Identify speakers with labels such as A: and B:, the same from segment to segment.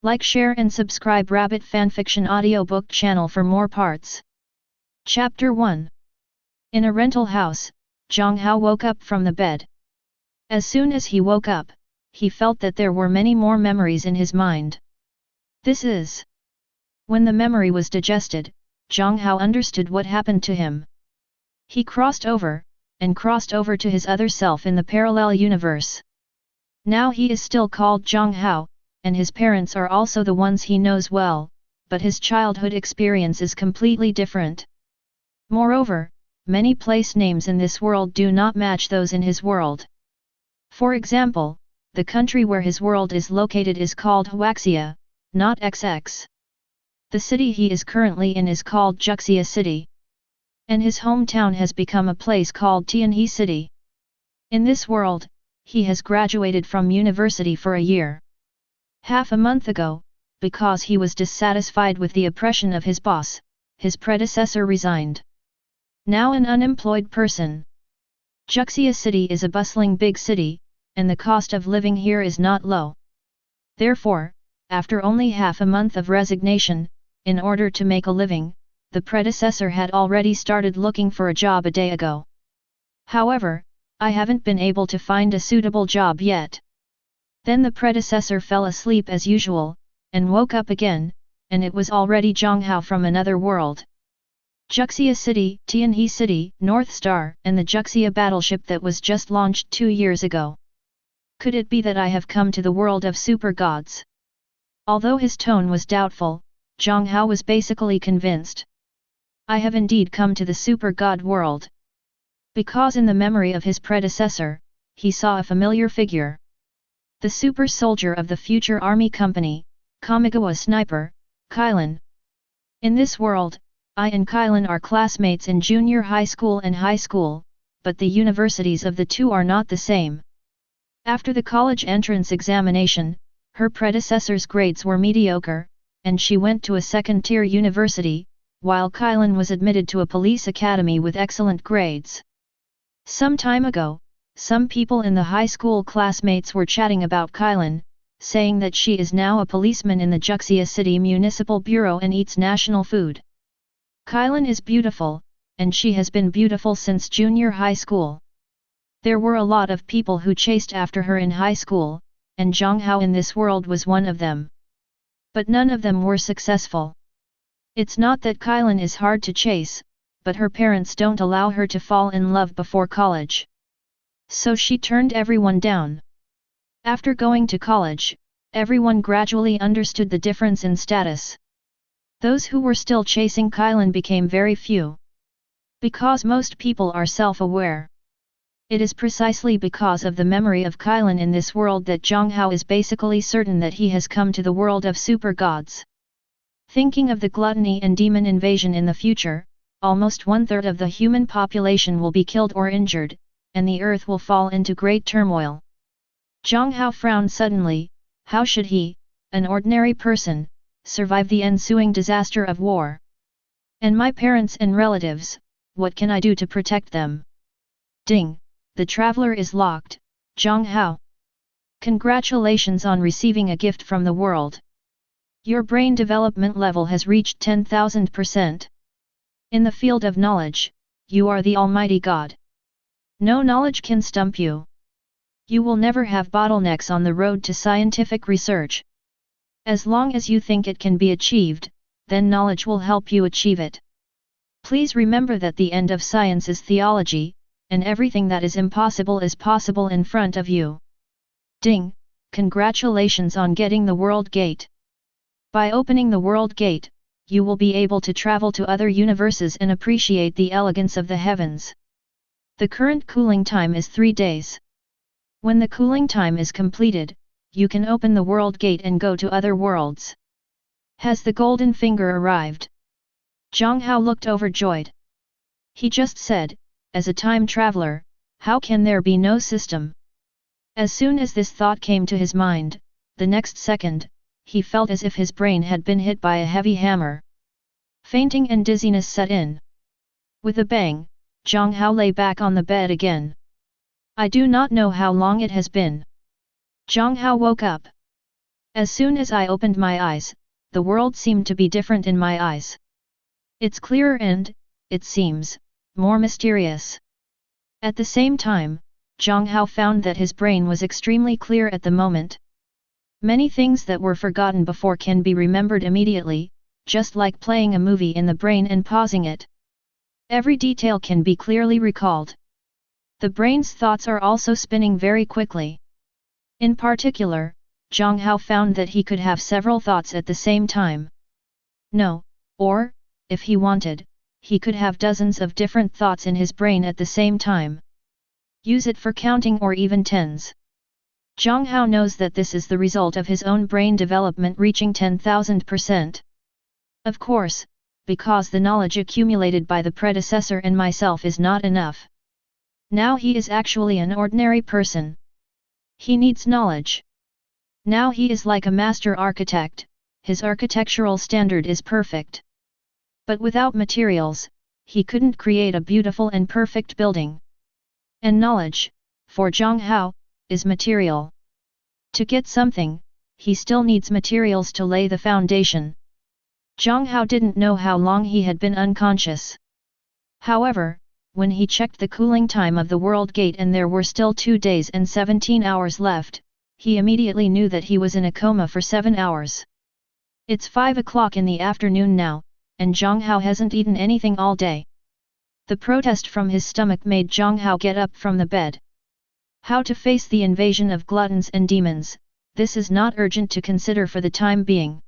A: Like, share and subscribe Rabbit Fanfiction audiobook channel for more parts. Chapter 1. In a rental house, Jiang Hao woke up from the bed. As soon as he woke up, he felt that there were many more memories in his mind. This is. When the memory was digested, Jiang Hao understood what happened to him. He crossed over to his other self in the parallel universe. Now he is still called Jiang Hao, and his parents are also the ones he knows well, but his childhood experience is completely different. Moreover, many place names in this world do not match those in his world. For example, the country where his world is located is called Huaxia, not XX. The city he is currently in is called Juxia City. And his hometown has become a place called Tianhe City. In this world, he has graduated from university for a year. Half a month ago, because he was dissatisfied with the oppression of his boss, his predecessor resigned. Now an unemployed person. Juxia City is a bustling big city, and the cost of living here is not low. Therefore, after only half a month of resignation, in order to make a living, the predecessor had already started looking for a job a day ago. However, I haven't been able to find a suitable job yet. Then the predecessor fell asleep as usual, and woke up again, and it was already Jiang Hao from another world. Juxia City, Tianhe City, North Star, and the Juxia battleship that was just launched 2 years ago. Could it be that I have come to the world of super gods? Although his tone was doubtful, Jiang Hao was basically convinced. I have indeed come to the super god world. Because in the memory of his predecessor, he saw a familiar figure. The super soldier of the future army company, Kamigawa sniper, Kylin. In this world, I and Kylin are classmates in junior high school and high school, but the universities of the two are not the same. After the college entrance examination, her predecessor's grades were mediocre, and she went to a second-tier university, while Kylin was admitted to a police academy with excellent grades. Some time ago, some people in the high school classmates were chatting about Kylin, saying that she is now a policeman in the Juxia City Municipal Bureau and eats national food. Kylin is beautiful, and she has been beautiful since junior high school. There were a lot of people who chased after her in high school, and Jiang Hao in this world was one of them. But none of them were successful. It's not that Kylin is hard to chase, but her parents don't allow her to fall in love before college. So she turned everyone down. After going to college, everyone gradually understood the difference in status. Those who were still chasing Kylin became very few. Because most people are self-aware. It is precisely because of the memory of Kylin in this world that Jiang Hao is basically certain that he has come to the world of super gods. Thinking of the gluttony and demon invasion in the future, almost 1/3 of the human population will be killed or injured, and the earth will fall into great turmoil. Jiang Hao frowned suddenly. How should he, an ordinary person, survive the ensuing disaster of war? And my parents and relatives, what can I do to protect them? Ding! The traveler is locked, Jiang Hao. Congratulations on receiving a gift from the world. Your brain development level has reached 10,000%. In the field of knowledge, you are the Almighty God. No knowledge can stump you. You will never have bottlenecks on the road to scientific research. As long as you think it can be achieved, then knowledge will help you achieve it. Please remember that the end of science is theology, and everything that is impossible is possible in front of you. Ding! Congratulations on getting the World Gate. By opening the World Gate, you will be able to travel to other universes and appreciate the elegance of the heavens. The current cooling time is 3 days. When the cooling time is completed, you can open the World Gate and go to other worlds. Has the golden finger arrived? Jiang Hao looked overjoyed. He just said, as a time traveler, how can there be no system? As soon as this thought came to his mind, the next second, he felt as if his brain had been hit by a heavy hammer. Fainting and dizziness set in. With a bang, Jiang Hao lay back on the bed again. I do not know how long it has been. Jiang Hao woke up. As soon as I opened my eyes, the world seemed to be different in my eyes. It's clearer and, it seems, more mysterious. At the same time, Jiang Hao found that his brain was extremely clear at the moment. Many things that were forgotten before can be remembered immediately, just like playing a movie in the brain and pausing it. Every detail can be clearly recalled. The brain's thoughts are also spinning very quickly. In particular, Jiang Hao found that he could have several thoughts at the same time. No, or, if he wanted, he could have dozens of different thoughts in his brain at the same time. Use it for counting or even tens. Jiang Hao knows that this is the result of his own brain development reaching 10,000%. Of course, because the knowledge accumulated by the predecessor and myself is not enough. Now he is actually an ordinary person. He needs knowledge. Now he is like a master architect, his architectural standard is perfect. But without materials, he couldn't create a beautiful and perfect building. And knowledge, for Jiang Hao, is material. To get something, he still needs materials to lay the foundation. Jiang Hao didn't know how long he had been unconscious. However, when he checked the cooling time of the world gate and there were still 2 days and 17 hours left, he immediately knew that he was in a coma for 7 hours. It's 5 o'clock in the afternoon now, and Jiang Hao hasn't eaten anything all day. The protest from his stomach made Jiang Hao get up from the bed. How to face the invasion of gluttons and demons, this is not urgent to consider for the time being.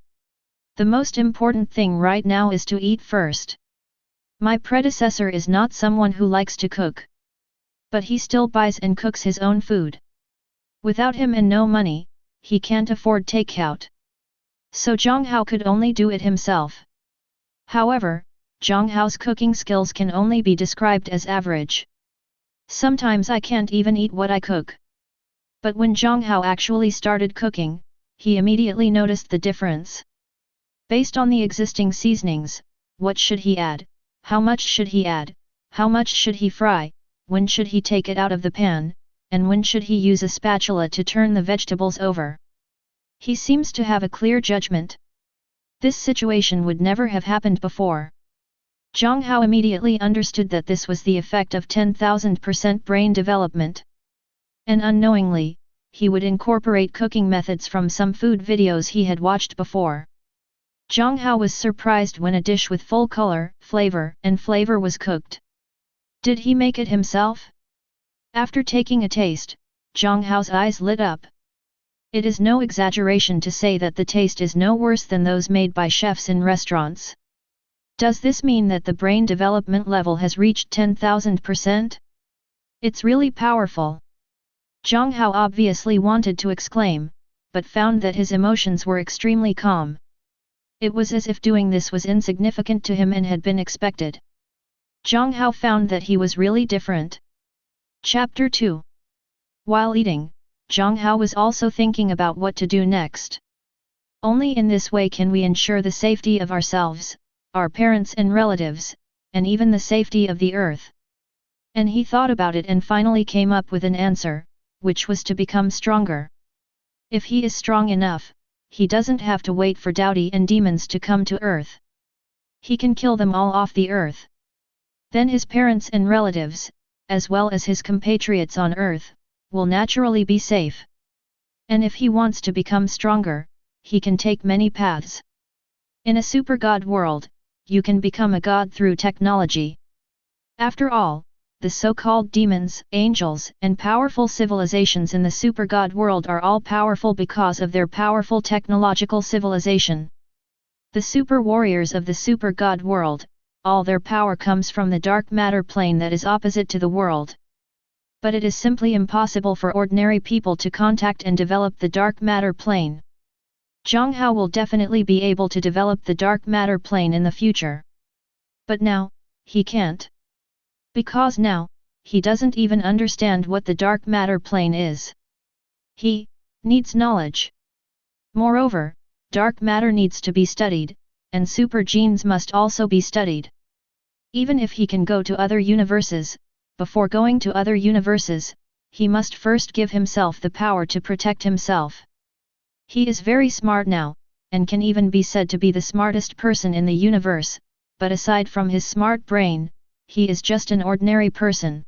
A: The most important thing right now is to eat first. My predecessor is not someone who likes to cook. But he still buys and cooks his own food. Without him and no money, he can't afford takeout. So Jiang Hao could only do it himself. However, Jiang Hao's cooking skills can only be described as average. Sometimes I can't even eat what I cook. But when Jiang Hao actually started cooking, he immediately noticed the difference. Based on the existing seasonings, what should he add, how much should he add, how much should he fry, when should he take it out of the pan, and when should he use a spatula to turn the vegetables over. He seems to have a clear judgment. This situation would never have happened before. Jiang Hao immediately understood that this was the effect of 10,000% brain development. And unknowingly, he would incorporate cooking methods from some food videos he had watched before. Jiang Hao was surprised when a dish with full color, flavor was cooked. Did he make it himself? After taking a taste, Jiang Hao's eyes lit up. It is no exaggeration to say that the taste is no worse than those made by chefs in restaurants. Does this mean that the brain development level has reached 10,000%? It's really powerful. Jiang Hao obviously wanted to exclaim, but found that his emotions were extremely calm. It was as if doing this was insignificant to him and had been expected. Jiang Hao found that he was really different. Chapter 2. While eating, Jiang Hao was also thinking about what to do next. Only in this way can we ensure the safety of ourselves, our parents and relatives, and even the safety of the earth. And he thought about it and finally came up with an answer, which was to become stronger. If he is strong enough, he doesn't have to wait for Dowdy and demons to come to earth. He can kill them all off the earth. Then his parents and relatives, as well as his compatriots on earth, will naturally be safe. And if he wants to become stronger, he can take many paths. In a super god world, you can become a god through technology. After all, the so-called demons, angels, and powerful civilizations in the super god world are all powerful because of their powerful technological civilization. The super warriors of the super god world, all their power comes from the dark matter plane that is opposite to the world. But it is simply impossible for ordinary people to contact and develop the dark matter plane. Jiang Hao will definitely be able to develop the dark matter plane in the future. But now, he can't. Because now, he doesn't even understand what the dark matter plane is. He needs knowledge. Moreover, dark matter needs to be studied, and super genes must also be studied. Even if he can go to other universes, before going to other universes, he must first give himself the power to protect himself. He is very smart now, and can even be said to be the smartest person in the universe, but aside from his smart brain, he is just an ordinary person.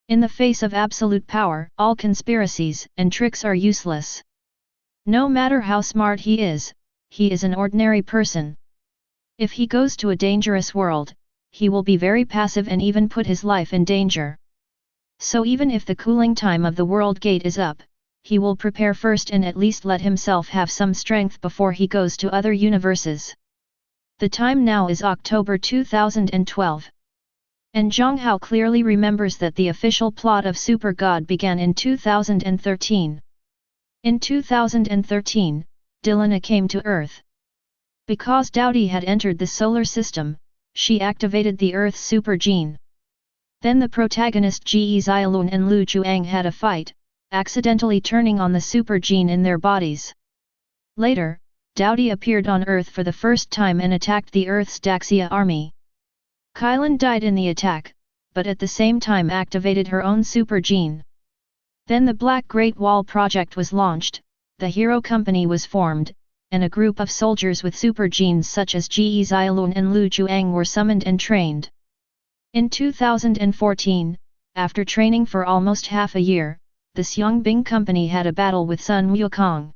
A: In the face of absolute power, all conspiracies and tricks are useless. No matter how smart he is an ordinary person. If he goes to a dangerous world, he will be very passive and even put his life in danger. So even if the cooling time of the world gate is up, he will prepare first and at least let himself have some strength before he goes to other universes. The time now is October 2012. And Jiang Hao clearly remembers that the official plot of Super God began in 2013. In 2013, Dilana came to Earth. Because Doughty had entered the solar system, she activated the Earth's super gene. Then the protagonist Ge Xiaolun and Lu Juang had a fight, accidentally turning on the super gene in their bodies. Later, Doughty appeared on Earth for the first time and attacked the Earth's Daxia army. Kylan died in the attack, but at the same time activated her own super gene. Then the Black Great Wall project was launched, the Hero Company was formed, and a group of soldiers with super genes such as Ge Xiaolun and Lu Juang were summoned and trained. In 2014, after training for almost half a year, the Xiangbing Company had a battle with Sun Wukong.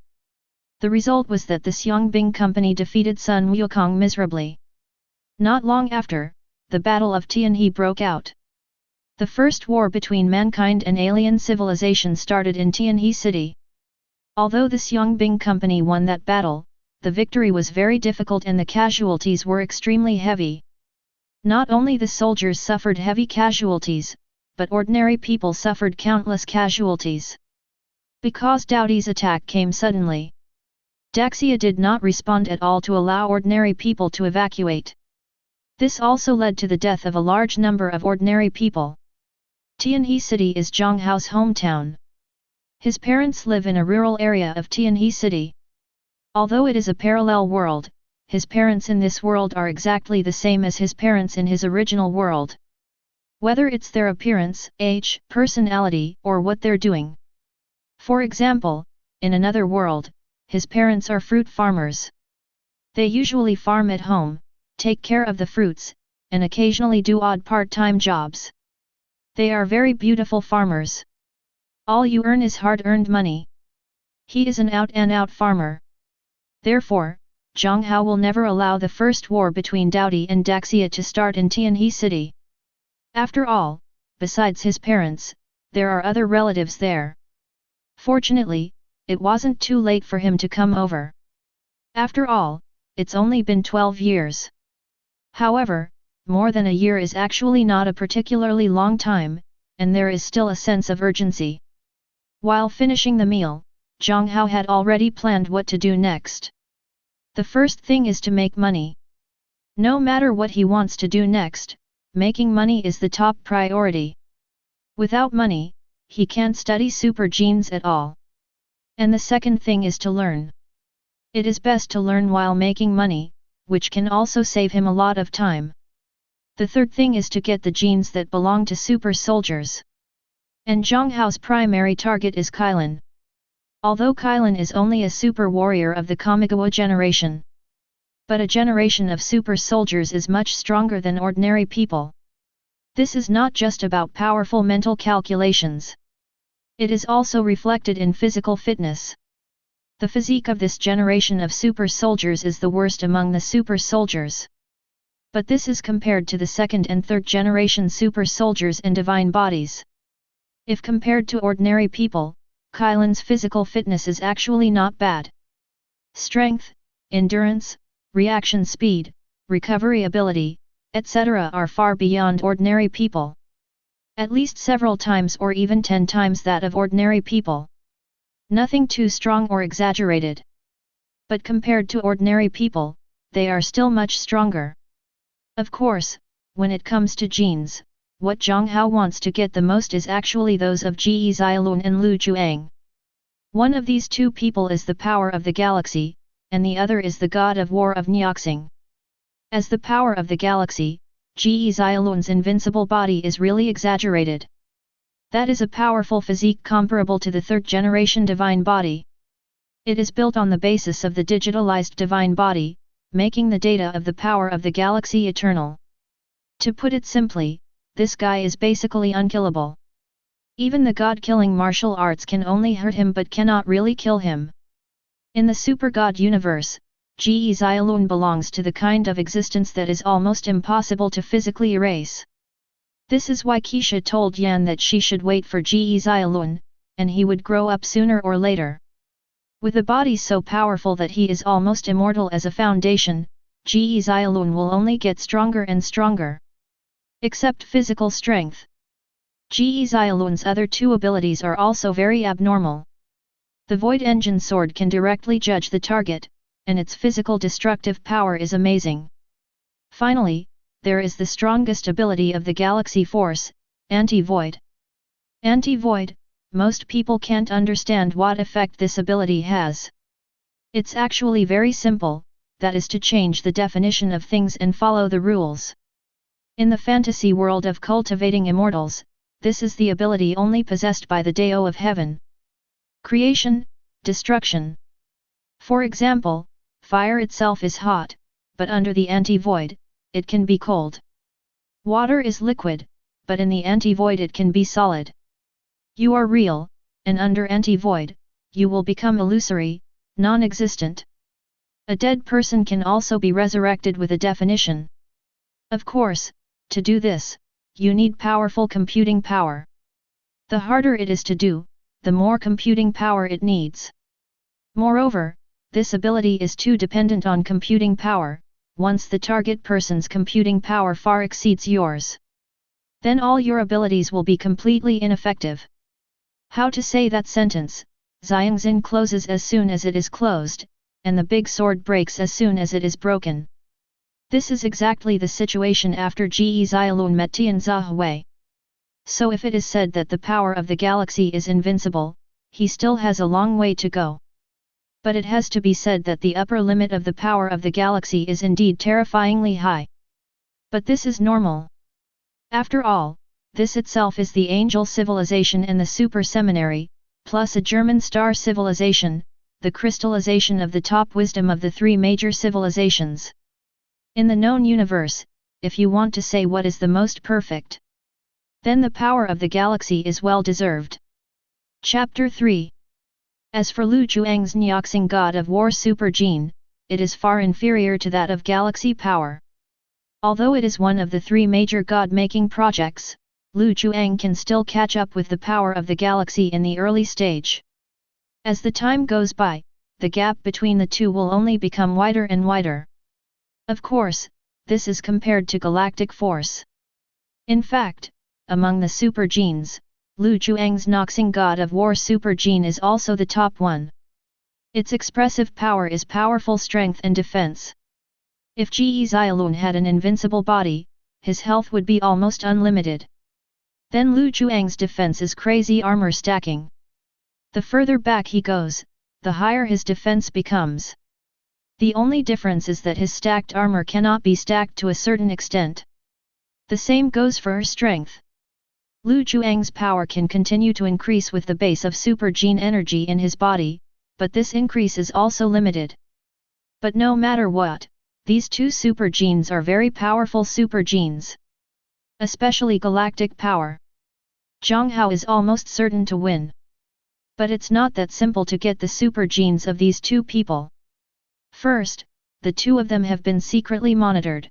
A: The result was that the Xiangbing Company defeated Sun Wukong miserably. Not long after, the Battle of Tianhe broke out. The first war between mankind and alien civilization started in Tianhe City. Although the Xiangbing Company won that battle, the victory was very difficult and the casualties were extremely heavy. Not only the soldiers suffered heavy casualties, but ordinary people suffered countless casualties. Because Doughty's attack came suddenly, Daxia did not respond at all to allow ordinary people to evacuate. This also led to the death of a large number of ordinary people. Tianhe City is Jiang Hao's hometown. His parents live in a rural area of Tianhe City. Although it is a parallel world, his parents in this world are exactly the same as his parents in his original world. Whether it's their appearance, age, personality, or what they're doing. For example, in another world, his parents are fruit farmers. They usually farm at home, take care of the fruits, and occasionally do odd part-time jobs. They are very beautiful farmers. All you earn is hard-earned money. He is an out-and-out farmer. Therefore, Jiang Hao will never allow the first war between Doughty and Daxia to start in Tianhe City. After all, besides his parents, there are other relatives there. Fortunately, it wasn't too late for him to come over. After all, it's only been 12 years. However, more than a year is actually not a particularly long time, and there is still a sense of urgency. While finishing the meal, Jiang Hao had already planned what to do next. The first thing is to make money. No matter what he wants to do next, making money is the top priority. Without money, he can't study super genes at all. And the second thing is to learn. It is best to learn while making money, which can also save him a lot of time. The third thing is to get the genes that belong to super soldiers. And Jiang Hao's primary target is Kylan. Although Kylan is only a super warrior of the Kamigawa generation. But a generation of super soldiers is much stronger than ordinary people. This is not just about powerful mental calculations. It is also reflected in physical fitness. The physique of this generation of super soldiers is the worst among the super soldiers. But this is compared to the second and third generation super soldiers and divine bodies. If compared to ordinary people, Kylan's physical fitness is actually not bad. Strength, endurance, reaction speed, recovery ability, etc. are far beyond ordinary people. At least several times or even 10 times that of ordinary people. Nothing too strong or exaggerated. But compared to ordinary people, they are still much stronger. Of course, when it comes to genes, what Jiang Hao wants to get the most is actually those of Ge Xiaolun and Lu Juang. One of these two people is the power of the galaxy, and the other is the god of war of Nyoxing. As the power of the galaxy, Ge Xiaolun's invincible body is really exaggerated. That is a powerful physique comparable to the third generation divine body. It is built on the basis of the digitalized divine body, making the data of the power of the galaxy eternal. To put it simply, this guy is basically unkillable. Even the god-killing martial arts can only hurt him but cannot really kill him. In the super god universe, Ge Xiaolun belongs to the kind of existence that is almost impossible to physically erase. This is why Keisha told Yan that she should wait for Ge Xiaolun, and he would grow up sooner or later. With a body so powerful that he is almost immortal as a foundation, Ge Xiaolun will only get stronger and stronger. Except physical strength. Ge Xiaolun's other two abilities are also very abnormal. The Void Engine Sword can directly judge the target, and its physical destructive power is amazing. Finally, there is the strongest ability of the Galaxy Force, Anti-Void. Anti-Void, most people can't understand what effect this ability has. It's actually very simple, that is to change the definition of things and follow the rules. In the fantasy world of cultivating immortals, this is the ability only possessed by the Dao of Heaven. Creation, destruction. For example, fire itself is hot, but under the anti-void, it can be cold. Water is liquid, but in the anti-void it can be solid. You are real, and under anti-void, you will become illusory, non-existent. A dead person can also be resurrected with a definition. Of course, to do this, you need powerful computing power. The harder it is to do, the more computing power it needs. Moreover, this ability is too dependent on computing power. Once the target person's computing power far exceeds yours, then all your abilities will be completely ineffective. How to say that sentence? Xiangxin closes as soon as it is closed, and the big sword breaks as soon as it is broken. This is exactly the situation after Ge Xiaolun met Tian Zihui. So if it is said that the power of the galaxy is invincible, he still has a long way to go. But it has to be said that the upper limit of the power of the galaxy is indeed terrifyingly high. But this is normal. After all, this itself is the angel civilization and the super seminary, plus a German star civilization, the crystallization of the top wisdom of the three major civilizations. In the known universe, if you want to say what is the most perfect, then the power of the galaxy is well deserved. Chapter 3. As for Lu Juang's Nyoxing God of War Super Gene, it is far inferior to that of galaxy power. Although it is one of the three major god-making projects, Lu Juang can still catch up with the power of the galaxy in the early stage. As the time goes by, the gap between the two will only become wider and wider. Of course, this is compared to galactic force. In fact, among the super genes, Lu Juang's Noxing God of War Super Gene is also the top one. Its expressive power is powerful strength and defense. If Ge Xiaolun had an invincible body, his health would be almost unlimited. Then Lu Juang's defense is crazy armor stacking. The further back he goes, the higher his defense becomes. The only difference is that his stacked armor cannot be stacked to a certain extent. The same goes for her strength. Lu Juang's power can continue to increase with the base of super gene energy in his body, but this increase is also limited. But no matter what, these two super genes are very powerful super genes. Especially galactic power. Jiang Hao is almost certain to win. But it's not that simple to get the super genes of these two people. First, the two of them have been secretly monitored.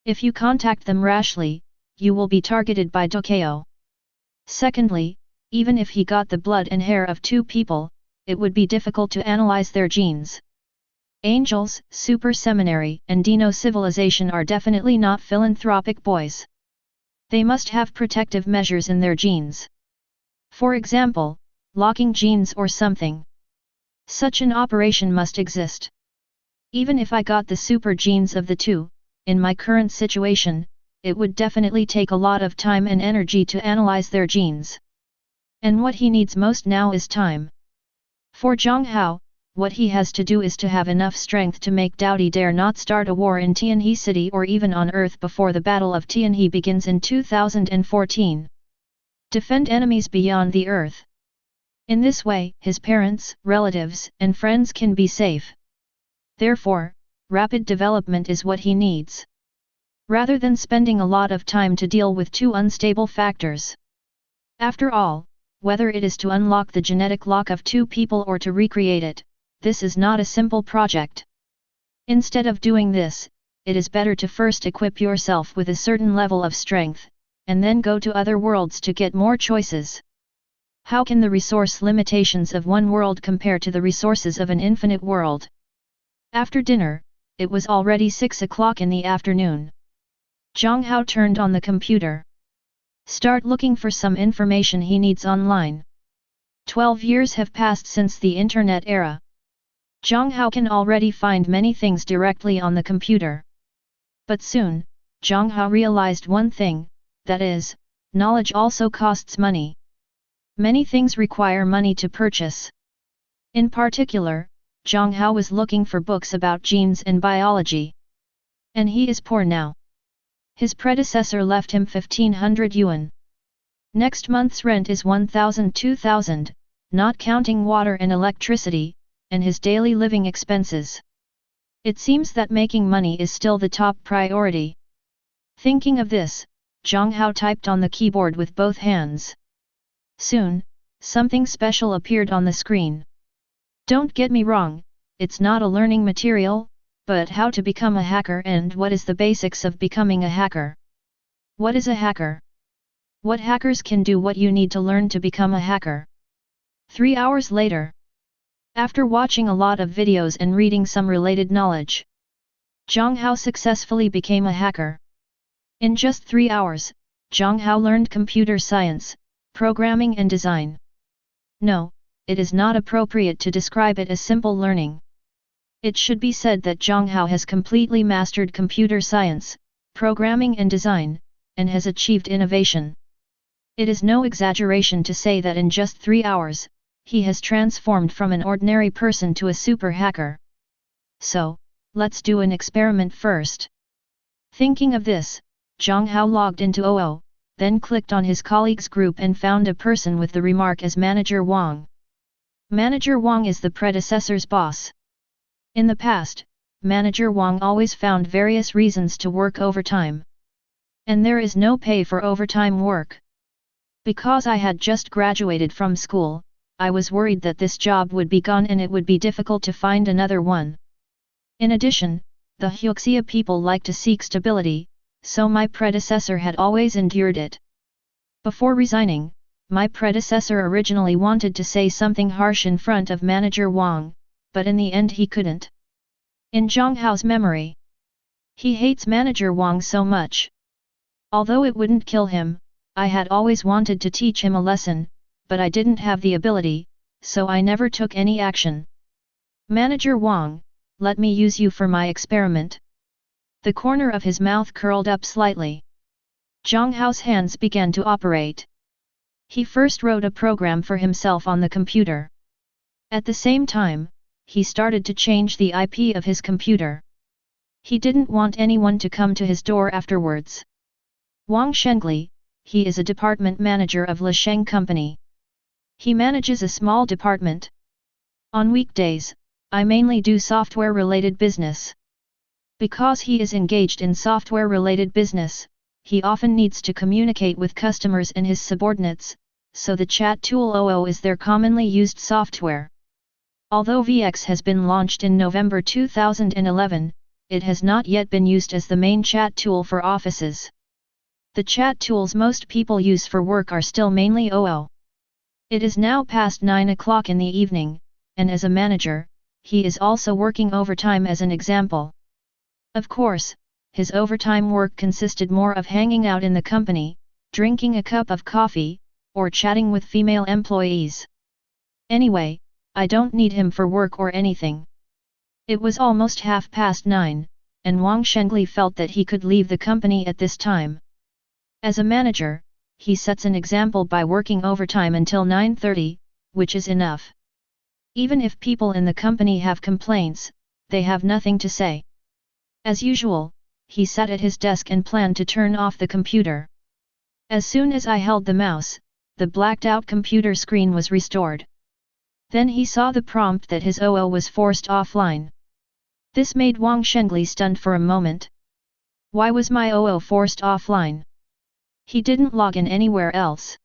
A: If you contact them rashly, you will be targeted by Dokeo. Secondly, even if he got the blood and hair of two people, it would be difficult to analyze their genes. Angels, Super Seminary, and Dino Civilization are definitely not philanthropic boys. They must have protective measures in their genes. For example, locking genes or something. Such an operation must exist. Even if I got the super genes of the two, in my current situation, it would definitely take a lot of time and energy to analyze their genes. And what he needs most now is time. For Jiang Hao, what he has to do is to have enough strength to make Daodi dare not start a war in Tianhe City or even on Earth before the Battle of Tianhe begins in 2014. Defend enemies beyond the Earth. In this way, his parents, relatives, and friends can be safe. Therefore, rapid development is what he needs. Rather than spending a lot of time to deal with two unstable factors. After all, whether it is to unlock the genetic lock of two people or to recreate it, this is not a simple project. Instead of doing this, it is better to first equip yourself with a certain level of strength, and then go to other worlds to get more choices. How can the resource limitations of one world compare to the resources of an infinite world? After dinner, it was already 6 o'clock in the afternoon. Jiang Hao turned on the computer. Start looking for some information he needs online. 12 years have passed since the internet era. Jiang Hao can already find many things directly on the computer. But soon, Jiang Hao realized one thing, that is, knowledge also costs money. Many things require money to purchase. In particular, Jiang Hao was looking for books about genes and biology. And he is poor now. His predecessor left him 1500 yuan. Next month's rent is 1000-2000, not counting water and electricity, and his daily living expenses. It seems that making money is still the top priority. Thinking of this, Jiang Hao typed on the keyboard with both hands. Soon, something special appeared on the screen. Don't get me wrong, it's not a learning material, but how to become a hacker and what is the basics of becoming a hacker. What is a hacker? What hackers can do, what you need to learn to become a hacker. 3 hours later. After watching a lot of videos and reading some related knowledge, Jiang Hao successfully became a hacker. In just 3 hours, Jiang Hao learned computer science, programming and design. No, it is not appropriate to describe it as simple learning. It should be said that Jiang Hao has completely mastered computer science, programming and design, and has achieved innovation. It is no exaggeration to say that in just 3 hours, he has transformed from an ordinary person to a super hacker. So, let's do an experiment first. Thinking of this, Jiang Hao logged into OO, then clicked on his colleagues group and found a person with the remark as Manager Wang. Manager Wang is the predecessor's boss. In the past, Manager Wang always found various reasons to work overtime. And there is no pay for overtime work. Because I had just graduated from school, I was worried that this job would be gone and it would be difficult to find another one. In addition, the Huxia people like to seek stability, so my predecessor had always endured it. Before resigning, my predecessor originally wanted to say something harsh in front of Manager Wang, but in the end he couldn't. In Jiang Hao's memory, he hates Manager Wang so much. Although it wouldn't kill him, I had always wanted to teach him a lesson, but I didn't have the ability, so I never took any action. Manager Wang, let me use you for my experiment. The corner of his mouth curled up slightly. Jiang Hao's hands began to operate. He first wrote a program for himself on the computer. At the same time, he started to change the IP of his computer. He didn't want anyone to come to his door afterwards. Wang Shengli, he is a department manager of Lisheng Company. He manages a small department. On weekdays, I mainly do software-related business. Because he is engaged in software-related business, he often needs to communicate with customers and his subordinates, so the chat tool OO is their commonly used software. Although VX has been launched in November 2011, it has not yet been used as the main chat tool for offices. The chat tools most people use for work are still mainly OO. It is now past 9 o'clock in the evening, and as a manager, he is also working overtime as an example. Of course, his overtime work consisted more of hanging out in the company, drinking a cup of coffee, or chatting with female employees. Anyway, I don't need him for work or anything. It was almost 9:30, and Wang Shengli felt that he could leave the company at this time. As a manager, he sets an example by working overtime until 9:30, which is enough. Even if people in the company have complaints, they have nothing to say. As usual, he sat at his desk and planned to turn off the computer. As soon as I held the mouse, the blacked-out computer screen was restored. Then he saw the prompt that his OO was forced offline. This made Wang Shengli stunned for a moment. Why was my OO forced offline? He didn't log in anywhere else.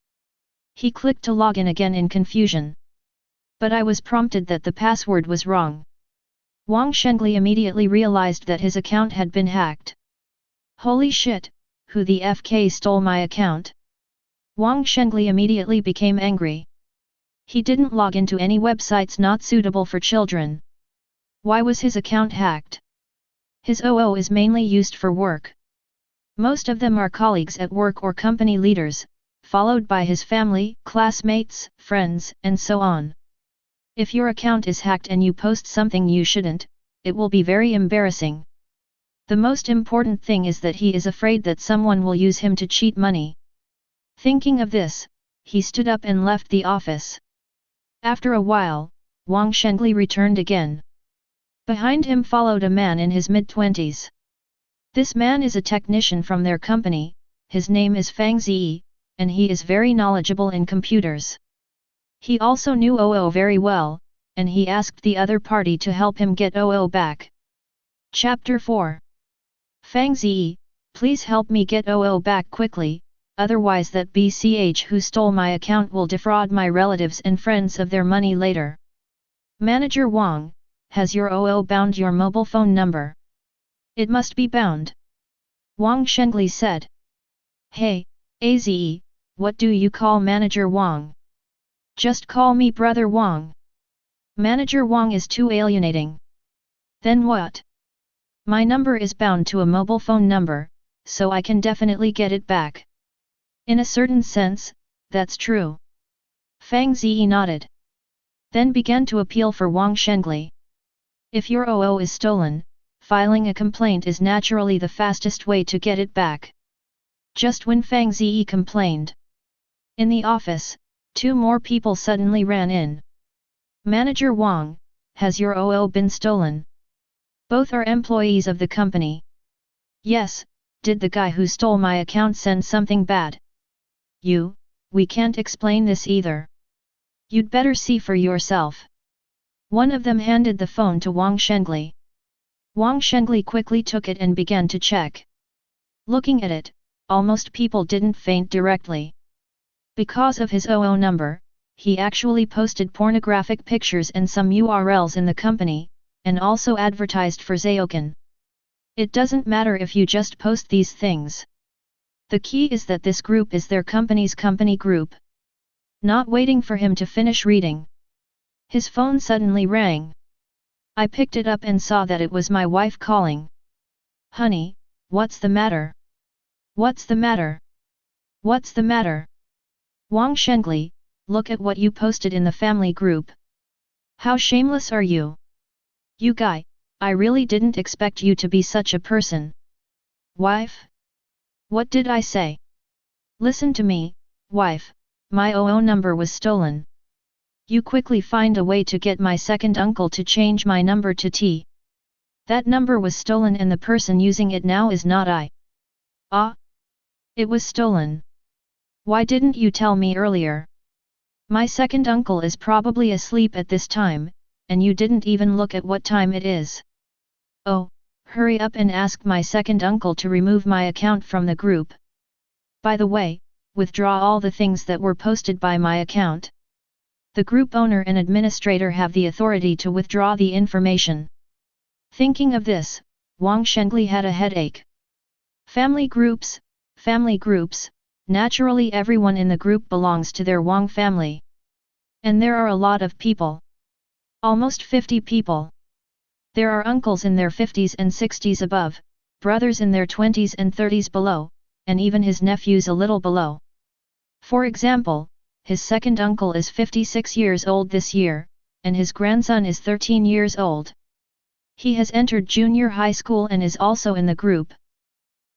A: He clicked to log in again in confusion. But I was prompted that the password was wrong. Wang Shengli immediately realized that his account had been hacked. Holy shit, who the FK stole my account? Wang Shengli immediately became angry. He didn't log into any websites not suitable for children. Why was his account hacked? His OO is mainly used for work. Most of them are colleagues at work or company leaders, followed by his family, classmates, friends, and so on. If your account is hacked and you post something you shouldn't, it will be very embarrassing. The most important thing is that he is afraid that someone will use him to cheat money. Thinking of this, he stood up and left the office. After a while, Wang Shengli returned again. Behind him followed a man in his mid-20s. This man is a technician from their company, his name is Fang Ziyi, and he is very knowledgeable in computers. He also knew OO very well, and he asked the other party to help him get OO back. Chapter 4. Fang Ziyi, please help me get OO back quickly, otherwise that BCH who stole my account will defraud my relatives and friends of their money later. Manager Wang, has your OO bound your mobile phone number? It must be bound. Wang Shengli said. Hey, AZE, what do you call Manager Wang? Just call me Brother Wang. Manager Wang is too alienating. Then what? My number is bound to a mobile phone number, so I can definitely get it back. In a certain sense, that's true. Fang Ziyi nodded. Then began to appeal for Wang Shengli. If your OO is stolen, filing a complaint is naturally the fastest way to get it back. Just when Fang Ziyi complained. In the office, 2 more people suddenly ran in. Manager Wang, has your OO been stolen? Both are employees of the company. Yes, did the guy who stole my account send something bad? We can't explain this either. You'd better see for yourself. One of them handed the phone to Wang Shengli. Wang Shengli quickly took it and began to check. Looking at it, almost people didn't faint directly. Because of his OO number, he actually posted pornographic pictures and some URLs in the company, and also advertised for Zaokan. It doesn't matter if you just post these things. The key is that this group is their company's company group. Not waiting for him to finish reading. His phone suddenly rang. I picked it up and saw that it was my wife calling. Honey, what's the matter? What's the matter? What's the matter? Wang Shengli, look at what you posted in the family group. How shameless are you? You guy, I really didn't expect you to be such a person. Wife? What did I say? Listen to me, wife, my OO number was stolen. You quickly find a way to get my second uncle to change my number to T. That number was stolen and the person using it now is not I. Ah? It was stolen. Why didn't you tell me earlier? My second uncle is probably asleep at this time, and you didn't even look at what time it is. Oh, hurry up and ask my second uncle to remove my account from the group. By the way, withdraw all the things that were posted by my account. The group owner and administrator have the authority to withdraw the information. Thinking of this, Wang Shengli had a headache. Family groups, naturally everyone in the group belongs to their Wang family. And there are a lot of people. Almost 50 people. There are uncles in their 50s and 60s above, brothers in their 20s and 30s below, and even his nephews a little below. For example, his second uncle is 56 years old this year, and his grandson is 13 years old. He has entered junior high school and is also in the group.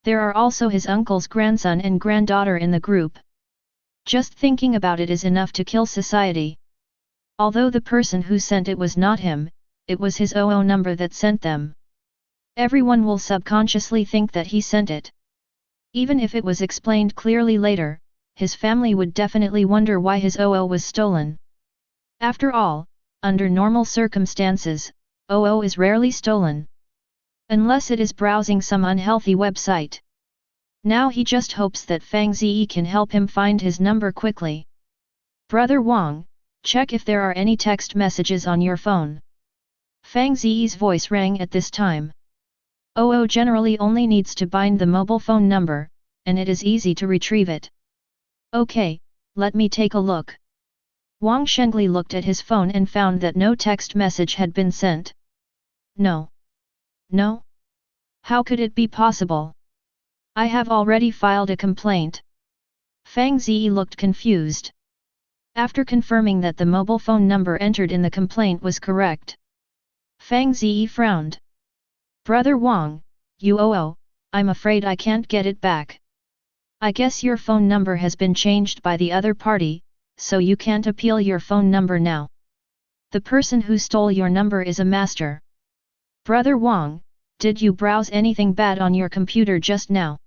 A: There are also his uncle's grandson and granddaughter in the group. Just thinking about it is enough to kill society. Although the person who sent it was not him, it was his OO number that sent them. Everyone will subconsciously think that he sent it. Even if it was explained clearly later, his family would definitely wonder why his OO was stolen. After all, under normal circumstances, OO is rarely stolen. Unless it is browsing some unhealthy website. Now he just hopes that Fang Ziyi can help him find his number quickly. Brother Wang, check if there are any text messages on your phone. Fang Ziyi's voice rang at this time. OO generally only needs to bind the mobile phone number, and it is easy to retrieve it. Okay, let me take a look. Wang Shengli looked at his phone and found that no text message had been sent. No. No? How could it be possible? I have already filed a complaint. Fang Ziyi looked confused. After confirming that the mobile phone number entered in the complaint was correct, Fang Ziyi frowned. Brother Wang, I'm afraid I can't get it back. I guess your phone number has been changed by the other party, so you can't appeal your phone number now. The person who stole your number is a master. Brother Wang, did you browse anything bad on your computer just now?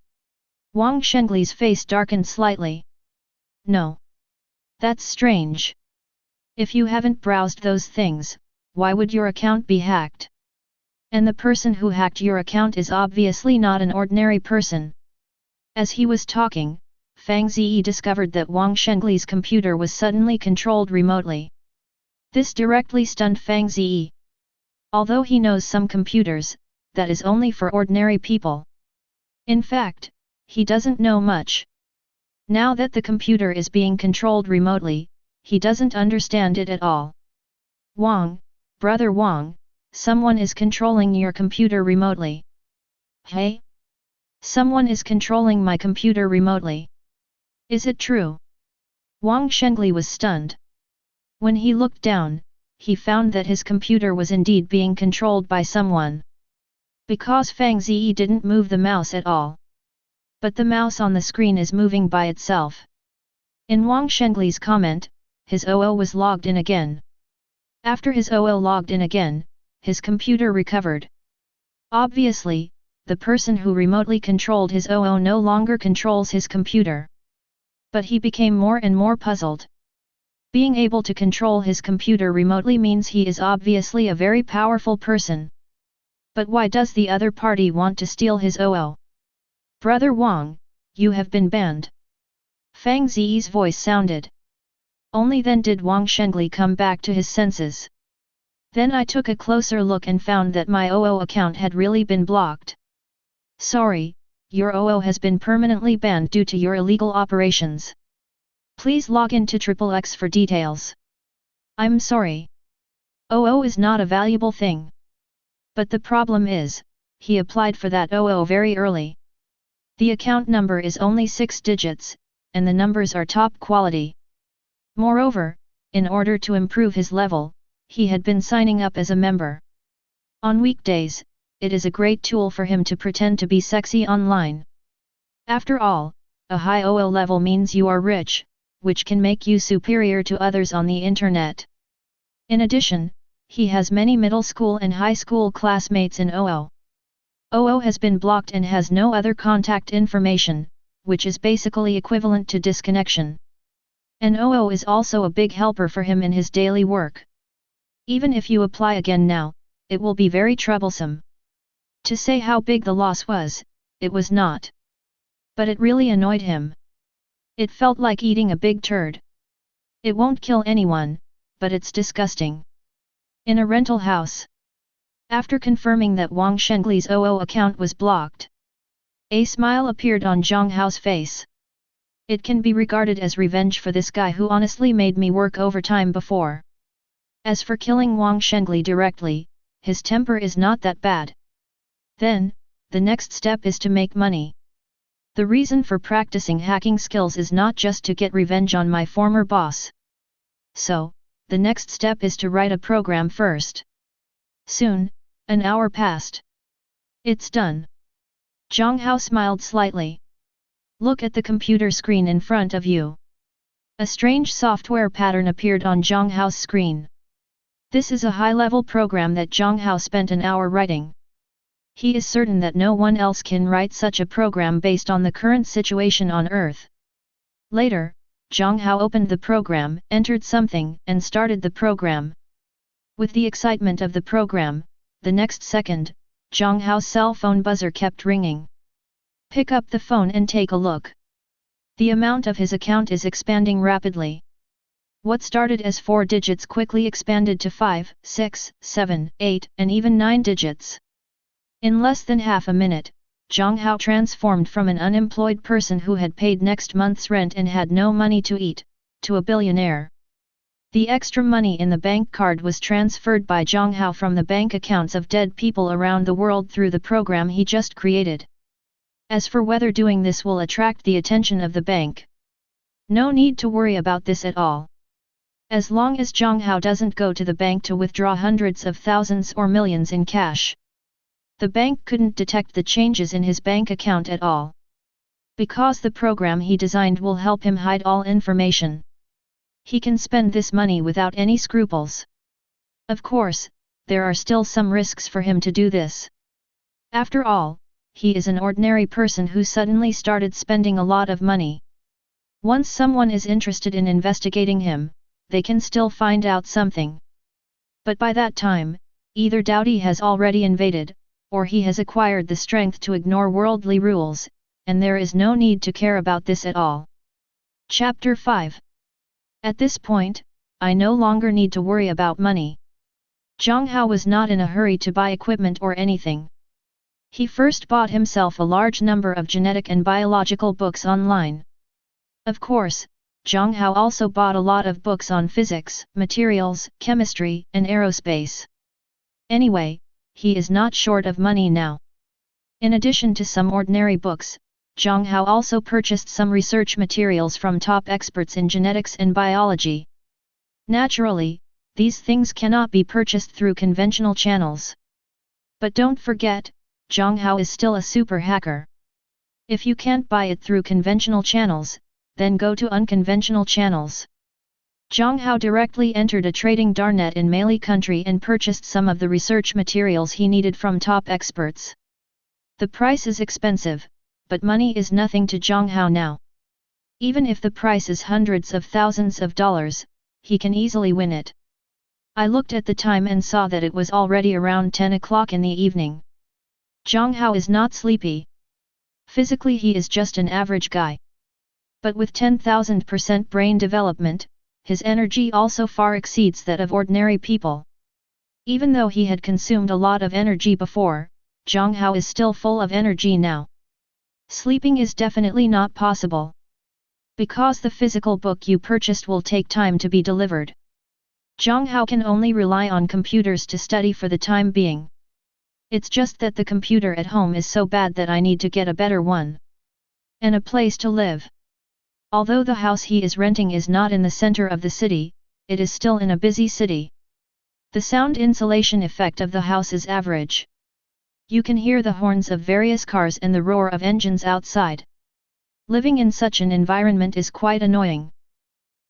A: Wang Shengli's face darkened slightly. No. That's strange. If you haven't browsed those things, why would your account be hacked? And the person who hacked your account is obviously not an ordinary person. As he was talking, Fang Ziyi discovered that Wang Shengli's computer was suddenly controlled remotely. This directly stunned Fang Ziyi. Although he knows some computers, that is only for ordinary people. In fact, he doesn't know much. Now that the computer is being controlled remotely, he doesn't understand it at all. Wang, Brother Wang, someone is controlling your computer remotely. Hey? Someone is controlling my computer remotely. Is it true? Wang Shengli was stunned. When he looked down, he found that his computer was indeed being controlled by someone. Because Fang Ziyi didn't move the mouse at all. But the mouse on the screen is moving by itself. In Wang Shengli's comment, his OO was logged in again. After his OO logged in again, his computer recovered. Obviously, the person who remotely controlled his OO no longer controls his computer. But he became more and more puzzled. Being able to control his computer remotely means he is obviously a very powerful person. But why does the other party want to steal his OO? Brother Wang, you have been banned. Fang Ziyi's voice sounded. Only then did Wang Shengli come back to his senses. Then I took a closer look and found that my OO account had really been blocked. Sorry, your OO has been permanently banned due to your illegal operations. Please log into XXX for details. I'm sorry. OO is not a valuable thing. But the problem is, he applied for that OO very early. The account number is only 6 digits, and the numbers are top quality. Moreover, in order to improve his level, he had been signing up as a member. On weekdays, it is a great tool for him to pretend to be sexy online. After all, a high OO level means you are rich, which can make you superior to others on the internet. In addition, he has many middle school and high school classmates in OO. OO has been blocked and has no other contact information, which is basically equivalent to disconnection. And OO is also a big helper for him in his daily work. Even if you apply again now, it will be very troublesome. To say how big the loss was, it was not. But it really annoyed him. It felt like eating a big turd. It won't kill anyone, but it's disgusting. In a rental house. After confirming that Wang Shengli's OO account was blocked, a smile appeared on Jiang Hao's face. It can be regarded as revenge for this guy who honestly made me work overtime before. As for killing Wang Shengli directly, his temper is not that bad. Then, the next step is to make money. The reason for practicing hacking skills is not just to get revenge on my former boss. So, the next step is to write a program first. Soon, an hour passed. It's done. Jiang Hao smiled slightly. Look at the computer screen in front of you. A strange software pattern appeared on Jiang Hao's screen. This is a high-level program that Jiang Hao spent an hour writing. He is certain that no one else can write such a program based on the current situation on Earth. Later, Jiang Hao opened the program, entered something, and started the program. With the excitement of the program, the next second, Jiang Hao's cell phone buzzer kept ringing. Pick up the phone and take a look. The amount of his account is expanding rapidly. What started as 4 digits quickly expanded to 5, 6, 7, 8, and even 9 digits. In less than half a minute, Jiang Hao transformed from an unemployed person who had paid next month's rent and had no money to eat, to a billionaire. The extra money in the bank card was transferred by Jiang Hao from the bank accounts of dead people around the world through the program he just created. As for whether doing this will attract the attention of the bank, no need to worry about this at all. As long as Jiang Hao doesn't go to the bank to withdraw hundreds of thousands or millions in cash, the bank couldn't detect the changes in his bank account at all. Because the program he designed will help him hide all information, he can spend this money without any scruples. Of course, there are still some risks for him to do this. After all, he is an ordinary person who suddenly started spending a lot of money. Once someone is interested in investigating him, they can still find out something. But by that time, either Dowdy has already invaded, or he has acquired the strength to ignore worldly rules, and there is no need to care about this at all. Chapter 5. At this point, I no longer need to worry about money. Jiang Hao was not in a hurry to buy equipment or anything. He first bought himself a large number of genetic and biological books online. Of course, Jiang Hao also bought a lot of books on physics, materials, chemistry, and aerospace. Anyway, he is not short of money now. In addition to some ordinary books, Jiang Hao also purchased some research materials from top experts in genetics and biology. Naturally, these things cannot be purchased through conventional channels. But don't forget, Jiang Hao is still a super hacker. If you can't buy it through conventional channels, then go to unconventional channels. Jiang Hao directly entered a trading darknet in Mali country and purchased some of the research materials he needed from top experts. The price is expensive, but money is nothing to Jiang Hao now. Even if the price is hundreds of thousands of dollars, he can easily win it. I looked at the time and saw that it was already around 10 o'clock in the evening. Jiang Hao is not sleepy. Physically he is just an average guy. But with 10,000% brain development, his energy also far exceeds that of ordinary people. Even though he had consumed a lot of energy before, Jiang Hao is still full of energy now. Sleeping is definitely not possible. Because the physical book you purchased will take time to be delivered. Jiang Hao can only rely on computers to study for the time being. It's just that the computer at home is so bad that I need to get a better one. And a place to live. Although the house he is renting is not in the center of the city, it is still in a busy city. The sound insulation effect of the house is average. You can hear the horns of various cars and the roar of engines outside. Living in such an environment is quite annoying.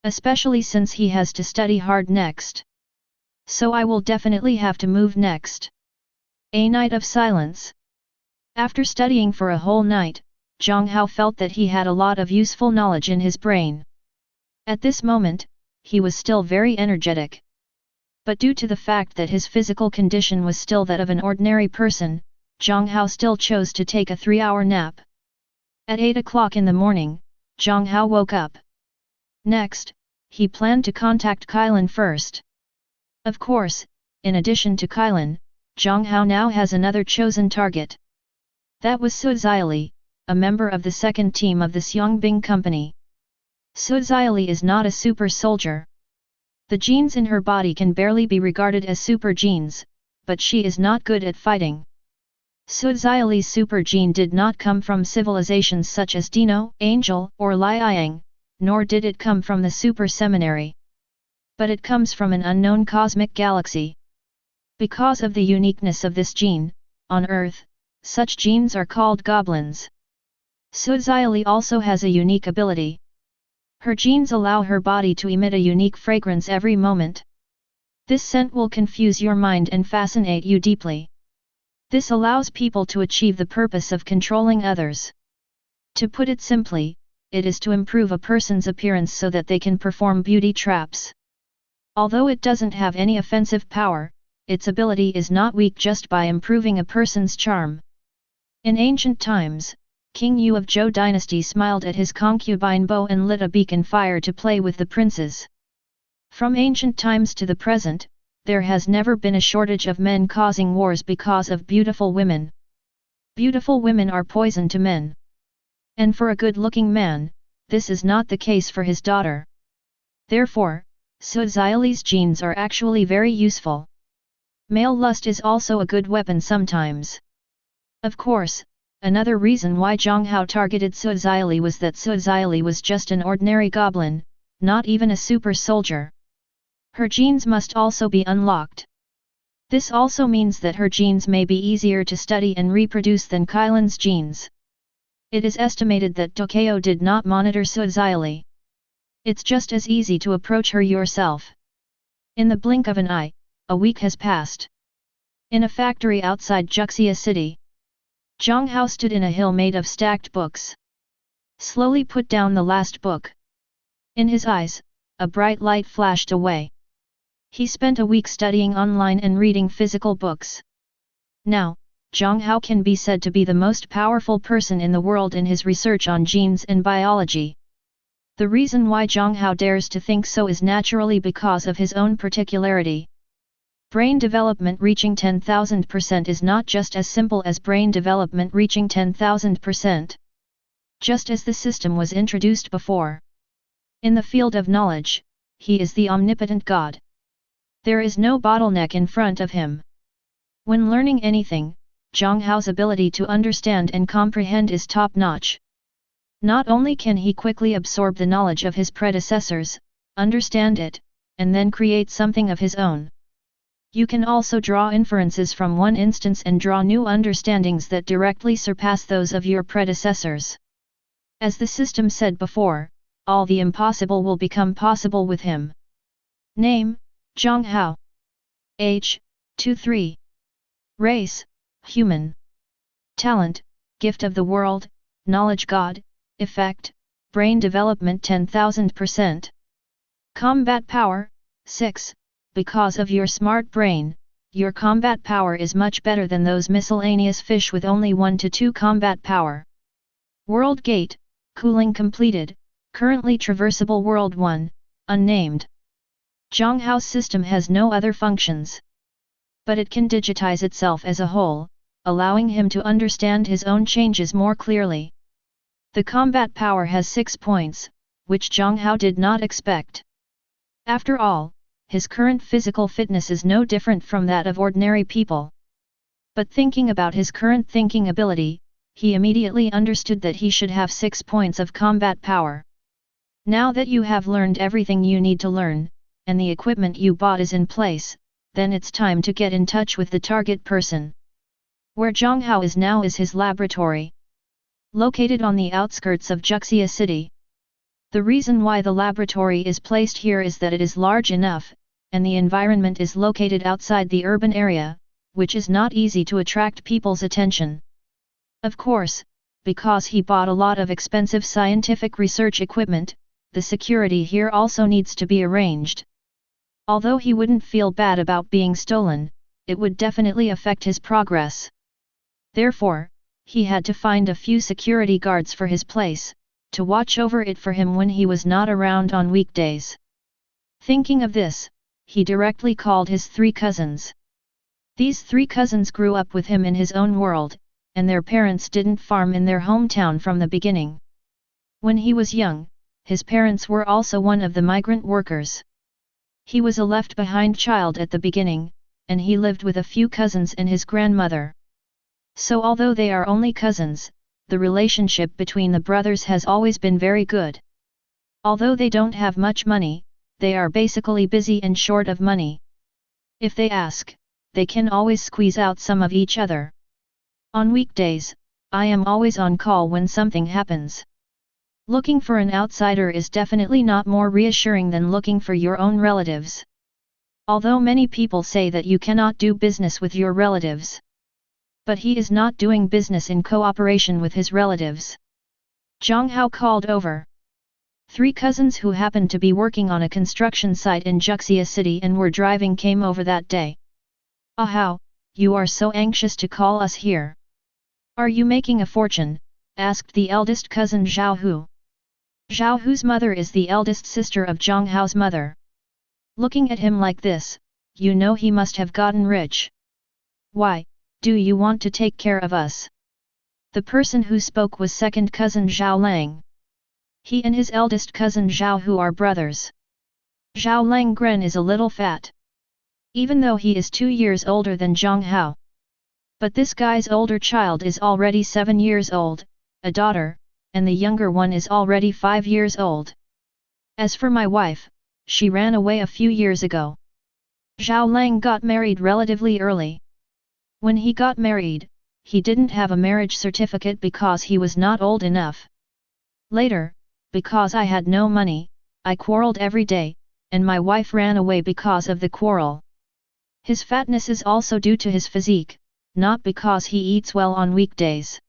A: Especially since he has to study hard next. So I will definitely have to move next. A night of silence. After studying for a whole night, Jiang Hao felt that he had a lot of useful knowledge in his brain. At this moment, he was still very energetic. But due to the fact that his physical condition was still that of an ordinary person, Jiang Hao still chose to take a 3-hour nap. At 8 o'clock in the morning, Jiang Hao woke up. Next, he planned to contact Kailan first. Of course, in addition to Kailan, Jiang Hao now has another chosen target. That was Su Ziyali, a member of the second team of the Xiangbing company. Su Ziyali is not a super soldier. The genes in her body can barely be regarded as super genes, but she is not good at fighting. Su Ziyali's super gene did not come from civilizations such as Dino, Angel, or Liang, nor did it come from the super seminary. But it comes from an unknown cosmic galaxy. Because of the uniqueness of this gene, on Earth, such genes are called goblins. Su Ziyali also has a unique ability. Her genes allow her body to emit a unique fragrance every moment. This scent will confuse your mind and fascinate you deeply. This allows people to achieve the purpose of controlling others. To put it simply, it is to improve a person's appearance so that they can perform beauty traps. Although it doesn't have any offensive power, its ability is not weak just by improving a person's charm. In ancient times, King Yu of Zhou dynasty smiled at his concubine bow and lit a beacon fire to play with the princes. From ancient times to the present, there has never been a shortage of men causing wars because of beautiful women. Beautiful women are poison to men. And for a good-looking man, this is not the case for his daughter. Therefore, Su Xiali's genes are actually very useful. Male lust is also a good weapon sometimes. Of course, another reason why Jiang Hao targeted Su Xiali was that Su Xiali was just an ordinary goblin, not even a super soldier. Her genes must also be unlocked. This also means that her genes may be easier to study and reproduce than Kylan's genes. It is estimated that Tokyo did not monitor Su Xiali. It's just as easy to approach her yourself. In the blink of an eye, a week has passed. In a factory outside Juxia City, Jiang Hao stood in a hill made of stacked books. Slowly put down the last book. In his eyes, a bright light flashed away. He spent a week studying online and reading physical books. Now, Jiang Hao can be said to be the most powerful person in the world in his research on genes and biology. The reason why Jiang Hao dares to think so is naturally because of his own particularity. Brain development reaching 10,000% is not just as simple as brain development reaching 10,000%. Just as the system was introduced before. In the field of knowledge, he is the omnipotent God. There is no bottleneck in front of him. When learning anything, Jiang Hao's ability to understand and comprehend is top-notch. Not only can he quickly absorb the knowledge of his predecessors, understand it, and then create something of his own. You can also draw inferences from one instance and draw new understandings that directly surpass those of your predecessors. As the system said before, all the impossible will become possible with him. Name, Jiang Hao. Age, 23. Race, human. Talent, gift of the world, knowledge God, effect, brain development 10,000%. Combat power, 6. Because of your smart brain, your combat power is much better than those miscellaneous fish with only 1 to 2 combat power. World Gate, cooling completed, currently traversable World 1, unnamed. Jiang Hao's system has no other functions. But it can digitize itself as a whole, allowing him to understand his own changes more clearly. The combat power has 6 points, which Jiang Hao did not expect. After all, his current physical fitness is no different from that of ordinary people. But thinking about his current thinking ability, he immediately understood that he should have 6 points of combat power. Now that you have learned everything you need to learn, and the equipment you bought is in place, then it's time to get in touch with the target person. Where Jiang Hao is now is his laboratory. Located on the outskirts of Juxia City. The reason why the laboratory is placed here is that it is large enough, and the environment is located outside the urban area, which is not easy to attract people's attention. Of course, because he bought a lot of expensive scientific research equipment, the security here also needs to be arranged. Although he wouldn't feel bad about being stolen, it would definitely affect his progress. Therefore, he had to find a few security guards for his place, to watch over it for him when he was not around on weekdays. Thinking of this, he directly called his 3 cousins. These 3 cousins grew up with him in his own world, and their parents didn't farm in their hometown from the beginning. When he was young, his parents were also one of the migrant workers. He was a left-behind child at the beginning, and he lived with a few cousins and his grandmother. So although they are only cousins, the relationship between the brothers has always been very good. Although they don't have much money, they are basically busy and short of money. If they ask, they can always squeeze out some of each other. On weekdays, I am always on call when something happens. Looking for an outsider is definitely not more reassuring than looking for your own relatives. Although many people say that you cannot do business with your relatives. But he is not doing business in cooperation with his relatives. Jiang Hao called over. 3 cousins who happened to be working on a construction site in Juxia City and were driving came over that day. "Ah Hao, you are so anxious to call us here. Are you making a fortune?" asked the eldest cousin Jiang Hao. Jiang Hao's mother is the eldest sister of Jiang Hao's mother. Looking at him like this, you know he must have gotten rich. "Why, do you want to take care of us?" The person who spoke was second cousin Zhao Lang. He and his eldest cousin Zhao Hu are brothers. Zhao Lang Gren is a little fat, even though he is 2 years older than Jiang Hao. But this guy's older child is already 7 years old, a daughter, and the younger one is already 5 years old. As for my wife, she ran away a few years ago. Zhao Lang got married relatively early. When he got married, he didn't have a marriage certificate because he was not old enough. Later, because I had no money, I quarreled every day, and my wife ran away because of the quarrel. His fatness is also due to his physique, not because he eats well on weekdays.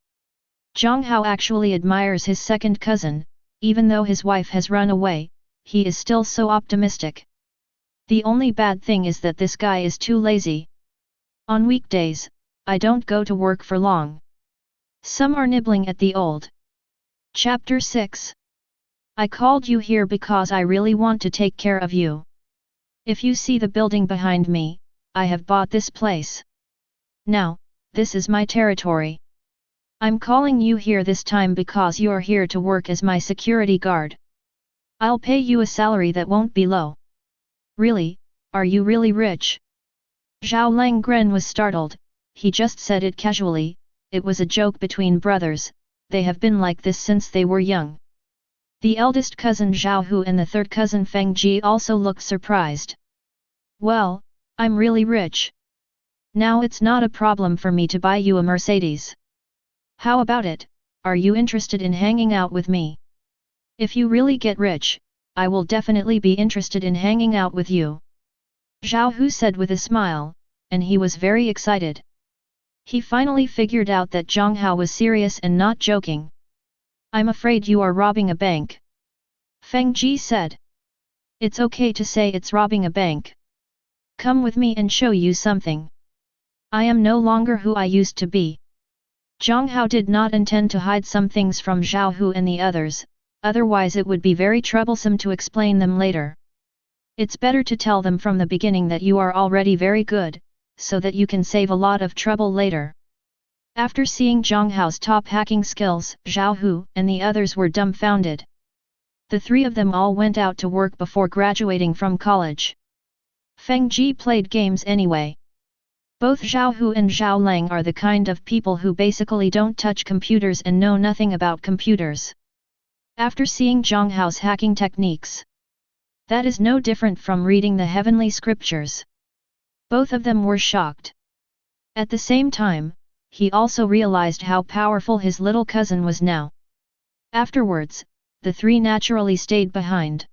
A: Jiang Hao actually admires his second cousin, even though his wife has run away, he is still so optimistic. The only bad thing is that this guy is too lazy. On weekdays, I don't go to work for long. Some are nibbling at the old. Chapter 6. I called you here because I really want to take care of you. If you see the building behind me, I have bought this place. Now, this is my territory. I'm calling you here this time because you're here to work as my security guard. I'll pay you a salary that won't be low. Really, are you really rich? Zhao Lang Gren was startled, he just said it casually, it was a joke between brothers, they have been like this since they were young. The eldest cousin Zhao Hu and the third cousin Feng Ji also looked surprised. Well, I'm really rich. Now it's not a problem for me to buy you a Mercedes. How about it, are you interested in hanging out with me? If you really get rich, I will definitely be interested in hanging out with you. Zhao Hu said with a smile, and he was very excited. He finally figured out that Jiang Hao was serious and not joking. I'm afraid you are robbing a bank. Feng Ji said. It's okay to say it's robbing a bank. Come with me and show you something. I am no longer who I used to be. Jiang Hao did not intend to hide some things from Zhao Hu and the others, otherwise it would be very troublesome to explain them later. It's better to tell them from the beginning that you are already very good, so that you can save a lot of trouble later. After seeing Jiang Hao's top hacking skills, Zhao Hu and the others were dumbfounded. The 3 of them all went out to work before graduating from college. Feng Ji played games anyway. Both Zhao Hu and Zhao Lang are the kind of people who basically don't touch computers and know nothing about computers. After seeing Jiang Hao's hacking techniques, that is no different from reading the heavenly scriptures. Both of them were shocked. At the same time, he also realized how powerful his little cousin was now. Afterwards, the 3 naturally stayed behind.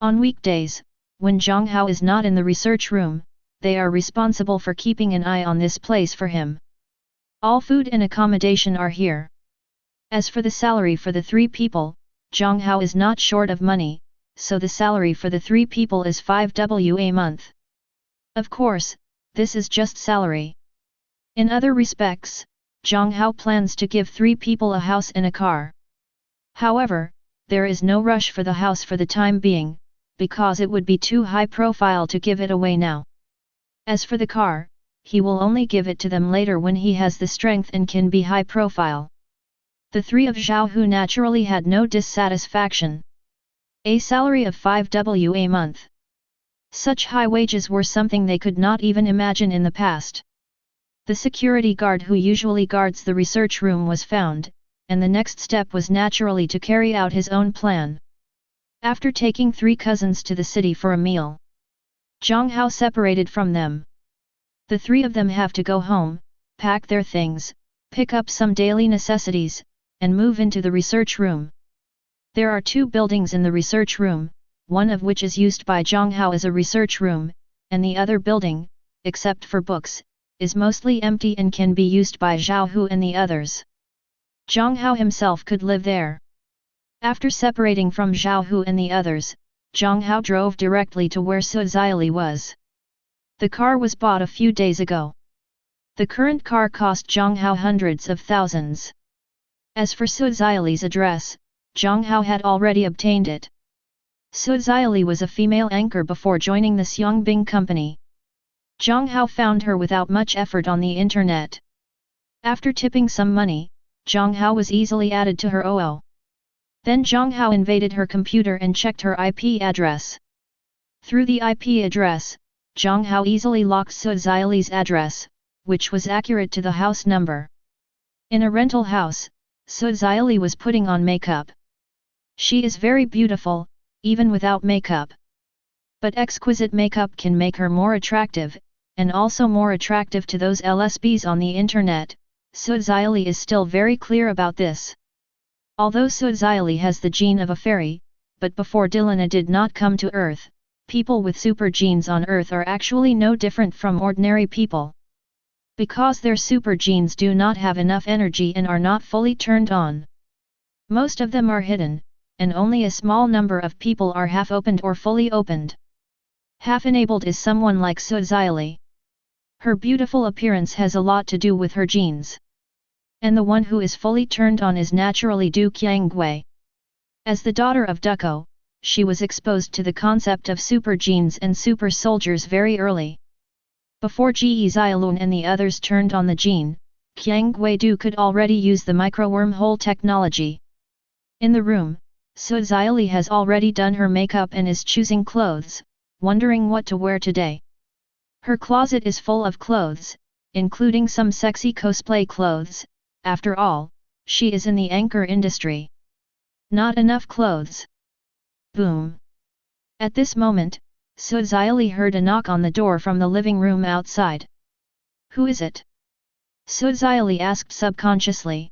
A: On weekdays, when Jiang Hao is not in the research room, they are responsible for keeping an eye on this place for him. All food and accommodation are here. As for the salary for the 3 people, Jiang Hao is not short of money, so the salary for the 3 people is 5W a month. Of course, this is just salary. In other respects, Jiang Hao plans to give 3 people a house and a car. However, there is no rush for the house for the time being, because it would be too high profile to give it away now. As for the car, he will only give it to them later when he has the strength and can be high profile. The 3 of Zhao Hu naturally had no dissatisfaction. A salary of 5W a month. Such high wages were something they could not even imagine in the past. The security guard who usually guards the research room was found, and the next step was naturally to carry out his own plan. After taking 3 cousins to the city for a meal, Jiang Hao separated from them. The 3 of them have to go home, pack their things, pick up some daily necessities, and move into the research room. There are 2 buildings in the research room, one of which is used by Jiang Hao as a research room, and the other building, except for books, is mostly empty and can be used by Zhao Hu and the others. Jiang Hao himself could live there. After separating from Zhao Hu and the others, Jiang Hao drove directly to where Su Ziyali was. The car was bought a few days ago. The current car cost Jiang Hao hundreds of thousands. As for Su Ziyali's address, Jiang Hao had already obtained it. Su Ziyali was a female anchor before joining the Xiangbing company. Jiang Hao found her without much effort on the internet. After tipping some money, Jiang Hao was easily added to her OO. Then Jiang Hao invaded her computer and checked her IP address. Through the IP address, Jiang Hao easily locked Su Ziyali's address, which was accurate to the house number. In a rental house, Su Ziyali was putting on makeup. She is very beautiful, even without makeup. But exquisite makeup can make her more attractive, and also more attractive to those LSBs on the internet. Su Ziyali is still very clear about this. Although Su Ziyali has the gene of a fairy, but before Dilana did not come to Earth, people with super genes on Earth are actually no different from ordinary people. Because their super genes do not have enough energy and are not fully turned on. Most of them are hidden, and only a small number of people are half-opened or fully opened. Half-enabled is someone like Su Ziyali. Her beautiful appearance has a lot to do with her genes. And the one who is fully turned on is naturally Du Qiangwei. As the daughter of Duko, she was exposed to the concept of super genes and super soldiers very early. Before Ji Ziyalun and the others turned on the gene, Qiangwei Du could already use the micro-wormhole technology. In the room, Su Ziyali has already done her makeup and is choosing clothes, wondering what to wear today. Her closet is full of clothes, including some sexy cosplay clothes. After all, she is in the anchor industry. Not enough clothes. Boom. At this moment, Su Ziyali heard a knock on the door from the living room outside. Who is it? Su Ziyali asked subconsciously.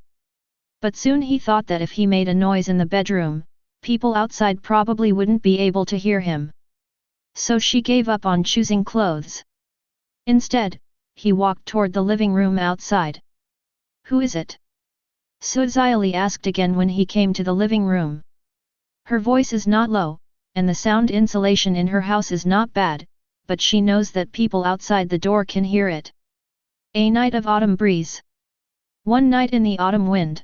A: But soon he thought that if he made a noise in the bedroom, people outside probably wouldn't be able to hear him. So she gave up on choosing clothes. Instead, he walked toward the living room outside. Who is it? Su Ziyali asked again when he came to the living room. Her voice is not low, and the sound insulation in her house is not bad, but she knows that people outside the door can hear it. A night of autumn breeze. One night in the autumn wind.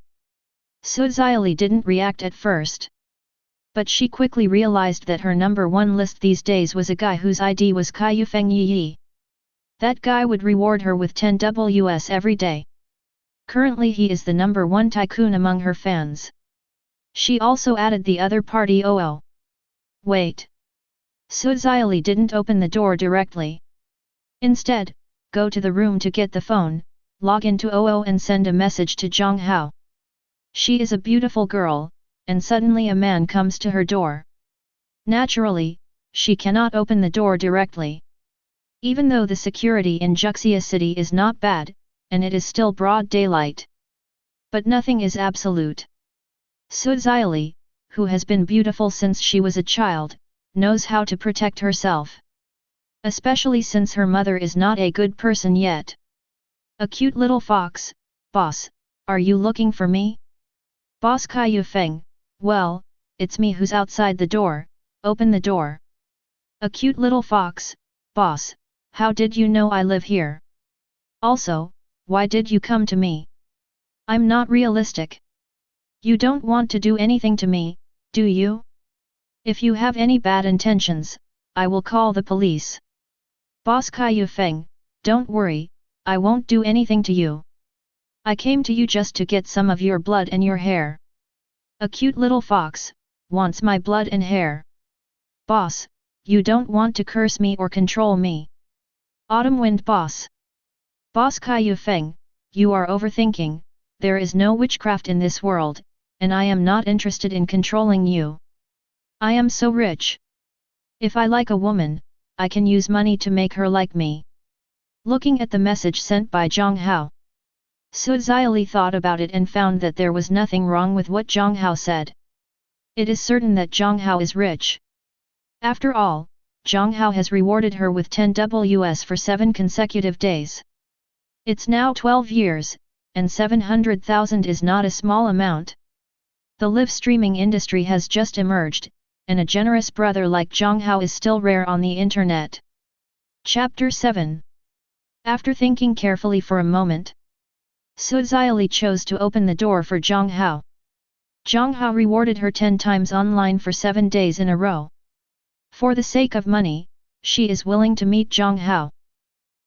A: Su Ziyali didn't react at first. But she quickly realized that her number one list these days was a guy whose ID was Kai Yufeng Yi. That guy would reward her with 10 Ws every day. Currently he is the number one tycoon among her fans. She also added the other party OO. Wait. Su Ziyali didn't open the door directly. Instead, go to the room to get the phone, log into OO and send a message to Jiang Hao. She is a beautiful girl, and suddenly a man comes to her door. Naturally, she cannot open the door directly. Even though the security in Juxia City is not bad, and it is still broad daylight. But nothing is absolute. Su Ziyali, who has been beautiful since she was a child, knows how to protect herself. Especially since her mother is not a good person yet. A cute little fox. Boss, are you looking for me? Boss Kai Yufeng, well, it's me who's outside the door, open the door. A cute little fox. Boss, how did you know I live here? Also, why did you come to me? I'm not realistic. You don't want to do anything to me, do you? If you have any bad intentions, I will call the police. Boss Kai Yufeng, don't worry, I won't do anything to you. I came to you just to get some of your blood and your hair. A cute little fox, wants my blood and hair. Boss, you don't want to curse me or control me. Autumn wind boss. Boss Kai Yufeng, you are overthinking, there is no witchcraft in this world, and I am not interested in controlling you. I am so rich. If I like a woman, I can use money to make her like me. Looking at the message sent by Jiang Hao, Su Ziyali thought about it and found that there was nothing wrong with what Jiang Hao said. It is certain that Jiang Hao is rich. After all, Jiang Hao has rewarded her with 10 Ws for 7 consecutive days. It's now 12 years, and 700,000 is not a small amount. The live streaming industry has just emerged, and a generous brother like Jiang Hao is still rare on the internet. Chapter 7. After thinking carefully for a moment, Su Xiaoli chose to open the door for Jiang Hao. Jiang Hao rewarded her 10 times online for 7 days in a row. For the sake of money, she is willing to meet Jiang Hao.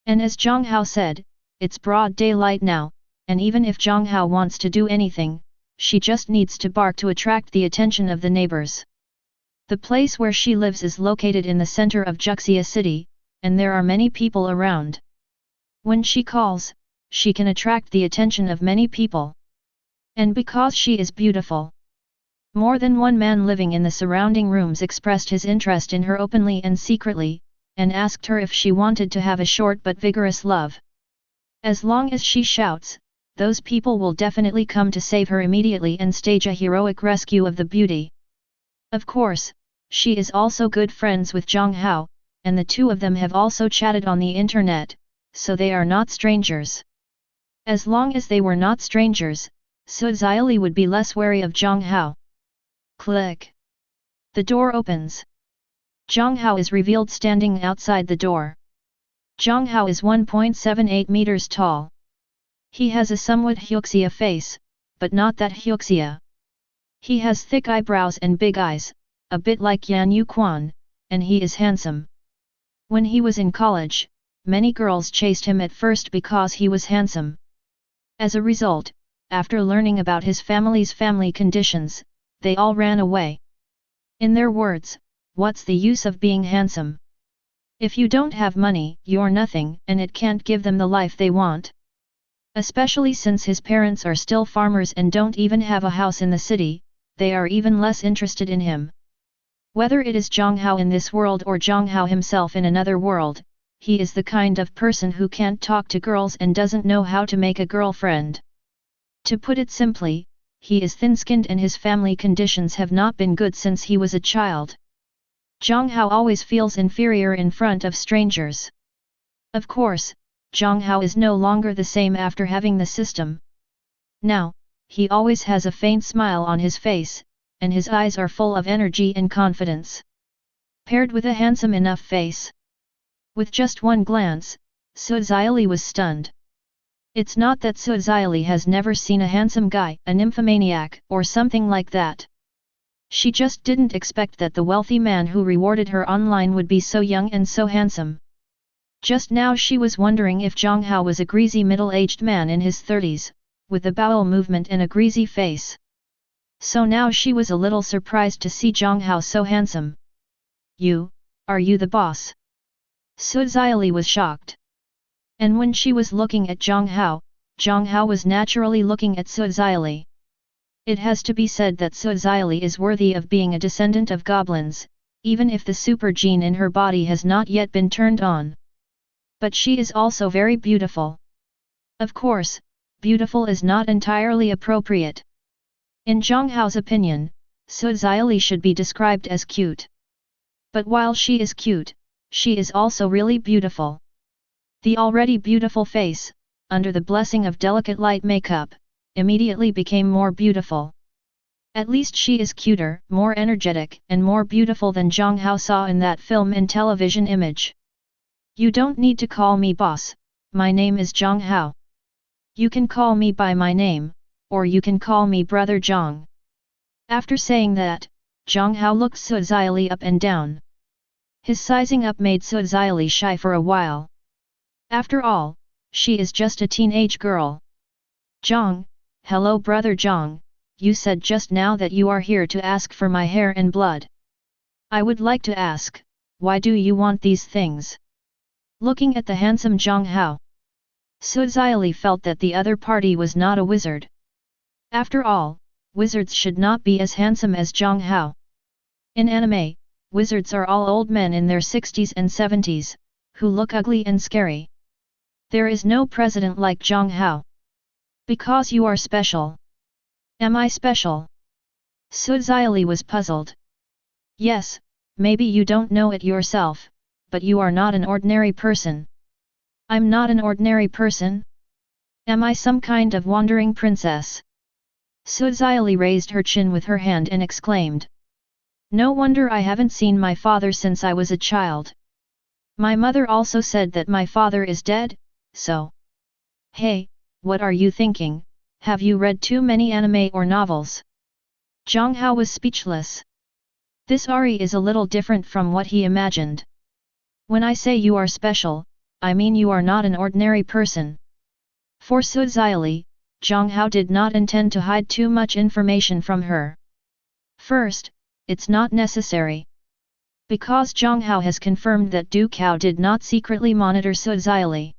A: And as Jiang Hao said, it's broad daylight now, and even if Jiang Hao wants to do anything, she just needs to bark to attract the attention of the neighbors. The place where she lives is located in the center of Juxia City, and there are many people around. When she calls, she can attract the attention of many people. And because she is beautiful, more than one man living in the surrounding rooms expressed his interest in her openly and secretly, and asked her if she wanted to have a short but vigorous love. As long as she shouts, those people will definitely come to save her immediately and stage a heroic rescue of the beauty. Of course, she is also good friends with Jiang Hao, and the two of them have also chatted on the internet, so they are not strangers. As long as they were not strangers, Su Xiaoli would be less wary of Jiang Hao. Click. The door opens. Jiang Hao is revealed standing outside the door. Jiang Hao is 1.78 meters tall. He has a somewhat Huxia face, but not that Huxia. He has thick eyebrows and big eyes, a bit like Yan Yuquan, and he is handsome. When he was in college, many girls chased him at first because he was handsome. As a result, after learning about his family's family conditions, they all ran away. In their words, what's the use of being handsome? If you don't have money, you're nothing, and it can't give them the life they want. Especially since his parents are still farmers and don't even have a house in the city, they are even less interested in him. Whether it is Jiang Hao in this world or Jiang Hao himself in another world, he is the kind of person who can't talk to girls and doesn't know how to make a girlfriend. To put it simply, he is thin-skinned and his family conditions have not been good since he was a child. Jiang Hao always feels inferior in front of strangers. Of course, Jiang Hao is no longer the same after having the system. Now, he always has a faint smile on his face, and his eyes are full of energy and confidence. Paired with a handsome enough face. With just one glance, Su Xiaoli was stunned. It's not that Su Xiaoli has never seen a handsome guy, a nymphomaniac, or something like that. She just didn't expect that the wealthy man who rewarded her online would be so young and so handsome. Just now she was wondering if Jiang Hao was a greasy middle-aged man in his 30s, with a bowel movement and a greasy face. So now she was a little surprised to see Jiang Hao so handsome. Are you the boss? Su Xiaoli was shocked. And when she was looking at Jiang Hao was naturally looking at Su Xiaoli. It has to be said that Su Xiaoli is worthy of being a descendant of goblins, even if the super gene in her body has not yet been turned on. But she is also very beautiful. Of course, beautiful is not entirely appropriate. In Jiang Hao's opinion, Su Xiaoli should be described as cute. But while she is cute, she is also really beautiful. The already beautiful face, under the blessing of delicate light makeup, immediately became more beautiful. At least she is cuter, more energetic, and more beautiful than Jiang Hao saw in that film and television image. You don't need to call me boss, my name is Jiang Hao. You can call me by my name, or you can call me Brother Jiang. After saying that, Jiang Hao looked Su Xiaoli up and down. His sizing up made Su Xiaoli shy for a while. After all, she is just a teenage girl. Jiang, hello Brother Jiang, you said just now that you are here to ask for my hair and blood. I would like to ask, why do you want these things? Looking at the handsome Jiang Hao, Su Xiaoli felt that the other party was not a wizard. After all, wizards should not be as handsome as Jiang Hao. In anime, wizards are all old men in their 60s and 70s, who look ugly and scary. There is no president like Jiang Hao. Because you are special. Am I special? Su Xiaoli was puzzled. Yes, maybe you don't know it yourself, but you are not an ordinary person. I'm not an ordinary person? Am I some kind of wandering princess? Suzaili raised her chin with her hand and exclaimed. No wonder I haven't seen my father since I was a child. My mother also said that my father is dead, so. Hey, what are you thinking? Have you read too many anime or novels? Jiang Hao was speechless. This Ari is a little different from what he imagined. When I say you are special, I mean you are not an ordinary person. For Suzaili, Jiang Hao did not intend to hide too much information from her. First, it's not necessary. Because Jiang Hao has confirmed that Du Cao did not secretly monitor Suzaili.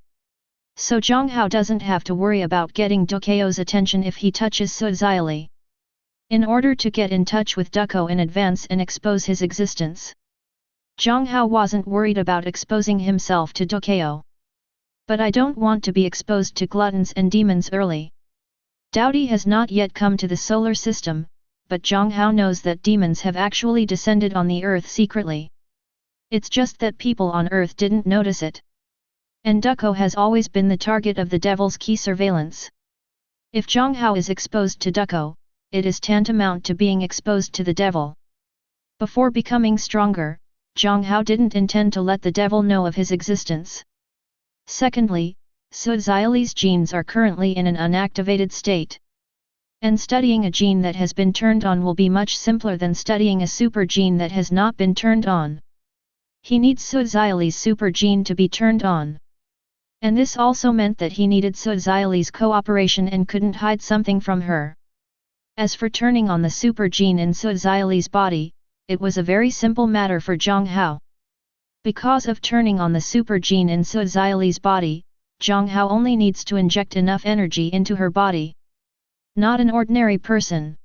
A: So Jiang Hao doesn't have to worry about getting Du Cao's attention if he touches Suzaili. In order to get in touch with Du Cao in advance and expose his existence. Jiang Hao wasn't worried about exposing himself to Du Cao. But I don't want to be exposed to gluttons and demons early. Dowdy has not yet come to the solar system, but Jiang Hao knows that demons have actually descended on the earth secretly. It's just that people on earth didn't notice it. And Du Cao has always been the target of the devil's key surveillance. If Jiang Hao is exposed to Du Cao, it is tantamount to being exposed to the devil. Before becoming stronger, Jiang Hao didn't intend to let the devil know of his existence. Secondly, Suzaili's genes are currently in an unactivated state. And studying a gene that has been turned on will be much simpler than studying a super gene that has not been turned on. He needs Suzaili's super gene to be turned on. And this also meant that he needed Suzaili's cooperation and couldn't hide something from her. As for turning on the super gene in Suzaili's body, it was a very simple matter for Jiang Hao. Because of turning on the super gene in Suzaili's body, Jiang Hao only needs to inject enough energy into her body. Not an ordinary person.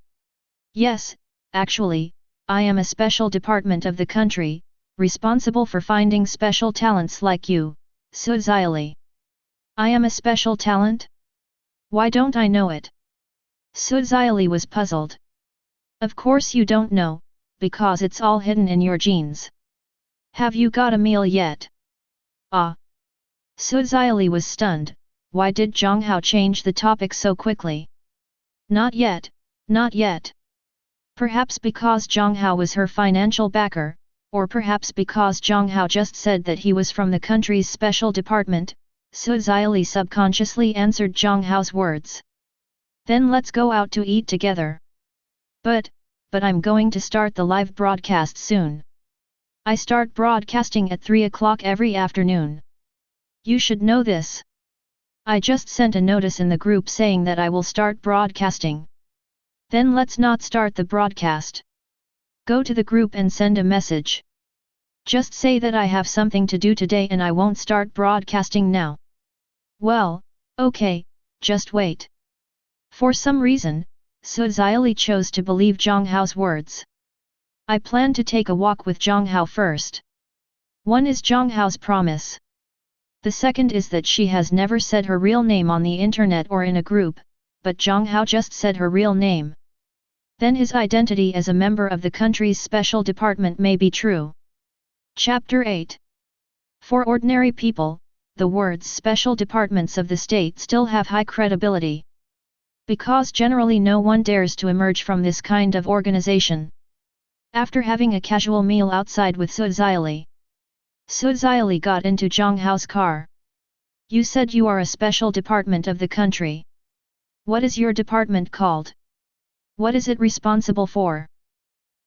A: Yes, actually, I am a special department of the country, responsible for finding special talents like you, Suzaili. I am a special talent? Why don't I know it? Suzaili was puzzled. Of course you don't know, because it's all hidden in your genes. Have you got a meal yet? Ah. Suzaili was stunned. Why did Jiang Hao change the topic so quickly? Not yet, not yet. Perhaps because Jiang Hao was her financial backer, or perhaps because Jiang Hao just said that he was from the country's special department, Suzaili subconsciously answered Jiang Hao's words. Then let's go out to eat together. But I'm going to start the live broadcast soon. I start broadcasting at 3 o'clock every afternoon. You should know this. I just sent a notice in the group saying that I will start broadcasting. Then let's not start the broadcast. Go to the group and send a message. Just say that I have something to do today and I won't start broadcasting now. Well, okay, just wait. For some reason, Suzaili chose to believe Jiang Hao's words. I plan to take a walk with Jiang Hao first. One is Jiang Hao's promise. The second is that she has never said her real name on the internet or in a group, but Jiang Hao just said her real name. Then his identity as a member of the country's special department may be true. Chapter 8. For ordinary people, the words special departments of the state still have high credibility. Because generally no one dares to emerge from this kind of organization. After having a casual meal outside with Suzaili, Suzaili got into Jiang Hao's car. You said you are a special department of the country. What is your department called? What is it responsible for?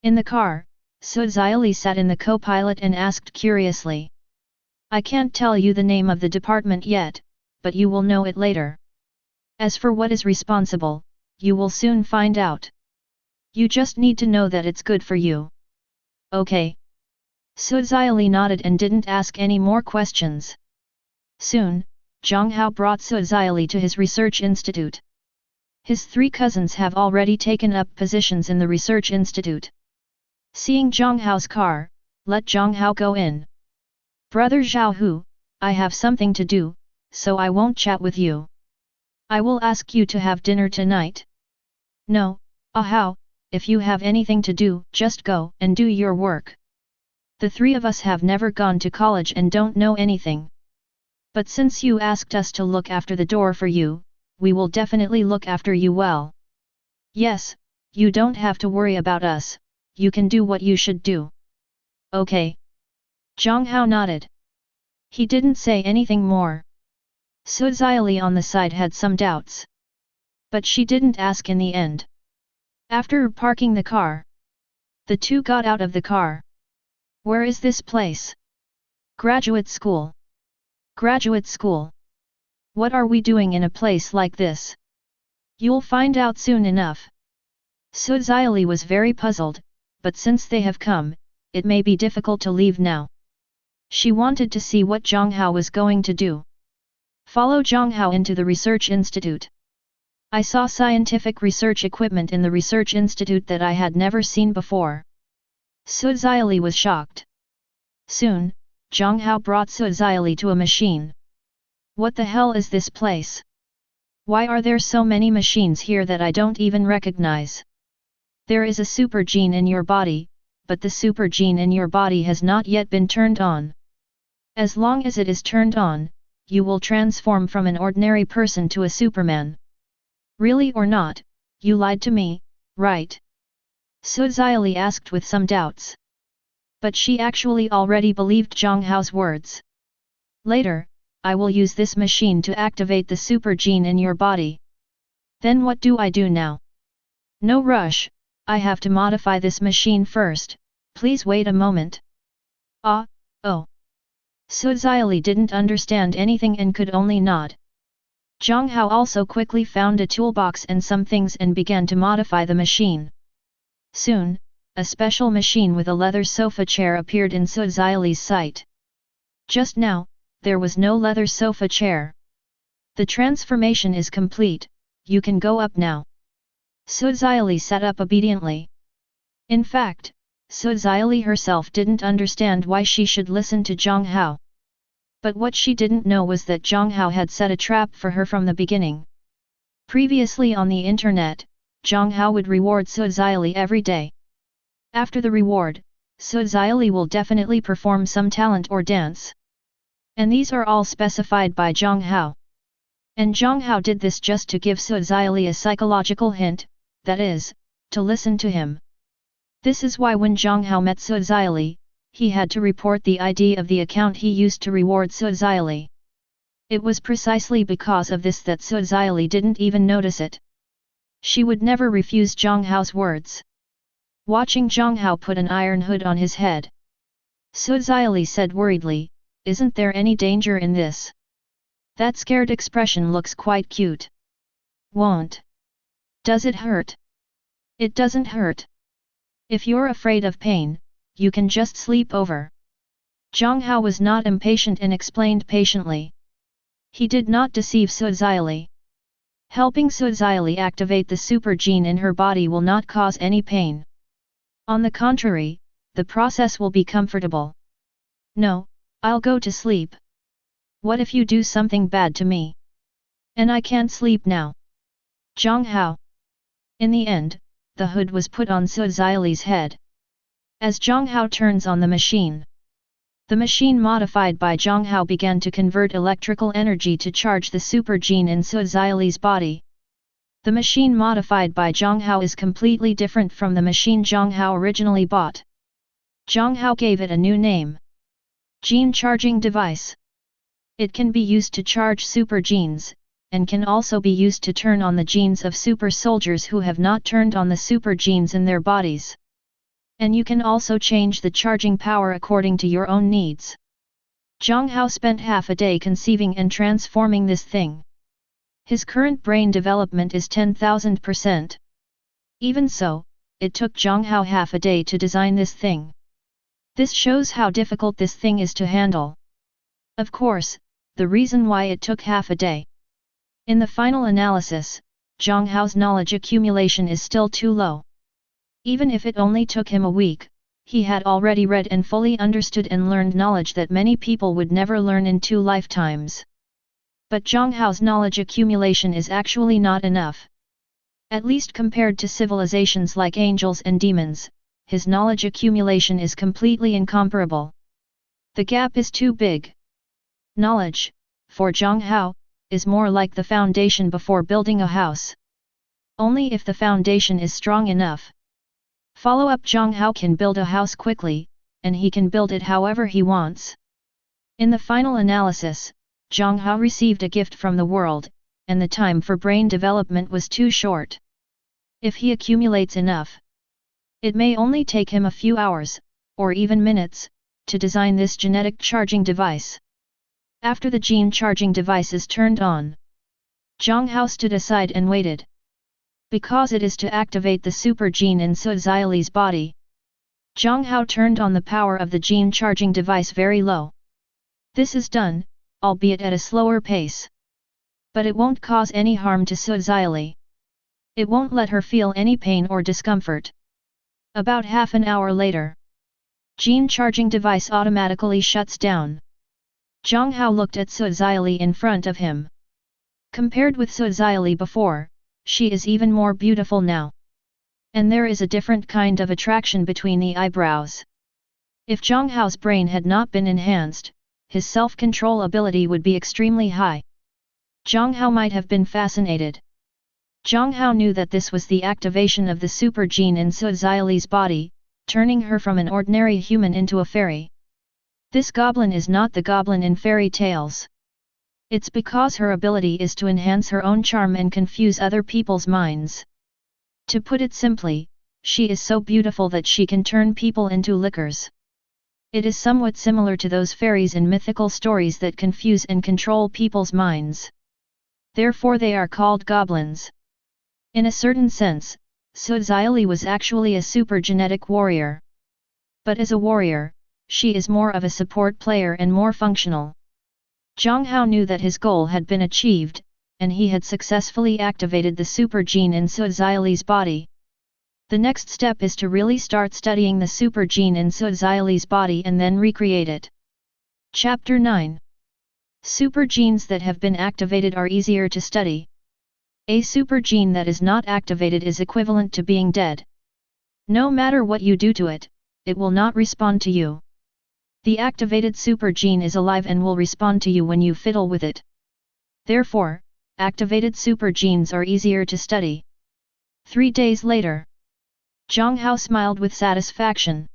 A: In the car, Suzaili sat in the co-pilot and asked curiously. I can't tell you the name of the department yet, but you will know it later. As for what is responsible, you will soon find out. You just need to know that it's good for you. Okay. Suzaili nodded and didn't ask any more questions. Soon, Jiang Hao brought Suzaili to his research institute. His 3 cousins have already taken up positions in the research institute. Seeing Jiang Hao's car, let Jiang Hao go in. Brother Zhao Hu, I have something to do, so I won't chat with you. I will ask you to have dinner tonight. No, Hao, if you have anything to do, just go and do your work. The 3 of us have never gone to college and don't know anything. But since you asked us to look after the door for you, we will definitely look after you well. Yes, you don't have to worry about us, you can do what you should do. Okay. Jiang Hao nodded. He didn't say anything more. Su Xiaoli on the side had some doubts. But she didn't ask in the end. After parking the car, the two got out of the car. Where is this place? Graduate school. Graduate school. What are we doing in a place like this? You'll find out soon enough. Su Xiaoli was very puzzled, but since they have come, it may be difficult to leave now. She wanted to see what Jiang Hao was going to do. Follow Jiang Hao into the research institute. I saw scientific research equipment in the research institute that I had never seen before. Su Xiaoli was shocked. Soon, Jiang Hao brought Su Xiaoli to a machine. What the hell is this place? Why are there so many machines here that I don't even recognize? There is a super gene in your body, but the super gene in your body has not yet been turned on. As long as it is turned on, you will transform from an ordinary person to a Superman. Really or not, you lied to me, right? Su Xiaoli asked with some doubts. But she actually already believed Jiang Hao's words. Later, I will use this machine to activate the super gene in your body. Then what do I do now? No rush, I have to modify this machine first, please wait a moment. Oh. Su Xiaoli didn't understand anything and could only nod. Jiang Hao also quickly found a toolbox and some things and began to modify the machine. Soon, a special machine with a leather sofa chair appeared in Su Xiaoli's sight. Just now, there was no leather sofa chair. The transformation is complete, you can go up now. Su Xiaoli sat up obediently. In fact, Su Xiaoli herself didn't understand why she should listen to Jiang Hao. But what she didn't know was that Jiang Hao had set a trap for her from the beginning. Previously on the internet, Jiang Hao would reward Su Xiaoli every day. After the reward, Su Xiaoli will definitely perform some talent or dance. And these are all specified by Jiang Hao. And Jiang Hao did this just to give Su Xiaoli a psychological hint, that is, to listen to him. This is why when Jiang Hao met Su Xiaoli, he had to report the ID of the account he used to reward Su Xiaoli. It was precisely because of this that Su Xiaoli didn't even notice it. She would never refuse Jiang Hao's words. Watching Jiang Hao put an iron hood on his head, Su Xiaoli said worriedly, "Isn't there any danger in this? That scared expression looks quite cute. Won't. Does it hurt?" "It doesn't hurt. If you're afraid of pain, you can just sleep over." Jiang Hao was not impatient and explained patiently. He did not deceive Su Xiaoli. Helping Su Xiaoli activate the super gene in her body will not cause any pain. On the contrary, the process will be comfortable. "No, I'll go to sleep. What if you do something bad to me? And I can't sleep now." Jiang Hao. In the end, the hood was put on Su Xiaoli's head. As Jiang Hao turns on the machine modified by Jiang Hao began to convert electrical energy to charge the super gene in Su Xiaoli's body. The machine modified by Jiang Hao is completely different from the machine Jiang Hao originally bought. Jiang Hao gave it a new name. Gene Charging Device. It can be used to charge super genes, and can also be used to turn on the genes of super soldiers who have not turned on the super genes in their bodies. And you can also change the charging power according to your own needs. Jiang Hao spent half a day conceiving and transforming this thing. His current brain development is 10,000%. Even so, it took Jiang Hao half a day to design this thing. This shows how difficult this thing is to handle. Of course, the reason why it took half a day. In the final analysis, Jiang Hao's knowledge accumulation is still too low. Even if it only took him a week, he had already read and fully understood and learned knowledge that many people would never learn in 2 lifetimes. But Jiang Hao's knowledge accumulation is actually not enough. At least compared to civilizations like angels and demons, his knowledge accumulation is completely incomparable. The gap is too big. Knowledge, for Jiang Hao, is more like the foundation before building a house. only if the foundation is strong enough. Follow up. Jiang Hao can build a house quickly, and he can build it however he wants. In the final analysis, Jiang Hao received a gift from the world, and the time for brain development was too short. If he accumulates enough, it may only take him a few hours, or even minutes, to design this genetic charging device. After the gene charging device is turned on, Jiang Hao stood aside and waited. Because it is to activate the super gene in Su Xiali's body, Jiang Hao turned on the power of the gene charging device very low. This is done, albeit at a slower pace. But it won't cause any harm to Su Xiali. It won't let her feel any pain or discomfort. About half an hour later, gene charging device automatically shuts down. Jiang Hao looked at Su Xiali in front of him. Compared with Su Xiali before, she is even more beautiful now. And there is a different kind of attraction between the eyebrows. If Jiang Hao's brain had not been enhanced, his self-control ability would be extremely high. Jiang Hao might have been fascinated. Jiang Hao knew that this was the activation of the super gene in Su Xiali's body, turning her from an ordinary human into a fairy. This goblin is not the goblin in fairy tales. It's because her ability is to enhance her own charm and confuse other people's minds. To put it simply, she is so beautiful that she can turn people into lickers. It is somewhat similar to those fairies in mythical stories that confuse and control people's minds. Therefore they are called goblins. In a certain sense, Su Xiali was actually a super genetic warrior. But as a warrior, she is more of a support player and more functional. Jiang Hao knew that his goal had been achieved, and he had successfully activated the super gene in Su Xiali's body. The next step is to really start studying the super gene in Su Xiali's body and then recreate it. Chapter 9. Super genes that have been activated are easier to study. A super gene that is not activated is equivalent to being dead. No matter what you do to it, it will not respond to you. The activated super gene is alive and will respond to you when you fiddle with it. Therefore, activated super genes are easier to study. 3 days later, Jiang Hao smiled with satisfaction.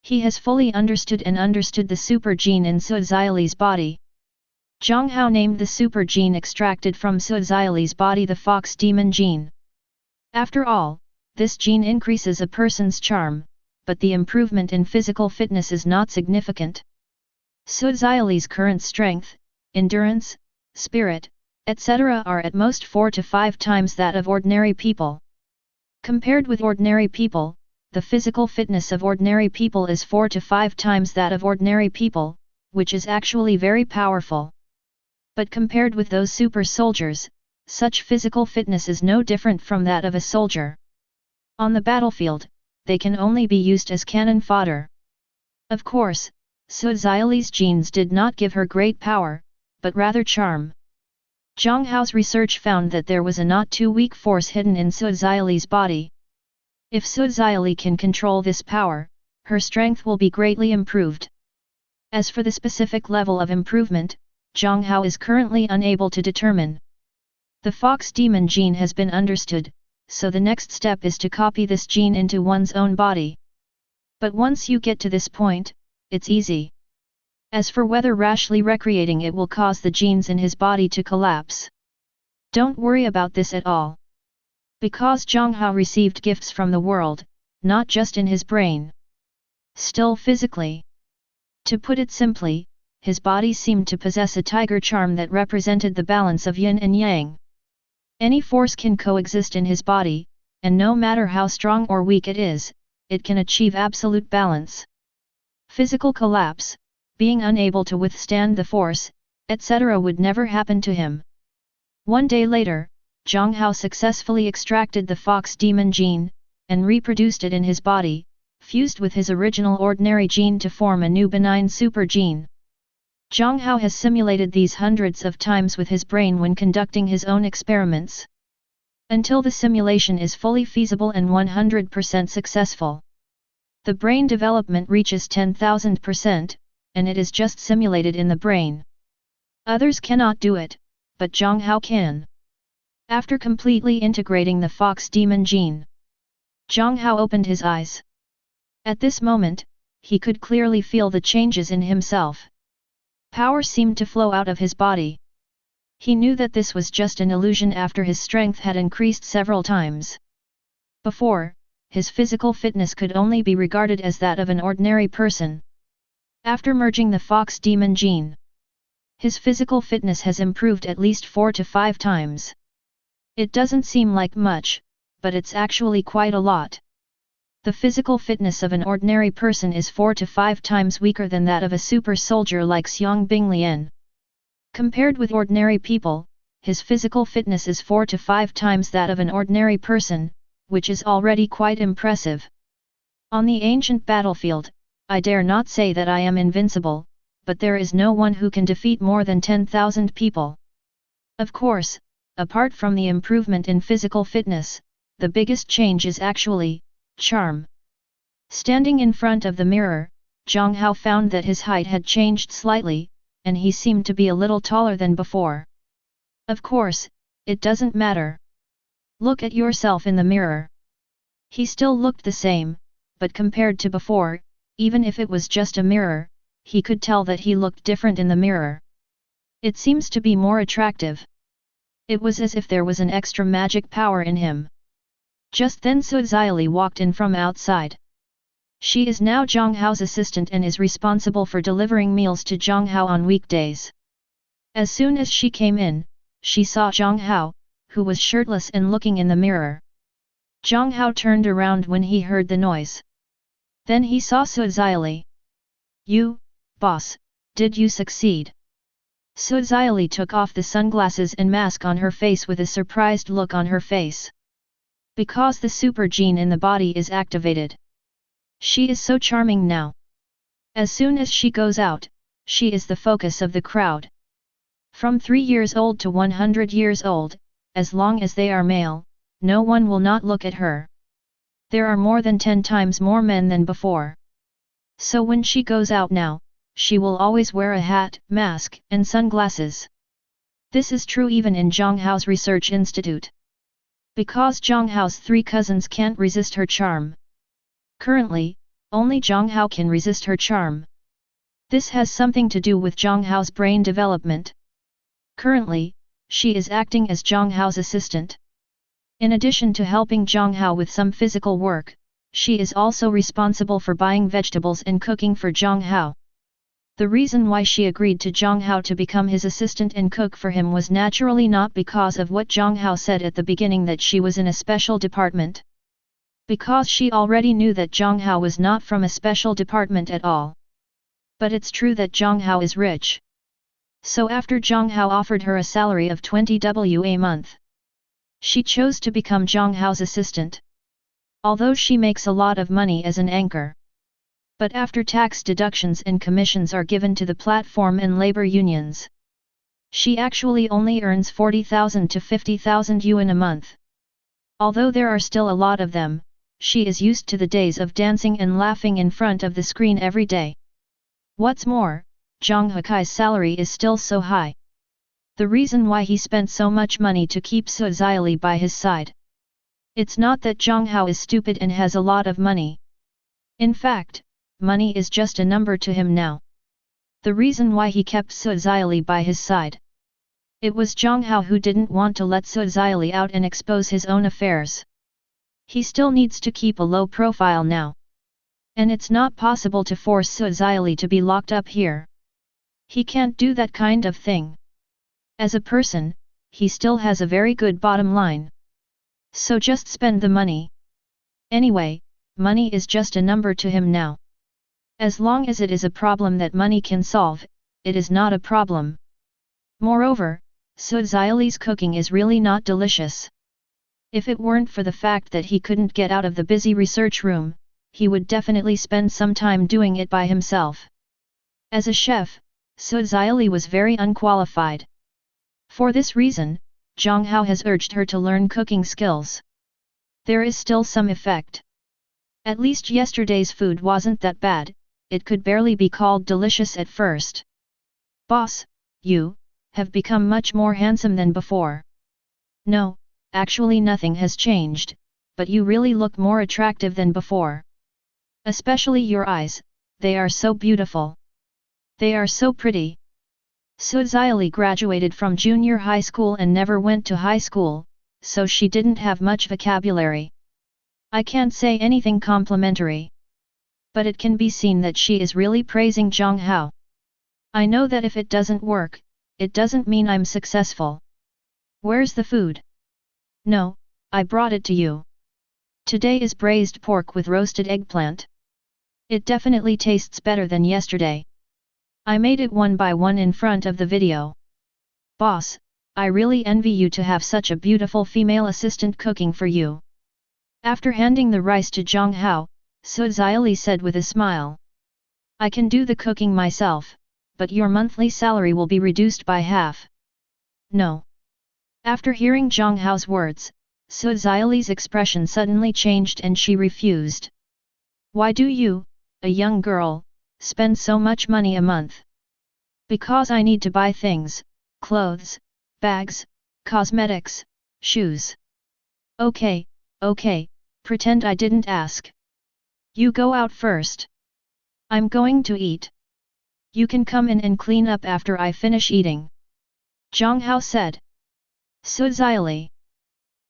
A: He has fully understood the super gene in Su Xiali's body. Jiang Hao named the super gene extracted from Su Xiali's body the fox demon gene. After all, this gene increases a person's charm, but the improvement in physical fitness is not significant. Su Xiali's current strength, endurance, spirit, etc. are at most 4 to 5 times that of ordinary people. Compared with ordinary people, the physical fitness of ordinary people is 4 to 5 times that of ordinary people, which is actually very powerful. But compared with those super soldiers, such physical fitness is no different from that of a soldier. On the battlefield, they can only be used as cannon fodder. Of course, Su Xiali's genes did not give her great power, but rather charm. Jiang Hao's research found that there was a not too weak force hidden in Su Xiali's body. If Su Xiali can control this power, her strength will be greatly improved. As for the specific level of improvement, Jiang Hao is currently unable to determine. The fox demon gene has been understood, so the next step is to copy this gene into one's own body. But once you get to this point, it's easy. As for whether rashly recreating it will cause the genes in his body to collapse, don't worry about this at all. Because Jiang Hao received gifts from the world, not just in his brain. Still physically. To put it simply, his body seemed to possess a tiger charm that represented the balance of yin and yang. Any force can coexist in his body, and no matter how strong or weak it is, it can achieve absolute balance. Physical collapse, being unable to withstand the force, etc. would never happen to him. 1 day later, Jiang Hao successfully extracted the fox demon gene, and reproduced it in his body, fused with his original ordinary gene to form a new benign super gene. Jiang Hao has simulated these hundreds of times with his brain when conducting his own experiments. Until the simulation is fully feasible and 100% successful. The brain development reaches 10,000%, and it is just simulated in the brain. Others cannot do it, but Jiang Hao can. After completely integrating the fox demon gene, Jiang Hao opened his eyes. At this moment, he could clearly feel the changes in himself. Power seemed to flow out of his body. He knew that this was just an illusion after his strength had increased several times. Before, his physical fitness could only be regarded as that of an ordinary person. After merging the fox demon gene, his physical fitness has improved at least 4 to 5 times. It doesn't seem like much, but it's actually quite a lot. The physical fitness of an ordinary person is 4 to 5 times weaker than that of a super soldier like Xiang Binglian. Compared with ordinary people, his physical fitness is 4 to 5 times that of an ordinary person, which is already quite impressive. On the ancient battlefield, I dare not say that I am invincible, but there is no one who can defeat more than 10,000 people. Of course, apart from the improvement in physical fitness, the biggest change is actually charm. Standing in front of the mirror, Jiang Hao found that his height had changed slightly, and he seemed to be a little taller than before. Of course, it doesn't matter. Look at yourself in the mirror. He still looked the same, but compared to before, even if it was just a mirror, he could tell that he looked different in the mirror. It seems to be more attractive. It was as if there was an extra magic power in him. Just then Su Xiaoli walked in from outside. She is now Jiang Hao's assistant and is responsible for delivering meals to Jiang Hao on weekdays. As soon as she came in, she saw Jiang Hao, who was shirtless and looking in the mirror. Jiang Hao turned around when he heard the noise. Then he saw Su Xiaoli. "You, boss, did you succeed?" Su Xiaoli took off the sunglasses and mask on her face with a surprised look on her face. Because the super gene in the body is activated. She is so charming now. As soon as she goes out, she is the focus of the crowd. From 3 years old to 100 years old, as long as they are male, no one will not look at her. There are more than 10 times more men than before. So when she goes out now, she will always wear a hat, mask, and sunglasses. This is true even in Jiang Hao's research institute. Because Jiang Hao's 3 cousins can't resist her charm. Currently, only Jiang Hao can resist her charm. This has something to do with Jiang Hao's brain development. Currently, she is acting as Jiang Hao's assistant. In addition to helping Jiang Hao with some physical work, she is also responsible for buying vegetables and cooking for Jiang Hao. The reason why she agreed to Jiang Hao to become his assistant and cook for him was naturally not because of what Jiang Hao said at the beginning that she was in a special department. Because she already knew that Jiang Hao was not from a special department at all. But it's true that Jiang Hao is rich. So after Jiang Hao offered her a salary of 20 Wa a month, she chose to become Jiang Hao's assistant. Although she makes a lot of money as an anchor. But after tax deductions and commissions are given to the platform and labor unions, she actually only earns 40,000 to 50,000 yuan a month. Although there are still a lot of them, she is used to the days of dancing and laughing in front of the screen every day. What's more, Zhang Hekai's salary is still so high. The reason why he spent so much money to keep Su Xiaoli by his side. It's not that Jiang Hao is stupid and has a lot of money. In fact, money is just a number to him now. The reason why he kept Su Xiaoli by his side. It was Jiang Hao who didn't want to let Su Xiaoli out and expose his own affairs. He still needs to keep a low profile now. And it's not possible to force Su Xiaoli to be locked up here. He can't do that kind of thing. As a person, he still has a very good bottom line. So just spend the money. Anyway, money is just a number to him now. As long as it is a problem that money can solve, it is not a problem. Moreover, Su Xiaoli's cooking is really not delicious. If it weren't for the fact that he couldn't get out of the busy research room, he would definitely spend some time doing it by himself. As a chef, Su Xiaoli was very unqualified. For this reason, Jiang Hao has urged her to learn cooking skills. There is still some effect. At least yesterday's food wasn't that bad, it could barely be called delicious at first. "Boss, you have become much more handsome than before." "No, actually nothing has changed, but you really look more attractive than before. Especially your eyes, they are so beautiful. They are so pretty. Su Xiaoli graduated from junior high school and never went to high school, so she didn't have much vocabulary. I can't say anything complimentary. But it can be seen that she is really praising Jiang Hao. I know that if it doesn't work, it doesn't mean I'm successful. Where's the food? No, I brought it to you. Today is braised pork with roasted eggplant. It definitely tastes better than yesterday. I made it one by one in front of the video. Boss, I really envy you to have such a beautiful female assistant cooking for you. After handing the rice to Jiang Hao, Su Xiaoli said with a smile. I can do the cooking myself, but your monthly salary will be reduced by half. No. After hearing Jiang Hao's words, Su Xiaoli's expression suddenly changed and she refused. Why do you, a young girl, spend so much money a month? Because I need to buy things, clothes, bags, cosmetics, shoes. Okay, pretend I didn't ask. You go out first. I'm going to eat. You can come in and clean up after I finish eating. Jiang Hao said. Su Xiaoli.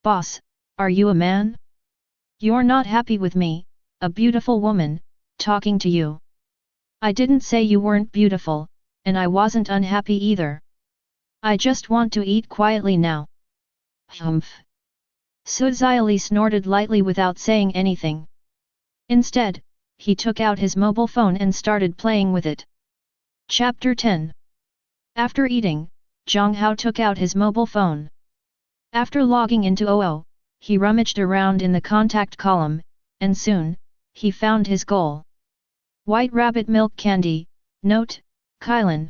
A: Boss, are you a man? You're not happy with me, a beautiful woman, talking to you. I didn't say you weren't beautiful, and I wasn't unhappy either. I just want to eat quietly now. Humph. Su Xiaoli snorted lightly without saying anything. Instead, he took out his mobile phone and started playing with it. Chapter 10. After eating, Jiang Hao took out his mobile phone. After logging into OO, he rummaged around in the contact column, and soon, he found his goal. White Rabbit Milk Candy, note, Kylan.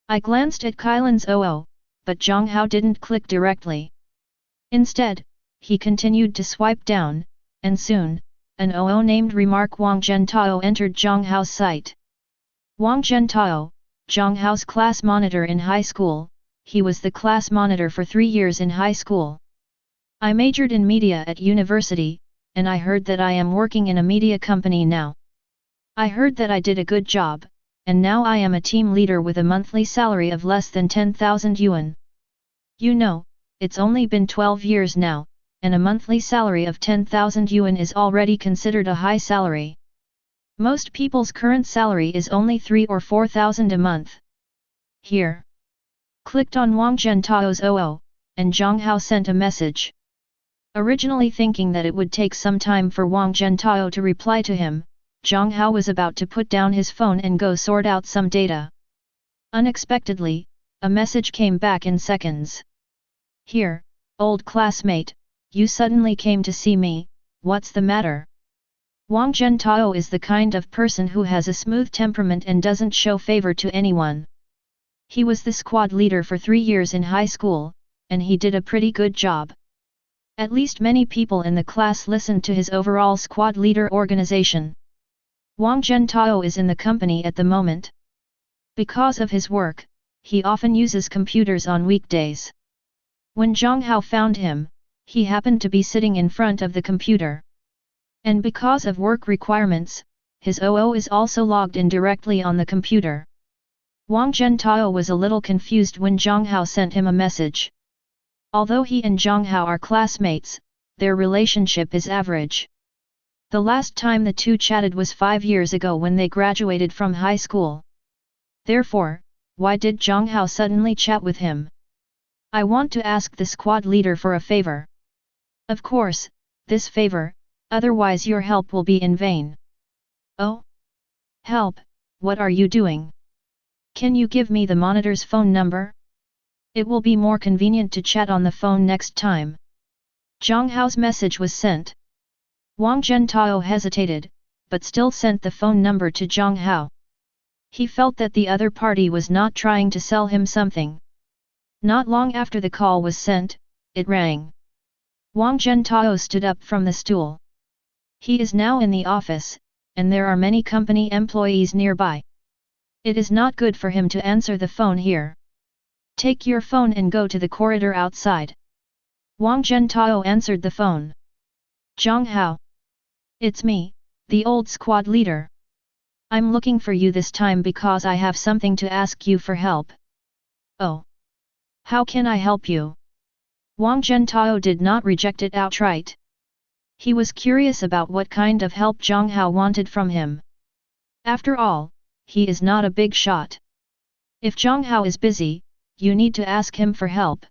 A: I glanced at Kylan's OO, but Jiang Hao didn't click directly. Instead, he continued to swipe down, and soon, an OO named Remark Wang Zhentao entered Jiang Hao's sight. Wang Zhentao, Jiang Hao's class monitor in high school, he was the class monitor for 3 years in high school. I majored in media at university, and I heard that I am working in a media company now. I heard that I did a good job, and now I am a team leader with a monthly salary of less than 10,000 yuan. You know, it's only been 12 years now, and a monthly salary of 10,000 yuan is already considered a high salary. Most people's current salary is only 3 or 4,000 a month. Here. Clicked on Wang Zhentao's OO, and Jiang Hao sent a message. Originally thinking that it would take some time for Wang Zhentao to reply to him, Jiang Hao was about to put down his phone and go sort out some data. Unexpectedly, a message came back in seconds. Here, old classmate, you suddenly came to see me, what's the matter? Wang Zhentao is the kind of person who has a smooth temperament and doesn't show favor to anyone. He was the squad leader for 3 years in high school, and he did a pretty good job. At least many people in the class listened to his overall squad leader organization. Wang Zhentao is in the company at the moment. Because of his work, he often uses computers on weekdays. When Jiang Hao found him, he happened to be sitting in front of the computer. And because of work requirements, his OO is also logged in directly on the computer. Wang Zhentao was a little confused when Jiang Hao sent him a message. Although he and Jiang Hao are classmates, their relationship is average. The last time the two chatted was 5 years ago when they graduated from high school. Therefore, why did Jiang Hao suddenly chat with him? I want to ask the squad leader for a favor. Of course, this favor, otherwise your help will be in vain. Oh? Help, what are you doing? Can you give me the monitor's phone number? It will be more convenient to chat on the phone next time. Jiang Hao's message was sent. Wang Zhentao hesitated, but still sent the phone number to Jiang Hao. He felt that the other party was not trying to sell him something. Not long after the call was sent, it rang. Wang Zhentao stood up from the stool. He is now in the office, and there are many company employees nearby. It is not good for him to answer the phone here. Take your phone and go to the corridor outside. Wang Zhentao answered the phone. Jiang Hao. It's me, the old squad leader. I'm looking for you this time because I have something to ask you for help. Oh. How can I help you? Wang Zhentao did not reject it outright. He was curious about what kind of help Jiang Hao wanted from him. After all, he is not a big shot. If Jiang Hao is busy, you need to ask him for help.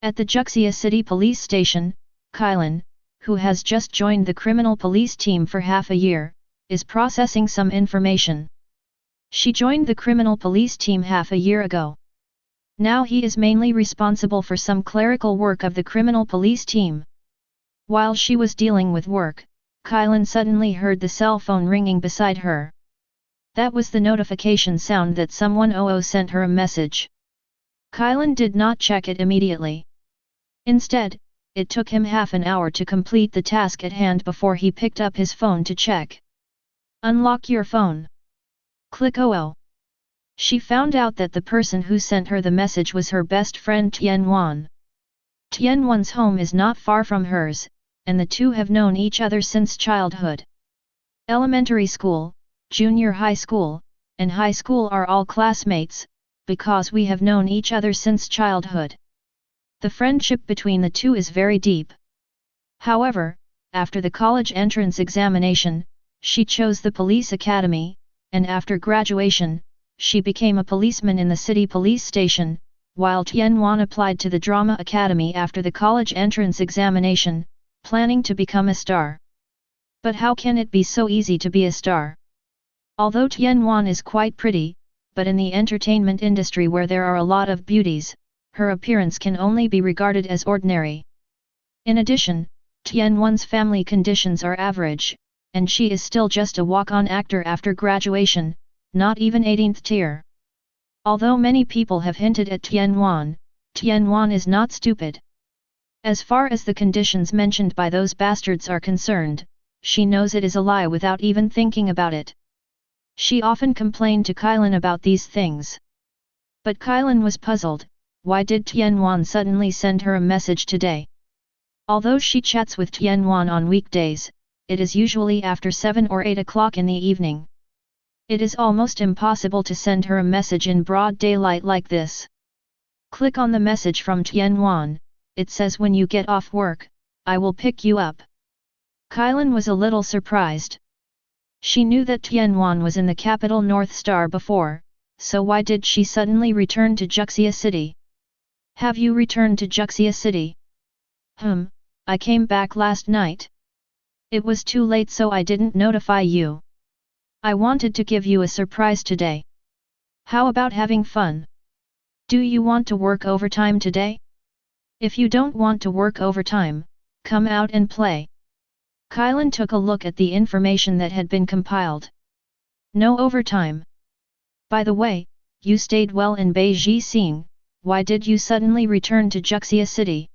A: At the Juxia City Police Station, Kylan, who has just joined the criminal police team for half a year, is processing some information. She joined the criminal police team half a year ago. Now he is mainly responsible for some clerical work of the criminal police team. While she was dealing with work, Kylan suddenly heard the cell phone ringing beside her. That was the notification sound that someone sent her a message. Kylan did not check it immediately. Instead, it took him half an hour to complete the task at hand before he picked up his phone to check. Unlock your phone. Click "Oh." She found out that the person who sent her the message was her best friend Tianwan. Tianwan's home is not far from hers, and the two have known each other since childhood. Elementary school, junior high school, and high school are all classmates, because we have known each other since childhood. The friendship between the two is very deep. However, after the college entrance examination, she chose the police academy, and after graduation, she became a policeman in the city police station, while Tianwan applied to the drama academy after the college entrance examination, planning to become a star. But how can it be so easy to be a star? Although Tianwan is quite pretty, but in the entertainment industry where there are a lot of beauties, her appearance can only be regarded as ordinary. In addition, Tianwan's family conditions are average, and she is still just a walk-on actor after graduation, not even 18th tier. Although many people have hinted at Tianwan, Tianwan is not stupid. As far as the conditions mentioned by those bastards are concerned, she knows it is a lie without even thinking about it. She often complained to Kylan about these things. But Kylan was puzzled, why did Tianwan suddenly send her a message today? Although she chats with Tianwan on weekdays, it is usually after 7 or 8 o'clock in the evening. It is almost impossible to send her a message in broad daylight like this. Click on the message from Tianwan, it says when you get off work, I will pick you up. Kylan was a little surprised. She knew that Tianwan was in the capital North Star before, so why did she suddenly return to Juxia City? Have you returned to Juxia City? I came back last night. It was too late so I didn't notify you. I wanted to give you a surprise today. How about having fun? Do you want to work overtime today? If you don't want to work overtime, come out and play. Kylan took a look at the information that had been compiled. No overtime. By the way, you stayed well in Beijing, why did you suddenly return to Juxia City?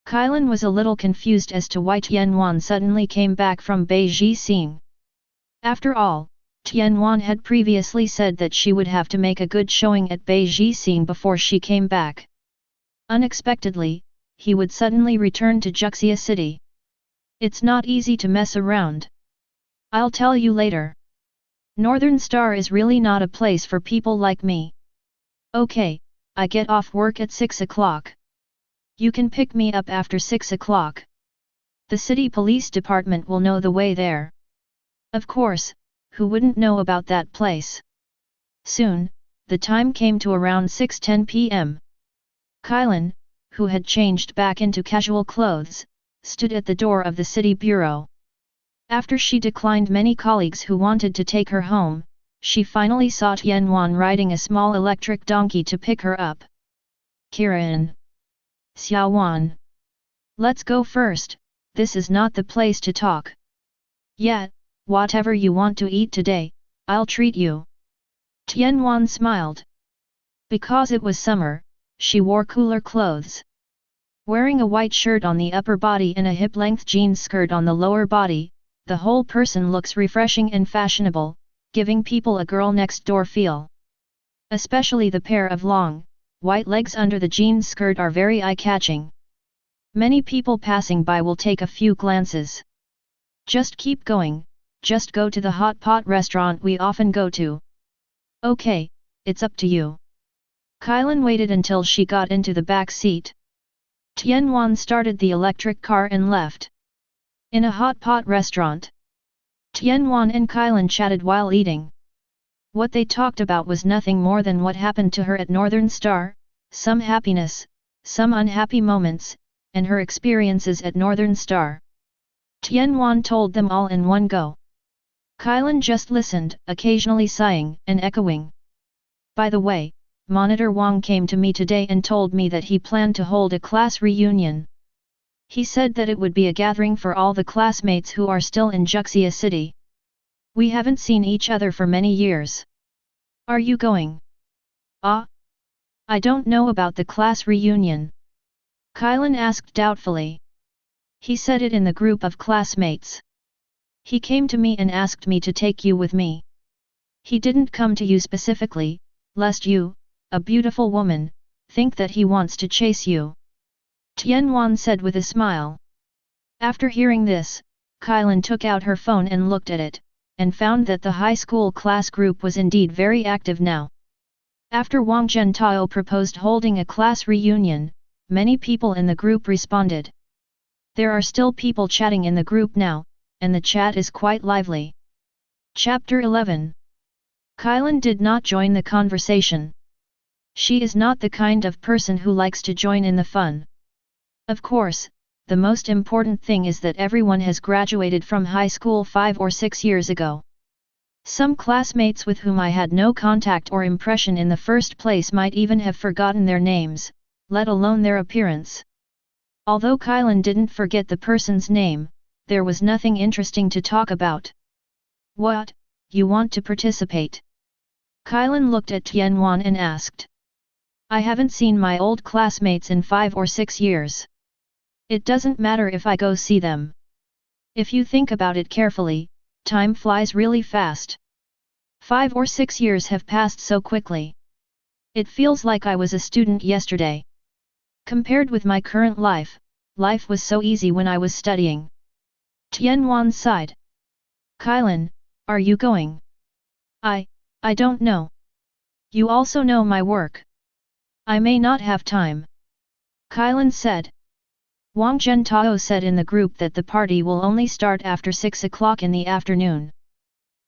A: Kylan was a little confused as to why Tianwan suddenly came back from Beijing. After all, Tianwan had previously said that she would have to make a good showing at Beijing before she came back. Unexpectedly, he would suddenly return to Juxia City. It's not easy to mess around. I'll tell you later. Northern Star is really not a place for people like me. Okay, I get off work at 6 o'clock. You can pick me up after 6 o'clock. The city police department will know the way there. Of course, who wouldn't know about that place? Soon, the time came to around 6:10 p.m. Kylan, who had changed back into casual clothes, stood at the door of the city bureau. After she declined many colleagues who wanted to take her home, she finally saw Tianwan riding a small electric donkey to pick her up. Kiran. Xiaowan. Let's go first, this is not the place to talk. Yeah, whatever you want to eat today, I'll treat you. Tianwan smiled. Because it was summer, she wore cooler clothes. Wearing a white shirt on the upper body and a hip-length jeans skirt on the lower body, the whole person looks refreshing and fashionable, giving people a girl-next-door feel. Especially the pair of long, white legs under the jeans skirt are very eye-catching. Many people passing by will take a few glances. Just keep going, just go to the hot pot restaurant we often go to. Okay, it's up to you. Kylan waited until she got into the back seat. Tianwan started the electric car and left. In a hot pot restaurant, Tianwan and Kylan chatted while eating. What they talked about was nothing more than what happened to her at Northern Star, some happiness, some unhappy moments, and her experiences at Northern Star. Tianwan told them all in one go. Kylan just listened, occasionally sighing and echoing. By the way, Monitor Wang came to me today and told me that he planned to hold a class reunion. He said that it would be a gathering for all the classmates who are still in Juxia City. We haven't seen each other for many years. Are you going? Ah? I don't know about the class reunion. Kylan asked doubtfully. He said it in the group of classmates. He came to me and asked me to take you with me. He didn't come to you specifically, lest you, a beautiful woman, think that he wants to chase you. Tianwan said with a smile. After hearing this, Kylan took out her phone and looked at it, and found that the high school class group was indeed very active now. After Wang Zhentao proposed holding a class reunion, many people in the group responded. There are still people chatting in the group now, and the chat is quite lively. Chapter 11. Kylan did not join the conversation. She is not the kind of person who likes to join in the fun. Of course, the most important thing is that everyone has graduated from high school 5 or 6 years ago. Some classmates with whom I had no contact or impression in the first place might even have forgotten their names, let alone their appearance. Although Kylan didn't forget the person's name, there was nothing interesting to talk about. What, you want to participate? Kylan looked at Tianwan and asked. I haven't seen my old classmates in 5 or 6 years. It doesn't matter if I go see them. If you think about it carefully, time flies really fast. 5 or 6 years have passed so quickly. It feels like I was a student yesterday. Compared with my current life, life was so easy when I was studying. Tianwan sighed. Kylan, are you going? I don't know. You also know my work. I may not have time. Kylan said. Wang Zhentao said in the group that the party will only start after 6 o'clock in the afternoon.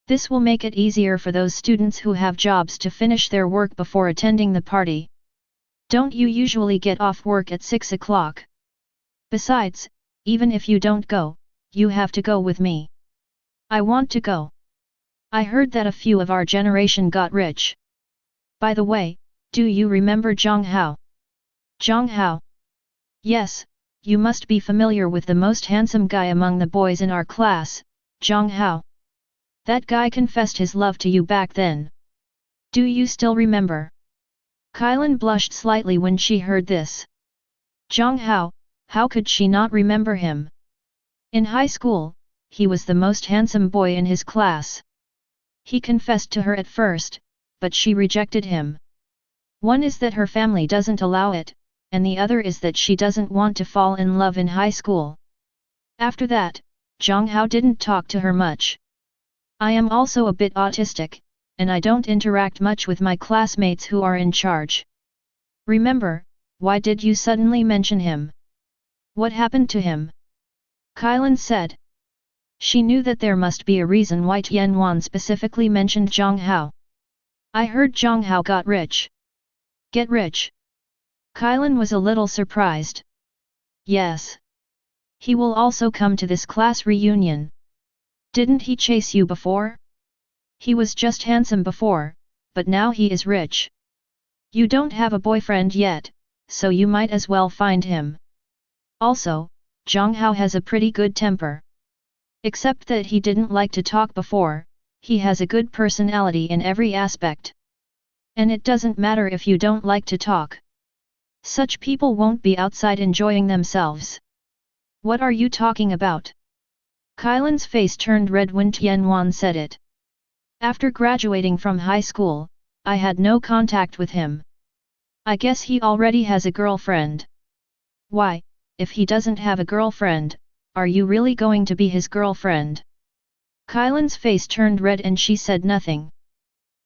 A: This will make it easier for those students who have jobs to finish their work before attending the party. Don't you usually get off work at 6 o'clock? Besides, even if you don't go, you have to go with me. I want to go. I heard that a few of our generation got rich. By the way, do you remember Jiang Hao? Jiang Hao? Yes, you must be familiar with the most handsome guy among the boys in our class, Jiang Hao. That guy confessed his love to you back then. Do you still remember? Kylan blushed slightly when she heard this. Jiang Hao, how could she not remember him? In high school, he was the most handsome boy in his class. He confessed to her at first, but she rejected him. One is that her family doesn't allow it, and the other is that she doesn't want to fall in love in high school. After that, Jiang Hao didn't talk to her much. I am also a bit autistic, and I don't interact much with my classmates who are in charge. Remember, why did you suddenly mention him? What happened to him? Kylan said. She knew that there must be a reason why Tianwan specifically mentioned Jiang Hao. I heard Jiang Hao got rich. Get rich? Kylan was a little surprised. Yes. He will also come to this class reunion. Didn't he chase you before? He was just handsome before, but now he is rich. You don't have a boyfriend yet, so you might as well find him. Also, Jiang Hao has a pretty good temper. Except that he didn't like to talk before, he has a good personality in every aspect. And it doesn't matter if you don't like to talk. Such people won't be outside enjoying themselves. What are you talking about? Kylan's face turned red when Tianwan said it. After graduating from high school, I had no contact with him. I guess he already has a girlfriend. Why, if he doesn't have a girlfriend, are you really going to be his girlfriend? Kylan's face turned red and she said nothing.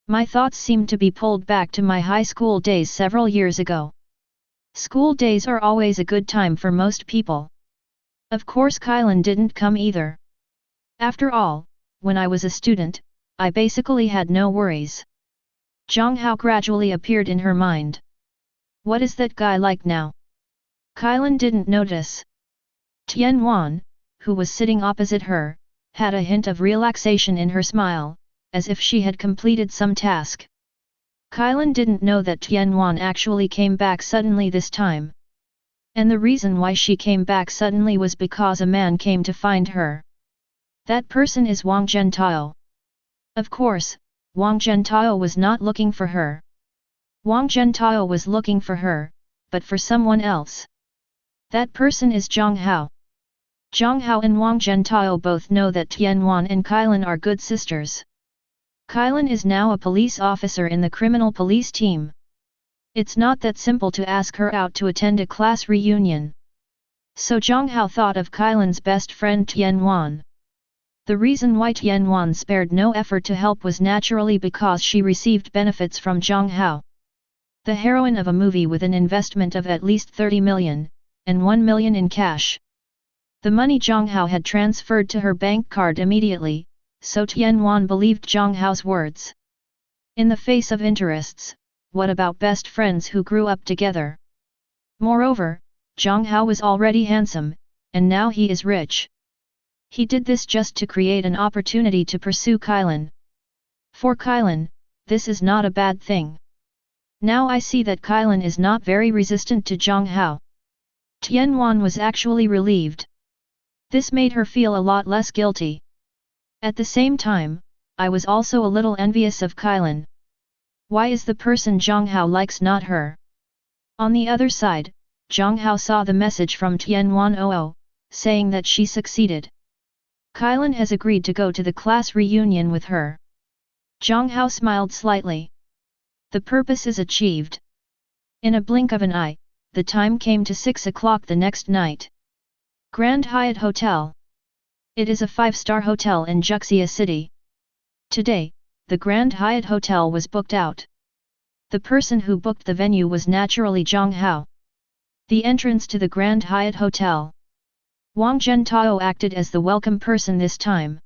A: My thoughts seemed to be pulled back to my high school days several years ago. School days are always a good time for most people. Of course Kylan didn't come either. After all, when I was a student, I basically had no worries. Jiang Hao gradually appeared in her mind. What is that guy like now? Kylan didn't notice. Tian Wan, who was sitting opposite her, had a hint of relaxation in her smile, as if she had completed some task. Kylan didn't know that Tian Wan actually came back suddenly this time. And the reason why she came back suddenly was because a man came to find her. That person is Wang Zhentao. Of course, Wang Zhentao was not looking for her. Wang Zhentao was looking for her, but for someone else. That person is Jiang Hao. Jiang Hao and Wang Zhentao both know that Tian Wan and Kylan are good sisters. Kylan is now a police officer in the criminal police team. It's not that simple to ask her out to attend a class reunion. So Jiang Hao thought of Kylan's best friend Tian Wan. The reason why Tian Wan spared no effort to help was naturally because she received benefits from Jiang Hao. The heroine of a movie with an investment of at least 30 million, and 1 million in cash. The money Jiang Hao had transferred to her bank card immediately, so Tian Wan believed Jiang Hao's words. In the face of interests, what about best friends who grew up together? Moreover, Jiang Hao was already handsome, and now he is rich. He did this just to create an opportunity to pursue Kylan. For Kylan, this is not a bad thing. Now I see that Kylan is not very resistant to Jiang Hao. Tian Wan was actually relieved. This made her feel a lot less guilty. At the same time, I was also a little envious of Kylan. Why is the person Jiang Hao likes not her? On the other side, Jiang Hao saw the message from Tian Wan, saying that she succeeded. Kylan has agreed to go to the class reunion with her. Jiang Hao smiled slightly. The purpose is achieved. In a blink of an eye, the time came to 6 o'clock the next night. Grand Hyatt Hotel. It is a 5-star hotel in Jiangxia City. Today, the Grand Hyatt Hotel was booked out. The person who booked the venue was naturally Jiang Hao. The entrance to the Grand Hyatt Hotel. Wang Zhentao acted as the welcome person this time.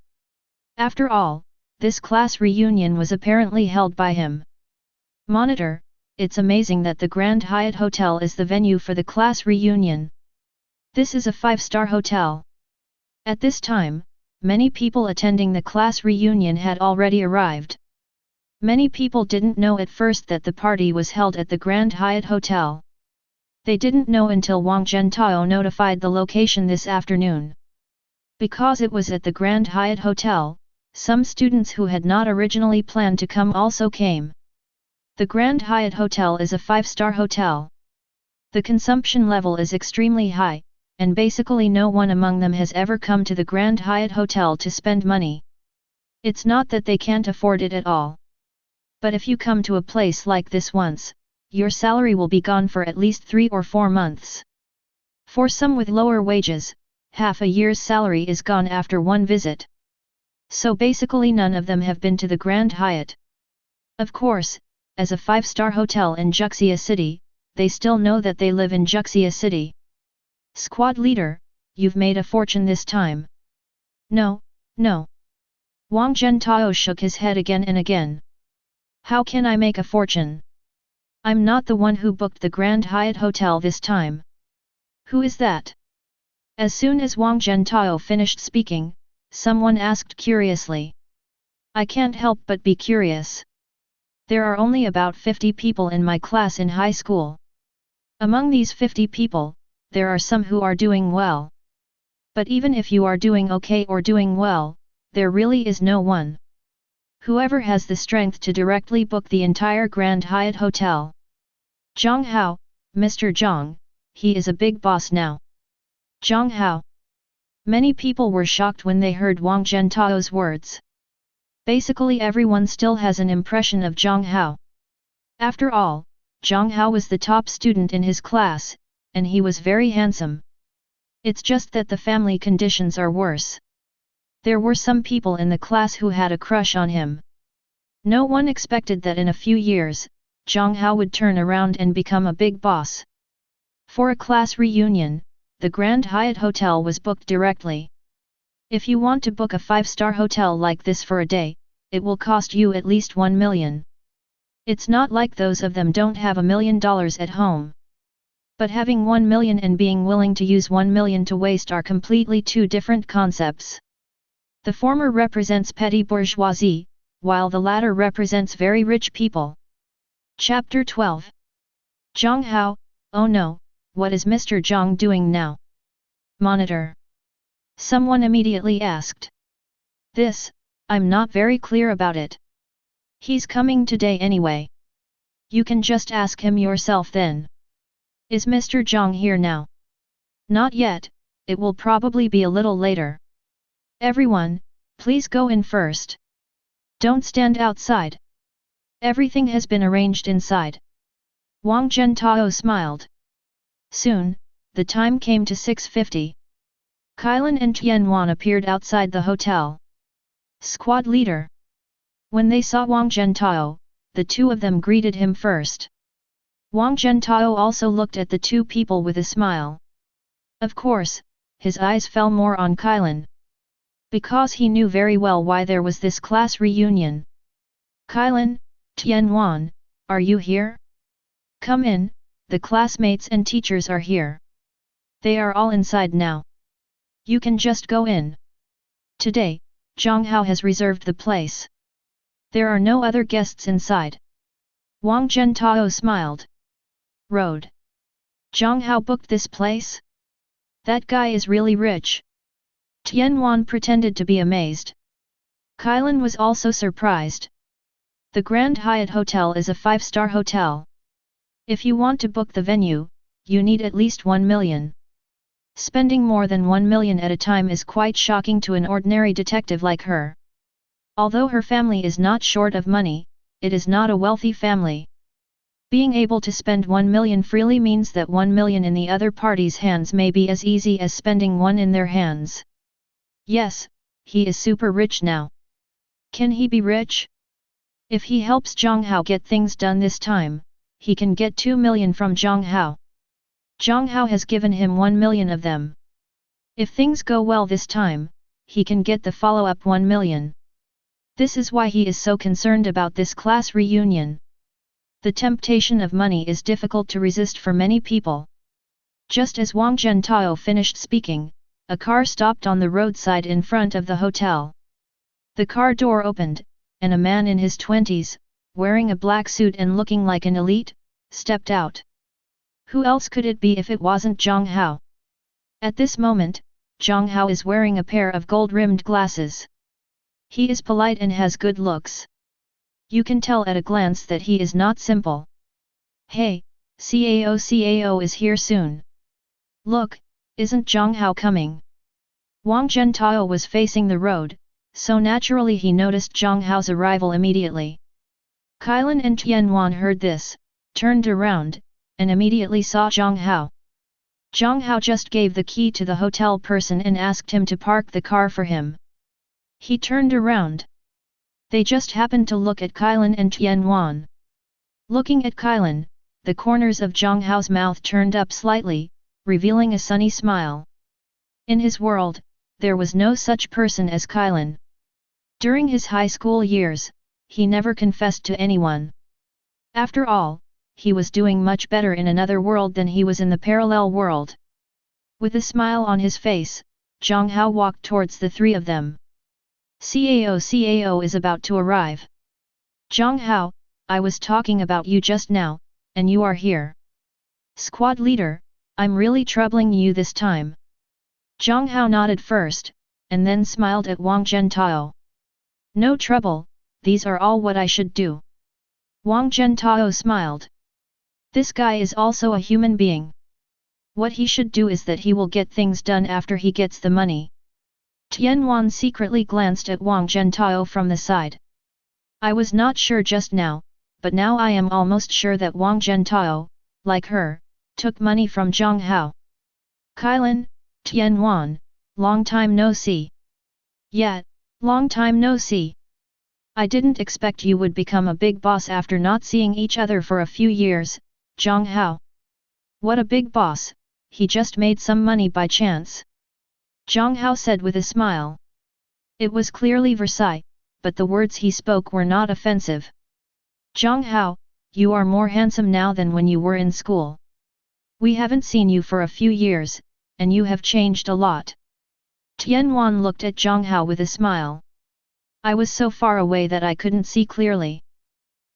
A: After all, this class reunion was apparently held by him. Monitor, it's amazing that the Grand Hyatt Hotel is the venue for the class reunion. This is a 5-star hotel. At this time, many people attending the class reunion had already arrived. Many people didn't know at first that the party was held at the Grand Hyatt Hotel. They didn't know until Wang Zhentao notified the location this afternoon. Because it was at the Grand Hyatt Hotel, some students who had not originally planned to come also came. The Grand Hyatt Hotel is a 5-star hotel. The consumption level is extremely high, and basically no one among them has ever come to the Grand Hyatt Hotel to spend money. It's not that they can't afford it at all. But if you come to a place like this once, your salary will be gone for at least 3 or 4 months. For some with lower wages, half a year's salary is gone after one visit. So basically none of them have been to the Grand Hyatt. Of course, as a 5-star hotel in Jiangxia City, they still know that they live in Jiangxia City. Squad leader, you've made a fortune this time. No, no. Wang Zhentao shook his head again and again. How can I make a fortune? I'm not the one who booked the Grand Hyatt Hotel this time. Who is that? As soon as Wang Zhentao finished speaking, someone asked curiously. I can't help but be curious. There are only about 50 people in my class in high school. Among these 50 people, there are some who are doing well. But even if you are doing okay or doing well, there really is no one. Whoever has the strength to directly book the entire Grand Hyatt Hotel. Jiang Hao, Mr. Jiang, he is a big boss now. Jiang Hao. Many people were shocked when they heard Wang Zhentao's words. Basically everyone still has an impression of Jiang Hao. After all, Jiang Hao was the top student in his class, and he was very handsome. It's just that the family conditions are worse. There were some people in the class who had a crush on him. No one expected that in a few years, Jiang Hao would turn around and become a big boss. For a class reunion, the Grand Hyatt Hotel was booked directly. If you want to book a 5-star hotel like this for a day, it will cost you at least 1 million. It's not like those of them don't have $1 million at home. But having 1 million and being willing to use 1 million to waste are completely two different concepts. The former represents petty bourgeoisie, while the latter represents very rich people. Chapter 12. Jiang Hao, oh no, what is Mr. Jiang doing now? Monitor. Someone immediately asked. This, I'm not very clear about it. He's coming today anyway. You can just ask him yourself then. Is Mr. Jiang here now? Not yet, it will probably be a little later. Everyone, please go in first. Don't stand outside. Everything has been arranged inside. Wang Zhentao smiled. Soon, the time came to 6:50. Kailan and Tianwan appeared outside the hotel. Squad leader. When they saw Wang Zhentao, the two of them greeted him first. Wang Zhentao also looked at the two people with a smile. Of course, his eyes fell more on Kailan. Because he knew very well why there was this class reunion. Kailan, Tianwan, are you here? Come in, the classmates and teachers are here. They are all inside now. You can just go in. Today, Jiang Hao has reserved the place. There are no other guests inside. Wang Zhentao smiled. Road. Jiang Hao booked this place? That guy is really rich. Tianwan pretended to be amazed. Kailan was also surprised. The Grand Hyatt Hotel is a 5-star hotel. If you want to book the venue, you need at least 1 million. Spending more than 1 million at a time is quite shocking to an ordinary detective like her. Although her family is not short of money, it is not a wealthy family. Being able to spend 1 million freely means that 1 million in the other party's hands may be as easy as spending one in their hands. Yes, he is super rich now. Can he be rich? If he helps Jiang Hao get things done this time, he can get 2 million from Jiang Hao. Jiang Hao has given him 1 million of them. If things go well this time, he can get the follow-up 1 million. This is why he is so concerned about this class reunion. The temptation of money is difficult to resist for many people. Just as Wang Zhentao finished speaking, a car stopped on the roadside in front of the hotel. The car door opened, and a man in his 20s, wearing a black suit and looking like an elite, stepped out. Who else could it be if it wasn't Jiang Hao? At this moment, Jiang Hao is wearing a pair of gold-rimmed glasses. He is polite and has good looks. You can tell at a glance that he is not simple. Hey, Cao is here soon. Look, isn't Jiang Hao coming? Wang Zhentao was facing the road, so naturally he noticed Jiang Hao's arrival immediately. Kailan and Tianwan heard this, turned around, and immediately saw Jiang Hao. Jiang Hao just gave the key to the hotel person and asked him to park the car for him. He turned around. They just happened to look at Kailan and Tianwan. Looking at Kailan, the corners of Jiang Hao's mouth turned up slightly, revealing a sunny smile. In his world, there was no such person as Kailan. During his high school years, he never confessed to anyone. After all, he was doing much better in another world than he was in the parallel world. With a smile on his face, Jiang Hao walked towards the three of them. Cao is about to arrive. Jiang Hao, I was talking about you just now, and you are here. Squad leader, I'm really troubling you this time. Jiang Hao nodded first, and then smiled at Wang Zhentao. No trouble, these are all what I should do. Wang Zhentao smiled. This guy is also a human being. What he should do is that he will get things done after he gets the money. Tianwan secretly glanced at Wang Zhentao from the side. I was not sure just now, but now I am almost sure that Wang Zhentao, like her, took money from Jiang Hao. Kailan, Tianwan, long time no see. Yeah, long time no see. I didn't expect you would become a big boss after not seeing each other for a few years, Jiang Hao. What a big boss, he just made some money by chance. Jiang Hao said with a smile. It was clearly Versailles, but the words he spoke were not offensive. Jiang Hao, you are more handsome now than when you were in school. We haven't seen you for a few years, and you have changed a lot. Tianwan looked at Jiang Hao with a smile. I was so far away that I couldn't see clearly.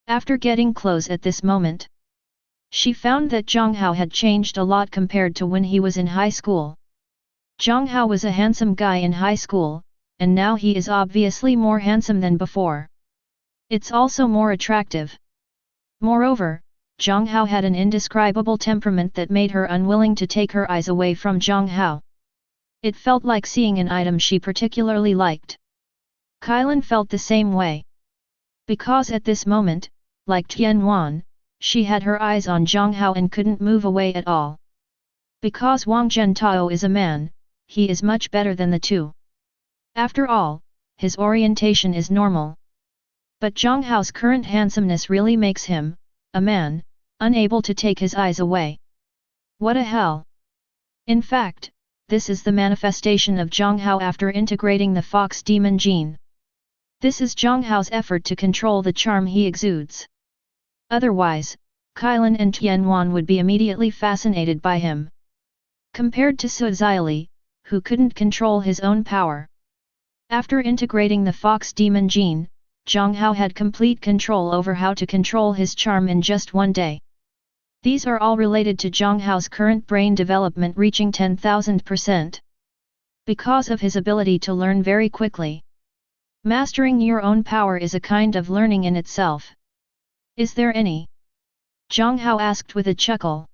A: After getting close at this moment, she found that Jiang Hao had changed a lot compared to when he was in high school. Jiang Hao was a handsome guy in high school, and now he is obviously more handsome than before. It's also more attractive. Moreover, Jiang Hao had an indescribable temperament that made her unwilling to take her eyes away from Jiang Hao. It felt like seeing an item she particularly liked. Kailan felt the same way. Because at this moment, like Tianwan, she had her eyes on Jiang Hao and couldn't move away at all. Because Wang Zhentao is a man, he is much better than the two. After all, his orientation is normal. But Jiang Hao's current handsomeness really makes him, a man, unable to take his eyes away. What a hell! In fact, this is the manifestation of Jiang Hao after integrating the fox demon gene. This is Jiang Hao's effort to control the charm he exudes. Otherwise, Kailan and Tianwan would be immediately fascinated by him. Compared to Su Zili, who couldn't control his own power. After integrating the fox demon gene, Jiang Hao had complete control over how to control his charm in just one day. These are all related to Jiang Hao's current brain development reaching 10,000%. Because of his ability to learn very quickly. Mastering your own power is a kind of learning in itself. Is there any? Jiang Hao asked with a chuckle.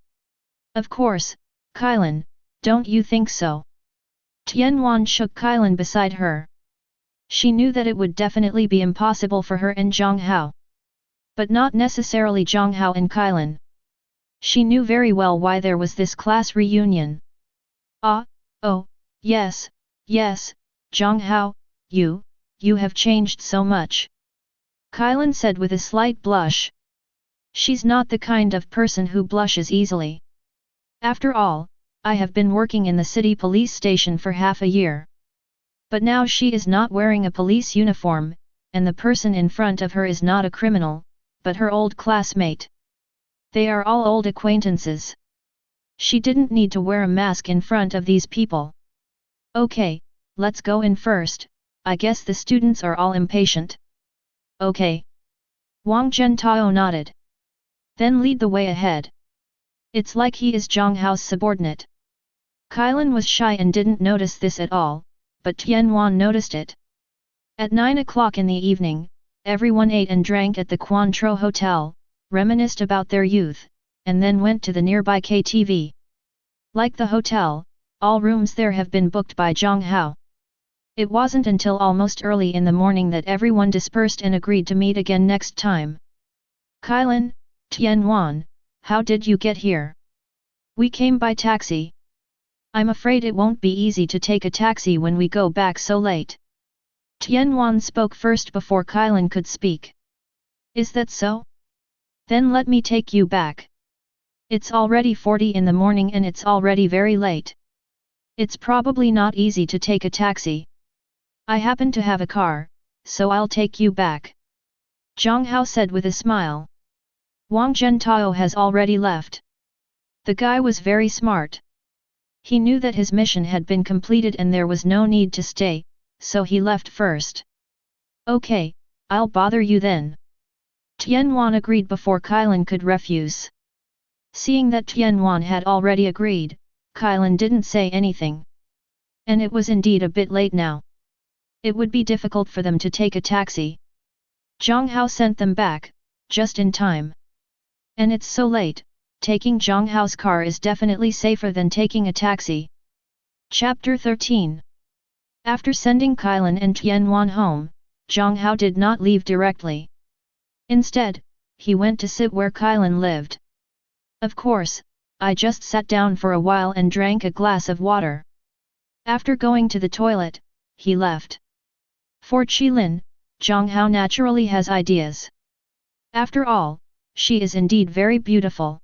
A: Of course, Kailan, don't you think so? Tianwan shook Kailan beside her. She knew that it would definitely be impossible for her and Jiang Hao. But not necessarily Jiang Hao and Kailan. She knew very well why there was this class reunion. Oh, yes, Jiang Hao, you have changed so much. Kailan said with a slight blush. She's not the kind of person who blushes easily. After all, I have been working in the city police station for half a year. But now she is not wearing a police uniform, and the person in front of her is not a criminal, but her old classmate. They are all old acquaintances. She didn't need to wear a mask in front of these people. Okay, let's go in first, I guess the students are all impatient. Okay. Wang Zhentao nodded. Then lead the way ahead. It's like he is Jiang Hao's subordinate. Kailan was shy and didn't notice this at all, but Tianwan noticed it. At 9 o'clock in the evening, everyone ate and drank at the Cointreau Hotel, reminisced about their youth, and then went to the nearby KTV. Like the hotel, all rooms there have been booked by Jiang Hao. It wasn't until almost early in the morning that everyone dispersed and agreed to meet again next time. Kailan, Tianwan, how did you get here? We came by taxi. I'm afraid it won't be easy to take a taxi when we go back so late. Tianwan spoke first before Kailan could speak. Is that so? Then let me take you back. It's already 40 in the morning and it's already very late. It's probably not easy to take a taxi. I happen to have a car, so I'll take you back. Jiang Hao said with a smile. Wang Zhentao has already left. The guy was very smart. He knew that his mission had been completed and there was no need to stay, so he left first. Okay, I'll bother you then. Tianwan agreed before Kailan could refuse. Seeing that Tianwan had already agreed, Kailan didn't say anything. And it was indeed a bit late now. It would be difficult for them to take a taxi. Jiang Hao sent them back, just in time. And it's so late, taking Jiang Hao's car is definitely safer than taking a taxi. Chapter 13. After sending Kailan and Tianwan home, Jiang Hao did not leave directly. Instead, he went to sit where Kailan lived. Of course, I just sat down for a while and drank a glass of water. After going to the toilet, he left. For Qilin, Jiang Hao naturally has ideas. After all, she is indeed very beautiful.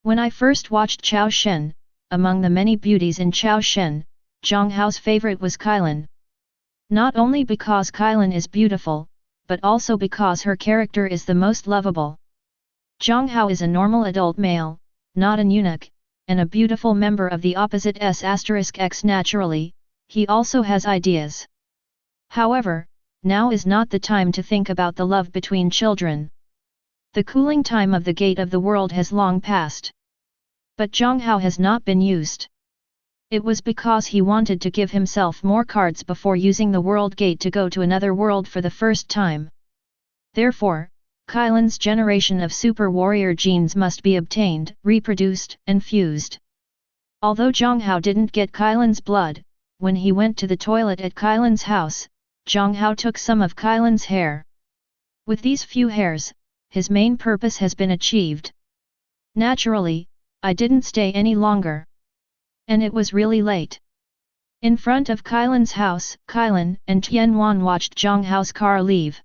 A: When I first watched Chao Shen, among the many beauties in Chao Shen, Jiang Hao's favorite was Qilin. Not only because Qilin is beautiful, but also because her character is the most lovable. Jiang Hao is a normal adult male, not an eunuch, and a beautiful member of the opposite S*X naturally, he also has ideas. However, now is not the time to think about the love between children. The cooling time of the gate of the world has long passed. But Jiang Hao has not been used. It was because he wanted to give himself more cards before using the world gate to go to another world for the first time. Therefore, Qilin's generation of super warrior genes must be obtained, reproduced, and fused. Although Jiang Hao didn't get Qilin's blood, when he went to the toilet at Qilin's house, Jiang Hao took some of Qilin's hair. With these few hairs, his main purpose has been achieved. Naturally, I didn't stay any longer. And it was really late. In front of Qilin's house, Qilin and Tianwan watched Jiang Hao's car leave.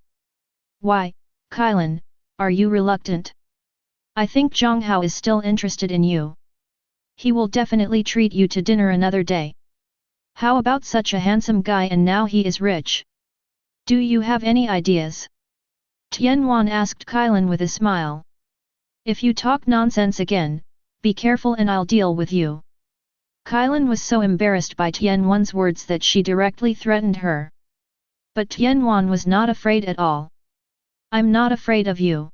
A: Why, Qilin, are you reluctant? I think Jiang Hao is still interested in you. He will definitely treat you to dinner another day. How about such a handsome guy and now he is rich? Do you have any ideas? Tianwan asked Qilin with a smile. If you talk nonsense again, be careful and I'll deal with you. Qilin was so embarrassed by Tianwan's words that she directly threatened her. But Tianwan was not afraid at all. I'm not afraid of you.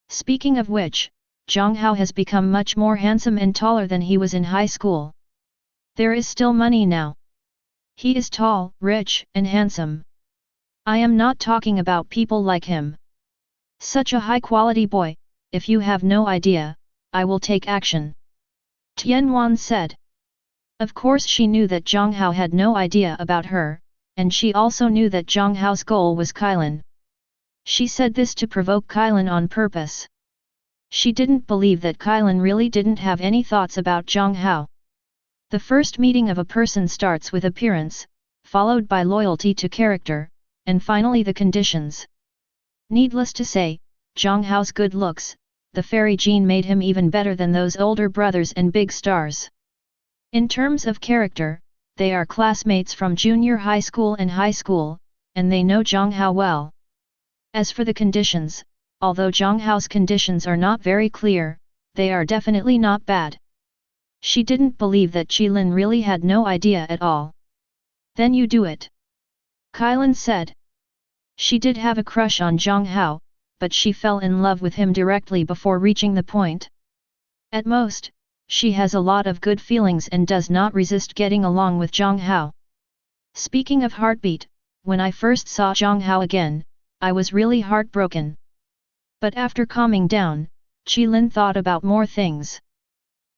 A: Speaking of which, Jiang Hao has become much more handsome and taller than he was in high school. There is still money now. He is tall, rich, and handsome. I am not talking about people like him. Such a high-quality boy, if you have no idea, I will take action. Tianwan said. Of course she knew that Jiang Hao had no idea about her, and she also knew that Jiang Hao's goal was Qilin. She said this to provoke Qilin on purpose. She didn't believe that Qilin really didn't have any thoughts about Jiang Hao. The first meeting of a person starts with appearance, followed by loyalty to character, and finally the conditions. Needless to say, Jiang Hao's good looks, the fairy gene made him even better than those older brothers and big stars. In terms of character, they are classmates from junior high school, and they know Jiang Hao well. As for the conditions, although Jiang Hao's conditions are not very clear, they are definitely not bad. She didn't believe that Qilin really had no idea at all. Then you do it. Qilin said. She did have a crush on Jiang Hao, but she fell in love with him directly before reaching the point. At most, she has a lot of good feelings and does not resist getting along with Jiang Hao. Speaking of heartbeat, when I first saw Jiang Hao again, I was really heartbroken. But after calming down, Qilin thought about more things.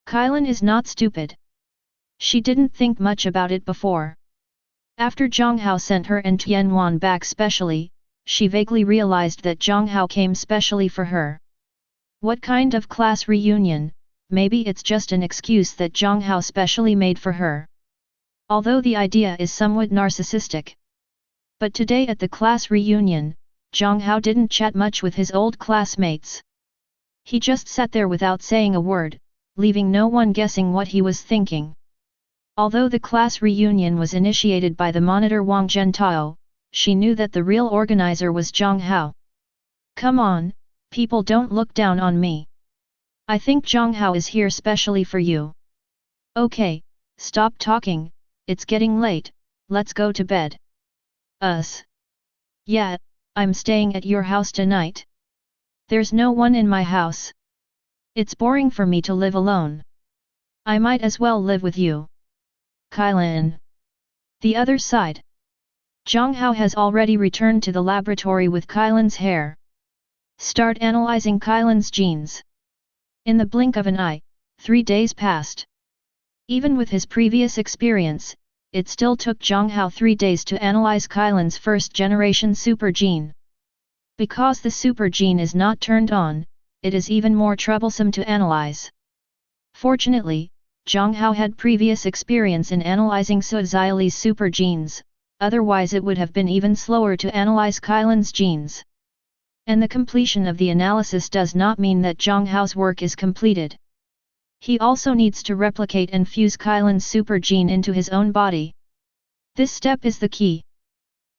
A: Qilin is not stupid. She didn't think much about it before. After Jiang Hao sent her and Tianwan back specially, she vaguely realized that Jiang Hao came specially for her. What kind of class reunion? Maybe it's just an excuse that Jiang Hao specially made for her. Although the idea is somewhat narcissistic. But today at the class reunion, Jiang Hao didn't chat much with his old classmates. He just sat there without saying a word, leaving no one guessing what he was thinking. Although the class reunion was initiated by the monitor Wang Zhentao, she knew that the real organizer was Jiang Hao. Come on, people, don't look down on me. I think Jiang Hao is here specially for you. Okay, stop talking, it's getting late, let's go to bed. Yeah, I'm staying at your house tonight. There's no one in my house. It's boring for me to live alone. I might as well live with you. Qilin. The other side. Jiang Hao has already returned to the laboratory with Qilin's hair. Start analyzing Qilin's genes. In the blink of an eye, 3 days passed. Even with his previous experience, it still took Jiang Hao 3 days to analyze Qilin's first-generation super gene. Because the super gene is not turned on, it is even more troublesome to analyze. Fortunately, Jiang Hao had previous experience in analyzing Su Xiali's super genes, otherwise it would have been even slower to analyze Kailan's genes. And the completion of the analysis does not mean that Jiang Hao's work is completed. He also needs to replicate and fuse Kailan's super gene into his own body. This step is the key.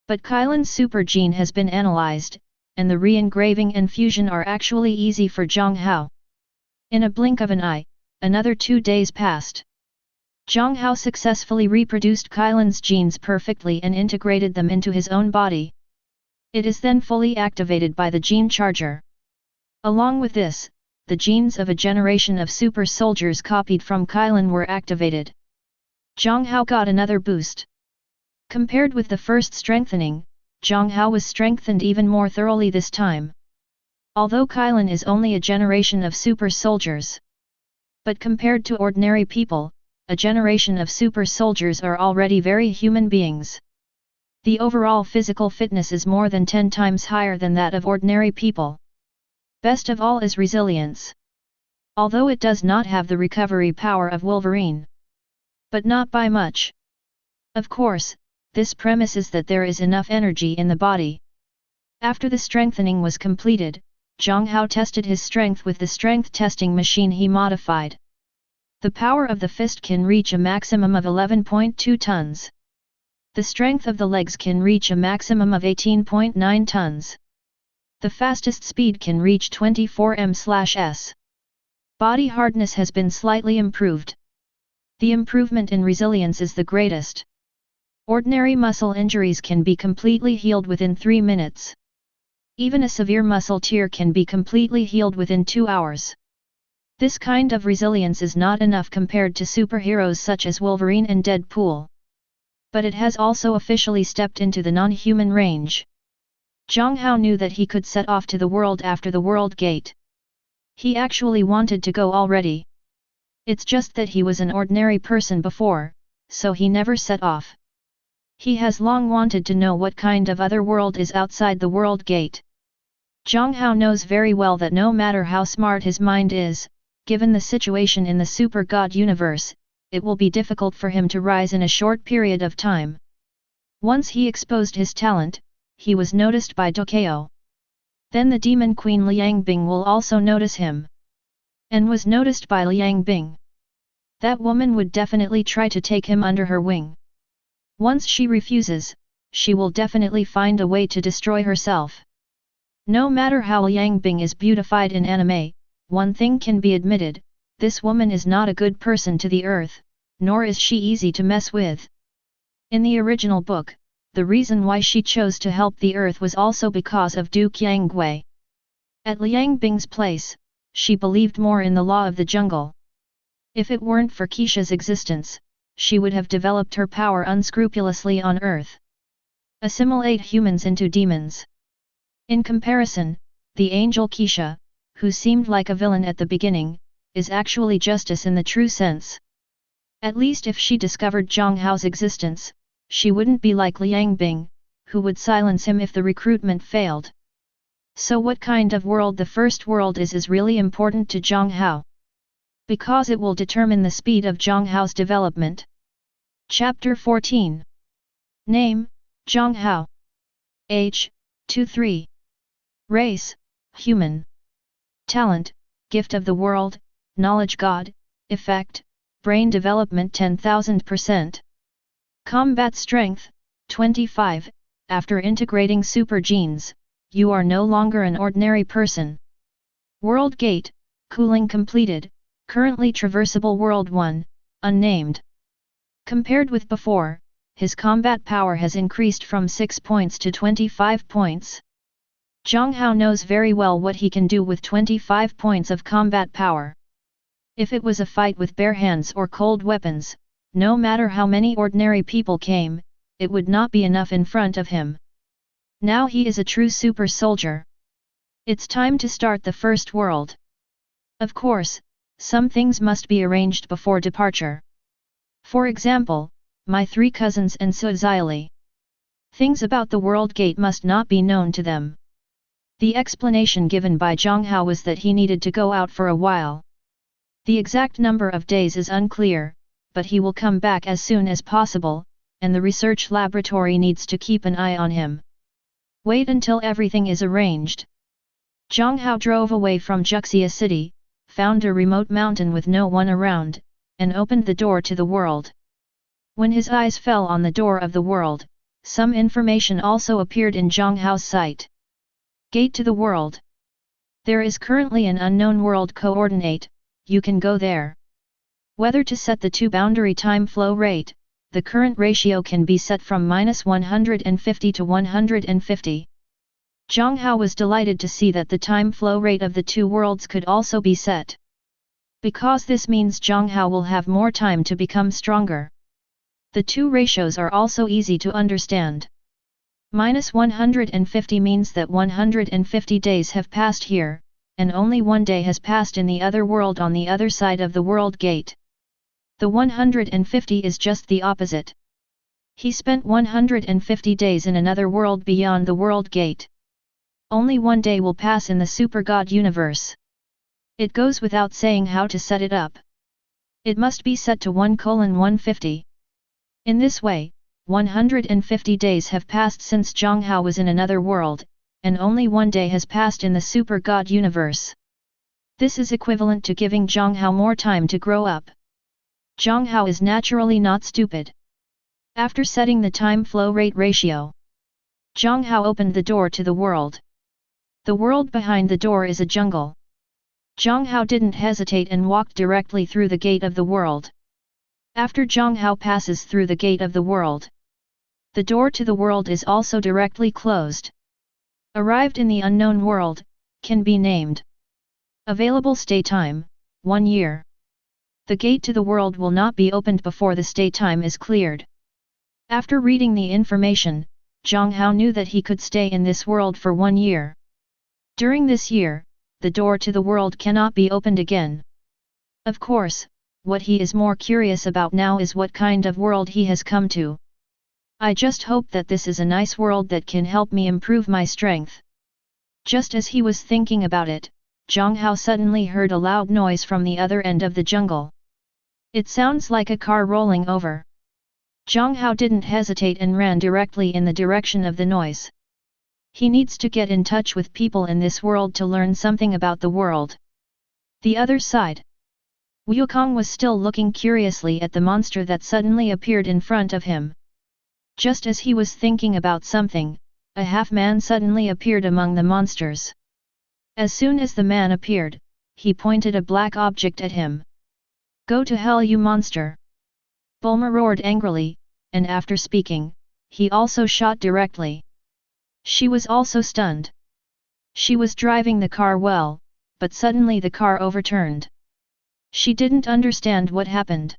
A: But Kailan's super gene has been analyzed, and the re-engraving and fusion are actually easy for Jiang Hao. In a blink of an eye, another 2 days passed. Jiang Hao successfully reproduced Kailan's genes perfectly and integrated them into his own body. It is then fully activated by the gene charger. Along with this, the genes of a generation of super soldiers copied from Kailan were activated. Jiang Hao got another boost. Compared with the first strengthening, Jiang Hao was strengthened even more thoroughly this time. Although Kailan is only a generation of super soldiers. But compared to ordinary people, a generation of super soldiers are already very human beings. The overall physical fitness is more than 10 times higher than that of ordinary people. Best of all is resilience. Although it does not have the recovery power of Wolverine. But not by much. Of course, this premises that there is enough energy in the body. After the strengthening was completed, Jiang Hao tested his strength with the strength testing machine he modified. The power of the fist can reach a maximum of 11.2 tons. The strength of the legs can reach a maximum of 18.9 tons. The fastest speed can reach 24 m/s. Body hardness has been slightly improved. The improvement in resilience is the greatest. Ordinary muscle injuries can be completely healed within 3 minutes. Even a severe muscle tear can be completely healed within 2 hours. This kind of resilience is not enough compared to superheroes such as Wolverine and Deadpool. But it has also officially stepped into the non-human range. Jiang Hao knew that he could set off to the world after the World Gate. He actually wanted to go already. It's just that he was an ordinary person before, so he never set off. He has long wanted to know what kind of other world is outside the World Gate. Jiang Hao knows very well that no matter how smart his mind is, given the situation in the Super God universe, it will be difficult for him to rise in a short period of time. Once he exposed his talent, he was noticed by Dokeo. Then the demon queen Liang Bing will also notice him. And was noticed by Liang Bing. That woman would definitely try to take him under her wing. Once she refuses, she will definitely find a way to destroy herself. No matter how Liang Bing is beautified in anime, one thing can be admitted, this woman is not a good person to the earth, nor is she easy to mess with. In the original book, the reason why she chose to help the earth was also because of Duke Yang. At Liang Bing's place, she believed more in the law of the jungle. If it weren't for Keisha's existence, she would have developed her power unscrupulously on earth. Assimilate humans into demons. In comparison, the angel Keisha, who seemed like a villain at the beginning, is actually justice in the true sense. At least if she discovered Jiang Hao's existence, she wouldn't be like Liang Bing, who would silence him if the recruitment failed. So what kind of world the first world is really important to Jiang Hao. Because it will determine the speed of Jiang Hao's development. Chapter 14. Name, Jiang Hao. Age, 23. Race, human. Talent, gift of the world, knowledge god, effect, brain development 10,000%. Combat strength, 25. After integrating super genes, you are no longer an ordinary person. World Gate, cooling completed, currently traversable World 1, unnamed. Compared with before, his combat power has increased from 6 points to 25 points. Jiang Hao knows very well what he can do with 25 points of combat power. If it was a fight with bare hands or cold weapons, no matter how many ordinary people came, it would not be enough in front of him. Now he is a true super soldier. It's time to start the first world. Of course, some things must be arranged before departure. For example, my 3 cousins and Su Xiali. Things about the World Gate must not be known to them. The explanation given by Jiang Hao was that he needed to go out for a while. The exact number of days is unclear, but he will come back as soon as possible, and the research laboratory needs to keep an eye on him. Wait until everything is arranged. Jiang Hao drove away from Juxia City, found a remote mountain with no one around, and opened the door to the world. When his eyes fell on the door of the world, some information also appeared in Jiang Hao's sight. Gate to the world. There is currently an unknown world coordinate, you can go there. Whether to set the two-boundary time flow rate, the current ratio can be set from -150 to 150. Jiang Hao was delighted to see that the time flow rate of the two worlds could also be set. Because this means Jiang Hao will have more time to become stronger. The two ratios are also easy to understand. -150 means that 150 days have passed here, and only one day has passed in the other world on the other side of the world gate. The 150 is just the opposite. He spent 150 days in another world beyond the world gate. Only one day will pass in the super god universe. It goes without saying how to set it up. It must be set to 1:150. In this way, 150 days have passed since Jiang Hao was in another world, and only one day has passed in the super god universe. This is equivalent to giving Jiang Hao more time to grow up. Jiang Hao is naturally not stupid. After setting the time flow rate ratio, Jiang Hao opened the door to the world. The world behind the door is a jungle. Jiang Hao didn't hesitate and walked directly through the gate of the world. After Jiang Hao passes through the gate of the world, the door to the world is also directly closed. Arrived in the unknown world, can be named. Available stay time, 1 year. The gate to the world will not be opened before the stay time is cleared. After reading the information, Jiang Hao knew that he could stay in this world for 1 year. During this year, the door to the world cannot be opened again. Of course, what he is more curious about now is what kind of world he has come to. I just hope that this is a nice world that can help me improve my strength. Just as he was thinking about it, Jiang Hao suddenly heard a loud noise from the other end of the jungle. It sounds like a car rolling over. Jiang Hao didn't hesitate and ran directly in the direction of the noise. He needs to get in touch with people in this world to learn something about the world. The other side. Wukong was still looking curiously at the monster that suddenly appeared in front of him. Just as he was thinking about something, a half-man suddenly appeared among the monsters. As soon as the man appeared, he pointed a black object at him. "Go to hell, you monster!" Bulma roared angrily, and after speaking, he also shot directly. She was also stunned. She was driving the car well, but suddenly the car overturned. She didn't understand what happened.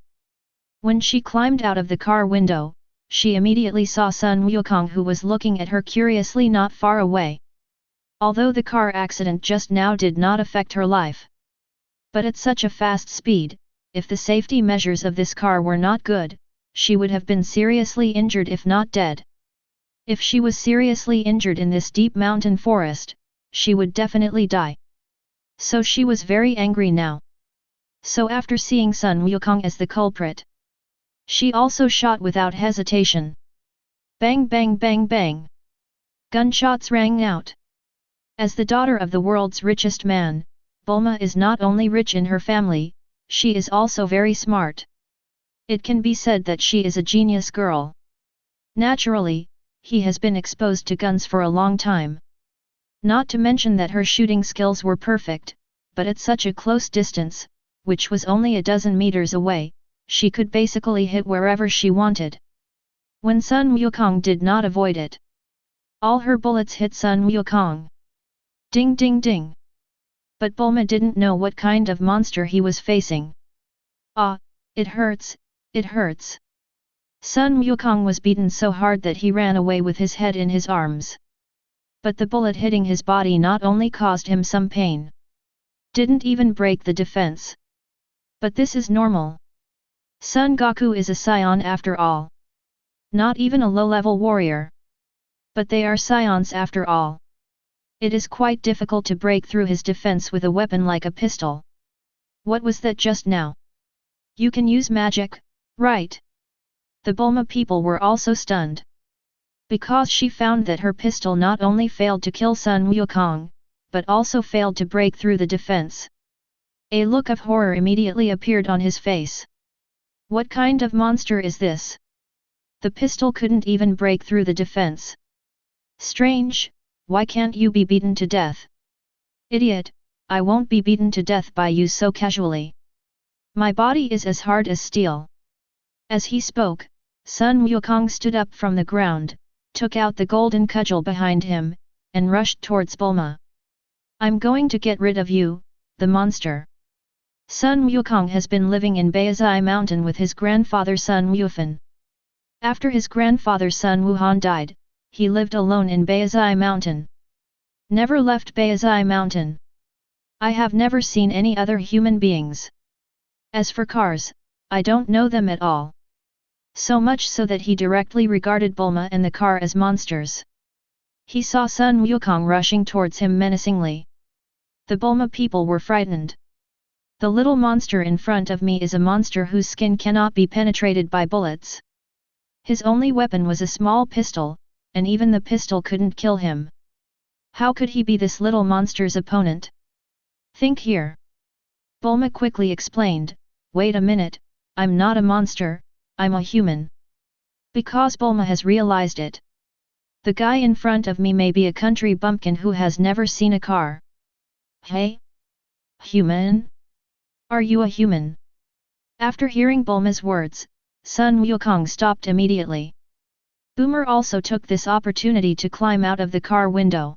A: When she climbed out of the car window, she immediately saw Sun Wukong, who was looking at her curiously not far away. Although the car accident just now did not affect her life, but at such a fast speed, if the safety measures of this car were not good, she would have been seriously injured if not dead. If she was seriously injured in this deep mountain forest, she would definitely die. So she was very angry now. So after seeing Sun Wukong as the culprit, she also shot without hesitation. Bang bang bang bang. Gunshots rang out. As the daughter of the world's richest man, Bulma is not only rich in her family, she is also very smart. It can be said that she is a genius girl. Naturally, he has been exposed to guns for a long time. Not to mention that her shooting skills were perfect, but at such a close distance, which was only a dozen meters away, she could basically hit wherever she wanted. When Sun Wukong did not avoid it, all her bullets hit Sun Wukong. Ding ding ding. But Bulma didn't know what kind of monster he was facing. Ah, it hurts, it hurts. Sun Wukong was beaten so hard that he ran away with his head in his arms. But the bullet hitting his body not only caused him some pain, didn't even break the defense. But this is normal. Son Goku is a Saiyan after all. Not even a low-level warrior. But they are Saiyans after all. It is quite difficult to break through his defense with a weapon like a pistol. What was that just now? You can use magic, right? The Bulma people were also stunned. Because she found that her pistol not only failed to kill Sun Wukong, but also failed to break through the defense. A look of horror immediately appeared on his face. What kind of monster is this? The pistol couldn't even break through the defense. Strange, why can't you be beaten to death? Idiot, I won't be beaten to death by you so casually. My body is as hard as steel. As he spoke, Sun Wukong stood up from the ground, took out the golden cudgel behind him, and rushed towards Bulma. I'm going to get rid of you, the monster. Sun Wukong has been living in Baizai Mountain with his grandfather Sun Wufan. After his grandfather Sun Wuhan died, he lived alone in Baizai Mountain. Never left Baizai Mountain. I have never seen any other human beings. As for cars, I don't know them at all. So much so that he directly regarded Bulma and the car as monsters. He saw Sun Wukong rushing towards him menacingly. The Bulma people were frightened. The little monster in front of me is a monster whose skin cannot be penetrated by bullets. His only weapon was a small pistol, and even the pistol couldn't kill him. How could he be this little monster's opponent? Think here. Bulma quickly explained, wait a minute, I'm not a monster, I'm a human. Because Bulma has realized it. The guy in front of me may be a country bumpkin who has never seen a car. Hey? Human? Are you a human? After hearing Bulma's words, Sun Wukong stopped immediately. Boomer also took this opportunity to climb out of the car window.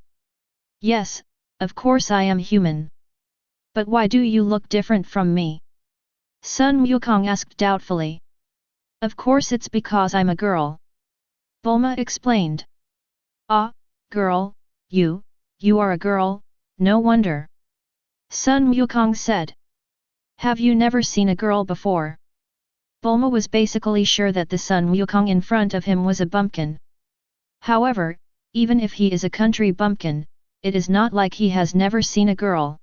A: Yes, of course I am human. But why do you look different from me? Sun Wukong asked doubtfully. Of course it's because I'm a girl. Bulma explained. Ah, girl, you are a girl, no wonder. Sun Wukong said. Have you never seen a girl before? Bulma was basically sure that the Sun Wukong in front of him was a bumpkin. However, even if he is a country bumpkin, it is not like he has never seen a girl.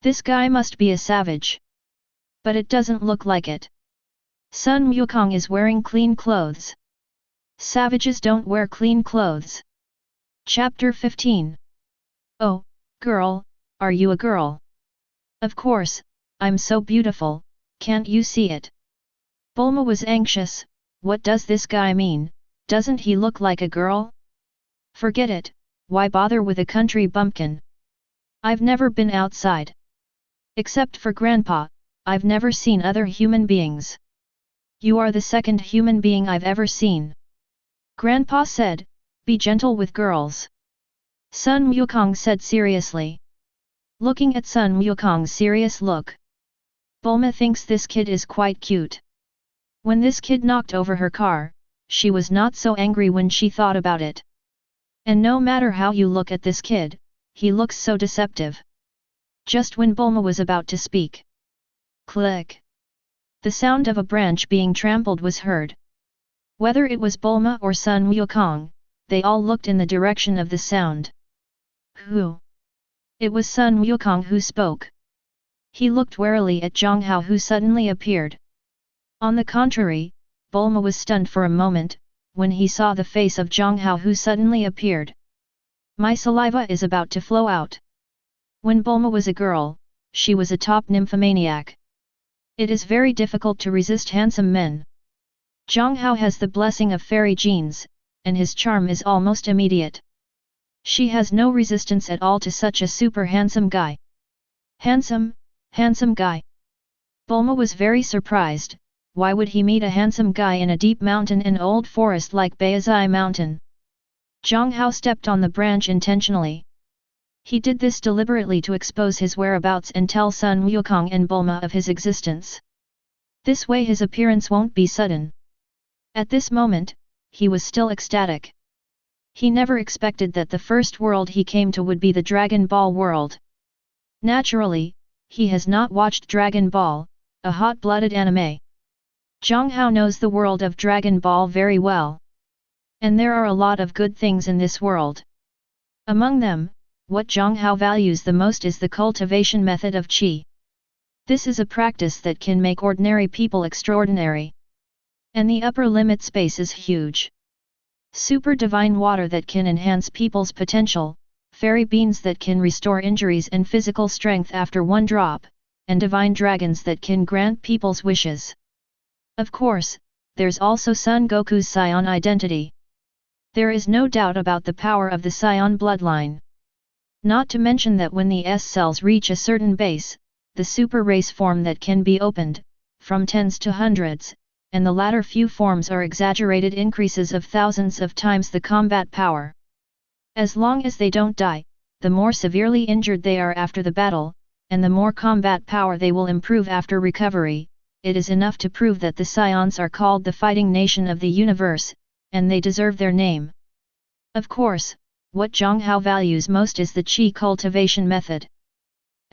A: This guy must be a savage. But it doesn't look like it. Sun Wukong is wearing clean clothes. Savages don't wear clean clothes. Chapter 15. Oh, girl, are you a girl? Of course, I'm so beautiful, can't you see it? Bulma was anxious, what does this guy mean, doesn't he look like a girl? Forget it, why bother with a country bumpkin? I've never been outside. Except for Grandpa, I've never seen other human beings. You are the second human being I've ever seen. Grandpa said, be gentle with girls. Sun Wukong said seriously. Looking at Sun Wukong's serious look, Bulma thinks this kid is quite cute. When this kid knocked over her car, she was not so angry when she thought about it. And no matter how you look at this kid, he looks so deceptive. Just when Bulma was about to speak. Click! The sound of a branch being trampled was heard. Whether it was Bulma or Sun Wukong, they all looked in the direction of the sound. Who? It was Sun Wukong who spoke. He looked warily at Jiang Hao who suddenly appeared. On the contrary, Bulma was stunned for a moment, when he saw the face of Jiang Hao who suddenly appeared. My saliva is about to flow out. When Bulma was a girl, she was a top nymphomaniac. It is very difficult to resist handsome men. Jiang Hao has the blessing of fairy genes, and his charm is almost immediate. She has no resistance at all to such a super handsome guy. Handsome guy. Bulma was very surprised, why would he meet a handsome guy in a deep mountain and old forest like Baizai Mountain? Jiang Hao stepped on the branch intentionally. He did this deliberately to expose his whereabouts and tell Sun Wukong and Bulma of his existence. This way his appearance won't be sudden. At this moment, he was still ecstatic. He never expected that the first world he came to would be the Dragon Ball world. Naturally, he has not watched Dragon Ball, a hot-blooded anime. Jiang Hao knows the world of Dragon Ball very well. And there are a lot of good things in this world. Among them, what Jiang Hao values the most is the cultivation method of qi. This is a practice that can make ordinary people extraordinary. And the upper limit space is huge. Super divine water that can enhance people's potential, fairy beans that can restore injuries and physical strength after one drop, and divine dragons that can grant people's wishes. Of course, there's also Son Goku's Saiyan identity. There is no doubt about the power of the Saiyan bloodline. Not to mention that when the S cells reach a certain base, the super race form that can be opened, from tens to hundreds, and the latter few forms are exaggerated increases of thousands of times the combat power. As long as they don't die, the more severely injured they are after the battle, and the more combat power they will improve after recovery, it is enough to prove that the Saiyans are called the fighting nation of the universe, and they deserve their name. Of course, what Jiang Hao values most is the Qi cultivation method.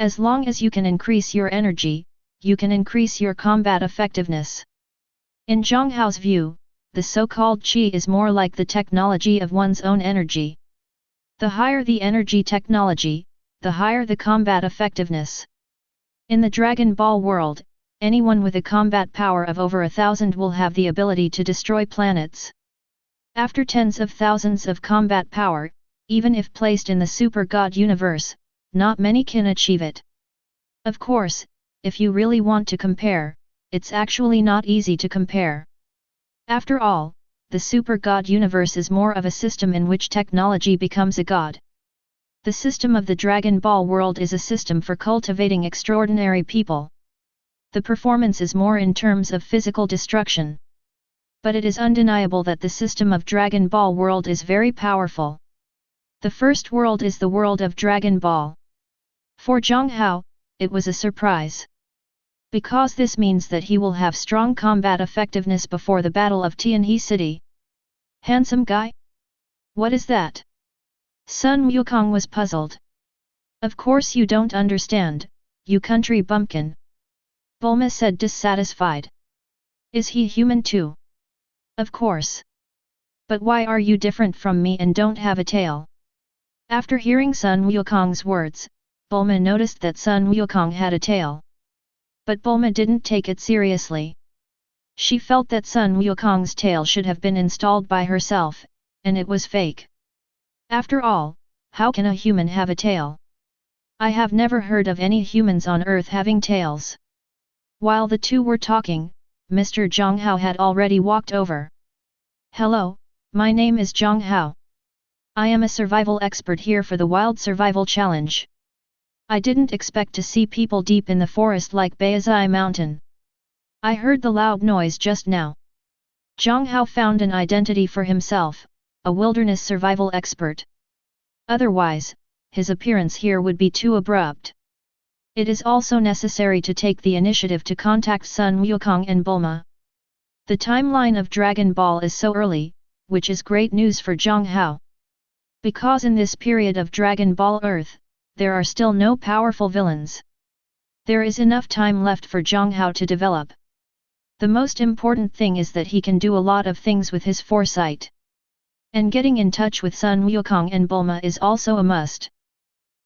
A: As long as you can increase your energy, you can increase your combat effectiveness. In Jiang Hao's view, the so-called Qi is more like the technology of one's own energy. The higher the energy technology, the higher the combat effectiveness. In the Dragon Ball world, anyone with a combat power of over 1,000 will have the ability to destroy planets. After tens of thousands of combat power, even if placed in the Super God universe, not many can achieve it. Of course, if you really want to compare, it's actually not easy to compare. After all, the Super God universe is more of a system in which technology becomes a god. The system of the Dragon Ball world is a system for cultivating extraordinary people. The performance is more in terms of physical destruction. But it is undeniable that the system of Dragon Ball world is very powerful. The first world is the world of Dragon Ball. For Jiang Hao, it was a surprise. Because this means that he will have strong combat effectiveness before the Battle of Tianhe City. Handsome guy? What is that? Sun Wukong was puzzled. Of course you don't understand, you country bumpkin. Bulma said dissatisfied. Is he human too? Of course. But why are you different from me and don't have a tail? After hearing Sun Wukong's words, Bulma noticed that Sun Wukong had a tail. But Bulma didn't take it seriously. She felt that Sun Wukong's tail should have been installed by herself, and it was fake. After all, how can a human have a tail? I have never heard of any humans on Earth having tails. While the two were talking, Mr. Jiang Hao had already walked over. Hello, my name is Jiang Hao. I am a survival expert here for the Wild Survival Challenge. I didn't expect to see people deep in the forest like Baizai Mountain. I heard the loud noise just now. Jiang Hao found an identity for himself, a wilderness survival expert. Otherwise, his appearance here would be too abrupt. It is also necessary to take the initiative to contact Sun Wukong and Bulma. The timeline of Dragon Ball is so early, which is great news for Jiang Hao. Because in this period of Dragon Ball Earth, there are still no powerful villains. There is enough time left for Jiang Hao to develop. The most important thing is that he can do a lot of things with his foresight. And getting in touch with Sun Wukong and Bulma is also a must.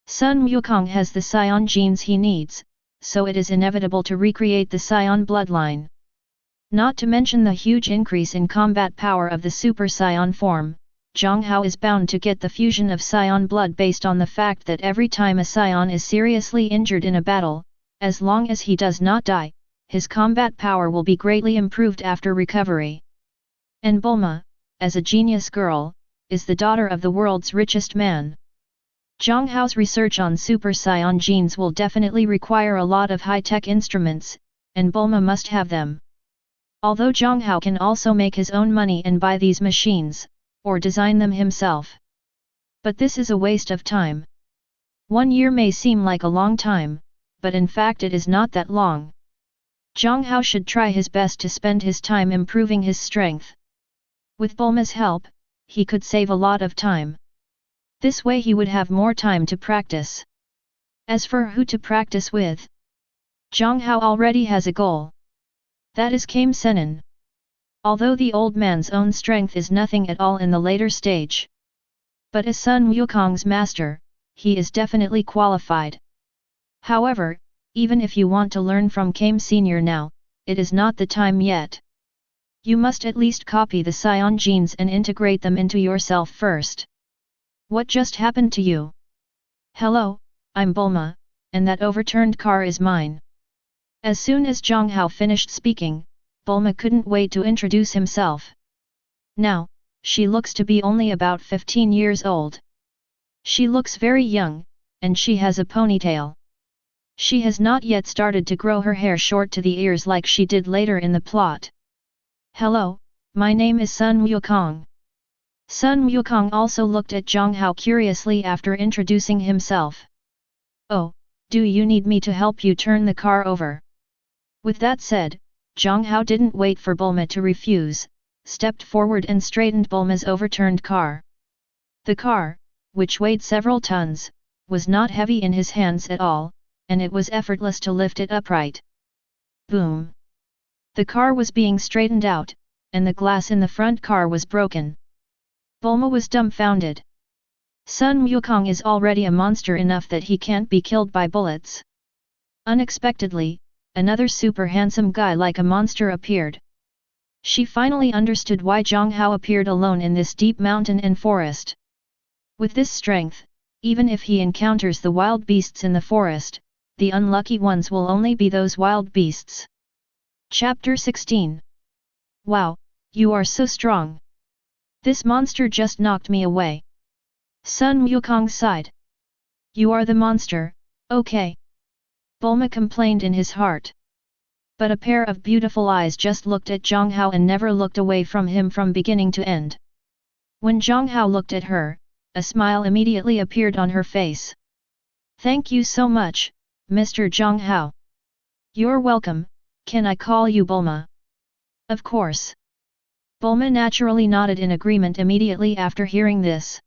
A: Sun Wukong has the Saiyan genes he needs, so it is inevitable to recreate the Saiyan bloodline. Not to mention the huge increase in combat power of the Super Saiyan form, Jiang Hao is bound to get the fusion of Saiyan blood based on the fact that every time a Saiyan is seriously injured in a battle, as long as he does not die, his combat power will be greatly improved after recovery. And Bulma, as a genius girl, is the daughter of the world's richest man. Jiang Hao's research on Super Saiyan genes will definitely require a lot of high-tech instruments, and Bulma must have them. Although Jiang Hao can also make his own money and buy these machines, or design them himself. But this is a waste of time. 1 year may seem like a long time, but in fact it is not that long. Jiang Hao should try his best to spend his time improving his strength. With Bulma's help, he could save a lot of time. This way he would have more time to practice. As for who to practice with, Jiang Hao already has a goal. That is Kame Sennin. Although the old man's own strength is nothing at all in the later stage. But as Sun Wukong's master, he is definitely qualified. However, even if you want to learn from Kame Senior now, it is not the time yet. You must at least copy the Saiyan genes and integrate them into yourself first. What just happened to you? Hello, I'm Bulma, and that overturned car is mine. As soon as Jiang Hao finished speaking, Bulma couldn't wait to introduce himself. Now, she looks to be only about 15 years old. She looks very young, and she has a ponytail. She has not yet started to grow her hair short to the ears like she did later in the plot. Hello, my name is Sun Wukong. Sun Wukong also looked at Jiang Hao curiously after introducing himself. Oh, do you need me to help you turn the car over? With that said, Jiang Hao didn't wait for Bulma to refuse, stepped forward and straightened Bulma's overturned car. The car, which weighed several tons, was not heavy in his hands at all, and it was effortless to lift it upright. Boom! The car was being straightened out, and the glass in the front car was broken. Bulma was dumbfounded. Sun Wukong is already a monster enough that he can't be killed by bullets. Unexpectedly, another super handsome guy like a monster appeared. She finally understood why Jiang Hao appeared alone in this deep mountain and forest. With this strength, even if he encounters the wild beasts in the forest, the unlucky ones will only be those wild beasts. Chapter 16. Wow, you are so strong. This monster just knocked me away. Sun Wukong sighed. You are the monster, okay. Bulma complained in his heart. But a pair of beautiful eyes just looked at Jiang Hao and never looked away from him from beginning to end. When Jiang Hao looked at her, a smile immediately appeared on her face. Thank you so much, Mr. Jiang Hao. You're welcome, can I call you Bulma? Of course. Bulma naturally nodded in agreement immediately after hearing this.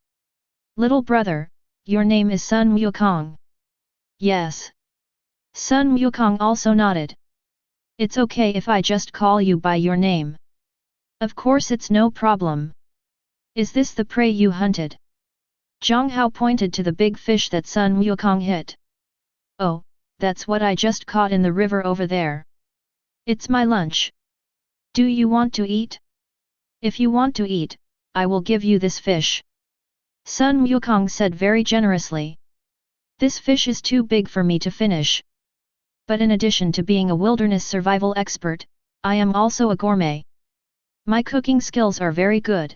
A: Little brother, your name is Sun Wukong. Yes. Sun Wukong also nodded. It's okay if I just call you by your name. Of course it's no problem. Is this the prey you hunted? Jiang Hao pointed to the big fish that Sun Wukong hit. Oh, that's what I just caught in the river over there. It's my lunch. Do you want to eat? If you want to eat, I will give you this fish. Sun Wukong said very generously. This fish is too big for me to finish. But in addition to being a wilderness survival expert, I am also a gourmet. My cooking skills are very good.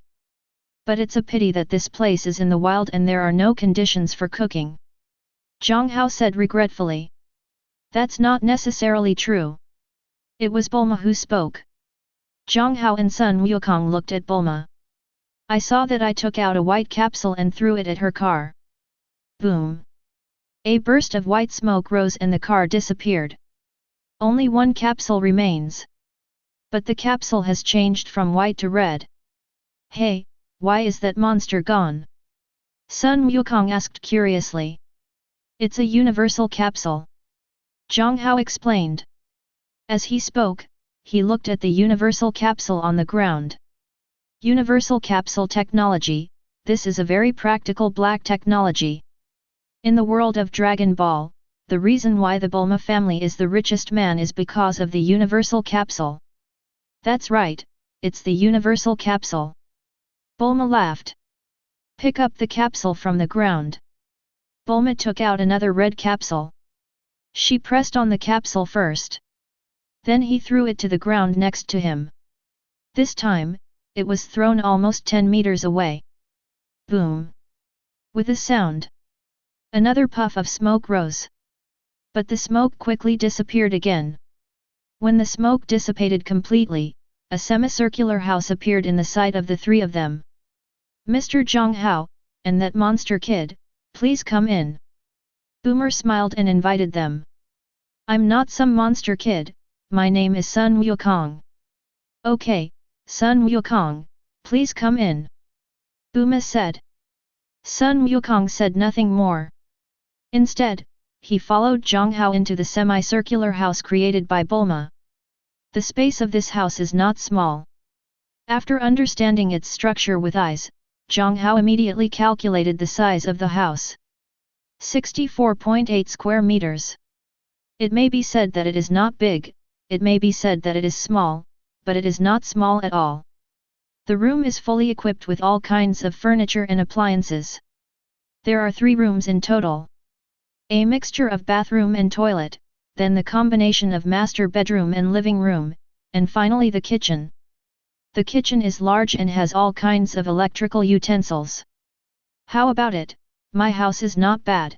A: But it's a pity that this place is in the wild and there are no conditions for cooking. Jiang Hao said regretfully. That's not necessarily true. It was Bulma who spoke. Jiang Hao and Sun Wukong looked at Bulma. I saw that I took out a white capsule and threw it at her car. Boom! A burst of white smoke rose and the car disappeared. Only one capsule remains. But the capsule has changed from white to red. Hey, why is that monster gone? Sun Wukong asked curiously. It's a universal capsule. Jiang Hao explained. As he spoke, he looked at the universal capsule on the ground. Universal capsule technology, this is a very practical black technology. In the world of Dragon Ball, the reason why the Bulma family is the richest man is because of the universal capsule. That's right, it's the universal capsule. Bulma laughed. Pick up the capsule from the ground. Bulma took out another red capsule. She pressed on the capsule first. Then he threw it to the ground next to him. This time, it was thrown almost 10 meters away. Boom! With a sound, another puff of smoke rose. But the smoke quickly disappeared again. When the smoke dissipated completely, a semicircular house appeared in the sight of the three of them. Mr. Jiang Hao, and that monster kid, please come in. Boomer smiled and invited them. I'm not some monster kid, my name is Sun Wukong. Okay, Sun Wukong, please come in. Boomer said. Sun Wukong said nothing more. Instead, he followed Jiang Hao into the semicircular house created by Bulma. The space of this house is not small. After understanding its structure with eyes, Jiang Hao immediately calculated the size of the house. 64.8 square meters. It may be said that it is not big, it may be said that it is small, but it is not small at all. The room is fully equipped with all kinds of furniture and appliances. There are 3 rooms in total. A mixture of bathroom and toilet, then the combination of master bedroom and living room, and finally the kitchen. The kitchen is large and has all kinds of electrical utensils. How about it? My house is not bad.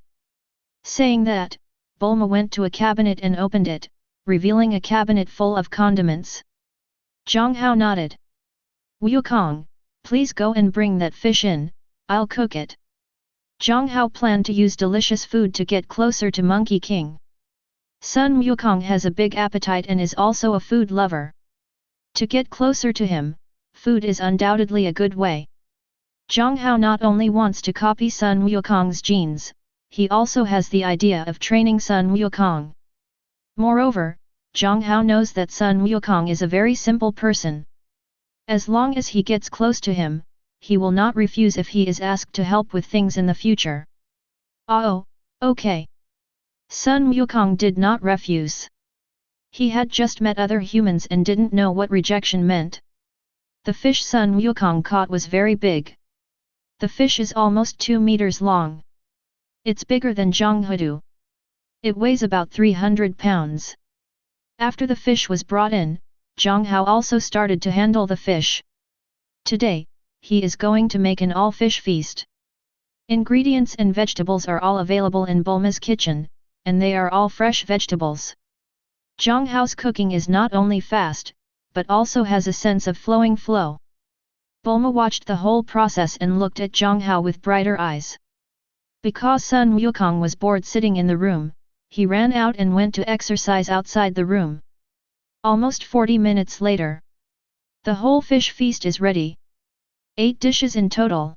A: Saying that, Bulma went to a cabinet and opened it, revealing a cabinet full of condiments. Jiang Hao nodded. Wukong, please go and bring that fish in, I'll cook it. Jiang Hao planned to use delicious food to get closer to Monkey King. Sun Wukong has a big appetite and is also a food lover. To get closer to him, food is undoubtedly a good way. Jiang Hao not only wants to copy Sun Wukong's genes, he also has the idea of training Sun Wukong. Moreover, Jiang Hao knows that Sun Wukong is a very simple person. As long as he gets close to him, he will not refuse if he is asked to help with things in the future. Oh, okay. Sun Wukong did not refuse. He had just met other humans and didn't know what rejection meant. The fish Sun Wukong caught was very big. The fish is almost 2 meters long. It's bigger than Jiang Hao. It weighs about 300 pounds. After the fish was brought in, Jiang Hao also started to handle the fish. Today, he is going to make an all-fish feast. Ingredients and vegetables are all available in Bulma's kitchen, and they are all fresh vegetables. Jiang Hao's cooking is not only fast, but also has a sense of flowing flow. Bulma watched the whole process and looked at Jiang Hao with brighter eyes. Because Sun Wukong was bored sitting in the room, he ran out and went to exercise outside the room. Almost 40 minutes later, the whole fish feast is ready. 8 dishes in total.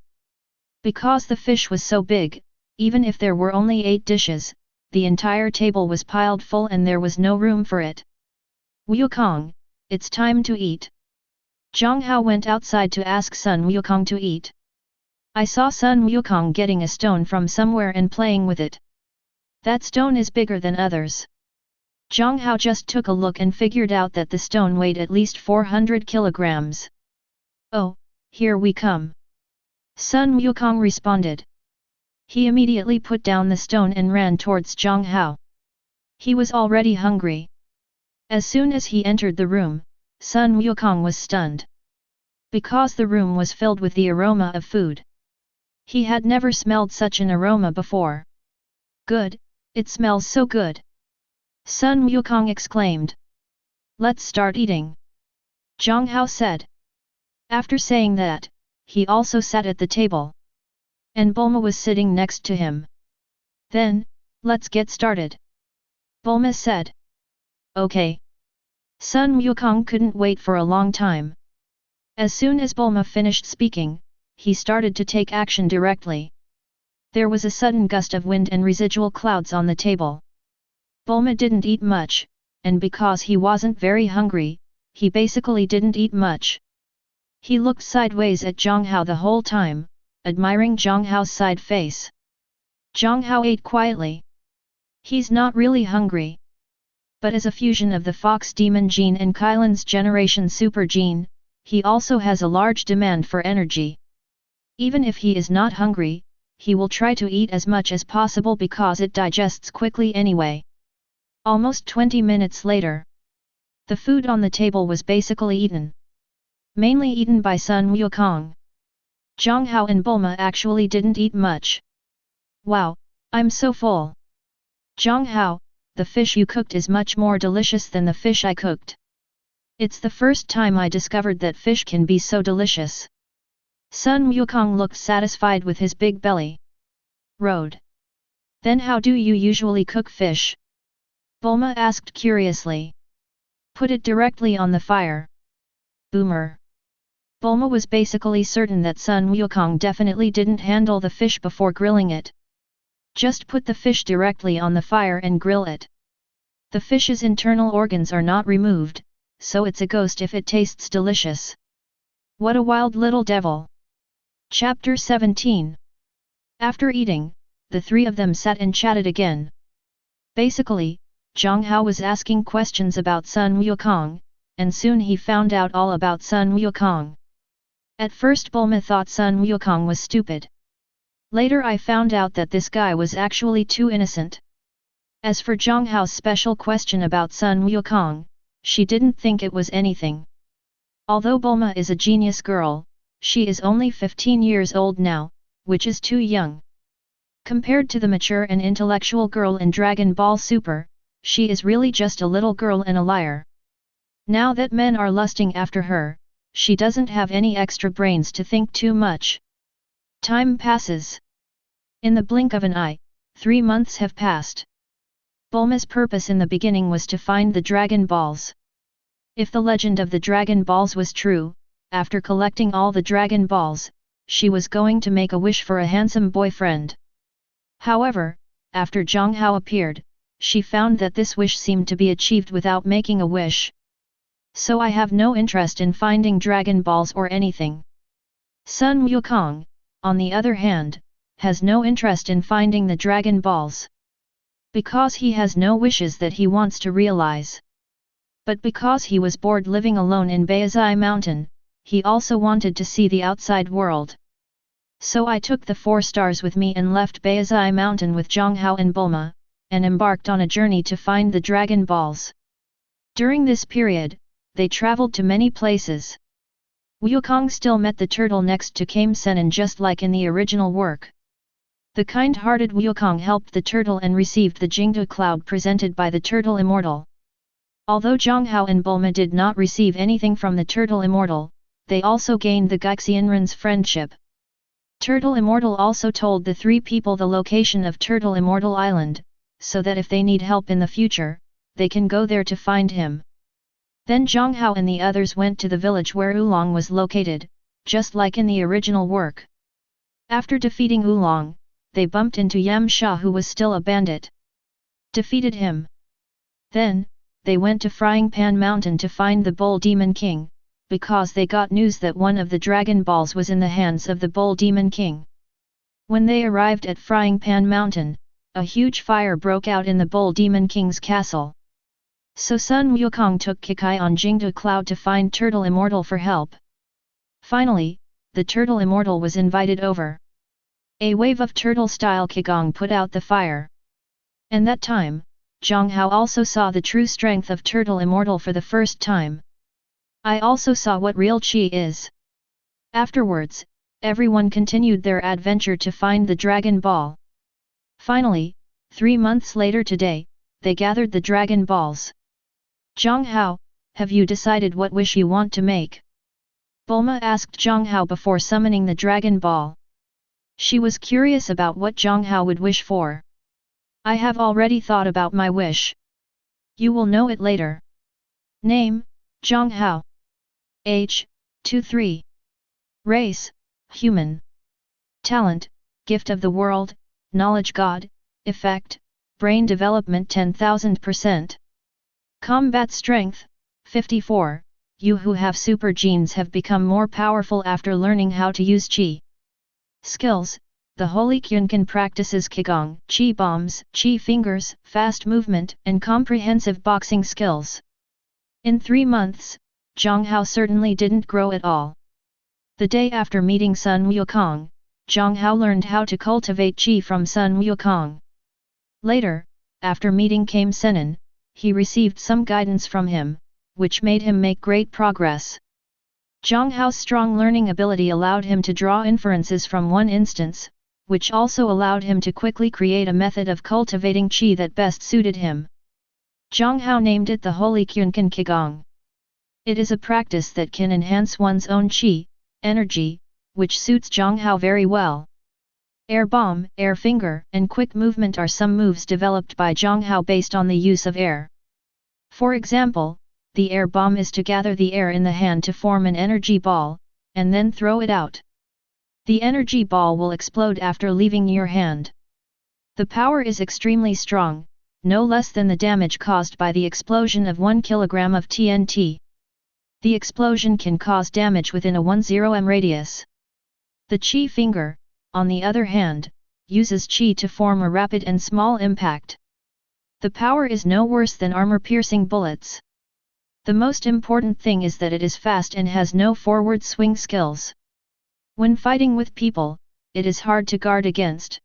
A: Because the fish was so big, even if there were only 8 dishes, the entire table was piled full and there was no room for it. Wukong, it's time to eat. Jiang Hao went outside to ask Sun Wukong to eat. I saw Sun Wukong getting a stone from somewhere and playing with it. That stone is bigger than others. Jiang Hao just took a look and figured out that the stone weighed at least 400 kilograms. Oh, here we come. Sun Wukong responded. He immediately put down the stone and ran towards Jiang Hao. He was already hungry. As soon as he entered the room, Sun Wukong was stunned. Because the room was filled with the aroma of food. He had never smelled such an aroma before. Good, it smells so good. Sun Wukong exclaimed. Let's start eating. Jiang Hao said. After saying that, he also sat at the table. And Bulma was sitting next to him. Then, let's get started. Bulma said. Okay. Sun Wukong couldn't wait for a long time. As soon as Bulma finished speaking, he started to take action directly. There was a sudden gust of wind and residual clouds on the table. Bulma didn't eat much, and because he wasn't very hungry, he basically didn't eat much. He looked sideways at Jiang Hao the whole time, admiring Jiang Hao's side face. Jiang Hao ate quietly. He's not really hungry. But as a fusion of the Fox Demon gene and Kylan's Generation Super gene, he also has a large demand for energy. Even if he is not hungry, he will try to eat as much as possible because it digests quickly anyway. Almost 20 minutes later, the food on the table was basically eaten. Mainly eaten by Sun Wukong. Jiang Hao and Bulma actually didn't eat much. Wow, I'm so full. Jiang Hao, the fish you cooked is much more delicious than the fish I cooked. It's the first time I discovered that fish can be so delicious. Sun Wukong looked satisfied with his big belly. Road. Then how do you usually cook fish? Bulma asked curiously. Put it directly on the fire. Boomer. Bulma was basically certain that Sun Wukong definitely didn't handle the fish before grilling it. Just put the fish directly on the fire and grill it. The fish's internal organs are not removed, so it's a ghost if it tastes delicious. What a wild little devil! Chapter 17. After eating, the 3 of them sat and chatted again. Basically, Jiang Hao was asking questions about Sun Wukong, and soon he found out all about Sun Wukong. At first Bulma thought Sun Wukong was stupid. Later I found out that this guy was actually too innocent. As for Jiang Hao's special question about Sun Wukong, she didn't think it was anything. Although Bulma is a genius girl, she is only 15 years old now, which is too young. Compared to the mature and intellectual girl in Dragon Ball Super, she is really just a little girl and a liar. Now that men are lusting after her, she doesn't have any extra brains to think too much. Time passes. In the blink of an eye, 3 months have passed. Bulma's purpose in the beginning was to find the Dragon Balls. If the legend of the Dragon Balls was true, after collecting all the Dragon Balls, she was going to make a wish for a handsome boyfriend. However, after Jiang Hao appeared, she found that this wish seemed to be achieved without making a wish. So I have no interest in finding Dragon Balls or anything. Sun Wukong, on the other hand, has no interest in finding the Dragon Balls. Because he has no wishes that he wants to realize. But because he was bored living alone in Baizai Mountain, he also wanted to see the outside world. So I took the 4 stars with me and left Baizai Mountain with Jiang Hao and Bulma, and embarked on a journey to find the Dragon Balls. During this period, they traveled to many places. Wukong still met the turtle next to Kame Sennin just like in the original work. The kind-hearted Wukong helped the turtle and received the Jingdu cloud presented by the turtle immortal. Although Jiang Hao and Bulma did not receive anything from the turtle immortal, they also gained the Gaixianren's friendship. Turtle Immortal also told the 3 people the location of Turtle Immortal Island, so that if they need help in the future, they can go there to find him. Then Jiang Hao and the others went to the village where Oolong was located, just like in the original work. After defeating Oolong, they bumped into Yamsha who was still a bandit. Defeated him. Then, they went to Frying Pan Mountain to find the Bull Demon King, because they got news that one of the Dragon Balls was in the hands of the Bull Demon King. When they arrived at Frying Pan Mountain, a huge fire broke out in the Bull Demon King's castle. So Sun Wukong took Kikai on Jingdu Cloud to find Turtle Immortal for help. Finally, the Turtle Immortal was invited over. A wave of turtle-style Qigong put out the fire. And that time, Jiang Hao also saw the true strength of Turtle Immortal for the first time. I also saw what real Qi is. Afterwards, everyone continued their adventure to find the Dragon Ball. Finally, 3 months later today, they gathered the Dragon Balls. Jiang Hao, have you decided what wish you want to make? Bulma asked Jiang Hao before summoning the Dragon Ball. She was curious about what Jiang Hao would wish for. I have already thought about my wish. You will know it later. Name, Jiang Hao. Age, 23. Race, human. Talent, gift of the world, knowledge God, effect, brain development 10,000%. Combat strength, 54. You who have super genes have become more powerful after learning how to use Qi. Skills, the Holy Kyunkan practices Qigong, Qi bombs, Qi fingers, fast movement, and comprehensive boxing skills. In 3 months, Jiang Hao certainly didn't grow at all. The day after meeting Sun Wukong, Jiang Hao learned how to cultivate Qi from Sun Wukong. Later, after meeting Kame Sennin, he received some guidance from him, which made him make great progress. Jiang Hao's strong learning ability allowed him to draw inferences from one instance, which also allowed him to quickly create a method of cultivating Qi that best suited him. Jiang Hao named it the Holy Kyunkan Qigong. It is a practice that can enhance one's own Qi, energy, which suits Jiang Hao very well. Air bomb, air finger, and quick movement are some moves developed by Jiang Hao based on the use of air. For example, the air bomb is to gather the air in the hand to form an energy ball, and then throw it out. The energy ball will explode after leaving your hand. The power is extremely strong, no less than the damage caused by the explosion of 1 kilogram of TNT. The explosion can cause damage within a 10 radius. The Qi finger, on the other hand, uses Qi to form a rapid and small impact. The power is no worse than armor-piercing bullets. The most important thing is that it is fast and has no forward swing skills. When fighting with people, it is hard to guard against.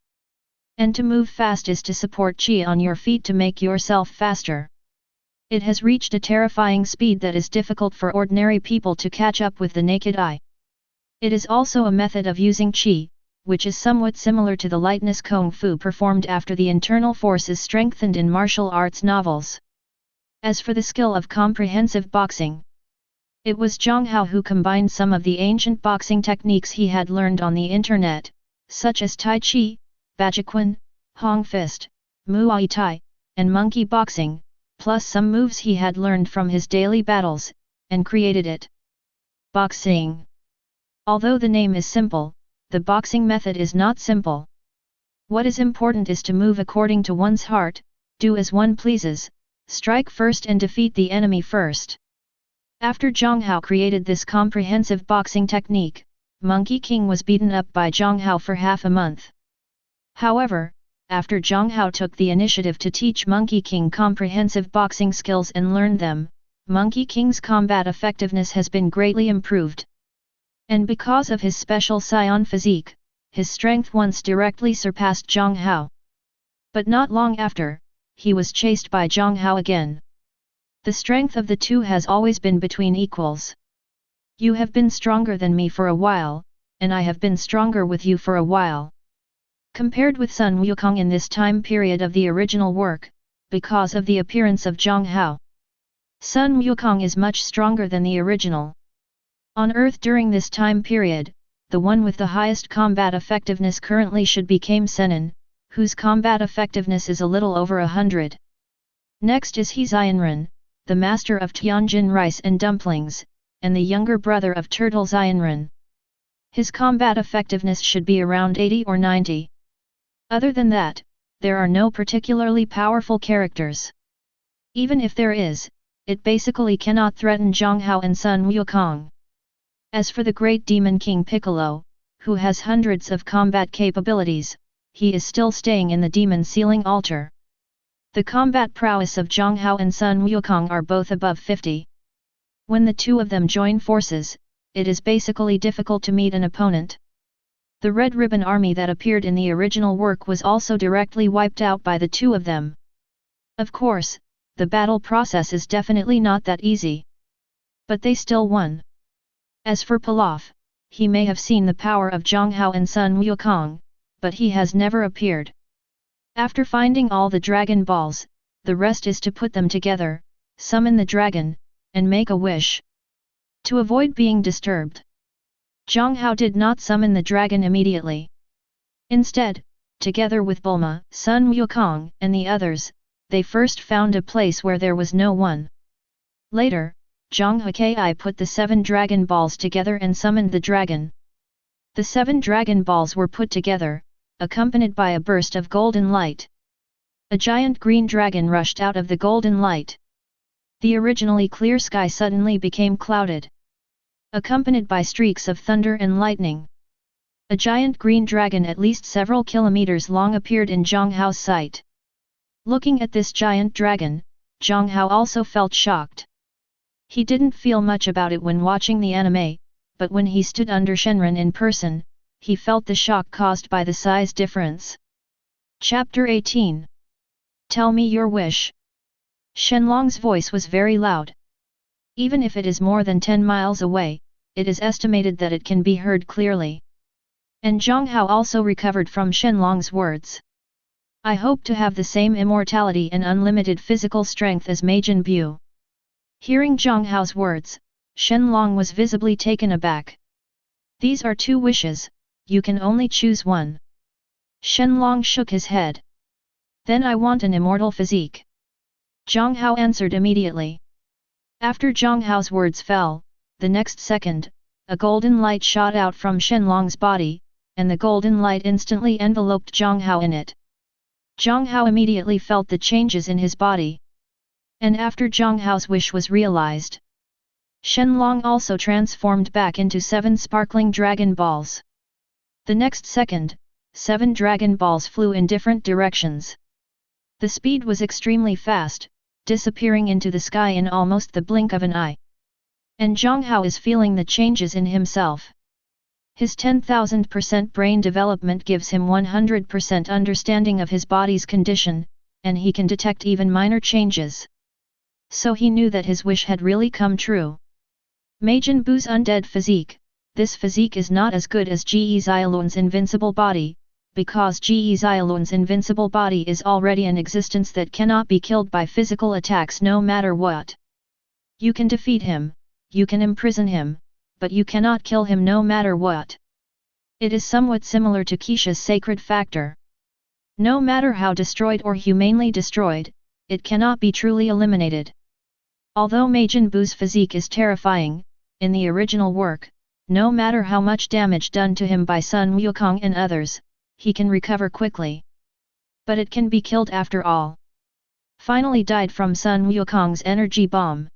A: And to move fast is to support chi on your feet to make yourself faster. It has reached a terrifying speed that is difficult for ordinary people to catch up with the naked eye. It is also a method of using chi, which is somewhat similar to the lightness kung fu performed after the internal force is strengthened in martial arts novels. As for the skill of comprehensive boxing, it was Jiang Hao who combined some of the ancient boxing techniques he had learned on the internet, such as Tai Chi, Bajiquan, Hong Fist, Muay Thai, and monkey boxing, plus some moves he had learned from his daily battles, and created it. Boxing. Although the name is simple, the boxing method is not simple. What is important is to move according to one's heart, do as one pleases, strike first and defeat the enemy first. After Jiang Hao created this comprehensive boxing technique, Monkey King was beaten up by Jiang Hao for half a month. However, after Jiang Hao took the initiative to teach Monkey King comprehensive boxing skills and learned them, Monkey King's combat effectiveness has been greatly improved. And because of his special Saiyan physique, his strength once directly surpassed Jiang Hao. But not long after, he was chased by Jiang Hao again. The strength of the two has always been between equals. You have been stronger than me for a while, and I have been stronger with you for a while. Compared with Sun Wukong in this time period of the original work, because of the appearance of Jiang Hao, Sun Wukong is much stronger than the original. On Earth during this time period, the one with the highest combat effectiveness currently should become Senin, whose combat effectiveness is a little over 100. Next is he Xianren, the master of Tianjin rice and dumplings, and the younger brother of Turtle Xianren. His combat effectiveness should be around 80 or 90. Other than that, there are no particularly powerful characters. Even if there is, it basically cannot threaten Jiang Hao and Sun Wukong. As for the great demon King Piccolo, who has hundreds of combat capabilities, he is still staying in the demon ceiling altar. The combat prowess of Jiang Hao and Sun Wukong are both above 50. When the two of them join forces, it is basically difficult to meet an opponent. The Red Ribbon Army that appeared in the original work was also directly wiped out by the two of them. Of course, the battle process is definitely not that easy. But they still won. As for Pilaf, he may have seen the power of Jiang Hao and Sun Wukong, but he has never appeared. After finding all the Dragon Balls, the rest is to put them together, summon the dragon, and make a wish. To avoid being disturbed, Jiang Hao did not summon the dragon immediately. Instead, together with Bulma, Sun Wukong, and the others, they first found a place where there was no one. Later, Jiang Hao put the 7 Dragon Balls together and summoned the dragon. The 7 Dragon Balls were put together, accompanied by a burst of golden light. A giant green dragon rushed out of the golden light. The originally clear sky suddenly became clouded, accompanied by streaks of thunder and lightning. A giant green dragon at least several kilometers long appeared in Jiang Hao's sight. Looking at this giant dragon, Jiang Hao also felt shocked. He didn't feel much about it when watching the anime, but when he stood under Shenren in person, he felt the shock caused by the size difference. Chapter 18. Tell me your wish. Shenlong's voice was very loud. Even if it is more than 10 miles away, it is estimated that it can be heard clearly. And Jiang Hao also recovered from Shenlong's words. I hope to have the same immortality and unlimited physical strength as Majin Bu. Hearing Jiang Hao's words, Shenlong was visibly taken aback. These are 2 wishes, you can only choose one. Shenlong shook his head. Then I want an immortal physique. Jiang Hao answered immediately. After Jiang Hao's words fell, the next second, a golden light shot out from Shenlong's body, and the golden light instantly enveloped Jiang Hao in it. Jiang Hao immediately felt the changes in his body. And after Jiang Hao's wish was realized, Shenlong also transformed back into 7 sparkling Dragon Balls. The next second, 7 Dragon Balls flew in different directions. The speed was extremely fast, disappearing into the sky in almost the blink of an eye. And Jiang Hao is feeling the changes in himself. His 10,000% brain development gives him 100% understanding of his body's condition, and he can detect even minor changes. So he knew that his wish had really come true. Majin Bu's undead physique. This physique is not as good as Ge Xiaolun's invincible body, because Ge Xiaolun's invincible body is already an existence that cannot be killed by physical attacks no matter what. You can defeat him, you can imprison him, but you cannot kill him no matter what. It is somewhat similar to Qix's sacred factor. No matter how destroyed or humanely destroyed, it cannot be truly eliminated. Although Majin Bu's physique is terrifying, in the original work, no matter how much damage done to him by Sun Wukong and others, he can recover quickly. But it can be killed after all. Finally died from Sun Wukong's energy bomb.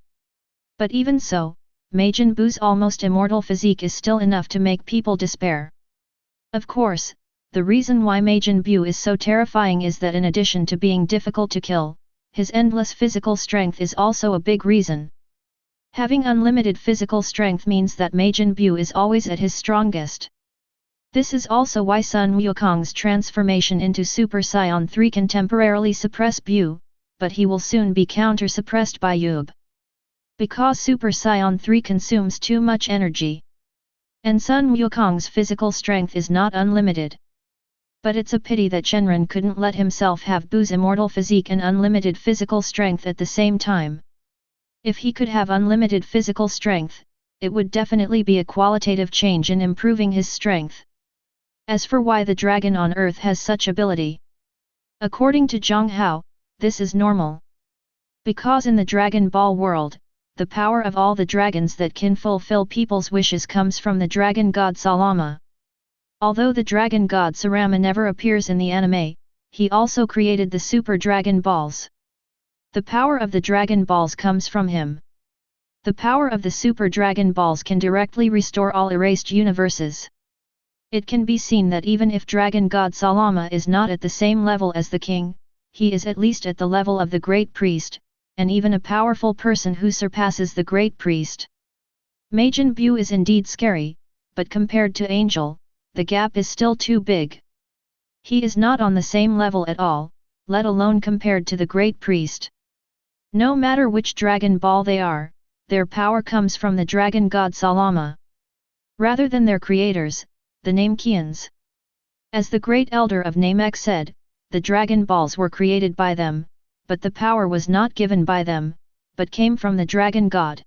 A: But even so, Majin Bu's almost immortal physique is still enough to make people despair. Of course, the reason why Majin Bu is so terrifying is that in addition to being difficult to kill, his endless physical strength is also a big reason. Having unlimited physical strength means that Majin Bu is always at his strongest. This is also why Sun Wukong's transformation into Super Saiyan 3 can temporarily suppress Bu, but he will soon be counter-suppressed by Yub. Because Super Saiyan 3 consumes too much energy. And Sun Wukong's physical strength is not unlimited. But it's a pity that Shenron couldn't let himself have Bu's immortal physique and unlimited physical strength at the same time. If he could have unlimited physical strength, it would definitely be a qualitative change in improving his strength. As for why the dragon on Earth has such ability, according to Jiang Hao, this is normal. Because in the Dragon Ball world, the power of all the dragons that can fulfill people's wishes comes from the dragon god Salama. Although the dragon god Sarama never appears in the anime, he also created the Super Dragon Balls. The power of the Dragon Balls comes from him. The power of the Super Dragon Balls can directly restore all erased universes. It can be seen that even if Dragon God Salama is not at the same level as the king, he is at least at the level of the Great Priest, and even a powerful person who surpasses the Great Priest. Majin Bu is indeed scary, but compared to Angel, the gap is still too big. He is not on the same level at all, let alone compared to the Great Priest. No matter which Dragon Ball they are, their power comes from the Dragon God Salama. Rather than their creators, the Namekians. As the great elder of Namek said, the Dragon Balls were created by them, but the power was not given by them, but came from the Dragon God.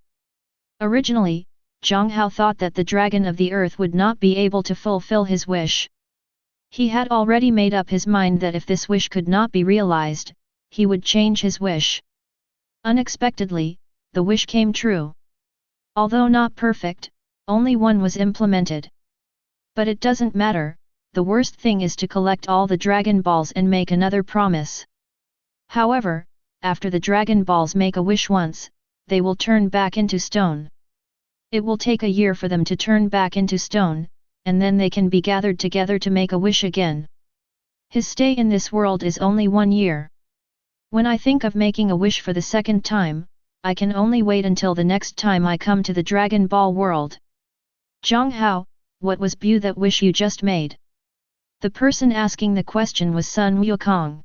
A: Originally, Jiang Hao thought that the Dragon of the Earth would not be able to fulfill his wish. He had already made up his mind that if this wish could not be realized, he would change his wish. Unexpectedly, the wish came true. Although not perfect, only one was implemented. But it doesn't matter, the worst thing is to collect all the Dragon Balls and make another promise. However, after the Dragon Balls make a wish once, they will turn back into stone. It will take a year for them to turn back into stone, and then they can be gathered together to make a wish again. His stay in this world is only 1 year. When I think of making a wish for the second time, I can only wait until the next time I come to the Dragon Ball world. Jiang Hao, what was Bu that wish you just made? The person asking the question was Sun Wukong.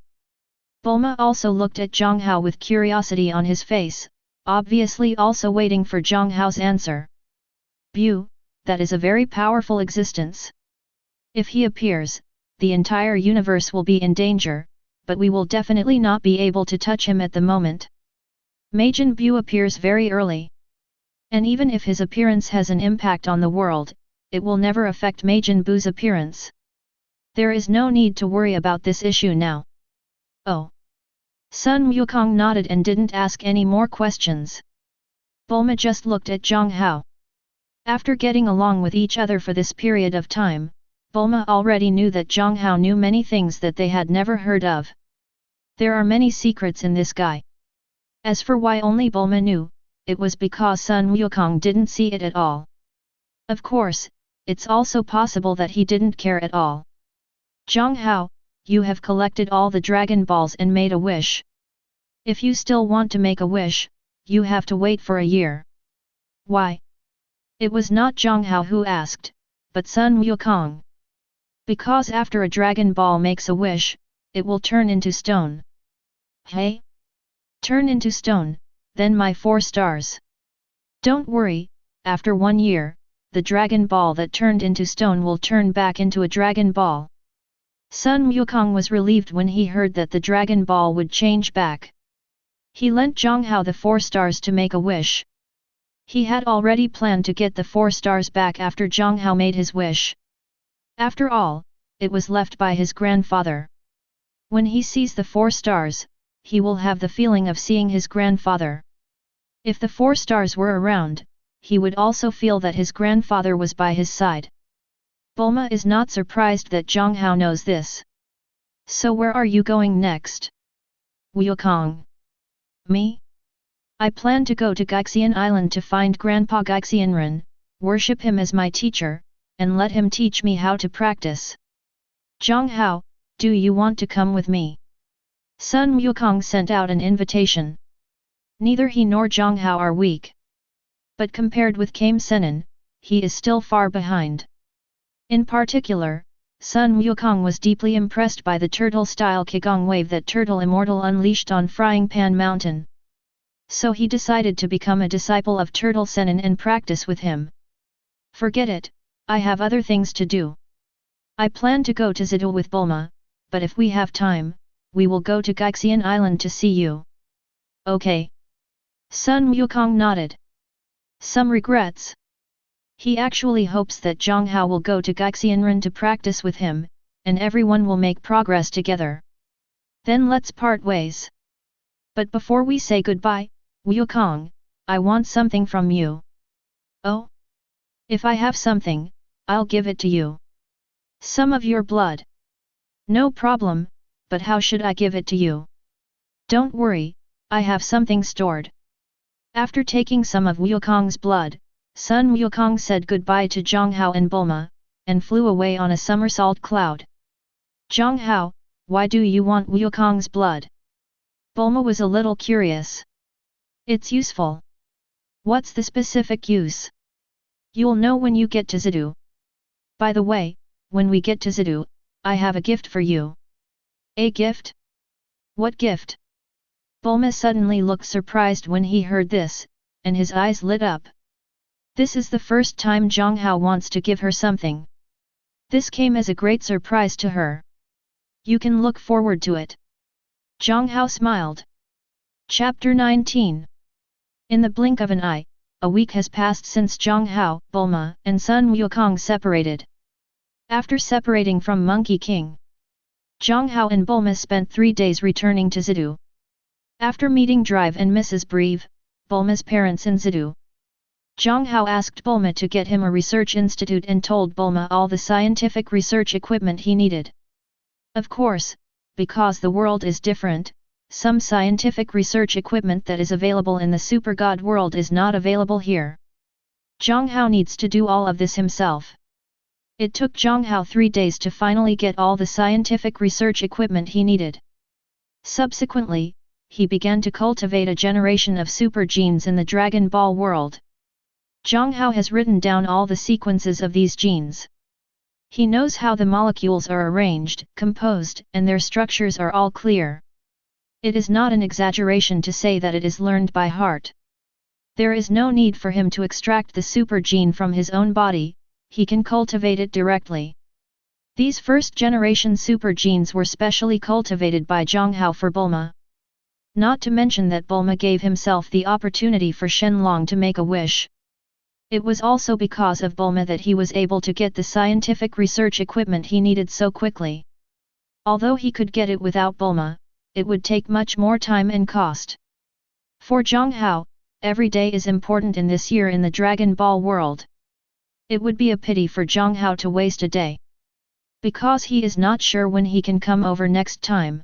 A: Bulma also looked at Jiang Hao with curiosity on his face, obviously also waiting for Jiang Hao's answer. Bu, that is a very powerful existence. If he appears, the entire universe will be in danger, but we will definitely not be able to touch him at the moment. Majin Bu appears very early. And even if his appearance has an impact on the world, it will never affect Majin Bu's appearance. There is no need to worry about this issue now. Oh. Sun Wukong nodded and didn't ask any more questions. Bulma just looked at Jiang Hao. After getting along with each other for this period of time, Bulma already knew that Jiang Hao knew many things that they had never heard of. There are many secrets in this guy. As for why only Bulma knew, it was because Sun Wukong didn't see it at all. Of course, it's also possible that he didn't care at all. Jiang Hao, you have collected all the Dragon Balls and made a wish. If you still want to make a wish, you have to wait for a year. Why? It was not Jiang Hao who asked, but Sun Wukong. Because after a Dragon Ball makes a wish, it will turn into stone. Hey? Turn into stone, then my 4 stars. Don't worry, after 1 year, the Dragon Ball that turned into stone will turn back into a Dragon Ball. Sun Wukong was relieved when he heard that the Dragon Ball would change back. He lent Jiang Hao the 4 stars to make a wish. He had already planned to get the 4 stars back after Jiang Hao made his wish. After all, it was left by his grandfather. When he sees the 4 stars, he will have the feeling of seeing his grandfather. If the 4 stars were around, he would also feel that his grandfather was by his side. Bulma is not surprised that Jiang Hao knows this. So where are you going next? Wukong. Me? I plan to go to Gaixian Island to find Grandpa Gaixianren, worship him as my teacher, and let him teach me how to practice. Jiang Hao, do you want to come with me? Sun Wukong sent out an invitation. Neither he nor Jiang Hao are weak. But compared with Kame Sennin, he is still far behind. In particular, Sun Wukong was deeply impressed by the turtle-style Qigong wave that Turtle Immortal unleashed on Frying Pan Mountain. So he decided to become a disciple of Turtle Sennin and practice with him. Forget it, I have other things to do. I plan to go to Zidou with Bulma, but if we have time, we will go to Gaixian Island to see you. Okay. Sun Wukong nodded. Some regrets. He actually hopes that Jiang Hao will go to Gaixianren to practice with him, and everyone will make progress together. Then let's part ways. But before we say goodbye, Wukong, I want something from you. Oh? If I have something, I'll give it to you. Some of your blood. No problem, but how should I give it to you? Don't worry, I have something stored. After taking some of Wukong's blood, Sun Wukong said goodbye to Jiang Hao and Bulma, and flew away on a somersault cloud. Jiang Hao, why do you want Wukong's blood? Bulma was a little curious. It's useful. What's the specific use? You'll know when you get to Zidou. By the way, when we get to Zidou, I have a gift for you. A gift? What gift? Bulma suddenly looked surprised when he heard this, and his eyes lit up. This is the first time Jiang Hao wants to give her something. This came as a great surprise to her. You can look forward to it. Jiang Hao smiled. Chapter 19. In the blink of an eye, a week has passed since Jiang Hao, Bulma, and Sun Wukong separated. After separating from Monkey King, Jiang Hao and Bulma spent 3 days returning to Zidou. After meeting Drive and Mrs. Breve, Bulma's parents in Zidou, Jiang Hao asked Bulma to get him a research institute and told Bulma all the scientific research equipment he needed. Of course, because the world is different, some scientific research equipment that is available in the Super God world is not available here. Jiang Hao needs to do all of this himself. It took Jiang Hao 3 days to finally get all the scientific research equipment he needed. Subsequently, he began to cultivate a generation of super genes in the Dragon Ball world. Jiang Hao has written down all the sequences of these genes. He knows how the molecules are arranged, composed, and their structures are all clear. It is not an exaggeration to say that it is learned by heart. There is no need for him to extract the super gene from his own body, he can cultivate it directly. These first-generation super genes were specially cultivated by Jiang Hao for Bulma. Not to mention that Bulma gave himself the opportunity for Shenlong to make a wish. It was also because of Bulma that he was able to get the scientific research equipment he needed so quickly. Although he could get it without Bulma, it would take much more time and cost. For Jiang Hao, every day is important in this year in the Dragon Ball world. It would be a pity for Jiang Hao to waste a day. Because he is not sure when he can come over next time.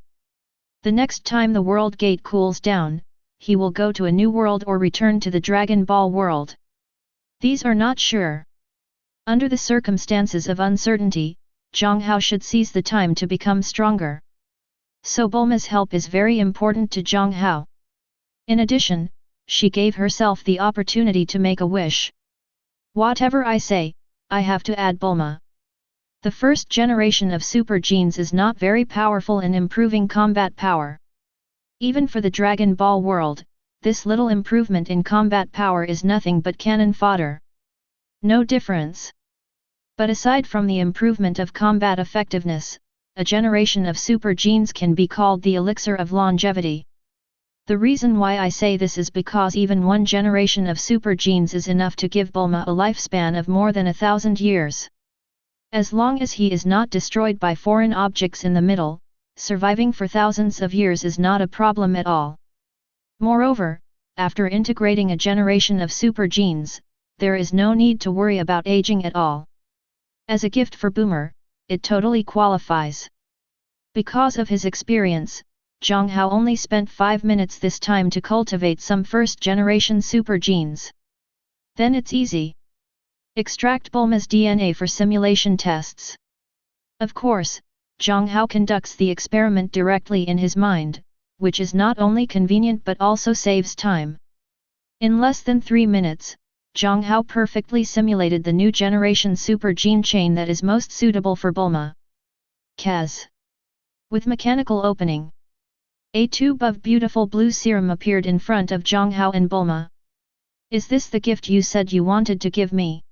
A: The next time the world gate cools down, he will go to a new world or return to the Dragon Ball world. These are not sure. Under the circumstances of uncertainty, Jiang Hao should seize the time to become stronger. So Bulma's help is very important to Jiang Hao. In addition, she gave herself the opportunity to make a wish. Whatever I say, I have to add Bulma. The first generation of super genes is not very powerful in improving combat power. Even for the Dragon Ball world, this little improvement in combat power is nothing but cannon fodder. No difference. But aside from the improvement of combat effectiveness, a generation of super genes can be called the elixir of longevity. The reason why I say this is because even one generation of super genes is enough to give Bulma a lifespan of more than 1,000 years. As long as he is not destroyed by foreign objects in the middle, surviving for thousands of years is not a problem at all. Moreover, after integrating a generation of super genes, there is no need to worry about aging at all. As a gift for Boomer, it totally qualifies. Because of his experience, Jiang Hao only spent 5 minutes this time to cultivate some first-generation super genes. Then it's easy. Extract Bulma's DNA for simulation tests. Of course, Jiang Hao conducts the experiment directly in his mind, which is not only convenient but also saves time. In less than 3 minutes, Jiang Hao perfectly simulated the new generation super gene chain that is most suitable for Bulma. Kaz. With mechanical opening, a tube of beautiful blue serum appeared in front of Jiang Hao and Bulma. Is this the gift you said you wanted to give me?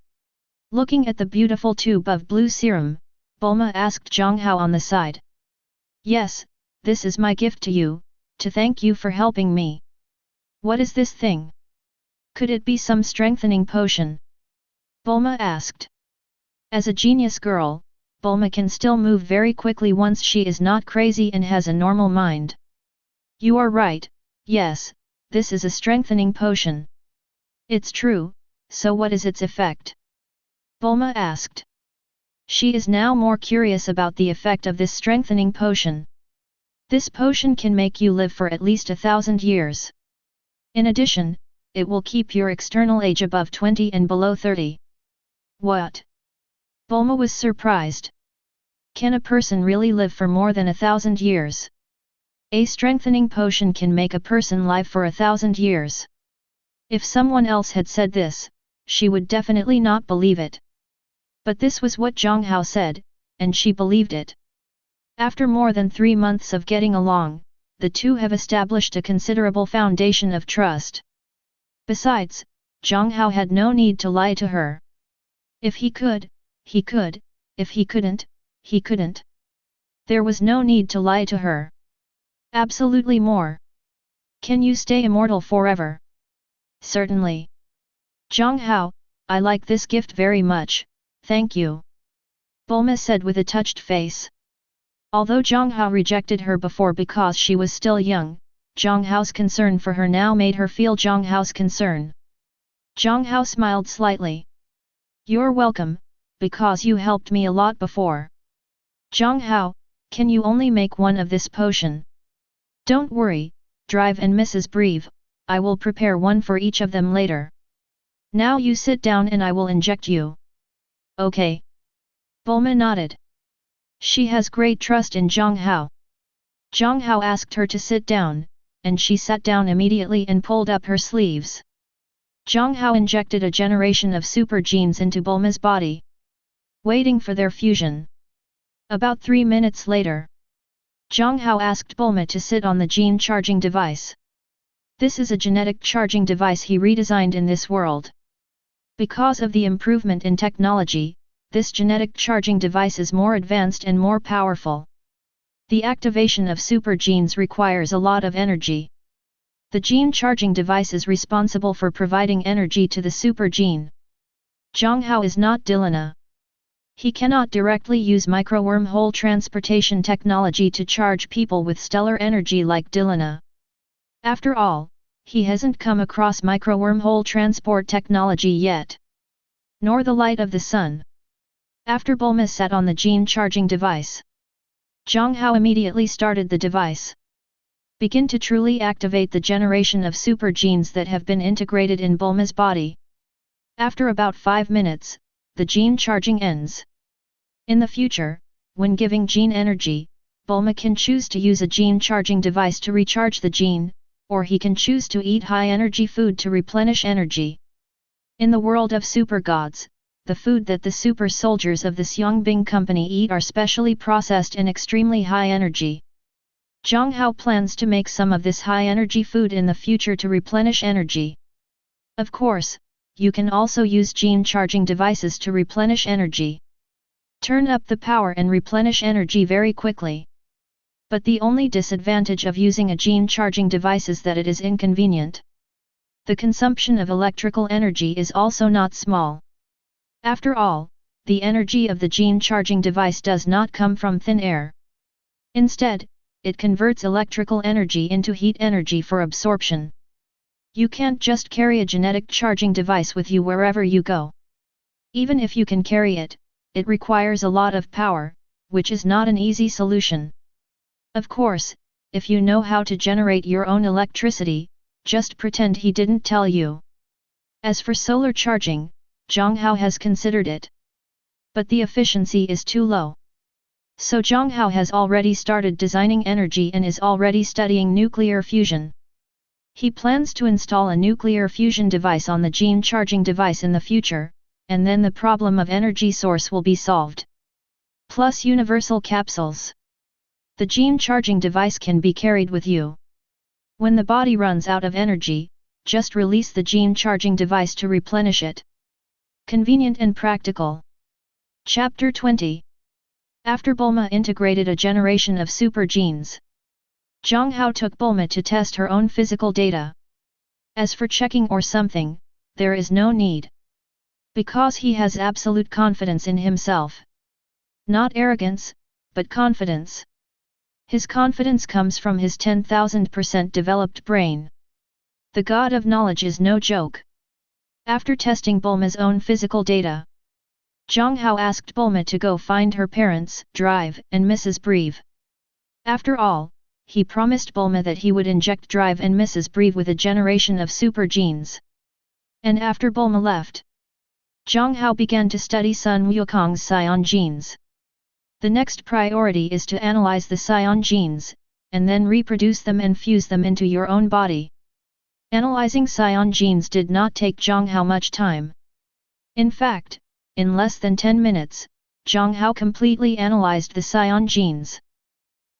A: Looking at the beautiful tube of blue serum, Bulma asked Jiang Hao on the side. Yes, this is my gift to you, to thank you for helping me. What is this thing? Could it be some strengthening potion? Bulma asked. As a genius girl, Bulma can still move very quickly once she is not crazy and has a normal mind. You are right, yes, this is a strengthening potion. It's true, so what is its effect? Bulma asked. She is now more curious about the effect of this strengthening potion. This potion can make you live for at least 1,000 years. In addition, it will keep your external age above 20 and below 30. What? Bulma was surprised. Can a person really live for more than 1,000 years? A strengthening potion can make a person live for 1,000 years. If someone else had said this, she would definitely not believe it. But this was what Jiang Hao said, and she believed it. After more than 3 months of getting along, the two have established a considerable foundation of trust. Besides, Jiang Hao had no need to lie to her. If he could, he could, if he couldn't, he couldn't. There was no need to lie to her. Absolutely more. Can you stay immortal forever? Certainly. Jiang Hao, I like this gift very much, thank you. Bulma said with a touched face. Although Jiang Hao rejected her before because she was still young, Jiang Hao's concern for her now made her feel Jiang Hao's concern. Jiang Hao smiled slightly. You're welcome, because you helped me a lot before. Jiang Hao, can you only make one of this potion? Don't worry, Drive and Mrs. Breve, I will prepare one for each of them later. Now you sit down and I will inject you. Okay. Bulma nodded. She has great trust in Jiang Hao. Jiang Hao asked her to sit down, and she sat down immediately and pulled up her sleeves. Jiang Hao injected a generation of super genes into Bulma's body, waiting for their fusion. About 3 minutes later, Jiang Hao asked Bulma to sit on the gene charging device. This is a genetic charging device he redesigned in this world. Because of the improvement in technology, this genetic charging device is more advanced and more powerful. The activation of super genes requires a lot of energy. The gene charging device is responsible for providing energy to the super gene. Jiang Hao is not Dilana. He cannot directly use micro-wormhole transportation technology to charge people with stellar energy like Dilana. After all, he hasn't come across micro-wormhole transport technology yet. Nor the light of the sun. After Bulma sat on the gene charging device, Jiang Hao immediately started the device. Begin to truly activate the generation of super genes that have been integrated in Bulma's body. After about 5 minutes, the gene charging ends. In the future, when giving gene energy, Bulma can choose to use a gene charging device to recharge the gene, or he can choose to eat high-energy food to replenish energy. In the world of super gods, the food that the super soldiers of the Xiangbing company eat are specially processed and extremely high energy. Jiang Hao plans to make some of this high-energy food in the future to replenish energy. Of course, you can also use gene charging devices to replenish energy. Turn up the power and replenish energy very quickly. But the only disadvantage of using a gene charging device is that it is inconvenient. The consumption of electrical energy is also not small. After all, the energy of the gene charging device does not come from thin air. Instead, it converts electrical energy into heat energy for absorption. You can't just carry a genetic charging device with you wherever you go. Even if you can carry it, it requires a lot of power, which is not an easy solution. Of course, if you know how to generate your own electricity, just pretend he didn't tell you. As for solar charging, Jiang Hao has considered it. But the efficiency is too low. So Jiang Hao has already started designing energy and is already studying nuclear fusion. He plans to install a nuclear fusion device on the gene charging device in the future, and then the problem of energy source will be solved. Plus universal capsules. The gene charging device can be carried with you. When the body runs out of energy, just release the gene charging device to replenish it. Convenient and practical. Chapter 20. After Bulma integrated a generation of super genes, Jiang Hao took Bulma to test her own physical data. As for checking or something, there is no need. Because he has absolute confidence in himself. Not arrogance, but confidence. His confidence comes from his 10,000% developed brain. The god of knowledge is no joke. After testing Bulma's own physical data, Jiang Hao asked Bulma to go find her parents, Drive, and Mrs. Breve. After all, he promised Bulma that he would inject Drive and Mrs. Breve with a generation of super genes. And after Bulma left, Jiang Hao began to study Sun Wukong's Saiyan genes. The next priority is to analyze the Saiyan genes, and then reproduce them and fuse them into your own body. Analyzing Saiyan genes did not take Jiang Hao much time. In fact, in less than 10 minutes, Jiang Hao completely analyzed the Saiyan genes.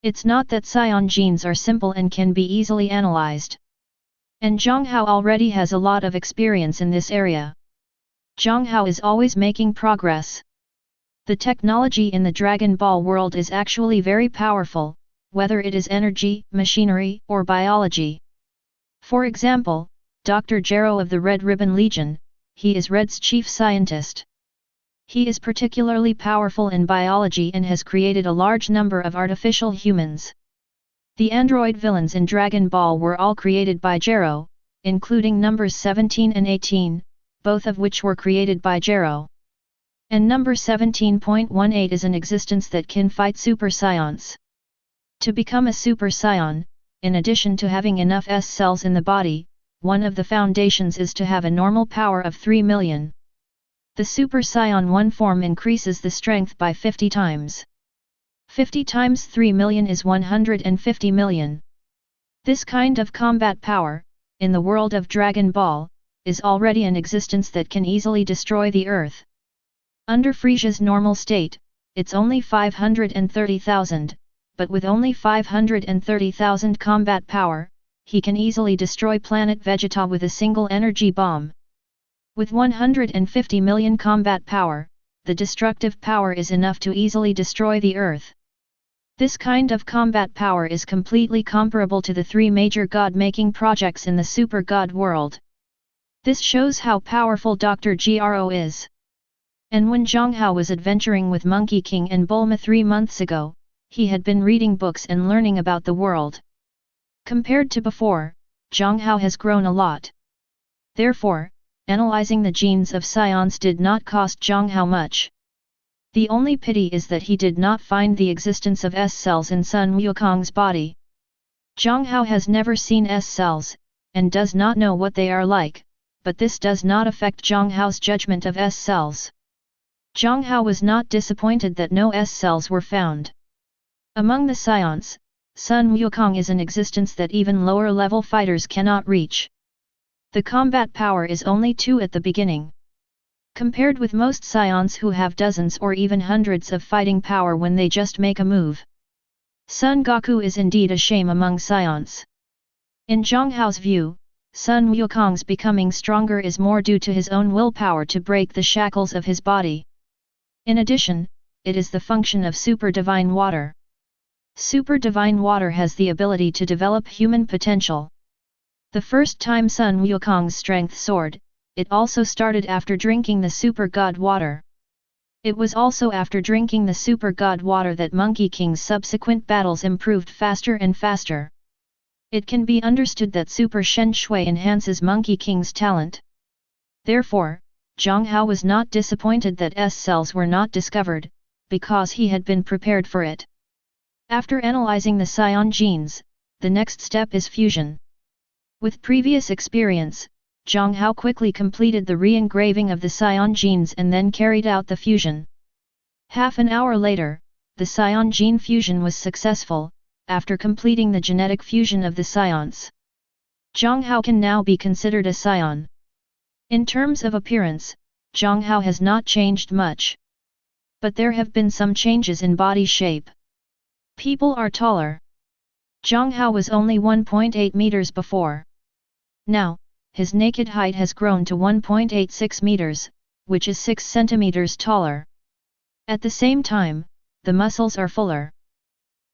A: It's not that Saiyan genes are simple and can be easily analyzed. And Jiang Hao already has a lot of experience in this area. Jiang Hao is always making progress. The technology in the Dragon Ball world is actually very powerful, whether it is energy, machinery, or biology. For example, Dr. Gero of the Red Ribbon Legion, he is Red's chief scientist. He is particularly powerful in biology and has created a large number of artificial humans. The android villains in Dragon Ball were all created by Gero, including numbers 17 and 18, both of which were created by Gero. And number 17.18 is an existence that can fight Super Saiyans. To become a Super Saiyan, in addition to having enough S cells in the body, one of the foundations is to have a normal power of 3 million. The Super Saiyan 1 form increases the strength by 50 times. 50 times 3 million is 150 million. This kind of combat power, in the world of Dragon Ball, is already an existence that can easily destroy the Earth. Under Frisia's normal state, it's only 530,000, but with only 530,000 combat power, he can easily destroy planet Vegeta with a single energy bomb. With 150 million combat power, the destructive power is enough to easily destroy the Earth. This kind of combat power is completely comparable to the 3 major god-making projects in the super god world. This shows how powerful Dr. Gero is. And when Jiang Hao was adventuring with Monkey King and Bulma 3 months ago, he had been reading books and learning about the world. Compared to before, Jiang Hao has grown a lot. Therefore, analyzing the genes of Saiyans did not cost Jiang Hao much. The only pity is that he did not find the existence of S cells in Sun Wukong's body. Jiang Hao has never seen S cells, and does not know what they are like, but this does not affect Jiang Hao's judgment of S cells. Jiang Hao was not disappointed that no S cells were found. Among the Saiyans, Sun Wukong is an existence that even lower-level fighters cannot reach. The combat power is only 2 at the beginning. Compared with most Saiyans who have dozens or even hundreds of fighting power when they just make a move. Sun Goku is indeed a shame among Saiyans. In Jiang Hao's view, Sun Wukong's becoming stronger is more due to his own willpower to break the shackles of his body. In addition, it is the function of Super Divine Water. Super Divine Water has the ability to develop human potential. The first time Sun Wukong's strength soared, it also started after drinking the Super God Water. It was also after drinking the Super God Water that Monkey King's subsequent battles improved faster and faster. It can be understood that Super Shen Shui enhances Monkey King's talent. Therefore, Jiang Hao was not disappointed that S cells were not discovered, because he had been prepared for it. After analyzing the Saiyan genes, the next step is fusion. With previous experience, Jiang Hao quickly completed the re-engraving of the Saiyan genes and then carried out the fusion. Half an hour later, the Saiyan gene fusion was successful, after completing the genetic fusion of the Saiyans. Jiang Hao can now be considered a Saiyan. In terms of appearance, Jiang Hao has not changed much. But there have been some changes in body shape. People are taller. Jiang Hao was only 1.8 meters before. Now, his naked height has grown to 1.86 meters, which is 6 centimeters taller. At the same time, the muscles are fuller.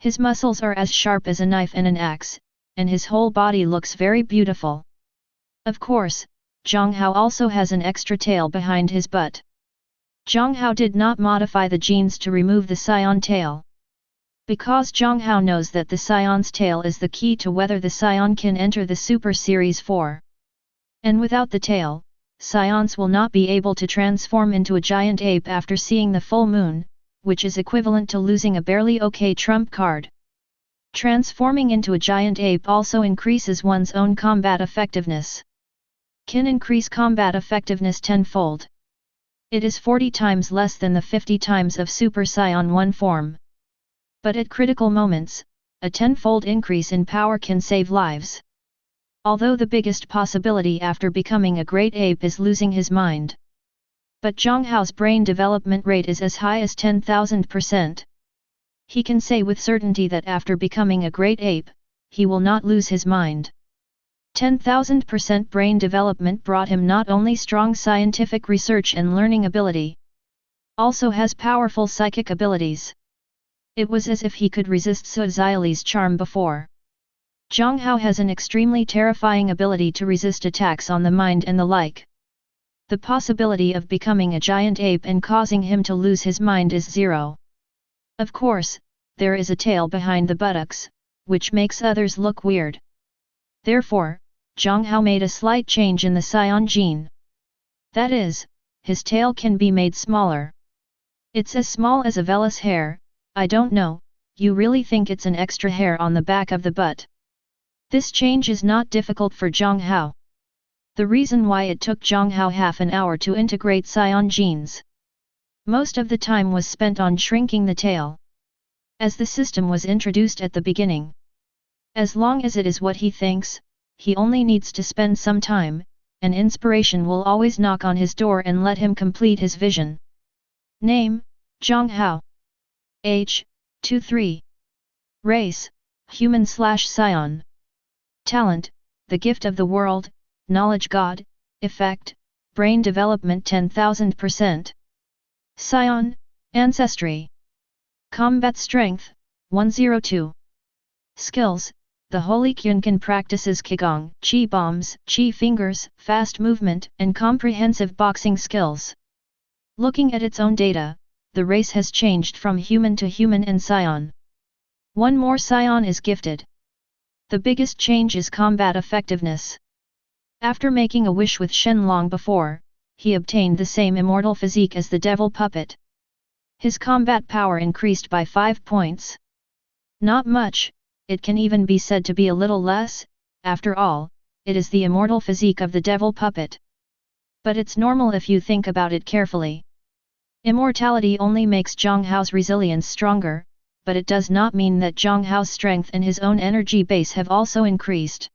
A: His muscles are as sharp as a knife and an axe, and his whole body looks very beautiful. Of course, Jiang Hao also has an extra tail behind his butt. Jiang Hao did not modify the genes to remove the Saiyan tail. Because Jiang Hao knows that the Saiyan's tail is the key to whether the Saiyan can enter the Super Series 4. And without the tail, Saiyans will not be able to transform into a giant ape after seeing the full moon, which is equivalent to losing a barely okay trump card. Transforming into a giant ape also increases one's own combat effectiveness. Can increase combat effectiveness tenfold. It is 40 times less than the 50 times of Super Saiyan 1 form. But at critical moments, a tenfold increase in power can save lives. Although the biggest possibility after becoming a great ape is losing his mind. But Jiang Hao's brain development rate is as high as 10,000%. He can say with certainty that after becoming a great ape, he will not lose his mind. 10,000% brain development brought him not only strong scientific research and learning ability, also has powerful psychic abilities. It was as if he could resist Su Xiali's charm before. Jiang Hao has an extremely terrifying ability to resist attacks on the mind and the like. The possibility of becoming a giant ape and causing him to lose his mind is zero. Of course, there is a tail behind the buttocks, which makes others look weird. Therefore, Jiang Hao made a slight change in the Saiyan gene. That is, his tail can be made smaller. It's as small as a vellus hair. I don't know, you really think it's an extra hair on the back of the butt? This change is not difficult for Jiang Hao. The reason why it took Jiang Hao half an hour to integrate Saiyan genes. Most of the time was spent on shrinking the tail. As the system was introduced at the beginning. As long as it is what he thinks, he only needs to spend some time, and inspiration will always knock on his door and let him complete his vision. Name, Jiang Hao. Age, 23. Race, Human/Saiyan. Talent, the gift of the world, knowledge God, effect, brain development 10,000%. Saiyan, ancestry. Combat strength, 102. Skills, the Holy Kyunkan practices Qigong, Qi bombs, Qi fingers, fast movement, and comprehensive boxing skills. Looking at its own data, the race has changed from human to human and Saiyan. One more Saiyan is gifted. The biggest change is combat effectiveness. After making a wish with Shenlong before, he obtained the same immortal physique as the devil puppet. His combat power increased by 5 points. Not much, it can even be said to be a little less, after all, it is the immortal physique of the devil puppet. But it's normal if you think about it carefully. Immortality only makes Jiang Hao's resilience stronger, but it does not mean that Jiang Hao's strength and his own energy base have also increased.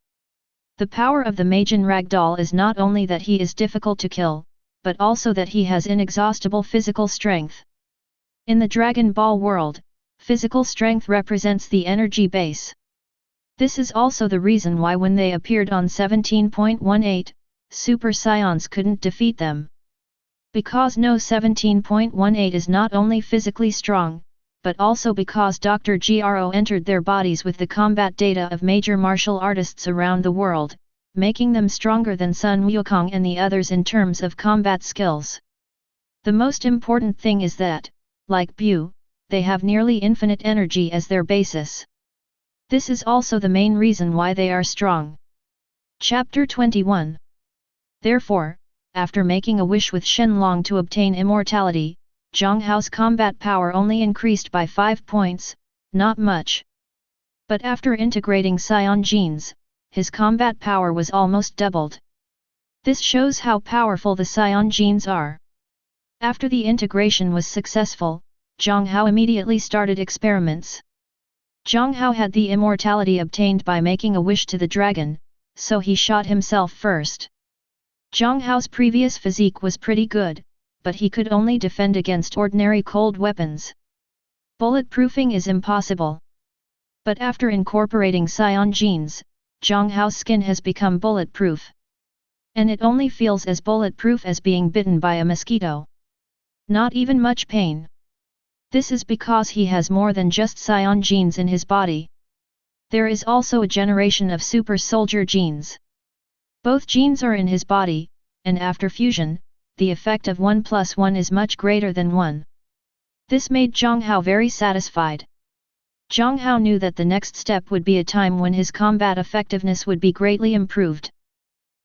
A: The power of the Majin Ragdoll is not only that he is difficult to kill, but also that he has inexhaustible physical strength. In the Dragon Ball world, physical strength represents the energy base. This is also the reason why when they appeared on 17.18, Super Saiyans couldn't defeat them. Because no 17.18 is not only physically strong, but also because Dr. Gro entered their bodies with the combat data of major martial artists around the world, making them stronger than Sun Wukong and the others in terms of combat skills. The most important thing is that, like Bu, they have nearly infinite energy as their basis. This is also the main reason why they are strong. Chapter 21. Therefore, after making a wish with Shenlong to obtain immortality, Jiang Hao's combat power only increased by 5 points, not much. But after integrating Saiyan genes, his combat power was almost doubled. This shows how powerful the Saiyan genes are. After the integration was successful, Jiang Hao immediately started experiments. Jiang Hao had the immortality obtained by making a wish to the dragon, so he shot himself first. Jiang Hao's previous physique was pretty good, but he could only defend against ordinary cold weapons. Bulletproofing is impossible. But after incorporating Saiyan genes, Jiang Hao's skin has become bulletproof. And it only feels as bulletproof as being bitten by a mosquito. Not even much pain. This is because he has more than just Saiyan genes in his body. There is also a generation of super soldier genes. Both genes are in his body, and after fusion, the effect of 1 + 1 is much greater than 1. This made Jiang Hao very satisfied. Jiang Hao knew that the next step would be a time when his combat effectiveness would be greatly improved.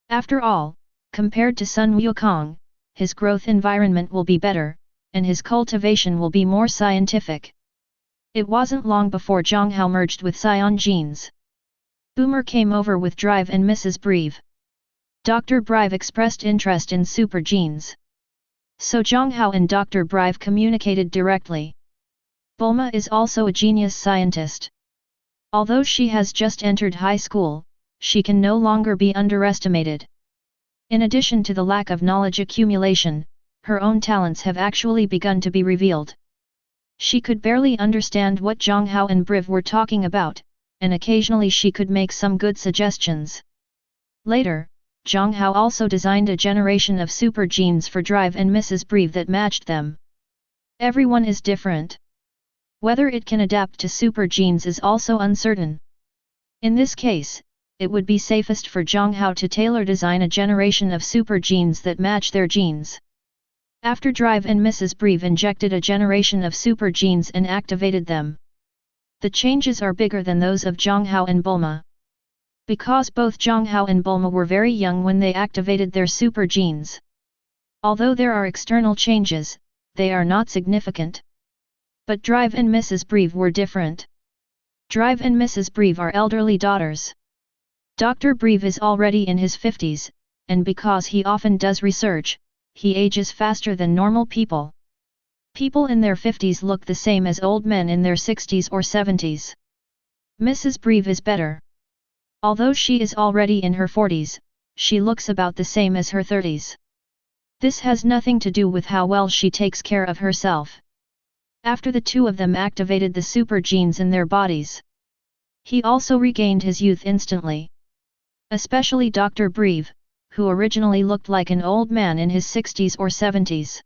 A: After all, compared to Sun Wukong, his growth environment will be better, and his cultivation will be more scientific. It wasn't long before Jiang Hao merged with Saiyan genes. Boomer came over with Drive and Mrs. Breve. Dr. Breve expressed interest in super genes. So Jiang Hao and Dr. Breve communicated directly. Bulma is also a genius scientist. Although she has just entered high school, she can no longer be underestimated. In addition to the lack of knowledge accumulation, her own talents have actually begun to be revealed. She could barely understand what Jiang Hao and Breve were talking about, and occasionally she could make some good suggestions. Later, Jiang Hao also designed a generation of super genes for Drive and Mrs. Breve that matched them. Everyone is different. Whether it can adapt to super genes is also uncertain. In this case, it would be safest for Jiang Hao to tailor design a generation of super genes that match their genes. After Drive and Mrs. Breve injected a generation of super genes and activated them. The changes are bigger than those of Jiang Hao and Bulma. Because both Jiang Hao and Bulma were very young when they activated their super genes. Although there are external changes, they are not significant. But Drive and Mrs. Breve were different. Drive and Mrs. Breve are elderly daughters. Dr. Breve is already in his 50s, and because he often does research, he ages faster than normal people. People in their 50s look the same as old men in their 60s or 70s. Mrs. Breve is better. Although she is already in her 40s, she looks about the same as her 30s. This has nothing to do with how well she takes care of herself. After the two of them activated the super genes in their bodies, he also regained his youth instantly. Especially Dr. Breve, who originally looked like an old man in his 60s or 70s.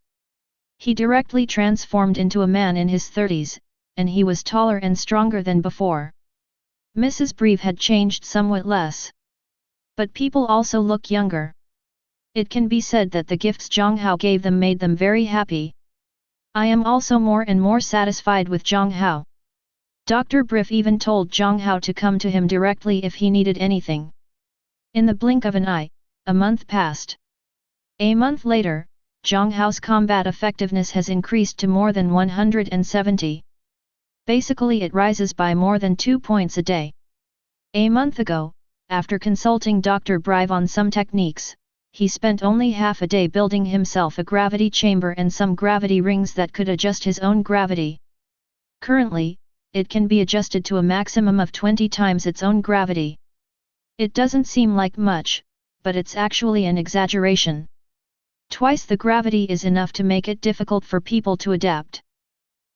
A: He directly transformed into a man in his 30s, and he was taller and stronger than before. Mrs. Breve had changed somewhat less. But people also look younger. It can be said that the gifts Jiang Hao gave them made them very happy. I am also more and more satisfied with Jiang Hao. Dr. Breve even told Jiang Hao to come to him directly if he needed anything. In the blink of an eye, a month passed. A month later, Jiang Hao's combat effectiveness has increased to more than 170. Basically it rises by more than 2 points a day. A month ago, after consulting Dr. Breve on some techniques, he spent only half a day building himself a gravity chamber and some gravity rings that could adjust his own gravity. Currently, it can be adjusted to a maximum of 20 times its own gravity. It doesn't seem like much, but it's actually an exaggeration. Twice the gravity is enough to make it difficult for people to adapt.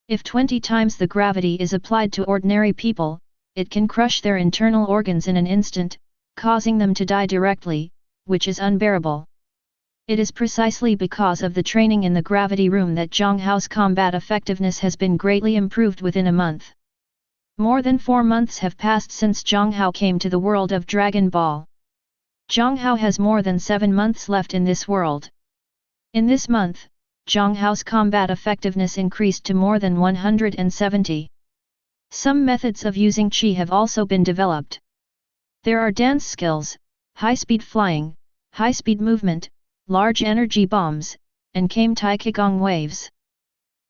A: If 20 times the gravity is applied to ordinary people, it can crush their internal organs in an instant, causing them to die directly, which is unbearable. It is precisely because of the training in the gravity room that Jiang Hao's combat effectiveness has been greatly improved within a month. More than 4 months have passed since Jiang Hao came to the world of Dragon Ball. Jiang Hao has more than 7 months left in this world. In this month, Jiang Hao's combat effectiveness increased to more than 170. Some methods of using qi have also been developed. There are dance skills, high-speed flying, high-speed movement, large energy bombs, and Kame-Tai Qigong waves.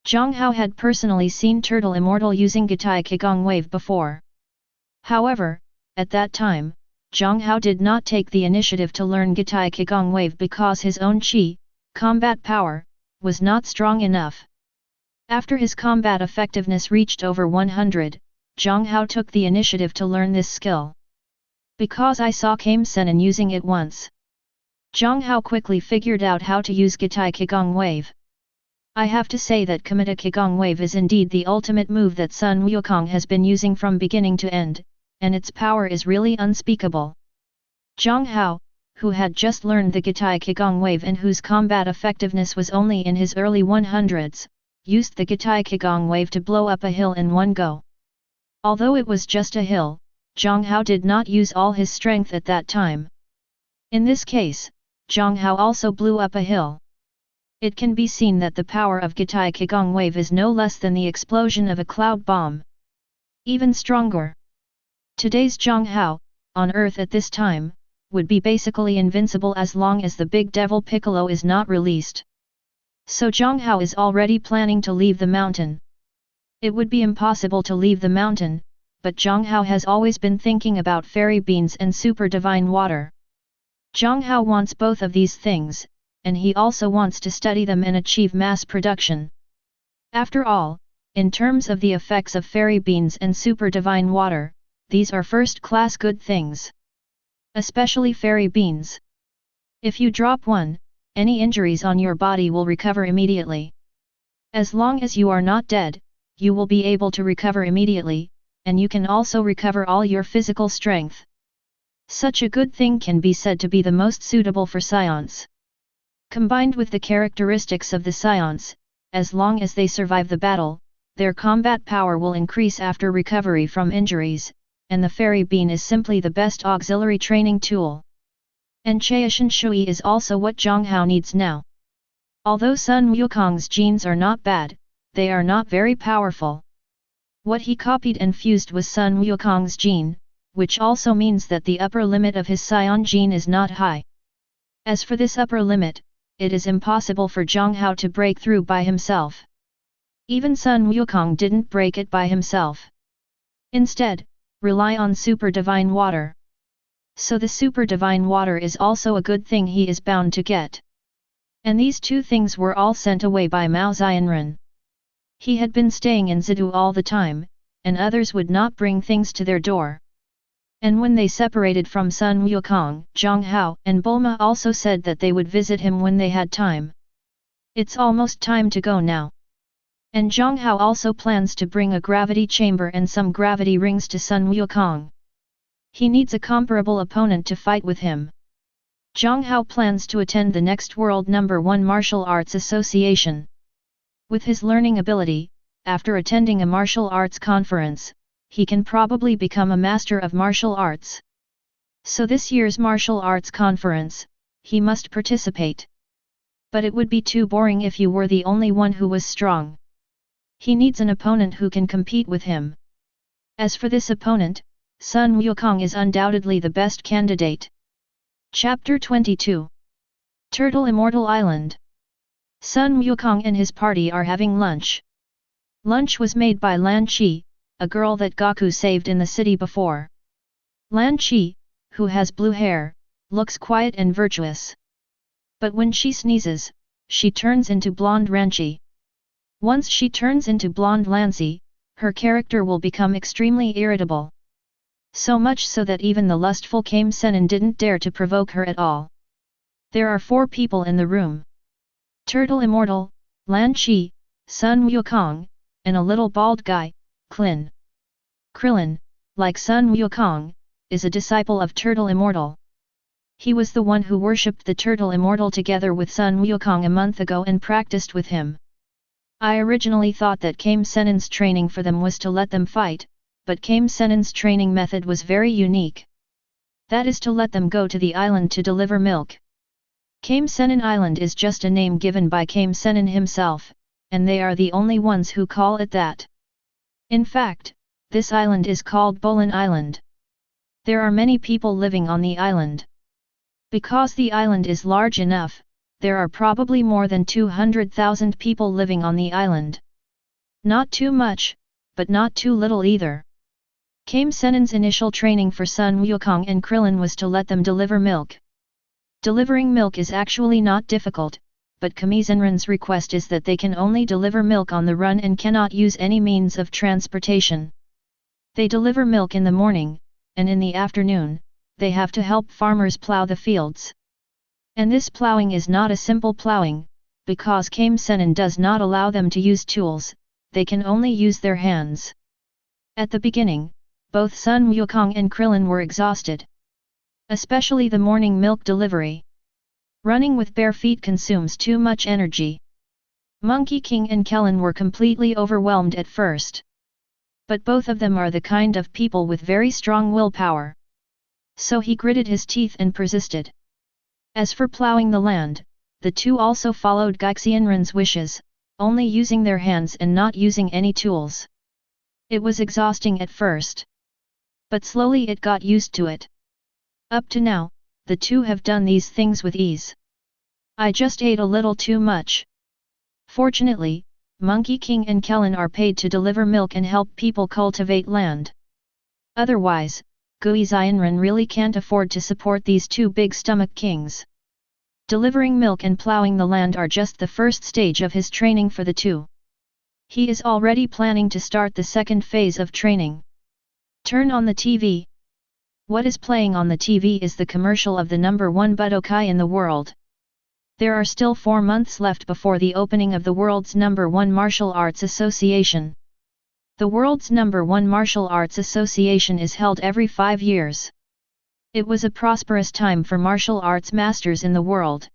A: Jiang Hao had personally seen Turtle Immortal using Gatai Qigong wave before. However, at that time, Jiang Hao did not take the initiative to learn Gatai Qigong wave because his own qi, combat power, was not strong enough. After his combat effectiveness reached over 100, Jiang Hao took the initiative to learn this skill. Because I saw Kame Senin using it once. Jiang Hao quickly figured out how to use Gatai Qigong wave. I have to say that Kamita Qigong wave is indeed the ultimate move that Sun Wukong has been using from beginning to end, and its power is really unspeakable. Jiang Hao, who had just learned the Gatai Qigong wave and whose combat effectiveness was only in his early 100s, used the Gatai Qigong wave to blow up a hill in one go. Although it was just a hill, Jiang Hao did not use all his strength at that time. In this case, Jiang Hao also blew up a hill. It can be seen that the power of Gatai Qigong wave is no less than the explosion of a cloud bomb. Even stronger. Today's Jiang Hao, on Earth at this time, would be basically invincible as long as the Big Devil Piccolo is not released. So Jiang Hao is already planning to leave the mountain. It would be impossible to leave the mountain, but Jiang Hao has always been thinking about fairy beans and super divine water. Jiang Hao wants both of these things, and he also wants to study them and achieve mass production. After all, in terms of the effects of fairy beans and super divine water, these are first-class good things. Especially fairy beans. If you drop one, any injuries on your body will recover immediately. As long as you are not dead, you will be able to recover immediately, and you can also recover all your physical strength. Such a good thing can be said to be the most suitable for Saiyans. Combined with the characteristics of the Saiyans, as long as they survive the battle, their combat power will increase after recovery from injuries, and the fairy bean is simply the best auxiliary training tool. And Chaishan Shui is also what Jiang Hao needs now. Although Sun Wukong's genes are not bad, they are not very powerful. What he copied and fused was Sun Wukong's gene, which also means that the upper limit of his Saiyan gene is not high. As for this upper limit, it is impossible for Jiang Hao to break through by himself. Even Sun Wukong didn't break it by himself. Instead, rely on super divine water. So the super divine water is also a good thing he is bound to get. And these two things were all sent away by Mao Xianren. He had been staying in Zidu all the time, and others would not bring things to their door. And when they separated from Sun Wukong, Jiang Hao and Bulma also said that they would visit him when they had time. It's almost time to go now. And Jiang Hao also plans to bring a gravity chamber and some gravity rings to Sun Wukong. He needs a comparable opponent to fight with him. Jiang Hao plans to attend the next World No. 1 Martial Arts Association. With his learning ability, after attending a martial arts conference, he can probably become a master of martial arts. So this year's martial arts conference, he must participate. But it would be too boring if you were the only one who was strong. He needs an opponent who can compete with him. As for this opponent, Sun Wukong is undoubtedly the best candidate. Chapter 22. Turtle Immortal Island. Sun Wukong and his party are having lunch. Lunch was made by Lan Qi, a girl that Gaku saved in the city before. Lan Qi, who has blue hair, looks quiet and virtuous. But when she sneezes, she turns into blonde Ranchi. Once she turns into blonde Lancy, her character will become extremely irritable. So much so that even the lustful Kame Senin didn't dare to provoke her at all. There are 4 people in the room. Turtle Immortal, Lan Chi, Sun Wukong, and a little bald guy, Klin. Krillin, like Sun Wukong, is a disciple of Turtle Immortal. He was the one who worshipped the Turtle Immortal together with Sun Wukong a month ago and practiced with him. I originally thought that Kame Senin's training for them was to let them fight, but Kame Senin's training method was very unique. That is to let them go to the island to deliver milk. Kame Senin Island is just a name given by Kame Senin himself, and they are the only ones who call it that. In fact, this island is called Bolin Island. There are many people living on the island. Because the island is large enough, there are probably more than 200,000 people living on the island. Not too much, but not too little either. Kame Senin's initial training for Sun Wukong and Krillin was to let them deliver milk. Delivering milk is actually not difficult, but Kame Senrin's request is that they can only deliver milk on the run and cannot use any means of transportation. They deliver milk in the morning, and in the afternoon, they have to help farmers plow the fields. And this plowing is not a simple plowing, because Kame Senin does not allow them to use tools, they can only use their hands. At the beginning, both Sun Wukong and Krillin were exhausted. Especially the morning milk delivery. Running with bare feet consumes too much energy. Monkey King and Kellen were completely overwhelmed at first. But both of them are the kind of people with very strong willpower. So he gritted his teeth and persisted. As for plowing the land, the two also followed Gaixianren's wishes, only using their hands and not using any tools. It was exhausting at first. But slowly it got used to it. Up to now, the two have done these things with ease. I just ate a little too much. Fortunately, Monkey King and Kellen are paid to deliver milk and help people cultivate land. Otherwise, Guizianren really can't afford to support these two big stomach kings. Delivering milk and plowing the land are just the first stage of his training for the two. He is already planning to start the second phase of training. Turn on the TV. What is playing on the TV is the commercial of the #1 Budokai in the world. There are still 4 months left before the opening of the world's #1 martial arts association. The world's #1 martial arts association is held every 5 years. It was a prosperous time for martial arts masters in the world.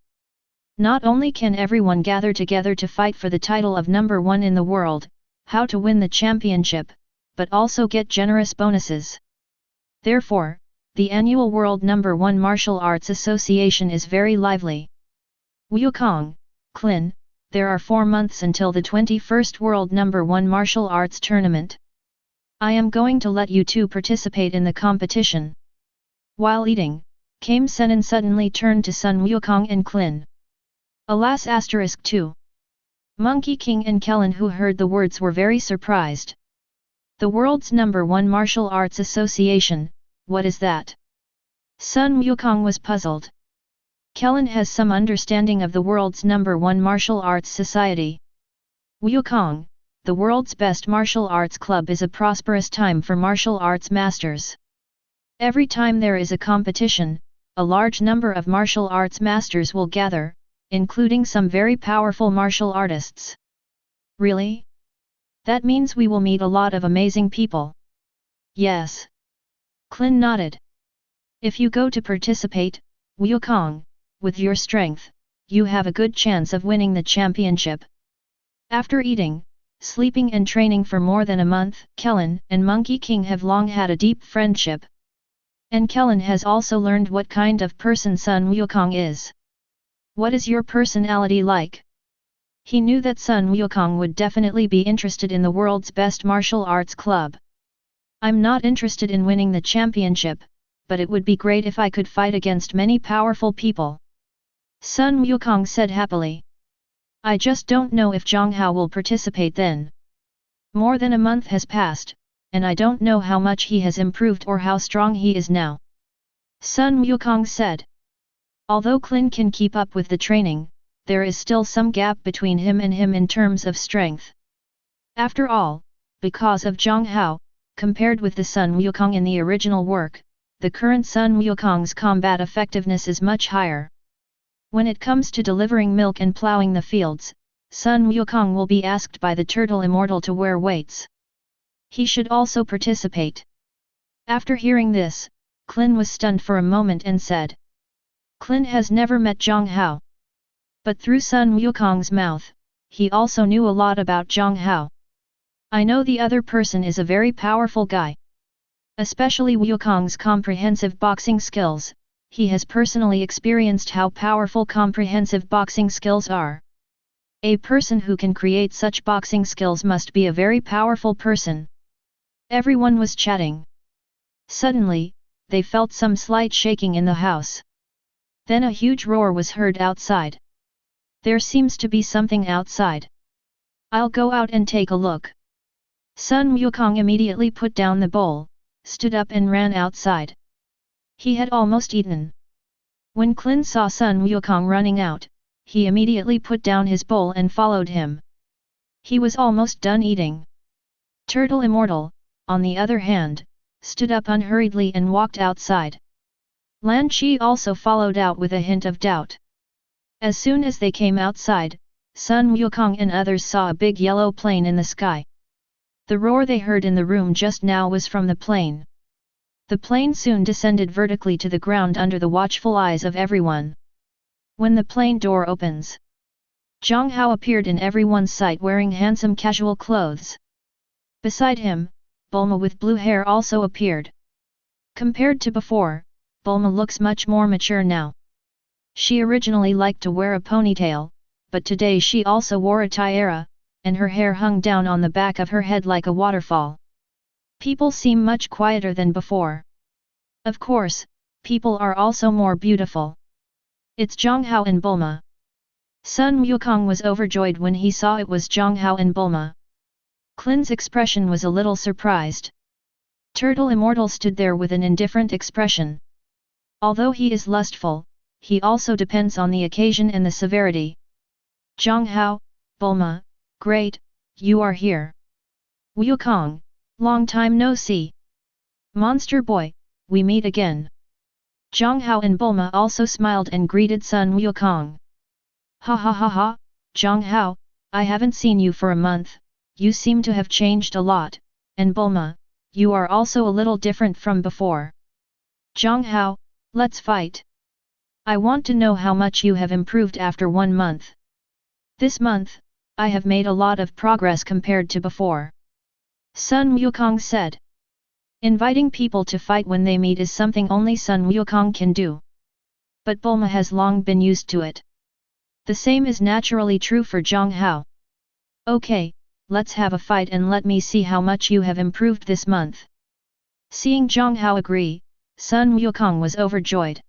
A: Not only can everyone gather together to fight for the title of #1 in the world, how to win the championship, but also get generous bonuses. Therefore, the annual World #1 Martial Arts Association is very lively. Wukong, Klin, there are 4 months until the 21st World #1 Martial Arts Tournament. I am going to let you two participate in the competition. While eating, Kame Senin suddenly turned to Sun Wukong and Klin. Alas *2. Monkey King and Kellen who heard the words were very surprised. The world's #1 Martial Arts Association, what is that? Sun Wukong was puzzled. Kellen has some understanding of the world's #1 martial arts society. Wukong, the world's best martial arts club is a prosperous time for martial arts masters. Every time there is a competition, a large number of martial arts masters will gather, including some very powerful martial artists. Really? That means we will meet a lot of amazing people. Yes. Klin nodded. If you go to participate, Wukong, with your strength, you have a good chance of winning the championship. After eating, sleeping and training for more than a month, Kellen and Monkey King have long had a deep friendship. And Kellen has also learned what kind of person Sun Wukong is. What is your personality like? He knew that Sun Wukong would definitely be interested in the world's best martial arts club. I'm not interested in winning the championship, but it would be great if I could fight against many powerful people. Sun Wukong said happily. I just don't know if Jiang Hao will participate then. More than a month has passed, and I don't know how much he has improved or how strong he is now. Sun Wukong said. Although Clin can keep up with the training, there is still some gap between him and him in terms of strength. After all, because of Jiang Hao, compared with the Sun Wukong in the original work, the current Sun Wukong's combat effectiveness is much higher. When it comes to delivering milk and plowing the fields, Sun Wukong will be asked by the turtle immortal to wear weights. He should also participate. After hearing this, Clin was stunned for a moment and said. Clin has never met Jiang Hao. But through Sun Wukong's mouth, he also knew a lot about Jiang Hao. I know the other person is a very powerful guy. Especially Wukong's comprehensive boxing skills, he has personally experienced how powerful comprehensive boxing skills are. A person who can create such boxing skills must be a very powerful person. Everyone was chatting. Suddenly, they felt some slight shaking in the house. Then a huge roar was heard outside. There seems to be something outside. I'll go out and take a look. Sun Wukong immediately put down the bowl, stood up and ran outside. He had almost eaten. When Clin saw Sun Wukong running out, he immediately put down his bowl and followed him. He was almost done eating. Turtle Immortal, on the other hand, stood up unhurriedly and walked outside. Lan Qi also followed out with a hint of doubt. As soon as they came outside, Sun Wukong and others saw a big yellow plane in the sky. The roar they heard in the room just now was from the plane. The plane soon descended vertically to the ground under the watchful eyes of everyone. When the plane door opens, Jiang Hao appeared in everyone's sight wearing handsome casual clothes. Beside him, Bulma with blue hair also appeared. Compared to before, Bulma looks much more mature now. She originally liked to wear a ponytail, but today she also wore a tiara, and her hair hung down on the back of her head like a waterfall. People seem much quieter than before. Of course, people are also more beautiful. It's Jiang Hao and Bulma. Sun Wukong was overjoyed when he saw it was Jiang Hao and Bulma. Clin's expression was a little surprised. Turtle Immortal stood there with an indifferent expression. Although he is lustful, he also depends on the occasion and the severity. Jiang Hao, Bulma, great, you are here. Wukong, long time no see. Monster boy, we meet again. Jiang Hao and Bulma also smiled and greeted Sun Wukong. Ha ha ha ha, Jiang Hao, I haven't seen you for a month, you seem to have changed a lot, and Bulma, you are also a little different from before. Jiang Hao, let's fight. I want to know how much you have improved after 1 month. This month, I have made a lot of progress compared to before. Sun Wukong said. Inviting people to fight when they meet is something only Sun Wukong can do. But Bulma has long been used to it. The same is naturally true for Jiang Hao. Okay, let's have a fight and let me see how much you have improved this month. Seeing Jiang Hao agree, Sun Wukong was overjoyed.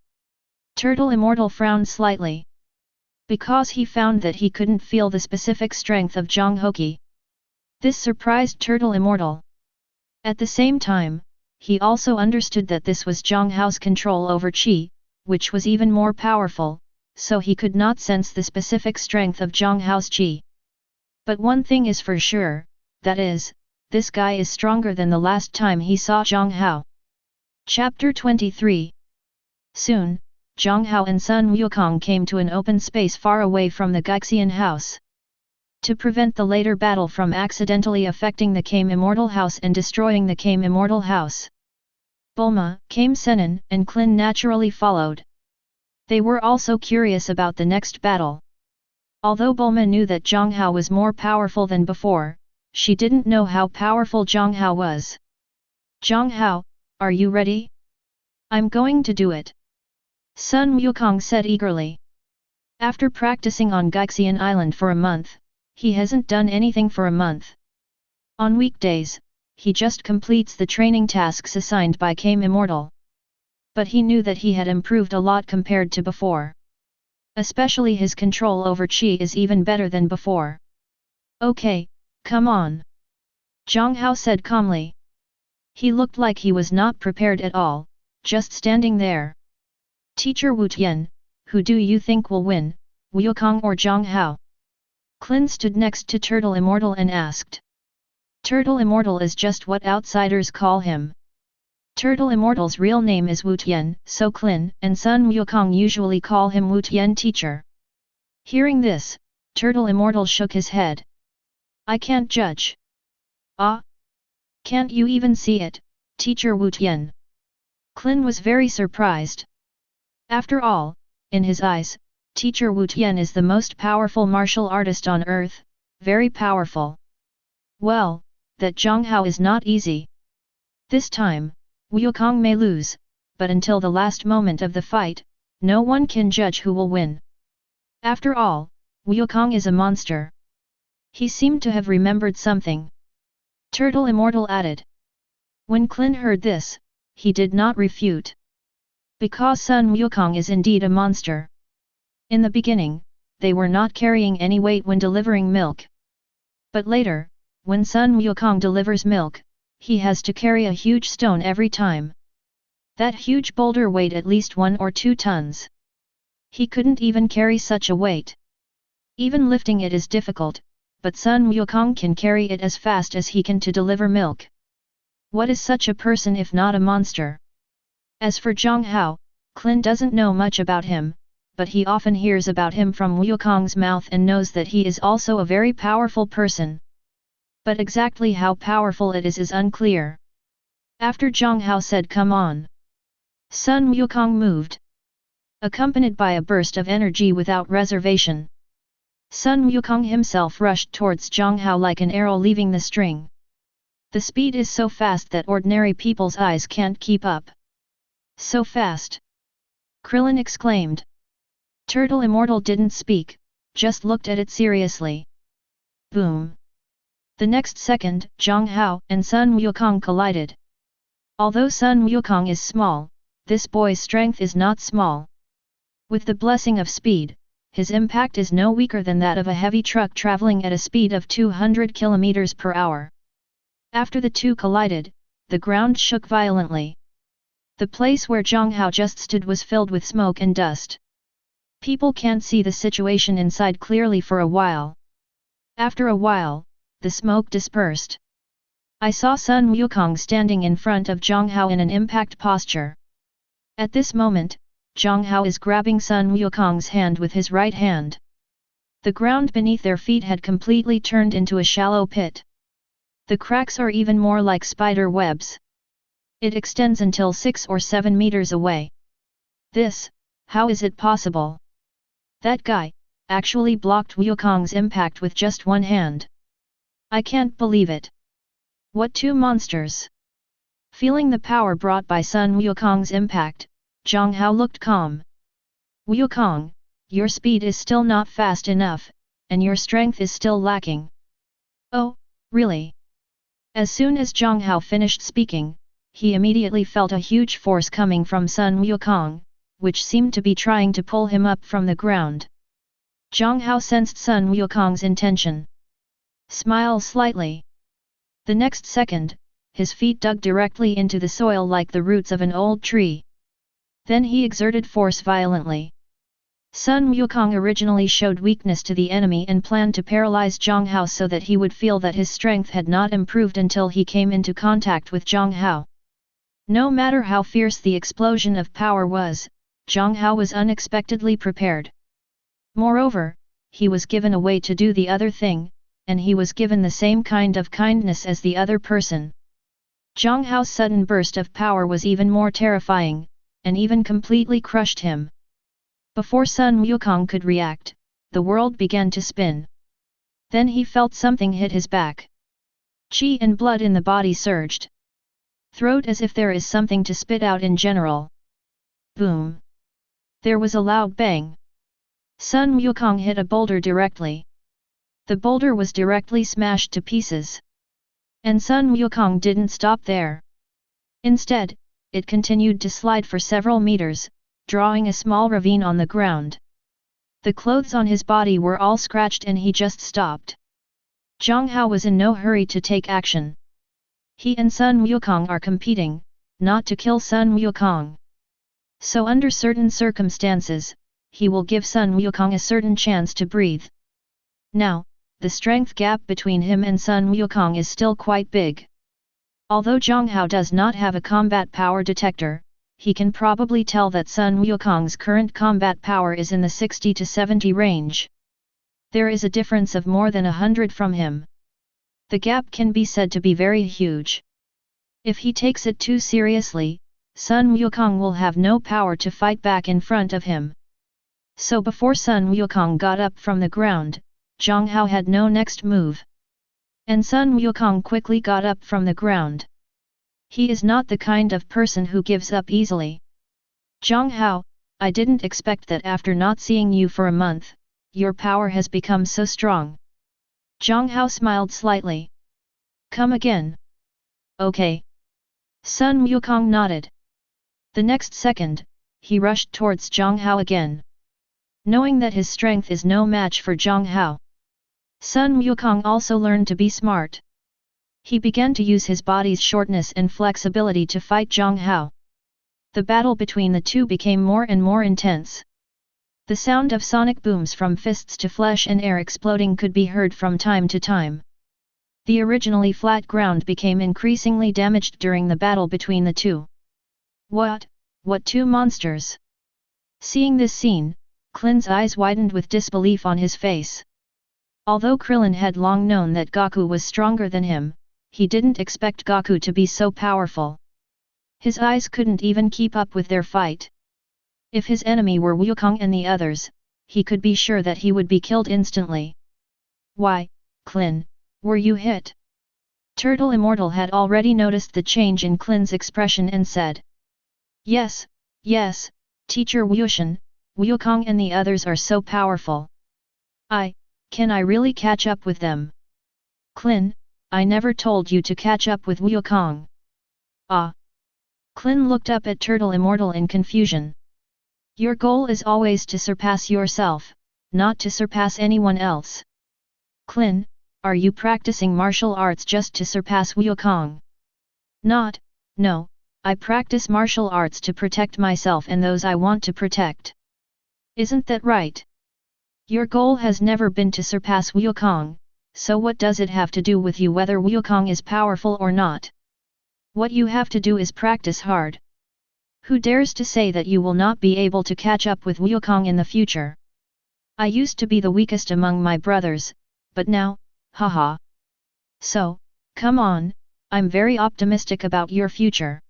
A: Turtle Immortal frowned slightly. Because he found that he couldn't feel the specific strength of Jiang Hoki. This surprised Turtle Immortal. At the same time, he also understood that this was Jiang Hao's control over Qi, which was even more powerful, so he could not sense the specific strength of Jiang Hao's Qi. But one thing is for sure, that is, this guy is stronger than the last time he saw Jiang Hao. Chapter 23. Soon, Jiang Hao and Sun Wukong came to an open space far away from the Gaixian house. To prevent the later battle from accidentally affecting the Kame Immortal House and destroying the Kame Immortal House, Bulma, Kame Sennin, and Clin naturally followed. They were also curious about the next battle. Although Bulma knew that Jiang Hao was more powerful than before, she didn't know how powerful Jiang Hao was. Jiang Hao, are you ready? I'm going to do it. Sun Wukong said eagerly. After practicing on Gaixian Island for a month, he hasn't done anything for a month. On weekdays, he just completes the training tasks assigned by Kame Immortal. But he knew that he had improved a lot compared to before. Especially his control over Qi is even better than before. Okay, come on. Jiang Hao said calmly. He looked like he was not prepared at all, just standing there. Teacher Wu Tian, who do you think will win, Wukong or Jiang Hao? Qin stood next to Turtle Immortal and asked. Turtle Immortal is just what outsiders call him. Turtle Immortal's real name is Wu Tian, so Qin and Sun Wukong usually call him Wu Tian teacher. Hearing this, Turtle Immortal shook his head. I can't judge. Ah? Can't you even see it, teacher Wu Tian? Qin was very surprised. After all, in his eyes, teacher Wu Tian is the most powerful martial artist on earth, very powerful. Well, that Jiang Hao is not easy. This time, Wukong may lose, but until the last moment of the fight, no one can judge who will win. After all, Wukong is a monster. He seemed to have remembered something. Turtle Immortal added. When Qin heard this, he did not refute. Because Sun Wukong is indeed a monster. In the beginning, they were not carrying any weight when delivering milk. But later, when Sun Wukong delivers milk, he has to carry a huge stone every time. That huge boulder weighed at least 1 or 2 tons. He couldn't even carry such a weight. Even lifting it is difficult, but Sun Wukong can carry it as fast as he can to deliver milk. What is such a person if not a monster? As for Jiang Hao, Qin doesn't know much about him, but he often hears about him from Wukong's mouth and knows that he is also a very powerful person. But exactly how powerful it is unclear. After Jiang Hao said come on, Sun Wukong moved. Accompanied by a burst of energy without reservation. Sun Wukong himself rushed towards Jiang Hao like an arrow leaving the string. The speed is so fast that ordinary people's eyes can't keep up. So fast! Krillin exclaimed. Turtle Immortal didn't speak, just looked at it seriously. Boom! The next second, Jiang Hao and Sun Wukong collided. Although Sun Wukong is small, this boy's strength is not small. With the blessing of speed, his impact is no weaker than that of a heavy truck traveling at a speed of 200 km per hour. After the two collided, the ground shook violently. The place where Jiang Hao just stood was filled with smoke and dust. People can't see the situation inside clearly for a while. After a while, the smoke dispersed. I saw Sun Wukong standing in front of Jiang Hao in an impact posture. At this moment, Jiang Hao is grabbing Sun Wukong's hand with his right hand. The ground beneath their feet had completely turned into a shallow pit. The cracks are even more like spider webs. It extends until 6 or 7 meters away. How is it possible? That guy actually blocked Wukong's impact with just one hand. I can't believe it. What two monsters! Feeling the power brought by Sun Wukong's impact, Jiang Hao looked calm. Wukong, your speed is still not fast enough, and your strength is still lacking. Oh, really? As soon as Jiang Hao finished speaking, he immediately felt a huge force coming from Sun Wukong, which seemed to be trying to pull him up from the ground. Jiang Hao sensed Sun Wukong's intention. Smile slightly. The next second, his feet dug directly into the soil like the roots of an old tree. Then he exerted force violently. Sun Wukong originally showed weakness to the enemy and planned to paralyze Jiang Hao so that he would feel that his strength had not improved until he came into contact with Jiang Hao. No matter how fierce the explosion of power was, Jiang Hao was unexpectedly prepared. Moreover, he was given a way to do the other thing, and he was given the same kind of kindness as the other person. Jiang Hao's sudden burst of power was even more terrifying, and even completely crushed him. Before Sun Wukong could react, the world began to spin. Then he felt something hit his back. Qi and blood in the body surged. Throat as if there is something to spit out in general. Boom! There was a loud bang. Sun Wukong hit a boulder directly. The boulder was directly smashed to pieces. And Sun Wukong didn't stop there. Instead, it continued to slide for several meters, drawing a small ravine on the ground. The clothes on his body were all scratched and he just stopped. Jiang Hao was in no hurry to take action. He and Sun Wukong are competing, not to kill Sun Wukong. So under certain circumstances, he will give Sun Wukong a certain chance to breathe. Now, the strength gap between him and Sun Wukong is still quite big. Although Jiang Hao does not have a combat power detector, he can probably tell that Sun Wukong's current combat power is in the 60 to 70 range. There is a difference of more than 100 from him. The gap can be said to be very huge. If he takes it too seriously, Sun Wukong will have no power to fight back in front of him. So before Sun Wukong got up from the ground, Jiang Hao had no next move. And Sun Wukong quickly got up from the ground. He is not the kind of person who gives up easily. Jiang Hao, I didn't expect that after not seeing you for a month, your power has become so strong. Jiang Hao smiled slightly. Come again. Okay. Sun Wukong nodded. The next second, he rushed towards Jiang Hao again. Knowing that his strength is no match for Jiang Hao, Sun Wukong also learned to be smart. He began to use his body's shortness and flexibility to fight Jiang Hao. The battle between the two became more and more intense. The sound of sonic booms from fists to flesh and air exploding could be heard from time to time. The originally flat ground became increasingly damaged during the battle between the two. What two monsters? Seeing this scene, Klin's eyes widened with disbelief on his face. Although Krillin had long known that Goku was stronger than him, he didn't expect Goku to be so powerful. His eyes couldn't even keep up with their fight. If his enemy were Wukong and the others, he could be sure that he would be killed instantly. Why, Klin, were you hit? Turtle Immortal had already noticed the change in Klin's expression and said. Yes, Teacher Wushan, Wukong and the others are so powerful. Can I really catch up with them? Klin, I never told you to catch up with Wukong. Klin looked up at Turtle Immortal in confusion. Your goal is always to surpass yourself, not to surpass anyone else. Klin, are you practicing martial arts just to surpass Wukong? No, I practice martial arts to protect myself and those I want to protect. Isn't that right? Your goal has never been to surpass Wukong, so what does it have to do with you whether Wukong is powerful or not? What you have to do is practice hard. Who dares to say that you will not be able to catch up with Wukong in the future? I used to be the weakest among my brothers, but now, haha. So, come on, I'm very optimistic about your future.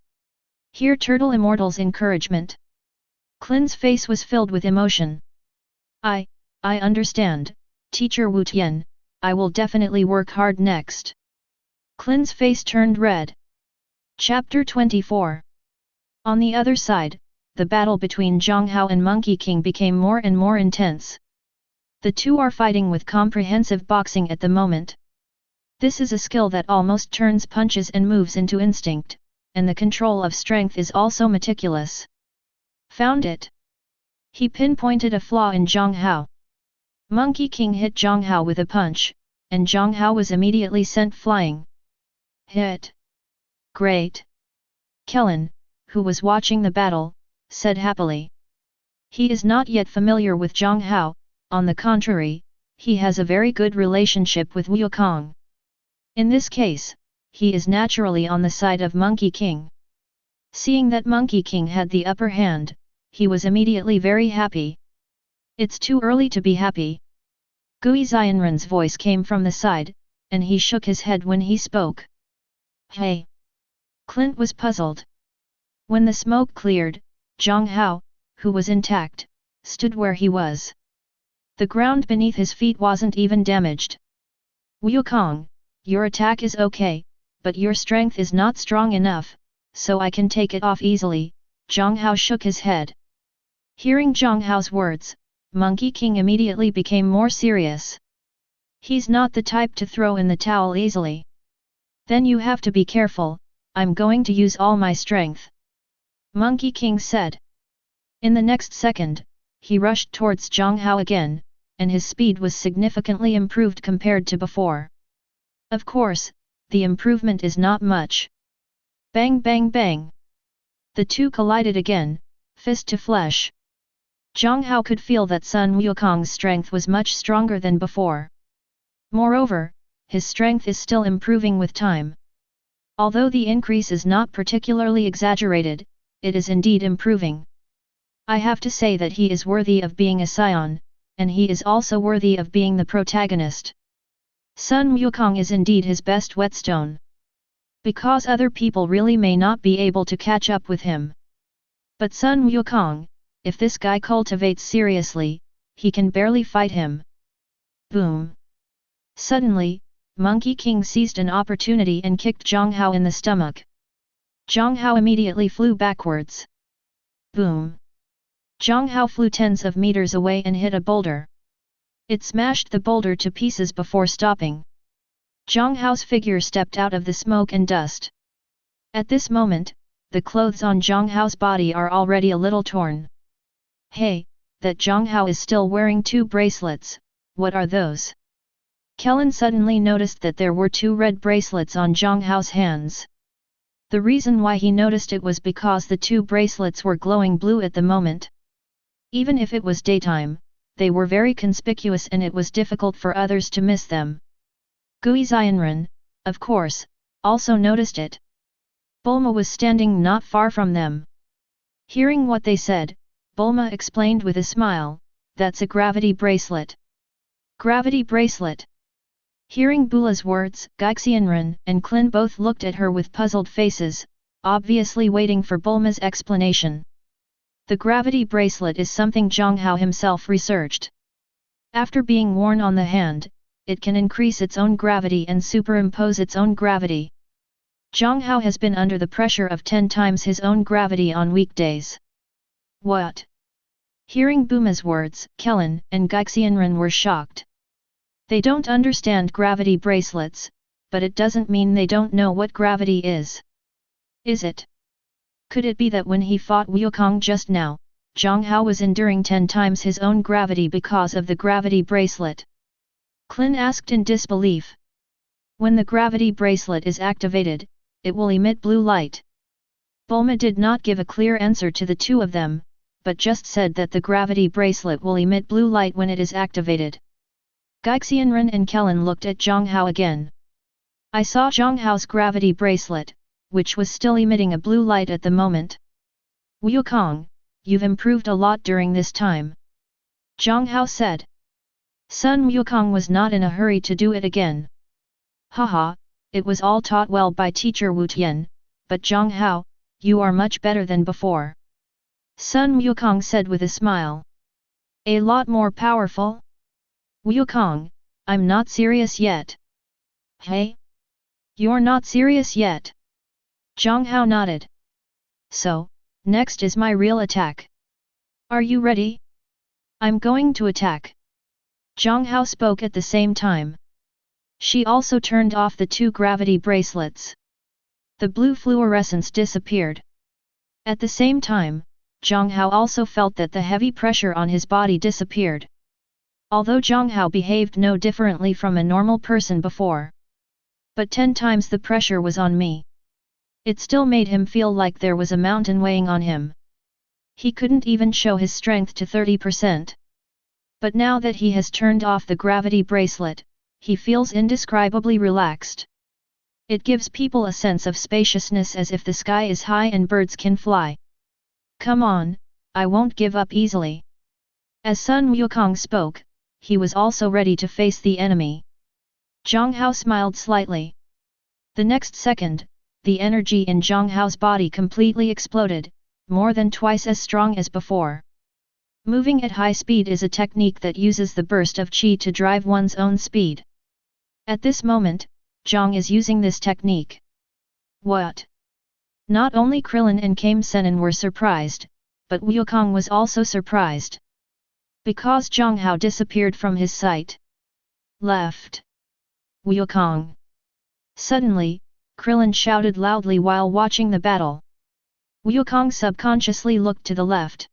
A: Hear Turtle Immortal's encouragement. Klin's face was filled with emotion. I understand, Teacher Wu Tian, I will definitely work hard next. Klin's face turned red. Chapter 24. On the other side, the battle between Jiang Hao and Monkey King became more and more intense. The two are fighting with comprehensive boxing at the moment. This is a skill that almost turns punches and moves into instinct, and the control of strength is also meticulous. Found it. He pinpointed a flaw in Jiang Hao. Monkey King hit Jiang Hao with a punch, and Jiang Hao was immediately sent flying. Hit. Great. Kellen, who was watching the battle, said happily. He is not yet familiar with Jiang Hao, on the contrary, he has a very good relationship with Wukong. In this case, he is naturally on the side of Monkey King. Seeing that Monkey King had the upper hand, he was immediately very happy. It's too early to be happy. Gui Xianren's voice came from the side, and he shook his head when he spoke. Hey! Clint was puzzled. When the smoke cleared, Jiang Hao, who was intact, stood where he was. The ground beneath his feet wasn't even damaged. Wukong, your attack is okay, but your strength is not strong enough, so I can take it off easily. Jiang Hao shook his head. Hearing Jiang Hao's words, Monkey King immediately became more serious. He's not the type to throw in the towel easily. Then you have to be careful, I'm going to use all my strength. Monkey King said. In the next second, he rushed towards Jiang Hao again, and his speed was significantly improved compared to before. Of course, the improvement is not much. Bang bang bang. The two collided again, fist to flesh. Jiang Hao could feel that Sun Wukong's strength was much stronger than before. Moreover, his strength is still improving with time. Although the increase is not particularly exaggerated, it is indeed improving. I have to say that he is worthy of being a Saiyan, and he is also worthy of being the protagonist. Sun Wukong is indeed his best whetstone. Because other people really may not be able to catch up with him. But Sun Wukong, if this guy cultivates seriously, he can barely fight him. Boom! Suddenly, Monkey King seized an opportunity and kicked Jiang Hao in the stomach. Jiang Hao immediately flew backwards. Boom! Jiang Hao flew tens of meters away and hit a boulder. It smashed the boulder to pieces before stopping. Jiang Hao's figure stepped out of the smoke and dust. At this moment, the clothes on Jiang Hao's body are already a little torn. Hey, that Jiang Hao is still wearing 2 bracelets, what are those? Kellen suddenly noticed that there were 2 red bracelets on Jiang Hao's hands. The reason why he noticed it was because the 2 bracelets were glowing blue at the moment. Even if it was daytime, they were very conspicuous and it was difficult for others to miss them. Gui Xianren, of course, also noticed it. Bulma was standing not far from them. Hearing what they said, Bulma explained with a smile, "That's a gravity bracelet." Gravity bracelet. Hearing Bula's words, Gui Xianren and Klin both looked at her with puzzled faces, obviously waiting for Bulma's explanation. The gravity bracelet is something Jiang Hao himself researched. After being worn on the hand, it can increase its own gravity and superimpose its own gravity. Jiang Hao has been under the pressure of 10 times his own gravity on weekdays. What? Hearing Bulma's words, Kellen and Gui Xianren were shocked. They don't understand gravity bracelets, but it doesn't mean they don't know what gravity is. Is it? Could it be that when he fought Wukong just now, Jiang Hao was enduring 10 times his own gravity because of the gravity bracelet? Klin asked in disbelief. When the gravity bracelet is activated, it will emit blue light. Bulma did not give a clear answer to the 2 of them, but just said that the gravity bracelet will emit blue light when it is activated. Gui Xianren and Kellen looked at Jiang Hao again. I saw Jiang Hao's gravity bracelet, which was still emitting a blue light at the moment. Wukong, you've improved a lot during this time. Jiang Hao said. Sun Wukong was not in a hurry to do it again. Haha, it was all taught well by teacher Wu Tian, but Jiang Hao, you are much better than before. Sun Wukong said with a smile. A lot more powerful? Wukong, I'm not serious yet. Hey? You're not serious yet? Jiang Hao nodded. So, next is my real attack. Are you ready? I'm going to attack. Jiang Hao spoke at the same time. She also turned off the 2 gravity bracelets. The blue fluorescence disappeared. At the same time, Jiang Hao also felt that the heavy pressure on his body disappeared. Although Jiang Hao behaved no differently from a normal person before. But 10 times the pressure was on me. It still made him feel like there was a mountain weighing on him. He couldn't even show his strength to 30%. But now that he has turned off the gravity bracelet, he feels indescribably relaxed. It gives people a sense of spaciousness as if the sky is high and birds can fly. Come on, I won't give up easily. As Sun Wukong spoke, he was also ready to face the enemy. Jiang Hao smiled slightly. The next second, the energy in Jiang Hao's body completely exploded, more than twice as strong as before. Moving at high speed is a technique that uses the burst of qi to drive one's own speed. At this moment, Jiang is using this technique. What? Not only Krillin and Kame Sennin were surprised, but Wukong was also surprised. Because Jiang Hao disappeared from his sight. Left. Wukong. Suddenly, Krillin shouted loudly while watching the battle. Wukong subconsciously looked to the left.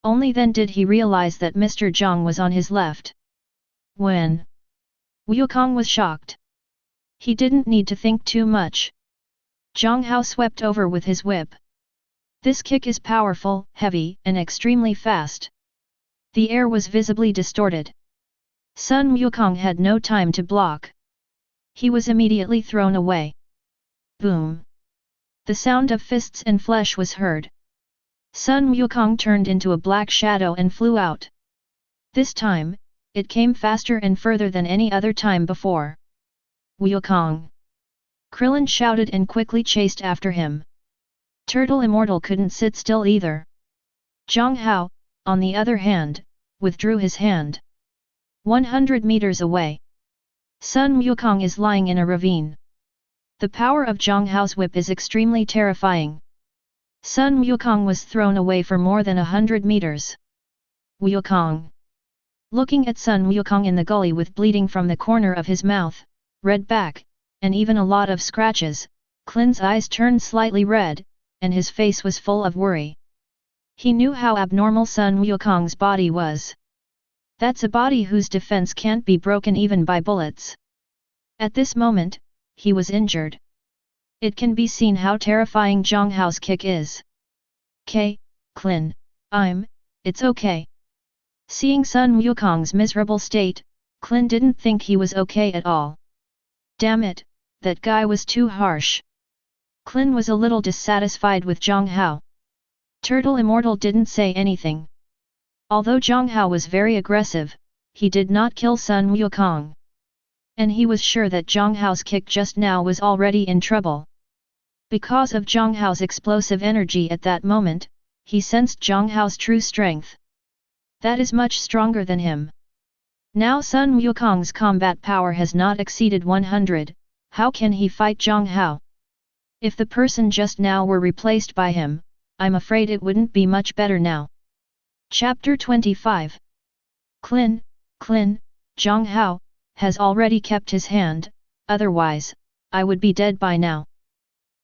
A: Only then did he realize that Mr. Jiang was on his left. When? Wukong was shocked. He didn't need to think too much. Jiang Hao swept over with his whip. This kick is powerful, heavy, and extremely fast. The air was visibly distorted. Sun Wukong had no time to block. He was immediately thrown away. Boom! The sound of fists and flesh was heard. Sun Wukong turned into a black shadow and flew out. This time, it came faster and further than any other time before. Wukong! Krillin shouted and quickly chased after him. Turtle Immortal couldn't sit still either. Jiang Hao, on the other hand, withdrew his hand. 100 meters away. Sun Wukong is lying in a ravine. The power of Jiang Hao's whip is extremely terrifying. Sun Wukong was thrown away for more than 100 meters. Wukong! Looking at Sun Wukong in the gully with bleeding from the corner of his mouth, red back, and even a lot of scratches, Klin's eyes turned slightly red, and his face was full of worry. He knew how abnormal Sun Wukong's body was. That's a body whose defense can't be broken even by bullets. At this moment, he was injured. It can be seen how terrifying Jiang Hao's kick is. Klin, it's okay. Seeing Sun Wukong's miserable state, Klin didn't think he was okay at all. Damn it, that guy was too harsh. Klin was a little dissatisfied with Jiang Hao. Turtle Immortal didn't say anything. Although Jiang Hao was very aggressive, he did not kill Sun Wukong. And he was sure that Jiang Hao's kick just now was already in trouble. Because of Jiang Hao's explosive energy at that moment, he sensed Jiang Hao's true strength. That is much stronger than him. Now Sun Wukong's combat power has not exceeded 100, how can he fight Jiang Hao? If the person just now were replaced by him, I'm afraid it wouldn't be much better now. Chapter 25. Klin, Jiang Hao, has already kept his hand, otherwise, I would be dead by now.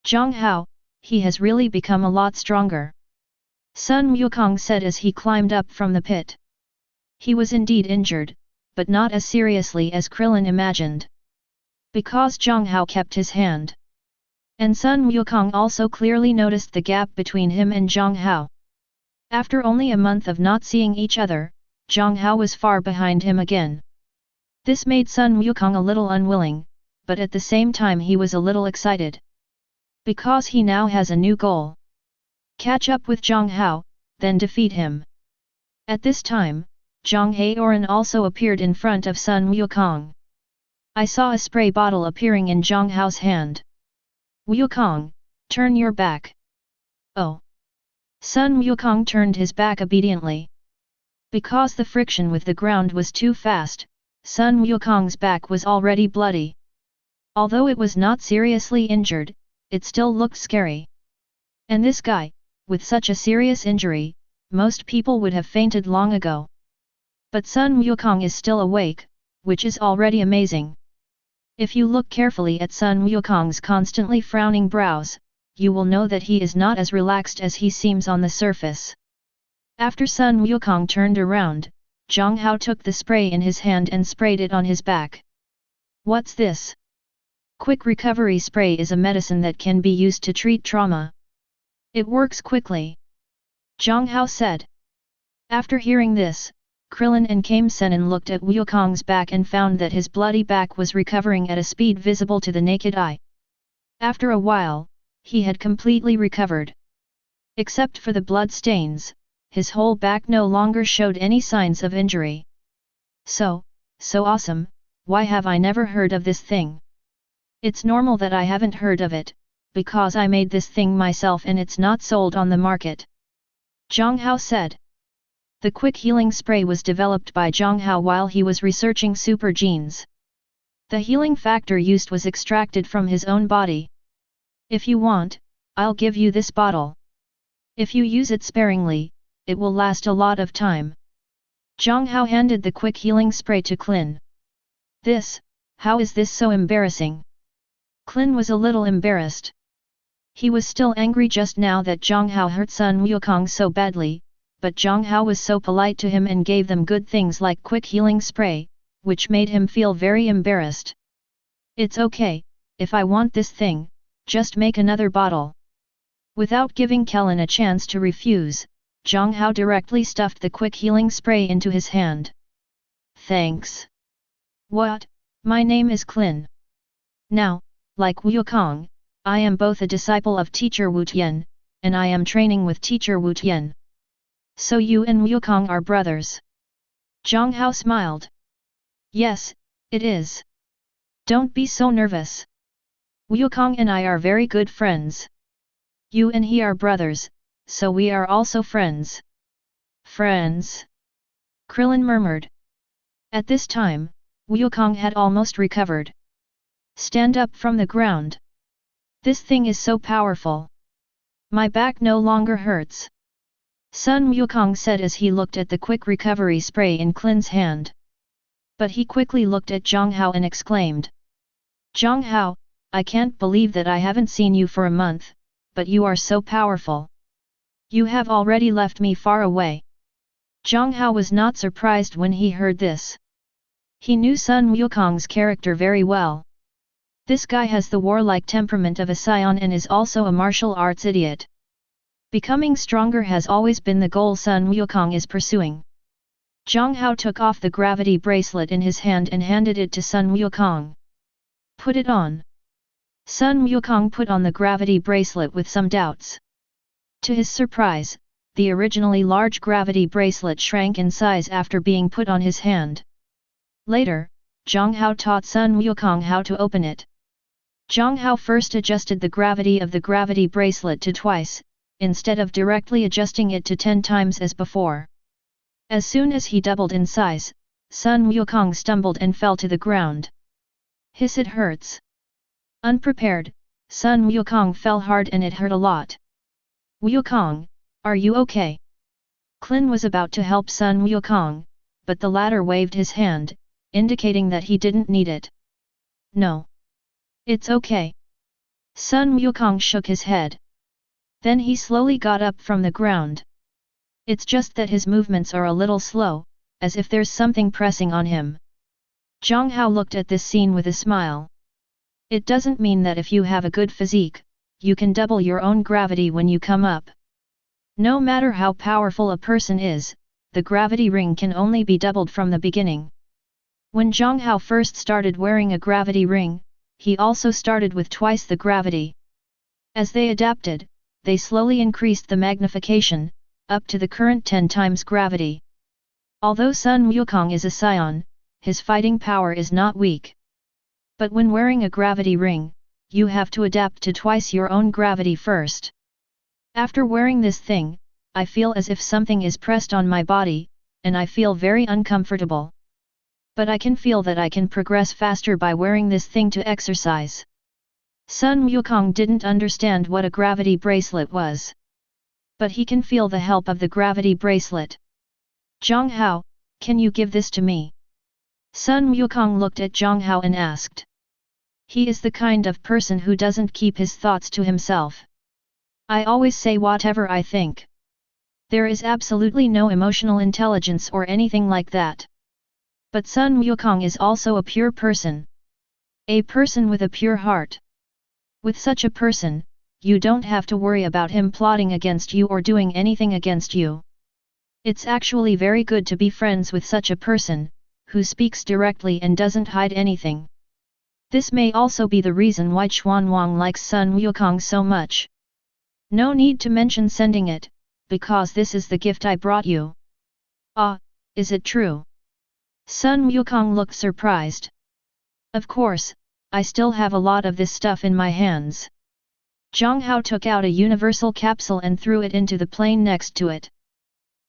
A: Jiang Hao, he has really become a lot stronger. Sun Wukong said as he climbed up from the pit. He was indeed injured, but not as seriously as Krillin imagined. Because Jiang Hao kept his hand. And Sun Wukong also clearly noticed the gap between him and Jiang Hao. After only a month of not seeing each other, Jiang Hao was far behind him again. This made Sun Wukong a little unwilling, but at the same time he was a little excited. Because he now has a new goal. Catch up with Jiang Hao, then defeat him. At this time, Jiang Haoran also appeared in front of Sun Wukong. I saw a spray bottle appearing in Jiang Hao's hand. Wukong, turn your back. Oh! Sun Wukong turned his back obediently. Because the friction with the ground was too fast, Sun Wukong's back was already bloody. Although it was not seriously injured, it still looked scary. And this guy, with such a serious injury, most people would have fainted long ago. But Sun Wukong is still awake, which is already amazing. If you look carefully at Sun Wukong's constantly frowning brows, you will know that he is not as relaxed as he seems on the surface. After Sun Wukong turned around, Jiang Hao took the spray in his hand and sprayed it on his back. What's this? Quick recovery spray is a medicine that can be used to treat trauma. It works quickly. Jiang Hao said. After hearing this, Krillin and Kame Sennin looked at Wukong's back and found that his bloody back was recovering at a speed visible to the naked eye. After a while, he had completely recovered. Except for the blood stains, his whole back no longer showed any signs of injury. So awesome, why have I never heard of this thing? It's normal that I haven't heard of it, because I made this thing myself and it's not sold on the market. Jiang Hao said. The quick healing spray was developed by Jiang Hao while he was researching super genes. The healing factor used was extracted from his own body. If you want, I'll give you this bottle. If you use it sparingly, it will last a lot of time. Jiang Hao handed the quick healing spray to Klin. How is this so embarrassing? Klin was a little embarrassed. He was still angry just now that Jiang Hao hurt Sun Wukong so badly, but Jiang Hao was so polite to him and gave them good things like quick healing spray, which made him feel very embarrassed. It's okay, if I want this thing, just make another bottle. Without giving Kellen a chance to refuse, Jiang Hao directly stuffed the quick healing spray into his hand. Thanks. What? My name is Clin. Now, like Wukong, I am both a disciple of teacher Wu Tian, and I am training with teacher Wu Tian. So you and Wukong are brothers? Jiang Hao smiled. Yes, it is. Don't be so nervous. Wukong and I are very good friends. You and he are brothers, so we are also friends. Friends? Krillin murmured. At this time, Wukong had almost recovered. Stand up from the ground. This thing is so powerful. My back no longer hurts. Sun Wukong said as he looked at the quick recovery spray in Klin's hand. But he quickly looked at Jiang Hao and exclaimed. Jiang Hao, I can't believe that I haven't seen you for a month, but you are so powerful. You have already left me far away. Jiang Hao was not surprised when he heard this. He knew Sun Wukong's character very well. This guy has the warlike temperament of a Saiyan and is also a martial arts idiot. Becoming stronger has always been the goal Sun Wukong is pursuing. Jiang Hao took off the gravity bracelet in his hand and handed it to Sun Wukong. Put it on. Sun Wukong put on the gravity bracelet with some doubts. To his surprise, the originally large gravity bracelet shrank in size after being put on his hand. Later, Jiang Hao taught Sun Wukong how to open it. Jiang Hao first adjusted the gravity of the gravity bracelet to twice, instead of directly adjusting it to 10 times as before. As soon as he doubled in size, Sun Wukong stumbled and fell to the ground. Hiss, it hurts. Unprepared, Sun Wukong fell hard and it hurt a lot. Wukong, are you okay? Clin was about to help Sun Wukong, but the latter waved his hand, indicating that he didn't need it. No. It's okay. Sun Wukong shook his head. Then he slowly got up from the ground. It's just that his movements are a little slow, as if there's something pressing on him. Jiang Hao looked at this scene with a smile. It doesn't mean that if you have a good physique, you can double your own gravity when you come up. No matter how powerful a person is, the gravity ring can only be doubled from the beginning. When Jiang Hao first started wearing a gravity ring, he also started with twice the gravity. As they adapted, they slowly increased the magnification, up to the current 10 times gravity. Although Sun Wukong is a Saiyan, his fighting power is not weak. But when wearing a gravity ring, you have to adapt to twice your own gravity first. After wearing this thing, I feel as if something is pressed on my body, and I feel very uncomfortable. But I can feel that I can progress faster by wearing this thing to exercise. Sun Wukong didn't understand what a gravity bracelet was. But he can feel the help of the gravity bracelet. Jiang Hao, can you give this to me? Sun Wukong looked at Jiang Hao and asked. He is the kind of person who doesn't keep his thoughts to himself. I always say whatever I think. There is absolutely no emotional intelligence or anything like that. But Sun Wukong is also a pure person. A person with a pure heart. With such a person, you don't have to worry about him plotting against you or doing anything against you. It's actually very good to be friends with such a person, who speaks directly and doesn't hide anything. This may also be the reason why Xuanwang likes Sun Wukong so much. No need to mention sending it, because this is the gift I brought you. Ah, is it true? Sun Wukong looked surprised. Of course, I still have a lot of this stuff in my hands. Jiang Hao took out a universal capsule and threw it into the plane next to it.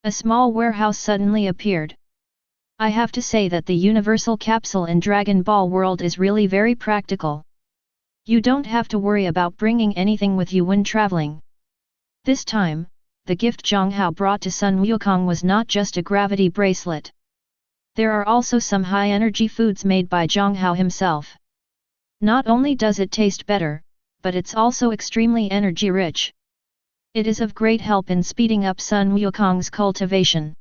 A: A small warehouse suddenly appeared. I have to say that the universal capsule in Dragon Ball world is really very practical. You don't have to worry about bringing anything with you when traveling. This time, the gift Jiang Hao brought to Sun Wukong was not just a gravity bracelet. There are also some high-energy foods made by Jiang Hao himself. Not only does it taste better, but it's also extremely energy-rich. It is of great help in speeding up Sun Wukong's cultivation.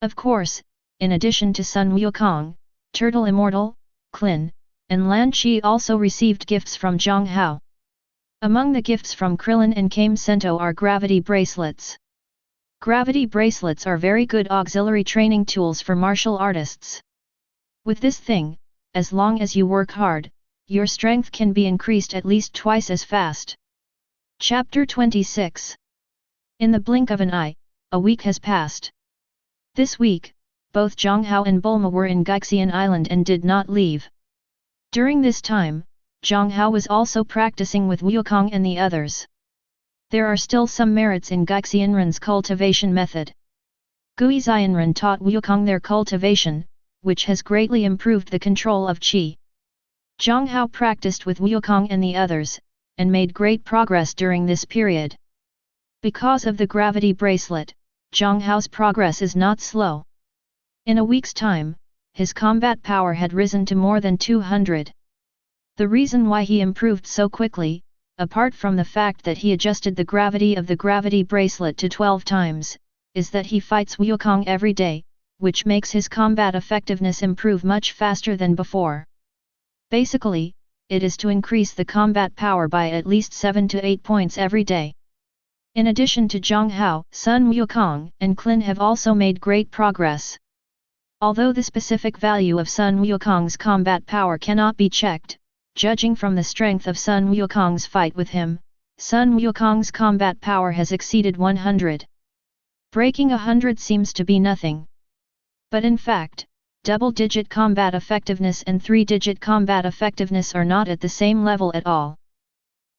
A: Of course, in addition to Sun Wukong, Turtle Immortal, Clin, and Lan Qi also received gifts from Jiang Hao. Among the gifts from Krillin and Kame Sento are gravity bracelets. Gravity bracelets are very good auxiliary training tools for martial artists. With this thing, as long as you work hard, your strength can be increased at least twice as fast. Chapter 26. In the blink of an eye, a week has passed. This week, both Jiang Hao and Bulma were in Gaixian Island and did not leave. During this time, Jiang Hao was also practicing with Wukong and the others. There are still some merits in Gaixianren's cultivation method. Guixianren taught Wukong their cultivation, which has greatly improved the control of qi. Jiang Hao practiced with Wukong and the others, and made great progress during this period. Because of the gravity bracelet, Jiang Hao's progress is not slow. In a week's time, his combat power had risen to more than 200. The reason why he improved so quickly, apart from the fact that he adjusted the gravity of the gravity bracelet to 12 times, is that he fights Wukong every day, which makes his combat effectiveness improve much faster than before. Basically, it is to increase the combat power by at least 7 to 8 points every day. In addition to Jiang Hao, Sun Wukong and Qin have also made great progress. Although the specific value of Sun Wukong's combat power cannot be checked, judging from the strength of Sun Wukong's fight with him, Sun Wukong's combat power has exceeded 100. Breaking 100 seems to be nothing. But in fact, double-digit combat effectiveness and three-digit combat effectiveness are not at the same level at all.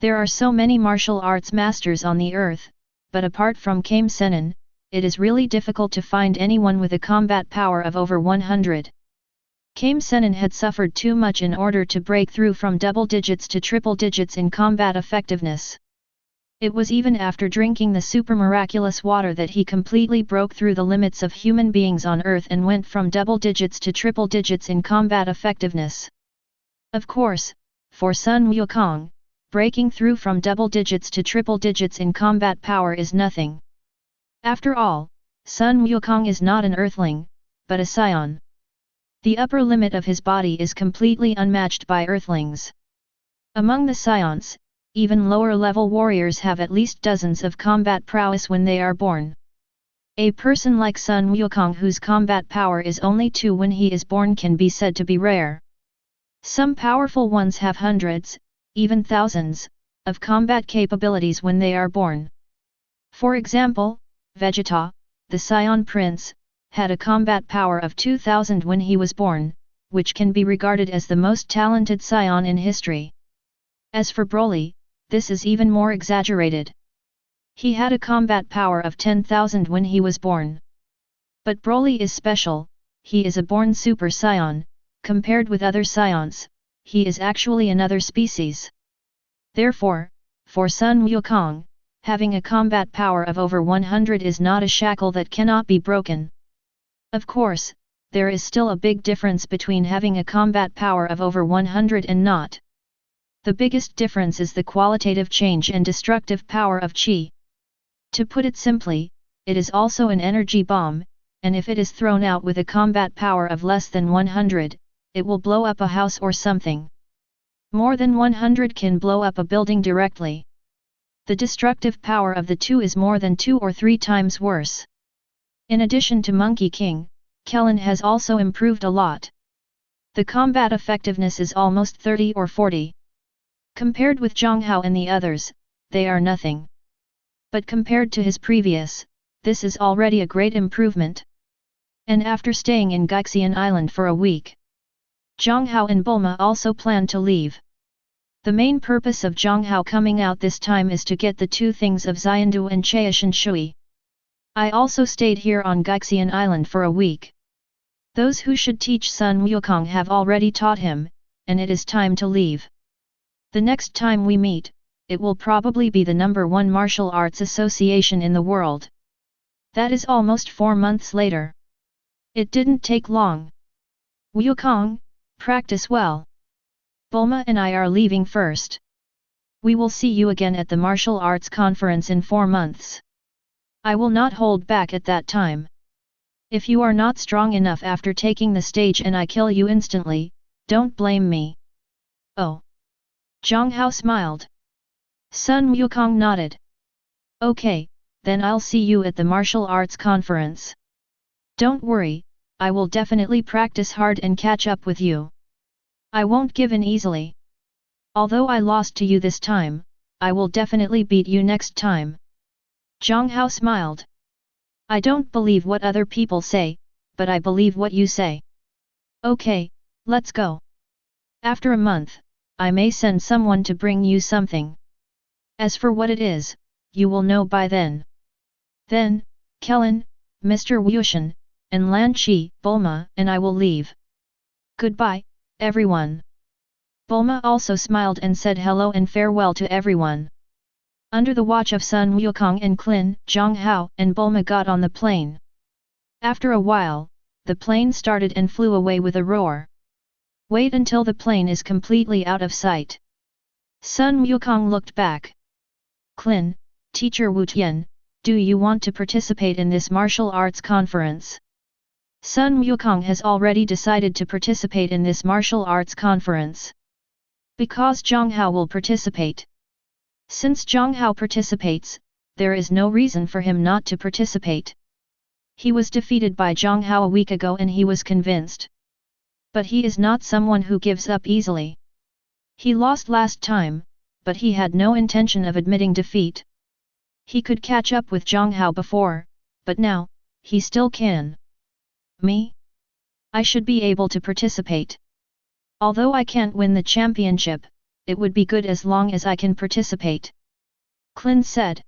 A: There are so many martial arts masters on the earth, but apart from Kame Sennin, it is really difficult to find anyone with a combat power of over 100. Kame Sennin had suffered too much in order to break through from double digits to triple digits in combat effectiveness. It was even after drinking the super miraculous water that he completely broke through the limits of human beings on Earth and went from double digits to triple digits in combat effectiveness. Of course, for Sun Wukong, breaking through from double digits to triple digits in combat power is nothing. After all, Sun Wukong is not an Earthling, but a Saiyan. The upper limit of his body is completely unmatched by Earthlings. Among the Saiyans, even lower-level warriors have at least dozens of combat prowess when they are born. A person like Sun Wukong whose combat power is only 2 when he is born can be said to be rare. Some powerful ones have hundreds, even thousands, of combat capabilities when they are born. For example, Vegeta, the Saiyan prince, had a combat power of 2000 when he was born, which can be regarded as the most talented Saiyan in history. As for Broly, this is even more exaggerated. He had a combat power of 10,000 when he was born. But Broly is special, he is a born Super Saiyan, compared with other Saiyans, he is actually another species. Therefore, for Sun Wukong, having a combat power of over 100 is not a shackle that cannot be broken. Of course, there is still a big difference between having a combat power of over 100 and not. The biggest difference is the qualitative change and destructive power of qi. To put it simply, it is also an energy bomb, and if it is thrown out with a combat power of less than 100, it will blow up a house or something. More than 100 can blow up a building directly. The destructive power of the two is more than 2 or 3 times worse. In addition to Monkey King, Kellen has also improved a lot. The combat effectiveness is almost 30 or 40. Compared with Jiang Hao and the others, they are nothing. But compared to his previous, this is already a great improvement. And after staying in Gaixian Island for a week, Jiang Hao and Bulma also plan to leave. The main purpose of Jiang Hao coming out this time is to get the 2 things of Xiandu and Chaishan Shui. I also stayed here on Gaixian Island for a week. Those who should teach Sun Wukong have already taught him, and it is time to leave. The next time we meet, it will probably be the #1 martial arts association in the world. That is almost 4 months later. It didn't take long. Wukong, practice well. Bulma and I are leaving first. We will see you again at the martial arts conference in 4 months. I will not hold back at that time. If you are not strong enough after taking the stage and I kill you instantly, don't blame me. Oh. Jiang Hao smiled. Sun Wukong nodded. Okay, then I'll see you at the martial arts conference. Don't worry, I will definitely practice hard and catch up with you. I won't give in easily. Although I lost to you this time, I will definitely beat you next time. Jiang Hao smiled. I don't believe what other people say, but I believe what you say. Okay, let's go. After a month, I may send someone to bring you something. As for what it is, you will know by then. Then, Kellen, Mr. Wushan, and Lan Qi, Bulma, and I will leave. Goodbye, everyone. Bulma also smiled and said hello and farewell to everyone. Under the watch of Sun Wukong and Qin, Jiang Hao and Bulma got on the plane. After a while, the plane started and flew away with a roar. Wait until the plane is completely out of sight. Sun Wukong looked back. Qin, Teacher Wu Tian, do you want to participate in this martial arts conference? Sun Wukong has already decided to participate in this martial arts conference. Because Jiang Hao will participate. Since Jiang Hao participates, there is no reason for him not to participate. He was defeated by Jiang Hao a week ago and he was convinced. But he is not someone who gives up easily. He lost last time, but he had no intention of admitting defeat. He could catch up with Jiang Hao before, but now, he still can. Me? I should be able to participate. Although I can't win the championship, it would be good as long as I can participate. Qin said.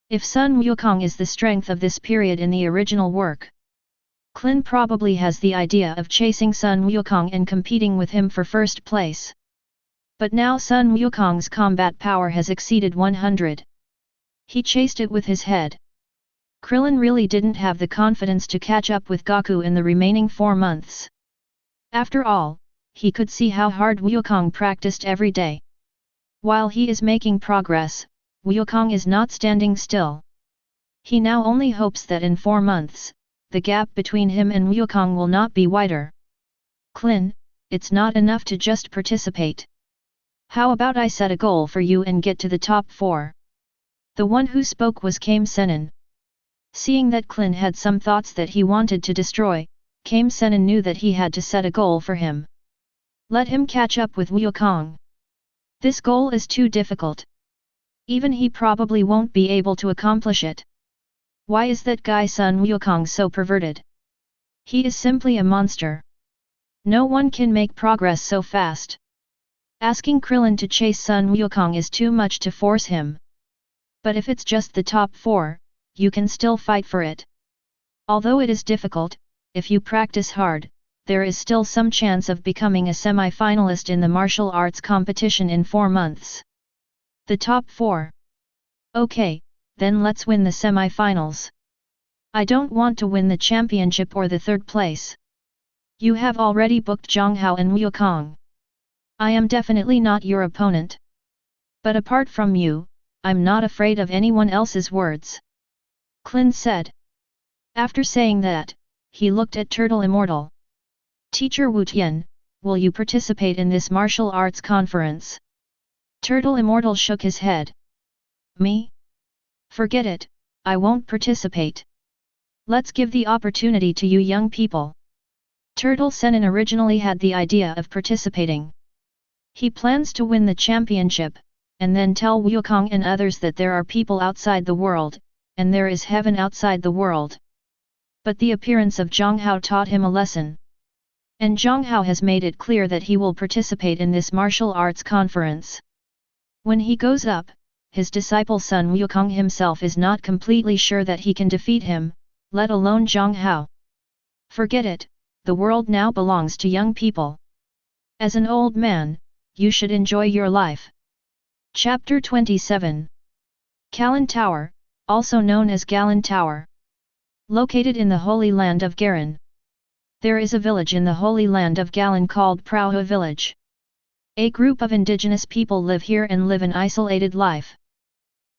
A: If Sun Wukong is the strength of this period in the original work, Qin probably has the idea of chasing Sun Wukong and competing with him for first place. But now Sun Wukong's combat power has exceeded 100. He chased it with his head. Krillin really didn't have the confidence to catch up with Goku in the remaining 4 months. After all, he could see how hard Wukong practiced every day. While he is making progress, Wukong is not standing still. He now only hopes that in 4 months, the gap between him and Wukong will not be wider. Qin, it's not enough to just participate. How about I set a goal for you and get to the top 4? The one who spoke was Kame Sennin. Seeing that Qin had some thoughts that he wanted to destroy, Kame Sennin knew that he had to set a goal for him. Let him catch up with Wukong. This goal is too difficult. Even he probably won't be able to accomplish it. Why is that guy Sun Wukong so perverted? He is simply a monster. No one can make progress so fast. Asking Krillin to chase Sun Wukong is too much to force him. But if it's just the top 4, you can still fight for it. Although it is difficult, if you practice hard, there is still some chance of becoming a semi-finalist in the martial arts competition in 4 months. The top 4. Okay, then let's win the semi-finals. I don't want to win the championship or the 3rd place. You have already booked Jiang Hao and Wukong. I am definitely not your opponent. But apart from you, I'm not afraid of anyone else's words. Qin said. After saying that, he looked at Turtle Immortal. Teacher Wu Tian, will you participate in this martial arts conference? Turtle Immortal shook his head. Me? Forget it, I won't participate. Let's give the opportunity to you young people. Turtle Sennin originally had the idea of participating. He plans to win the championship, and then tell Wukong and others that there are people outside the world, and there is heaven outside the world. But the appearance of Jiang Hao taught him a lesson. And Jiang Hao has made it clear that he will participate in this martial arts conference. When he goes up, his disciple Sun Wukong himself is not completely sure that he can defeat him, let alone Jiang Hao. Forget it, the world now belongs to young people. As an old man, you should enjoy your life. Chapter 27. Galan Tower, also known as Galan Tower. Located in the Holy Land of Garan. There is a village in the Holy Land of Galan called Prauha Village. A group of indigenous people live here and live an isolated life.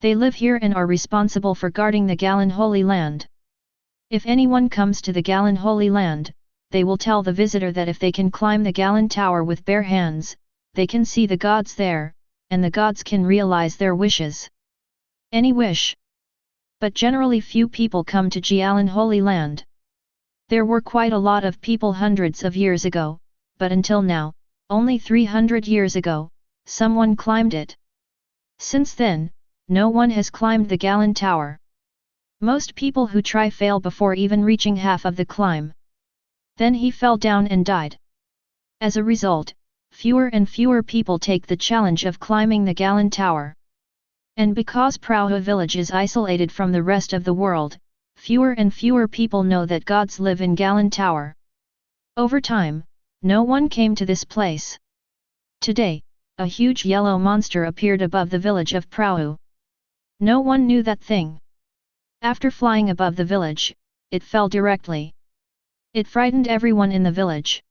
A: They live here and are responsible for guarding the Galan Holy Land. If anyone comes to the Galan Holy Land, they will tell the visitor that if they can climb the Galan Tower with bare hands, they can see the gods there, and the gods can realize their wishes. Any wish. But generally few people come to Jialan Holy Land. There were quite a lot of people hundreds of years ago, but until now, only 300 years ago, someone climbed it. Since then, no one has climbed the Galan Tower. Most people who try fail before even reaching half of the climb. Then he fell down and died. As a result, fewer and fewer people take the challenge of climbing the Galan Tower. And because Prahu village is isolated from the rest of the world, fewer and fewer people know that gods live in Galan Tower. Over time, no one came to this place. Today, a huge yellow monster appeared above the village of Prahu. No one knew that thing. After flying above the village, it fell directly. It frightened everyone in the village.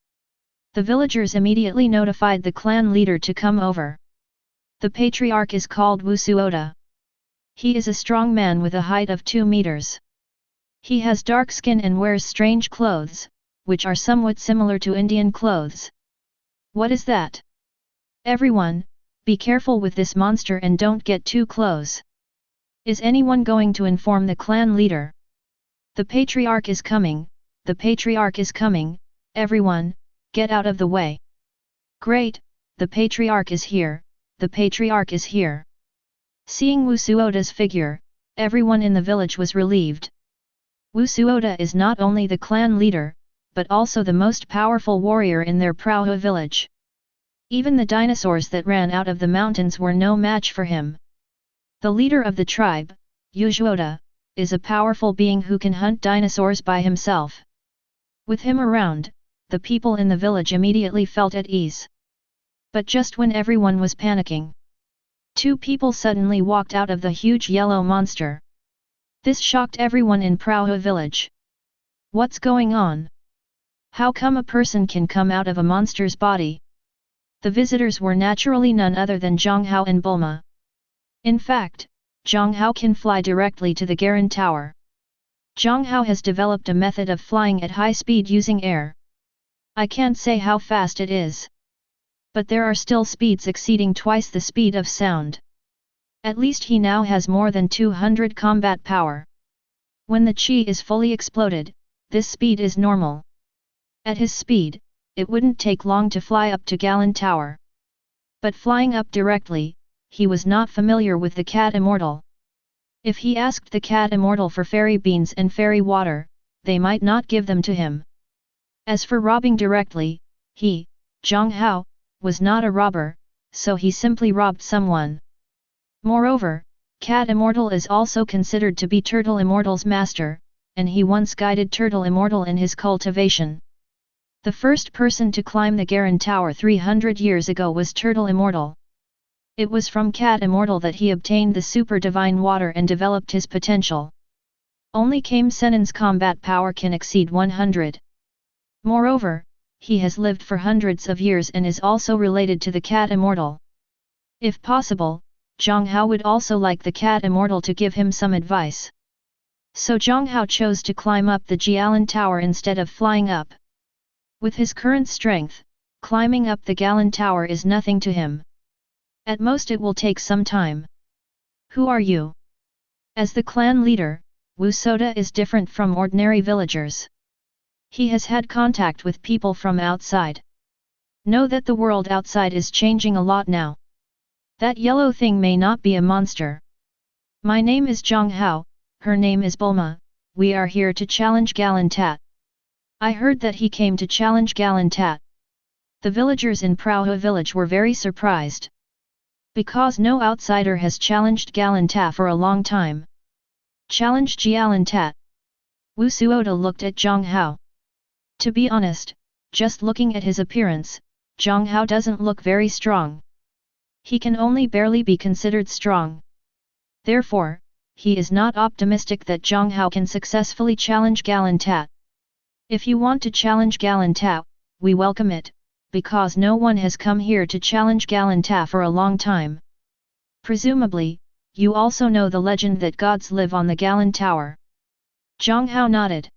A: The villagers immediately notified the clan leader to come over. The patriarch is called Wusuoda. He is a strong man with a height of 2 meters. He has dark skin and wears strange clothes, which are somewhat similar to Indian clothes. What is that? Everyone, be careful with this monster and don't get too close. Is anyone going to inform the clan leader? The patriarch is coming, the patriarch is coming, everyone, get out of the way. Great, the patriarch is here, the patriarch is here. Seeing Wusuoda's figure, everyone in the village was relieved. Wusuoda is not only the clan leader, but also the most powerful warrior in their Prahu village. Even the dinosaurs that ran out of the mountains were no match for him. The leader of the tribe, Wusuoda, is a powerful being who can hunt dinosaurs by himself. With him around, the people in the village immediately felt at ease. But just when everyone was panicking, 2 people suddenly walked out of the huge yellow monster. This shocked everyone in Prahu village. What's going on? How come a person can come out of a monster's body? The visitors were naturally none other than Jiang Hao and Bulma. In fact, Jiang Hao can fly directly to the Garan Tower. Jiang Hao has developed a method of flying at high speed using air. I can't say how fast it is. But there are still speeds exceeding twice the speed of sound. At least he now has more than 200 combat power. When the chi is fully exploded, this speed is normal. At his speed, it wouldn't take long to fly up to Galan Tower. But flying up directly, he was not familiar with the cat immortal. If he asked the cat immortal for fairy beans and fairy water, they might not give them to him. As for robbing directly, he, Jiang Hao, was not a robber, so he simply robbed someone. Moreover, Cat Immortal is also considered to be Turtle Immortal's master, and he once guided Turtle Immortal in his cultivation. The first person to climb the Garan Tower 300 years ago was Turtle Immortal. It was from Cat Immortal that he obtained the super divine water and developed his potential. Only Kame Sennin's combat power can exceed 100. Moreover, he has lived for hundreds of years and is also related to the Cat Immortal. If possible, Jiang Hao would also like the Cat Immortal to give him some advice. So Jiang Hao chose to climb up the Jialan Tower instead of flying up. With his current strength, climbing up the Galan Tower is nothing to him. At most it will take some time. Who are you? As the clan leader, Wusuoda is different from ordinary villagers. He has had contact with people from outside. Know that the world outside is changing a lot now. That yellow thing may not be a monster. My name is Jiang Hao, her name is Bulma, we are here to challenge Galan Tat. I heard that he came to challenge Galan Tat. The villagers in Prahu village were very surprised. Because no outsider has challenged Galan Tat for a long time. Challenge Galan Tat. Wusuoda looked at Jiang Hao. To be honest, just looking at his appearance, Jiang Hao doesn't look very strong. He can only barely be considered strong. Therefore, he is not optimistic that Jiang Hao can successfully challenge Galan Tat. If you want to challenge Galan Tat, we welcome it, because no one has come here to challenge Galan Tat for a long time. Presumably, you also know the legend that gods live on the Galan Tower. Jiang Hao nodded.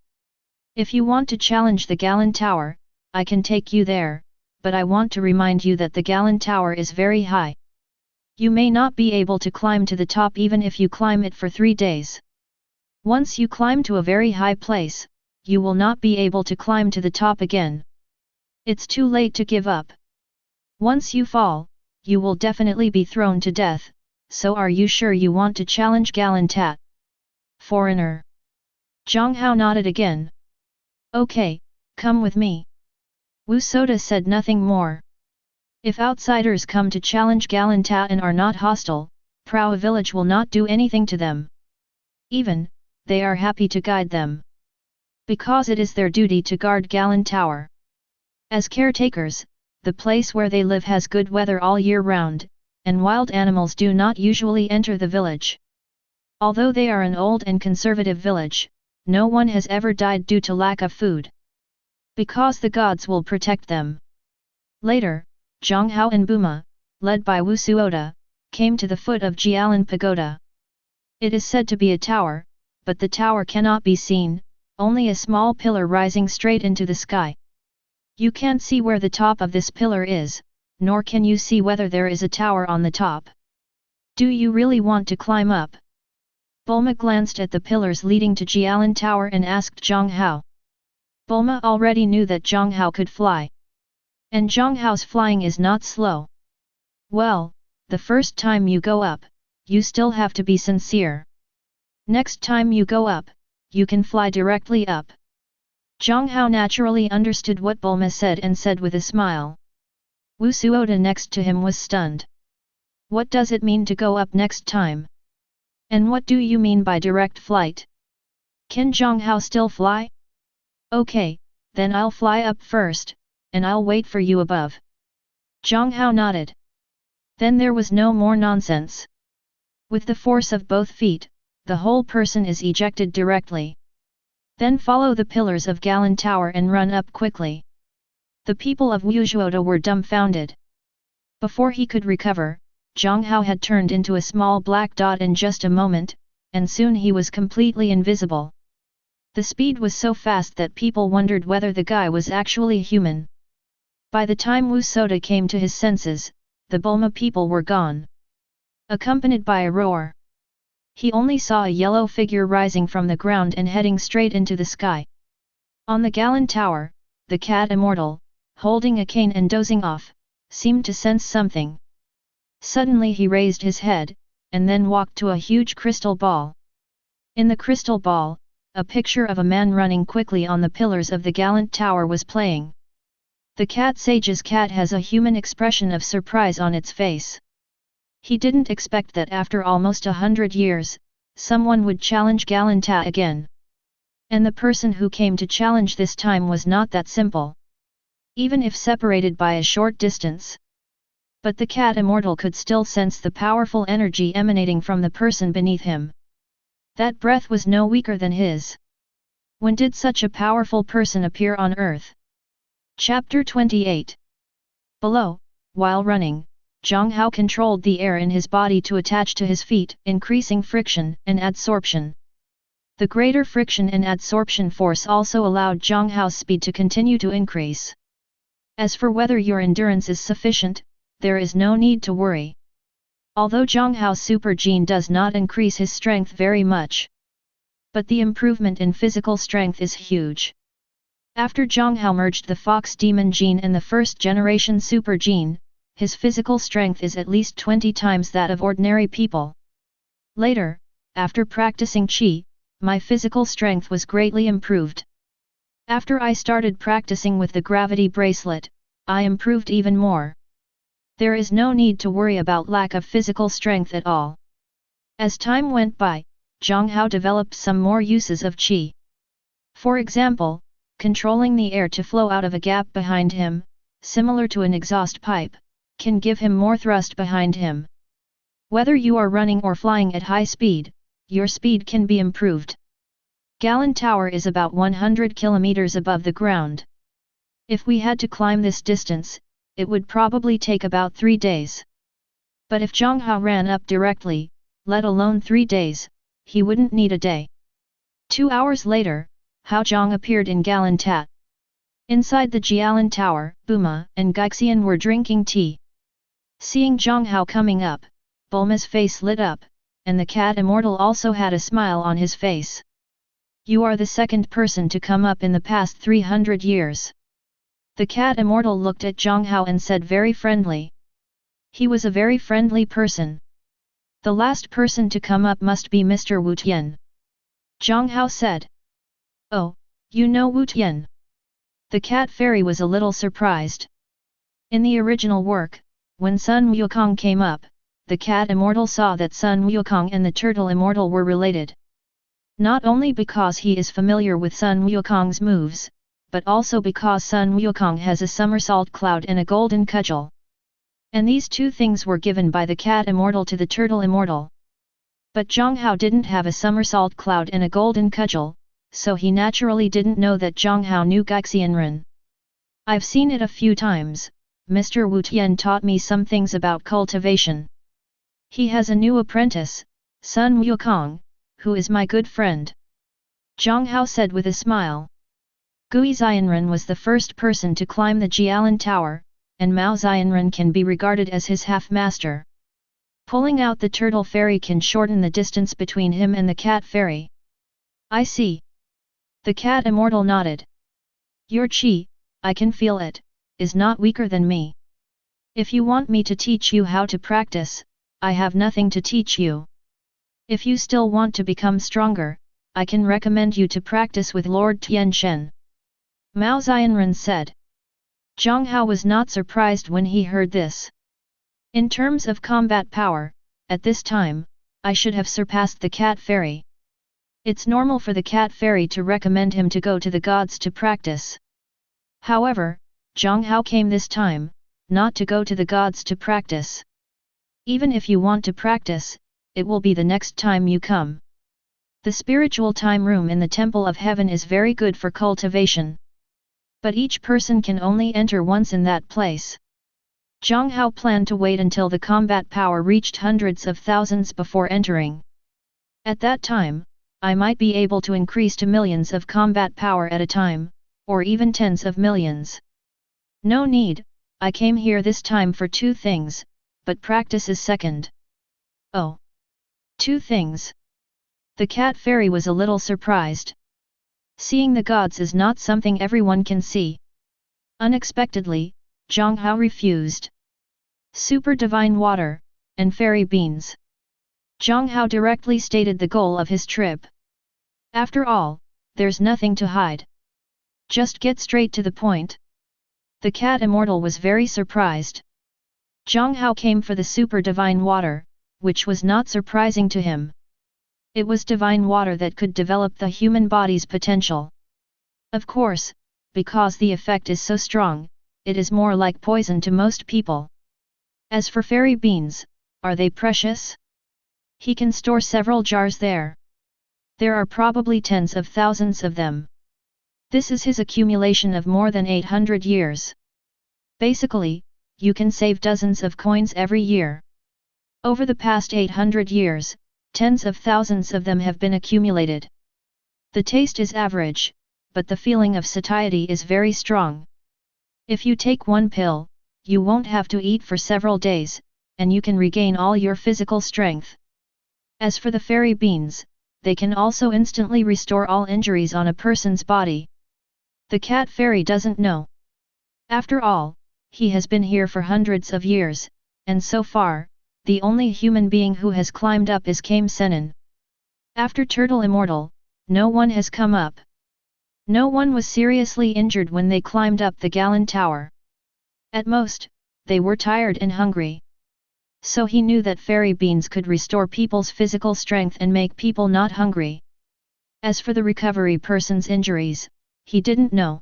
A: If you want to challenge the Galan Tower, I can take you there, but I want to remind you that the Galan Tower is very high. You may not be able to climb to the top even if you climb it for 3 days. Once you climb to a very high place, you will not be able to climb to the top again. It's too late to give up. Once you fall, you will definitely be thrown to death, so are you sure you want to challenge Galantat? Foreigner. Jiang Hao nodded again. Okay, come with me. Wu Soda said nothing more. If outsiders come to challenge Galantat and are not hostile, Prao village will not do anything to them. Even, they are happy to guide them. Because it is their duty to guard Galan Tower. As caretakers, the place where they live has good weather all year round, and wild animals do not usually enter the village. Although they are an old and conservative village, no one has ever died due to lack of food. Because the gods will protect them. Later, Jiang Hao and Buma, led by Wu Suoda, came to the foot of Jialan Pagoda. It is said to be a tower, but the tower cannot be seen, only a small pillar rising straight into the sky. You can't see where the top of this pillar is, nor can you see whether there is a tower on the top. Do you really want to climb up? Bulma glanced at the pillars leading to Jialan Tower and asked Jiang Hao. Bulma already knew that Jiang Hao could fly. And Jiang Hao's flying is not slow. Well, the first time you go up, you still have to be sincere. Next time you go up, you can fly directly up. Jiang Hao naturally understood what Bulma said and said with a smile. Wu Suoda next to him was stunned. What does it mean to go up next time? And what do you mean by direct flight? Can Jiang Hao still fly? Okay, then I'll fly up first, and I'll wait for you above. Jiang Hao nodded. Then there was no more nonsense. With the force of both feet, the whole person is ejected directly. Then follow the pillars of Galan Tower and run up quickly. The people of Wujuoda were dumbfounded. Before he could recover, Jiang Hao had turned into a small black dot in just a moment, and soon he was completely invisible. The speed was so fast that people wondered whether the guy was actually human. By the time Wu Soda came to his senses, the Bulma people were gone. Accompanied by a roar. He only saw a yellow figure rising from the ground and heading straight into the sky. On the Galan Tower, the cat immortal, holding a cane and dozing off, seemed to sense something. Suddenly he raised his head, and then walked to a huge crystal ball. In the crystal ball, a picture of a man running quickly on the pillars of the Galan Tower was playing. The cat sage's cat has a human expression of surprise on its face. He didn't expect that after almost 100 years, someone would challenge Galantat again. And the person who came to challenge this time was not that simple. Even if separated by a short distance. But the cat immortal could still sense the powerful energy emanating from the person beneath him. That breath was no weaker than his. When did such a powerful person appear on earth? Chapter 28. Below, while running, Jiang Hao controlled the air in his body to attach to his feet, increasing friction and adsorption. The greater friction and adsorption force also allowed Jiang Hao's speed to continue to increase. As for whether your endurance is sufficient, there is no need to worry. Although Jiang Hao's super gene does not increase his strength very much. But the improvement in physical strength is huge. After Jiang Hao merged the Fox Demon gene and the first generation super gene, his physical strength is at least 20 times that of ordinary people. Later, after practicing Qi, my physical strength was greatly improved. After I started practicing with the gravity bracelet, I improved even more. There is no need to worry about lack of physical strength at all. As time went by, Jiang Hao developed some more uses of Qi. For example, controlling the air to flow out of a gap behind him, similar to an exhaust pipe, can give him more thrust behind him. Whether you are running or flying at high speed, your speed can be improved. Galan Tower is about 100 kilometers above the ground. If we had to climb this distance, it would probably take about 3 days. But if Jiang Hao ran up directly, let alone 3 days, he wouldn't need a day. 2 hours later, Hao Zhang appeared in Galantat. Inside the Jialan Tower, Buma and Gaixian were drinking tea. Seeing Jiang Hao coming up, Bulma's face lit up, and the cat immortal also had a smile on his face. You are the second person to come up in the past 300 years. The cat immortal looked at Jiang Hao and said very friendly. He was a very friendly person. The last person to come up must be Mr. Wu Tian. Jiang Hao said. Oh, you know Wu Tian? The cat fairy was a little surprised. In the original work, when Sun Wukong came up, the cat immortal saw that Sun Wukong and the turtle immortal were related. Not only because he is familiar with Sun Wukong's moves, but also because Sun Wukong has a somersault cloud and a golden cudgel. And these two things were given by the cat immortal to the turtle immortal. But Jiang Hao didn't have a somersault cloud and a golden cudgel, so he naturally didn't know that Jiang Hao knew Gaixianren. I've seen it a few times. Mr. Wu Tian taught me some things about cultivation. He has a new apprentice, Sun Wukong, who is my good friend. Jiang Hao said with a smile. Gui Xianren was the first person to climb the Jialan Tower, and Mao Xianren can be regarded as his half-master. Pulling out the turtle fairy can shorten the distance between him and the cat fairy. I see. The cat immortal nodded. Your chi, I can feel it, is not weaker than me. If you want me to teach you how to practice, I have nothing to teach you. If you still want to become stronger, I can recommend you to practice with Lord Tian Shen. Mao Xianren said. Jiang Hao was not surprised when he heard this. In terms of combat power, at this time, I should have surpassed the cat fairy. It's normal for the cat fairy to recommend him to go to the gods to practice. However, Jiang Hao came this time, not to go to the gods to practice. Even if you want to practice, it will be the next time you come. The spiritual time room in the Temple of Heaven is very good for cultivation. But each person can only enter once in that place. Jiang Hao planned to wait until the combat power reached hundreds of thousands before entering. At that time, I might be able to increase to millions of combat power at a time, or even tens of millions. No need, I came here this time for two things, but practice is second. Oh. Two things. The cat fairy was a little surprised. Seeing the gods is not something everyone can see. Unexpectedly, Jiang Hao refused. Super divine water, and fairy beans. Jiang Hao directly stated the goal of his trip. After all, there's nothing to hide. Just get straight to the point. The cat immortal was very surprised. Jiang Hao came for the super divine water, which was not surprising to him. It was divine water that could develop the human body's potential. Of course, because the effect is so strong, it is more like poison to most people. As for fairy beans, are they precious? He can store several jars there. There are probably tens of thousands of them. This is his accumulation of more than 800 years. Basically, you can save dozens of coins every year. Over the past 800 years, tens of thousands of them have been accumulated. The taste is average, but the feeling of satiety is very strong. If you take one pill, you won't have to eat for several days, and you can regain all your physical strength. As for the fairy beans, they can also instantly restore all injuries on a person's body. The cat fairy doesn't know. After all, he has been here for hundreds of years, and so far, the only human being who has climbed up is Kame Senin. After Turtle Immortal, no one has come up. No one was seriously injured when they climbed up the Galan Tower. At most, they were tired and hungry. So he knew that fairy beans could restore people's physical strength and make people not hungry. As for the recovery person's injuries, he didn't know.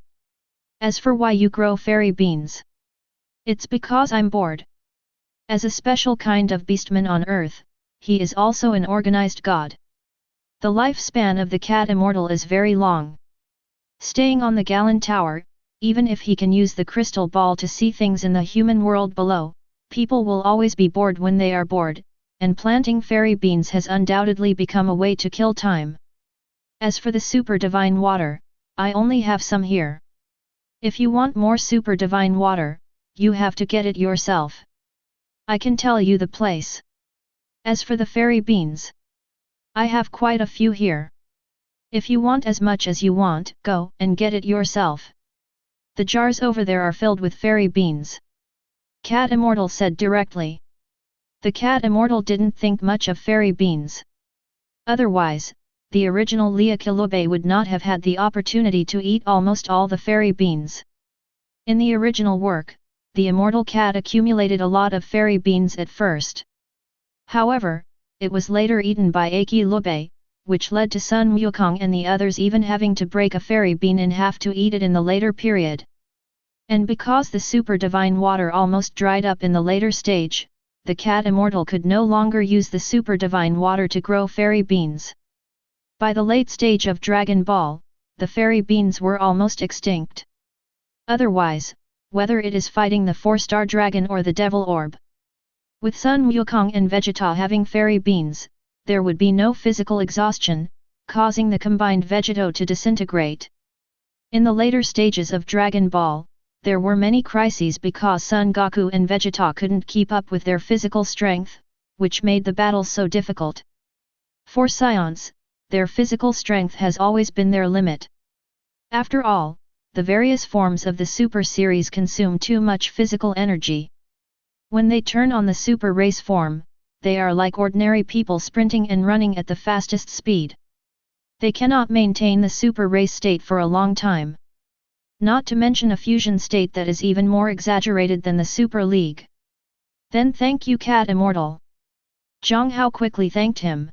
A: As for why you grow fairy beans, it's because I'm bored. As a special kind of beastman on earth, he is also an organized god. The lifespan of the cat immortal is very long. Staying on the Galan Tower, even if he can use the crystal ball to see things in the human world below, people will always be bored when they are bored, and planting fairy beans has undoubtedly become a way to kill time. As for the super divine water, I only have some here. If you want more super divine water, you have to get it yourself. I can tell you the place. As for the fairy beans, I have quite a few here. If you want as much as you want, go and get it yourself. The jars over there are filled with fairy beans. Cat Immortal said directly. The Cat Immortal didn't think much of fairy beans. Otherwise, the original Liakilube would not have had the opportunity to eat almost all the fairy beans. In the original work, the immortal cat accumulated a lot of fairy beans at first. However, it was later eaten by Akilube, which led to Sun Wukong and the others even having to break a fairy bean in half to eat it in the later period. And because the super divine water almost dried up in the later stage, the cat immortal could no longer use the super divine water to grow fairy beans. By the late stage of Dragon Ball, the fairy beans were almost extinct. Otherwise, whether it is fighting the 4-star dragon or the devil orb, with Sun Wukong and Vegeta having fairy beans, there would be no physical exhaustion, causing the combined Vegeto to disintegrate. In the later stages of Dragon Ball, there were many crises because Son Goku and Vegeta couldn't keep up with their physical strength, which made the battle so difficult. For Saiyans, their physical strength has always been their limit. After all, the various forms of the Super series consume too much physical energy. When they turn on the Super race form, they are like ordinary people sprinting and running at the fastest speed. They cannot maintain the Super race state for a long time. Not to mention a fusion state that is even more exaggerated than the Super League. Then thank you Cat Immortal. Jiang Hao quickly thanked him.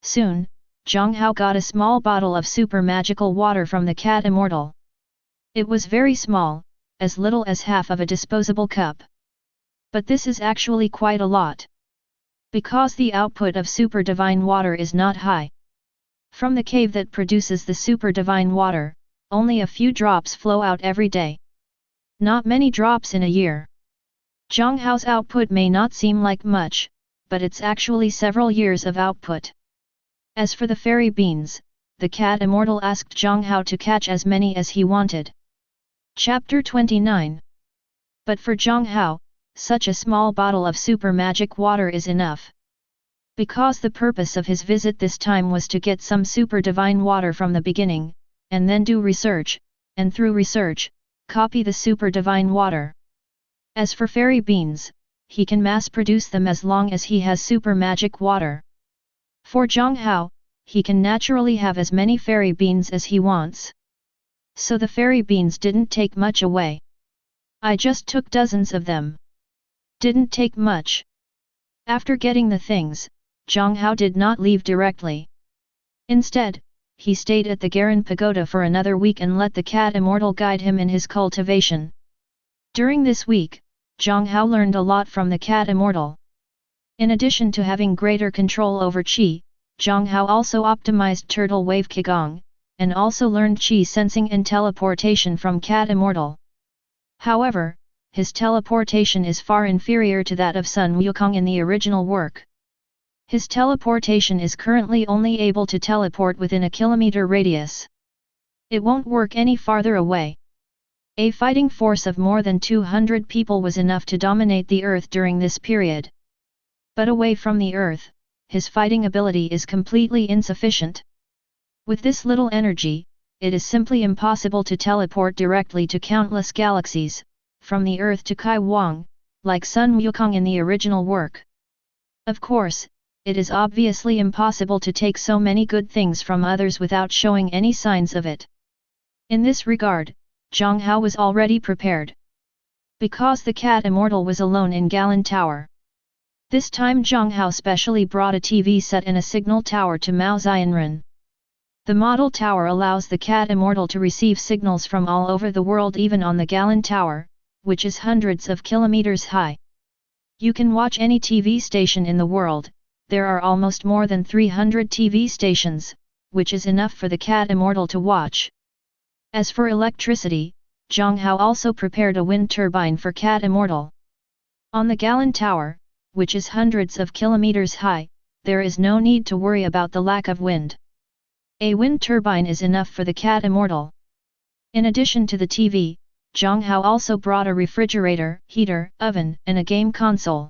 A: Soon, Jiang Hao got a small bottle of super magical water from the Cat Immortal. It was very small, as little as half of a disposable cup. But this is actually quite a lot. Because the output of super divine water is not high. From the cave that produces the super divine water, only a few drops flow out every day. Not many drops in a year. Jiang Hao's output may not seem like much, but it's actually several years of output. As for the fairy beans, the Cat Immortal asked Jiang Hao to catch as many as he wanted. Chapter 29. But for Jiang Hao, such a small bottle of super magic water is enough. Because the purpose of his visit this time was to get some super divine water from the beginning, and then do research, and through research, copy the super divine water. As for fairy beans, he can mass produce them as long as he has super magic water. For Jiang Hao, he can naturally have as many fairy beans as he wants. So the fairy beans didn't take much away. I just took dozens of them. Didn't take much. After getting the things, Jiang Hao did not leave directly. Instead, he stayed at the Garin Pagoda for another week and let the Cat Immortal guide him in his cultivation. During this week, Jiang Hao learned a lot from the Cat Immortal. In addition to having greater control over Qi, Jiang Hao also optimized Turtle Wave Qigong, and also learned Qi sensing and teleportation from Cat Immortal. However, his teleportation is far inferior to that of Sun Wukong in the original work. His teleportation is currently only able to teleport within a kilometer radius. It won't work any farther away. A fighting force of more than 200 people was enough to dominate the Earth during this period. But away from the Earth, his fighting ability is completely insufficient. With this little energy, it is simply impossible to teleport directly to countless galaxies, from the Earth to Kai Wang, like Sun Wukong in the original work. Of course, it is obviously impossible to take so many good things from others without showing any signs of it. In this regard, Jiang Hao was already prepared. Because the Cat Immortal was alone in Galan Tower. This time Jiang Hao specially brought a TV set and a signal tower to Mao Xianren. The model tower allows the Cat Immortal to receive signals from all over the world even on the Galan Tower, which is hundreds of kilometers high. You can watch any TV station in the world. There are almost more than 300 TV stations, which is enough for the Cat Immortal to watch. As for electricity, Jiang Hao also prepared a wind turbine for Cat Immortal. On the Galan Tower, which is hundreds of kilometers high, there is no need to worry about the lack of wind. A wind turbine is enough for the Cat Immortal. In addition to the TV, Jiang Hao also brought a refrigerator, heater, oven, and a game console.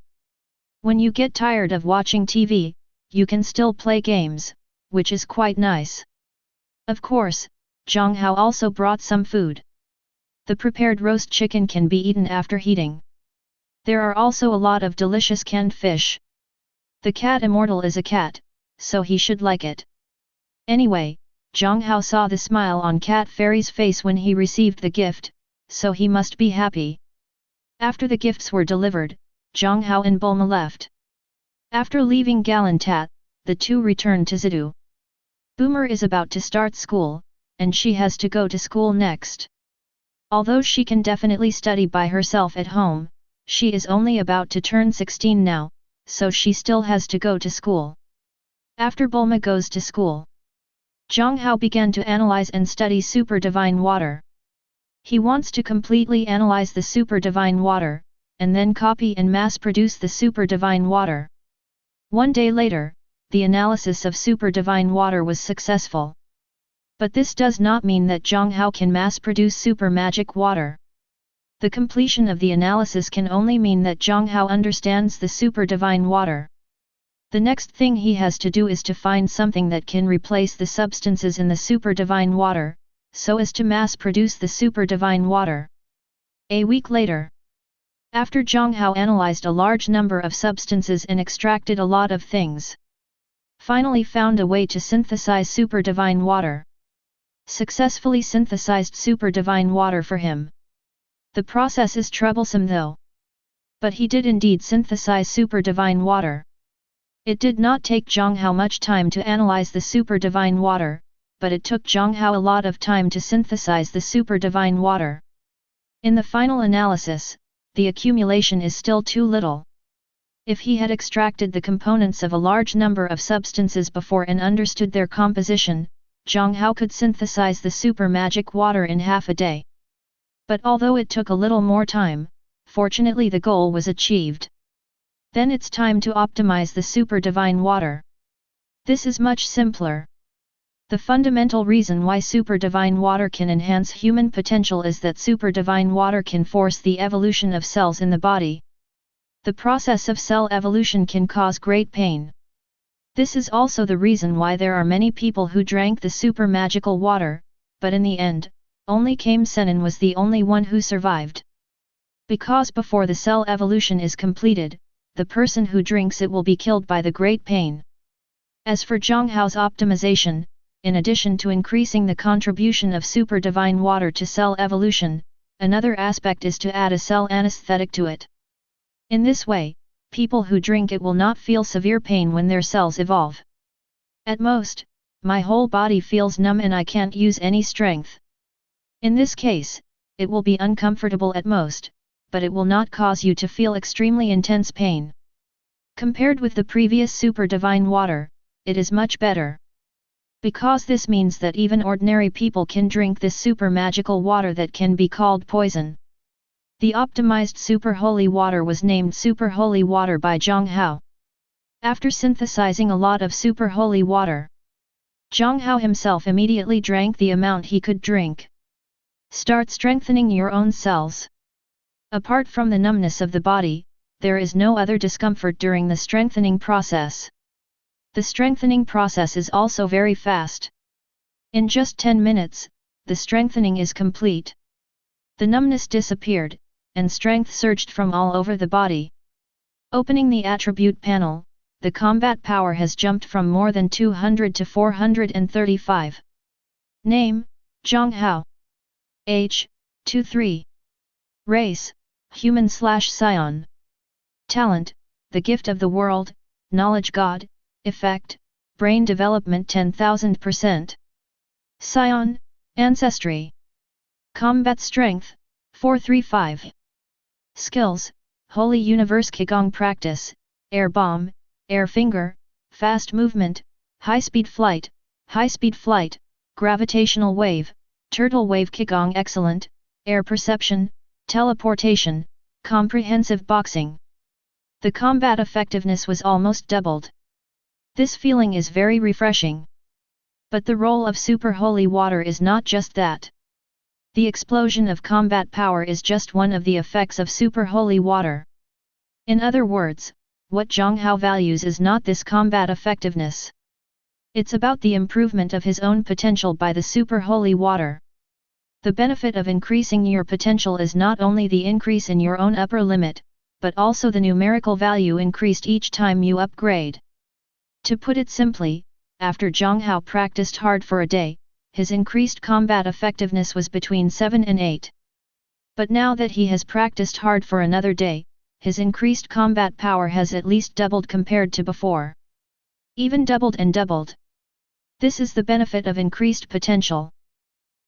A: When you get tired of watching TV, you can still play games, which is quite nice. Of course, Jiang Hao also brought some food. The prepared roast chicken can be eaten after heating. There are also a lot of delicious canned fish. The cat immortal is a cat, so he should like it. Anyway, Jiang Hao saw the smile on Cat Fairy's face when he received the gift, so he must be happy. After the gifts were delivered, Jiang Hao and Bulma left. After leaving Galantat, the two returned to Zidu. Boomer is about to start school, and she has to go to school next. Although she can definitely study by herself at home, she is only about to turn 16 now, so she still has to go to school. After Bulma goes to school, Jiang Hao began to analyze and study Super Divine Water. He wants to completely analyze the Super Divine Water, and then copy and mass-produce the Super Divine Water. One day later, the analysis of Super Divine Water was successful. But this does not mean that Jiang Hao can mass-produce Super Magic Water. The completion of the analysis can only mean that Jiang Hao understands the Super Divine Water. The next thing he has to do is to find something that can replace the substances in the Super Divine Water, so as to mass-produce the Super Divine Water. A week later, after Jiang Hao analyzed a large number of substances and extracted a lot of things, finally found a way to synthesize Super Divine Water. Successfully synthesized Super Divine Water for him. The process is troublesome though. But he did indeed synthesize Super Divine Water. It did not take Jiang Hao much time to analyze the Super Divine Water, but it took Jiang Hao a lot of time to synthesize the Super Divine Water. In the final analysis, the accumulation is still too little. If he had extracted the components of a large number of substances before and understood their composition, Jiang Hao could synthesize the Super Magic Water in half a day. But although it took a little more time, fortunately the goal was achieved. Then it's time to optimize the Super Divine Water. This is much simpler. The fundamental reason why Super Divine Water can enhance human potential is that Super Divine Water can force the evolution of cells in the body. The process of cell evolution can cause great pain. This is also the reason why there are many people who drank the super magical water, but in the end, only Kame Sennin was the only one who survived. Because before the cell evolution is completed, the person who drinks it will be killed by the great pain. As for Jiang Hao's optimization, in addition to increasing the contribution of Super Divine Water to cell evolution, another aspect is to add a cell anesthetic to it. In this way, people who drink it will not feel severe pain when their cells evolve. At most, my whole body feels numb and I can't use any strength. In this case, it will be uncomfortable at most, but it will not cause you to feel extremely intense pain. Compared with the previous Super Divine Water, it is much better. Because this means that even ordinary people can drink this super magical water that can be called poison. The optimized Super Holy Water was named Super Holy Water by Jiang Hao. After synthesizing a lot of Super Holy Water, Jiang Hao himself immediately drank the amount he could drink. Start strengthening your own cells. Apart from the numbness of the body, there is no other discomfort during the strengthening process. The strengthening process is also very fast. In just 10 minutes, the strengthening is complete. The numbness disappeared, and strength surged from all over the body. Opening the attribute panel, the combat power has jumped from more than 200 to 435. Name, Jiang Hao. Age, 23. Race, Human/Saiyan. Talent, the gift of the world, knowledge God, effect, brain development 10,000%. Saiyan, ancestry. Combat strength, 435. Skills, Holy Universe Qigong practice, air bomb, air finger, fast movement, high-speed flight, gravitational wave, turtle wave Qigong excellent, air perception, teleportation, comprehensive boxing. The combat effectiveness was almost doubled. This feeling is very refreshing. But the role of Super Holy Water is not just that. The explosion of combat power is just one of the effects of Super Holy Water. In other words, what Jiang Hao values is not this combat effectiveness. It's about the improvement of his own potential by the super holy water. The benefit of increasing your potential is not only the increase in your own upper limit, but also the numerical value increased each time you upgrade. To put it simply, after Jiang Hao practiced hard for a day, his increased combat effectiveness was between 7 and 8. But now that he has practiced hard for another day, his increased combat power has at least doubled compared to before. Even doubled and doubled. This is the benefit of increased potential.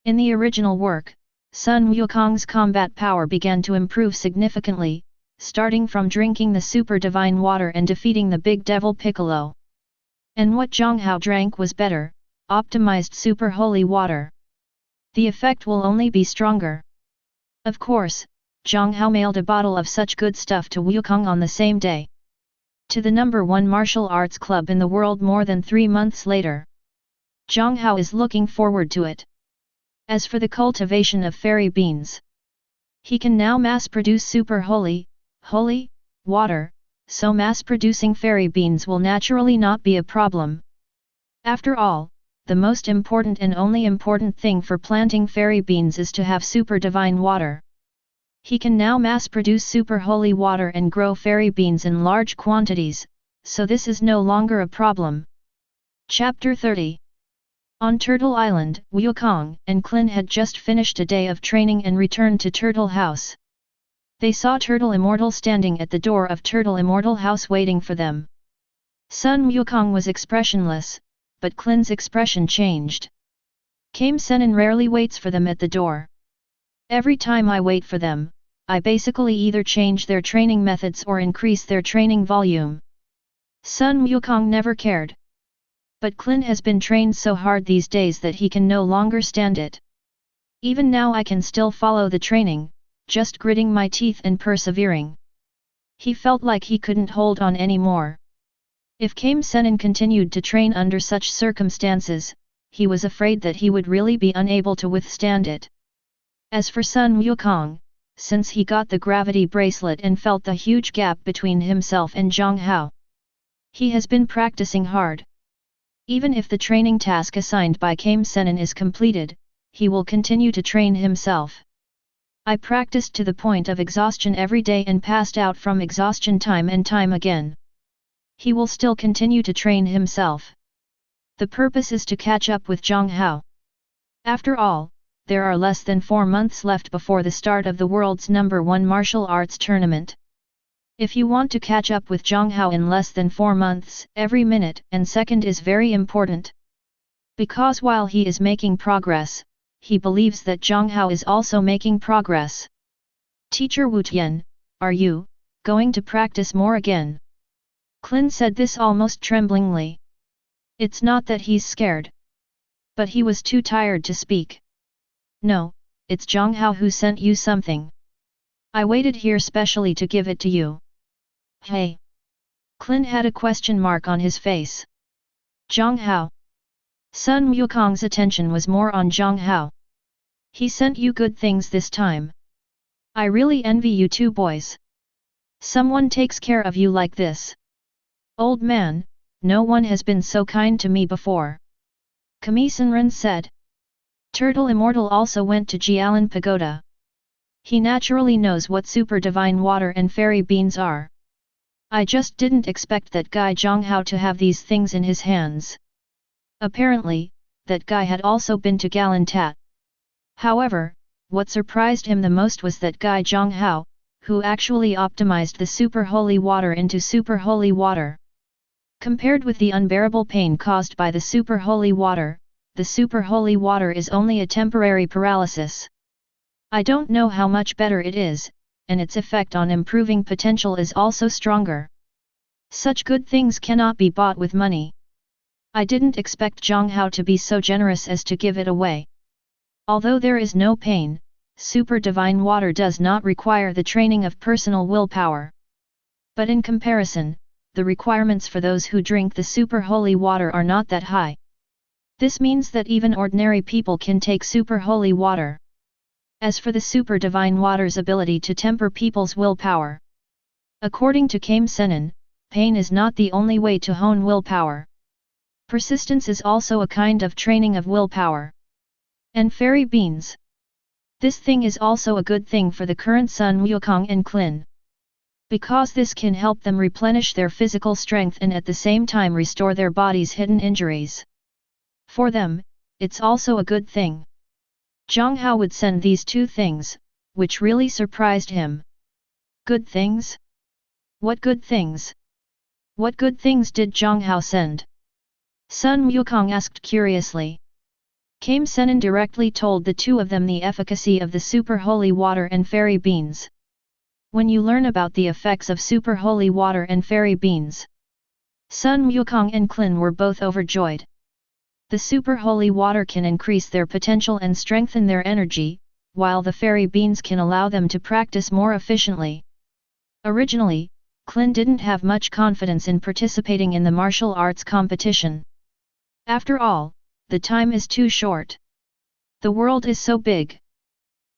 A: In the original work, Sun Wukong's combat power began to improve significantly, starting from drinking the super divine water and defeating the big devil Piccolo. And what Jiang Hao drank was better, optimized super holy water. The effect will only be stronger. Of course, Jiang Hao mailed a bottle of such good stuff to Wukong on the same day. To the #1 martial arts club in the world more than 3 months later. Jiang Hao is looking forward to it. As for the cultivation of fairy beans, he can now mass-produce super holy water, so mass-producing fairy beans will naturally not be a problem. After all, the most important and only important thing for planting fairy beans is to have super divine water. He can now mass-produce super holy water and grow fairy beans in large quantities, so this is no longer a problem. Chapter 30. On Turtle Island, Wukong and Clin had just finished a day of training and returned to Turtle House. They saw Turtle Immortal standing at the door of Turtle Immortal House waiting for them. Sun Wukong was expressionless, but Clin's expression changed. Kame Senin rarely waits for them at the door. Every time I wait for them, I basically either change their training methods or increase their training volume. Sun Wukong never cared. But Clin has been trained so hard these days that he can no longer stand it. Even now I can still follow the training, just gritting my teeth and persevering. He felt like he couldn't hold on anymore. If Kame Senin continued to train under such circumstances, he was afraid that he would really be unable to withstand it. As for Sun Wukong, since he got the gravity bracelet and felt the huge gap between himself and Jiang Hao, he has been practicing hard. Even if the training task assigned by Kame Senin is completed, he will continue to train himself. I practiced to the point of exhaustion every day and passed out from exhaustion time and time again. He will still continue to train himself. The purpose is to catch up with Jiang Hao. After all, there are less than 4 months left before the start of the world's #1 martial arts tournament. If you want to catch up with Jiang Hao in less than 4 months, every minute and second is very important. Because while he is making progress, he believes that Jiang Hao is also making progress. Teacher Wu Tian, are you going to practice more again? Clin said this almost tremblingly. It's not that he's scared. But he was too tired to speak. No, it's Jiang Hao who sent you something. I waited here specially to give it to you. Hey! Clin had a question mark on his face. Jiang Hao. Sun Wukong's attention was more on Jiang Hao. He sent you good things this time. I really envy you two boys. Someone takes care of you like this. Old man, no one has been so kind to me before. Kame Senran said. Turtle Immortal also went to Jialan Pagoda. He naturally knows what super divine water and fairy beans are. I just didn't expect that guy Jiang Hao to have these things in his hands. Apparently, that guy had also been to Galantat. However, what surprised him the most was that guy Jiang Hao, who actually optimized the super holy water into super holy water. Compared with the unbearable pain caused by the super holy water, the super holy water is only a temporary paralysis. I don't know how much better it is, and its effect on improving potential is also stronger. Such good things cannot be bought with money. I didn't expect Jiang Hao to be so generous as to give it away. Although there is no pain, super divine water does not require the training of personal willpower. But in comparison, the requirements for those who drink the super holy water are not that high. This means that even ordinary people can take super holy water. As for the super divine water's ability to temper people's willpower, according to Kame Senin, pain is not the only way to hone willpower. Persistence is also a kind of training of willpower. And fairy beans. This thing is also a good thing for the current Sun Wukong and Qin. Because this can help them replenish their physical strength and at the same time restore their body's hidden injuries. For them, it's also a good thing. Jiang Hao would send these two things, which really surprised him. Good things? What good things? What good things did Jiang Hao send? Sun Wukong asked curiously. Kame Senin directly told the two of them the efficacy of the super holy water and fairy beans. When you learn about the effects of super holy water and fairy beans, Sun Wukong and Qin were both overjoyed. The super holy water can increase their potential and strengthen their energy, while the fairy beans can allow them to practice more efficiently. Originally, Qin didn't have much confidence in participating in the martial arts competition. After all, the time is too short. The world is so big.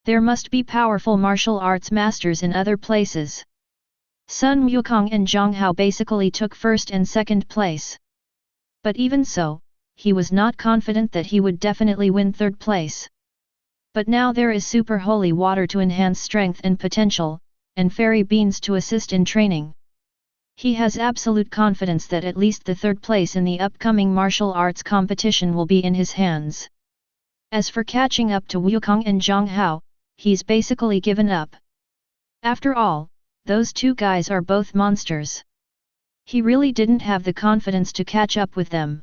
A: There must be powerful martial arts masters in other places. Sun Wukong and Jiang Hao basically took first and second place. But even so, he was not confident that he would definitely win third place. But now there is super holy water to enhance strength and potential, and fairy beans to assist in training. He has absolute confidence that at least the third place in the upcoming martial arts competition will be in his hands. As for catching up to Wukong and Jiang Hao, he's basically given up. After all, those two guys are both monsters. He really didn't have the confidence to catch up with them.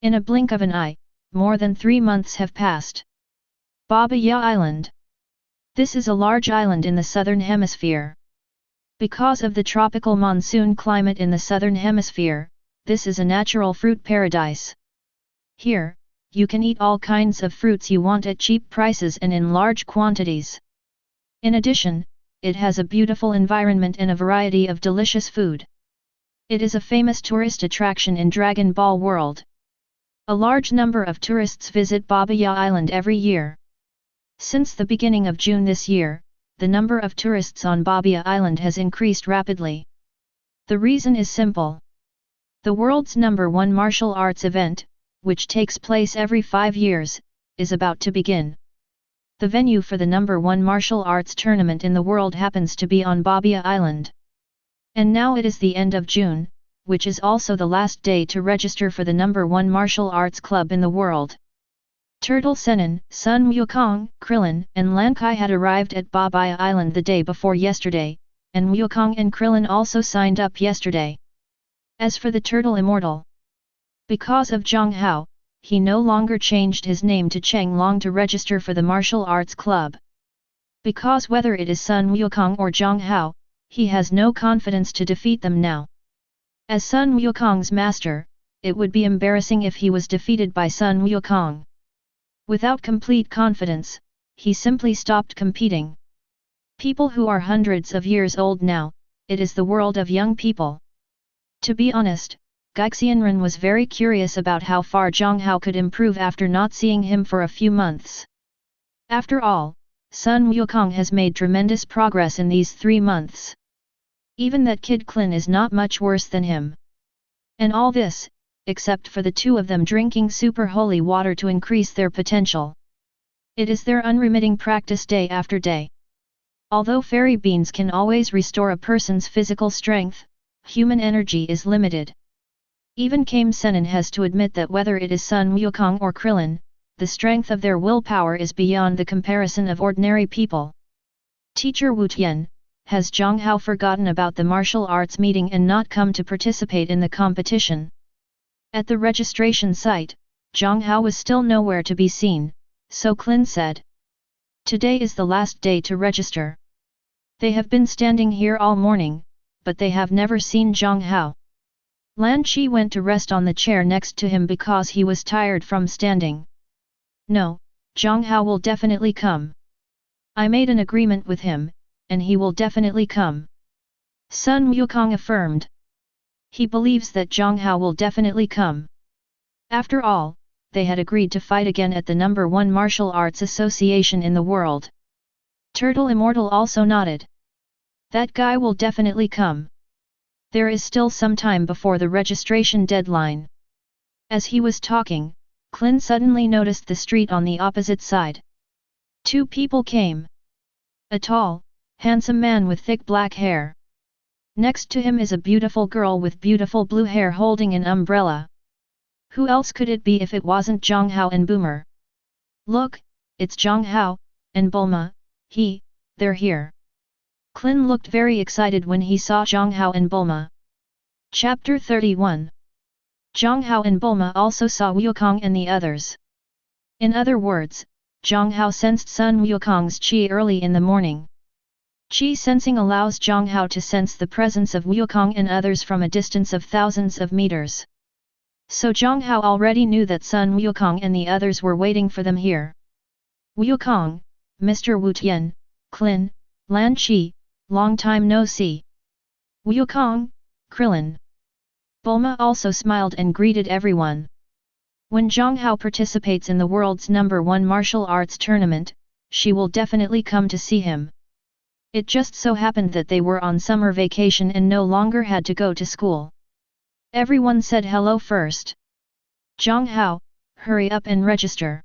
A: In a blink of an eye, more than 3 months have passed. Baba Ya Island. This is a large island in the southern hemisphere. Because of the tropical monsoon climate in the southern hemisphere, this is a natural fruit paradise. Here, you can eat all kinds of fruits you want at cheap prices and in large quantities. In addition, it has a beautiful environment and a variety of delicious food. It is a famous tourist attraction in Dragon Ball world. A large number of tourists visit Baba Ya Island every year. Since the beginning of June this year, the number of tourists on Baba Ya Island has increased rapidly. The reason is simple. The world's #1 martial arts event, which takes place every 5 years, is about to begin. The venue for the #1 martial arts tournament in the world happens to be on Baba Ya Island. And now it is the end of June, which is also the last day to register for the #1 martial arts club in the world. Turtle Senin, Sun Wukong, Krillin, and Lan Kai had arrived at Baba Ya Island the day before yesterday, and Wukong and Krillin also signed up yesterday. As for the Turtle Immortal, because of Jiang Hao, he no longer changed his name to Cheng Long to register for the martial arts club. Because whether it is Sun Wukong or Jiang Hao, he has no confidence to defeat them now. As Sun Wukong's master, it would be embarrassing if he was defeated by Sun Wukong. Without complete confidence, he simply stopped competing. People who are hundreds of years old now, it is the world of young people. To be honest, Gaixianren was very curious about how far Jiang Hao could improve after not seeing him for a few months. After all, Sun Wukong has made tremendous progress in these 3 months. Even that kid Qin is not much worse than him. And all this, except for the two of them drinking super holy water to increase their potential. It is their unremitting practice day after day. Although fairy beans can always restore a person's physical strength, human energy is limited. Even Kame Senin has to admit that whether it is Sun Wukong or Krillin, the strength of their willpower is beyond the comparison of ordinary people. Teacher Wu Tian, has Jiang Hao forgotten about the martial arts meeting and not come to participate in the competition? At the registration site, Jiang Hao was still nowhere to be seen, so Qin said. Today is the last day to register. They have been standing here all morning, but they have never seen Jiang Hao. Lan Qi went to rest on the chair next to him because he was tired from standing. No, Jiang Hao will definitely come. I made an agreement with him, and he will definitely come. Sun Wukong affirmed. He believes that Jiang Hao will definitely come. After all, they had agreed to fight again at the #1 martial arts association in the world. Turtle Immortal also nodded. That guy will definitely come. There is still some time before the registration deadline. As he was talking, Clin suddenly noticed the street on the opposite side. Two people came. A tall, handsome man with thick black hair. Next to him is a beautiful girl with beautiful blue hair holding an umbrella. Who else could it be if it wasn't Jiang Hao and Boomer? Look, it's Jiang Hao and Bulma, they're here. Clin looked very excited when he saw Jiang Hao and Bulma. Chapter 31. Jiang Hao and Bulma also saw Wukong and the others. In other words, Jiang Hao sensed Sun Wukong's qi early in the morning. Qi sensing allows Jiang Hao to sense the presence of Wukong and others from a distance of thousands of meters. So Jiang Hao already knew that Sun Wukong and the others were waiting for them here. Wukong, Mr. Wu Tian, Clin, Lan Qi, long time no see. Wukong, Krillin. Bulma also smiled and greeted everyone. When Jiang Hao participates in the world's #1 martial arts tournament, she will definitely come to see him. It just so happened that they were on summer vacation and no longer had to go to school. Everyone said hello first. Jiang Hao, hurry up and register.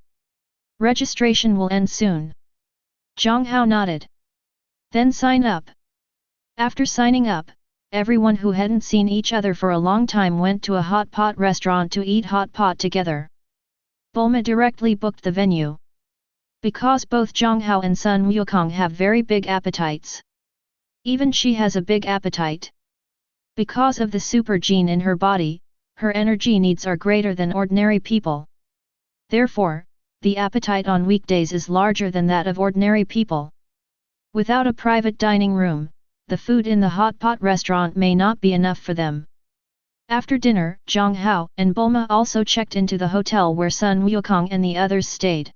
A: Registration will end soon. Jiang Hao nodded. Then sign up. After signing up, everyone who hadn't seen each other for a long time went to a hot pot restaurant to eat hot pot together. Bulma directly booked the venue. Because both Jiang Hao and Sun Wukong have very big appetites. Even she has a big appetite. Because of the super gene in her body, her energy needs are greater than ordinary people. Therefore, the appetite on weekdays is larger than that of ordinary people. Without a private dining room, the food in the hot pot restaurant may not be enough for them. After dinner, Jiang Hao and Bulma also checked into the hotel where Sun Wukong and the others stayed.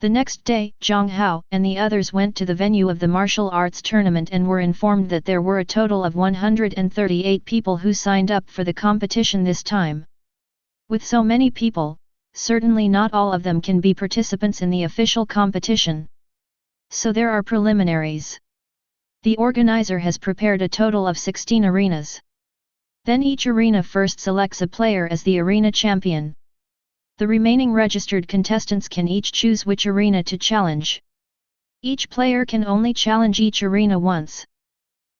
A: The next day, Jiang Hao and the others went to the venue of the martial arts tournament and were informed that there were a total of 138 people who signed up for the competition this time. With so many people, certainly not all of them can be participants in the official competition. So there are preliminaries. The organizer has prepared a total of 16 arenas. Then each arena first selects a player as the arena champion. The remaining registered contestants can each choose which arena to challenge. Each player can only challenge each arena once.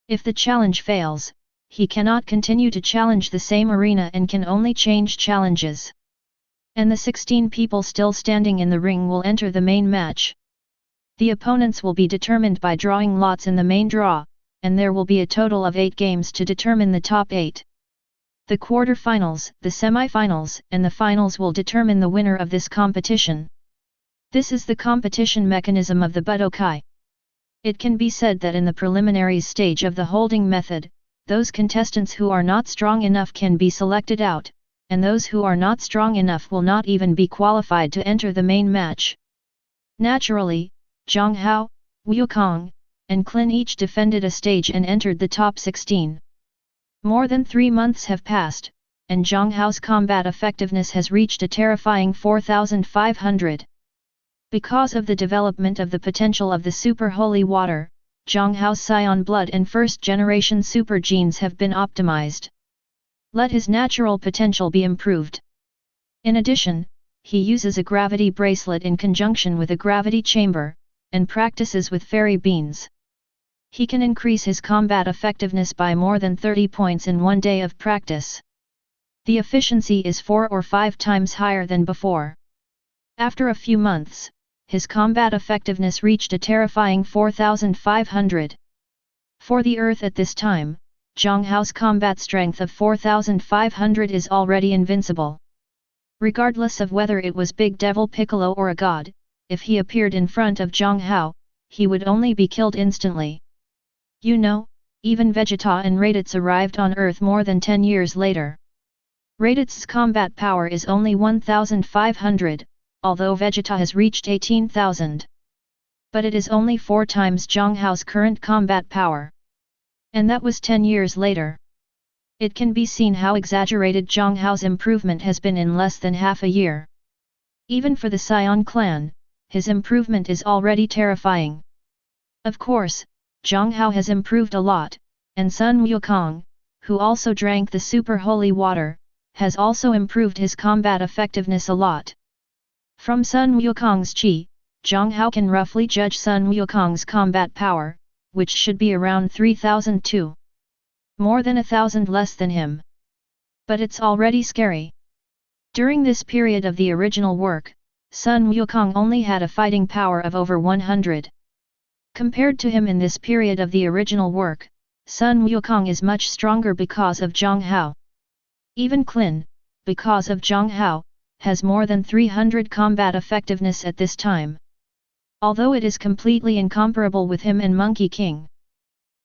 A: If the challenge fails, he cannot continue to challenge the same arena and can only change challenges. And the 16 people still standing in the ring will enter the main match. The opponents will be determined by drawing lots in the main draw, and there will be a total of 8 games to determine the top 8. The quarterfinals, the semifinals, and the finals will determine the winner of this competition. This is the competition mechanism of the Budokai. It can be said that in the preliminary stage of the holding method, those contestants who are not strong enough can be selected out, and those who are not strong enough will not even be qualified to enter the main match. Naturally, Jiang Hao, Wukong, and Clin each defended a stage and entered the top 16. More than 3 months have passed, and Jiang Hao's combat effectiveness has reached a terrifying 4,500. Because of the development of the potential of the super holy water, Jiang Hao's Saiyan blood and first-generation super genes have been optimized. Let his natural potential be improved. In addition, he uses a gravity bracelet in conjunction with a gravity chamber, and practices with fairy beans. He can increase his combat effectiveness by more than 30 points in 1 day of practice. The efficiency is 4 or 5 times higher than before. After a few months, his combat effectiveness reached a terrifying 4,500. For the Earth at this time, Jiang Hao's combat strength of 4,500 is already invincible. Regardless of whether it was Big Devil Piccolo or a god, if he appeared in front of Jiang Hao, he would only be killed instantly. You know, even Vegeta and Raditz arrived on Earth more than 10 years later. Raditz's combat power is only 1,500, although Vegeta has reached 18,000. But it is only 4 times Jiang Hao's current combat power. And that was 10 years later. It can be seen how exaggerated Jiang Hao's improvement has been in less than half a year. Even for the Saiyan clan, his improvement is already terrifying. Of course, Jiang Hao has improved a lot, and Sun Wukong, who also drank the super holy water, has also improved his combat effectiveness a lot. From Sun Wukong's chi, Jiang Hao can roughly judge Sun Wukong's combat power, which should be around 3,002. More than 1,000 less than him. But it's already scary. During this period of the original work, Sun Wukong only had a fighting power of over 100. Compared to him in this period of the original work, Sun Wukong is much stronger because of Jiang Hao. Even Qin, because of Jiang Hao, has more than 300 combat effectiveness at this time. Although it is completely incomparable with him and Monkey King.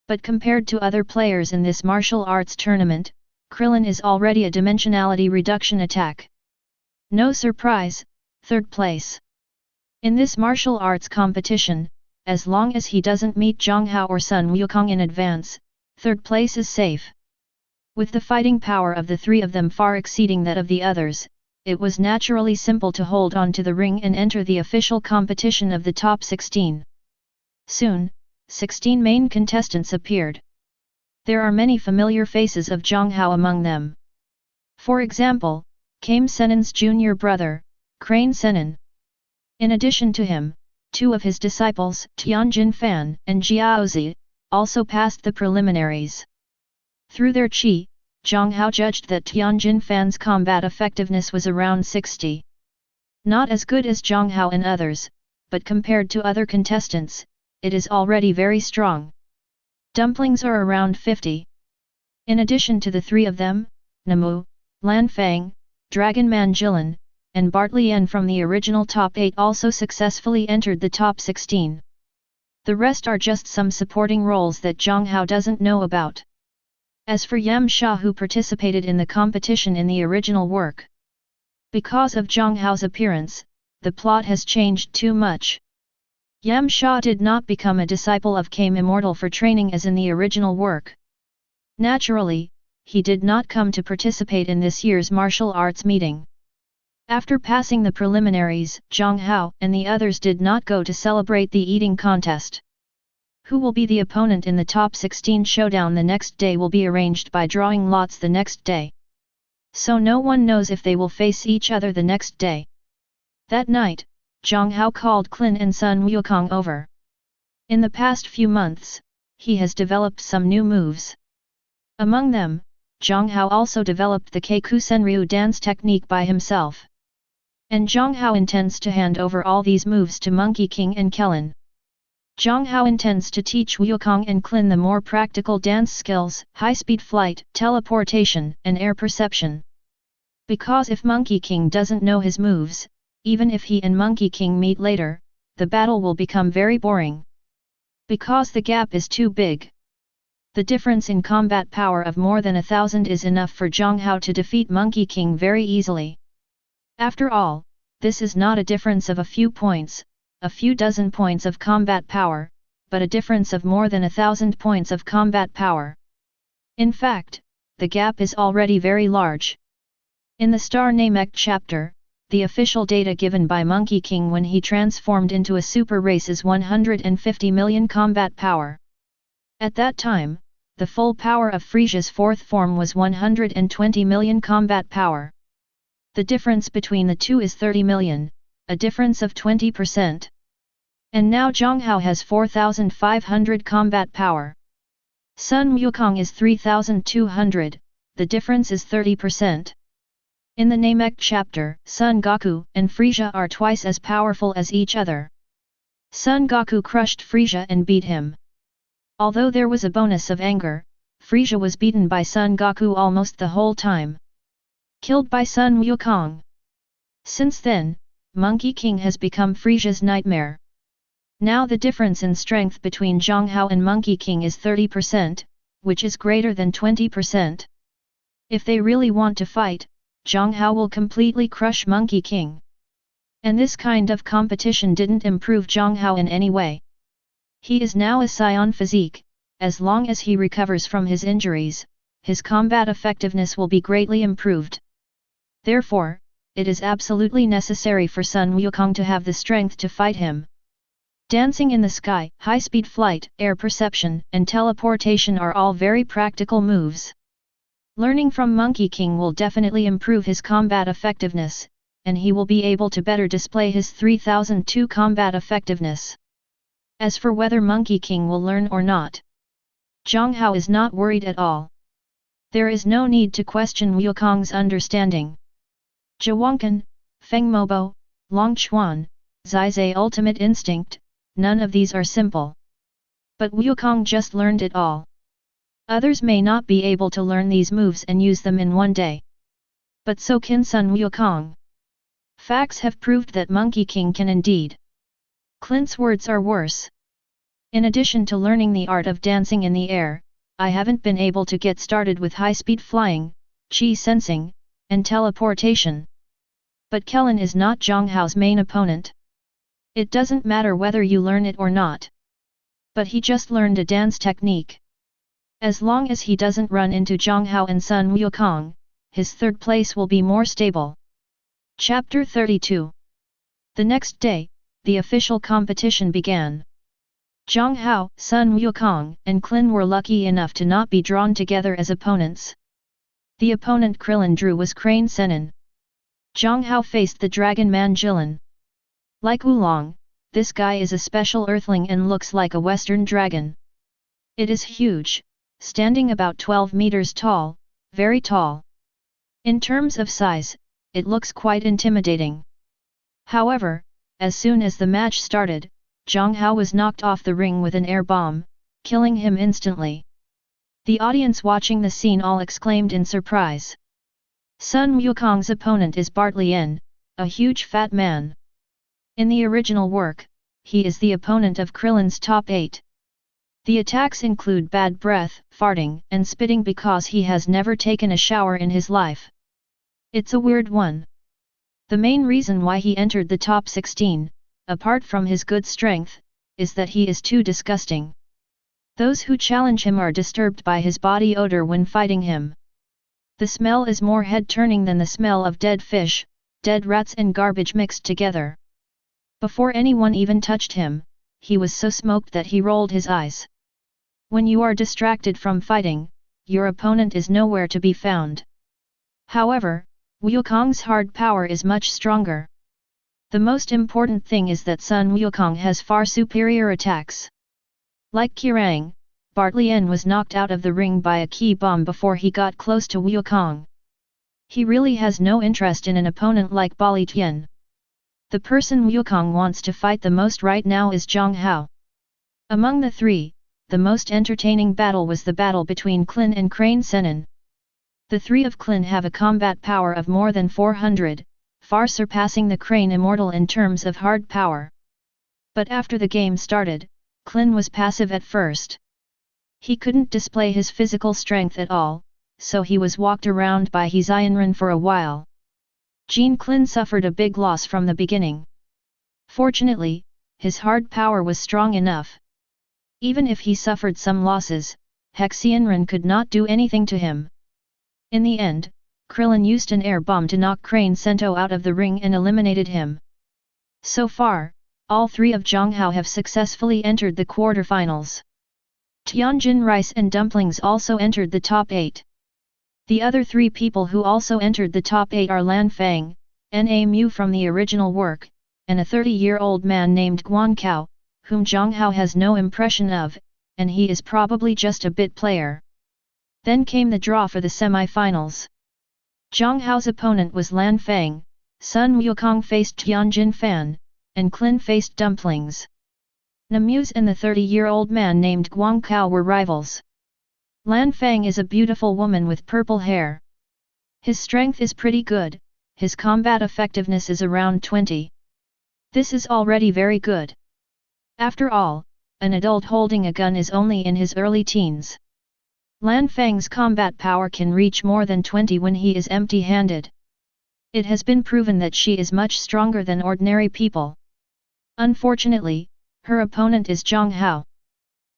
A: But compared to other players in this martial arts tournament, Krillin is already a dimensionality reduction attack. No surprise, third place. In this martial arts competition, as long as he doesn't meet Jiang Hao or Sun Wukong in advance, third place is safe. With the fighting power of the three of them far exceeding that of the others, it was naturally simple to hold on to the ring and enter the official competition of the top 16. Soon, 16 main contestants appeared. There are many familiar faces of Jiang Hao among them. For example, came Senin's junior brother, Crane Senin. In addition to him, two of his disciples, Tianjin Fan and Jiaozi, also passed the preliminaries. Through their chi, Jiang Hao judged that Tianjin Fan's combat effectiveness was around 60. Not as good as Jiang Hao and others, but compared to other contestants, it is already very strong. Dumplings are around 50. In addition to the three of them, Namu, Lan Fang, Dragon Man Jilin, and Bartlien from the original top 8 also successfully entered the top 16. The rest are just some supporting roles that Jiang Hao doesn't know about. As for Yam Sha, who participated in the competition in the original work, because of Jiang Hao's appearance, the plot has changed too much. Yam Sha did not become a disciple of Kame Immortal for training as in the original work. Naturally, he did not come to participate in this year's martial arts meeting. After passing the preliminaries, Jiang Hao and the others did not go to celebrate the eating contest. Who will be the opponent in the top 16 showdown the next day will be arranged by drawing lots the next day. So no one knows if they will face each other the next day. That night, Jiang Hao called Qin and Sun Wukong over. In the past few months, he has developed some new moves. Among them, Jiang Hao also developed the Keiku Senryu dance technique by himself. And Jiang Hao intends to hand over all these moves to Monkey King and Kellen. Jiang Hao intends to teach Wukong and Qin the more practical dance skills, high-speed flight, teleportation, and air perception. Because if Monkey King doesn't know his moves, even if he and Monkey King meet later, the battle will become very boring. Because the gap is too big. The difference in combat power of more than 1,000 is enough for Jiang Hao to defeat Monkey King very easily. After all, this is not a difference of a few points, a few dozen points of combat power, but a difference of more than 1,000 points of combat power. In fact, the gap is already very large. In the Star Namek chapter, the official data given by Monkey King when he transformed into a super race is 150 million combat power. At that time, the full power of Frisia's fourth form was 120 million combat power. The difference between the two is 30 million, a difference of 20%. And now Jiang Hao has 4,500 combat power. Sun Wukong is 3,200, the difference is 30%. In the Namek chapter, Sun Goku and Frisia are twice as powerful as each other. Sun Goku crushed Frisia and beat him. Although there was a bonus of anger, Frisia was beaten by Sun Goku almost the whole time. Killed by Sun Wukong. Since then, Monkey King has become Frisia's nightmare. Now the difference in strength between Jiang Hao and Monkey King is 30%, which is greater than 20%. If they really want to fight, Jiang Hao will completely crush Monkey King. And this kind of competition didn't improve Jiang Hao in any way. He is now a Saiyan physique, as long as he recovers from his injuries, his combat effectiveness will be greatly improved. Therefore, it is absolutely necessary for Sun Wukong to have the strength to fight him. Dancing in the sky, high-speed flight, air perception, and teleportation are all very practical moves. Learning from Monkey King will definitely improve his combat effectiveness, and he will be able to better display his 3002 combat effectiveness. As for whether Monkey King will learn or not, Jiang Hao is not worried at all. There is no need to question Wukong's understanding. Jiawangkan, Feng Mobo, Long Chuan, Zai's ultimate instinct, none of these are simple. But Wukong just learned it all. Others may not be able to learn these moves and use them in one day. But so can Sun Wukong. Facts have proved that Monkey King can indeed. Clint's words are worse. In addition to learning the art of dancing in the air, I haven't been able to get started with high-speed flying, chi sensing, and teleportation. But Kellen is not Jiang Hao's main opponent. It doesn't matter whether you learn it or not. But he just learned a dance technique. As long as he doesn't run into Jiang Hao and Sun Wukong, his third place will be more stable. Chapter 32. The next day, the official competition began. Jiang Hao, Sun Wukong, and Klin were lucky enough to not be drawn together as opponents. The opponent Krillin drew was Crane Senin. Jiang Hao faced the Dragon Man Jilin. Like Oolong, this guy is a special earthling and looks like a Western dragon. It is huge, standing about 12 meters tall, very tall. In terms of size, it looks quite intimidating. However, as soon as the match started, Jiang Hao was knocked off the ring with an air bomb, killing him instantly. The audience watching the scene all exclaimed in surprise. Sun Wukong's opponent is Bartlien, a huge fat man. In the original work, he is the opponent of Krillin's top 8. The attacks include bad breath, farting, and spitting because he has never taken a shower in his life. It's a weird one. The main reason why he entered the top 16, apart from his good strength, is that he is too disgusting. Those who challenge him are disturbed by his body odor when fighting him. The smell is more head-turning than the smell of dead fish, dead rats and garbage mixed together. Before anyone even touched him, he was so smoked that he rolled his eyes. When you are distracted from fighting, your opponent is nowhere to be found. However, Wukong's hard power is much stronger. The most important thing is that Sun Wukong has far superior attacks. Like Qirang, Bartlien was knocked out of the ring by a key bomb before he got close to Wukong. He really has no interest in an opponent like Bartlien. The person Wukong wants to fight the most right now is Jiang Hao. Among the three, the most entertaining battle was the battle between Klin and Crane Senin. The three of Klin have a combat power of more than 400, far surpassing the Crane Immortal in terms of hard power. But after the game started, Klin was passive at first. He couldn't display his physical strength at all, so he was walked around by Hezionran for a while. Jean Klin suffered a big loss from the beginning. Fortunately, his hard power was strong enough. Even if he suffered some losses, Hezionran could not do anything to him. In the end, Krillin used an air bomb to knock Crane Sento out of the ring and eliminated him. So far, all three of Jiang Hao have successfully entered the quarterfinals. Tianjin Rice and Dumplings also entered the top 8. The other three people who also entered the top 8 are Lan Fang, Na Mu from the original work, and a 30-year-old man named Guan Cao, whom Jiang Hao has no impression of, and he is probably just a bit player. Then came the draw for the semi-finals. Jiang Hao's opponent was Lan Fang, Sun Wukong faced Tianjin Fan, and Klin faced Dumplings. Namu's and the 30-year-old man named Guang Cao were rivals. Lan Fang is a beautiful woman with purple hair. His strength is pretty good, his combat effectiveness is around 20. This is already very good. After all, an adult holding a gun is only in his early teens. Lan Fang's combat power can reach more than 20 when he is empty-handed. It has been proven that she is much stronger than ordinary people. Unfortunately, her opponent is Jiang Hao.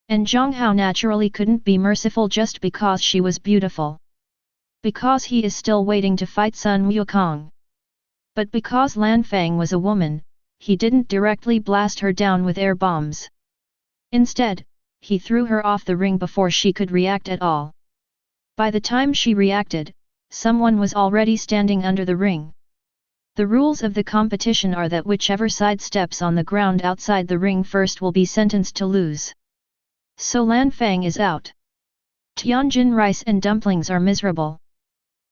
A: And Jiang Hao naturally couldn't be merciful just because she was beautiful. Because he is still waiting to fight Sun Wukong. But because Lan Fang was a woman, he didn't directly blast her down with air bombs. Instead, he threw her off the ring before she could react at all. By the time she reacted, someone was already standing under the ring. The rules of the competition are that whichever side steps on the ground outside the ring first will be sentenced to lose. So Lan Fang is out. Tianjin rice and dumplings are miserable.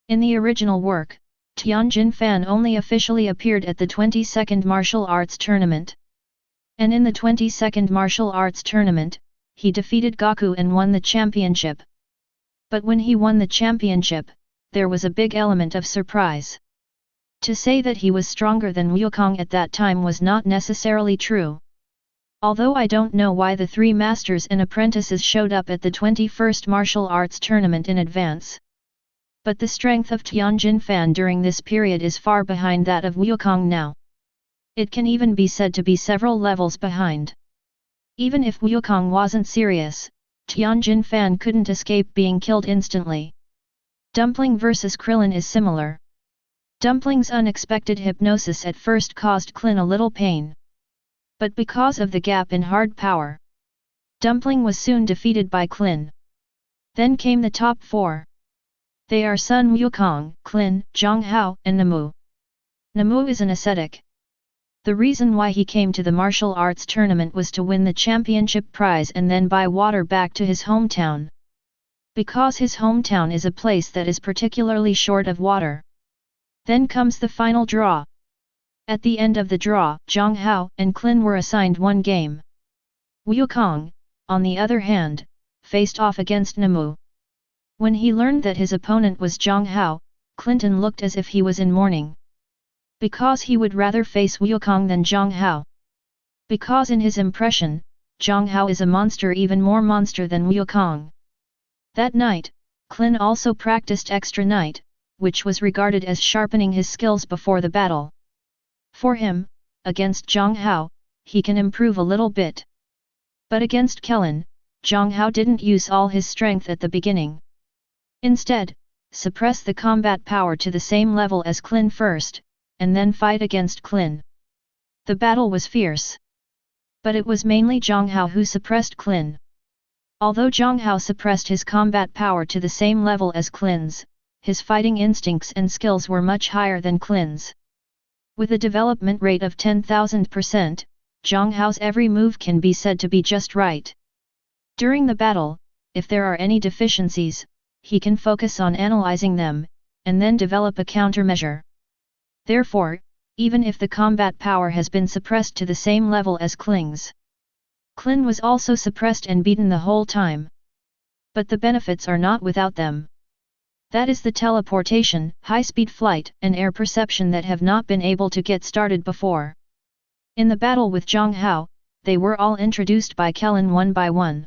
A: In the original work, Tianjin Fan only officially appeared at the 22nd Martial Arts Tournament. And in the 22nd Martial Arts Tournament, he defeated Goku and won the championship. But when he won the championship, there was a big element of surprise. To say that he was stronger than Wukong at that time was not necessarily true. Although I don't know why the three masters and apprentices showed up at the 21st Martial Arts Tournament in advance. But the strength of Tianjin Fan during this period is far behind that of Wukong now. It can even be said to be several levels behind. Even if Wukong wasn't serious, Tianjin Fan couldn't escape being killed instantly. Dumpling vs Krillin is similar. Dumpling's unexpected hypnosis at first caused Klin a little pain. But because of the gap in hard power, Dumpling was soon defeated by Klin. Then came the top four. They are Sun Wukong, Klin, Jiang Hao, and Nemu. Nemu is an ascetic. The reason why he came to the martial arts tournament was to win the championship prize and then buy water back to his hometown. Because his hometown is a place that is particularly short of water. Then comes the final draw. At the end of the draw, Jiang Hao and Klin were assigned one game. Wukong, on the other hand, faced off against Nemu. When he learned that his opponent was Jiang Hao, Clinton looked as if he was in mourning. Because he would rather face Wukong than Jiang Hao. Because in his impression, Jiang Hao is a monster, even more monster than Wukong. That night, Klin also practiced extra night, which was regarded as sharpening his skills before the battle. For him, against Jiang Hao, he can improve a little bit. But against Kellen, Jiang Hao didn't use all his strength at the beginning. Instead, suppress the combat power to the same level as Klin first, and then fight against Klin. The battle was fierce. But it was mainly Jiang Hao who suppressed Klin. Although Jiang Hao suppressed his combat power to the same level as Klin's, his fighting instincts and skills were much higher than Klin's. With a development rate of 10,000%, Jiang Hao's every move can be said to be just right. During the battle, if there are any deficiencies, he can focus on analyzing them, and then develop a countermeasure. Therefore, even if the combat power has been suppressed to the same level as Klin's, Klin was also suppressed and beaten the whole time. But the benefits are not without them. That is the teleportation, high-speed flight, and air perception that have not been able to get started before. In the battle with Jiang Hao, they were all introduced by Kellen one by one.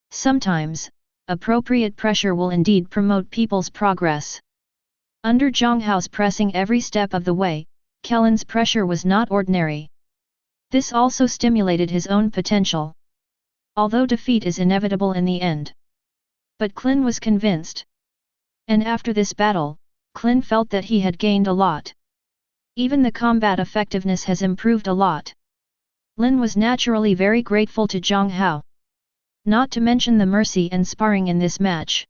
A: Sometimes, appropriate pressure will indeed promote people's progress. Under Jiang Hao's pressing every step of the way, Kellen's pressure was not ordinary. This also stimulated his own potential. Although defeat is inevitable in the end. But Klin was convinced. And after this battle, Klin felt that he had gained a lot. Even the combat effectiveness has improved a lot. Lin was naturally very grateful to Jiang Hao. Not to mention the mercy and sparring in this match.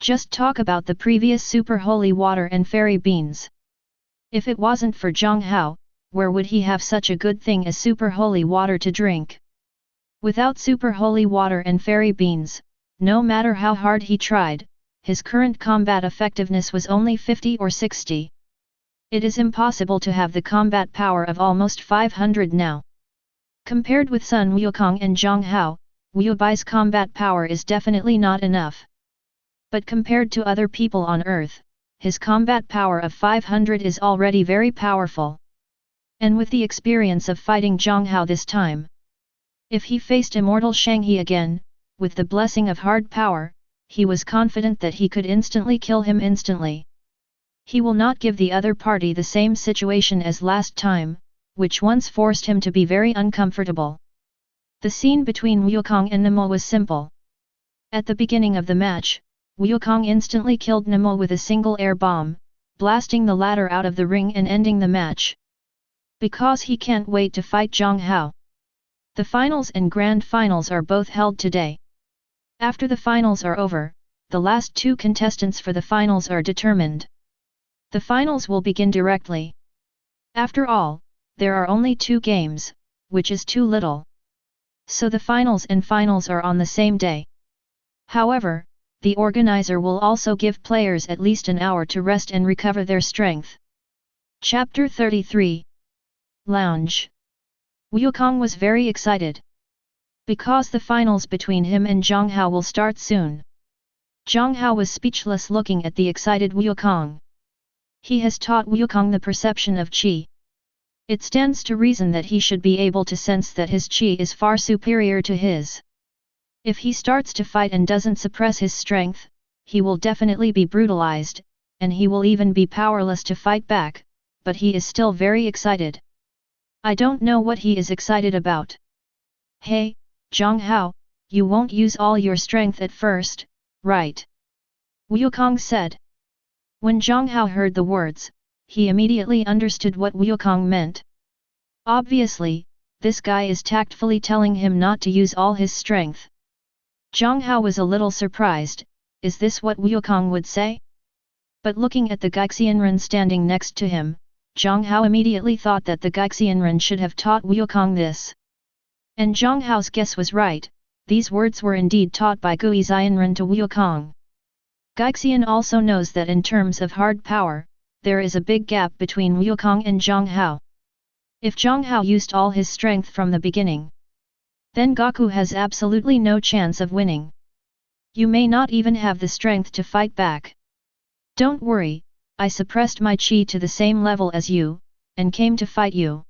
A: Just talk about the previous super holy water and fairy beans. If it wasn't for Jiang Hao, where would he have such a good thing as super holy water to drink? Without super holy water and fairy beans, no matter how hard he tried, his current combat effectiveness was only 50 or 60. It is impossible to have the combat power of almost 500 now. Compared with Sun Wukong and Jiang Hao, Wu Bai's combat power is definitely not enough. But compared to other people on Earth, his combat power of 500 is already very powerful. And with the experience of fighting Jiang Hao this time, if he faced immortal Shanghe again, with the blessing of hard power, he was confident that he could instantly kill him instantly. He will not give the other party the same situation as last time, which once forced him to be very uncomfortable. The scene between Wukong and Nemo was simple. At the beginning of the match, Wukong instantly killed Nemo with a single air bomb, blasting the latter out of the ring and ending the match. Because he can't wait to fight Jiang Hao. The finals and grand finals are both held today. After the finals are over, the last two contestants for the finals are determined. The finals will begin directly. After all, there are only 2 games, which is too little. So the finals and finals are on the same day. However, the organizer will also give players at least an hour to rest and recover their strength. Chapter 33. Lounge. Wukong was very excited. Because the finals between him and Jiang Hao will start soon. Jiang Hao was speechless looking at the excited Wukong. He has taught Wukong the perception of qi. It stands to reason that he should be able to sense that his qi is far superior to his. If he starts to fight and doesn't suppress his strength, he will definitely be brutalized, and he will even be powerless to fight back, but he is still very excited. I don't know what he is excited about. Hey, Jiang Hao, you won't use all your strength at first, right? Wukong said. When Jiang Hao heard the words, he immediately understood what Wukong meant. Obviously, this guy is tactfully telling him not to use all his strength. Jiang Hao was a little surprised, is this what Wukong would say? But looking at the Gaixianren standing next to him, Jiang Hao immediately thought that the Gaixianren should have taught Wukong this. And Jiang Hao's guess was right, these words were indeed taught by Guixianren to Wukong. Gaixian also knows that in terms of hard power, there is a big gap between Wukong and Jiang Hao. If Jiang Hao used all his strength from the beginning, then Gaku has absolutely no chance of winning. You may not even have the strength to fight back. Don't worry, I suppressed my qi to the same level as you, and came to fight you.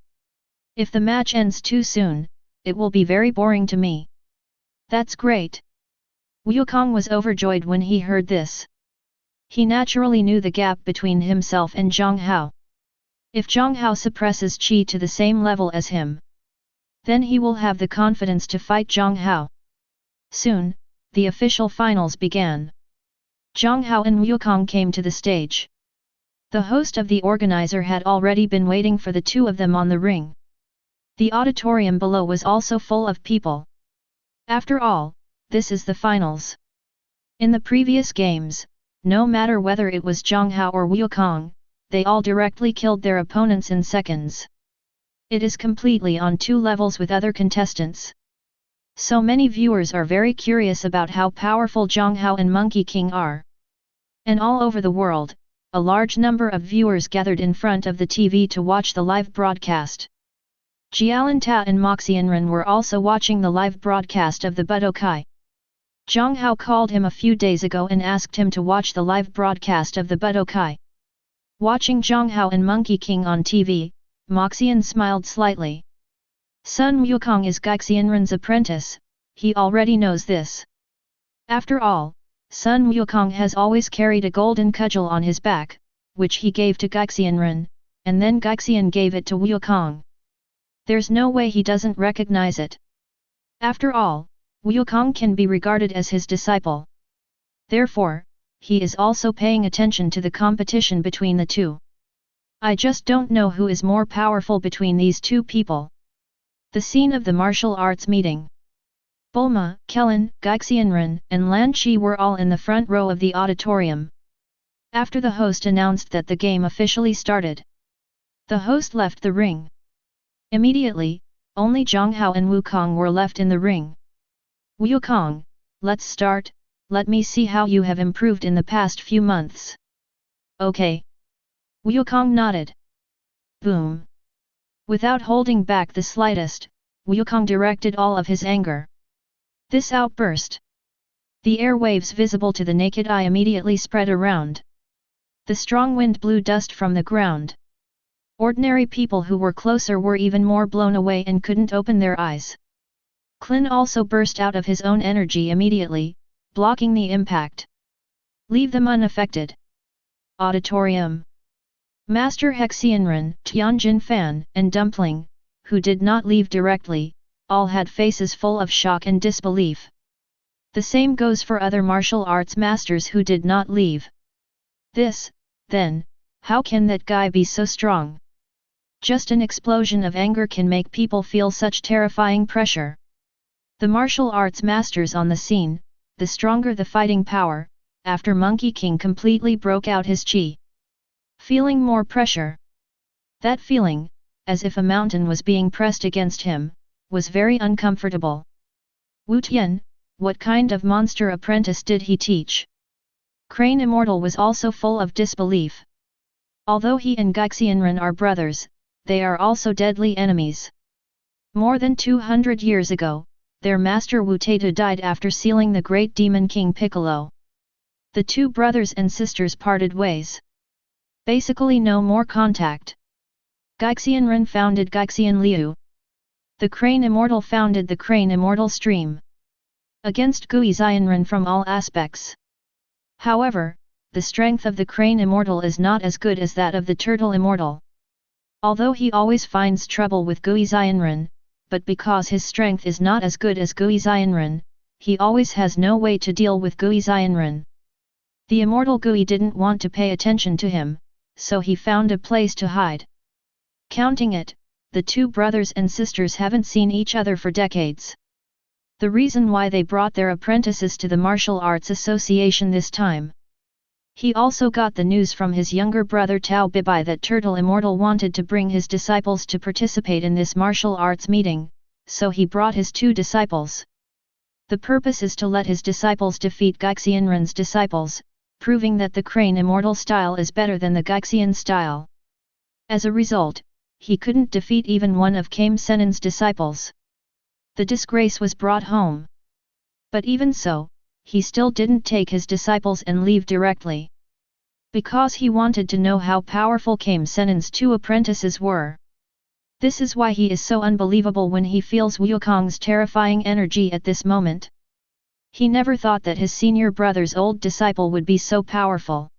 A: If the match ends too soon, it will be very boring to me. That's great. Wukong was overjoyed when he heard this. He naturally knew the gap between himself and Jiang Hao. If Jiang Hao suppresses qi to the same level as him, then he will have the confidence to fight Jiang Hao. Soon, the official finals began. Jiang Hao and Wukong came to the stage. The host of the organizer had already been waiting for the two of them on the ring. The auditorium below was also full of people. After all, this is the finals. In the previous games, no matter whether it was Jiang Hao or Wukong, they all directly killed their opponents in seconds. It is completely on 2 levels with other contestants. So many viewers are very curious about how powerful Jiang Hao and Monkey King are. And all over the world, a large number of viewers gathered in front of the TV to watch the live broadcast. Jialan Ta and Moxianren were also watching the live broadcast of the Budokai. Jiang Hao called him a few days ago and asked him to watch the live broadcast of the Budokai. Watching Jiang Hao and Monkey King on TV, Moxian smiled slightly. Sun Wukong is Gaixianren's apprentice, he already knows this. After all, Sun Wukong has always carried a golden cudgel on his back, which he gave to Gaixianren, and then Gaixian gave it to Wukong. There's no way he doesn't recognize it. After all, Wukong can be regarded as his disciple. Therefore, he is also paying attention to the competition between the two. I just don't know who is more powerful between these two people. The scene of the martial arts meeting. Bulma, Kellen, Gaixianren, and Lan Qi were all in the front row of the auditorium. After the host announced that the game officially started, the host left the ring. Immediately, only Jiang Hao and Wukong were left in the ring. Wukong, let's start, let me see how you have improved in the past few months. Okay. Wukong nodded. Boom. Without holding back the slightest, Wukong directed all of his anger. This outburst. The air waves visible to the naked eye immediately spread around. The strong wind blew dust from the ground. Ordinary people who were closer were even more blown away and couldn't open their eyes. Klin also burst out of his own energy immediately, blocking the impact. Leave them unaffected. Auditorium. Master Hexianren, Tianjin Fan, and Dumpling, who did not leave directly, all had faces full of shock and disbelief. The same goes for other martial arts masters who did not leave. This, then, how can that guy be so strong? Just an explosion of anger can make people feel such terrifying pressure. The martial arts masters on the scene, the stronger the fighting power, after Monkey King completely broke out his chi. Feeling more pressure. That feeling, as if a mountain was being pressed against him, was very uncomfortable. Wu Tian, what kind of monster apprentice did he teach? Crane Immortal was also full of disbelief. Although he and Gaixianren are brothers, they are also deadly enemies. More than 200 years ago, their master Wu Taita died after sealing the great demon king Piccolo. The two brothers and sisters parted ways. Basically no more contact. Gaixianren founded Gaixian Liu. The Crane Immortal founded the Crane Immortal Stream. Against Guixianren from all aspects. However, the strength of the Crane Immortal is not as good as that of the Turtle Immortal. Although he always finds trouble with Guixianren, but because his strength is not as good as Guixianren, he always has no way to deal with Guixianren. The immortal Gui didn't want to pay attention to him, so he found a place to hide. Counting it, the two brothers and sisters haven't seen each other for decades. The reason why they brought their apprentices to the Martial Arts Association this time. He also got the news from his younger brother Tao Bibai that Turtle Immortal wanted to bring his disciples to participate in this martial arts meeting, so he brought his two disciples. The purpose is to let his disciples defeat Gaixianren's disciples, proving that the Crane Immortal style is better than the Gaixian style. As a result, he couldn't defeat even one of Kame Sennin's disciples. The disgrace was brought home. But even so, he still didn't take his disciples and leave directly. Because he wanted to know how powerful Kame Sennin's two apprentices were. This is why he is so unbelievable when he feels Wu Wukong's terrifying energy at this moment. He never thought that his senior brother's old disciple would be so powerful.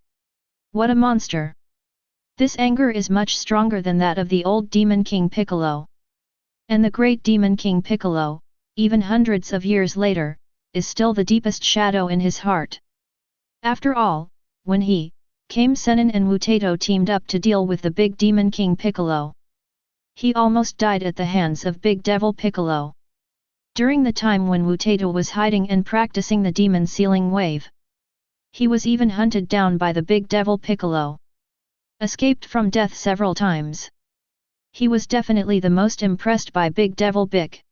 A: What a monster! This anger is much stronger than that of the old Demon King Piccolo. And the great Demon King Piccolo, even hundreds of years later, is still the deepest shadow in his heart. After all, when he, Kame Sennin and Wu Taito teamed up to deal with the big Demon King Piccolo, he almost died at the hands of Big Devil Piccolo. During the time when Wu Taito was hiding and practicing the demon sealing wave, he was even hunted down by the Big Devil Piccolo. Escaped from death several times. He was definitely the most impressed by Big Devil Bic.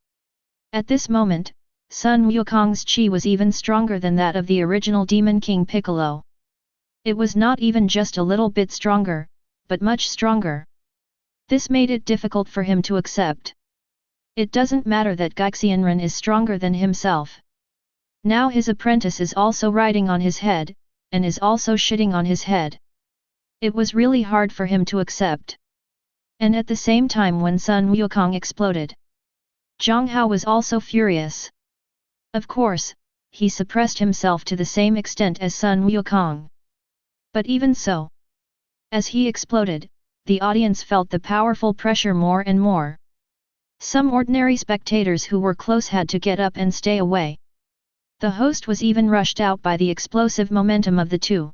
A: At this moment, Sun Wukong's chi was even stronger than that of the original Demon King Piccolo. It was not even just a little bit stronger, but much stronger. This made it difficult for him to accept. It doesn't matter that Gaixianren is stronger than himself. Now his apprentice is also riding on his head, and is also shitting on his head. It was really hard for him to accept. And at the same time when Sun Wukong exploded, Jiang Hao was also furious. Of course, he suppressed himself to the same extent as Sun Wukong. But even so, as he exploded, the audience felt the powerful pressure more and more. Some ordinary spectators who were close had to get up and stay away. The host was even rushed out by the explosive momentum of the two.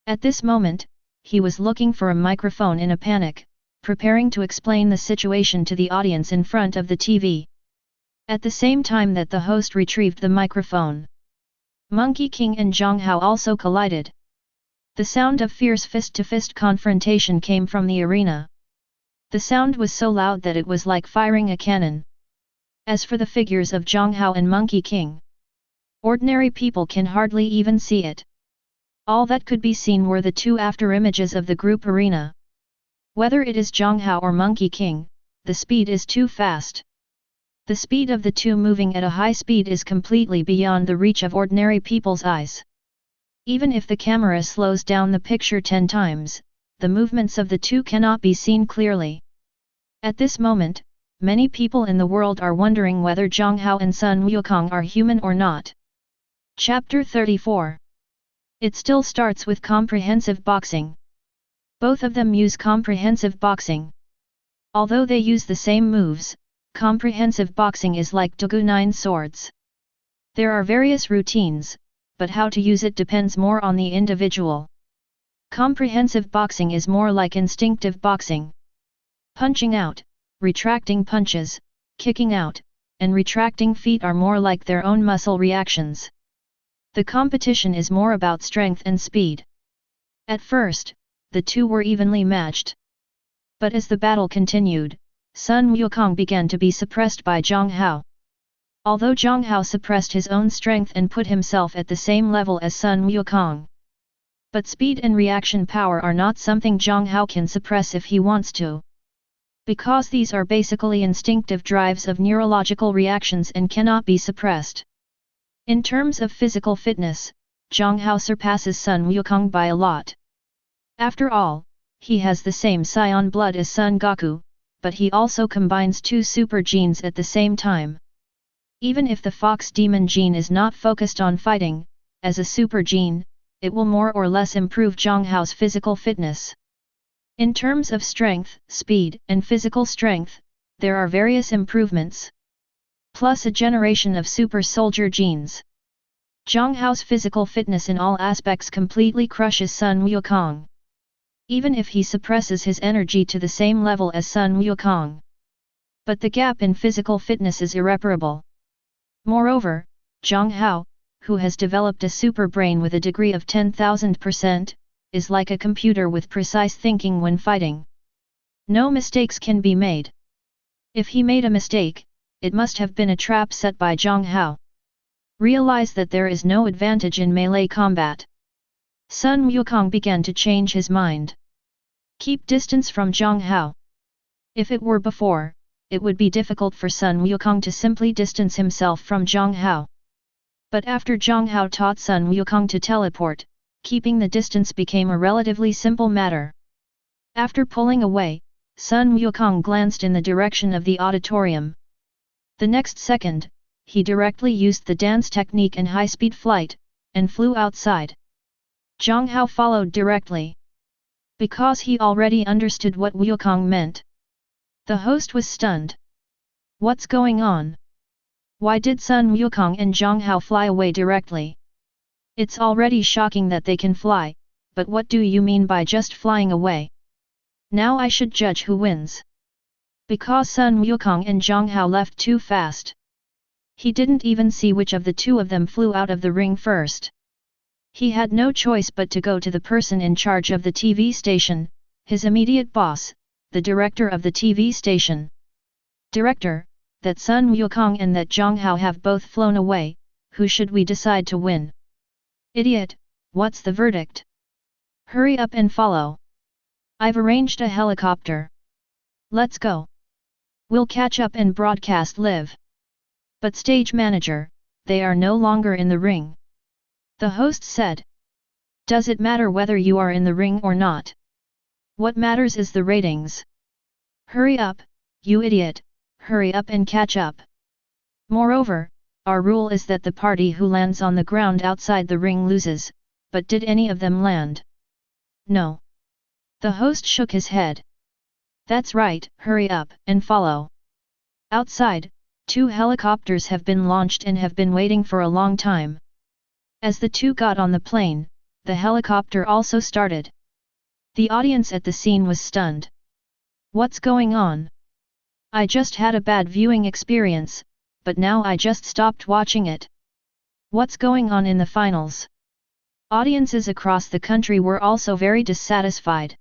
A: At this moment, he was looking for a microphone in a panic, preparing to explain the situation to the audience in front of the TV. At the same time that the host retrieved the microphone, Monkey King and Jiang Hao also collided. The sound of fierce fist-to-fist confrontation came from the arena. The sound was so loud that it was like firing a cannon. As for the figures of Jiang Hao and Monkey King, ordinary people can hardly even see it. All that could be seen were the two after-images of the group arena. Whether it is Jiang Hao or Monkey King, the speed is too fast. The speed of the two moving at a high speed is completely beyond the reach of ordinary people's eyes. Even if the camera slows down the picture 10 times, the movements of the two cannot be seen clearly. At this moment, many people in the world are wondering whether Jiang Hao and Sun Wukong are human or not. Chapter 34. It still starts with comprehensive boxing. Both of them use comprehensive boxing. Although they use the same moves, comprehensive boxing is like Dogu 9 swords. There are various routines, but how to use it depends more on the individual. Comprehensive boxing is more like instinctive boxing. Punching out, retracting punches, kicking out, and retracting feet are more like their own muscle reactions. The competition is more about strength and speed. At first, the two were evenly matched. But as the battle continued, Sun Wukong began to be suppressed by Jiang Hao. Although Jiang Hao suppressed his own strength and put himself at the same level as Sun Wukong. But speed and reaction power are not something Jiang Hao can suppress if he wants to. Because these are basically instinctive drives of neurological reactions and cannot be suppressed. In terms of physical fitness, Jiang Hao surpasses Sun Wukong by a lot. After all, he has the same Saiyan blood as Sun Goku, but he also combines two super genes at the same time. Even if the Fox Demon gene is not focused on fighting, as a super gene, it will more or less improve Jiang Hao's physical fitness. In terms of strength, speed, and physical strength, there are various improvements. Plus a generation of super soldier genes. Jiang Hao's physical fitness in all aspects completely crushes Sun Wukong. Even if he suppresses his energy to the same level as Sun Wukong. But the gap in physical fitness is irreparable. Moreover, Jiang Hao, who has developed a super brain with a degree of 10,000%, is like a computer with precise thinking when fighting. No mistakes can be made. If he made a mistake, it must have been a trap set by Jiang Hao. Realize that there is no advantage in melee combat. Sun Wukong began to change his mind. Keep distance from Jiang Hao. If it were before, it would be difficult for Sun Wukong to simply distance himself from Jiang Hao. But after Jiang Hao taught Sun Wukong to teleport, keeping the distance became a relatively simple matter. After pulling away, Sun Wukong glanced in the direction of the auditorium. The next second, he directly used the dance technique and high-speed flight, and flew outside. Jiang Hao followed directly. Because he already understood what Wukong meant. The host was stunned. What's going on? Why did Sun Wukong and Jiang Hao fly away directly? It's already shocking that they can fly, but what do you mean by just flying away? Now I should judge who wins. Because Sun Wukong and Jiang Hao left too fast. He didn't even see which of the two of them flew out of the ring first. He had no choice but to go to the person in charge of the TV station, his immediate boss, the director of the TV station. Director, that Sun Wukong and that Jiang Hao have both flown away, who should we decide to win? Idiot, what's the verdict? Hurry up and follow. I've arranged a helicopter. Let's go. We'll catch up and broadcast live. But stage manager, they are no longer in the ring. The host said. Does it matter whether you are in the ring or not? What matters is the ratings. Hurry up, you idiot, hurry up and catch up. Moreover, our rule is that the party who lands on the ground outside the ring loses, but did any of them land? No. The host shook his head. That's right, hurry up and follow. Outside, 2 helicopters have been launched and have been waiting for a long time. As the two got on the plane, the helicopter also started. The audience at the scene was stunned. What's going on? I just had a bad viewing experience, but now I just stopped watching it. What's going on in the finals? Audiences across the country were also very dissatisfied.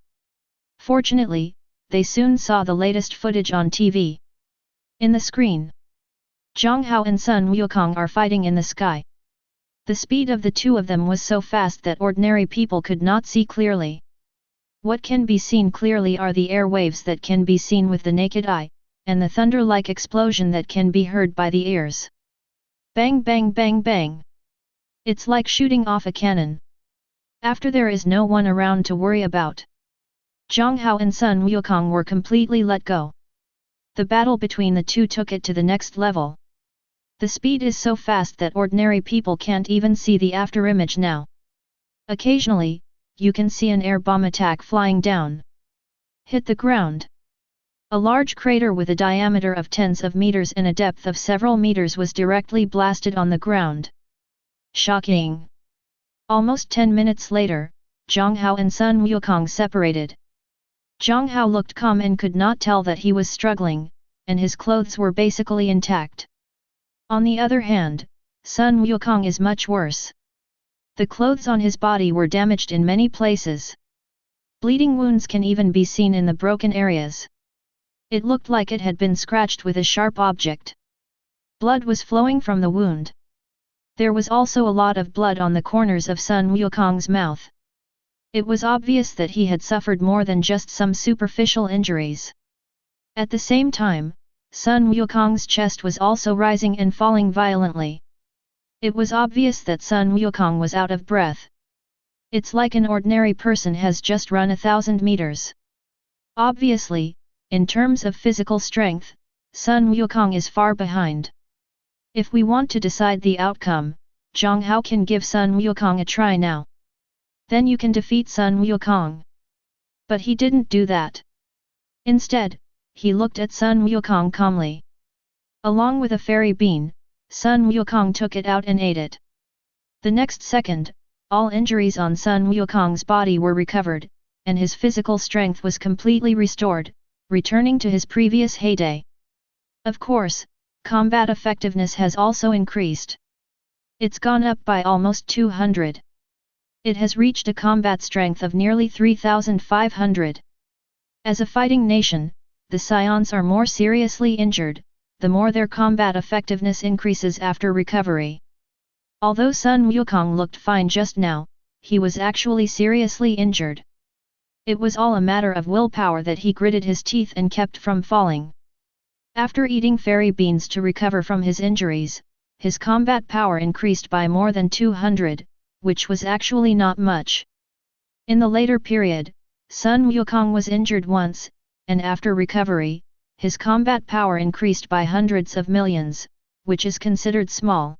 A: Fortunately, they soon saw the latest footage on TV. In the screen, Jiang Hao and Sun Wukong are fighting in the sky. The speed of the two of them was so fast that ordinary people could not see clearly. What can be seen clearly are the air waves that can be seen with the naked eye, and the thunder-like explosion that can be heard by the ears. Bang bang bang bang. It's like shooting off a cannon. After there is no one around to worry about. Jiang Hao and Sun Wukong were completely let go. The battle between the two took it to the next level. The speed is so fast that ordinary people can't even see the afterimage now. Occasionally, you can see an air bomb attack flying down. Hit the ground. A large crater with a diameter of tens of meters and a depth of several meters was directly blasted on the ground. Shocking! Almost 10 minutes later, Jiang Hao and Sun Wukong separated. Jiang Hao looked calm and could not tell that he was struggling, and his clothes were basically intact. On the other hand, Sun Wukong is much worse. The clothes on his body were damaged in many places. Bleeding wounds can even be seen in the broken areas. It looked like it had been scratched with a sharp object. Blood was flowing from the wound. There was also a lot of blood on the corners of Sun Wukong's mouth. It was obvious that he had suffered more than just some superficial injuries. At the same time, Sun Wukong's chest was also rising and falling violently. It was obvious that Sun Wukong was out of breath. It's like an ordinary person has just run 1,000 meters. Obviously, in terms of physical strength, Sun Wukong is far behind. If we want to decide the outcome, Jiang Hao can give Sun Wukong a try now. Then you can defeat Sun Wukong. But he didn't do that. Instead, he looked at Sun Wukong calmly. Along with a fairy bean, Sun Wukong took it out and ate it. The next second, all injuries on Sun Wukong's body were recovered, and his physical strength was completely restored, returning to his previous heyday. Of course, combat effectiveness has also increased. It's gone up by almost 200. It has reached a combat strength of nearly 3,500. As a fighting nation, the Saiyans are more seriously injured, the more their combat effectiveness increases after recovery. Although Sun Wukong looked fine just now, he was actually seriously injured. It was all a matter of willpower that he gritted his teeth and kept from falling. After eating fairy beans to recover from his injuries, his combat power increased by more than 200, which was actually not much. In the later period, Sun Wukong was injured once, and after recovery, his combat power increased by hundreds of millions, which is considered small.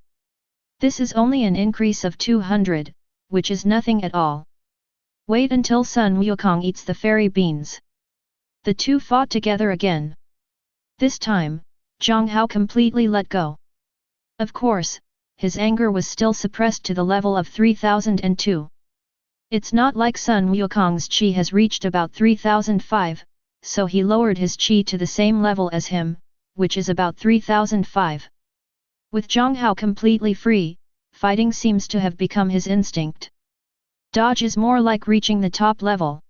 A: This is only an increase of 200, which is nothing at all. Wait until Sun Wukong eats the fairy beans. The two fought together again. This time, Jiang Hao completely let go. Of course, his anger was still suppressed to the level of 3002. It's not like Sun Wukong's qi has reached about 3005, so he lowered his qi to the same level as him, which is about 3005. With Jiang Hao completely free, fighting seems to have become his instinct. Dodge is more like reaching the top level.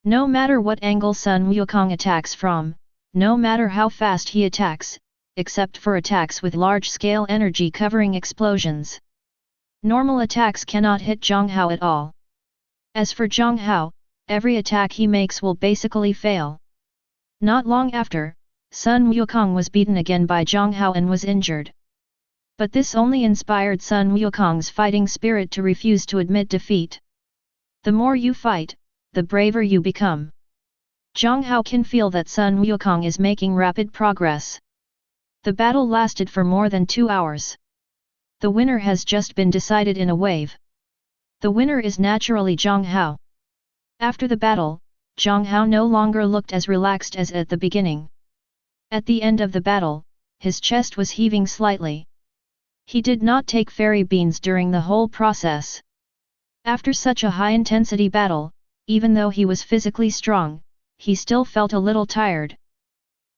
A: No matter what angle Sun Wukong attacks from, no matter how fast he attacks, except for attacks with large-scale energy covering explosions, normal attacks cannot hit Jiang Hao at all. As for Jiang Hao, every attack he makes will basically fail. Not long after, Sun Wukong was beaten again by Jiang Hao and was injured. But this only inspired Sun Wukong's fighting spirit to refuse to admit defeat. The more you fight, the braver you become. Jiang Hao can feel that Sun Wukong is making rapid progress. The battle lasted for more than 2 hours. The winner has just been decided in a wave. The winner is naturally Jiang Hao. After the battle, Jiang Hao no longer looked as relaxed as at the beginning. At the end of the battle, his chest was heaving slightly. He did not take fairy beans during the whole process. After such a high-intensity battle, even though he was physically strong, he still felt a little tired.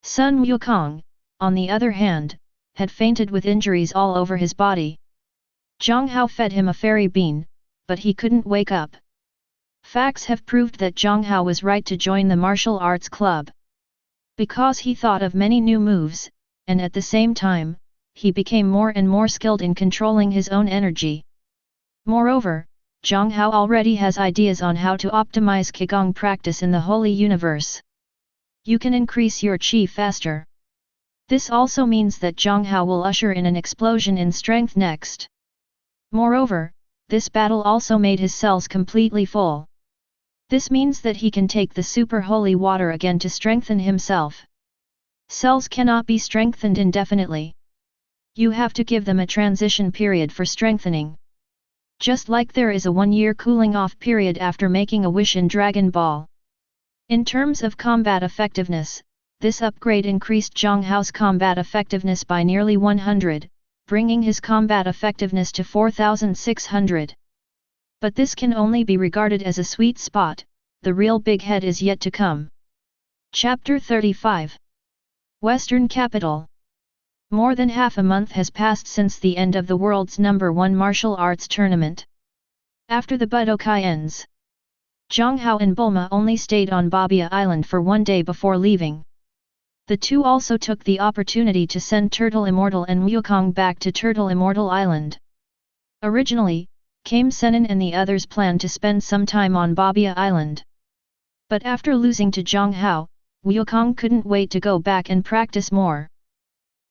A: Sun Wukong, on the other hand, had fainted with injuries all over his body. Jiang Hao fed him a fairy bean, but he couldn't wake up. Facts have proved that Jiang Hao was right to join the martial arts club. Because he thought of many new moves, and at the same time, he became more and more skilled in controlling his own energy. Moreover, Jiang Hao already has ideas on how to optimize Qigong practice in the Holy Universe. You can increase your qi faster. This also means that Jiang Hao will usher in an explosion in strength next. Moreover, this battle also made his cells completely full. This means that he can take the super holy water again to strengthen himself. Cells cannot be strengthened indefinitely. You have to give them a transition period for strengthening. Just like there is a 1-year cooling off period after making a wish in Dragon Ball. In terms of combat effectiveness, this upgrade increased Jiang Hao's combat effectiveness by nearly 100, bringing his combat effectiveness to 4,600. But this can only be regarded as a sweet spot, the real big head is yet to come. Chapter 35. Western Capital. More than half a month has passed since the end of the world's #1 martial arts tournament. After the Budokai ends, Jiang Hao and Bulma only stayed on Babia Island for one day before leaving. The two also took the opportunity to send Turtle Immortal and Wukong back to Turtle Immortal Island. Originally, Kame Sennin and the others planned to spend some time on Babia Island. But after losing to Jiang Hao, Wukong couldn't wait to go back and practice more.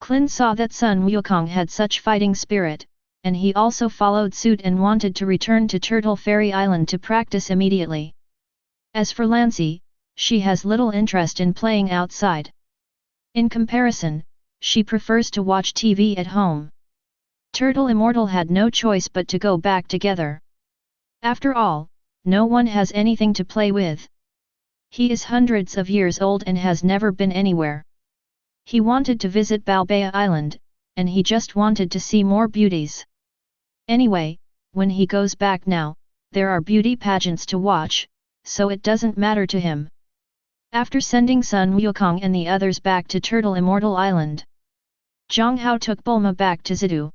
A: Klin saw that Sun Wukong had such fighting spirit, and he also followed suit and wanted to return to Turtle Fairy Island to practice immediately. As for Lancy, she has little interest in playing outside. In comparison, she prefers to watch TV at home. Turtle Immortal had no choice but to go back together. After all, no one has anything to play with. He is hundreds of years old and has never been anywhere. He wanted to visit Balbea Island, and he just wanted to see more beauties. Anyway, when he goes back now, there are beauty pageants to watch, so it doesn't matter to him. After sending Sun Wukong and the others back to Turtle Immortal Island, Jiang Hao took Bulma back to Zidu.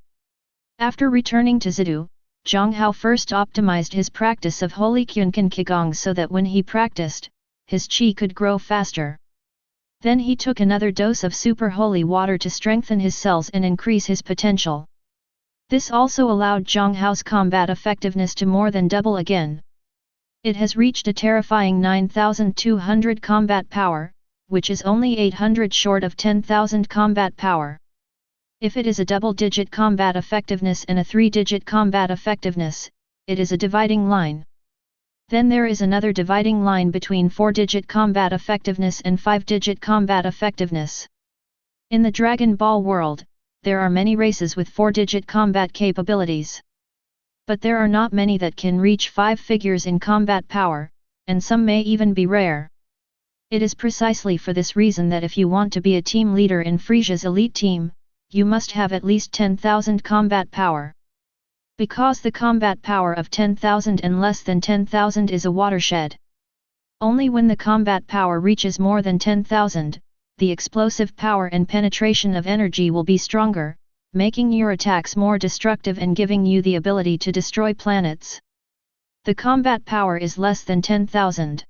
A: After returning to Zidu, Jiang Hao first optimized his practice of Holy Kyunkan Qigong so that when he practiced, his qi could grow faster. Then he took another dose of super holy water to strengthen his cells and increase his potential. This also allowed Jiang Hao's combat effectiveness to more than double again. It has reached a terrifying 9,200 combat power, which is only 800 short of 10,000 combat power. If it is a double-digit combat effectiveness and a 3-digit combat effectiveness, it is a dividing line. Then there is another dividing line between 4-digit combat effectiveness and 5-digit combat effectiveness. In the Dragon Ball world, there are many races with 4-digit combat capabilities. But there are not many that can reach 5 figures in combat power, and some may even be rare. It is precisely for this reason that if you want to be a team leader in Frisia's elite team, you must have at least 10,000 combat power. Because the combat power of 10,000 and less than 10,000 is a watershed. Only when the combat power reaches more than 10,000, the explosive power and penetration of energy will be stronger, making your attacks more destructive and giving you the ability to destroy planets. The combat power is less than 10,000.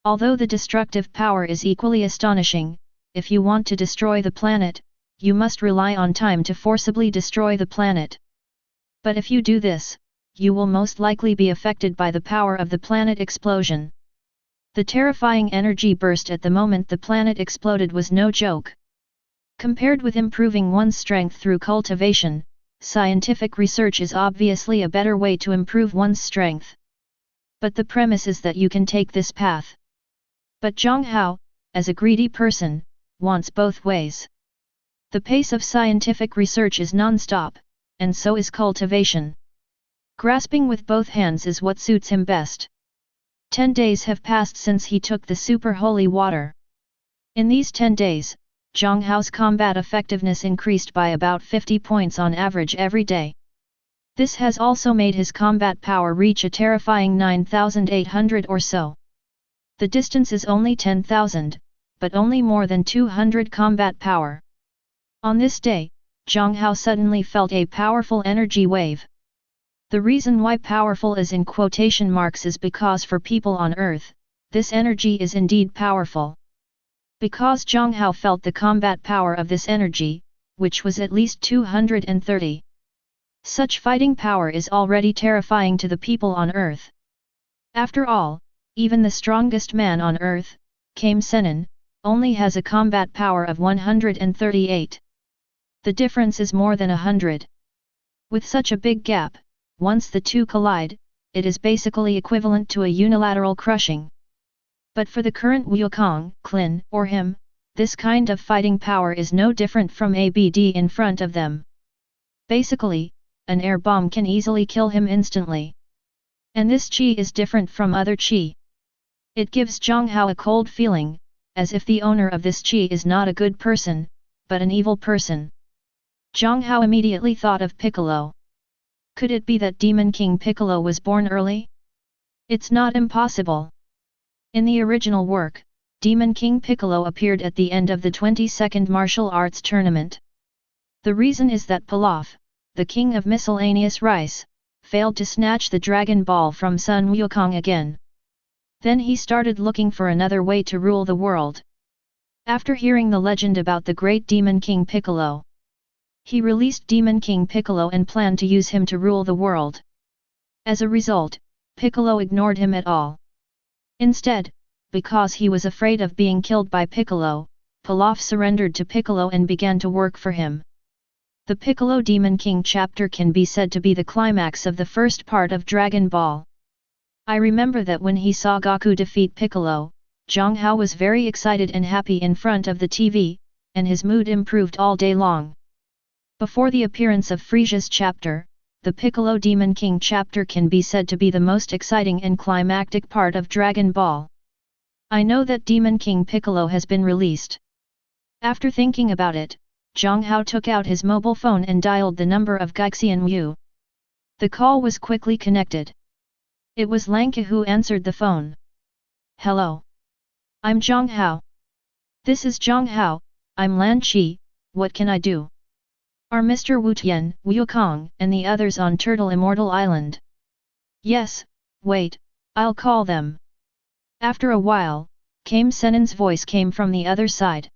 A: Although the destructive power is equally astonishing, if you want to destroy the planet, you must rely on time to forcibly destroy the planet. But if you do this, you will most likely be affected by the power of the planet explosion. The terrifying energy burst at the moment the planet exploded was no joke. Compared with improving one's strength through cultivation, scientific research is obviously a better way to improve one's strength. But the premise is that you can take this path. But Jiang Hao, as a greedy person, wants both ways. The pace of scientific research is non-stop, and so is cultivation. Grasping with both hands is what suits him best. 10 days have passed since he took the super holy water. In these 10 days, Jiang Hao's combat effectiveness increased by about 50 points on average every day. This has also made his combat power reach a terrifying 9,800 or so. The distance is only 10,000, but only more than 200 combat power. On this day, Jiang Hao suddenly felt a powerful energy wave. The reason why powerful is in quotation marks is because for people on Earth, this energy is indeed powerful. Because Jiang Hao felt the combat power of this energy, which was at least 230. Such fighting power is already terrifying to the people on Earth. After all, even the strongest man on Earth, Kame Sennin, only has a combat power of 138. The difference is more than 100. With such a big gap, once the two collide, it is basically equivalent to a unilateral crushing. But for the current Wukong, Klin, or him, this kind of fighting power is no different from ABD in front of them. Basically, an air bomb can easily kill him instantly. And this qi is different from other qi. It gives Jiang Hao a cold feeling, as if the owner of this qi is not a good person, but an evil person. Jiang Hao immediately thought of Piccolo. Could it be that Demon King Piccolo was born early? It's not impossible. In the original work, Demon King Piccolo appeared at the end of the 22nd martial arts tournament. The reason is that Pilaf, the king of miscellaneous rice, failed to snatch the Dragon Ball from Sun Wukong again. Then he started looking for another way to rule the world. After hearing the legend about the great Demon King Piccolo, he released Demon King Piccolo and planned to use him to rule the world. As a result, Piccolo ignored him at all. Instead, because he was afraid of being killed by Piccolo, Pilaf surrendered to Piccolo and began to work for him. The Piccolo Demon King chapter can be said to be the climax of the first part of Dragon Ball. I remember that when he saw Goku defeat Piccolo, Jiang Hao was very excited and happy in front of the TV, and his mood improved all day long. Before the appearance of Frieza's chapter, the Piccolo Demon King chapter can be said to be the most exciting and climactic part of Dragon Ball. I know that Demon King Piccolo has been released. After thinking about it, Jiang Hao took out his mobile phone and dialed the number of Gaixian Wu. The call was quickly connected. It was Lanka who answered the phone. "Hello. I'm Jiang Hao." "This is Jiang Hao, I'm Lan Qi, what can I do?" "Are Mr. Wu Tian, Wukong, and the others on Turtle Immortal Island?" "Yes, wait, I'll call them." After a while, Kame Sennin's voice came from the other side.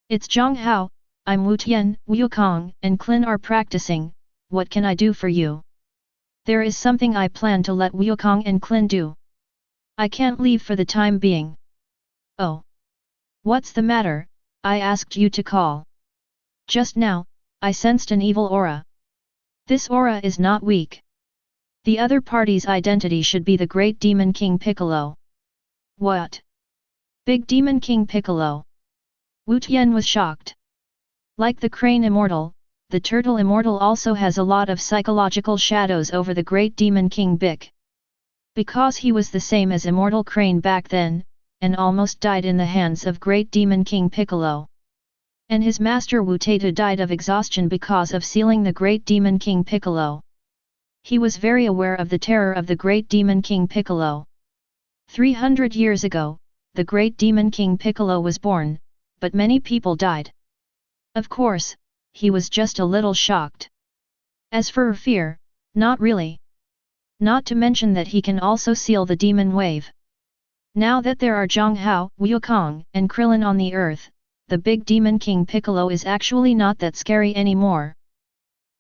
A: "It's Jiang Hao, I'm Wu Tian, Wukong, and Klin are practicing, what can I do for you?" "There is something I plan to let Wukong and Klin do. I can't leave for the time being." "Oh. What's the matter? I asked you to call." "Just now, I sensed an evil aura. This aura is not weak. The other party's identity should be the great Demon King Piccolo." "What? Big Demon King Piccolo?" Wu Tian was shocked. Like the Crane Immortal, the Turtle Immortal also has a lot of psychological shadows over the great Demon King Bic. Because he was the same as Immortal Crane back then, and almost died in the hands of great Demon King Piccolo. And his master Wu Tata died of exhaustion because of sealing the great Demon King Piccolo. He was very aware of the terror of the great Demon King Piccolo. 300 years ago, the great Demon King Piccolo was born, but many people died. Of course, he was just a little shocked. As for fear, not really. Not to mention that he can also seal the demon wave. Now that there are Jiang Hao, Wukong, and Krillin on the earth, the big Demon King Piccolo is actually not that scary anymore.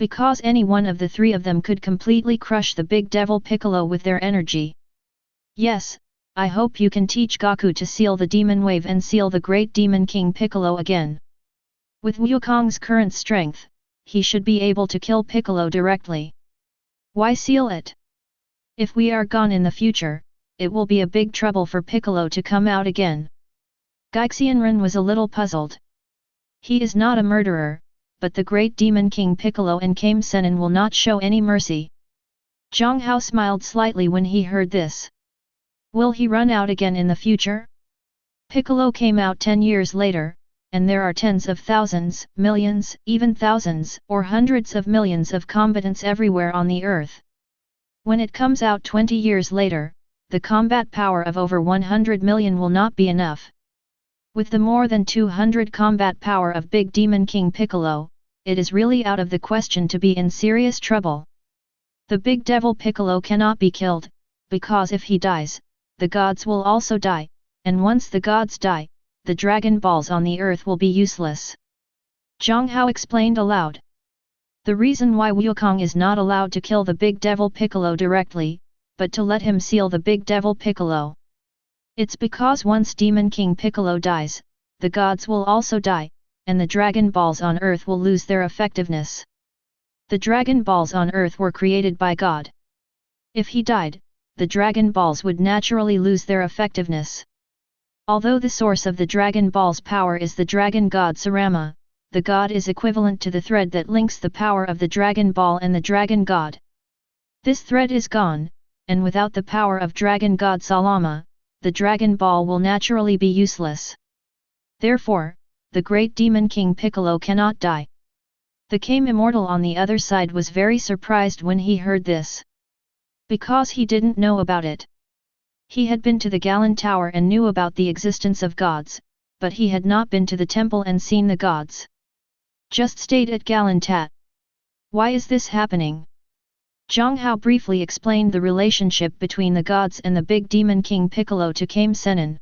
A: Because any one of the three of them could completely crush the big devil Piccolo with their energy. Yes, I hope you can teach Goku to seal the demon wave and seal the great Demon King Piccolo again. With Wukong's current strength, he should be able to kill Piccolo directly. Why seal it? If we are gone in the future, it will be a big trouble for Piccolo to come out again. Gaixianren was a little puzzled. He is not a murderer, but the great Demon King Piccolo and Kame Sennin will not show any mercy. Jiang Hao smiled slightly when he heard this. Will he run out again in the future? Piccolo came out 10 years later, and there are tens of thousands, millions, even thousands, or hundreds of millions of combatants everywhere on the earth. When it comes out 20 years later, the combat power of over 100 million will not be enough. With the more than 200 combat power of Big Demon King Piccolo, it is really out of the question to be in serious trouble. The Big Devil Piccolo cannot be killed, because if he dies, the gods will also die, and once the gods die, the Dragon Balls on the earth will be useless. Jiang Hao explained aloud. The reason why Wukong is not allowed to kill the Big Devil Piccolo directly, but to let him seal the Big Devil Piccolo. It's because once Demon King Piccolo dies, the gods will also die, and the Dragon Balls on earth will lose their effectiveness. The Dragon Balls on earth were created by God. If he died, the Dragon Balls would naturally lose their effectiveness. Although the source of the Dragon Ball's power is the Dragon God Sarama, the God is equivalent to the thread that links the power of the Dragon Ball and the Dragon God. This thread is gone, and without the power of Dragon God Salama, the Dragon Ball will naturally be useless. Therefore, the great Demon King Piccolo cannot die. The Kame Immortal on the other side was very surprised when he heard this. Because he didn't know about it. He had been to the Galan Tower and knew about the existence of gods, but he had not been to the temple and seen the gods. Just stayed at Galan Tat. Why is this happening? Jiang Hao briefly explained the relationship between the gods and the big demon king Piccolo to Kame Sennin.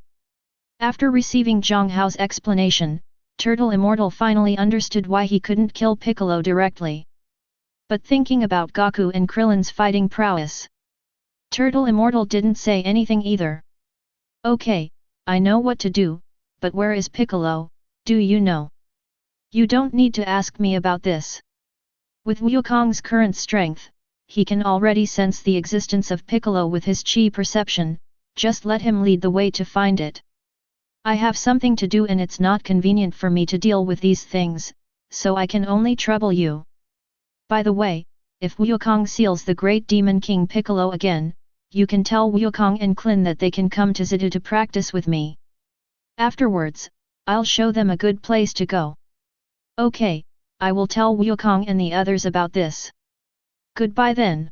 A: After receiving Jiang Hao's explanation, Turtle Immortal finally understood why he couldn't kill Piccolo directly. But thinking about Goku and Krillin's fighting prowess, Turtle Immortal didn't say anything either. Okay, I know what to do, but where is Piccolo, do you know? You don't need to ask me about this. With Wukong's current strength, he can already sense the existence of Piccolo with his chi perception, just let him lead the way to find it. I have something to do and it's not convenient for me to deal with these things, so I can only trouble you. By the way, if Wukong seals the great demon king Piccolo again, you can tell Wukong and Klin that they can come to Zidu to practice with me. Afterwards, I'll show them a good place to go. Okay, I will tell Wukong and the others about this. Goodbye then.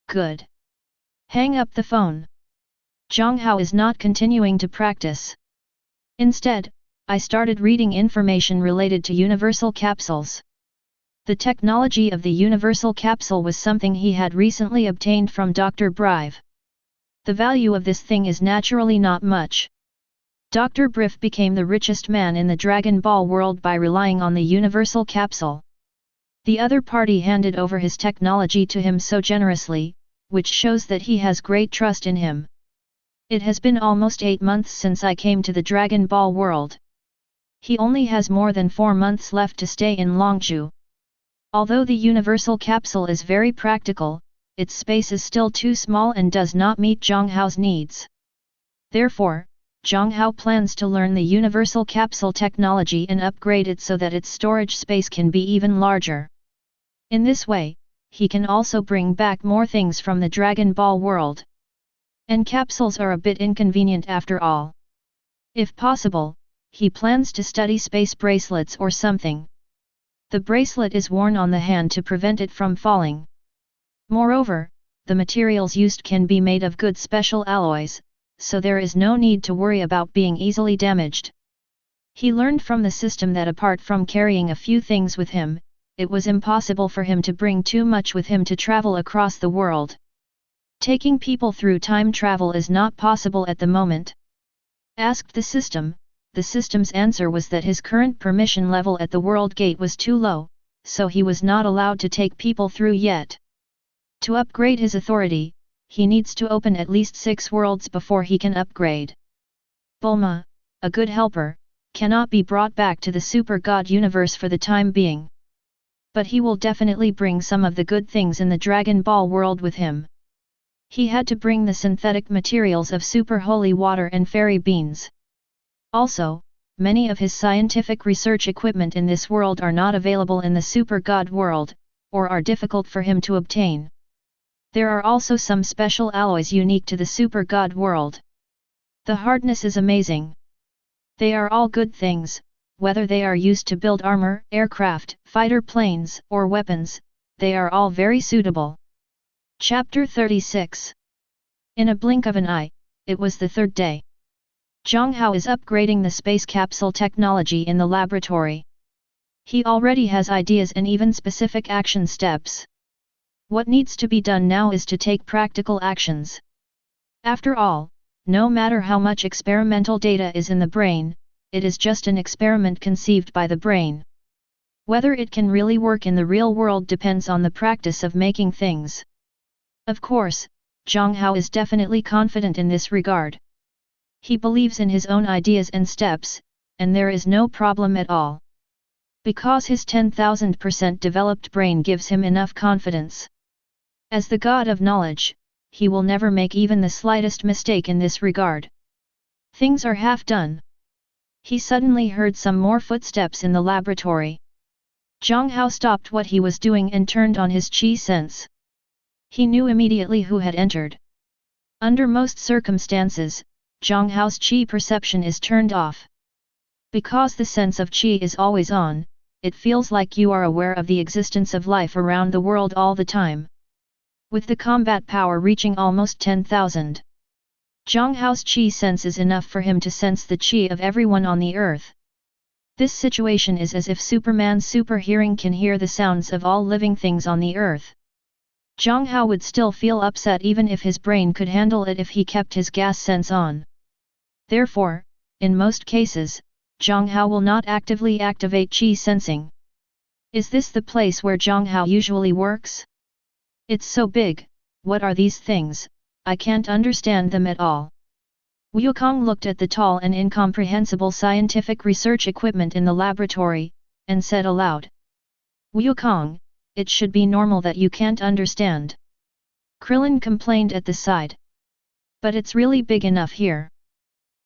A: Good. Hang up the phone. Jiang Hao is not continuing to practice. Instead, I started reading information related to universal capsules. The technology of the universal capsule was something he had recently obtained from Dr. Brive. The value of this thing is naturally not much. Dr. Brive became the richest man in the Dragon Ball world by relying on the universal capsule. The other party handed over his technology to him so generously, which shows that he has great trust in him. It has been almost 8 months since I came to the Dragon Ball world. He only has more than 4 months left to stay in Longzhou. Although the universal capsule is very practical, its space is still too small and does not meet Jiang Hao's needs. Therefore, Jiang Hao plans to learn the universal capsule technology and upgrade it so that its storage space can be even larger. In this way, he can also bring back more things from the Dragon Ball world. And capsules are a bit inconvenient after all. If possible, he plans to study space bracelets or something. The bracelet is worn on the hand to prevent it from falling. Moreover, the materials used can be made of good special alloys, so there is no need to worry about being easily damaged. He learned from the system that apart from carrying a few things with him, it was impossible for him to bring too much with him to travel across the world. Taking people through time travel is not possible at the moment. Asked the system's answer was that his current permission level at the world gate was too low, so he was not allowed to take people through yet. To upgrade his authority, he needs to open at least 6 worlds before he can upgrade. Bulma, a good helper, cannot be brought back to the Super God universe for the time being. But he will definitely bring some of the good things in the Dragon Ball world with him. He had to bring the synthetic materials of super holy water and fairy beans. Also, many of his scientific research equipment in this world are not available in the Super God world, or are difficult for him to obtain. There are also some special alloys unique to the Super God world. The hardness is amazing. They are all good things, whether they are used to build armor, aircraft, fighter planes, or weapons, they are all very suitable. Chapter 36. In a blink of an eye, it was the 3rd day. Jiang Hao is upgrading the space capsule technology in the laboratory. He already has ideas and even specific action steps. What needs to be done now is to take practical actions. After all, no matter how much experimental data is in the brain, it is just an experiment conceived by the brain. Whether it can really work in the real world depends on the practice of making things. Of course, Jiang Hao is definitely confident in this regard. He believes in his own ideas and steps, and there is no problem at all. Because his 10,000% developed brain gives him enough confidence. As the god of knowledge, he will never make even the slightest mistake in this regard. Things are half done. He suddenly heard some more footsteps in the laboratory. Jiang Hao stopped what he was doing and turned on his chi sense. He knew immediately who had entered. Under most circumstances, Jiang Hao's chi perception is turned off. Because the sense of chi is always on, it feels like you are aware of the existence of life around the world all the time. With the combat power reaching almost 10,000, Jiang Hao's chi sense is enough for him to sense the chi of everyone on the earth. This situation is as if Superman's super hearing can hear the sounds of all living things on the earth. Jiang Hao would still feel upset even if his brain could handle it if he kept his gas sense on. Therefore, in most cases, Jiang Hao will not actively activate qi sensing. Is this the place where Jiang Hao usually works? It's so big, what are these things, I can't understand them at all. Wukong looked at the tall and incomprehensible scientific research equipment in the laboratory, and said aloud. Wukong, it should be normal that you can't understand. Krillin complained at the side. But it's really big enough here.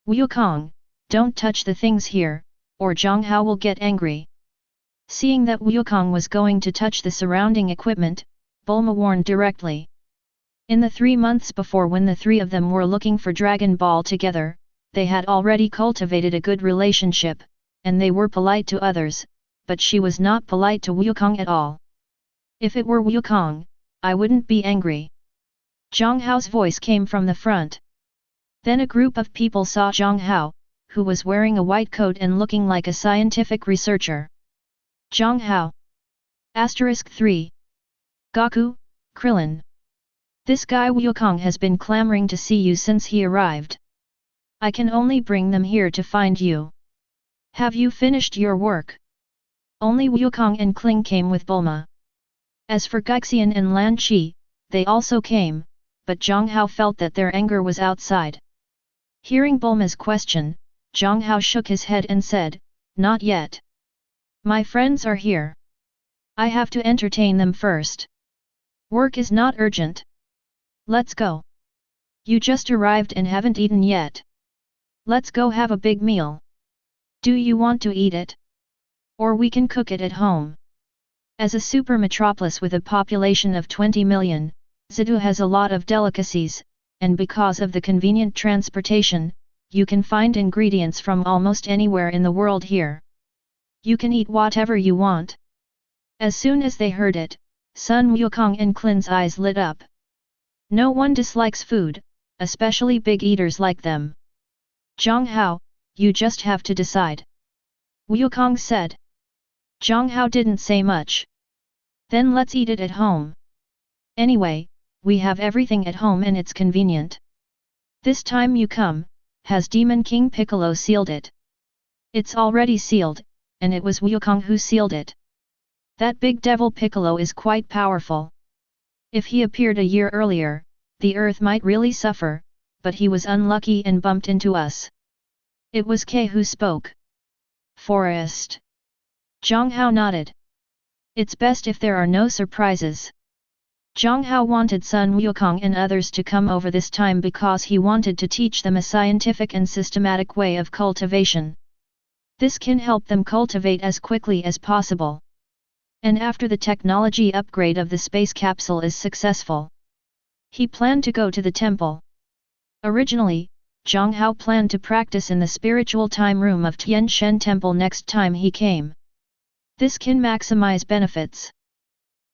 A: Wukong, don't touch the things here, or Jiang Hao will get angry. Seeing that Wukong was going to touch the surrounding equipment, Bulma warned directly. In the 3 months before, when the three of them were looking for Dragon Ball together, they had already cultivated a good relationship, and they were polite to others, but she was not polite to Wukong at all. If it were Wukong, I wouldn't be angry. Jiang Hao's voice came from the front. Then a group of people saw Jiang Hao, who was wearing a white coat and looking like a scientific researcher. Jiang Hao. *3. Goku, Krillin. This guy Wukong has been clamoring to see you since he arrived. I can only bring them here to find you. Have you finished your work? Only Wukong and Kling came with Bulma. As for Gaixian and Lan Qi, they also came, but Jiang Hao felt that their anger was outside. Hearing Bulma's question, Jiang Hao shook his head and said, "Not yet. My friends are here. I have to entertain them first. Work is not urgent. Let's go. You just arrived and haven't eaten yet. Let's go have a big meal. Do you want to eat it? Or we can cook it at home." As a super metropolis with a population of 20 million, Zidu has a lot of delicacies, and because of the convenient transportation, you can find ingredients from almost anywhere in the world here. You can eat whatever you want. As soon as they heard it, Sun Wukong and Klin's eyes lit up. No one dislikes food, especially big eaters like them. Jiang Hao, you just have to decide. Wukong said. Jiang Hao didn't say much. Then let's eat it at home. Anyway, we have everything at home and it's convenient. This time you come, has Demon King Piccolo sealed it? It's already sealed, and it was Wukong who sealed it. That big devil Piccolo is quite powerful. If he appeared a year earlier, the earth might really suffer, but he was unlucky and bumped into us. It was Kay who spoke. Forest. Jiang Hao nodded. It's best if there are no surprises. Jiang Hao wanted Sun Wukong and others to come over this time because he wanted to teach them a scientific and systematic way of cultivation. This can help them cultivate as quickly as possible. And after the technology upgrade of the space capsule is successful, he planned to go to the temple. Originally, Jiang Hao planned to practice in the spiritual time room of Tian Shen Temple next time he came. This can maximize benefits.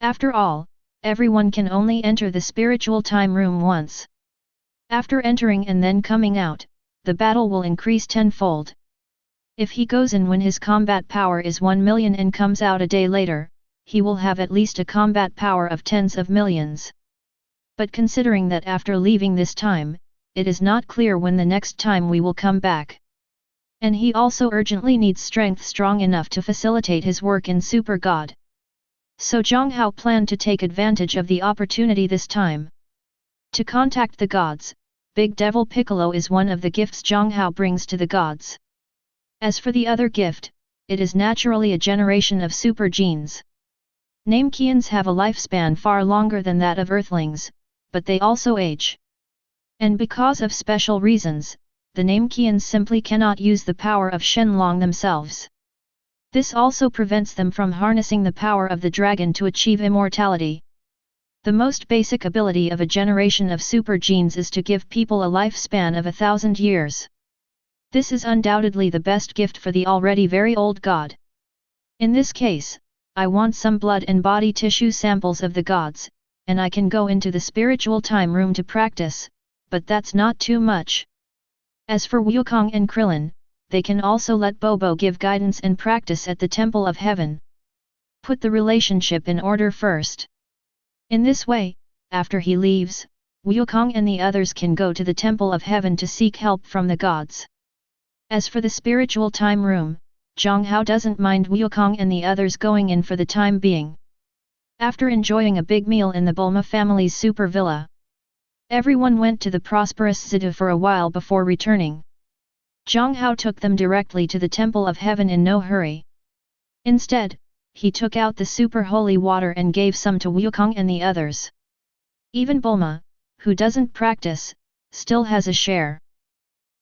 A: After all, everyone can only enter the spiritual time room once. After entering and then coming out, the battle will increase tenfold. If he goes in when his combat power is 1 million and comes out a day later, he will have at least a combat power of tens of millions. But considering that after leaving this time, it is not clear when the next time we will come back. And he also urgently needs strength strong enough to facilitate his work in Super God. So Jiang Hao planned to take advantage of the opportunity this time. To contact the gods, Big Devil Piccolo is one of the gifts Jiang Hao brings to the gods. As for the other gift, it is naturally a generation of super genes. Namekians have a lifespan far longer than that of Earthlings, but they also age. And because of special reasons, the Namekians simply cannot use the power of Shenlong themselves. This also prevents them from harnessing the power of the dragon to achieve immortality. The most basic ability of a generation of super genes is to give people a lifespan of 1,000 years. This is undoubtedly the best gift for the already very old god. In this case, I want some blood and body tissue samples of the gods, and I can go into the spiritual time room to practice, but that's not too much. As for Wukong and Krillin, they can also let Bobo give guidance and practice at the Temple of Heaven. Put the relationship in order first. In this way, after he leaves, Wukong and the others can go to the Temple of Heaven to seek help from the gods. As for the spiritual time room, Jiang Hao doesn't mind Wukong and the others going in for the time being. After enjoying a big meal in the Bulma family's super villa, everyone went to the prosperous city for a while before returning. Jiang Hao took them directly to the Temple of Heaven in no hurry. Instead, he took out the super holy water and gave some to Wukong and the others. Even Bulma, who doesn't practice, still has a share.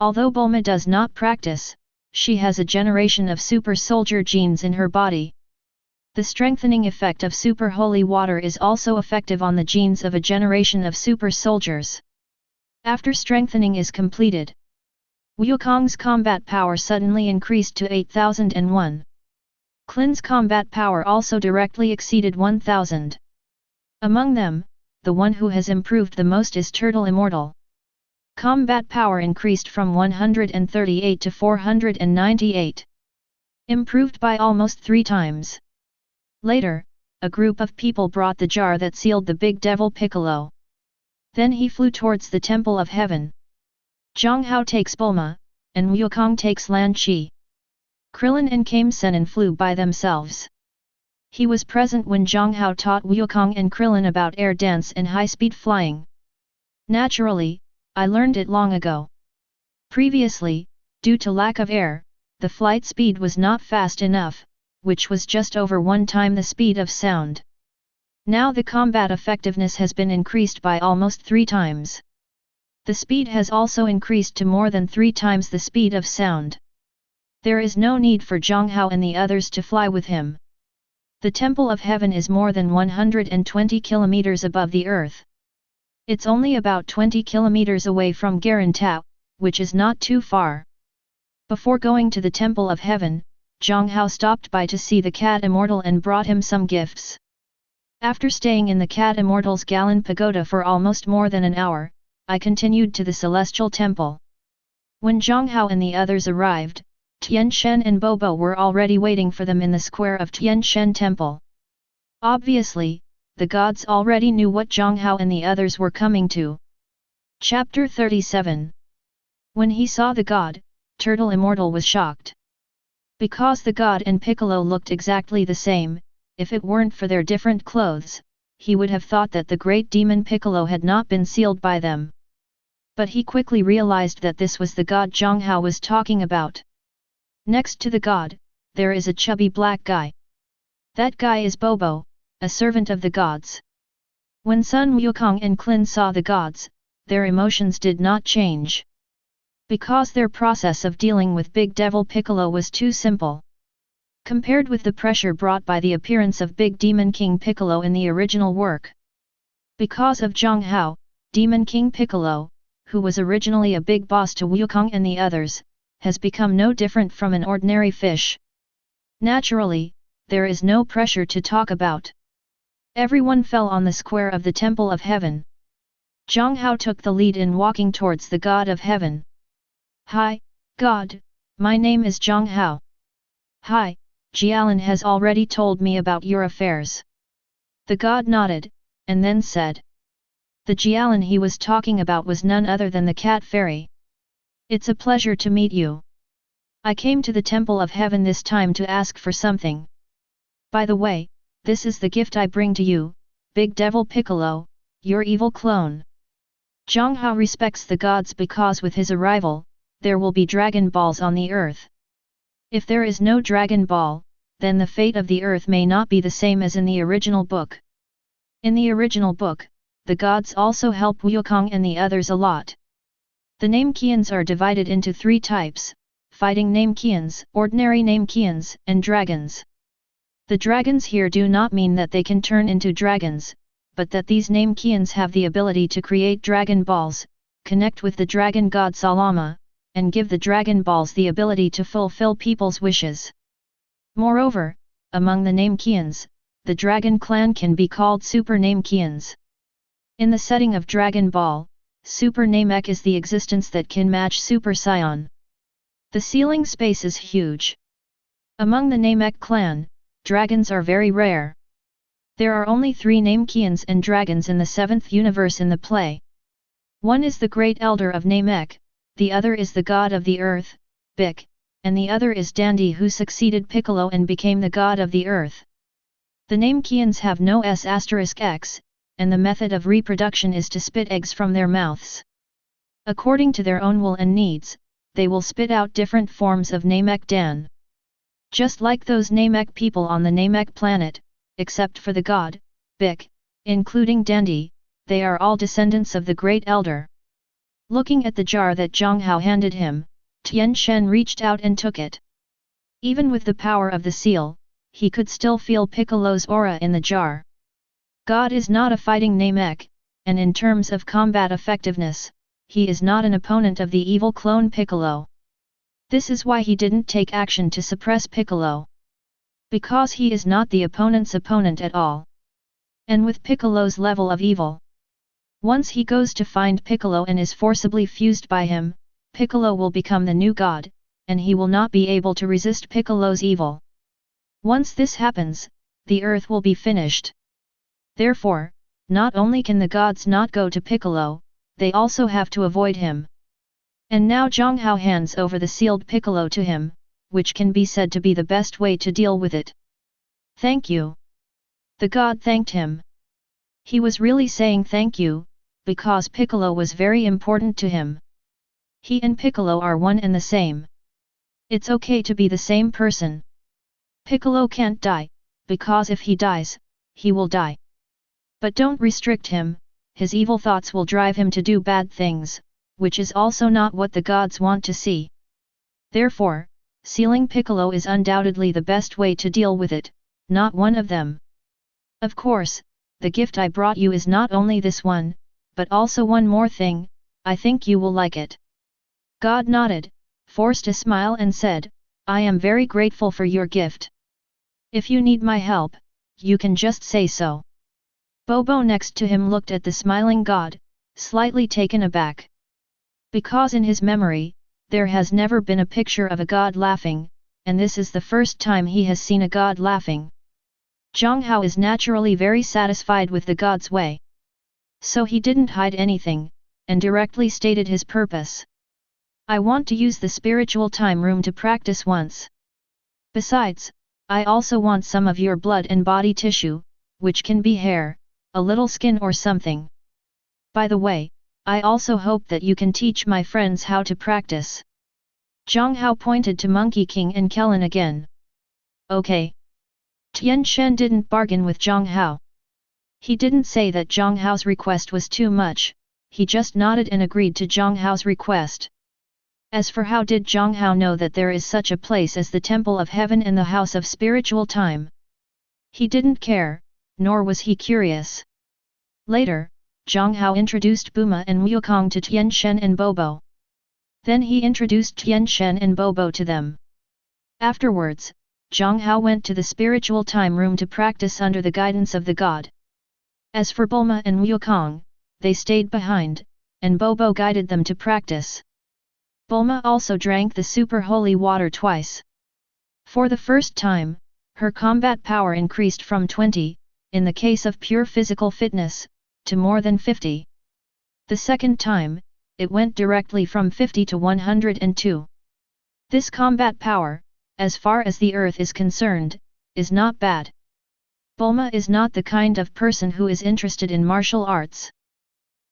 A: Although Bulma does not practice, she has a generation of super soldier genes in her body. The strengthening effect of super holy water is also effective on the genes of a generation of super soldiers. After strengthening is completed, Wukong's combat power suddenly increased to 8001. Qin's combat power also directly exceeded 1000. Among them, the one who has improved the most is Turtle Immortal. Combat power increased from 138 to 498. Improved by almost 3 times. Later, a group of people brought the jar that sealed the big devil Piccolo. Then he flew towards the Temple of Heaven. Jiang Hao takes Bulma, and Wukong takes Lan Qi. Krillin and Kame Sennin flew by themselves. He was present when Jiang Hao taught Wukong and Krillin about air dance and high-speed flying. Naturally, I learned it long ago. Previously, due to lack of air, the flight speed was not fast enough, which was just over 1 time the speed of sound. Now the combat effectiveness has been increased by almost 3 times. The speed has also increased to more than 3 times the speed of sound. There is no need for Jiang Hao and the others to fly with him. The Temple of Heaven is more than 120 kilometers above the earth. It's only about 20 kilometers away from Garantao, which is not too far. Before going to the Temple of Heaven, Jiang Hao stopped by to see the Cat Immortal and brought him some gifts. After staying in the Cat Immortal's Galan Pagoda for almost more than an hour, I continued to the Celestial Temple. When Jiang Hao and the others arrived, Tian Shen and Bobo were already waiting for them in the square of Tian Shen Temple. Obviously, the gods already knew what Jiang Hao and the others were coming to. Chapter 37. When he saw the god, Turtle Immortal was shocked. Because the god and Piccolo looked exactly the same, if it weren't for their different clothes, he would have thought that the great demon Piccolo had not been sealed by them. But he quickly realized that this was the god Jiang Hao was talking about. Next to the god, there is a chubby black guy. That guy is Bobo, a servant of the gods. When Sun Wukong and Qin saw the gods, their emotions did not change. Because their process of dealing with Big Devil Piccolo was too simple. Compared with the pressure brought by the appearance of Big Demon King Piccolo in the original work. Because of Jiang Hao, Demon King Piccolo, who was originally a big boss to Wukong and the others, has become no different from an ordinary fish. Naturally, there is no pressure to talk about. Everyone fell on the square of the Temple of Heaven. Jiang Hao took the lead in walking towards the God of Heaven. Hi, God, my name is Jiang Hao. Hi, Jialan has already told me about your affairs. The god nodded, and then said. The Jialan he was talking about was none other than the cat fairy. It's a pleasure to meet you. I came to the Temple of Heaven this time to ask for something. By the way, this is the gift I bring to you, Big Devil Piccolo, your evil clone. Jiang Hao respects the gods because with his arrival, there will be Dragon Balls on the earth. If there is no Dragon Ball, then the fate of the earth may not be the same as in the original book. In the original book, the gods also help Wukong and the others a lot. The Namekians are divided into 3 types, fighting Namekians, ordinary Namekians, and dragons. The dragons here do not mean that they can turn into dragons, but that these Namekians have the ability to create Dragon Balls, connect with the dragon god Salama, and give the Dragon Balls the ability to fulfill people's wishes. Moreover, among the Namekians, the Dragon Clan can be called Super Namekians. In the setting of Dragon Ball, Super Namek is the existence that can match Super Saiyan. The ceiling space is huge. Among the Namek clan, dragons are very rare. There are only 3 Namekians and dragons in the 7th universe in the play. One is the Great Elder of Namek, the other is the God of the Earth, Bik, and the other is Dandi who succeeded Piccolo and became the God of the Earth. The Namekians have no S**x, and the method of reproduction is to spit eggs from their mouths. According to their own will and needs, they will spit out different forms of Namek Dan. Just like those Namek people on the Namek planet, except for the god, Bik, including Dandi, they are all descendants of the Great Elder. Looking at the jar that Jiang Hao handed him, Tian Shen reached out and took it. Even with the power of the seal, he could still feel Piccolo's aura in the jar. God is not a fighting Namek, and in terms of combat effectiveness, he is not an opponent of the evil clone Piccolo. This is why he didn't take action to suppress Piccolo. Because he is not the opponent's opponent at all. And with Piccolo's level of evil, once he goes to find Piccolo and is forcibly fused by him, Piccolo will become the new god, and he will not be able to resist Piccolo's evil. Once this happens, the earth will be finished. Therefore, not only can the gods not go to Piccolo, they also have to avoid him. And now Jiang Hao hands over the sealed Piccolo to him, which can be said to be the best way to deal with it. Thank you. The god thanked him. He was really saying thank you, because Piccolo was very important to him. He and Piccolo are one and the same. It's okay to be the same person. Piccolo can't die, because if he dies, he will die. But don't restrict him, his evil thoughts will drive him to do bad things, which is also not what the gods want to see. Therefore, sealing Piccolo is undoubtedly the best way to deal with it, not one of them. Of course, the gift I brought you is not only this one, but also one more thing, I think you will like it. God nodded, forced a smile and said, I am very grateful for your gift. If you need my help, you can just say so. Bobo next to him looked at the smiling god, slightly taken aback. Because in his memory, there has never been a picture of a god laughing, and this is the first time he has seen a god laughing. Jiang Hao is naturally very satisfied with the god's way. So he didn't hide anything, and directly stated his purpose. I want to use the spiritual time room to practice once. Besides, I also want some of your blood and body tissue, which can be hair, a little skin or something. By the way, I also hope that you can teach my friends how to practice. Jiang Hao pointed to Monkey King and Kellen again. Okay. Tian Shen didn't bargain with Jiang Hao. He didn't say that Jiang Hao's request was too much, he just nodded and agreed to Jiang Hao's request. As for how did Jiang Hao know that there is such a place as the Temple of Heaven and the House of Spiritual Time? He didn't care, nor was he curious. Later, Jiang Hao introduced Buma and Wukong to Tian Shen and Bobo. Then he introduced Tian Shen and Bobo to them. Afterwards, Jiang Hao went to the spiritual time room to practice under the guidance of the god. As for Bulma and Wukong, they stayed behind, and Bobo guided them to practice. Bulma also drank the super holy water twice. For the first time, her combat power increased from 20, in the case of pure physical fitness, to more than 50. The second time, it went directly from 50 to 102. This combat power, as far as the earth is concerned, is not bad. Bulma is not the kind of person who is interested in martial arts.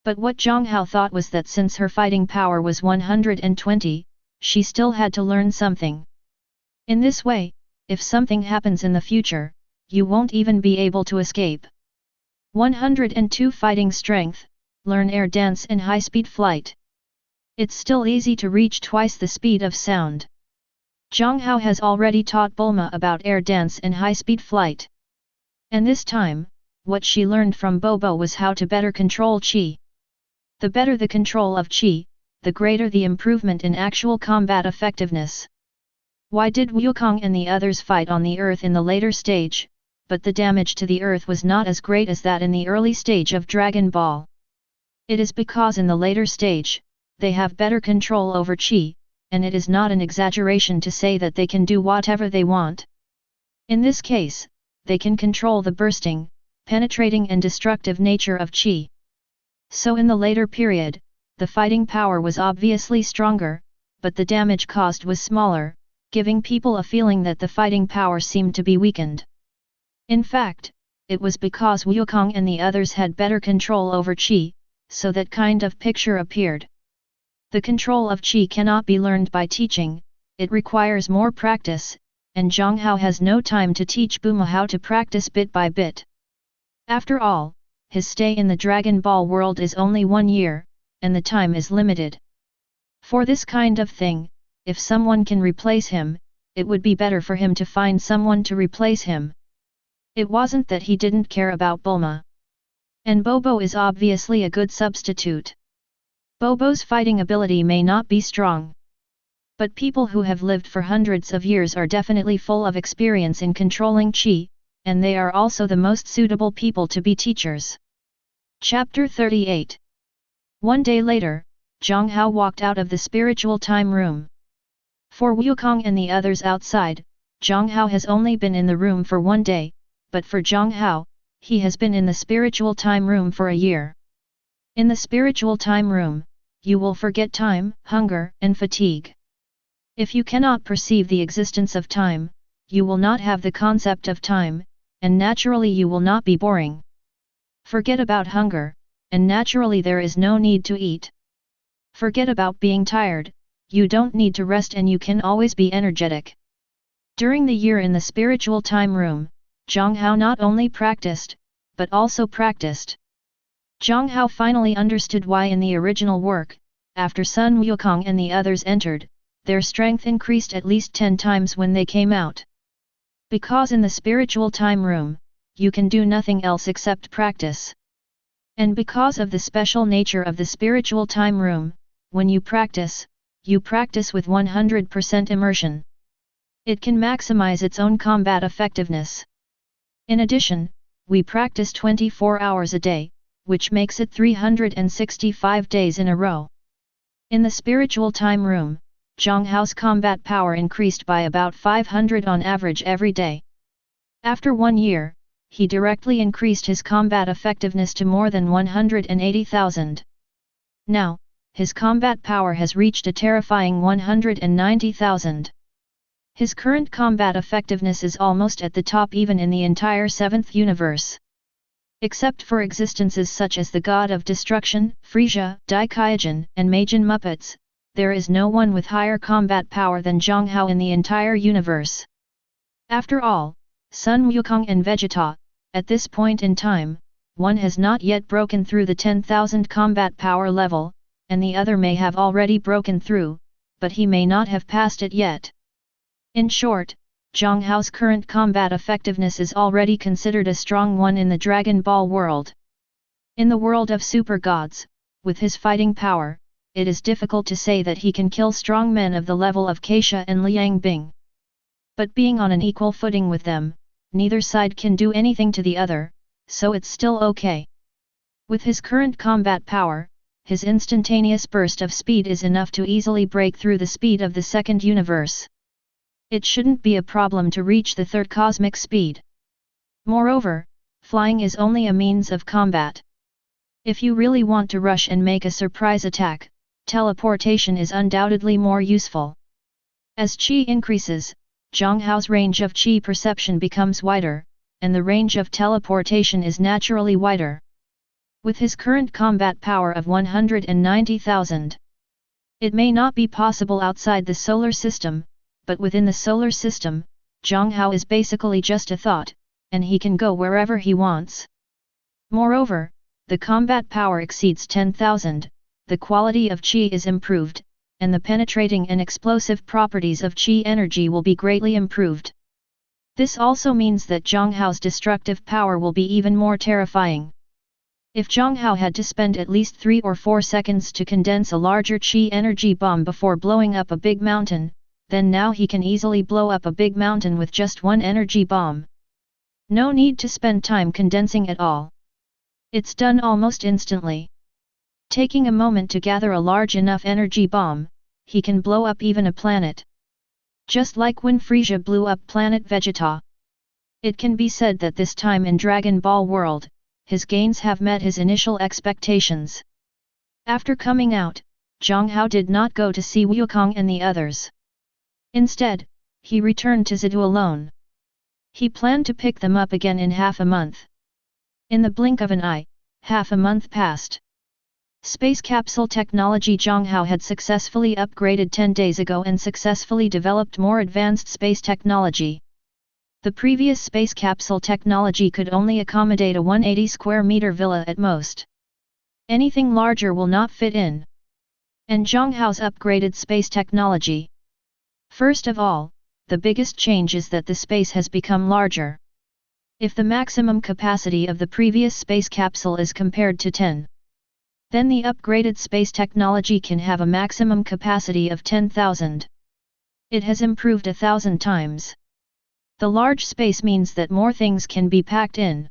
A: But what Jiang Hao thought was that since her fighting power was 120, she still had to learn something. In this way, if something happens in the future, you won't even be able to escape. 102 Fighting Strength, learn air dance and high-speed flight. It's still easy to reach twice the speed of sound. Jiang Hao has already taught Bulma about air dance and high-speed flight. And this time, what she learned from Bobo was how to better control Qi. The better the control of Qi, the greater the improvement in actual combat effectiveness. Why did Wukong and the others fight on the earth in the later stage, but the damage to the earth was not as great as that in the early stage of Dragon Ball? It is because in the later stage, they have better control over Qi, and it is not an exaggeration to say that they can do whatever they want. In this case, they can control the bursting, penetrating and destructive nature of qi. So in the later period, the fighting power was obviously stronger, but the damage caused was smaller, giving people a feeling that the fighting power seemed to be weakened. In fact, it was because Wukong and the others had better control over qi, so that kind of picture appeared. The control of qi cannot be learned by teaching, it requires more practice, and Jiang Hao has no time to teach Buma how to practice bit by bit. After all, his stay in the Dragon Ball world is only 1 year, and the time is limited. For this kind of thing, if someone can replace him, it would be better for him to find someone to replace him. It wasn't that he didn't care about Bulma. And Bobo is obviously a good substitute. Bobo's fighting ability may not be strong. But people who have lived for hundreds of years are definitely full of experience in controlling qi, and they are also the most suitable people to be teachers. Chapter 38. One day later, Jiang Hao walked out of the spiritual time room. For Wukong and the others outside, Jiang Hao has only been in the room for 1 day, but for Jiang Hao, he has been in the spiritual time room for a year. In the spiritual time room, you will forget time, hunger, and fatigue. If you cannot perceive the existence of time, you will not have the concept of time, and naturally you will not be boring. Forget about hunger, and naturally there is no need to eat. Forget about being tired, you don't need to rest and you can always be energetic. During the year in the spiritual time room, Jiang Hao not only practiced, but also practiced. Jiang Hao finally understood why in the original work, after Sun Wukong and the others entered, their strength increased at least 10 times when they came out. Because in the spiritual time room, you can do nothing else except practice. And because of the special nature of the spiritual time room, when you practice with 100% immersion. It can maximize its own combat effectiveness. In addition, we practice 24 hours a day, which makes it 365 days in a row. In the spiritual time room, Jiang Hao's combat power increased by about 500 on average every day. After 1 year, he directly increased his combat effectiveness to more than 180,000. Now, his combat power has reached a terrifying 190,000. His current combat effectiveness is almost at the top even in the entire 7th universe. Except for existences such as the God of Destruction, Frieza, Daikaijin, and Majin Muppets, there is no one with higher combat power than Jiang Hao in the entire universe. After all, Sun Wukong and Vegeta, at this point in time, one has not yet broken through the 10,000 combat power level, and the other may have already broken through, but he may not have passed it yet. In short, Jiang Hao's current combat effectiveness is already considered a strong one in the Dragon Ball world. In the world of super gods, with his fighting power, it is difficult to say that he can kill strong men of the level of Keisha and Liang Bing. But being on an equal footing with them, neither side can do anything to the other, so it's still okay. With his current combat power, his instantaneous burst of speed is enough to easily break through the speed of the 2nd universe. It shouldn't be a problem to reach the 3rd cosmic speed. Moreover, flying is only a means of combat. If you really want to rush and make a surprise attack, teleportation is undoubtedly more useful. As qi increases, Jiang Hao's range of qi perception becomes wider, and the range of teleportation is naturally wider. With his current combat power of 190,000, it may not be possible outside the solar system, but within the solar system, Jiang Hao is basically just a thought, and he can go wherever he wants. Moreover, the combat power exceeds 10,000, the quality of qi is improved, and the penetrating and explosive properties of qi energy will be greatly improved. This also means that Jiang Hao's destructive power will be even more terrifying. If Jiang Hao had to spend at least 3 or 4 seconds to condense a larger qi energy bomb before blowing up a big mountain, then now he can easily blow up a big mountain with just 1 energy bomb. No need to spend time condensing at all. It's done almost instantly. Taking a moment to gather a large enough energy bomb, he can blow up even a planet. Just like when Frieza blew up planet Vegeta. It can be said that this time in Dragon Ball world, his gains have met his initial expectations. After coming out, Jiang Hao did not go to see Wukong and the others. Instead, he returned to Zidu alone. He planned to pick them up again in half a month. In the blink of an eye, half a month passed. Space capsule technology. Jiang Hao had successfully upgraded 10 days ago and successfully developed more advanced space technology. The previous space capsule technology could only accommodate a 180 square meter villa at most. Anything larger will not fit in. And Jiang Hao's upgraded space technology. First of all, the biggest change is that the space has become larger. If the maximum capacity of the previous space capsule is compared to 10, then the upgraded space technology can have a maximum capacity of 10,000. It has improved 1,000 times. The large space means that more things can be packed in.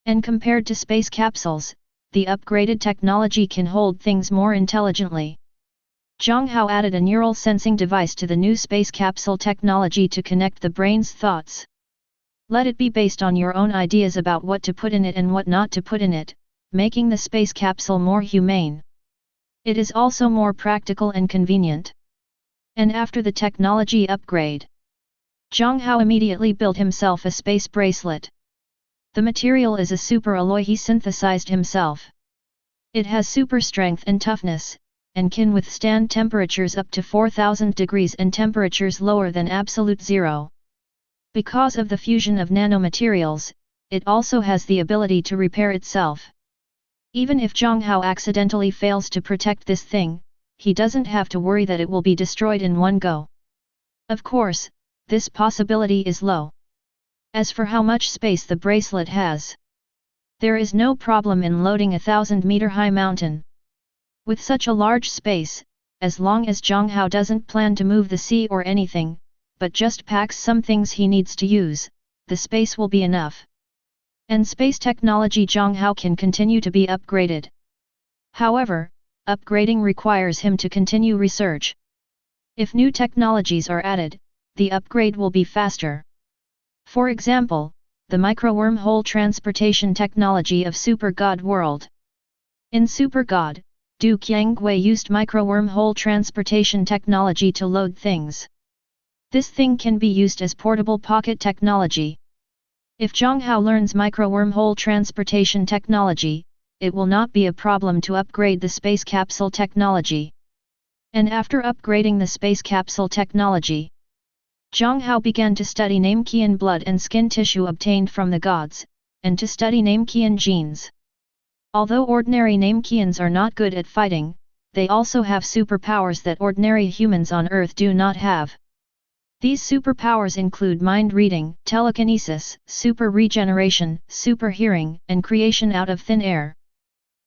A: And compared to space capsules, the upgraded technology can hold things more intelligently. Jiang Hao added a neural sensing device to the new space capsule technology to connect the brain's thoughts. Let it be based on your own ideas about what to put in it and what not to put in it, making the space capsule more humane. It is also more practical and convenient. And after the technology upgrade, Jiang Hao immediately built himself a space bracelet. The material is a super alloy he synthesized himself. It has super strength and toughness, and can withstand temperatures up to 4,000 degrees and temperatures lower than absolute zero. Because of the fusion of nanomaterials, it also has the ability to repair itself. Even if Jiang Hao accidentally fails to protect this thing, he doesn't have to worry that it will be destroyed in one go. Of course, this possibility is low. As for how much space the bracelet has, there is no problem in loading a 1,000-meter-high mountain. With such a large space, as long as Jiang Hao doesn't plan to move the sea or anything, but just packs some things he needs to use, the space will be enough. And space technology Jiang Hao can continue to be upgraded. However, upgrading requires him to continue research. If new technologies are added, the upgrade will be faster. For example, the micro-wormhole transportation technology of Super God World. In Super God, Du Qiangwei used micro-wormhole transportation technology to load things. This thing can be used as portable pocket technology. If Jiang Hao learns micro-wormhole transportation technology, it will not be a problem to upgrade the space capsule technology. And after upgrading the space capsule technology, Jiang Hao began to study Namekian blood and skin tissue obtained from the gods, and to study Namekian genes. Although ordinary Namekians are not good at fighting, they also have superpowers that ordinary humans on Earth do not have. These superpowers include mind reading, telekinesis, super regeneration, super hearing, and creation out of thin air.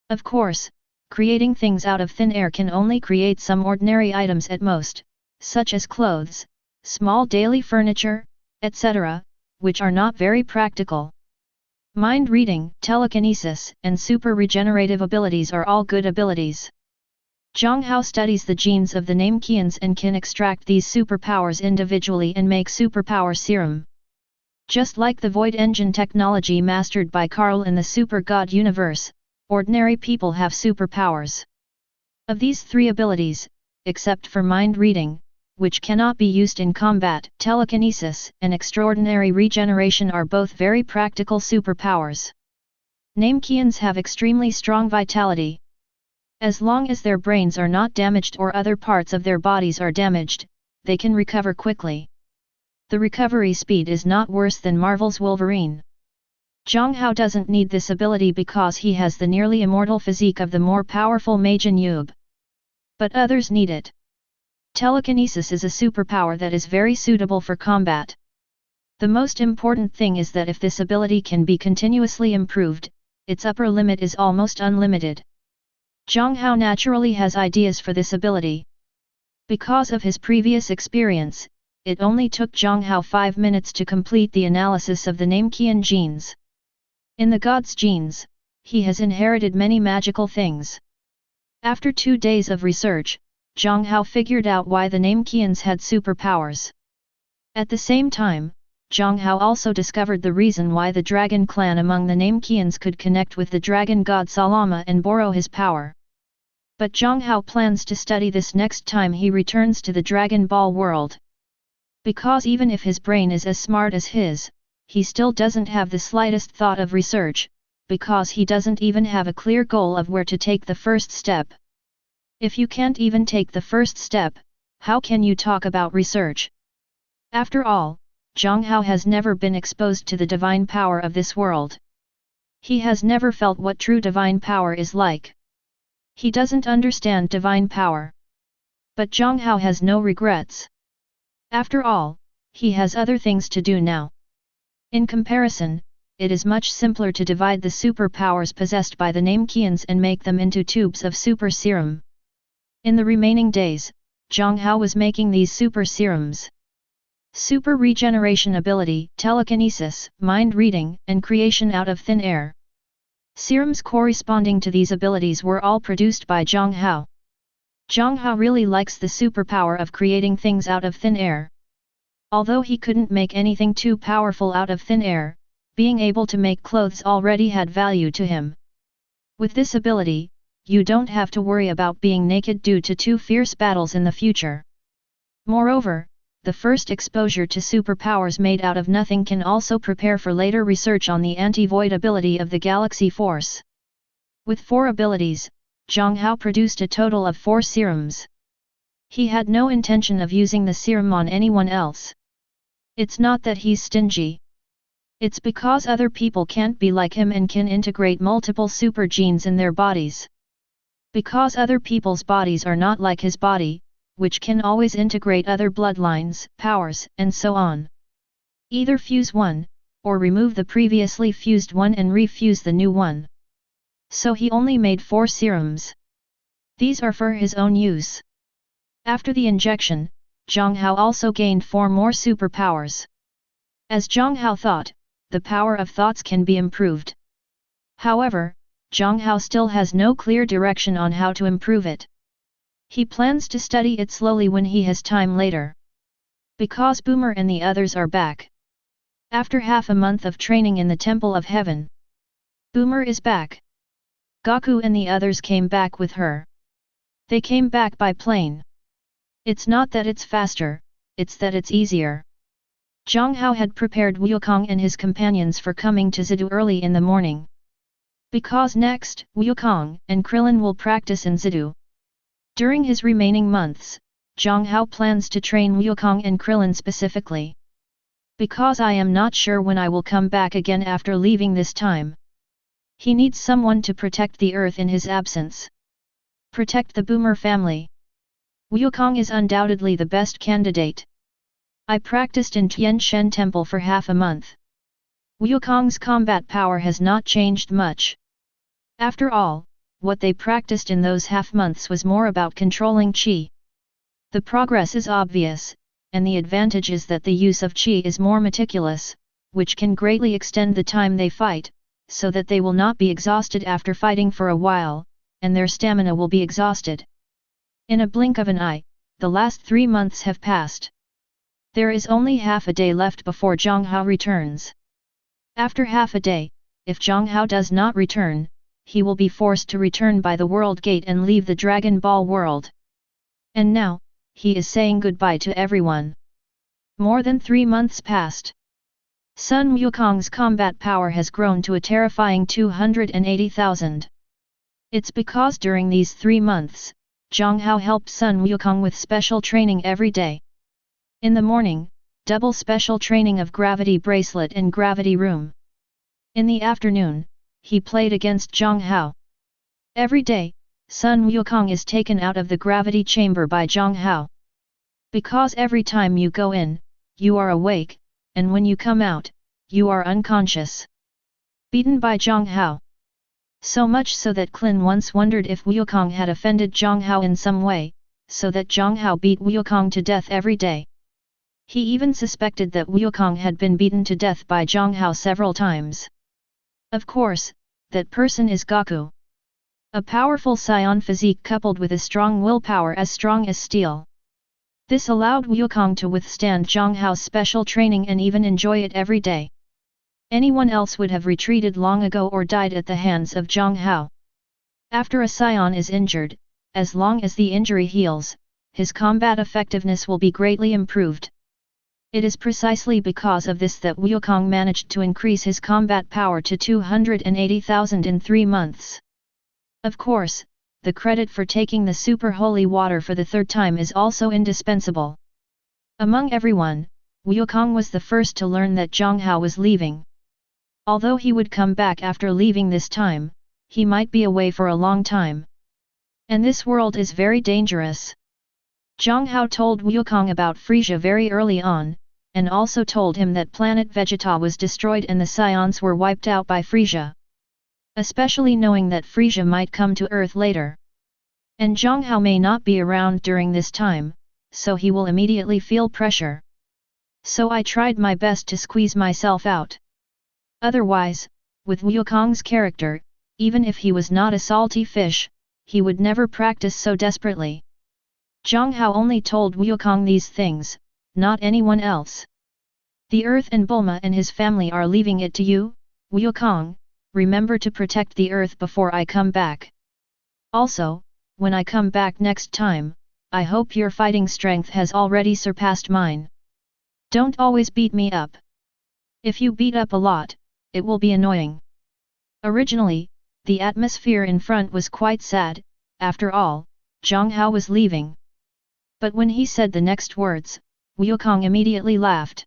A: Of course, creating things out of thin air can only create some ordinary items at most, such as clothes, small daily furniture, etc., which are not very practical. Mind reading, telekinesis, and super regenerative abilities are all good abilities. Jiang Hao studies the genes of the Namekians and can extract these superpowers individually and make superpower serum. Just like the Void Engine technology mastered by Carl in the Super God universe, ordinary people have superpowers. Of these three abilities, except for mind reading, which cannot be used in combat, telekinesis and extraordinary regeneration are both very practical superpowers. Namekians have extremely strong vitality. As long as their brains are not damaged or other parts of their bodies are damaged, they can recover quickly. The recovery speed is not worse than Marvel's Wolverine. Jiang Hao doesn't need this ability because he has the nearly immortal physique of the more powerful Majin Yub. But others need it. Telekinesis is a superpower that is very suitable for combat. The most important thing is that if this ability can be continuously improved, its upper limit is almost unlimited. Jiang Hao naturally has ideas for this ability. Because of his previous experience, it only took Jiang Hao 5 minutes to complete the analysis of the Namekian genes. In the gods' genes, he has inherited many magical things. After 2 days of research, Jiang Hao figured out why the Namekians had superpowers. At the same time, Jiang Hao also discovered the reason why the dragon clan among the Namekians could connect with the dragon god Salama and borrow his power. But Jiang Hao plans to study this next time he returns to the Dragon Ball world. Because even if his brain is as smart as his, he still doesn't have the slightest thought of research, because he doesn't even have a clear goal of where to take the first step. If you can't even take the first step, how can you talk about research? After all, Jiang Hao has never been exposed to the divine power of this world. He has never felt what true divine power is like. He doesn't understand divine power. But Jiang Hao has no regrets. After all, he has other things to do now. In comparison, it is much simpler to divide the superpowers possessed by the Namekians and make them into tubes of super serum. In the remaining days, Jiang Hao was making these super serums. Super regeneration ability, telekinesis, mind reading, and creation out of thin air. Serums corresponding to these abilities were all produced by Jiang Hao. Jiang Hao really likes the superpower of creating things out of thin air. Although he couldn't make anything too powerful out of thin air, being able to make clothes already had value to him. With this ability, you don't have to worry about being naked due to too fierce battles in the future. Moreover, the first exposure to superpowers made out of nothing can also prepare for later research on the anti-void ability of the Galaxy Force. With 4 abilities, Jiang Hao produced a total of 4 serums. He had no intention of using the serum on anyone else. It's not that he's stingy. It's because other people can't be like him and can integrate multiple super genes in their bodies. Because other people's bodies are not like his body, which can always integrate other bloodlines, powers, and so on. Either fuse one, or remove the previously fused one and refuse the new one. So he only made 4 serums. These are for his own use. After the injection, Jiang Hao also gained 4 more superpowers. As Jiang Hao thought, the power of thoughts can be improved. However, Jiang Hao still has no clear direction on how to improve it. He plans to study it slowly when he has time later. Because Boomer and the others are back. After half a month of training in the Temple of Heaven, Boomer is back. Goku and the others came back with her. They came back by plane. It's not that it's faster, it's that it's easier. Jiang Hao had prepared Wukong and his companions for coming to Zidu early in the morning. Because next, Wukong and Krillin will practice in Zidu. During his remaining months, Jiang Hao plans to train Wukong and Krillin specifically. Because I am not sure when I will come back again after leaving this time. He needs someone to protect the earth in his absence. Protect the Boomer family. Wukong is undoubtedly the best candidate. I practiced in Tianshan Temple for half a month. Wukong's combat power has not changed much. After all, what they practiced in those half months was more about controlling qi. The progress is obvious, and the advantage is that the use of qi is more meticulous, which can greatly extend the time they fight, so that they will not be exhausted after fighting for a while, and their stamina will be exhausted. In a blink of an eye, the last 3 months have passed. There is only half a day left before Jiang Hao returns. After half a day, if Jiang Hao does not return, he will be forced to return by the World Gate and leave the Dragon Ball world. And now, he is saying goodbye to everyone. More than 3 months passed. Sun Wukong's combat power has grown to a terrifying 280,000. It's because during these 3 months, Jiang Hao helped Sun Wukong with special training every day. In the morning, double special training of Gravity Bracelet and Gravity Room. In the afternoon, he played against Jiang Hao. Every day, Sun Wukong is taken out of the gravity chamber by Jiang Hao. Because every time you go in, you are awake, and when you come out, you are unconscious. Beaten by Jiang Hao. So much so that Klin once wondered if Wukong had offended Jiang Hao in some way, so that Jiang Hao beat Wukong to death every day. He even suspected that Wukong had been beaten to death by Jiang Hao several times. Of course, that person is Goku. A powerful Saiyan physique coupled with a strong willpower as strong as steel. This allowed Wukong to withstand Jiang Hao's special training and even enjoy it every day. Anyone else would have retreated long ago or died at the hands of Jiang Hao. After a Saiyan is injured, as long as the injury heals, his combat effectiveness will be greatly improved. It is precisely because of this that Wukong managed to increase his combat power to 280,000 in 3 months. Of course, the credit for taking the super holy water for the 3rd time is also indispensable. Among everyone, Wukong was the first to learn that Jiang Hao was leaving. Although he would come back after leaving this time, he might be away for a long time. And this world is very dangerous. Jiang Hao told Wukong about Frisia very early on, and also told him that planet Vegeta was destroyed and the Saiyans were wiped out by Frisia. Especially knowing that Frisia might come to Earth later. And Jiang Hao may not be around during this time, so he will immediately feel pressure. So I tried my best to squeeze myself out. Otherwise, with Wukong's character, even if he was not a salty fish, he would never practice so desperately. Jiang Hao only told Wukong these things, not anyone else. The Earth and Bulma and his family are leaving it to you, Wukong. Remember to protect the Earth before I come back. Also, when I come back next time, I hope your fighting strength has already surpassed mine. Don't always beat me up. If you beat up a lot, it will be annoying. Originally, the atmosphere in front was quite sad. After all, Jiang Hao was leaving. But when he said the next words, Wukong immediately laughed.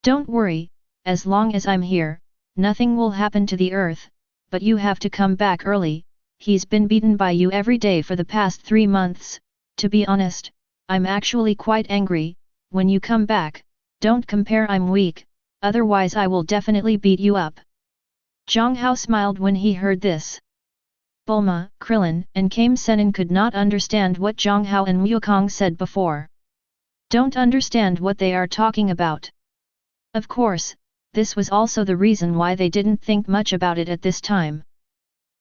A: Don't worry, as long as I'm here, nothing will happen to the Earth, but you have to come back early. He's been beaten by you every day for the past 3 months. To be honest, I'm actually quite angry. When you come back, don't compare I'm weak, otherwise I will definitely beat you up. Jiang Hao smiled when he heard this. Bulma, Krillin, and Kame Sennin could not understand what Jiang Hao and Wukong said before. Don't understand what they are talking about. Of course, this was also the reason why they didn't think much about it at this time.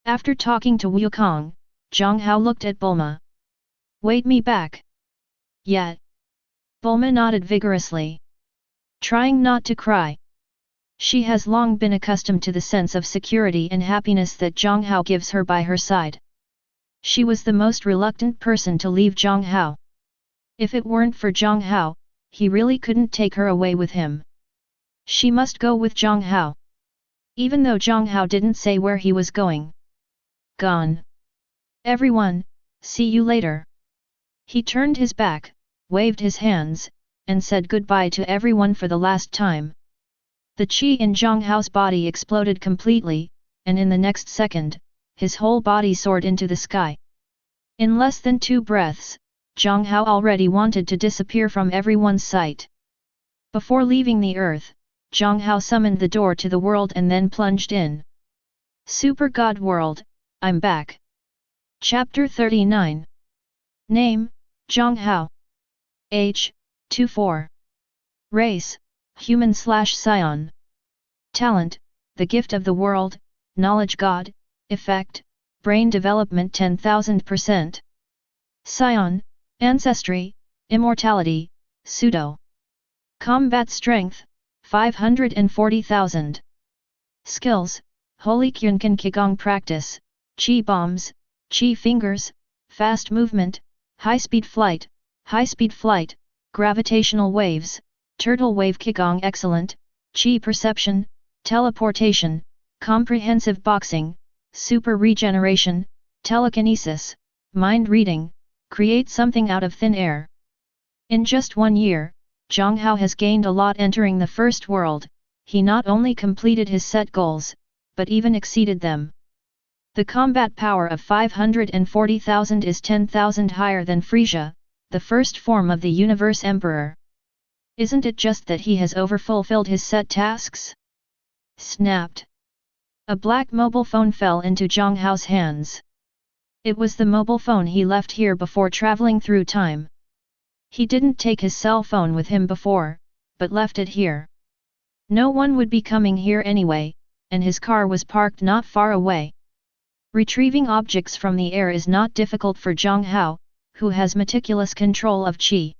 A: After talking to Wukong, Jiang Hao looked at Bulma. Wait me back. Yet. Bulma nodded vigorously. Trying not to cry. She has long been accustomed to the sense of security and happiness that Jiang Hao gives her by her side. She was the most reluctant person to leave Jiang Hao. If it weren't for Jiang Hao, he really couldn't take her away with him. She must go with Jiang Hao. Even though Jiang Hao didn't say where he was going. Gone. Everyone, see you later. He turned his back, waved his hands, and said goodbye to everyone for the last time. The qi in Jiang Hao's body exploded completely, and in the next second, his whole body soared into the sky. In less than 2 breaths, Jiang Hao already wanted to disappear from everyone's sight. Before leaving the Earth, Jiang Hao summoned the door to the world and then plunged in. Super God World, I'm back. Chapter 39. Name, Jiang Hao. Age, 24. Race, Human/Saiyan. Talent, the gift of the world, knowledge God, effect, brain development 10,000%. Saiyan, ancestry, immortality, pseudo. Combat strength, 540,000. Skills, Holy Kyunkan Qigong practice, Qi bombs, Qi fingers, fast movement, high-speed flight, gravitational waves, turtle wave Qigong excellent, Qi perception, teleportation, comprehensive boxing, super regeneration, telekinesis, mind reading, create something out of thin air. In just 1 year, Jiang Hao has gained a lot entering the first world. He not only completed his set goals, but even exceeded them. The combat power of 540,000 is 10,000 higher than Frisia, the first form of the Universe Emperor. Isn't it just that he has overfulfilled his set tasks? Snapped. A black mobile phone fell into Jiang Hao's hands. It was the mobile phone he left here before traveling through time. He didn't take his cell phone with him before, but left it here. No one would be coming here anyway, and his car was parked not far away. Retrieving objects from the air is not difficult for Jiang Hao, who has meticulous control of qi.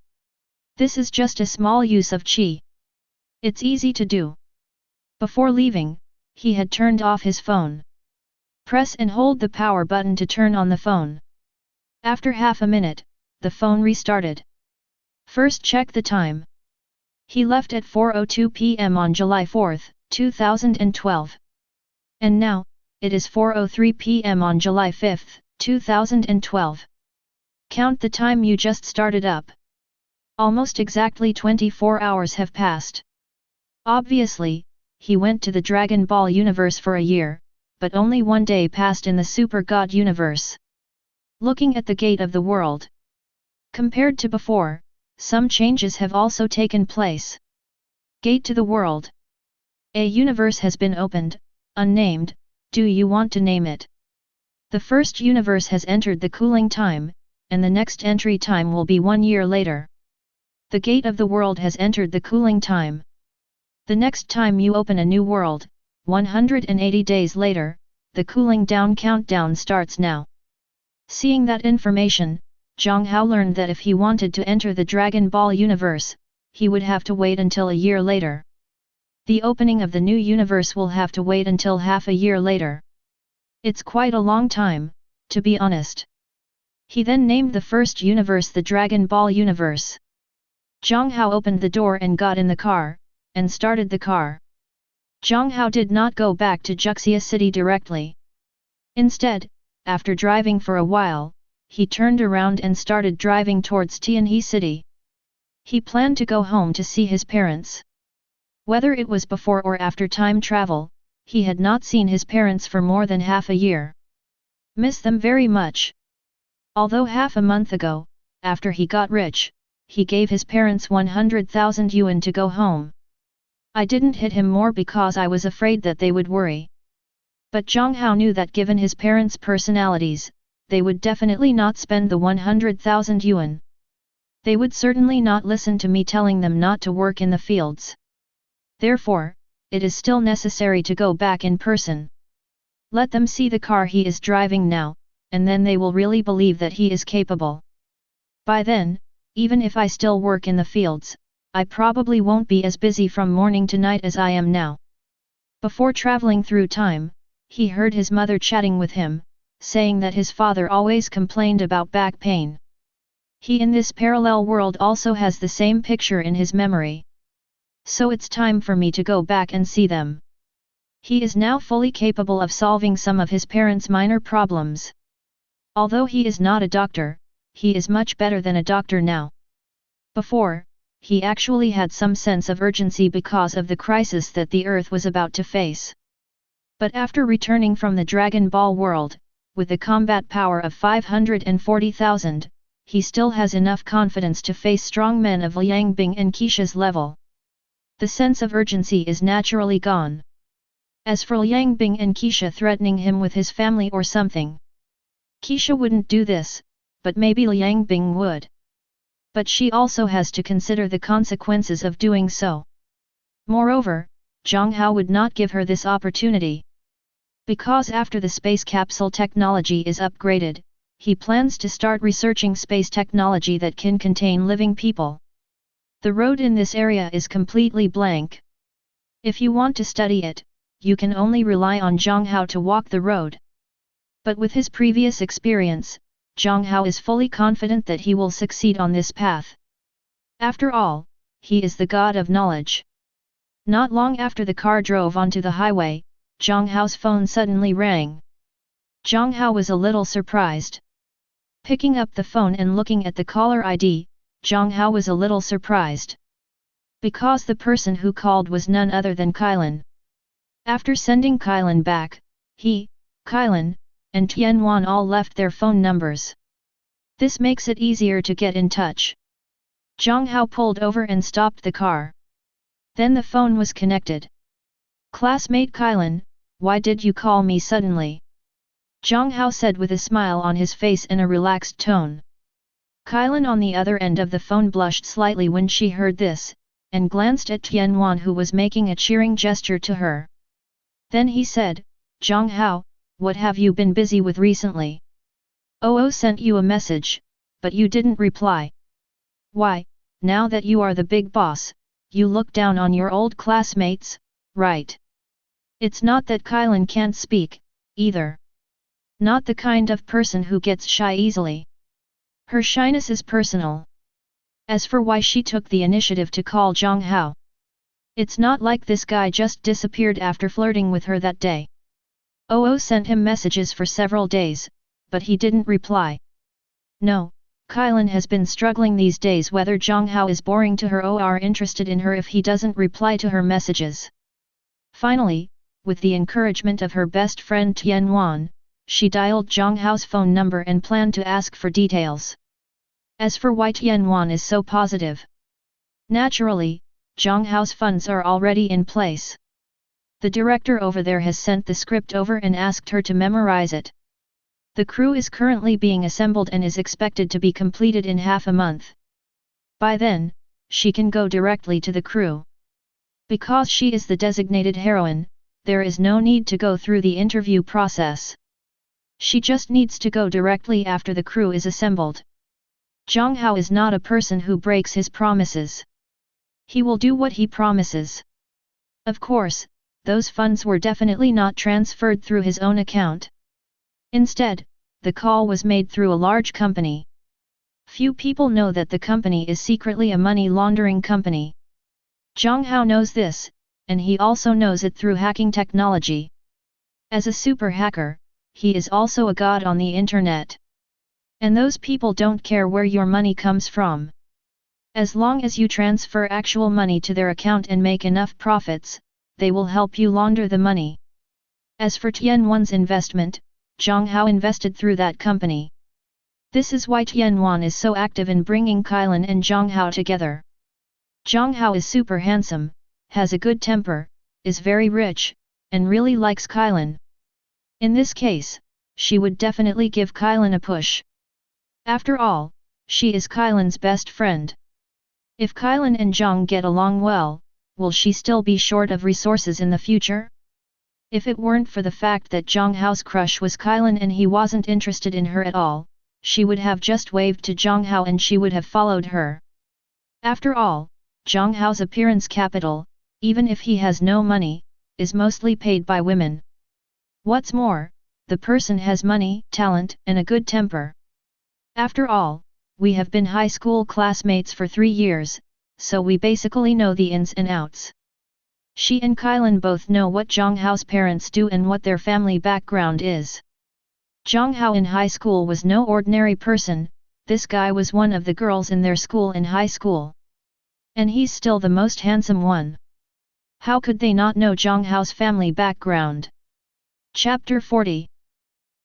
A: This is just a small use of qi. It's easy to do. Before leaving, he had turned off his phone. Press and hold the power button to turn on the phone. After half a minute, the phone restarted. First check the time. He left at 4:02 p.m. on July 4, 2012. And now, it is 4:03 p.m. on July 5, 2012. Count the time you just started up. Almost exactly 24 hours have passed. Obviously, he went to the Dragon Ball universe for a year, but only one day passed in the Super God universe. Looking at the gate of the world. Compared to before, some changes have also taken place. Gate to the world. A universe has been opened, unnamed. Do you want to name it? The first universe has entered the cooling time, and the next entry time will be 1 year later. The gate of the world has entered the cooling time. The next time you open a new world, 180 days later, the cooling down countdown starts now. Seeing that information, Jiang Hao learned that if he wanted to enter the Dragon Ball universe, he would have to wait until a year later. The opening of the new universe will have to wait until half a year later. It's quite a long time, to be honest. He then named the first universe the Dragon Ball universe. Jiang Hao opened the door and got in the car, and started the car. Jiang Hao did not go back to Juxia City directly. Instead, after driving for a while, he turned around and started driving towards Tianhe City. He planned to go home to see his parents. Whether it was before or after time travel, he had not seen his parents for more than half a year. Miss them very much. Although half a month ago, after he got rich, he gave his parents 100,000 yuan to go home. I didn't hit him more because I was afraid that they would worry. But Jiang Hao knew that given his parents' personalities, they would definitely not spend the 100,000 yuan. They would certainly not listen to me telling them not to work in the fields. Therefore, it is still necessary to go back in person. Let them see the car he is driving now, and then they will really believe that he is capable. By then, even if I still work in the fields, I probably won't be as busy from morning to night as I am now. Before traveling through time, he heard his mother chatting with him, saying that his father always complained about back pain. He in this parallel world also has the same picture in his memory. So it's time for me to go back and see them. He is now fully capable of solving some of his parents' minor problems. Although he is not a doctor, he is much better than a doctor now. Before, he actually had some sense of urgency because of the crisis that the Earth was about to face. But after returning from the Dragon Ball world, with a combat power of 540,000, he still has enough confidence to face strong men of Liang Bing and Keisha's level. The sense of urgency is naturally gone. As for Liang Bing and Keisha threatening him with his family or something, Keisha wouldn't do this, but maybe Liang Bing would. But she also has to consider the consequences of doing so. Moreover, Jiang Hao would not give her this opportunity. Because after the space capsule technology is upgraded, he plans to start researching space technology that can contain living people. The road in this area is completely blank. If you want to study it, you can only rely on Jiang Hao to walk the road. But with his previous experience, Jiang Hao is fully confident that he will succeed on this path. After all, he is the god of knowledge. Not long after the car drove onto the highway, Jiang Hao's phone suddenly rang. Jiang Hao was a little surprised. Picking up the phone and looking at the caller ID, Jiang Hao was a little surprised. Because the person who called was none other than Kailan. After sending Kailan back, he, Kailan, and Tianwan all left their phone numbers. This makes it easier to get in touch. Jiang Hao pulled over and stopped the car. Then the phone was connected. Classmate Kailan, why did you call me suddenly? Jiang Hao said with a smile on his face and a relaxed tone. Kailan on the other end of the phone blushed slightly when she heard this, and glanced at Tianwan who was making a cheering gesture to her. Then he said, Jiang Hao, what have you been busy with recently? Oh, sent you a message, but you didn't reply. Why, now that you are the big boss, you look down on your old classmates, right? It's not that Kylan can't speak, either. Not the kind of person who gets shy easily. Her shyness is personal. As for why she took the initiative to call Jiang Hao, it's not like this guy just disappeared after flirting with her that day. Oo sent him messages for several days, but he didn't reply. No, Kylan has been struggling these days whether Jiang Hao is boring to her or interested in her if he doesn't reply to her messages. Finally, with the encouragement of her best friend Tian Wan, she dialed Jiang Hao's phone number and planned to ask for details. As for why Tian Wan is so positive. Naturally, Jiang Hao's funds are already in place. The director over there has sent the script over and asked her to memorize it. The crew is currently being assembled and is expected to be completed in half a month. By then, she can go directly to the crew. Because she is the designated heroine, there is no need to go through the interview process. She just needs to go directly after the crew is assembled. Jiang Hao is not a person who breaks his promises. He will do what he promises. Of course, those funds were definitely not transferred through his own account. Instead, the call was made through a large company. Few people know that the company is secretly a money laundering company. Jiang Hao knows this, and he also knows it through hacking technology. As a super hacker, he is also a god on the internet. And those people don't care where your money comes from. As long as you transfer actual money to their account and make enough profits, they will help you launder the money. As for Tian Wan's investment, Jiang Hao invested through that company. This is why Tian Wan is so active in bringing Kylan and Jiang Hao together. Jiang Hao is super handsome, has a good temper, is very rich, and really likes Kylan. In this case, she would definitely give Kylan a push. After all, she is Kylan's best friend. If Kylan and Jiang get along well, will she still be short of resources in the future? If it weren't for the fact that Jiang Hao's crush was Kylan and he wasn't interested in her at all, she would have just waved to Jiang Hao and she would have followed her. After all, Jiang Hao's appearance capital, even if he has no money, is mostly paid by women. What's more, the person has money, talent, and a good temper. After all, we have been high school classmates for 3 years, so we basically know the ins and outs. She and Kylan both know what Jiang Hao's parents do and what their family background is. Jiang Hao in high school was no ordinary person, this guy was one of the girls in their school in high school. And he's still the most handsome one. How could they not know Jiang Hao's family background? Chapter 40.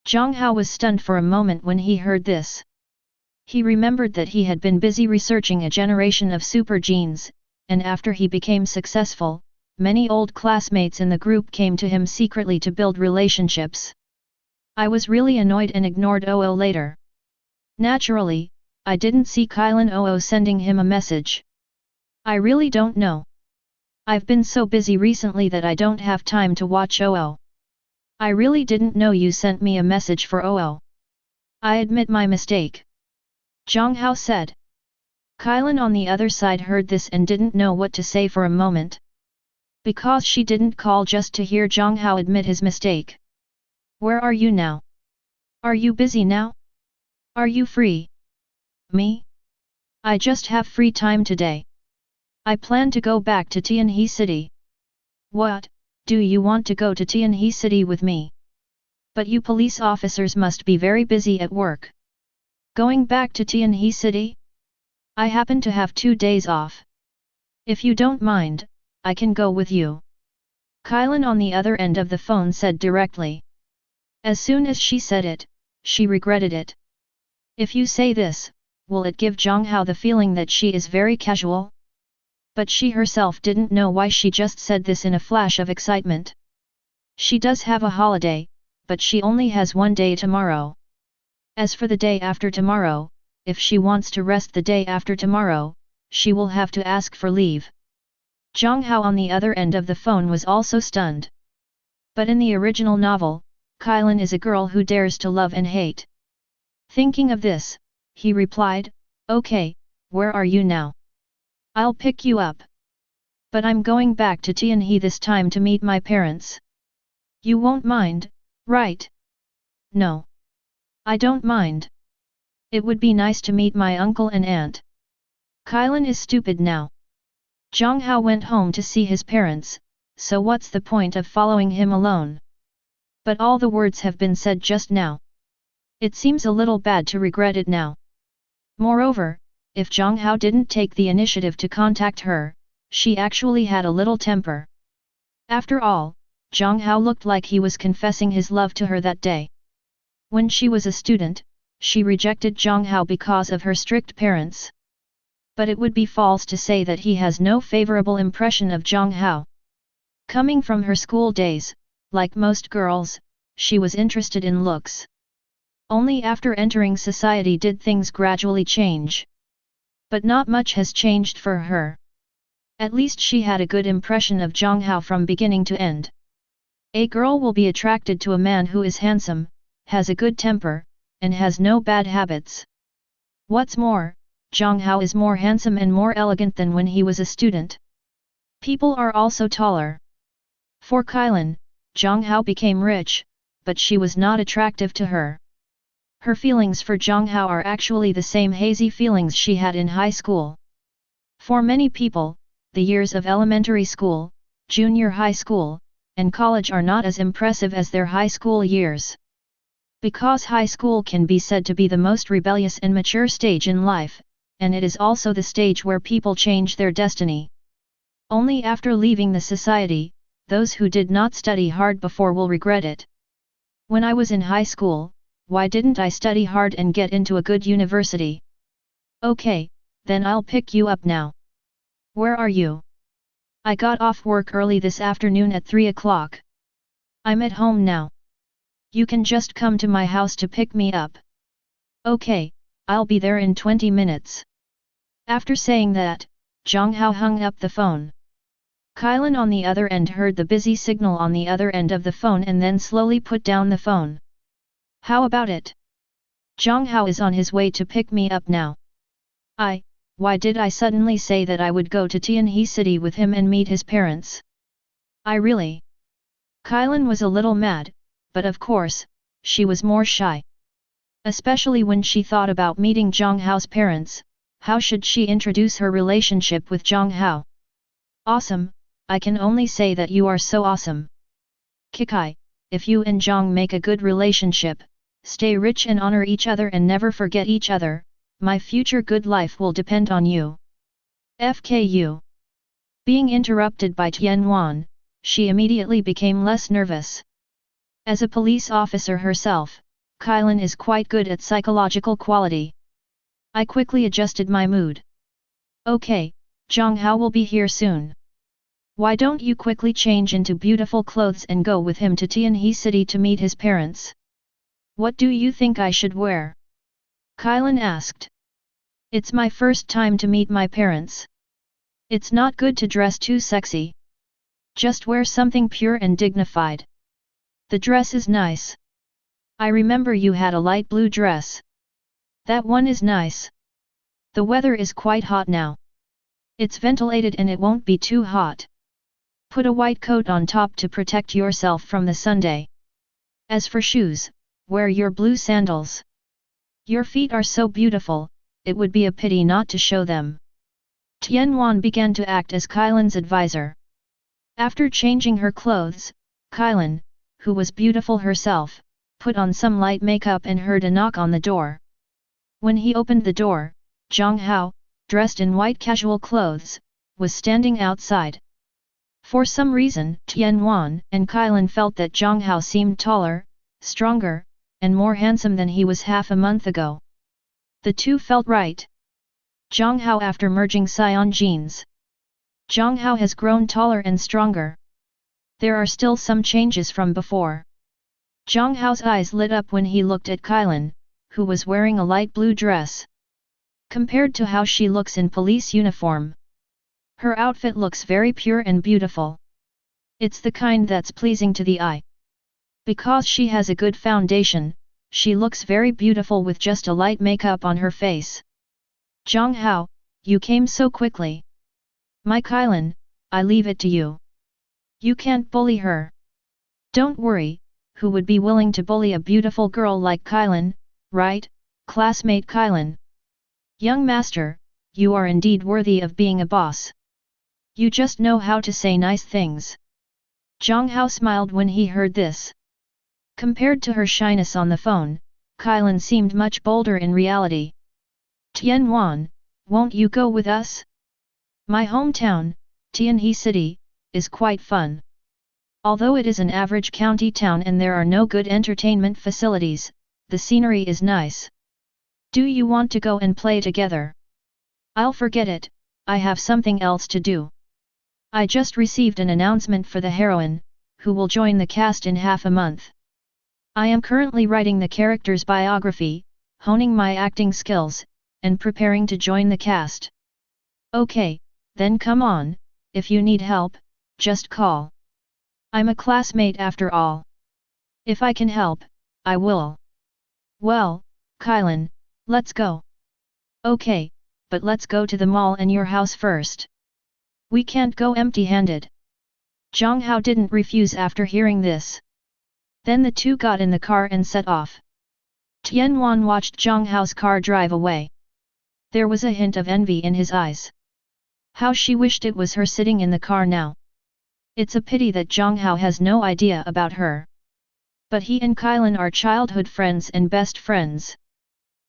A: Jiang Hao was stunned for a moment when he heard this. He remembered that he had been busy researching a generation of super genes, and after he became successful, many old classmates in the group came to him secretly to build relationships. I was really annoyed and ignored Oo later. Naturally, I didn't see Kylan Oo sending him a message. I really don't know. I've been so busy recently that I don't have time to watch Oo. I really didn't know you sent me a message for Oo. I admit my mistake. Jiang Hao said. Kylan on the other side heard this and didn't know what to say for a moment. Because she didn't call just to hear Jiang Hao admit his mistake. Where are you now? Are you busy now? Are you free? Me? I just have free time today. I plan to go back to Tianhe City. What, do you want to go to Tianhe City with me? But you police officers must be very busy at work. Going back to Tianhe City? I happen to have 2 days off. If you don't mind, I can go with you. Kylan on the other end of the phone said directly. As soon as she said it, she regretted it. If you say this, will it give Jiang Hao the feeling that she is very casual? But she herself didn't know why she just said this in a flash of excitement. She does have a holiday, but she only has 1 day tomorrow. As for the day after tomorrow, if she wants to rest the day after tomorrow, she will have to ask for leave. Jiang Hao on the other end of the phone was also stunned. But in the original novel, Kylan is a girl who dares to love and hate. Thinking of this, he replied, "Okay, where are you now?" I'll pick you up. But I'm going back to Tianhe this time to meet my parents. You won't mind, right? No. I don't mind. It would be nice to meet my uncle and aunt. Kylan is stupid now. Jiang Hao went home to see his parents, so what's the point of following him alone? But all the words have been said just now. It seems a little bad to regret it now. Moreover, if Jiang Hao didn't take the initiative to contact her, she actually had a little temper. After all, Jiang Hao looked like he was confessing his love to her that day. When she was a student, she rejected Jiang Hao because of her strict parents. But it would be false to say that he has no favorable impression of Jiang Hao. Coming from her school days, like most girls, she was interested in looks. Only after entering society did things gradually change. But not much has changed for her. At least she had a good impression of Jiang Hao from beginning to end. A girl will be attracted to a man who is handsome, has a good temper, and has no bad habits. What's more, Jiang Hao is more handsome and more elegant than when he was a student. People are also taller. For Kylan, Jiang Hao became rich, but she was not attractive to her. Her feelings for Jiang Hao are actually the same hazy feelings she had in high school. For many people, the years of elementary school, junior high school, and college are not as impressive as their high school years. Because high school can be said to be the most rebellious and mature stage in life, and it is also the stage where people change their destiny. Only after leaving the society, those who did not study hard before will regret it. When I was in high school, why didn't I study hard and get into a good university? Okay, then I'll pick you up now. Where are you? I got off work early this afternoon at 3 o'clock. I'm at home now. You can just come to my house to pick me up. Okay, I'll be there in 20 minutes. After saying that, Jiang Hao hung up the phone. Kylan on the other end heard the busy signal on the other end of the phone and then slowly put down the phone. How about it? Jiang Hao is on his way to pick me up now. Why did I suddenly say that I would go to Tianhe City with him and meet his parents? I really... Kylan was a little mad, but of course, she was more shy. Especially when she thought about meeting Jiang Hao's parents, how should she introduce her relationship with Jiang Hao? Awesome, I can only say that you are so awesome. Kikai, if you and Jiang make a good relationship, stay rich and honor each other and never forget each other, my future good life will depend on you. FKU. Being interrupted by Tianwan, she immediately became less nervous. As a police officer herself, Kylan is quite good at psychological quality. I quickly adjusted my mood. Okay, Jiang Hao will be here soon. Why don't you quickly change into beautiful clothes and go with him to Tianhe City to meet his parents? What do you think I should wear? Kylan asked. It's my first time to meet my parents. It's not good to dress too sexy. Just wear something pure and dignified. The dress is nice. I remember you had a light blue dress. That one is nice. The weather is quite hot now. It's ventilated and it won't be too hot. Put a white coat on top to protect yourself from the Sunday. As for shoes, wear your blue sandals. Your feet are so beautiful, it would be a pity not to show them. Tianwan began to act as Kylan's advisor. After changing her clothes, Kylan, who was beautiful herself, put on some light makeup and heard a knock on the door. When he opened the door, Jiang Hao, dressed in white casual clothes, was standing outside. For some reason, Tianwan and Kylan felt that Jiang Hao seemed taller, stronger, and more handsome than he was half a month ago. The two felt right. Jiang Hao after merging Saiyan genes. Jiang Hao has grown taller and stronger. There are still some changes from before. Jiang Hao's eyes lit up when he looked at Kylan, who was wearing a light blue dress. Compared to how she looks in police uniform, her outfit looks very pure and beautiful. It's the kind that's pleasing to the eye. Because she has a good foundation, she looks very beautiful with just a light makeup on her face. Jiang Hao, you came so quickly. My Kylan, I leave it to you. You can't bully her. Don't worry, who would be willing to bully a beautiful girl like Kylan, right, classmate Kylan? Young master, you are indeed worthy of being a boss. You just know how to say nice things. Jiang Hao smiled when he heard this. Compared to her shyness on the phone, Kylan seemed much bolder in reality. Tianwan, won't you go with us? My hometown, Tianhe City, is quite fun. Although it is an average county town and there are no good entertainment facilities, the scenery is nice. Do you want to go and play together? I'll forget it, I have something else to do. I just received an announcement for the heroine, who will join the cast in half a month. I am currently writing the character's biography, honing my acting skills, and preparing to join the cast. Okay, then come on, if you need help, just call. I'm a classmate after all. If I can help, I will. Well, Kylan, let's go. Okay, but let's go to the mall and your house first. We can't go empty-handed. Jiang Hao didn't refuse after hearing this. Then the two got in the car and set off. Tianwan watched Jiang Hao's car drive away. There was a hint of envy in his eyes. How she wished it was her sitting in the car now. It's a pity that Jiang Hao has no idea about her. But he and Kylan are childhood friends and best friends.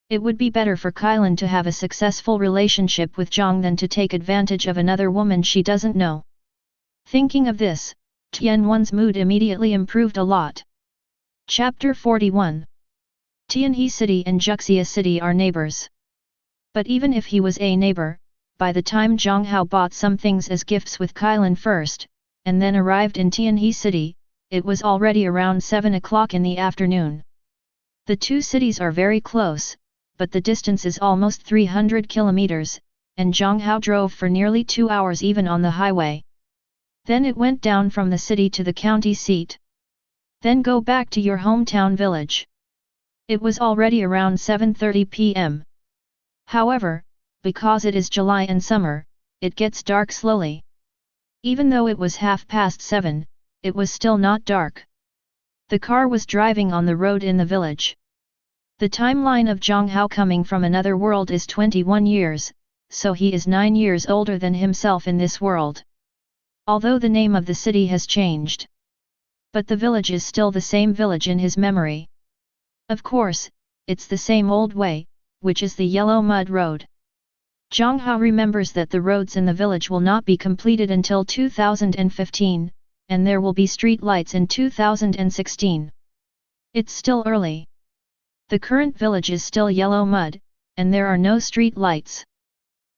A: It would be better for Kylan to have a successful relationship with Jiang than to take advantage of another woman she doesn't know. Thinking of this, Tianwan's mood immediately improved a lot. Chapter 41. Tianhe City and Juxia City are neighbors. But even if he was a neighbor, by the time Jiang Hao bought some things as gifts with Kylan first, and then arrived in Tianhe City, it was already around 7 o'clock in the afternoon. The two cities are very close, but the distance is almost 300 kilometers, and Jiang Hao drove for nearly 2 hours even on the highway. Then it went down from the city to the county seat. Then go back to your hometown village. It was already around 7:30 p.m. However, because it is July and summer, it gets dark slowly. Even though it was 7:30, it was still not dark. The car was driving on the road in the village. The timeline of Jiang Hao coming from another world is 21 years, so he is 9 years older than himself in this world. Although the name of the city has changed. But the village is still the same village in his memory. Of course, it's the same old way, which is the yellow mud road. Jiang Hao remembers that the roads in the village will not be completed until 2015, and there will be street lights in 2016. It's still early. The current village is still yellow mud, and there are no street lights.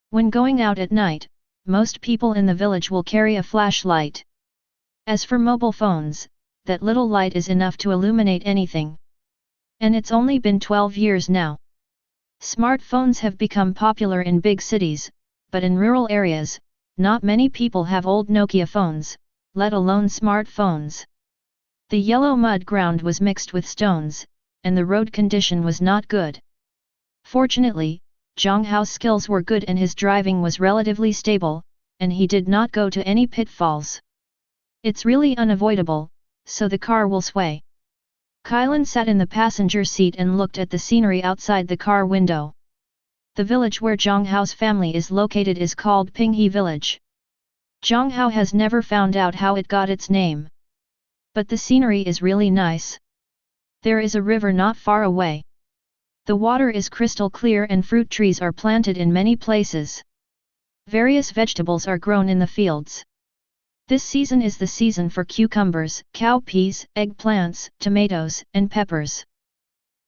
A: When going out at night, most people in the village will carry a flashlight. As for mobile phones, that little light is enough to illuminate anything. And it's only been 12 years now. Smartphones have become popular in big cities, but in rural areas, not many people have old Nokia phones, let alone smartphones. The yellow mud ground was mixed with stones, and the road condition was not good. Fortunately, Jiang Hao's skills were good and his driving was relatively stable, and he did not go to any pitfalls. It's really unavoidable, so the car will sway. Kylan sat in the passenger seat and looked at the scenery outside the car window. The village where Jiang Hao's family is located is called Pinghe Village. Jiang Hao has never found out how it got its name. But the scenery is really nice. There is a river not far away. The water is crystal clear and fruit trees are planted in many places. Various vegetables are grown in the fields. This season is the season for cucumbers, cowpeas, eggplants, tomatoes, and peppers.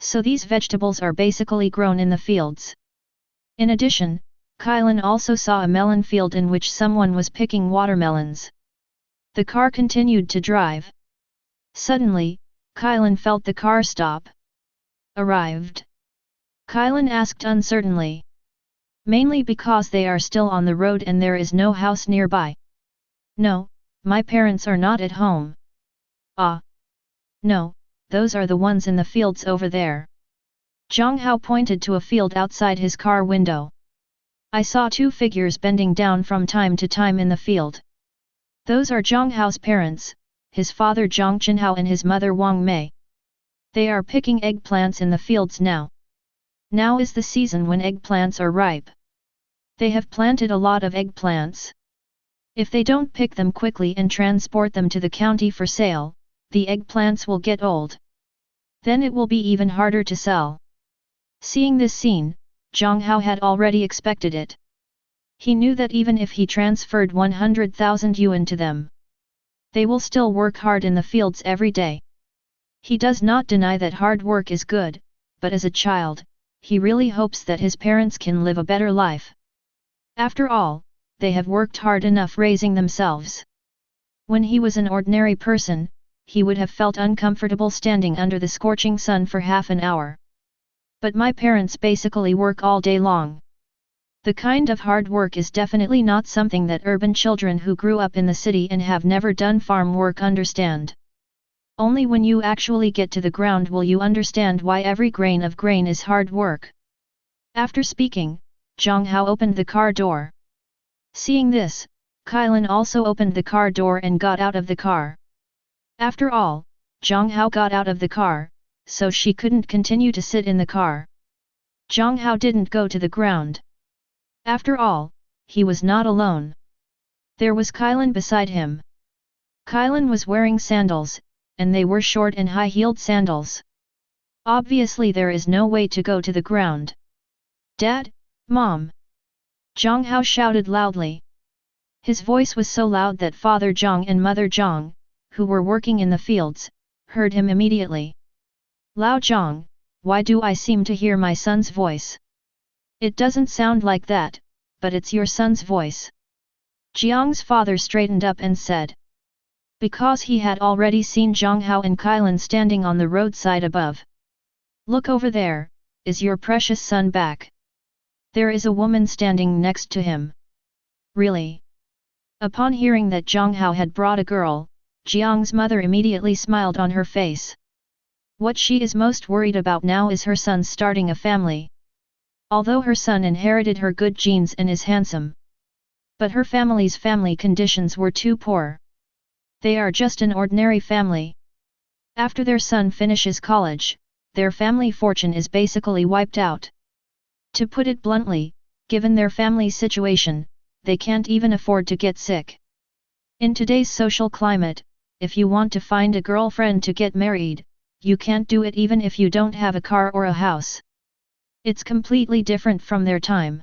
A: So these vegetables are basically grown in the fields. In addition, Kylan also saw a melon field in which someone was picking watermelons. The car continued to drive. Suddenly, Kylan felt the car stop. Arrived? Kylan asked uncertainly. Mainly because they are still on the road and there is no house nearby. No, my parents are not at home. Ah. No, those are the ones in the fields over there. Jiang Hao pointed to a field outside his car window. I saw two figures bending down from time to time in the field. Those are Jiang Hao's parents, his father Jiang Hao and his mother Wang Mei. They are picking eggplants in the fields now. Now is the season when eggplants are ripe. They have planted a lot of eggplants. If they don't pick them quickly and transport them to the county for sale, the eggplants will get old. Then it will be even harder to sell. Seeing this scene, Jiang Hao had already expected it. He knew that even if he transferred 100,000 yuan to them, they will still work hard in the fields every day. He does not deny that hard work is good, but as a child, he really hopes that his parents can live a better life. After all, they have worked hard enough raising themselves. When he was an ordinary person, he would have felt uncomfortable standing under the scorching sun for half an hour. But my parents basically work all day long. The kind of hard work is definitely not something that urban children who grew up in the city and have never done farm work understand. Only when you actually get to the ground will you understand why every grain of grain is hard work. After speaking, Jiang Hao opened the car door. Seeing this, Kailan also opened the car door and got out of the car. After all, Jiang Hao got out of the car, so she couldn't continue to sit in the car. Jiang Hao didn't go to the ground. After all, he was not alone. There was Kailan beside him. Kailan was wearing sandals, and they were short and high-heeled sandals. Obviously there is no way to go to the ground. Dad, Mom! Jiang Hao shouted loudly. His voice was so loud that Father Jiang and Mother Jiang, who were working in the fields, heard him immediately. Lao Jiang, why do I seem to hear my son's voice? It doesn't sound like that, but it's your son's voice. Jiang's father straightened up and said. Because he had already seen Jiang Hao and Kailan standing on the roadside above. Look over there, is your precious son back? There is a woman standing next to him. Really? Upon hearing that Jiang Hao had brought a girl, Jiang's mother immediately smiled on her face. What she is most worried about now is her son starting a family. Although her son inherited her good genes and is handsome, but her family's family conditions were too poor. They are just an ordinary family. After their son finishes college, their family fortune is basically wiped out. To put it bluntly, given their family situation, they can't even afford to get sick. In today's social climate, if you want to find a girlfriend to get married, you can't do it even if you don't have a car or a house. It's completely different from their time.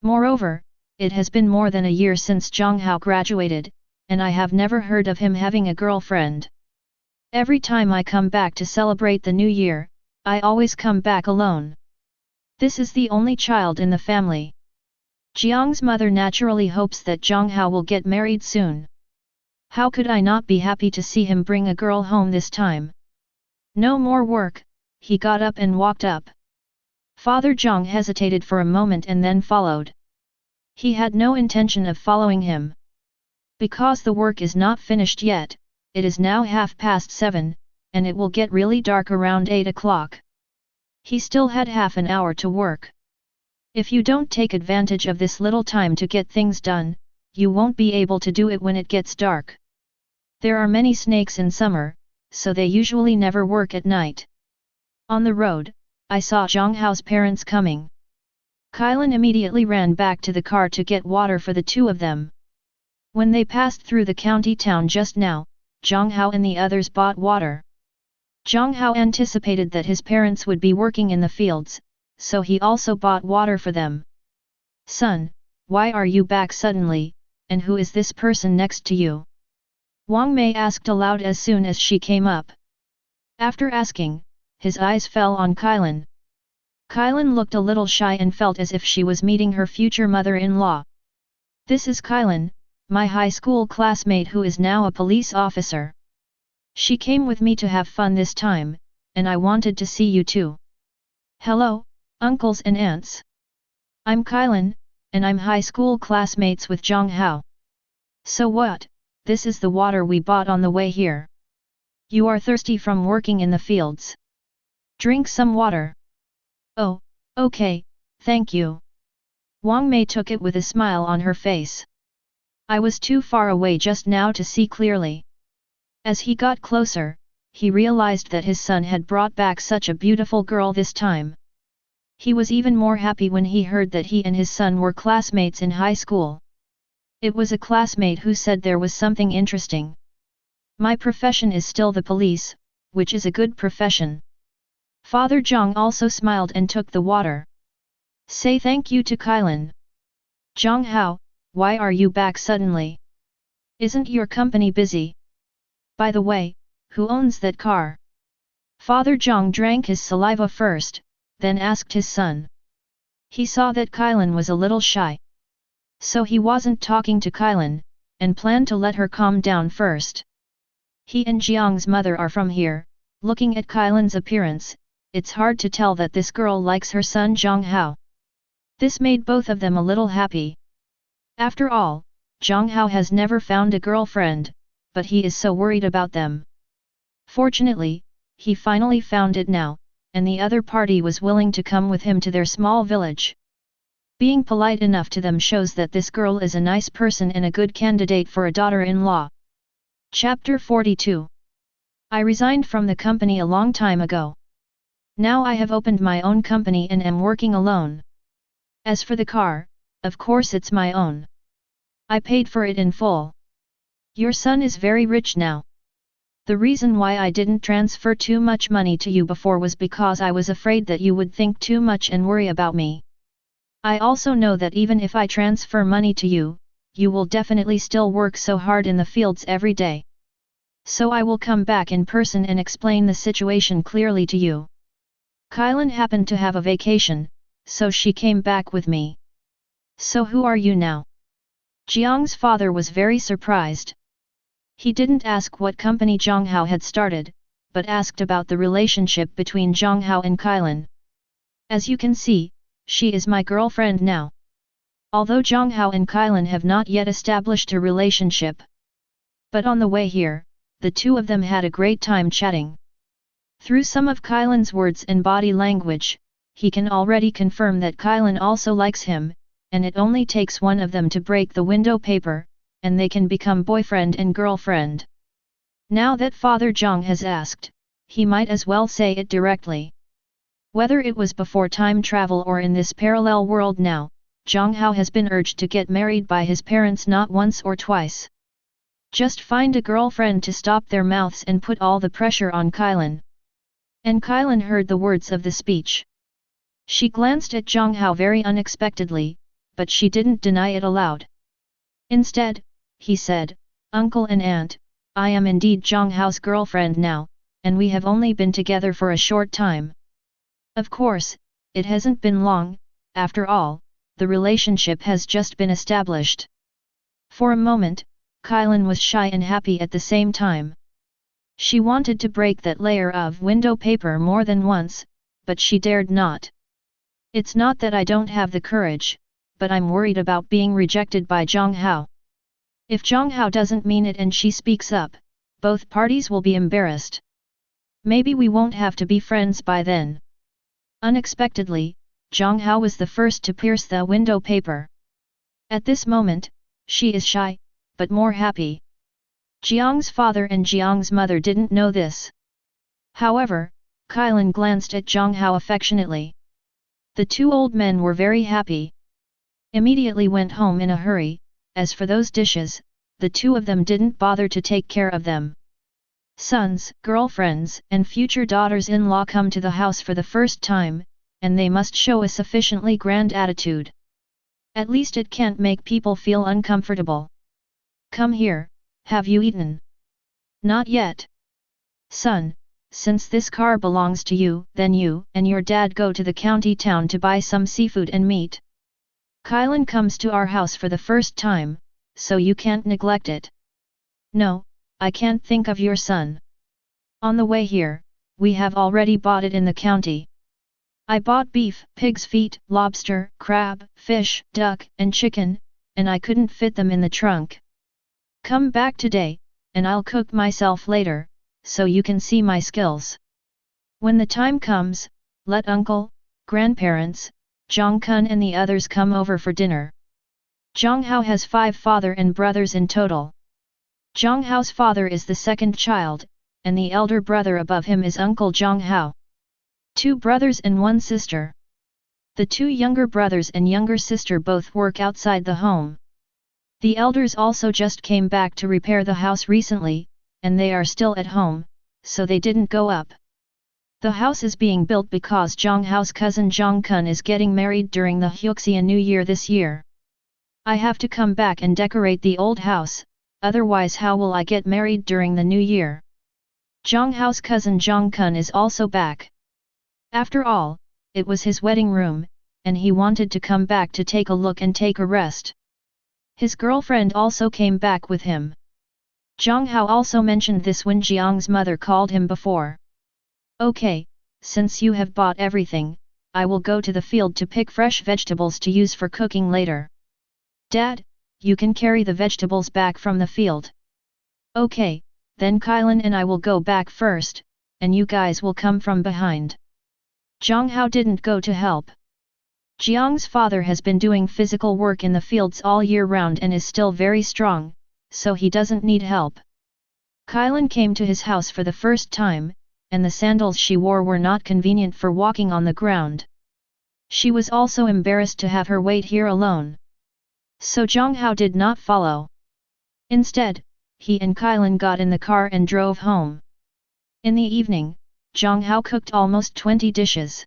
A: Moreover, it has been more than a year since Jiang Hao graduated, and I have never heard of him having a girlfriend. Every time I come back to celebrate the new year, I always come back alone. This is the only child in the family. Jiang's mother naturally hopes that Jiang Hao will get married soon. How could I not be happy to see him bring a girl home this time? No more work, he got up and walked up. Father Jiang hesitated for a moment and then followed. He had no intention of following him. Because the work is not finished yet, it is now 7:30, and it will get really dark around 8 o'clock. He still had half an hour to work. If you don't take advantage of this little time to get things done, you won't be able to do it when it gets dark. There are many snakes in summer, so they usually never work at night. On the road, I saw Jiang Hao's parents coming. Kailan immediately ran back to the car to get water for the two of them. When they passed through the county town just now, Jiang Hao and the others bought water. Jiang Hao anticipated that his parents would be working in the fields, so he also bought water for them. Son, why are you back suddenly, and who is this person next to you? Wang Mei asked aloud as soon as she came up. After asking, his eyes fell on Kailan. Kailan looked a little shy and felt as if she was meeting her future mother-in-law. This is Kailan, my high school classmate who is now a police officer. She came with me to have fun this time, and I wanted to see you too. Hello, uncles and aunts. I'm Kailan, and I'm high school classmates with Jiang Hao. So what, this is the water we bought on the way here. You are thirsty from working in the fields. Drink some water. Oh, okay, thank you. Wang Mei took it with a smile on her face. I was too far away just now to see clearly. As he got closer, he realized that his son had brought back such a beautiful girl this time. He was even more happy when he heard that he and his son were classmates in high school. It was a classmate who said there was something interesting. My profession is still the police, which is a good profession. Father Jiang also smiled and took the water. Say thank you to Kailan. Jiang Hao, why are you back suddenly? Isn't your company busy? By the way, who owns that car? Father Jiang drank his saliva first, then asked his son. He saw that Kailan was a little shy. So he wasn't talking to Kailan, and planned to let her calm down first. He and Jiang's mother are from here. Looking at Kailan's appearance, it's hard to tell that this girl likes her son Jiang Hao. This made both of them a little happy. After all, Jiang Hao has never found a girlfriend, but he is so worried about them. Fortunately, he finally found it now, and the other party was willing to come with him to their small village. Being polite enough to them shows that this girl is a nice person and a good candidate for a daughter-in-law. Chapter 42. I resigned from the company a long time ago. Now I have opened my own company and am working alone. As for the car, of course it's my own. I paid for it in full. Your son is very rich now. The reason why I didn't transfer too much money to you before was because I was afraid that you would think too much and worry about me. I also know that even if I transfer money to you, you will definitely still work so hard in the fields every day. So I will come back in person and explain the situation clearly to you. Kailan happened to have a vacation, so she came back with me. So who are you now? Jiang's father was very surprised. He didn't ask what company Jiang Hao had started, but asked about the relationship between Jiang Hao and Kailan. As you can see, she is my girlfriend now. Although Jiang Hao and Kailan have not yet established a relationship. But on the way here, the two of them had a great time chatting. Through some of Kailan's words and body language, he can already confirm that Kailan also likes him, and it only takes one of them to break the window paper, and they can become boyfriend and girlfriend. Now that Father Jiang has asked, he might as well say it directly. Whether it was before time travel or in this parallel world now, Jiang Hao has been urged to get married by his parents not once or twice. Just find a girlfriend to stop their mouths and put all the pressure on Kailan. And Kailan heard the words of the speech. She glanced at Jiang Hao very unexpectedly, but she didn't deny it aloud. Instead, he said, Uncle and Aunt, I am indeed Jiang Hao's girlfriend now, and we have only been together for a short time. Of course, it hasn't been long, after all, the relationship has just been established. For a moment, Kailan was shy and happy at the same time. She wanted to break that layer of window paper more than once, but she dared not. It's not that I don't have the courage, but I'm worried about being rejected by Jiang Hao. If Jiang Hao doesn't mean it and she speaks up, both parties will be embarrassed. Maybe we won't have to be friends by then. Unexpectedly, Jiang Hao was the first to pierce the window paper. At this moment, she is shy, but more happy. Jiang's father and Jiang's mother didn't know this. However, Kailan glanced at Jiang Hao affectionately. The two old men were very happy. Immediately went home in a hurry. As for those dishes, the two of them didn't bother to take care of them. Sons, girlfriends, and future daughters-in-law come to the house for the first time, and they must show a sufficiently grand attitude. At least it can't make people feel uncomfortable. Come here, have you eaten? Not yet. Son, since this car belongs to you, then you and your dad go to the county town to buy some seafood and meat. Kailan comes to our house for the first time, so you can't neglect it. No, I can't think of your son. On the way here, we have already bought it in the county. I bought beef, pig's feet, lobster, crab, fish, duck, and chicken, and I couldn't fit them in the trunk. Come back today, and I'll cook myself later, so you can see my skills. When the time comes, let uncle, grandparents, Jiang Kun and the others come over for dinner. Jiang Hao has 5 father and brothers in total. Jiang Hao's father is the second child, and the elder brother above him is Uncle Jiang Hao. 2 brothers and 1 sister. The 2 younger brothers and younger sister both work outside the home. The elders also just came back to repair the house recently, and they are still at home, so they didn't go up. The house is being built because Jiang Hao's cousin Jiang Kun is getting married during the Huxia New Year this year. I have to come back and decorate the old house, otherwise how will I get married during the new year? Jiang Hao's cousin Jiang Kun is also back. After all, it was his wedding room, and he wanted to come back to take a look and take a rest. His girlfriend also came back with him. Jiang Hao also mentioned this when Jiang's mother called him before. Okay, since you have bought everything, I will go to the field to pick fresh vegetables to use for cooking later. Dad, you can carry the vegetables back from the field. Okay, then Kylan and I will go back first, and you guys will come from behind. Jiang Hao didn't go to help. Jiang's father has been doing physical work in the fields all year round and is still very strong, so he doesn't need help. Kylan came to his house for the first time, and the sandals she wore were not convenient for walking on the ground. She was also embarrassed to have her wait here alone. So Jiang Hao did not follow. Instead, he and Kylan got in the car and drove home. In the evening, Jiang Hao cooked almost 20 dishes.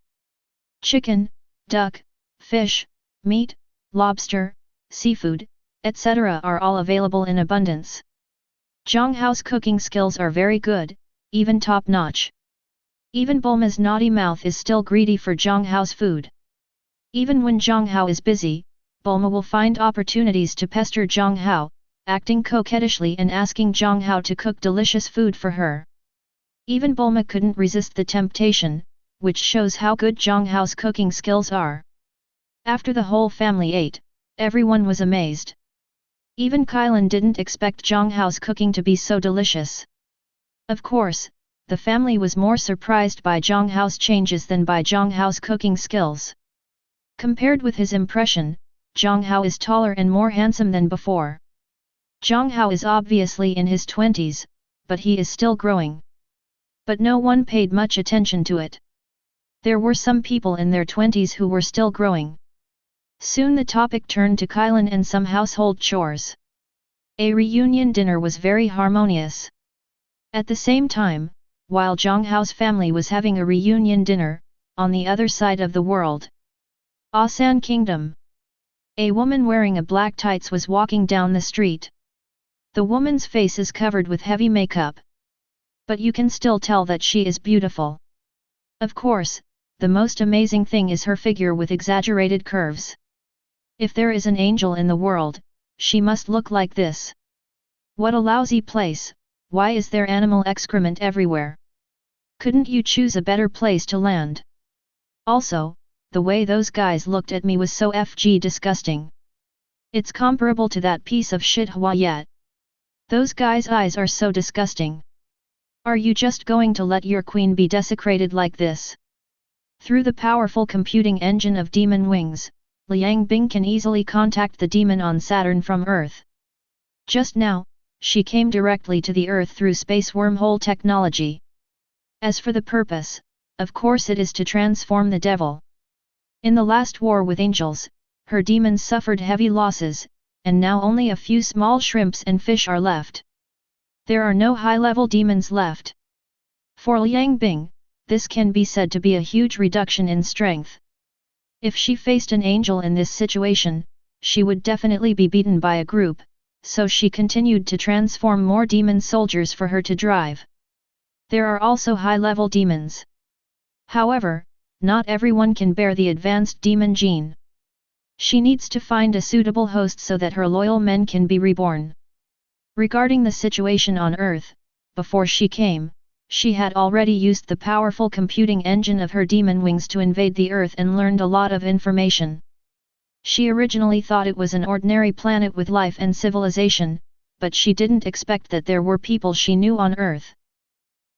A: Chicken, duck, fish, meat, lobster, seafood, etc. are all available in abundance. Jiang Hao's cooking skills are very good, even top-notch. Even Bulma's naughty mouth is still greedy for Jiang Hao's food. Even when Jiang Hao is busy, Bulma will find opportunities to pester Jiang Hao, acting coquettishly and asking Jiang Hao to cook delicious food for her. Even Bulma couldn't resist the temptation, which shows how good Jiang Hao's cooking skills are. After the whole family ate, everyone was amazed. Even Kylan didn't expect Jiang Hao's cooking to be so delicious. Of course, the family was more surprised by Jiang Hao's changes than by Jiang Hao's cooking skills. Compared with his impression, Jiang Hao is taller and more handsome than before. Jiang Hao is obviously in his 20s, but he is still growing. But no one paid much attention to it. There were some people in their 20s who were still growing. Soon the topic turned to Kylan and some household chores. A reunion dinner was very harmonious. At the same time, while Jiang Hao's family was having a reunion dinner, on the other side of the world, Asan Kingdom, a woman wearing a black tights was walking down the street. The woman's face is covered with heavy makeup. But you can still tell that she is beautiful. Of course, the most amazing thing is her figure with exaggerated curves. If there is an angel in the world, she must look like this. What a lousy place, why is there animal excrement everywhere? Couldn't you choose a better place to land? Also, the way those guys looked at me was so FG disgusting. It's comparable to that piece of shit Hua Yet. Those guys' eyes are so disgusting. Are you just going to let your queen be desecrated like this? Through the powerful computing engine of demon wings, Liang Bing can easily contact the demon on Saturn from Earth. Just now, she came directly to the Earth through space wormhole technology. As for the purpose, of course it is to transform the devil. In the last war with angels, her demons suffered heavy losses, and now only a few small shrimps and fish are left. There are no high-level demons left. For Liang Bing, this can be said to be a huge reduction in strength. If she faced an angel in this situation, she would definitely be beaten by a group, so she continued to transform more demon soldiers for her to drive. There are also high-level demons. However, not everyone can bear the advanced demon gene. She needs to find a suitable host so that her loyal men can be reborn. Regarding the situation on Earth, before she came, she had already used the powerful computing engine of her demon wings to invade the Earth and learned a lot of information. She originally thought it was an ordinary planet with life and civilization, but she didn't expect that there were people she knew on Earth.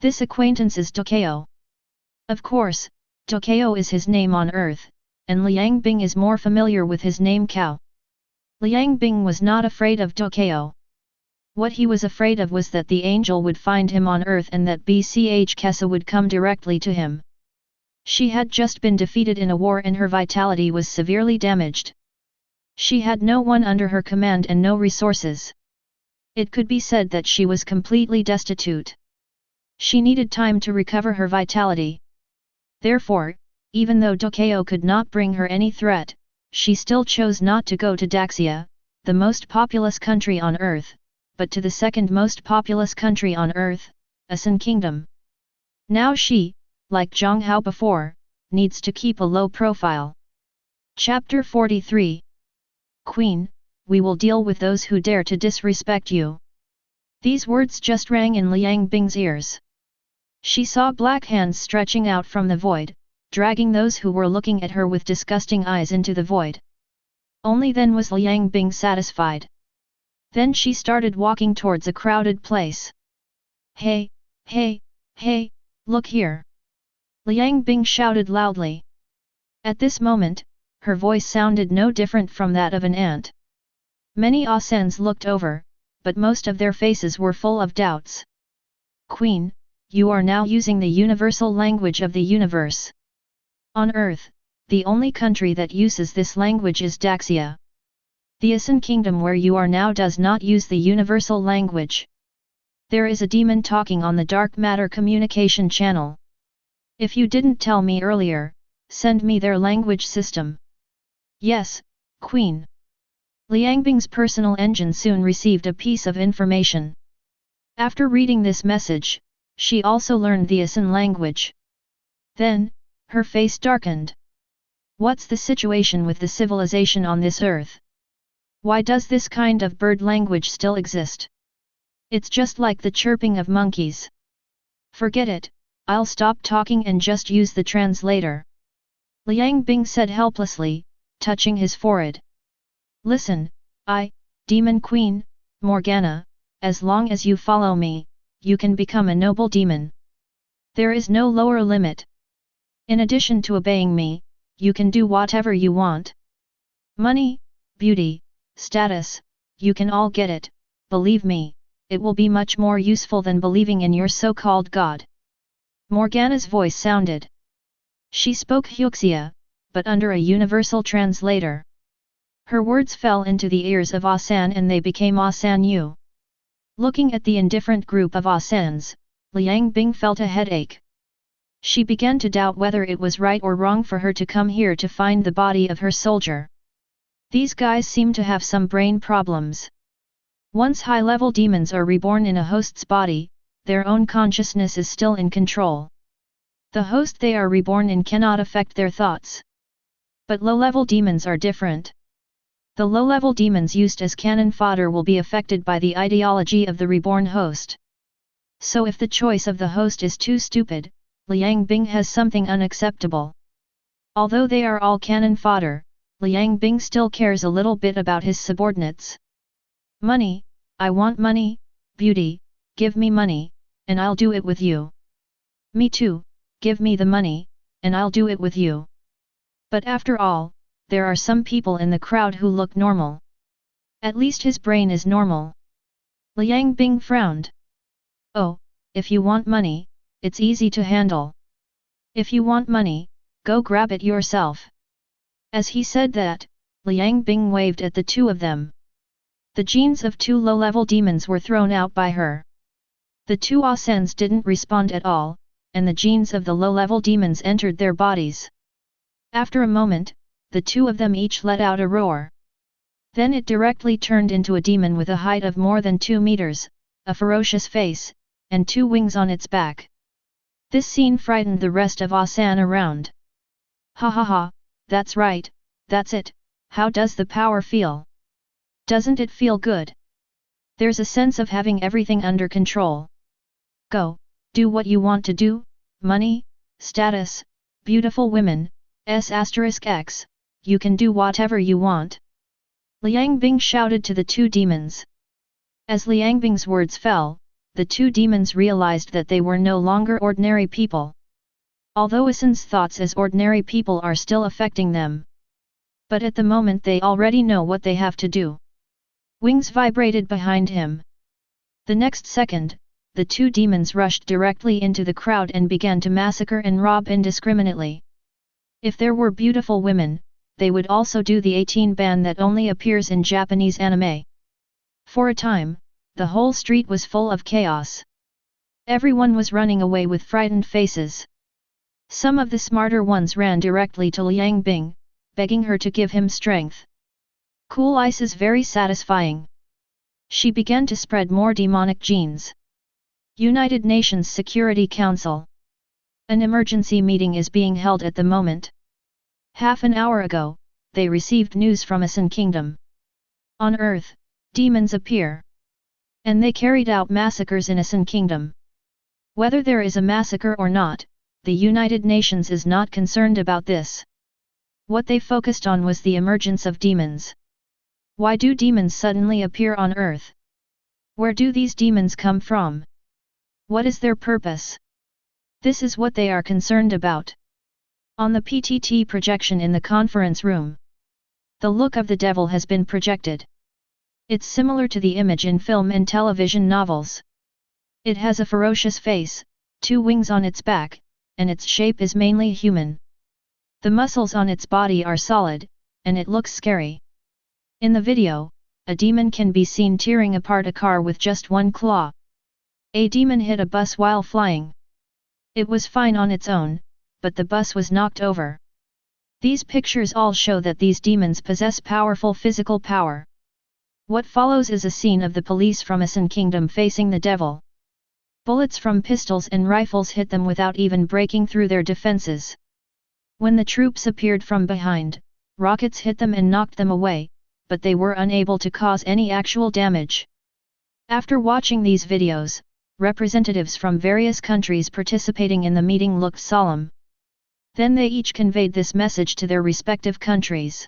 A: This acquaintance is Takeo. Of course, Takeo is his name on Earth, and Liang Bing is more familiar with his name Cao. Liang Bing was not afraid of Dokao. What he was afraid of was that the angel would find him on earth and that Bch Kesa would come directly to him. She had just been defeated in a war and her vitality was severely damaged. She had no one under her command and no resources. It could be said that she was completely destitute. She needed time to recover her vitality. Therefore, even though Dokao could not bring her any threat, she still chose not to go to Daxia, the most populous country on earth, but to the second most populous country on earth, a Sun kingdom. Now she, like Jiang Hao before, needs to keep a low profile. Chapter 43. Queen, we will deal with those who dare to disrespect you. These words just rang in Liang Bing's ears. She saw black hands stretching out from the void, dragging those who were looking at her with disgusting eyes into the void. Only then was Liang Bing satisfied. Then she started walking towards a crowded place. Hey, hey, hey, look here! Liang Bing shouted loudly. At this moment, her voice sounded no different from that of an ant. Many Ascends looked over, but most of their faces were full of doubts. Queen, you are now using the universal language of the universe. On Earth, the only country that uses this language is Daxia. The Asan kingdom where you are now does not use the universal language. There is a demon talking on the dark matter communication channel. If you didn't tell me earlier, send me their language system. Yes, Queen. Liang Bing's personal engine soon received a piece of information. After reading this message, she also learned the Asan language. Then, her face darkened. What's the situation with the civilization on this earth? Why does this kind of bird language still exist? It's just like the chirping of monkeys. Forget it, I'll stop talking and just use the translator. Liang Bing said helplessly, touching his forehead. Listen, Demon Queen, Morgana, as long as you follow me, you can become a noble demon. There is no lower limit. In addition to obeying me, you can do whatever you want. Money, beauty, status, you can all get it, believe me, it will be much more useful than believing in your so-called god. Morgana's voice sounded. She spoke Huxia, but under a universal translator. Her words fell into the ears of Asan and they became Asan Yu. Looking at the indifferent group of Asans, Liang Bing felt a headache. She began to doubt whether it was right or wrong for her to come here to find the body of her soldier. These guys seem to have some brain problems. Once high-level demons are reborn in a host's body, their own consciousness is still in control. The host they are reborn in cannot affect their thoughts. But low-level demons are different. The low-level demons used as cannon fodder will be affected by the ideology of the reborn host. So if the choice of the host is too stupid, Liang Bing has something unacceptable. Although they are all cannon fodder, Liang Bing still cares a little bit about his subordinates. Money, I want money, beauty, give me money, and I'll do it with you. Me too, give me the money, and I'll do it with you. But after all, there are some people in the crowd who look normal. At least his brain is normal. Liang Bing frowned. Oh, if you want money, it's easy to handle. If you want money, go grab it yourself. As he said that, Liang Bing waved at the two of them. The genes of two low-level demons were thrown out by her. The two Ascends didn't respond at all, and the genes of the low-level demons entered their bodies. After a moment, the two of them each let out a roar. Then it directly turned into a demon with a height of more than 2 meters, a ferocious face, and 2 wings on its back. This scene frightened the rest of Asan around. Ha ha ha, that's right, that's it, how does the power feel? Doesn't it feel good? There's a sense of having everything under control. Go, do what you want to do, money, status, beautiful women, **X, you can do whatever you want. Liang Bing shouted to the two demons. As Liang Bing's words fell, the two demons realized that they were no longer ordinary people. Although Asin's thoughts as ordinary people are still affecting them. But at the moment they already know what they have to do. Wings vibrated behind him. The next second, the two demons rushed directly into the crowd and began to massacre and rob indiscriminately. If there were beautiful women, they would also do the 18 ban that only appears in Japanese anime. For a time, the whole street was full of chaos. Everyone was running away with frightened faces. Some of the smarter ones ran directly to Liang Bing, begging her to give him strength. Cool ice is very satisfying. She began to spread more demonic genes. United Nations Security Council. An emergency meeting is being held at the moment. Half an hour ago, they received news from Asin Kingdom. On Earth, demons appear. And they carried out massacres in Asin Kingdom. Whether there is a massacre or not, the United Nations is not concerned about this. What they focused on was the emergence of demons. Why do demons suddenly appear on Earth? Where do these demons come from? What is their purpose? This is what they are concerned about. On the PTT projection in the conference room, the look of the devil has been projected. It's similar to the image in film and television novels. It has a ferocious face, 2 wings on its back, and its shape is mainly human. The muscles on its body are solid, and it looks scary. In the video, a demon can be seen tearing apart a car with just 1 claw. A demon hit a bus while flying. It was fine on its own, but the bus was knocked over. These pictures all show that these demons possess powerful physical power. What follows is a scene of the police from Asin Kingdom facing the devil. Bullets from pistols and rifles hit them without even breaking through their defenses. When the troops appeared from behind, rockets hit them and knocked them away, but they were unable to cause any actual damage. After watching these videos, representatives from various countries participating in the meeting looked solemn. Then they each conveyed this message to their respective countries.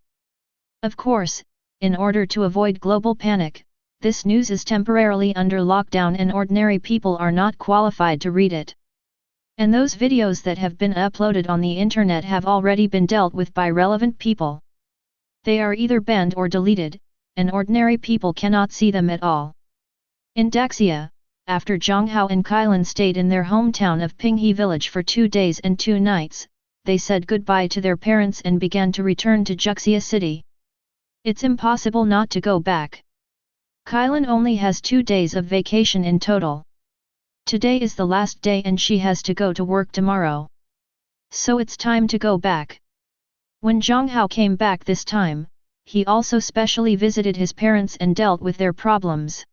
A: Of course, in order to avoid global panic, this news is temporarily under lockdown and ordinary people are not qualified to read it. And those videos that have been uploaded on the internet have already been dealt with by relevant people. They are either banned or deleted, and ordinary people cannot see them at all. In Daxia, after Jiang Hao and Kailan stayed in their hometown of Pinghe village for 2 days and 2 nights, they said goodbye to their parents and began to return to Juxia city. It's impossible not to go back. Kailan only has 2 days of vacation in total. Today is the last day and she has to go to work tomorrow. So it's time to go back. When Jiang Hao came back this time, he also specially visited his parents and dealt with their problems.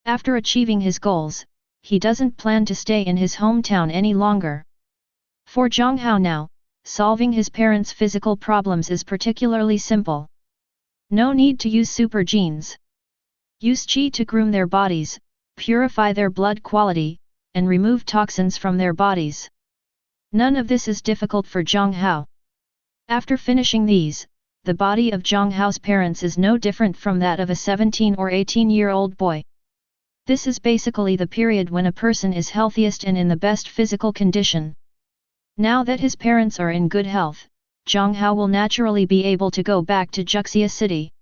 A: After achieving his goals, he doesn't plan to stay in his hometown any longer. For Jiang Hao now, solving his parents' physical problems is particularly simple. No need to use super genes. Use qi to groom their bodies, purify their blood quality, and remove toxins from their bodies. None of this is difficult for Jiang Hao. After finishing these, the body of Jiang Hao's parents is no different from that of a 17 or 18-year-old boy. This is basically the period when a person is healthiest and in the best physical condition. Now that his parents are in good health, Jiang Hao will naturally be able to go back to Juxia city.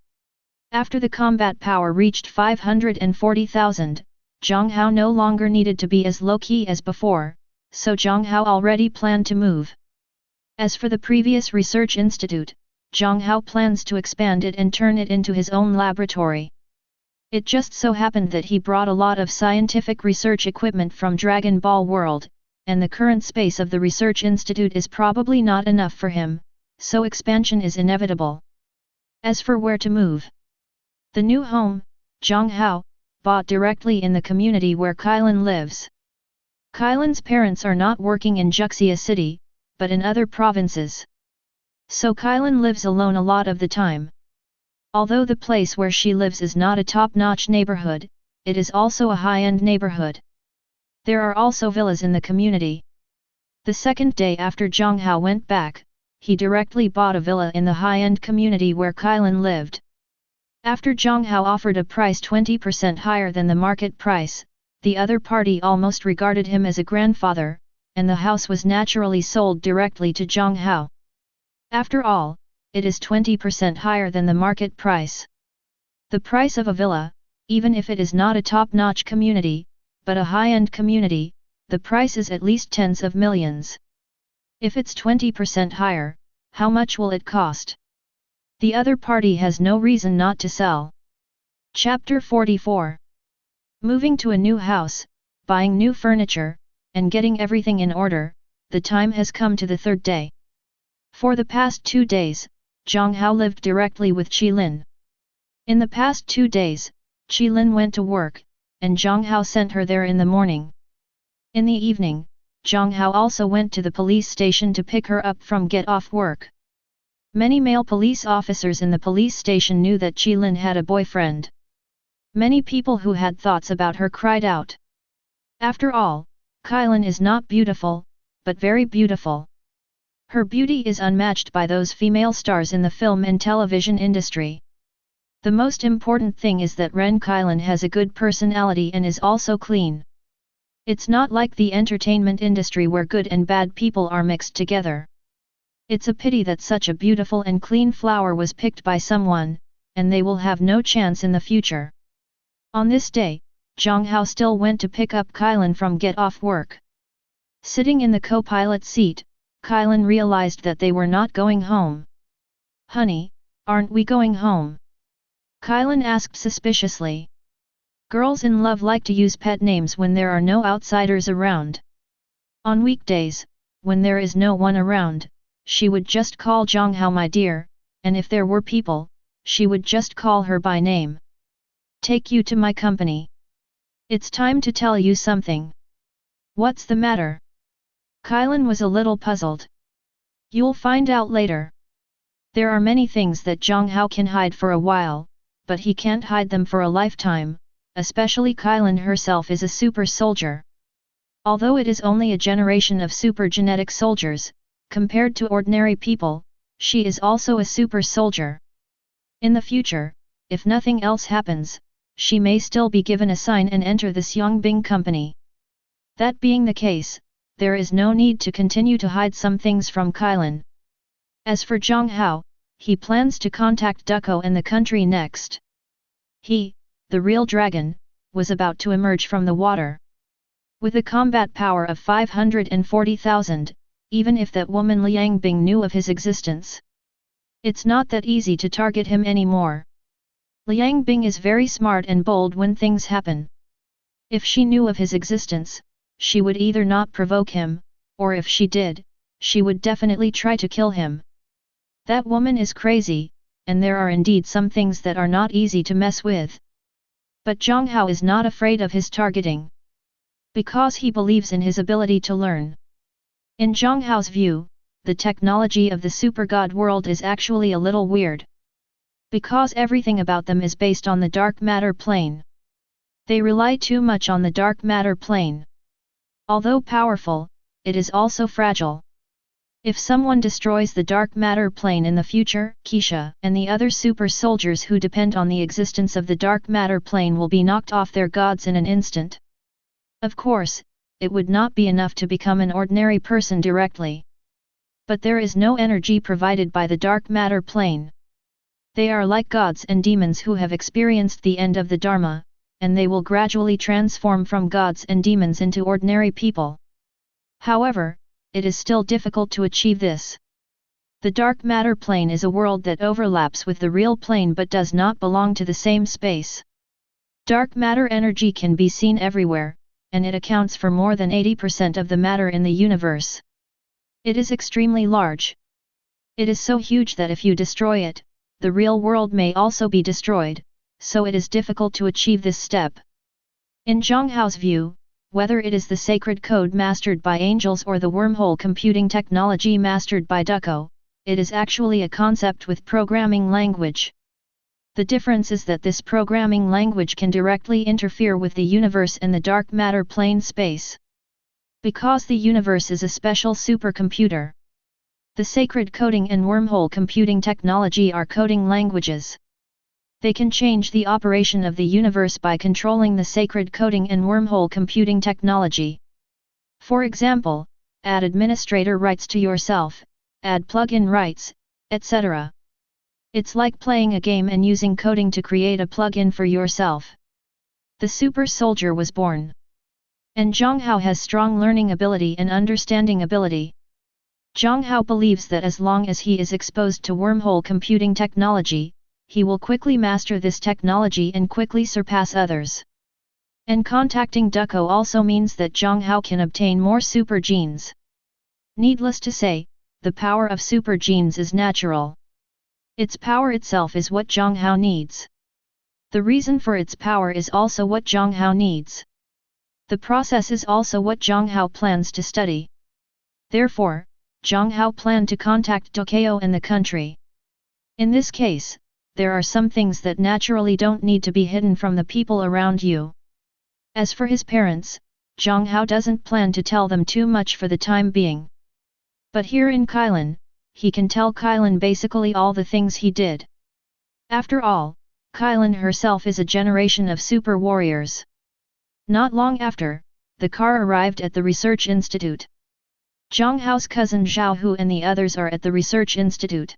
A: After the combat power reached 540,000, Jiang Hao no longer needed to be as low-key as before, so Jiang Hao already planned to move. As for the previous research institute, Jiang Hao plans to expand it and turn it into his own laboratory. It just so happened that he brought a lot of scientific research equipment from Dragon Ball World, and the current space of the research institute is probably not enough for him, so expansion is inevitable. As for where to move, the new home, Jiang Hao, bought directly in the community where Kailan lives. Kailan's parents are not working in Juxia city, but in other provinces. So Kailan lives alone a lot of the time. Although the place where she lives is not a top-notch neighborhood, it is also a high-end neighborhood. There are also villas in the community. The second day after Jiang Hao went back, he directly bought a villa in the high-end community where Kailan lived. After Jiang Hao offered a price 20% higher than the market price, the other party almost regarded him as a grandfather, and the house was naturally sold directly to Jiang Hao. After all, it is 20% higher than the market price. The price of a villa, even if it is not a top-notch community, but a high-end community, the price is at least tens of millions. If it's 20% higher, how much will it cost? The other party has no reason not to sell. Chapter 44. Moving to a new house, buying new furniture, and getting everything in order, the time has come to the third day. For the past 2 days, Jiang Hao lived directly with Qilin. In the past 2 days, Qilin went to work, and Jiang Hao sent her there in the morning. In the evening, Jiang Hao also went to the police station to pick her up from get off work. Many male police officers in the police station knew that Qilin had a boyfriend. Many people who had thoughts about her cried out. After all, Qilin is not beautiful, but very beautiful. Her beauty is unmatched by those female stars in the film and television industry. The most important thing is that Ren Qilin has a good personality and is also clean. It's not like the entertainment industry where good and bad people are mixed together. It's a pity that such a beautiful and clean flower was picked by someone, and they will have no chance in the future. On this day, Jiang Hao still went to pick up Qilin from get off work. Sitting in the co-pilot seat, Qilin realized that they were not going home. "Honey, aren't we going home?" Qilin asked suspiciously. Girls in love like to use pet names when there are no outsiders around. On weekdays, when there is no one around, she would just call Jiang Hao my dear, and if there were people, she would just call her by name. "Take you to my company. It's time to tell you something." "What's the matter?" Qilin was a little puzzled. "You'll find out later." There are many things that Jiang Hao can hide for a while, but he can't hide them for a lifetime, especially Qilin herself is a super soldier. Although it is only a generation of super genetic soldiers, compared to ordinary people, she is also a super soldier. In the future, if nothing else happens, she may still be given a sign and enter the Xiangbing company. That being the case, there is no need to continue to hide some things from Qilin. As for Jiang Hao, he plans to contact Duco and the country next. He, the real dragon, was about to emerge from the water. With a combat power of 540,000, even if that woman Liang Bing knew of his existence, it's not that easy to target him anymore. Liang Bing is very smart and bold when things happen. If she knew of his existence, she would either not provoke him, or if she did, she would definitely try to kill him. That woman is crazy, and there are indeed some things that are not easy to mess with. But Jiang Hao is not afraid of his targeting. Because he believes in his ability to learn. In Jiang Hao's view, the technology of the super god world is actually a little weird. Because everything about them is based on the dark matter plane. They rely too much on the dark matter plane. Although powerful, it is also fragile. If someone destroys the dark matter plane in the future, Keisha and the other super soldiers who depend on the existence of the dark matter plane will be knocked off their gods in an instant. Of course, it would not be enough to become an ordinary person directly. But there is no energy provided by the dark matter plane. They are like gods and demons who have experienced the end of the Dharma, and they will gradually transform from gods and demons into ordinary people. However, it is still difficult to achieve this. The dark matter plane is a world that overlaps with the real plane but does not belong to the same space. Dark matter energy can be seen everywhere, and it accounts for more than 80% of the matter in the universe. It is extremely large. It is so huge that if you destroy it, the real world may also be destroyed, so it is difficult to achieve this step. In Jiang Hao's view, whether it is the sacred code mastered by angels or the wormhole computing technology mastered by Duco, it is actually a concept with programming language. The difference is that this programming language can directly interfere with the universe and the dark matter plane space. Because the universe is a special supercomputer. The sacred coding and wormhole computing technology are coding languages. They can change the operation of the universe by controlling the sacred coding and wormhole computing technology. For example, add administrator rights to yourself, add plugin rights, etc. It's like playing a game and using coding to create a plugin for yourself. The super soldier was born. And Jiang Hao has strong learning ability and understanding ability. Jiang Hao believes that as long as he is exposed to wormhole computing technology, he will quickly master this technology and quickly surpass others. And contacting Ducko also means that Jiang Hao can obtain more super genes. Needless to say, the power of super genes is natural. Its power itself is what Jiang Hao needs. The reason for its power is also what Jiang Hao needs. The process is also what Jiang Hao plans to study. Therefore, Jiang Hao planned to contact Ducko and the country. In this case, there are some things that naturally don't need to be hidden from the people around you. As for his parents, Jiang Hao doesn't plan to tell them too much for the time being. But here in Kailan, he can tell Kailan basically all the things he did. After all, Kailan herself is a generation of super warriors. Not long after, the car arrived at the research institute. Jiang Hao's cousin Zhao Hu and the others are at the research institute.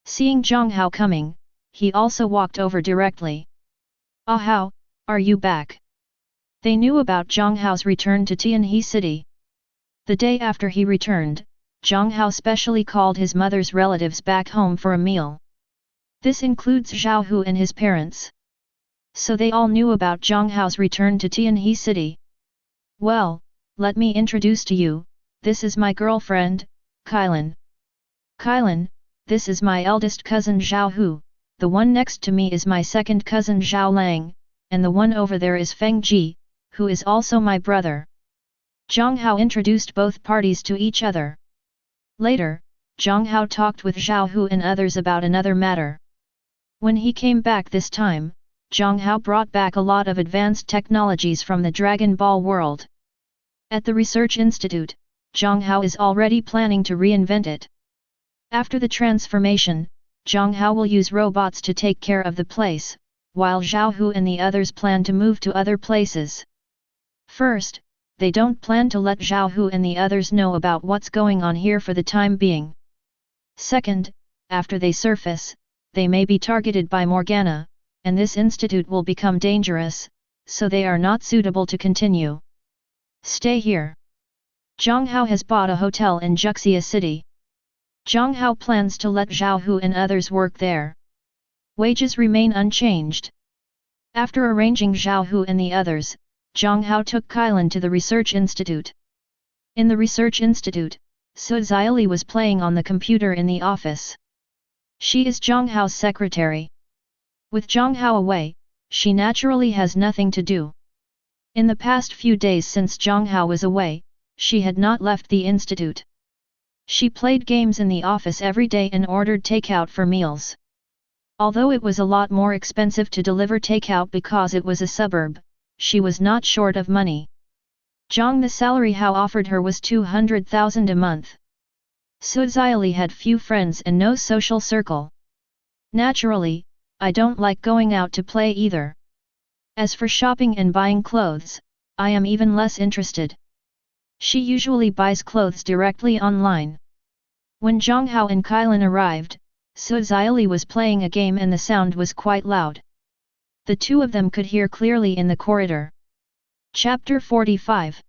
A: Seeing Jiang Hao coming, he also walked over directly. "Ah Hao, are you back?" They knew about Jiang Hao's return to Tianhe City. The day after he returned, Jiang Hao specially called his mother's relatives back home for a meal. This includes Zhao Hu and his parents. So they all knew about Jiang Hao's return to Tianhe City. "Well, let me introduce to you, this is my girlfriend, Kailan. Kailan, this is my eldest cousin Zhao Hu, the one next to me is my second cousin Zhao Lang, and the one over there is Feng Ji, who is also my brother." Jiang Hao introduced both parties to each other. Later, Jiang Hao talked with Zhao Hu and others about another matter. When he came back this time, Jiang Hao brought back a lot of advanced technologies from the Dragon Ball world. At the Research Institute, Jiang Hao is already planning to reinvent it. After the transformation, Jiang Hao will use robots to take care of the place, while Zhao Hu and the others plan to move to other places. First, they don't plan to let Zhao Hu and the others know about what's going on here for the time being. Second, after they surface, they may be targeted by Morgana, and this institute will become dangerous, so they are not suitable to continue. Stay here. Jiang Hao has bought a hotel in Juxia City. Jiang Hao plans to let Zhao Hu and others work there. Wages remain unchanged. After arranging Zhao Hu and the others, Jiang Hao took Kailan to the research institute. In the research institute, Su Xiaoli was playing on the computer in the office. She is Jiang Hao's secretary. With Jiang Hao away, she naturally has nothing to do. In the past few days since Jiang Hao was away, she had not left the institute. She played games in the office every day and ordered takeout for meals. Although it was a lot more expensive to deliver takeout because it was a suburb, she was not short of money. The salary Hao offered her was 200,000 a month. Su Xiaoli had few friends and no social circle. Naturally, I don't like going out to play either. As for shopping and buying clothes, I am even less interested. She usually buys clothes directly online. When Jiang Hao and Kailan arrived, Su Xiaoli was playing a game and the sound was quite loud. The two of them could hear clearly in the corridor. Chapter 45.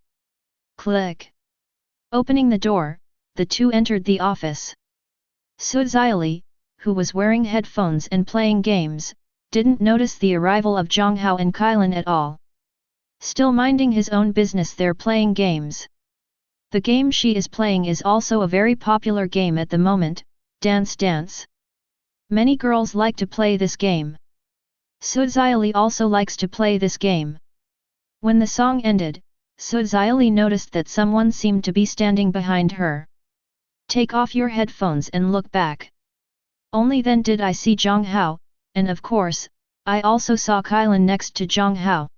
A: Click. Opening the door, the two entered the office. Su Xiaoli, who was wearing headphones and playing games, didn't notice the arrival of Jiang Hao and Kailan at all. Still minding his own business, they're playing games. The game she is playing is also a very popular game at the moment, Dance Dance. Many girls like to play this game. Su Xiaoli also likes to play this game. When the song ended, Su Xiaoli noticed that someone seemed to be standing behind her. "Take off your headphones and look back." Only then did I see Jiang Hao, and of course, I also saw Kailan next to Jiang Hao.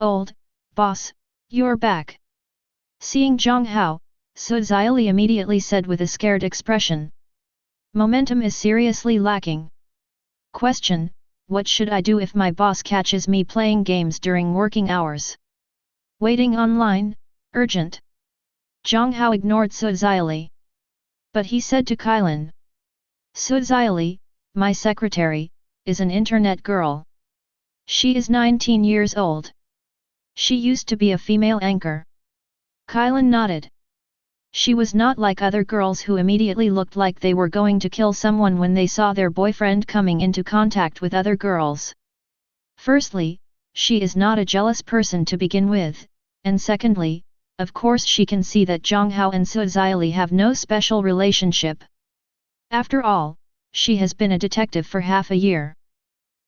A: "Old boss, you're back." Seeing Jiang Hao, Su Xiaoli immediately said with a scared expression. "Momentum is seriously lacking. Question, what should I do if my boss catches me playing games during working hours? Waiting online, urgent." Jiang Hao ignored Suziali. But he said to Kylan. Suziali, my secretary, is an internet girl. She is 19 years old. She used to be a female anchor. Kylan nodded. She was not like other girls who immediately looked like they were going to kill someone when they saw their boyfriend coming into contact with other girls. Firstly, she is not a jealous person to begin with, and secondly, of course she can see that Jiang Hao and Suziali have no special relationship. After all, she has been a detective for half a year.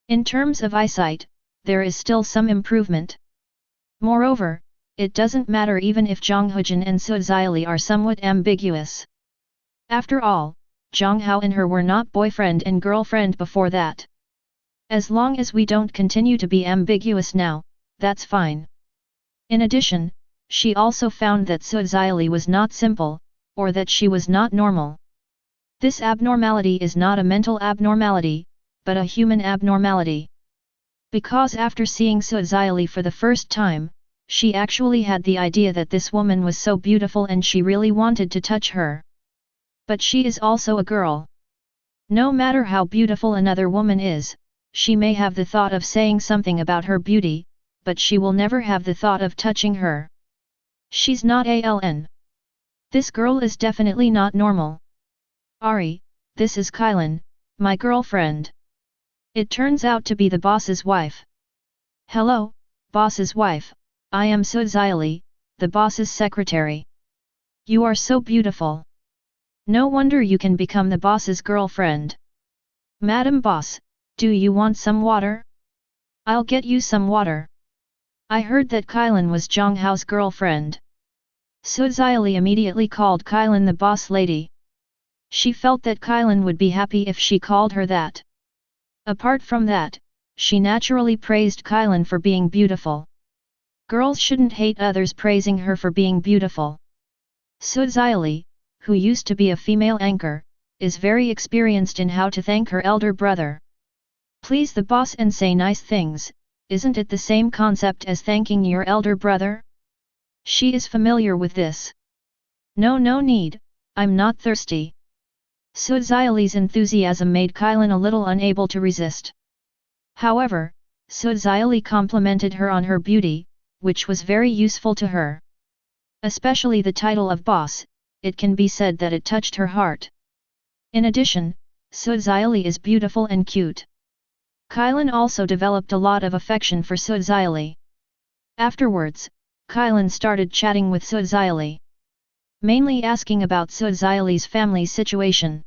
A: In terms of eyesight, there is still some improvement. Moreover, it doesn't matter even if Jiang Hojin and Suziali are somewhat ambiguous. After all, Jiang Hao and her were not boyfriend and girlfriend before that. As long as we don't continue to be ambiguous now, that's fine. In addition, she also found that Suziali was not simple, or that she was not normal. This abnormality is not a mental abnormality, but a human abnormality. Because after seeing Suziali for the first time, she actually had the idea that this woman was so beautiful and she really wanted to touch her. But she is also a girl. No matter how beautiful another woman is, she may have the thought of saying something about her beauty, but she will never have the thought of touching her. She's not aln. This girl is definitely not normal. Ari, this is Kylan, my girlfriend. It turns out to be the boss's wife. Hello, boss's wife, I am Suziali, the boss's secretary. You are so beautiful. No wonder you can become the boss's girlfriend. Madam Boss, do you want some water? I'll get you some water. I heard that Kylan was Jiang Hao's girlfriend. Suziali immediately called Kylan the boss lady. She felt that Kylan would be happy if she called her that. Apart from that, she naturally praised Kylan for being beautiful. Girls shouldn't hate others praising her for being beautiful. Suziali, who used to be a female anchor, is very experienced in how to thank her elder brother. Please the boss and say nice things, isn't it the same concept as thanking your elder brother? She is familiar with this. No need, I'm not thirsty. Suziali's enthusiasm made Kylan a little unable to resist. However, Suziali complimented her on her beauty, which was very useful to her. Especially the title of boss, it can be said that it touched her heart. In addition, Suziali is beautiful and cute. Kylan also developed a lot of affection for Suziali. Afterwards, Kylan started chatting with Suziali. Mainly asking about Suziali's family situation.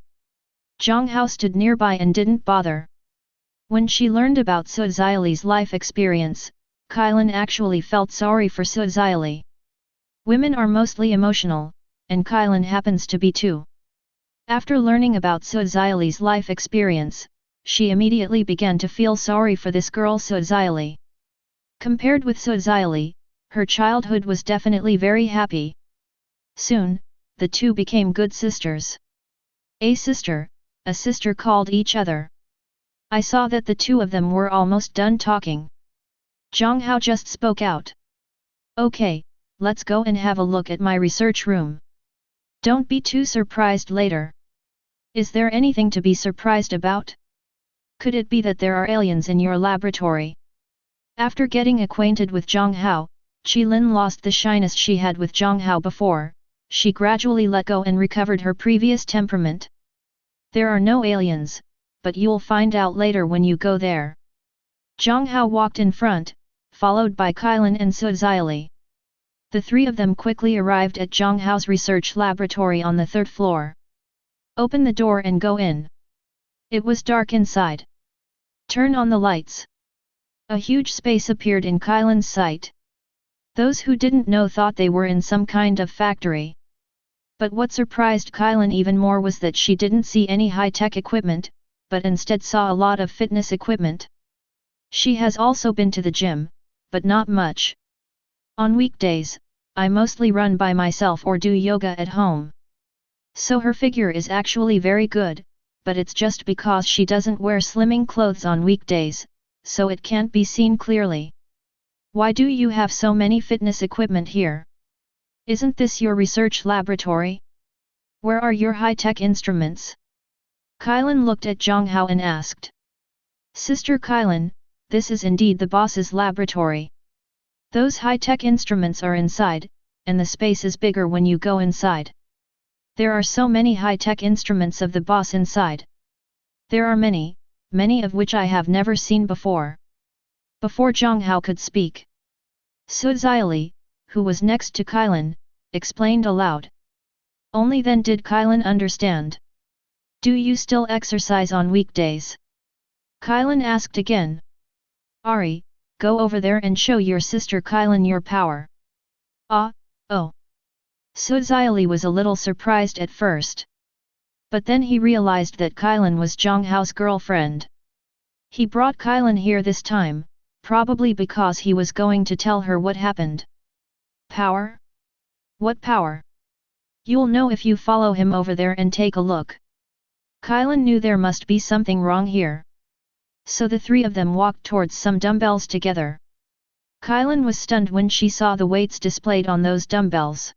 A: Jiang Hao stood nearby and didn't bother. When she learned about Suziali's life experience, Kylan actually felt sorry for Suziali. Women are mostly emotional, and Kylan happens to be too. After learning about Suziali's life experience, she immediately began to feel sorry for this girl Suziali. Compared with Suziali, her childhood was definitely very happy. Soon, the two became good sisters. A sister called each other. I saw that the two of them were almost done talking. Jiang Hao just spoke out. Okay, let's go and have a look at my research room. Don't be too surprised later. Is there anything to be surprised about? Could it be that there are aliens in your laboratory? After getting acquainted with Jiang Hao, Qilin lost the shyness she had with Jiang Hao before. She gradually let go and recovered her previous temperament. There are no aliens, but you'll find out later when you go there. Jiang Hao walked in front, followed by Kylan and Suziali. The three of them quickly arrived at Jiang Hao's research laboratory on the third floor. Open the door and go in. It was dark inside. Turn on the lights. A huge space appeared in Kylan's sight. Those who didn't know thought they were in some kind of factory. But what surprised Kylan even more was that she didn't see any high-tech equipment, but instead saw a lot of fitness equipment. She has also been to the gym, but not much. On weekdays, I mostly run by myself or do yoga at home. So her figure is actually very good, but it's just because she doesn't wear slimming clothes on weekdays, so it can't be seen clearly. Why do you have so many fitness equipment here? Isn't this your research laboratory? Where are your high-tech instruments? Kylan looked at Jiang Hao and asked. Sister Kylan, this is indeed the boss's laboratory. Those high-tech instruments are inside, and the space is bigger when you go inside. There are so many high-tech instruments of the boss inside. There are many, many of which I have never seen before. Before Jiang Hao could speak, Suziali, who was next to Kylan, explained aloud. Only then did Kylan understand. Do you still exercise on weekdays? Kylan asked again. Ari, go over there and show your sister Kylan your power. Ah, oh. Suziali was a little surprised at first. But then he realized that Kylan was Jiang Hao's girlfriend. He brought Kylan here this time, probably because he was going to tell her what happened. Power? What power? You'll know if you follow him over there and take a look. Kylan knew there must be something wrong here. So the three of them walked towards some dumbbells together. Kylan was stunned when she saw the weights displayed on those dumbbells.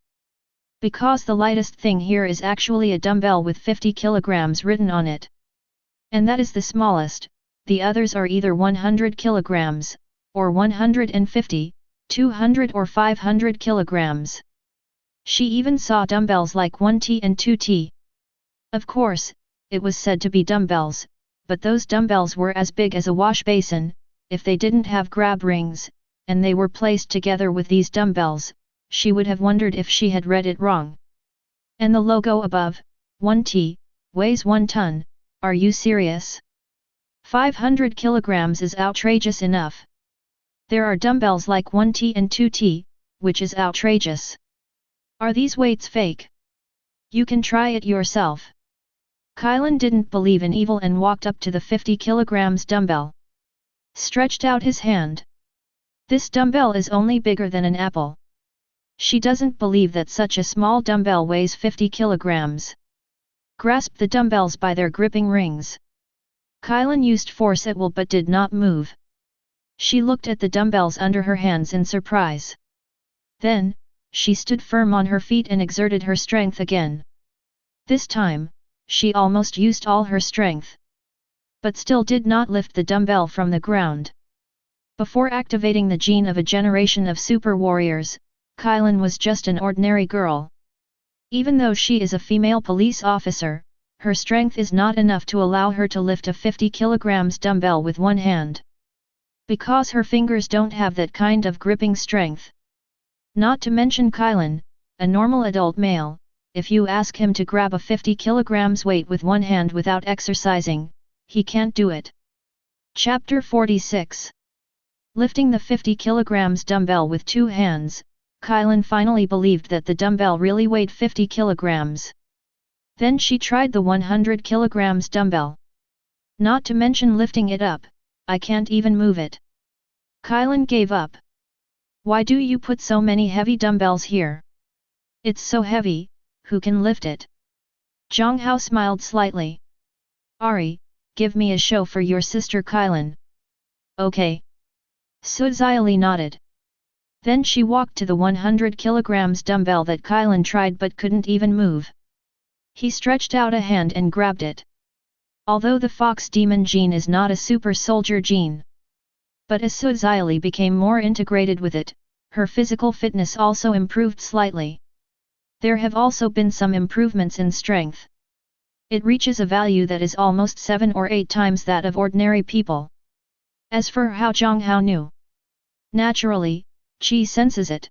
A: Because the lightest thing here is actually a dumbbell with 50 kilograms written on it. And that is the smallest, the others are either 100 kilograms, or 150, 200 or 500 kilograms. She even saw dumbbells like 1T and 2T. Of course, it was said to be dumbbells, but those dumbbells were as big as a wash basin, if they didn't have grab rings, and they were placed together with these dumbbells, she would have wondered if she had read it wrong. And the logo above, 1T, weighs 1 ton, are you serious? 500 kilograms is outrageous enough. There are dumbbells like 1T and 2T, which is outrageous. Are these weights fake? You can try it yourself. Kylan didn't believe in evil and walked up to the 50 kilograms dumbbell. Stretched out his hand. This dumbbell is only bigger than an apple. She doesn't believe that such a small dumbbell weighs 50 kilograms. Grasped the dumbbells by their gripping rings. Kylan used force at will but did not move. She looked at the dumbbells under her hands in surprise. Then, she stood firm on her feet and exerted her strength again. This time, she almost used all her strength. But still did not lift the dumbbell from the ground. Before activating the gene of a generation of super warriors, Kylan was just an ordinary girl. Even though she is a female police officer, her strength is not enough to allow her to lift a 50 kilograms dumbbell with one hand. Because her fingers don't have that kind of gripping strength. Not to mention Kylan, a normal adult male, if you ask him to grab a 50 kilograms weight with one hand without exercising, he can't do it. Chapter 46. Lifting the 50 kilograms dumbbell with two hands, Kylan finally believed that the dumbbell really weighed 50 kilograms. Then she tried the 100 kilograms dumbbell. Not to mention lifting it up, I can't even move it. Kylan gave up. Why do you put so many heavy dumbbells here? It's so heavy, who can lift it? Jiang Hao smiled slightly. Ari, give me a show for your sister Kylan. Okay. Suziali nodded. Then she walked to the 100 kilograms dumbbell that Kylan tried but couldn't even move. He stretched out a hand and grabbed it. Although the Fox Demon gene is not a super soldier gene. But as Suziali became more integrated with it, her physical fitness also improved slightly. There have also been some improvements in strength. It reaches a value that is almost 7 or 8 times that of ordinary people. As for how Jiang Hao knew. Naturally, Qi senses it.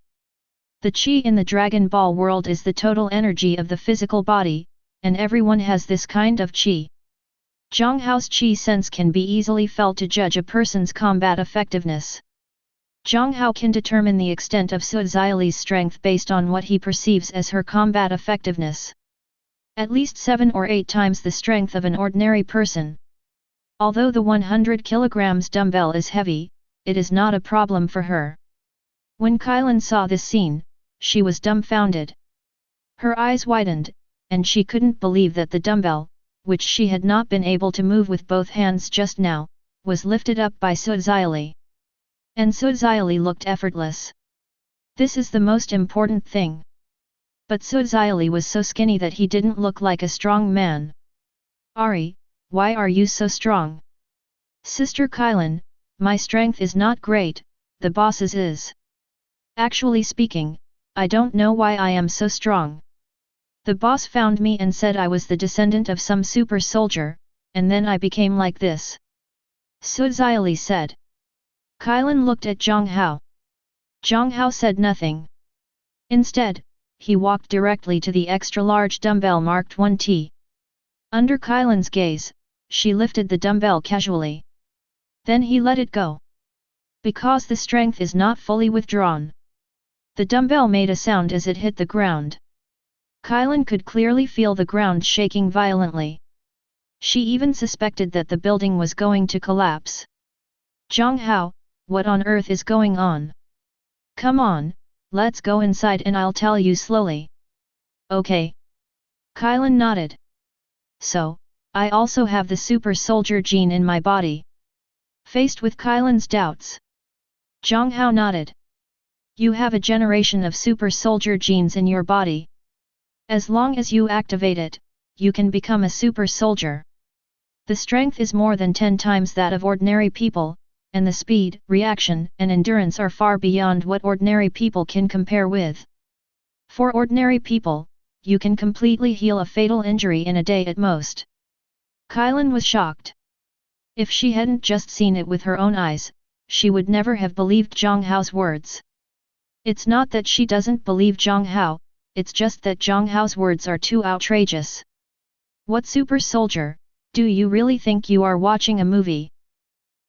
A: The Qi in the Dragon Ball world is the total energy of the physical body, and everyone has this kind of Qi. Jiang Hao's Qi sense can be easily felt to judge a person's combat effectiveness. Jiang Hao can determine the extent of Suziali's strength based on what he perceives as her combat effectiveness. At least 7 or 8 times the strength of an ordinary person. Although the 100 kilograms dumbbell is heavy, it is not a problem for her. When Kylan saw this scene, she was dumbfounded. Her eyes widened, and she couldn't believe that the dumbbell, which she had not been able to move with both hands just now, was lifted up by Suziali. And Suziali looked effortless. This is the most important thing. But Suzaili was so skinny that he didn't look like a strong man. Ari, why are you so strong? Sister Kylan, my strength is not great, the boss's is. Actually speaking, I don't know why I am so strong. The boss found me and said I was the descendant of some super soldier, and then I became like this. Suzaili said. Kylan looked at Jiang Hao. Jiang Hao said nothing. Instead, he walked directly to the extra-large dumbbell marked 1T. Under Kylan's gaze, she lifted the dumbbell casually. Then he let it go. Because the strength is not fully withdrawn. The dumbbell made a sound as it hit the ground. Kylan could clearly feel the ground shaking violently. She even suspected that the building was going to collapse. Jiang Hao, what on earth is going on? Come on, let's go inside and I'll tell you slowly. Okay. Kylan nodded. So, I also have the super soldier gene in my body. Faced with Kylan's doubts, Jiang Hao nodded. You have a generation of super soldier genes in your body. As long as you activate it, you can become a super soldier. The strength is more than 10 times that of ordinary people, and the speed, reaction, and endurance are far beyond what ordinary people can compare with. For ordinary people, you can completely heal a fatal injury in a day at most. Kylan was shocked. If she hadn't just seen it with her own eyes, she would never have believed Jiang Hao's words. It's not that she doesn't believe Jiang Hao, it's just that Jiang Hao's words are too outrageous. What super soldier, do you really think you are watching a movie?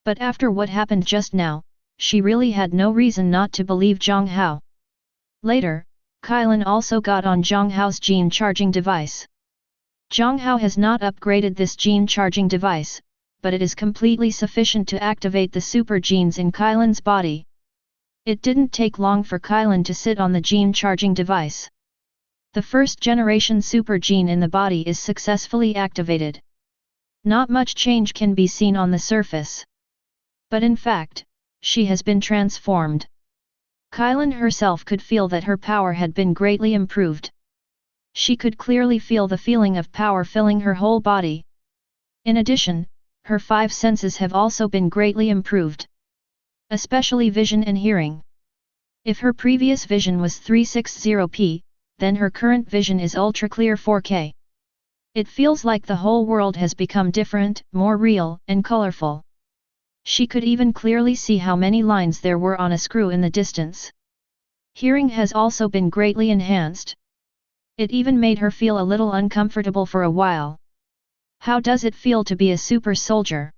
A: But after what happened just now, she really had no reason not to believe Jiang Hao. Later, Kylan also got on Jiang Hao's gene charging device. Jiang Hao has not upgraded this gene charging device, but it is completely sufficient to activate the super genes in Kylan's body. It didn't take long for Kylan to sit on the gene charging device. The first generation super gene in the body is successfully activated. Not much change can be seen on the surface. But in fact, she has been transformed. Kylan herself could feel that her power had been greatly improved. She could clearly feel the feeling of power filling her whole body. In addition, her 5 senses have also been greatly improved. Especially vision and hearing. If her previous vision was 360p, then her current vision is ultra-clear 4K. It feels like the whole world has become different, more real, and colorful. She could even clearly see how many lines there were on a screw in the distance. Hearing has also been greatly enhanced. It even made her feel a little uncomfortable for a while. How does it feel to be a super soldier?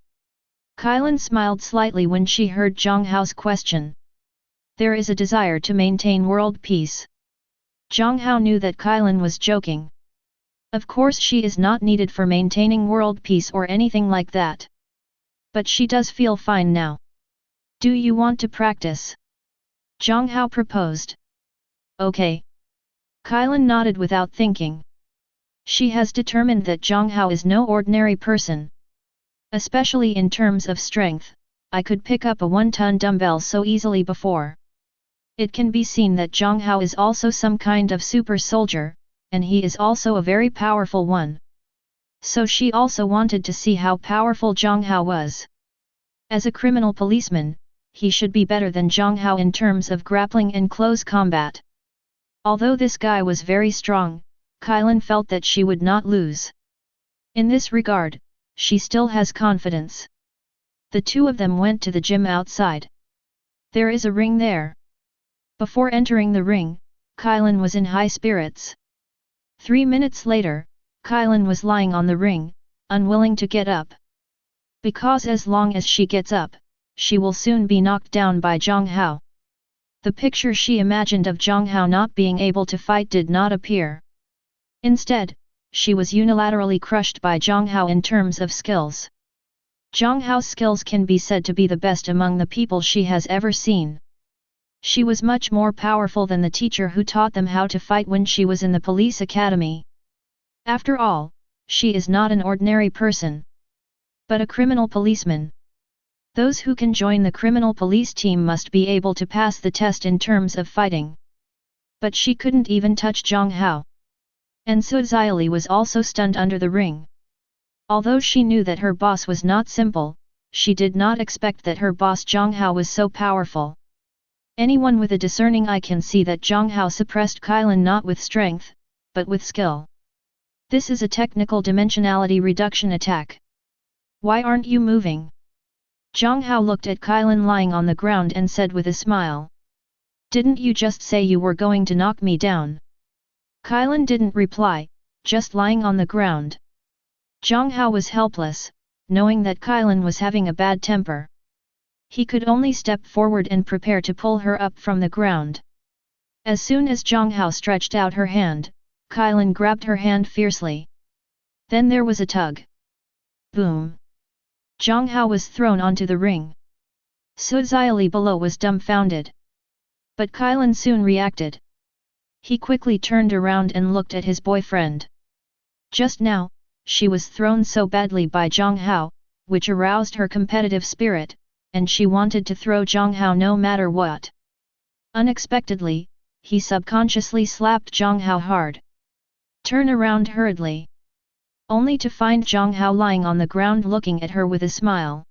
A: Kylan smiled slightly when she heard Jiang Hao's question. There is a desire to maintain world peace. Jiang Hao knew that Kylan was joking. Of course she is not needed for maintaining world peace or anything like that. But she does feel fine now. Do you want to practice? Jiang Hao proposed. Okay. Kylan nodded without thinking. She has determined that Jiang Hao is no ordinary person. Especially in terms of strength, I could pick up a 1-ton dumbbell so easily before. It can be seen that Jiang Hao is also some kind of super soldier, and he is also a very powerful one. So she also wanted to see how powerful Jiang Hao was. As a criminal policeman, he should be better than Jiang Hao in terms of grappling and close combat. Although this guy was very strong, Kylan felt that she would not lose. In this regard, she still has confidence. The two of them went to the gym outside. There is a ring there. Before entering the ring, Kylan was in high spirits. 3 minutes later, Kylan was lying on the ring, unwilling to get up. Because as long as she gets up, she will soon be knocked down by Jiang Hao. The picture she imagined of Jiang Hao not being able to fight did not appear. Instead, she was unilaterally crushed by Jiang Hao in terms of skills. Jiang Hao's skills can be said to be the best among the people she has ever seen. She was much more powerful than the teacher who taught them how to fight when she was in the police academy. After all, she is not an ordinary person, but a criminal policeman. Those who can join the criminal police team must be able to pass the test in terms of fighting. But she couldn't even touch Jiang Hao. And Su Xiaoli was also stunned under the ring. Although she knew that her boss was not simple, she did not expect that her boss Jiang Hao was so powerful. Anyone with a discerning eye can see that Jiang Hao suppressed Kailan not with strength, but with skill. This is a technical dimensionality reduction attack. Why aren't you moving? Jiang Hao looked at Kailan lying on the ground and said with a smile. Didn't you just say you were going to knock me down? Kailan didn't reply, just lying on the ground. Jiang Hao was helpless, knowing that Kailan was having a bad temper. He could only step forward and prepare to pull her up from the ground. As soon as Jiang Hao stretched out her hand, Kailan grabbed her hand fiercely. Then there was a tug. Boom! Jiang Hao was thrown onto the ring. Su Xiaoli below was dumbfounded. But Kailan soon reacted. He quickly turned around and looked at his boyfriend. Just now, she was thrown so badly by Jiang Hao, which aroused her competitive spirit, and she wanted to throw Jiang Hao no matter what. Unexpectedly, he subconsciously slapped Jiang Hao hard. Turn around hurriedly. Only to find Jiang Hao lying on the ground looking at her with a smile.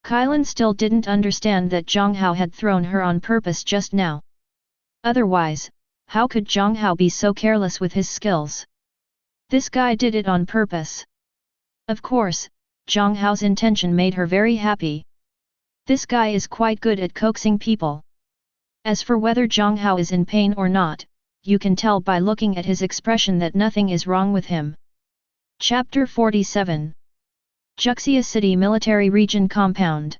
A: Kailan still didn't understand that Jiang Hao had thrown her on purpose just now. Otherwise, how could Jiang Hao be so careless with his skills? This guy did it on purpose. Of course, Jiang Hao's intention made her very happy. This guy is quite good at coaxing people. As for whether Jiang Hao is in pain or not, you can tell by looking at his expression that nothing is wrong with him. Chapter 47. Juxia City Military Region Compound.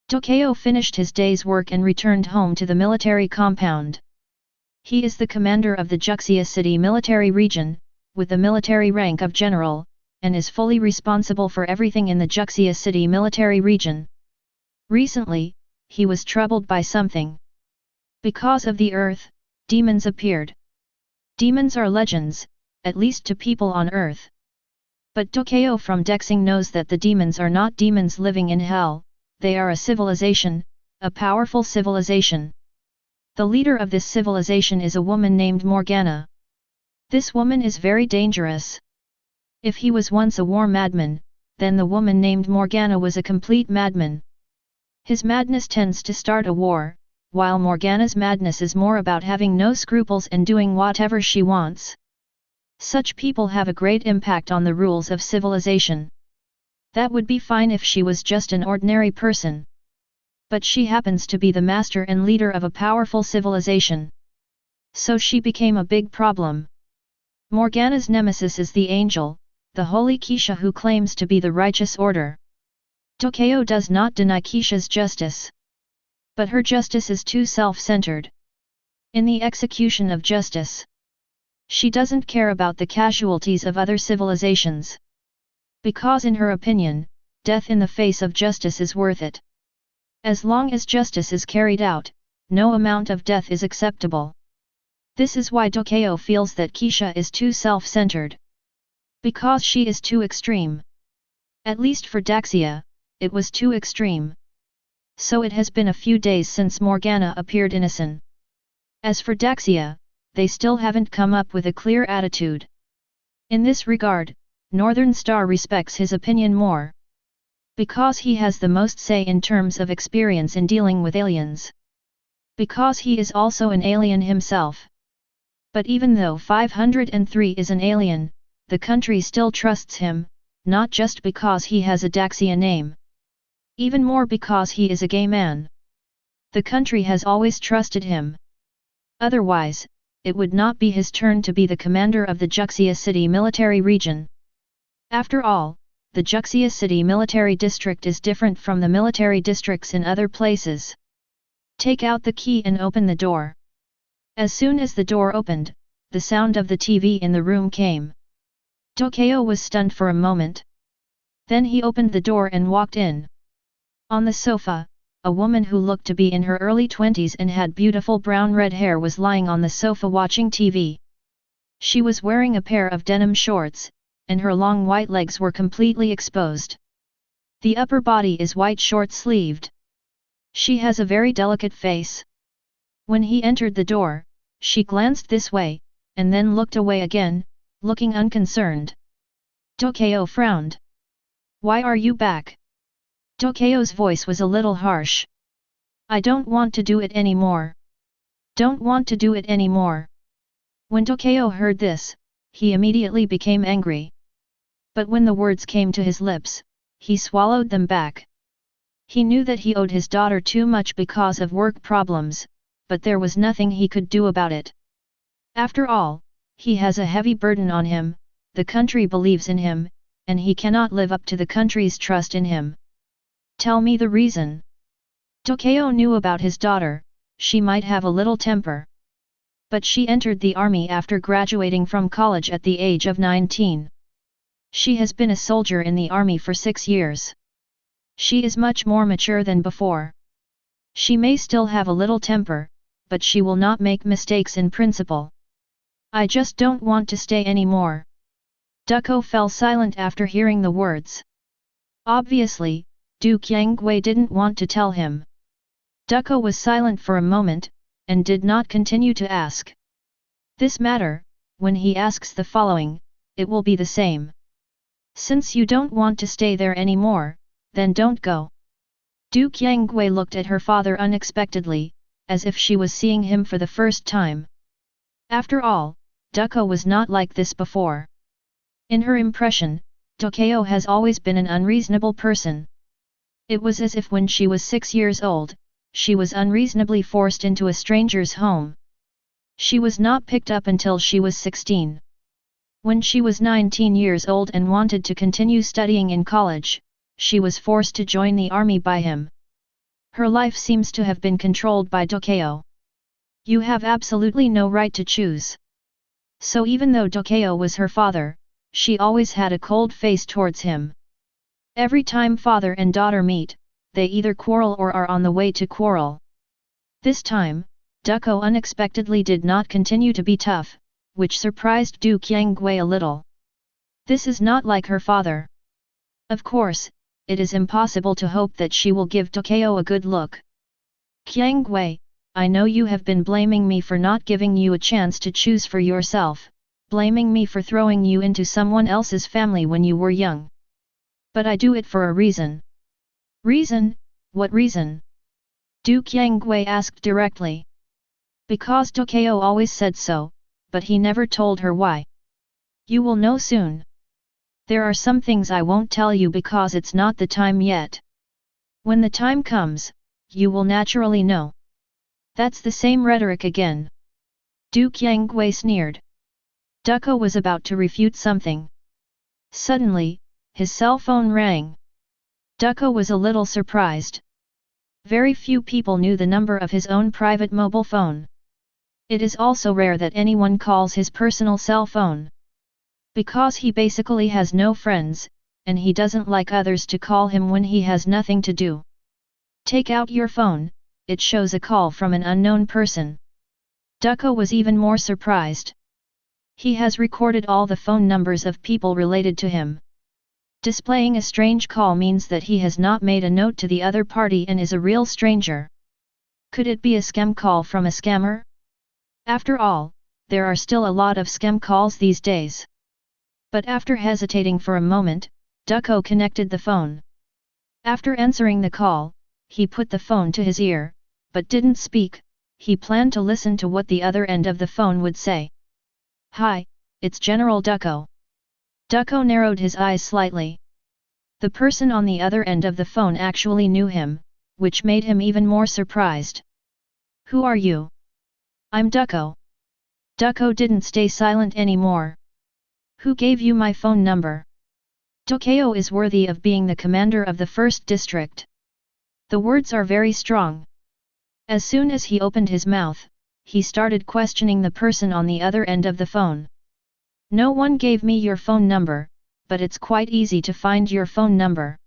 A: Tokyo finished his day's work and returned home to the military compound. He is the commander of the Juxia City Military Region, with the military rank of general, and is fully responsible for everything in the Juxia City Military Region. Recently, he was troubled by something. Because of the earth, demons appeared. Demons are legends, at least to people on earth. But Tokyo from Dexing knows that the demons are not demons living in hell, they are a civilization, a powerful civilization. The leader of this civilization is a woman named Morgana. This woman is very dangerous. If he was once a war madman, then the woman named Morgana was a complete madman. His madness tends to start a war, while Morgana's madness is more about having no scruples and doing whatever she wants. Such people have a great impact on the rules of civilization. That would be fine if she was just an ordinary person. But she happens to be the master and leader of a powerful civilization. So she became a big problem. Morgana's nemesis is the angel, the holy Keisha who claims to be the righteous order. Tokyo does not deny Keisha's justice. But her justice is too self-centered. In the execution of justice, she doesn't care about the casualties of other civilizations. Because in her opinion, death in the face of justice is worth it. As long as justice is carried out, no amount of death is acceptable. This is why Tokyo feels that Keisha is too self-centered. Because she is too extreme. At least for Daxia, it was too extreme. So it has been a few days since Morgana appeared in Asan. As for Daxia, they still haven't come up with a clear attitude. In this regard, Northern Star respects his opinion more. Because he has the most say in terms of experience in dealing with aliens. Because he is also an alien himself. But even though 503 is an alien, the country still trusts him, not just because he has a Daxia name. Even more because he is a gay man. The country has always trusted him. Otherwise, it would not be his turn to be the commander of the Juxia City Military Region. After all, the Juxia City Military District is different from the military districts in other places. Take out the key and open the door. As soon as the door opened, the sound of the TV in the room came. Tokyo was stunned for a moment. Then he opened the door and walked in. On the sofa, a woman who looked to be in her early 20s and had beautiful brown-red hair was lying on the sofa watching TV. She was wearing a pair of denim shorts, and her long white legs were completely exposed. The upper body is white short-sleeved. She has a very delicate face. When he entered the door, She glanced this way, and then looked away again, looking unconcerned. Tokyo frowned. Why are you back? Tokyo's voice was a little harsh. I don't want to do it anymore. Don't want to do it anymore. When Tokyo heard this, he immediately became angry. But when the words came to his lips, he swallowed them back. He knew that he owed his daughter too much because of work problems, but there was nothing he could do about it. After all, he has a heavy burden on him, the country believes in him, and he cannot live up to the country's trust in him. Tell me the reason. Tokyo knew about his daughter, she might have a little temper. But she entered the army after graduating from college at the age of 19. She has been a soldier in the army for 6 years. She is much more mature than before. She may still have a little temper, but she will not make mistakes in principle. I just don't want to stay anymore. Ducko fell silent after hearing the words. Obviously, Du Qiangwei didn't want to tell him. Ducko was silent for a moment, and did not continue to ask. This matter, when he asks the following, it will be the same. Since you don't want to stay there anymore, then don't go. Du Qiangwei looked at her father unexpectedly, as if she was seeing him for the first time. After all, Ducko was not like this before. In her impression, Tokyo has always been an unreasonable person. It was as if when she was 6 years old, she was unreasonably forced into a stranger's home. She was not picked up until she was 16. When she was 19 years old and wanted to continue studying in college, she was forced to join the army by him. Her life seems to have been controlled by Tokyo. You have absolutely no right to choose. So even though Tokyo was her father, she always had a cold face towards him. Every time father and daughter meet, they either quarrel or are on the way to quarrel. This time, Ducko unexpectedly did not continue to be tough, which surprised Du Qiangwei a little. This is not like her father. Of course, it is impossible to hope that she will give Tokyo a good look. Qiangwei, I know you have been blaming me for not giving you a chance to choose for yourself, blaming me for throwing you into someone else's family when you were young. But I do it for a reason. Reason? What reason? Du Qiangwei asked directly. Because Tokyo always said so, but he never told her why. You will know soon. There are some things I won't tell you because it's not the time yet. When the time comes, you will naturally know. That's the same rhetoric again. Du Qiangwei sneered. Ducko was about to refute something. Suddenly, his cell phone rang. Ducko was a little surprised. Very few people knew the number of his own private mobile phone. It is also rare that anyone calls his personal cell phone. Because he basically has no friends, and he doesn't like others to call him when he has nothing to do. Take out your phone, it shows a call from an unknown person. Ducko was even more surprised. He has recorded all the phone numbers of people related to him. Displaying a strange call means that he has not made a note to the other party and is a real stranger. Could it be a scam call from a scammer? After all, there are still a lot of scam calls these days. But after hesitating for a moment, Ducko connected the phone. After answering the call, he put the phone to his ear, but didn't speak. He planned to listen to what the other end of the phone would say. Hi, it's General Ducko. Ducko narrowed his eyes slightly. The person on the other end of the phone actually knew him, which made him even more surprised. Who are you? I'm Ducko. Ducko didn't stay silent anymore. Who gave you my phone number? Tokyo is worthy of being the commander of the first district. The words are very strong. As soon as he opened his mouth, he started questioning the person on the other end of the phone. No one gave me your phone number, but it's quite easy to find your phone number.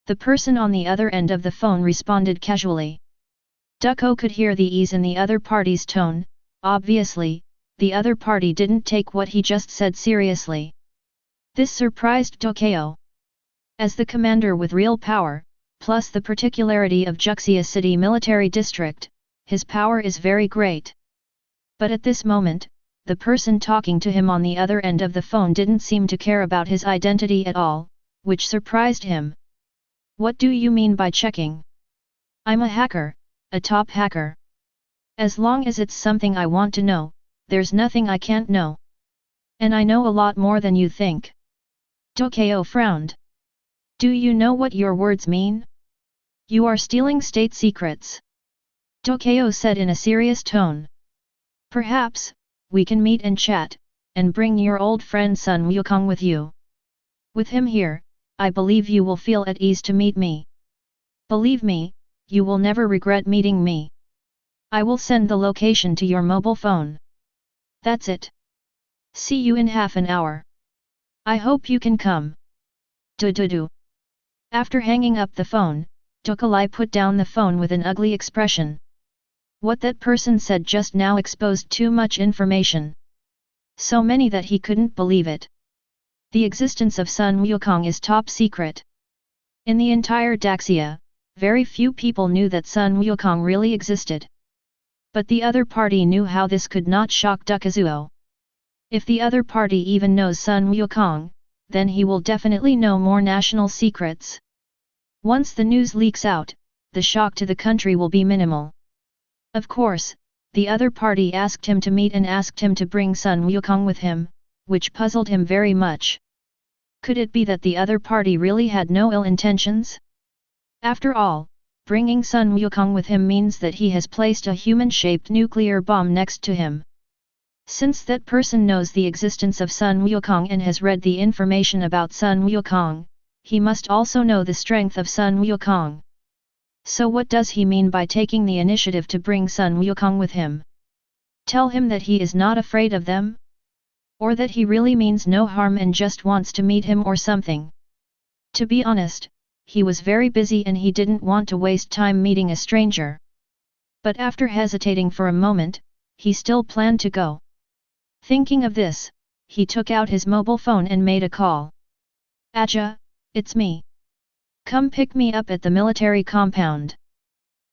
A: The person on the other end of the phone responded casually. Ducko could hear the ease in the other party's tone. Obviously, the other party didn't take what he just said seriously. This surprised Tokyo. As the commander with real power, plus the particularity of Juxia City Military District, his power is very great. But at this moment, the person talking to him on the other end of the phone didn't seem to care about his identity at all, which surprised him. What do you mean by checking? I'm a hacker, a top hacker. As long as it's something I want to know, there's nothing I can't know. And I know a lot more than you think. Tokyo frowned. Do you know what your words mean? You are stealing state secrets. Tokyo said in a serious tone. Perhaps, we can meet and chat, and bring your old friend Sun Wukong with you. With him here, I believe you will feel at ease to meet me. Believe me, you will never regret meeting me. I will send the location to your mobile phone. That's it. See you in half an hour. I hope you can come. Do. After hanging up the phone, Tokalai put down the phone with an ugly expression. What that person said just now exposed too much information. So many that he couldn't believe it. The existence of Sun Wukong is top secret. In the entire Daxia, very few people knew that Sun Wukong really existed. But the other party knew how this could not shock Dukazuo. If the other party even knows Sun Wukong, then he will definitely know more national secrets. Once the news leaks out, the shock to the country will be minimal. Of course, the other party asked him to meet and asked him to bring Sun Wukong with him, which puzzled him very much. Could it be that the other party really had no ill intentions? After all, bringing Sun Wukong with him means that he has placed a human-shaped nuclear bomb next to him. Since that person knows the existence of Sun Wukong and has read the information about Sun Wukong, he must also know the strength of Sun Wukong. So what does he mean by taking the initiative to bring Sun Wukong with him? Tell him that he is not afraid of them? Or that he really means no harm and just wants to meet him or something? To be honest, he was very busy and he didn't want to waste time meeting a stranger. But after hesitating for a moment, he still planned to go. Thinking of this, he took out his mobile phone and made a call. Aja, it's me. Come pick me up at the military compound.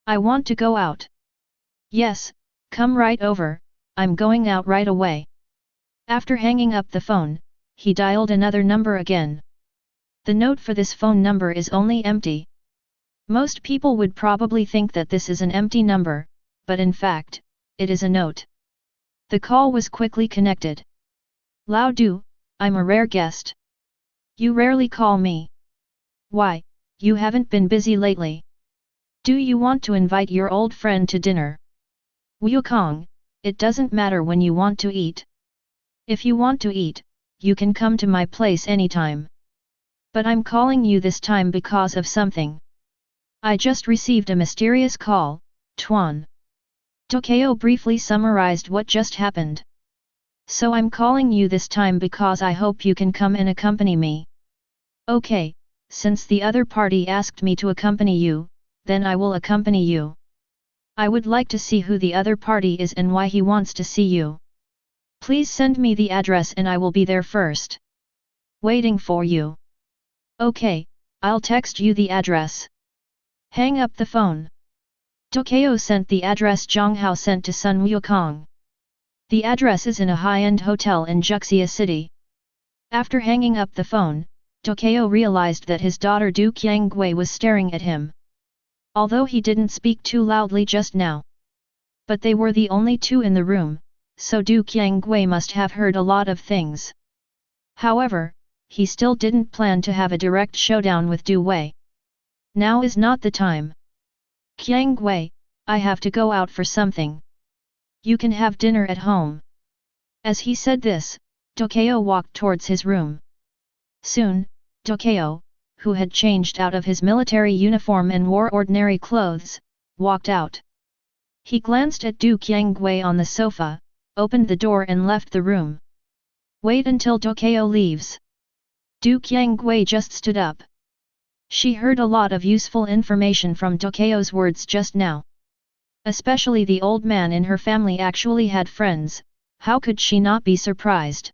A: I want to go out. Yes, come right over, I'm going out right away. After hanging up the phone, he dialed another number again. The note for this phone number is only empty. Most people would probably think that this is an empty number, but in fact, it is a note. The call was quickly connected. Lao Du, I'm a rare guest. You rarely call me. Why, you haven't been busy lately. Do you want to invite your old friend to dinner? Wukong, it doesn't matter when you want to eat. If you want to eat, you can come to my place anytime. But I'm calling you this time because of something. I just received a mysterious call, Tuan. Tokyo briefly summarized what just happened. So I'm calling you this time because I hope you can come and accompany me. Okay, since the other party asked me to accompany you, then I will accompany you. I would like to see who the other party is and why he wants to see you. Please send me the address and I will be there first. Waiting for you. Okay, I'll text you the address. Hang up the phone. Tokyo sent the address Jiang Hao sent to Sun Wukong. The address is in a high-end hotel in Juxia City. After hanging up the phone, Tokyo realized that his daughter Du Qiangwei was staring at him. Although he didn't speak too loudly just now. But they were the only two in the room, so Du Qiangwei must have heard a lot of things. However, he still didn't plan to have a direct showdown with Du Wei. Now is not the time. Qiangwei, I have to go out for something. You can have dinner at home. As he said this, Tokyo walked towards his room. Soon, Tokyo, who had changed out of his military uniform and wore ordinary clothes, walked out. He glanced at Du Qiangwei on the sofa, opened the door and left the room. Wait until Tokyo leaves. Du Qiangwei just stood up. She heard a lot of useful information from Tokyo's words just now. Especially the old man in her family actually had friends, how could she not be surprised?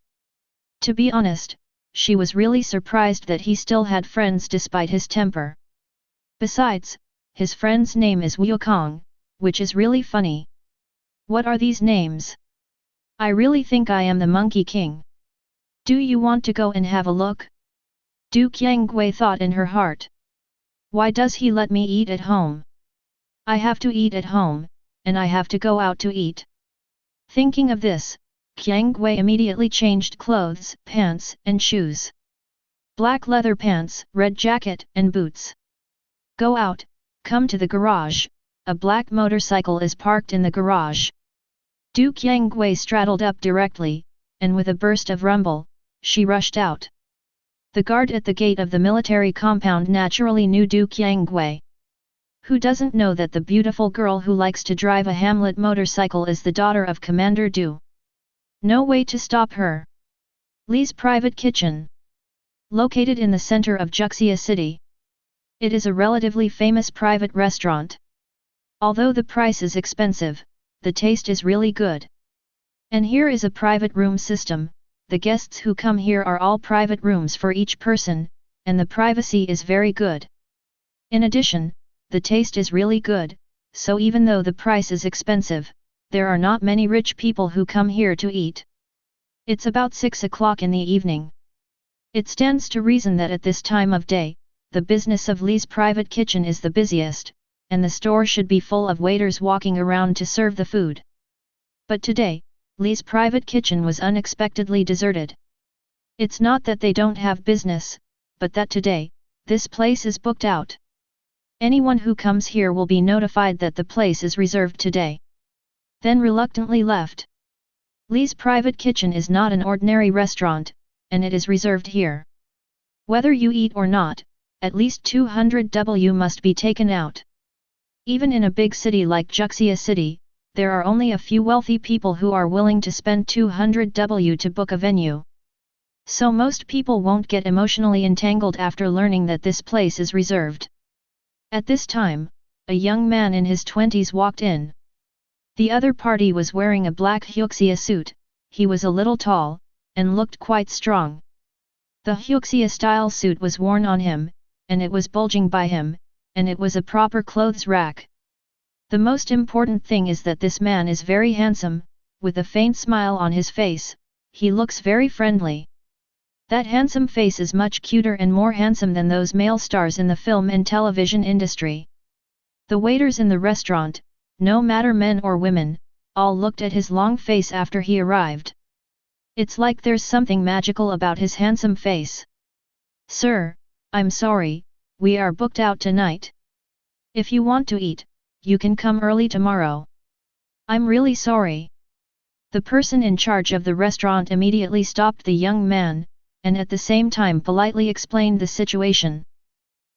A: To be honest, she was really surprised that he still had friends despite his temper. Besides, his friend's name is Wukong, which is really funny. What are these names? I really think I am the Monkey King. Do you want to go and have a look? Du Qiangwei thought in her heart. Why does he let me eat at home? I have to eat at home, and I have to go out to eat. Thinking of this, Qiangwei immediately changed clothes, pants, and shoes. Black leather pants, red jacket, and boots. Go out, come to the garage, a black motorcycle is parked in the garage. Du Qiangwei straddled up directly, and with a burst of rumble, she rushed out. The guard at the gate of the military compound naturally knew Du Qiangwei. Who doesn't know that the beautiful girl who likes to drive a Hamlet motorcycle is the daughter of Commander Du? No way to stop her. Li's private kitchen. Located in the center of Juxia City. It is a relatively famous private restaurant. Although the price is expensive, the taste is really good. And here is a private room system. The guests who come here are all private rooms for each person, and the privacy is very good. In addition, the taste is really good, so even though the price is expensive, there are not many rich people who come here to eat. It's about 6 o'clock in the evening. It stands to reason that at this time of day, the business of Li's private kitchen is the busiest, and the store should be full of waiters walking around to serve the food. But today, Li's private kitchen was unexpectedly deserted. It's not that they don't have business, but that today, this place is booked out. Anyone who comes here will be notified that the place is reserved today. Then reluctantly left. Li's private kitchen is not an ordinary restaurant, and it is reserved here. Whether you eat or not, at least 200W must be taken out. Even in a big city like Juxia City, there are only a few wealthy people who are willing to spend 200W to book a venue. So most people won't get emotionally entangled after learning that this place is reserved. At this time, a young man in his 20s walked in. The other party was wearing a black Hyuxia suit. He was a little tall, and looked quite strong. The Hyuxia style suit was worn on him, and it was bulging by him, and it was a proper clothes rack. The most important thing is that this man is very handsome, with a faint smile on his face. He looks very friendly. That handsome face is much cuter and more handsome than those male stars in the film and television industry. The waiters in the restaurant, no matter men or women, all looked at his long face after he arrived. It's like there's something magical about his handsome face. Sir, I'm sorry, we are booked out tonight. If you want to eat, you can come early tomorrow. I'm really sorry. The person in charge of the restaurant immediately stopped the young man, and at the same time politely explained the situation.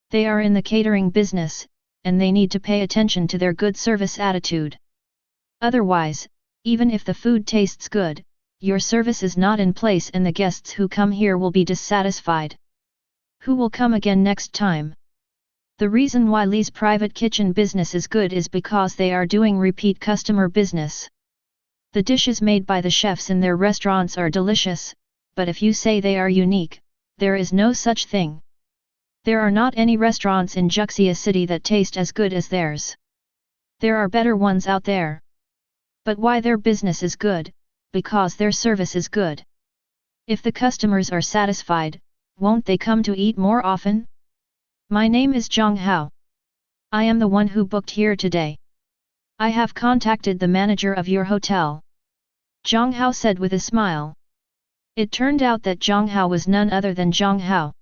A: They are in the catering business, and they need to pay attention to their good service attitude. Otherwise, even if the food tastes good, your service is not in place and the guests who come here will be dissatisfied. Who will come again next time? The reason why Li's private kitchen business is good is because they are doing repeat customer business. The dishes made by the chefs in their restaurants are delicious, but if you say they are unique, there is no such thing. There are not any restaurants in Juxia City that taste as good as theirs. There are better ones out there. But why their business is good? Because their service is good. If the customers are satisfied, won't they come to eat more often? My name is Jiang Hao. I am the one who booked here today. I have contacted the manager of your hotel. Jiang Hao said with a smile. It turned out that Jiang Hao was none other than Jiang Hao.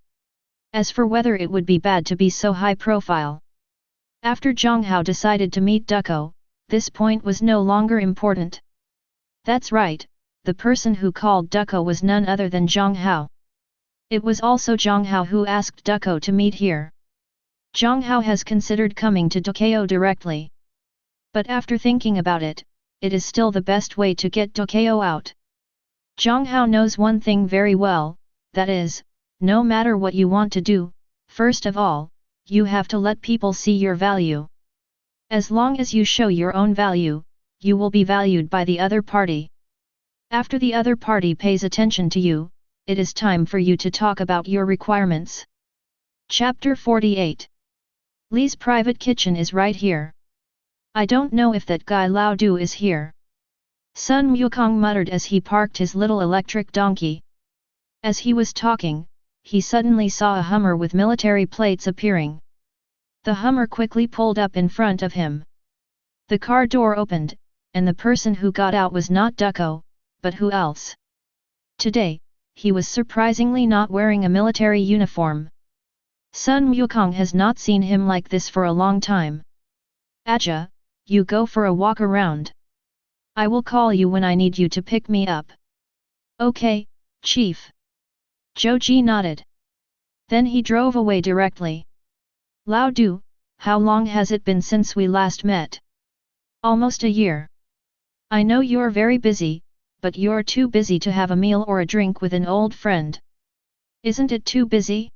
A: As for whether it would be bad to be so high profile. After Jiang Hao decided to meet Ducko, this point was no longer important. That's right, the person who called Ducko was none other than Jiang Hao. It was also Jiang Hao who asked Ducko to meet here. Jiang Hao has considered coming to Ducko directly. But after thinking about it, it is still the best way to get Ducko out. Jiang Hao knows one thing very well, that is, no matter what you want to do, first of all, you have to let people see your value. As long as you show your own value, you will be valued by the other party. After the other party pays attention to you, it is time for you to talk about your requirements. Chapter 48. Li's private kitchen is right here. I don't know if that guy Lao Du is here. Sun Wukong muttered as he parked his little electric donkey. As he was talking, he suddenly saw a Hummer with military plates appearing. The Hummer quickly pulled up in front of him. The car door opened, and the person who got out was not Ducko, but who else? Today, he was surprisingly not wearing a military uniform. Sun Wukong has not seen him like this for a long time. Aja, you go for a walk around. I will call you when I need you to pick me up. Okay, Chief. Joji nodded. Then he drove away directly. Lao Du, how long has it been since we last met? Almost a year. I know you're very busy, but you're too busy to have a meal or a drink with an old friend. Isn't it too busy?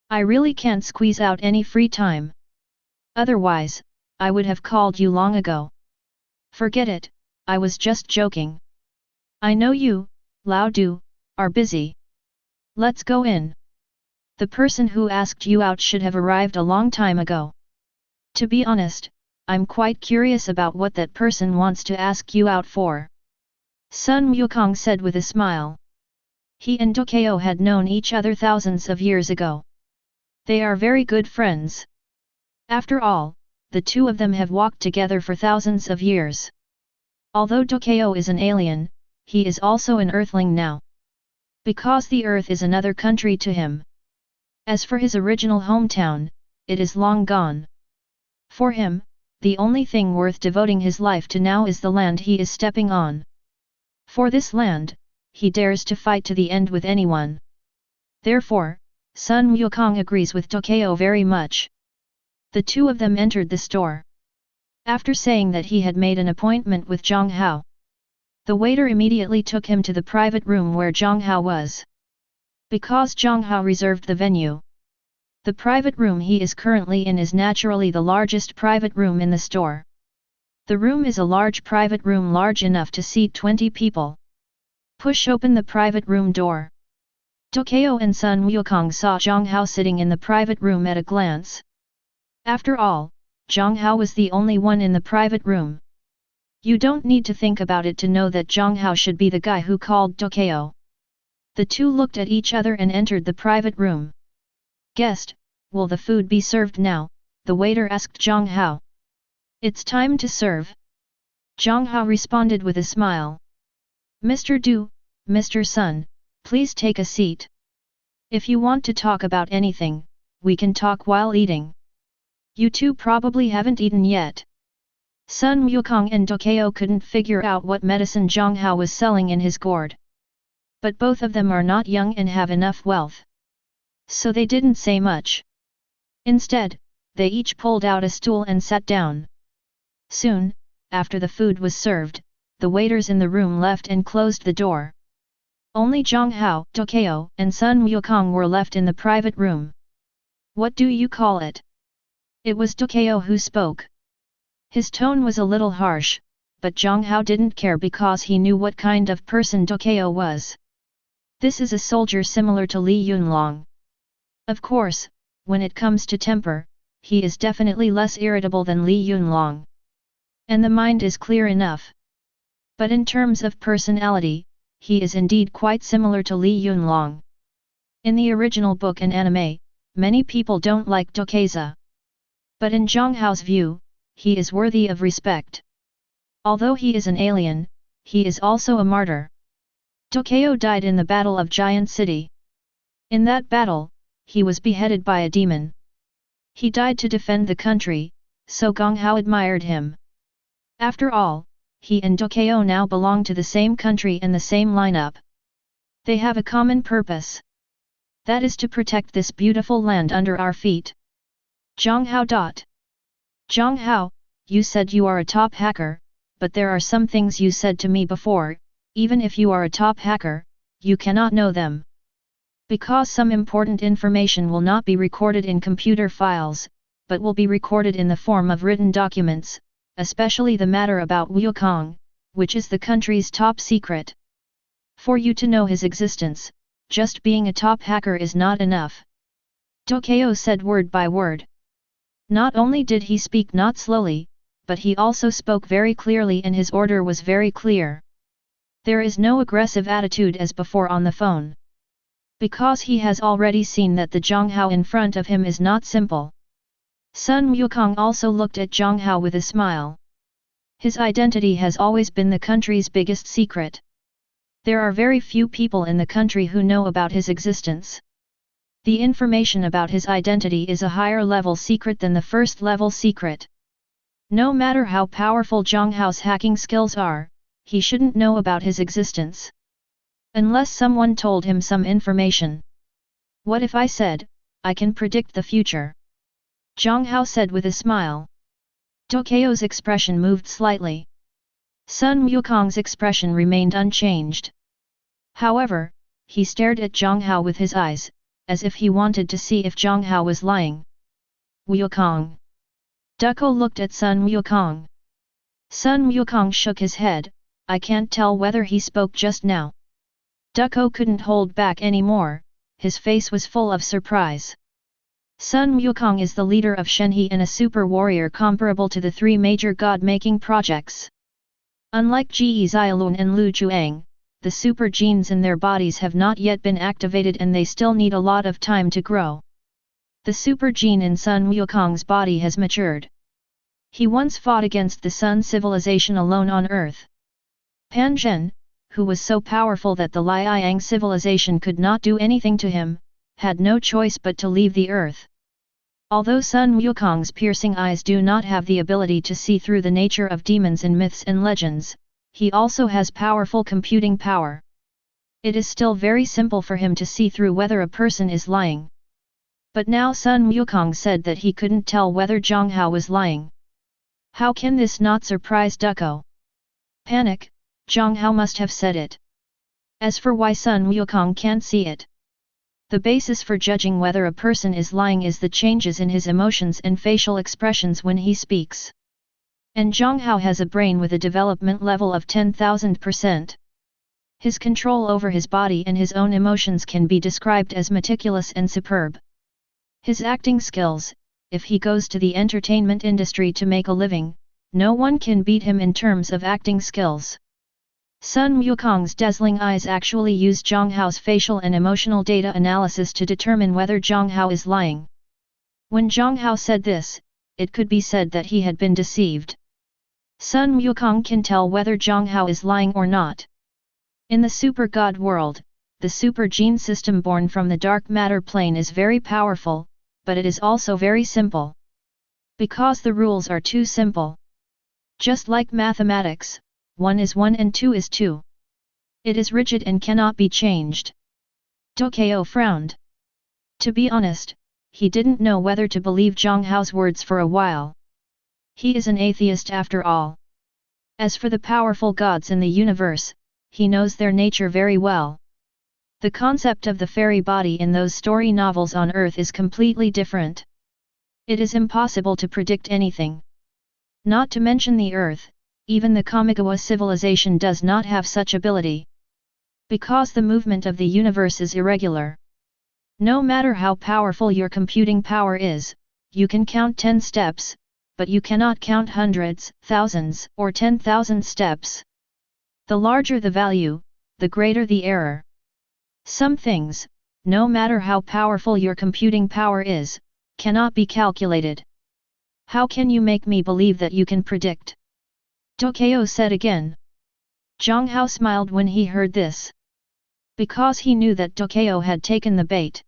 A: I really can't squeeze out any free time. Otherwise, I would have called you long ago. Forget it, I was just joking. I know you, Lao Du, are busy. Let's go in. The person who asked you out should have arrived a long time ago. To be honest, I'm quite curious about what that person wants to ask you out for. Sun Wukong said with a smile. He and Dokeo had known each other thousands of years ago. They are very good friends. After all, the two of them have walked together for thousands of years. Although Dokeo is an alien, he is also an Earthling now. Because the Earth is another country to him. As for his original hometown, it is long gone. For him, the only thing worth devoting his life to now is the land he is stepping on. For this land, he dares to fight to the end with anyone. Therefore, Sun Wukong agrees with Dokeo very much. The two of them entered the store. After saying that he had made an appointment with Jiang Hao, the waiter immediately took him to the private room where Jiang Hao was. Because Jiang Hao reserved the venue. The private room he is currently in is naturally the largest private room in the store. The room is a large private room large enough to seat 20 people. Push open the private room door. Dokeo and Sun Wukong saw Jiang Hao sitting in the private room at a glance. After all, Jiang Hao was the only one in the private room. You don't need to think about it to know that Jiang Hao should be the guy who called Dokeo. The two looked at each other and entered the private room. Guest, will the food be served now? The waiter asked Jiang Hao. It's time to serve. Jiang Hao responded with a smile. Mr. Du, Mr. Sun, please take a seat. If you want to talk about anything, we can talk while eating. You two probably haven't eaten yet. Sun Wukong and Dokeo couldn't figure out what medicine Jiang Hao was selling in his gourd. But both of them are not young and have enough wealth. So they didn't say much. Instead, they each pulled out a stool and sat down. Soon, after the food was served, the waiters in the room left and closed the door. Only Jiang Hao, Dokeo, and Sun Wukong were left in the private room. What do you call it? It was Dokeo who spoke. His tone was a little harsh, but Jiang Hao didn't care because he knew what kind of person Dokeo was. This is a soldier similar to Li Yunlong. Of course, when it comes to temper, he is definitely less irritable than Li Yunlong. And the mind is clear enough. But in terms of personality, he is indeed quite similar to Li Yunlong. In the original book and anime, many people don't like Dokeza. But in Jiang Hao's view, he is worthy of respect. Although he is an alien, he is also a martyr. Dokeo died in the Battle of Giant City. In that battle, he was beheaded by a demon. He died to defend the country, so Gong Hao admired him. After all, he and Dokeo now belong to the same country and the same lineup. They have a common purpose. That is to protect this beautiful land under our feet. Jiang Hao. Jiang Hao, you said you are a top hacker, but there are some things you said to me before, even if you are a top hacker, you cannot know them. Because some important information will not be recorded in computer files, but will be recorded in the form of written documents, especially the matter about Wukong, which is the country's top secret. For you to know his existence, just being a top hacker is not enough. Dokeo said word by word. Not only did he speak not slowly, but he also spoke very clearly and his order was very clear. There is no aggressive attitude as before on the phone. Because he has already seen that the Jiang Hao in front of him is not simple. Sun Wukong also looked at Jiang Hao with a smile. His identity has always been the country's biggest secret. There are very few people in the country who know about his existence. The information about his identity is a higher level secret than the first level secret. No matter how powerful Jiang Hao's hacking skills are, he shouldn't know about his existence. Unless someone told him some information. What if I said, I can predict the future? Jiang Hao said with a smile. Tokeo's expression moved slightly. Sun Wukong's expression remained unchanged. However, he stared at Jiang Hao with his eyes, as if he wanted to see if Jiang Hao was lying. Wukong. Ducko looked at Sun Wukong. Sun Wukong shook his head, I can't tell whether he spoke just now. Ducko couldn't hold back anymore, his face was full of surprise. Sun Wukong is the leader of Shenhe and a super warrior comparable to the three major god-making projects. Unlike Ji Xiaolun and Lu Juang, the super genes in their bodies have not yet been activated and they still need a lot of time to grow. The super gene in Sun Wukong's body has matured. He once fought against the Sun civilization alone on Earth. Pan Zhen, who was so powerful that the Liang civilization could not do anything to him, had no choice but to leave the Earth. Although Sun Wukong's piercing eyes do not have the ability to see through the nature of demons in myths and legends, he also has powerful computing power. It is still very simple for him to see through whether a person is lying. But now Sun Wukong said that he couldn't tell whether Jiang Hao was lying. How can this not surprise Ducko? Panic, Jiang Hao must have said it. As for why Sun Wukong can't see it. The basis for judging whether a person is lying is the changes in his emotions and facial expressions when he speaks. And Jiang Hao has a brain with a development level of 10,000%. His control over his body and his own emotions can be described as meticulous and superb. His acting skills, if he goes to the entertainment industry to make a living, no one can beat him in terms of acting skills. Sun Wukong's dazzling eyes actually use Jiang Hao's facial and emotional data analysis to determine whether Jiang Hao is lying. When Jiang Hao said this, it could be said that he had been deceived. Sun Wukong can tell whether Jiang Hao is lying or not. In the super god world, the super gene system born from the dark matter plane is very powerful, but it is also very simple. Because the rules are too simple. Just like mathematics, 1 is 1 and 2 is 2. It is rigid and cannot be changed. Tokyo frowned. To be honest, he didn't know whether to believe Jiang Hao's words for a while. He is an atheist after all. As for the powerful gods in the universe, he knows their nature very well. The concept of the fairy body in those story novels on Earth is completely different. It is impossible to predict anything. Not to mention the Earth, even the Kamigawa civilization does not have such ability. Because the movement of the universe is irregular. No matter how powerful your computing power is, you can count 10 steps, but you cannot count hundreds, thousands, or 10,000 steps. The larger the value, the greater the error. Some things, no matter how powerful your computing power is, cannot be calculated. How can you make me believe that you can predict? Tokyo said again. Jiang Hao smiled when he heard this. Because he knew that Tokyo had taken the bait.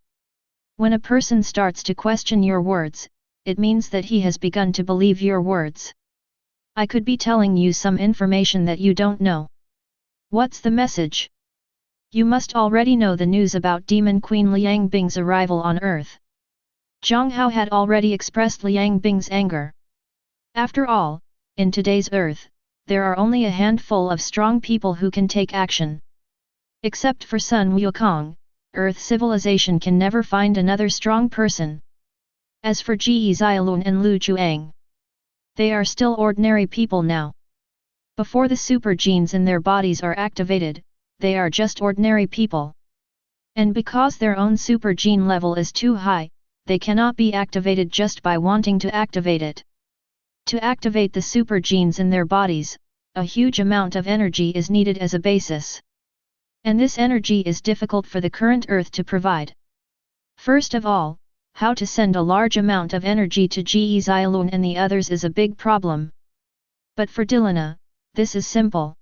A: When a person starts to question your words, it means that he has begun to believe your words. I could be telling you some information that you don't know. What's the message? You must already know the news about Demon Queen Liang Bing's arrival on Earth. Jiang Hao had already expressed Liang Bing's anger. After all, in today's Earth, there are only a handful of strong people who can take action. Except for Sun Wukong, Earth civilization can never find another strong person. As for Ji Xiaolun and Lu Juang, they are still ordinary people now. Before the super genes in their bodies are activated, they are just ordinary people. And because their own super gene level is too high, they cannot be activated just by wanting to activate it. To activate the super genes in their bodies, a huge amount of energy is needed as a basis. And this energy is difficult for the current Earth to provide. First of all, how to send a large amount of energy to Ge Xiaolun and the others is a big problem. But for Dilana, this is simple.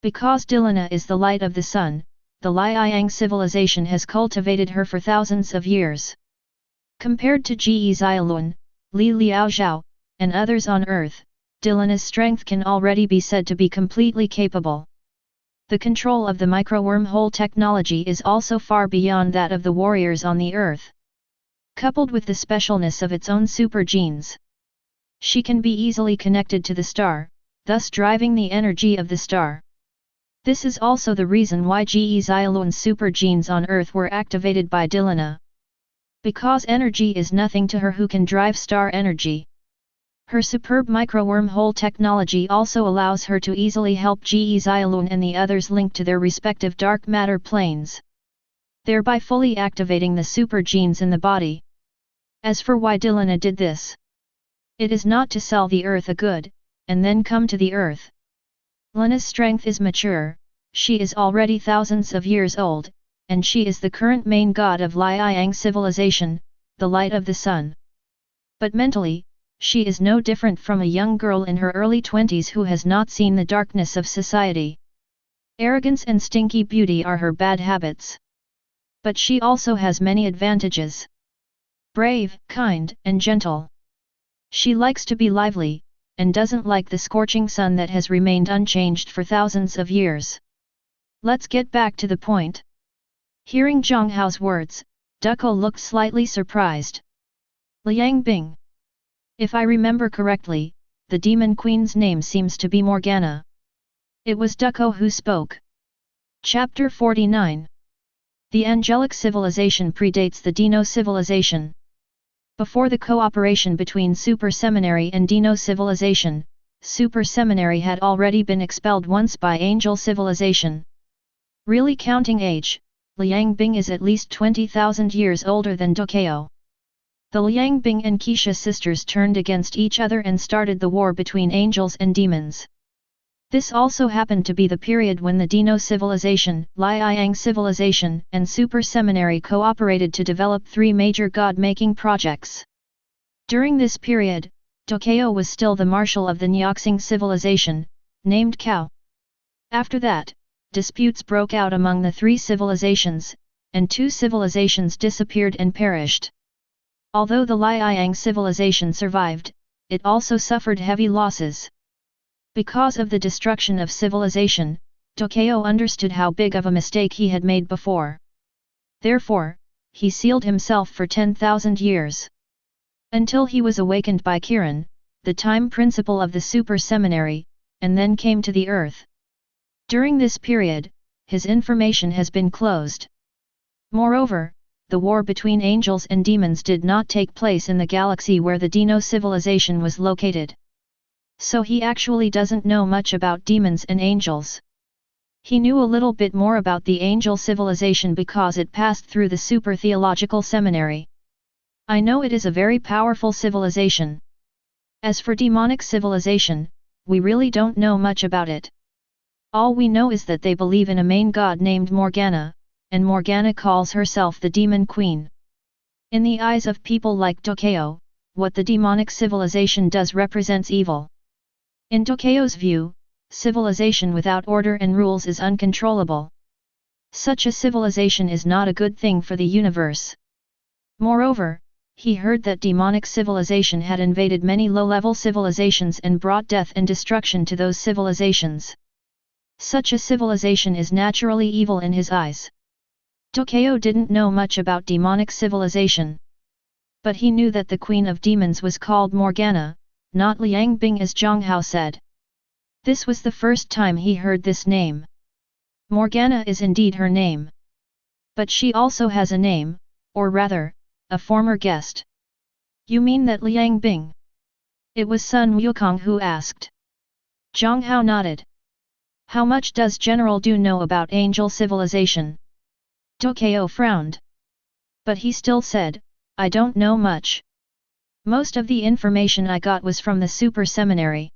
A: Because Dilana is the light of the sun, the Liang civilization has cultivated her for thousands of years. Compared to Ge Xiaolun, Li Liaozhao, and others on Earth, Dilana's strength can already be said to be completely capable. The control of the micro-wormhole technology is also far beyond that of the warriors on the Earth. Coupled with the specialness of its own super genes, she can be easily connected to the star, thus driving the energy of the star. This is also the reason why Ge Xiaolun's super genes on Earth were activated by Dilana. Because energy is nothing to her who can drive star energy. Her superb micro-wormhole technology also allows her to easily help Ge Xiaolun and the others link to their respective dark matter planes, thereby fully activating the super genes in the body. As for why Dilana did this, it is not to sell the Earth a good, and then come to the Earth. Lana's strength is mature, she is already thousands of years old, and she is the current main god of Liang civilization, the light of the sun. But mentally, she is no different from a young girl in her early 20s who has not seen the darkness of society. Arrogance and stinky beauty are her bad habits. But she also has many advantages. Brave, kind, and gentle. She likes to be lively, and doesn't like the scorching sun that has remained unchanged for thousands of years. Let's get back to the point. Hearing Jiang Hao's words, Ducko looked slightly surprised. Liang Bing. If I remember correctly, the demon queen's name seems to be Morgana. It was Ducko who spoke. Chapter 49. The angelic civilization predates the Dino civilization. Before the cooperation between Super Seminary and Dino civilization, Super Seminary had already been expelled once by Angel civilization. Really counting age, Liang Bing is at least 20,000 years older than Ducko. The Liang Bing and Keisha sisters turned against each other and started the war between angels and demons. This also happened to be the period when the Dino civilization, Liang civilization, and Super Seminary cooperated to develop 3 major god-making projects. During this period, Ducko was still the marshal of the Nyoxing civilization, named Cao. After that, disputes broke out among the 3 civilizations, and 2 civilizations disappeared and perished. Although the Liang civilization survived, it also suffered heavy losses. Because of the destruction of civilization, Ducko understood how big of a mistake he had made before. Therefore, he sealed himself for 10,000 years. Until he was awakened by Kiran, the time principle of the Super Seminary, and then came to the Earth. During this period, his information has been closed. Moreover, the war between angels and demons did not take place in the galaxy where the Dino civilization was located. So he actually doesn't know much about demons and angels. He knew a little bit more about the angel civilization because it passed through the Super Theological Seminary. I know it is a very powerful civilization. As for demonic civilization, we really don't know much about it. All we know is that they believe in a main god named Morgana, and Morgana calls herself the Demon Queen. In the eyes of people like Ducko, what the demonic civilization does represents evil. In Ducko's view, civilization without order and rules is uncontrollable. Such a civilization is not a good thing for the universe. Moreover, he heard that demonic civilization had invaded many low-level civilizations and brought death and destruction to those civilizations. Such a civilization is naturally evil in his eyes. Ducko didn't know much about demonic civilization. But he knew that the Queen of Demons was called Morgana, not Liang Bing as Jiang Hao said. This was the first time he heard this name. Morgana is indeed her name. But she also has a name, or rather, a former guest. You mean that Liang Bing? It was Sun Wukong who asked. Jiang Hao nodded. How much does General Du know about angel civilization? Ducko frowned. But he still said, I don't know much. Most of the information I got was from the Super Seminary.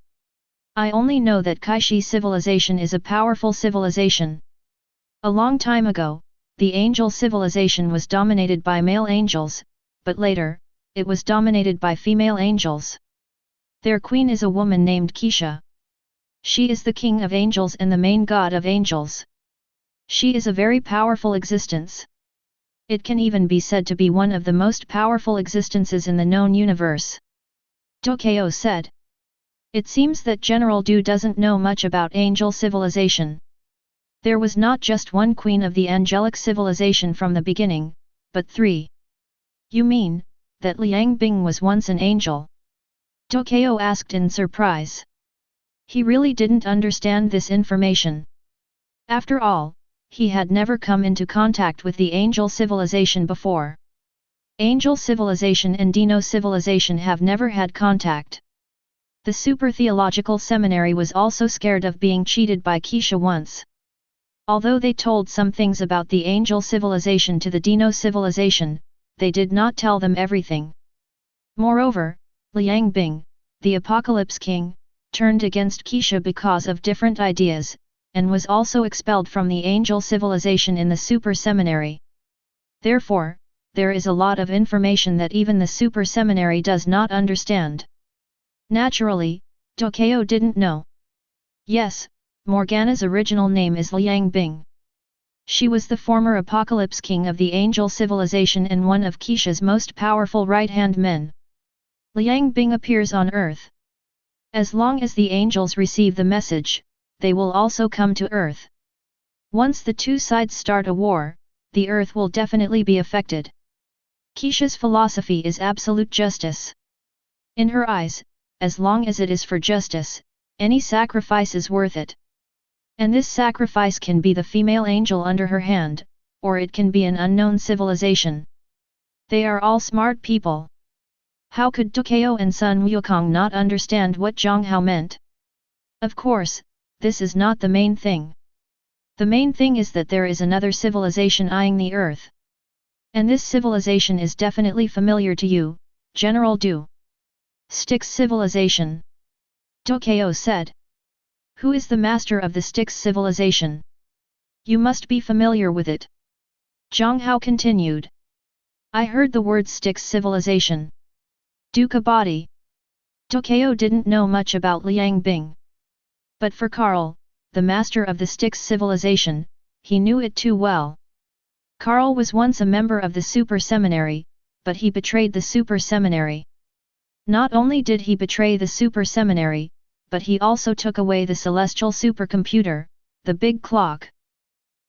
A: I only know that Kaishi civilization is a powerful civilization. A long time ago, the angel civilization was dominated by male angels, but later, it was dominated by female angels. Their queen is a woman named Keisha. She is the king of angels and the main god of angels. She is a very powerful existence. It can even be said to be one of the most powerful existences in the known universe. Tokyo said. It seems that General Du doesn't know much about angel civilization. There was not just one queen of the angelic civilization from the beginning, but 3. You mean, that Liang Bing was once an angel? Tokyo asked in surprise. He really didn't understand this information. After all, he had never come into contact with the angel civilization before. Angel civilization and Dino civilization have never had contact. The Super Theological Seminary was also scared of being cheated by Keisha once. Although they told some things about the angel civilization to the Dino civilization, they did not tell them everything. Moreover, Liang Bing, the Apocalypse King, turned against Keisha because of different ideas, and was also expelled from the angel civilization in the Super Seminary. Therefore, there is a lot of information that even the Super Seminary does not understand. Naturally, Tokyo didn't know. Yes, Morgana's original name is Liang Bing. She was the former Apocalypse King of the angel civilization and one of Keisha's most powerful right-hand men. Liang Bing appears on Earth. As long as the angels receive the message, they will also come to Earth. Once the two sides start a war, the Earth will definitely be affected. Keisha's philosophy is absolute justice. In her eyes, as long as it is for justice, any sacrifice is worth it. And this sacrifice can be the female angel under her hand, or it can be an unknown civilization. They are all smart people. How could Tokyo and Sun Wukong not understand what Jiang Hao meant? Of course, this is not the main thing. The main thing is that there is another civilization eyeing the Earth. And this civilization is definitely familiar to you, General Du. Styx civilization. Tokyo said. Who is the master of the Styx civilization? You must be familiar with it. Jiang Hao continued. I heard the word Styx civilization. Dukkha body. Tokyo didn't know much about Liang Bing. But for Carl, the master of the Styx civilization, he knew it too well. Carl was once a member of the Super Seminary, but he betrayed the Super Seminary. Not only did he betray the Super Seminary, but he also took away the celestial supercomputer, the Big Clock.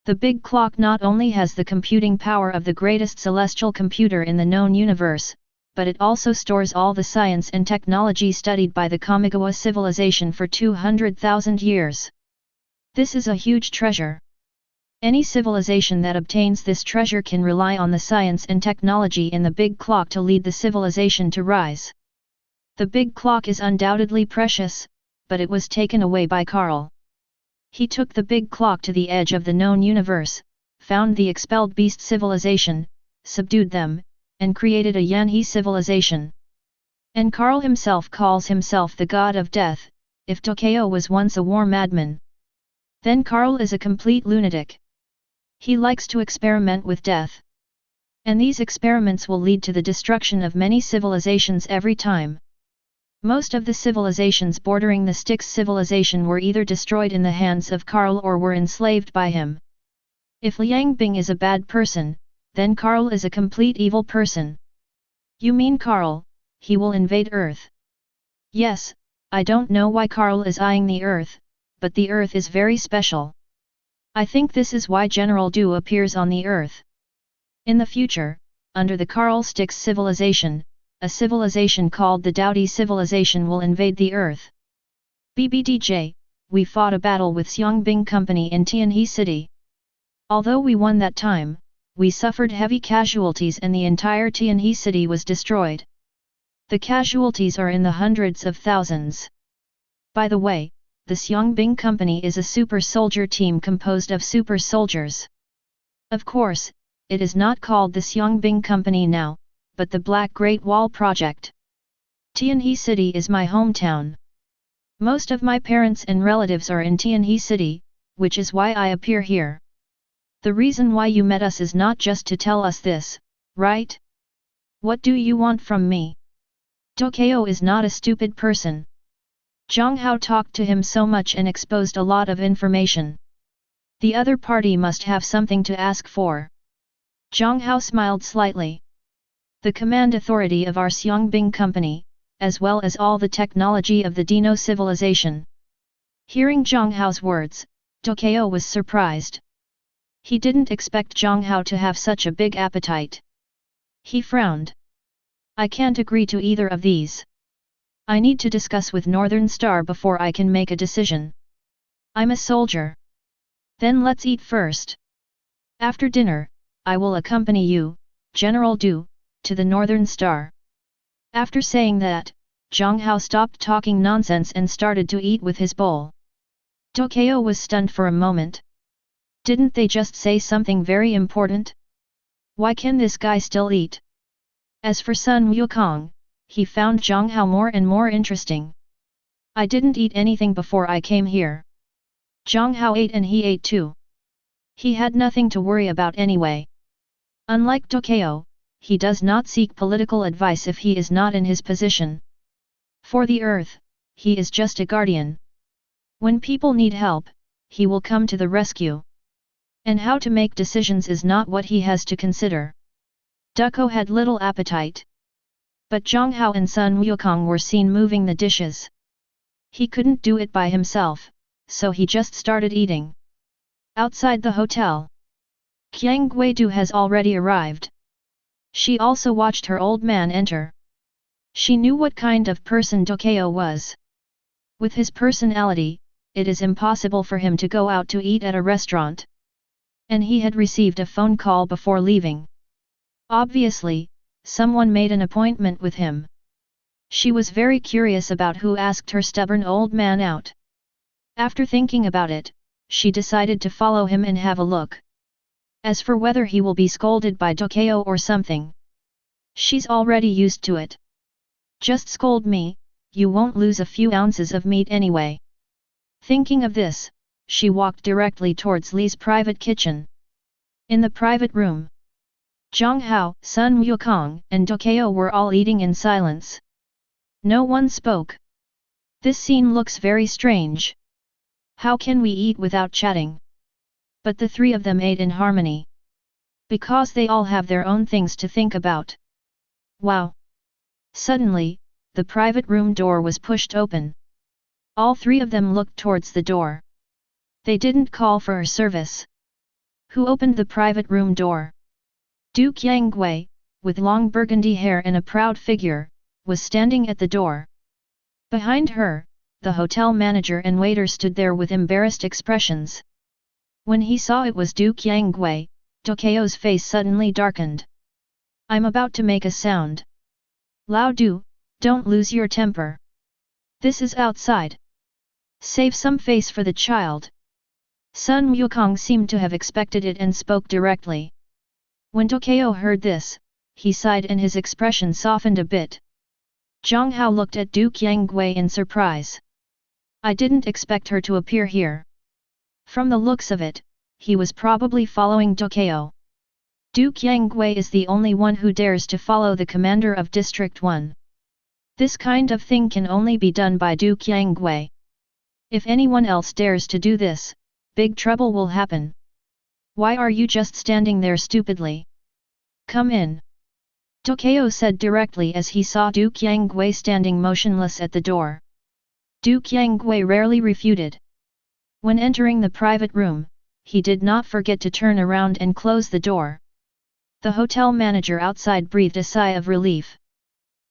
A: The Big Clock not only has the computing power of the greatest celestial computer in the known universe, but it also stores all the science and technology studied by the Kamigawa civilization for 200,000 years. This is a huge treasure. Any civilization that obtains this treasure can rely on the science and technology in the Big Clock to lead the civilization to rise. The Big Clock is undoubtedly precious, but it was taken away by Carl. He took the Big Clock to the edge of the known universe, found the expelled beast civilization, subdued them, and created a Yanhe civilization. And Carl himself calls himself the god of death. If Tokyo was once a war madman, then Carl is a complete lunatic. He likes to experiment with death. And these experiments will lead to the destruction of many civilizations every time. Most of the civilizations bordering the Styx civilization were either destroyed in the hands of Carl or were enslaved by him. If Liang Bing is a bad person, then Carl is a complete evil person. You mean Carl, he will invade Earth? Yes, I don't know why Carl is eyeing the Earth, but the Earth is very special. I think this is why General Du appears on the Earth. In the future, under the Carl Styx civilization, a civilization called the Dowdy civilization will invade the Earth. BBDJ, we fought a battle with Xiangbing Company in Tianhe City. Although we won that time, we suffered heavy casualties and the entire Tianhe City was destroyed. The casualties are in the hundreds of thousands. By the way, the Xiangbing Company is a super soldier team composed of super soldiers. Of course, it is not called the Xiangbing Company now, but the Black Great Wall Project. Tianhe City is my hometown. Most of my parents and relatives are in Tianhe City, which is why I appear here. The reason why you met us is not just to tell us this, right? What do you want from me? Tokyo is not a stupid person. Jiang Hao talked to him so much and exposed a lot of information. The other party must have something to ask for. Jiang Hao smiled slightly. The command authority of our Xiangbing company, as well as all the technology of the Dino civilization. Hearing Jiang Hao's words, Tokyo was surprised. He didn't expect Jiang Hao to have such a big appetite. He frowned. I can't agree to either of these. I need to discuss with Northern Star before I can make a decision. I'm a soldier. Then let's eat first. After dinner, I will accompany you, General Du, to the Northern Star. After saying that, Jiang Hao stopped talking nonsense and started to eat with his bowl. Tokyo was stunned for a moment. Didn't they just say something very important? Why can this guy still eat? As for Sun Wukong, he found Jiang Hao more and more interesting. I didn't eat anything before I came here. Jiang Hao ate and he ate too. He had nothing to worry about anyway. Unlike Tokyo, he does not seek political advice if he is not in his position. For the earth, he is just a guardian. When people need help, he will come to the rescue. And how to make decisions is not what he has to consider. Ducko had little appetite. But Jiang Hao and Sun Wukong were seen moving the dishes. He couldn't do it by himself, so he just started eating. Outside the hotel, Qiang Guidu has already arrived. She also watched her old man enter. She knew what kind of person Tokyo was. With his personality, it is impossible for him to go out to eat at a restaurant. And he had received a phone call before leaving. Obviously, someone made an appointment with him. She was very curious about who asked her stubborn old man out. After thinking about it, she decided to follow him and have a look. As for whether he will be scolded by Tokyo or something, she's already used to it. Just scold me, you won't lose a few ounces of meat anyway. Thinking of this, she walked directly towards Li's private kitchen. In the private room, Jiang Hao, Sun Wukong, and Tokyo were all eating in silence. No one spoke. This scene looks very strange. How can we eat without chatting? But the three of them ate in harmony. Because they all have their own things to think about. Wow! Suddenly, the private room door was pushed open. All three of them looked towards the door. They didn't call for a service. Who opened the private room door? Du Qianggui, with long burgundy hair and a proud figure, was standing at the door. Behind her, the hotel manager and waiter stood there with embarrassed expressions. When he saw it was Du Qianggui, Tokyo's face suddenly darkened. I'm about to make a sound. Lao Du, don't lose your temper. This is outside. Save some face for the child. Sun Wukong seemed to have expected it and spoke directly. When Tokyo heard this, he sighed and his expression softened a bit. Jiang Hao looked at Du Qianggui in surprise. I didn't expect her to appear here. From the looks of it, he was probably following Tokyo. Du Qianggui is the only one who dares to follow the commander of District 1. This kind of thing can only be done by Du Qianggui. If anyone else dares to do this, big trouble will happen. Why are you just standing there stupidly? Come in. Tokyo said directly as he saw Du Qianggui standing motionless at the door. Du Qianggui rarely refuted. When entering the private room, he did not forget to turn around and close the door. The hotel manager outside breathed a sigh of relief.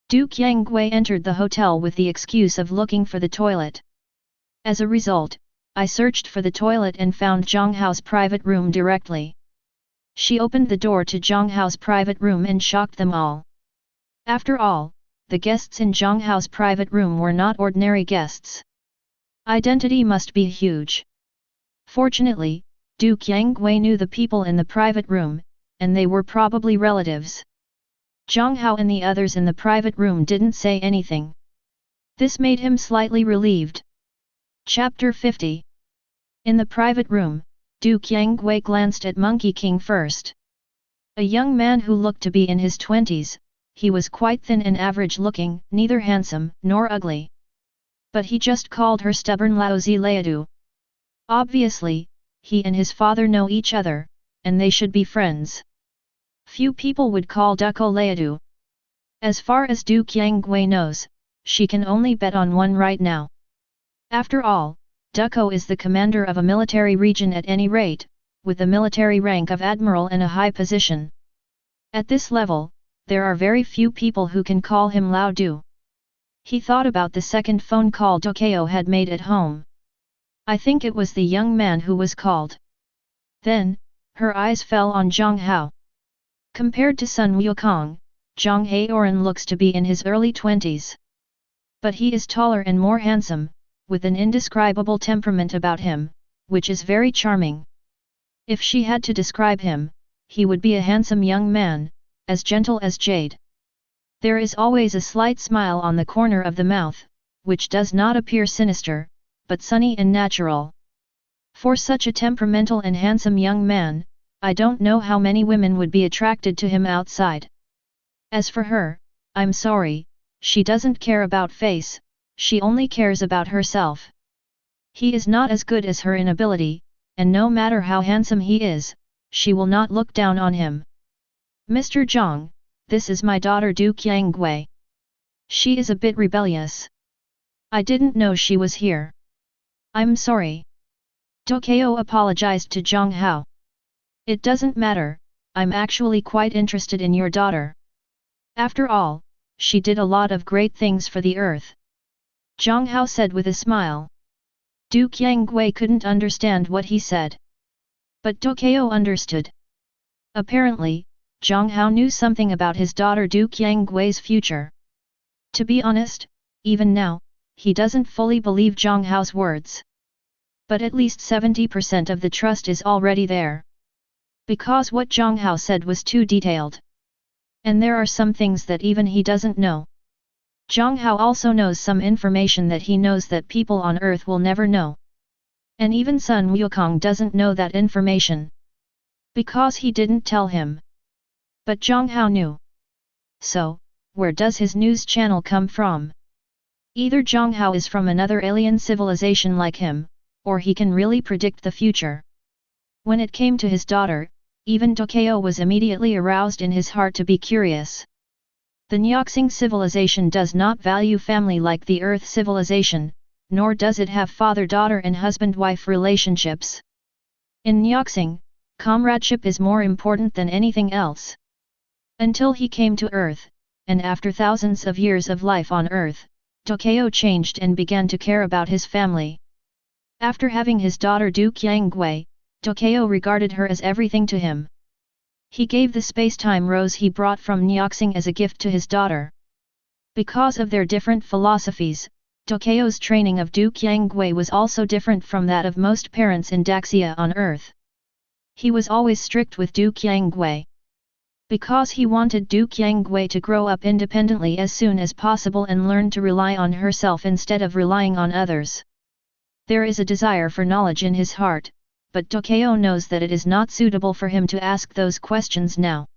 A: Du Qianggui entered the hotel with the excuse of looking for the toilet. As a result, I searched for the toilet and found Jiang Hao's private room directly. She opened the door to Jiang Hao's private room and shocked them all. After all, the guests in Jiang Hao's private room were not ordinary guests. Identity must be huge. Fortunately, Du Qianggui knew the people in the private room, and they were probably relatives. Jiang Hao and the others in the private room didn't say anything. This made him slightly relieved. Chapter 50. In the private room, Du Qiangwei glanced at Monkey King first. A young man who looked to be in his 20s, he was quite thin and average-looking, neither handsome nor ugly. But he just called her stubborn lousy Leadu. Obviously, he and his father know each other, and they should be friends. Few people would call Duko Leadu. As far as Du Qiangwei knows, she can only bet on one right now. After all, Duko is the commander of a military region at any rate, with the military rank of admiral and a high position. At this level, there are very few people who can call him Lao Du. He thought about the second phone call Tokyo had made at home. I think it was the young man who was called. Then, her eyes fell on Jiang Hao. Compared to Sun Wukong, Jiang Hao looks to be in his early 20s. But he is taller and more handsome, with an indescribable temperament about him, which is very charming. If she had to describe him, he would be a handsome young man, as gentle as jade. There is always a slight smile on the corner of the mouth, which does not appear sinister, but sunny and natural. For such a temperamental and handsome young man, I don't know how many women would be attracted to him outside. As for her, I'm sorry, she doesn't care about face, she only cares about herself. He is not as good as her in ability, and no matter how handsome he is, she will not look down on him. Mr. Jiang, this is my daughter Du Qiangwei. She is a bit rebellious. I didn't know she was here. I'm sorry. Tokyo apologized to Jiang Hao. It doesn't matter, I'm actually quite interested in your daughter. After all, she did a lot of great things for the earth. Jiang Hao said with a smile. Du Qiangwei couldn't understand what he said. But Tokyo understood. Apparently, Jiang Hao knew something about his daughter Du Qiangwei's future. To be honest, even now, he doesn't fully believe Jiang Hao's words. But at least 70% of the trust is already there. Because what Jiang Hao said was too detailed. And there are some things that even he doesn't know. Jiang Hao also knows some information that he knows that people on Earth will never know. And even Sun Wukong doesn't know that information. Because he didn't tell him. But Jiang Hao knew. So, where does his news channel come from? Either Jiang Hao is from another alien civilization like him, or he can really predict the future. When it came to his daughter, even Tokyo was immediately aroused in his heart to be curious. The Nyoxing civilization does not value family like the Earth civilization, nor does it have father-daughter and husband-wife relationships. In Nyoxing, comradeship is more important than anything else. Until he came to Earth, and after thousands of years of life on Earth, Tokyo changed and began to care about his family. After having his daughter Du Qiangwei, Tokyo regarded her as everything to him. He gave the space-time rose he brought from Nyoxing as a gift to his daughter. Because of their different philosophies, Tokyo's training of Du Qiangwei was also different from that of most parents in Daxia on Earth. He was always strict with Du Qiangwei. Because he wanted Du Qiangwei to grow up independently as soon as possible and learn to rely on herself instead of relying on others. There is a desire for knowledge in his heart, but Tokyo knows that it is not suitable for him to ask those questions now.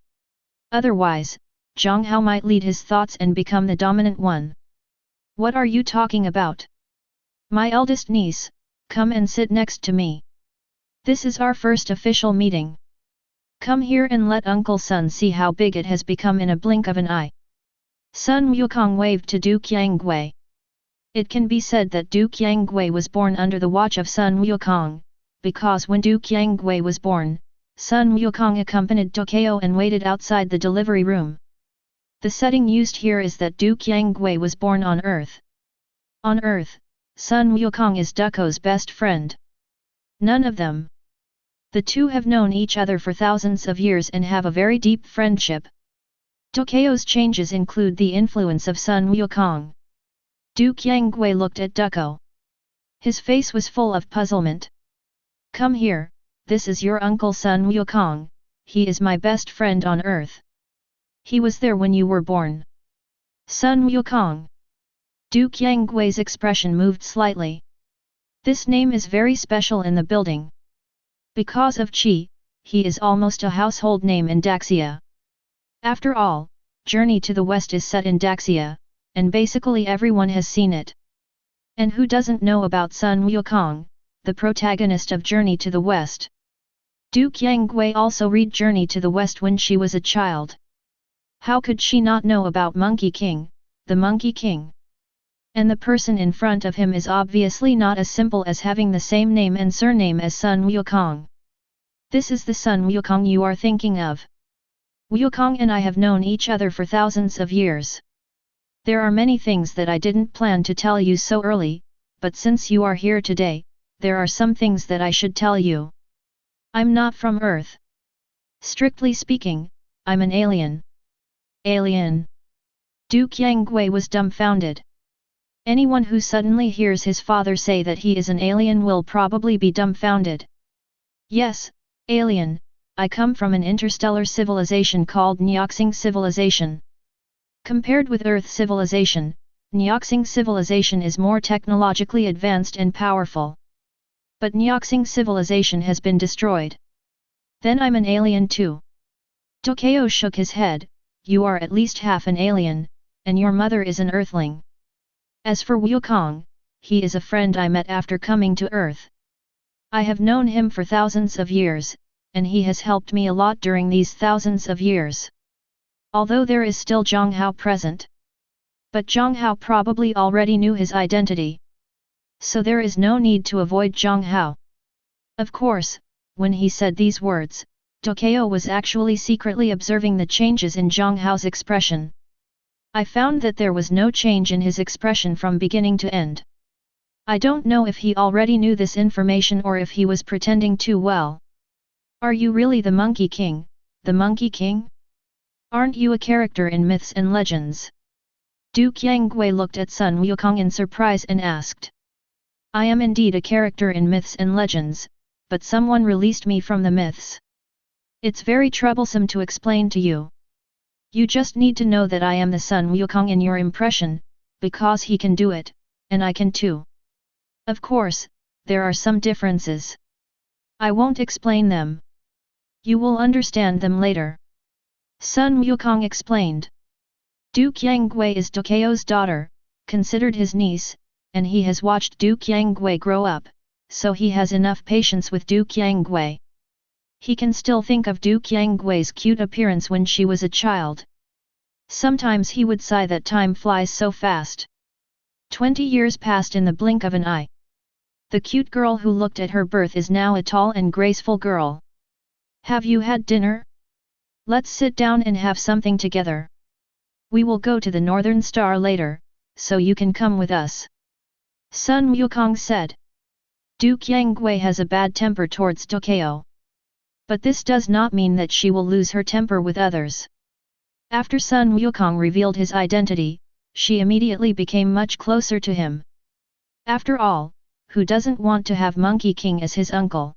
A: Otherwise, Jiang Hao might lead his thoughts and become the dominant one. What are you talking about? My eldest niece, come and sit next to me. This is our first official meeting. Come here and let Uncle Sun see how big it has become in a blink of an eye. Sun Wukong waved to Du Qiangwei. It can be said that Du Qiangwei was born under the watch of Sun Wukong, because when Du Qiangwei was born, Sun Wukong accompanied Tokyo and waited outside the delivery room. The setting used here is that Du Qiangwei was born on Earth. On Earth, Sun Wukong is Duko's best friend. None of them. The two have known each other for thousands of years and have a very deep friendship. Tokyo's changes include the influence of Sun Wukong. Du Qiangwei looked at Duko. His face was full of puzzlement. Come here, this is your uncle Sun Wukong, he is my best friend on Earth. He was there when you were born. Sun Wukong. Du Qianggui's expression moved slightly. This name is very special in the building. Because of Qi, he is almost a household name in Daxia. After all, Journey to the West is set in Daxia, and basically everyone has seen it. And who doesn't know about Sun Wukong, the protagonist of Journey to the West? Du Qianggui also read Journey to the West when she was a child. How could she not know about Monkey King, the Monkey King? And the person in front of him is obviously not as simple as having the same name and surname as Sun Wukong. This is the Sun Wukong you are thinking of. Wukong and I have known each other for thousands of years. There are many things that I didn't plan to tell you so early, but since you are here today, there are some things that I should tell you. I'm not from Earth. Strictly speaking, I'm an alien. Alien? Du Qianggui was dumbfounded. Anyone who suddenly hears his father say that he is an alien will probably be dumbfounded. Yes, alien, I come from an interstellar civilization called Nyoxing civilization. Compared with Earth civilization, Nyoxing civilization is more technologically advanced and powerful. But Nyoxing civilization has been destroyed. Then I'm an alien too. Tokyo shook his head. You are at least half an alien, and your mother is an Earthling. As for Wukong, he is a friend I met after coming to Earth. I have known him for thousands of years, and he has helped me a lot during these thousands of years. Although there is still Jiang Hao present. But Jiang Hao probably already knew his identity. So there is no need to avoid Jiang Hao. Of course, when he said these words, Tokyo was actually secretly observing the changes in Jiang Hao's expression. I found that there was no change in his expression from beginning to end. I don't know if he already knew this information or if he was pretending too well. Are you really the Monkey King, the Monkey King? Aren't you a character in myths and legends? Du Qianggui looked at Sun Wukong in surprise and asked. I am indeed a character in myths and legends, but someone released me from the myths. It's very troublesome to explain to you. You just need to know that I am the Sun Wukong in your impression, because he can do it, and I can too. Of course, there are some differences. I won't explain them. You will understand them later. Sun Wukong explained. Du Qianggui is Tokyo's daughter, considered his niece, and he has watched Du Qianggui grow up, so he has enough patience with Du Qianggui. He can still think of Du Qianggui's cute appearance when she was a child. Sometimes he would sigh that time flies so fast. 20 years passed in the blink of an eye. The cute girl who looked at her birth is now a tall and graceful girl. Have you had dinner? Let's sit down and have something together. We will go to the Northern Star later, so you can come with us. Sun Wukong said. Du Qianggui has a bad temper towards Tokyo. But this does not mean that she will lose her temper with others. After Sun Wukong revealed his identity, she immediately became much closer to him. After all, who doesn't want to have Monkey King as his uncle?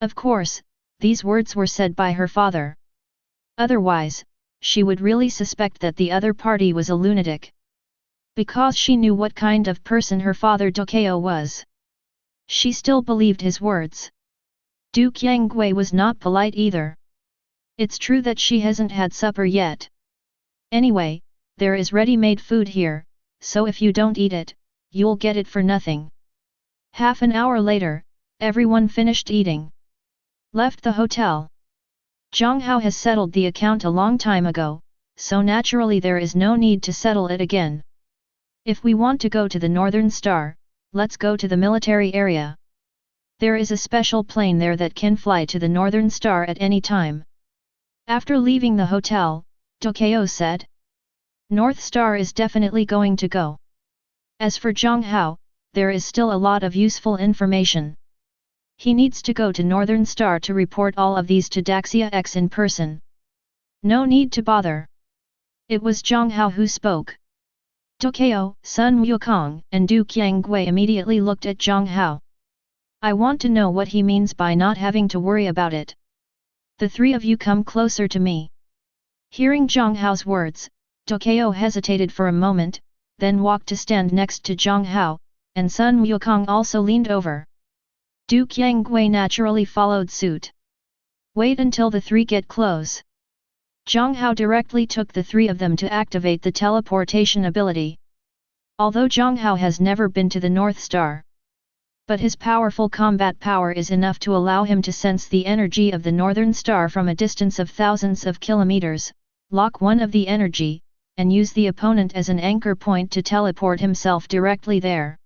A: Of course, these words were said by her father. Otherwise, she would really suspect that the other party was a lunatic. Because she knew what kind of person her father Tokyo was. She still believed his words. Du Qianggui was not polite either. It's true that she hasn't had supper yet. Anyway, there is ready-made food here, so if you don't eat it, you'll get it for nothing. Half an hour later, everyone finished eating. Left the hotel. Jiang Hao has settled the account a long time ago, so naturally there is no need to settle it again. If we want to go to the Northern Star, let's go to the military area. There is a special plane there that can fly to the Northern Star at any time. After leaving the hotel, Tokyo said. North Star is definitely going to go. As for Jiang Hao, there is still a lot of useful information. He needs to go to Northern Star to report all of these to Daxia X in person. No need to bother. It was Jiang Hao who spoke. Tokyo, Sun Wukong, and Du Qianggui immediately looked at Jiang Hao. I want to know what he means by not having to worry about it. The three of you come closer to me. Hearing Jiang Hao's words, Tokyo hesitated for a moment, then walked to stand next to Jiang Hao, and Sun Wukong also leaned over. Du Qiangwei naturally followed suit. Wait until the three get close. Jiang Hao directly took the three of them to activate the teleportation ability. Although Jiang Hao has never been to the North Star, but his powerful combat power is enough to allow him to sense the energy of the Northern Star from a distance of thousands of kilometers, lock one of the energy, and use the opponent as an anchor point to teleport himself directly there.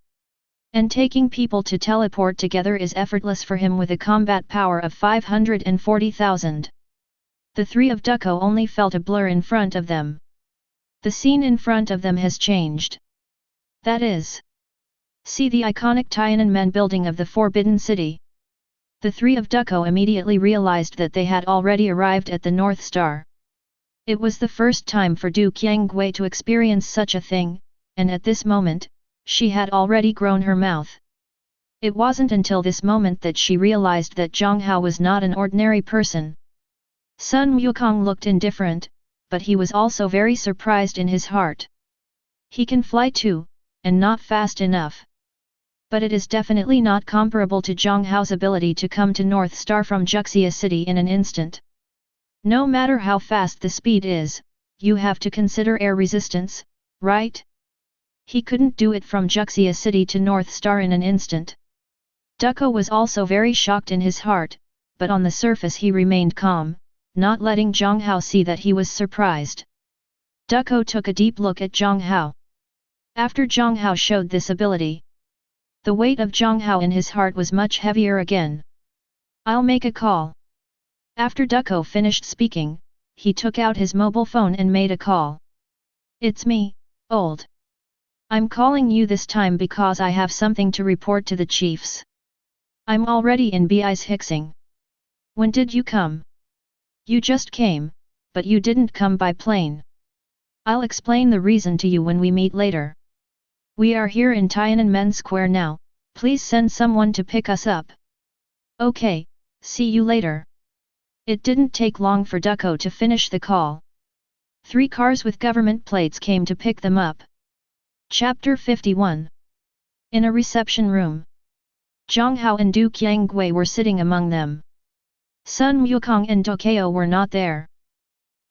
A: And taking people to teleport together is effortless for him with a combat power of 540,000. The three of Ducko only felt a blur in front of them. The scene in front of them has changed. That is, see the iconic Tiananmen building of the Forbidden City. The three of Ducko immediately realized that they had already arrived at the North Star. It was the first time for Du Qiangwei to experience such a thing, and at this moment, she had already grown her mouth. It wasn't until this moment that she realized that Jiang Hao was not an ordinary person. Sun Wukong looked indifferent, but he was also very surprised in his heart. He can fly too, and not fast enough. But it is definitely not comparable to Jiang Hao's ability to come to North Star from Juxia City in an instant. No matter how fast the speed is, you have to consider air resistance, right? He couldn't do it from Juxia City to North Star in an instant. Ducko was also very shocked in his heart, but on the surface he remained calm, not letting Jiang Hao see that he was surprised. Ducko took a deep look at Jiang Hao. After Jiang Hao showed this ability, the weight of Jiang Hao in his heart was much heavier again. I'll make a call. After Ducko finished speaking, he took out his mobile phone and made a call. It's me, old. I'm calling you this time because I have something to report to the chiefs. I'm already in Bi's Hixing. When did you come? You just came, but you didn't come by plane. I'll explain the reason to you when we meet later. We are here in Tiananmen Square now, please send someone to pick us up. Okay, see you later. It didn't take long for Ducko to finish the call. 3 cars with government plates came to pick them up. Chapter 51. In a reception room, Jiang Hao and Du Qiangwei were sitting among them. Sun Wukong and Tokyo were not there.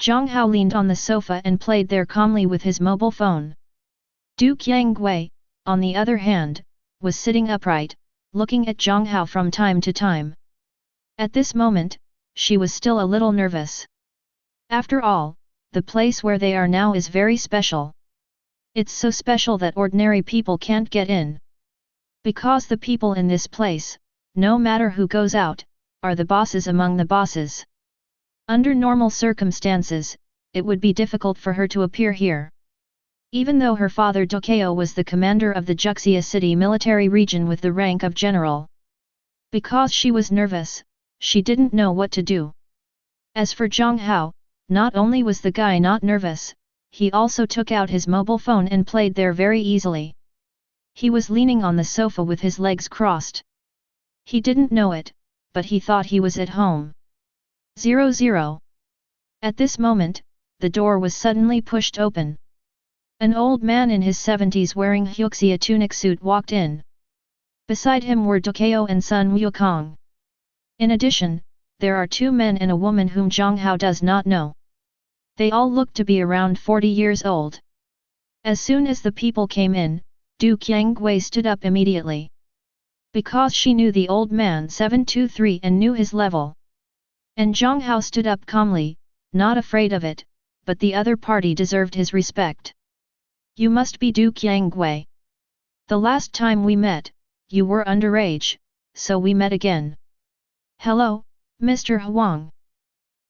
A: Jiang Hao leaned on the sofa and played there calmly with his mobile phone. Du Qiangwei, on the other hand, was sitting upright, looking at Jiang Hao from time to time. At this moment, she was still a little nervous. After all, the place where they are now is very special. It's so special that ordinary people can't get in. Because the people in this place, no matter who goes out, are the bosses among the bosses. Under normal circumstances, it would be difficult for her to appear here. Even though her father Tokyo was the commander of the Juxia City military region with the rank of general. Because she was nervous, she didn't know what to do. As for Jiang Hao, not only was the guy not nervous, he also took out his mobile phone and played there very easily. He was leaning on the sofa with his legs crossed. He didn't know it, but he thought he was at home. 00. At this moment, the door was suddenly pushed open. An old man in his 70s wearing Hyuxia tunic suit walked in. Beside him were Tokyo and Sun Wukong. In addition, there are 2 men and a woman whom Jiang Hao does not know. They all looked to be around 40 years old. As soon as the people came in, Du Qiangwei stood up immediately. Because she knew the old man 723 and knew his level. And Jiang Hao stood up calmly, not afraid of it, but the other party deserved his respect. You must be Du Qiangwei. The last time we met, you were underage, so we met again. Hello, Mr. Huang.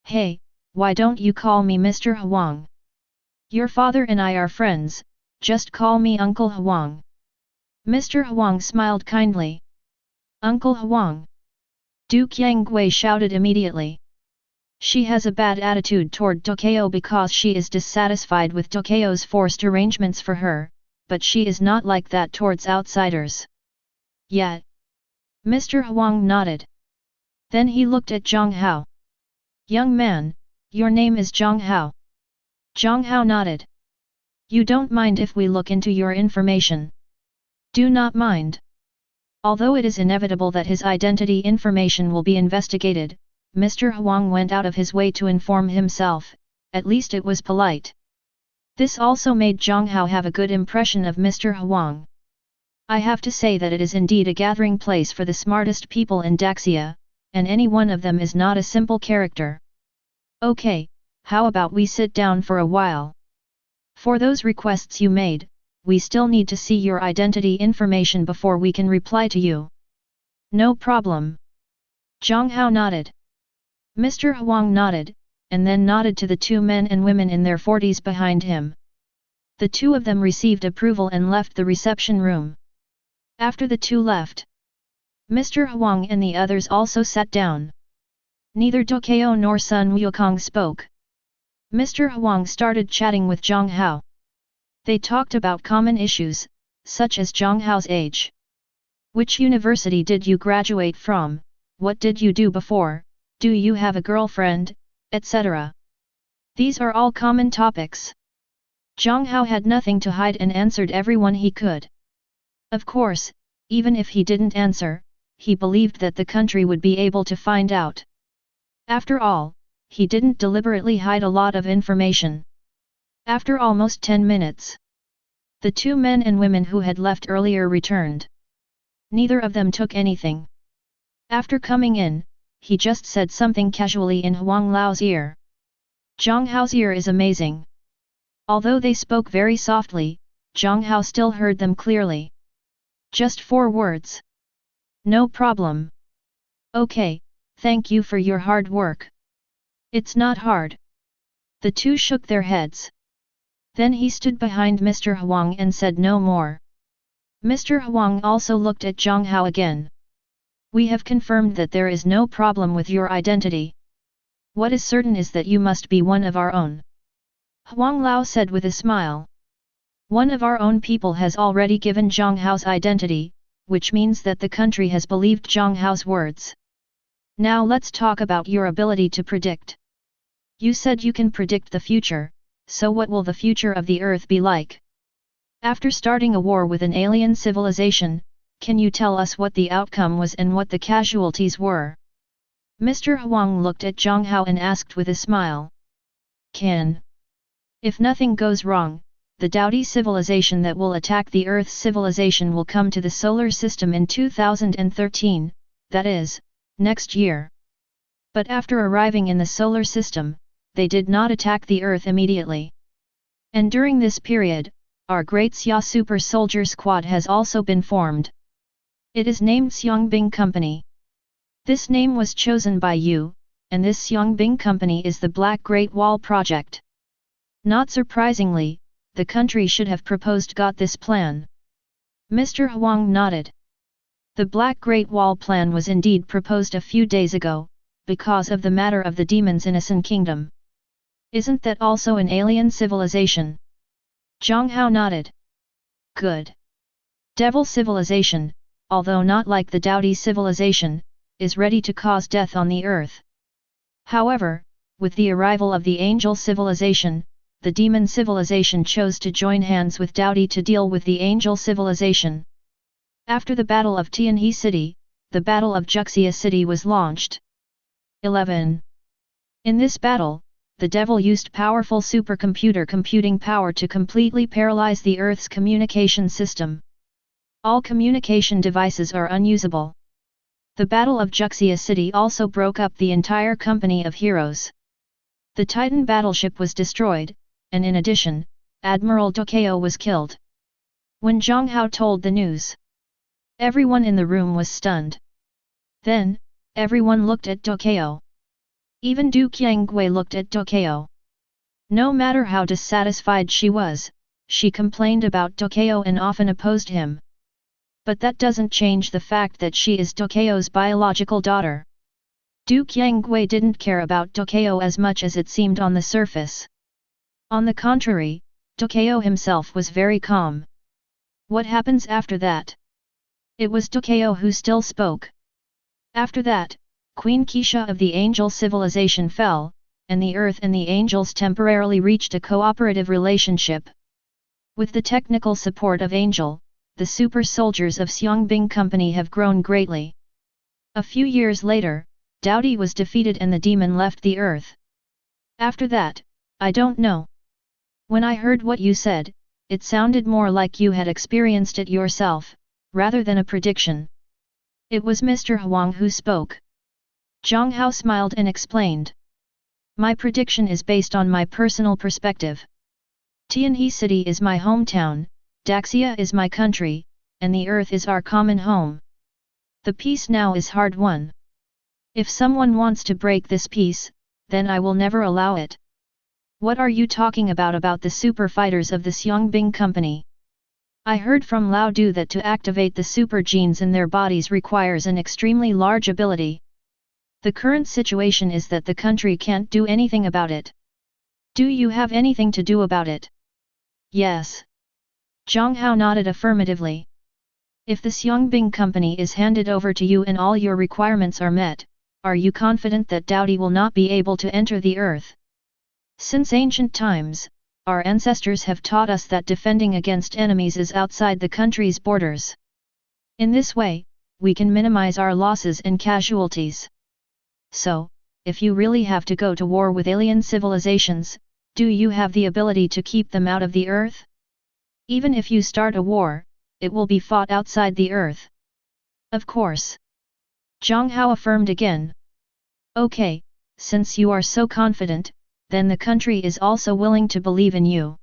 A: Hey, why don't you call me Mr. Huang? Your father and I are friends, just call me Uncle Huang. Mr. Huang smiled kindly. Uncle Huang. Du Qiangwei shouted immediately. She has a bad attitude toward Tokyo because she is dissatisfied with Tokyo's forced arrangements for her, but she is not like that towards outsiders. Yet. Mr. Huang nodded. Then he looked at Jiang Hao. Young man, your name is Jiang Hao. Jiang Hao nodded. You don't mind if we look into your information? Do not mind. Although it is inevitable that his identity information will be investigated, Mr. Huang went out of his way to inform himself, at least it was polite. This also made Jiang Hao have a good impression of Mr. Huang. I have to say that it is indeed a gathering place for the smartest people in Daxia, and any one of them is not a simple character. Okay, how about we sit down for a while? For those requests you made, we still need to see your identity information before we can reply to you. No problem. Jiang Hao nodded. Mr. Huang nodded, and then nodded to the two men and women in their 40s behind him. The two of them received approval and left the reception room. After the two left, Mr. Huang and the others also sat down. Neither Dokeo nor Sun Wukong spoke. Mr. Huang started chatting with Jiang Hao. They talked about common issues, such as Jiang Hao's age. Which university did you graduate from, what did you do before, do you have a girlfriend, etc. These are all common topics. Jiang Hao had nothing to hide and answered everyone he could. Of course, even if he didn't answer, he believed that the country would be able to find out. After all, he didn't deliberately hide a lot of information. After almost 10 minutes, the two men and women who had left earlier returned. Neither of them took anything. After coming in, he just said something casually in Huang Lao's ear. Jiang Hao's ear is amazing. Although they spoke very softly, Jiang Hao still heard them clearly. Just 4 words. No problem. Okay, thank you for your hard work. It's not hard. The two shook their heads. Then he stood behind Mr. Huang and said no more. Mr. Huang also looked at Jiang Hao again. We have confirmed that there is no problem with your identity. What is certain is that you must be one of our own. Huang Lao said with a smile. One of our own people has already given Jiang Hao's identity, which means that the country has believed Jiang Hao's words. Now let's talk about your ability to predict. You said you can predict the future, so what will the future of the Earth be like? After starting a war with an alien civilization, can you tell us what the outcome was and what the casualties were? Mr. Huang looked at Jiang Hao and asked with a smile. Can. If nothing goes wrong, the Dowdy civilization that will attack the Earth's civilization will come to the solar system in 2013, that is, next year. But after arriving in the solar system, they did not attack the Earth immediately. And during this period, our Great Xia Super Soldier Squad has also been formed. It is named Xiangbing Company. This name was chosen by you, and this Xiangbing Company is the Black Great Wall Project. Not surprisingly, the country should have got this plan. Mr. Huang nodded. The Black Great Wall plan was indeed proposed a few days ago, because of the matter of the demons in a Sun Kingdom. Isn't that also an alien civilization? Jiang Hao nodded. Good. Devil civilization, although not like the Dowdy civilization, is ready to cause death on the earth. However, with the arrival of the angel civilization, the demon civilization chose to join hands with Dowdy to deal with the angel civilization. After the Battle of Tianhe City, the Battle of Juxia City was launched. 11. In this battle, the devil used powerful supercomputer computing power to completely paralyze the Earth's communication system. All communication devices are unusable. The Battle of Juxia City also broke up the entire company of heroes. The Titan battleship was destroyed, and in addition, Admiral Dokeo was killed. When Jiang Hao told the news, everyone in the room was stunned. Then, everyone looked at Dokeo. Even Du Qiangwei looked at Dokeo. No matter how dissatisfied she was, she complained about Dokeo and often opposed him. But that doesn't change the fact that she is Dokeo's biological daughter. Du Qiangwei didn't care about Dokeo as much as it seemed on the surface. On the contrary, Dokeo himself was very calm. What happens after that? It was Dokeo who still spoke. After that, Queen Keisha of the Angel Civilization fell, and the Earth and the Angels temporarily reached a cooperative relationship. With the technical support of Angel, the super soldiers of Xiangbing Company have grown greatly. A few years later, Dowdy was defeated and the demon left the Earth. After that, I don't know. When I heard what you said, it sounded more like you had experienced it yourself, rather than a prediction. It was Mr. Huang who spoke. Jiang Hao smiled and explained. My prediction is based on my personal perspective. Tianhe City is my hometown, Daxia is my country, and the Earth is our common home. The peace now is hard won. If someone wants to break this peace, then I will never allow it. What are you talking about the super fighters of the Xiangbing Company? I heard from Lao Du that to activate the super genes in their bodies requires an extremely large ability. The current situation is that the country can't do anything about it. Do you have anything to do about it? Yes. Jiang Hao nodded affirmatively. If the Xiangbing Company is handed over to you and all your requirements are met, are you confident that Dowdy will not be able to enter the Earth? Since ancient times, our ancestors have taught us that defending against enemies is outside the country's borders. In this way, we can minimize our losses and casualties. So, if you really have to go to war with alien civilizations, do you have the ability to keep them out of the Earth? Even if you start a war, it will be fought outside the Earth. Of course. Jiang Hao affirmed again. Okay, since you are so confident, then the country is also willing to believe in you.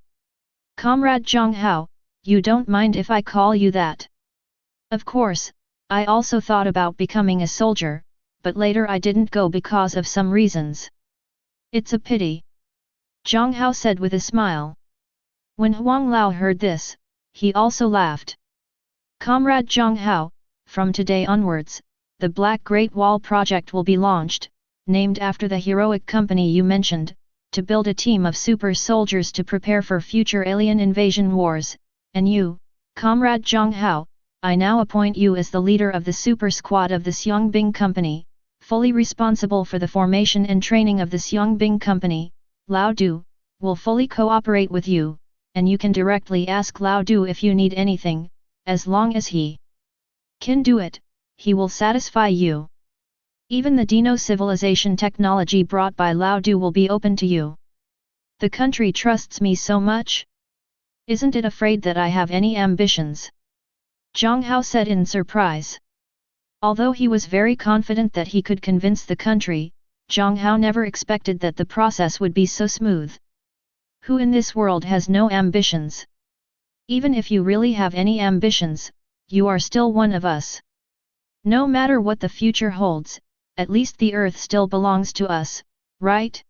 A: Comrade Jiang Hao, you don't mind if I call you that? Of course, I also thought about becoming a soldier, but later I didn't go because of some reasons. It's a pity. Jiang Hao said with a smile. When Huang Lao heard this, he also laughed. Comrade Jiang Hao, from today onwards, the Black Great Wall project will be launched, named after the heroic company you mentioned, to build a team of super soldiers to prepare for future alien invasion wars, and you, Comrade Jiang Hao, I now appoint you as the leader of the super squad of the Xiangbing Company, fully responsible for the formation and training of the Xiangbing Company. Lao Du will fully cooperate with you, and you can directly ask Lao Du if you need anything, as long as he can do it, he will satisfy you. Even the Dino civilization technology brought by Lao Du will be open to you. The country trusts me so much? Isn't it afraid that I have any ambitions? Jiang Hao said in surprise. Although he was very confident that he could convince the country, Jiang Hao never expected that the process would be so smooth. Who in this world has no ambitions? Even if you really have any ambitions, you are still one of us. No matter what the future holds, at least the Earth still belongs to us, right?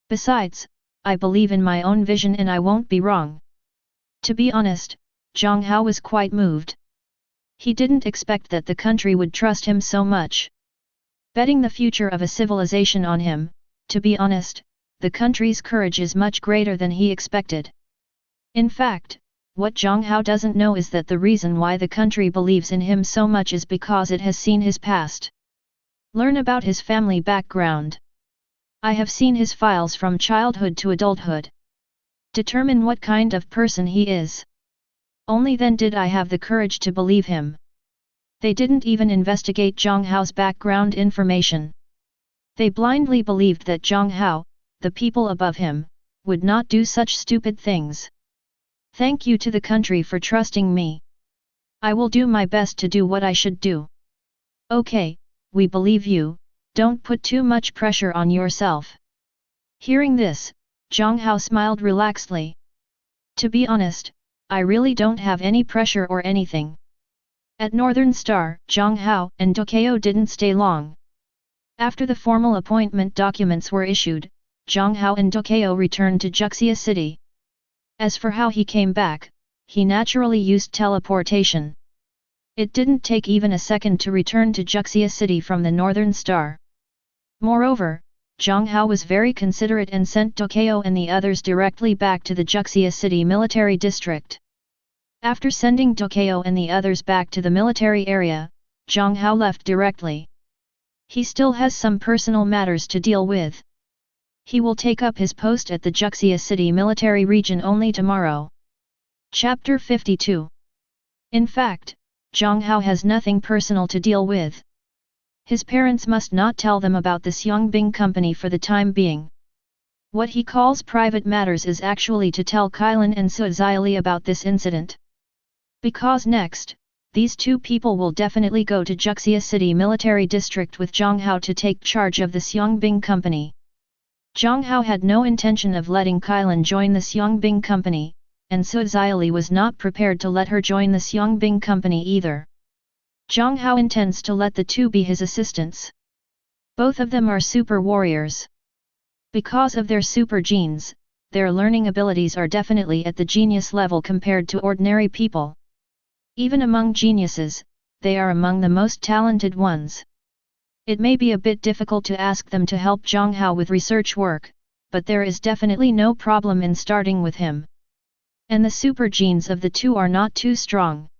A: Besides, I believe in my own vision and I won't be wrong. To be honest, Jiang Hao was quite moved. He didn't expect that the country would trust him so much. Betting the future of a civilization on him, to be honest, the country's courage is much greater than he expected. In fact, what Jiang Hao doesn't know is that the reason why the country believes in him so much is because it has seen his past. Learn about his family background. I have seen his files from childhood to adulthood. Determine what kind of person he is. Only then did I have the courage to believe him. They didn't even investigate Jiang Hao's background information. They blindly believed that Jiang Hao, the people above him, would not do such stupid things. Thank you to the country for trusting me. I will do my best to do what I should do. Okay, we believe you, don't put too much pressure on yourself. Hearing this, Jiang Hao smiled relaxedly. To be honest, I really don't have any pressure or anything. At Northern Star, Jiang Hao and Tokyo didn't stay long. After the formal appointment documents were issued, Jiang Hao and Tokyo returned to Juxia City. As for how he came back, he naturally used teleportation. It didn't take even a second to return to Juxia City from the Northern Star. Moreover, Jiang Hao was very considerate and sent Tokyo and the others directly back to the Juxia City military district. After sending Tokyo and the others back to the military area, Jiang Hao left directly. He still has some personal matters to deal with. He will take up his post at the Juxia City military region only tomorrow. Chapter 52. In fact, Jiang Hao has nothing personal to deal with. His parents must not tell them about the Xiangbing company for the time being. What he calls private matters is actually to tell Kailan and Su Xiaoli about this incident. Because next, these two people will definitely go to Juxia City military district with Jiang Hao to take charge of the Xiangbing company. Jiang Hao had no intention of letting Kailan join the Xiangbing company, and Su Xiaoli was not prepared to let her join the Xiangbing company either. Jiang Hao intends to let the two be his assistants. Both of them are super warriors. Because of their super genes, their learning abilities are definitely at the genius level compared to ordinary people. Even among geniuses, they are among the most talented ones. It may be a bit difficult to ask them to help Jiang Hao with research work, but there is definitely no problem in starting with him. And the super genes of the two are not too strong.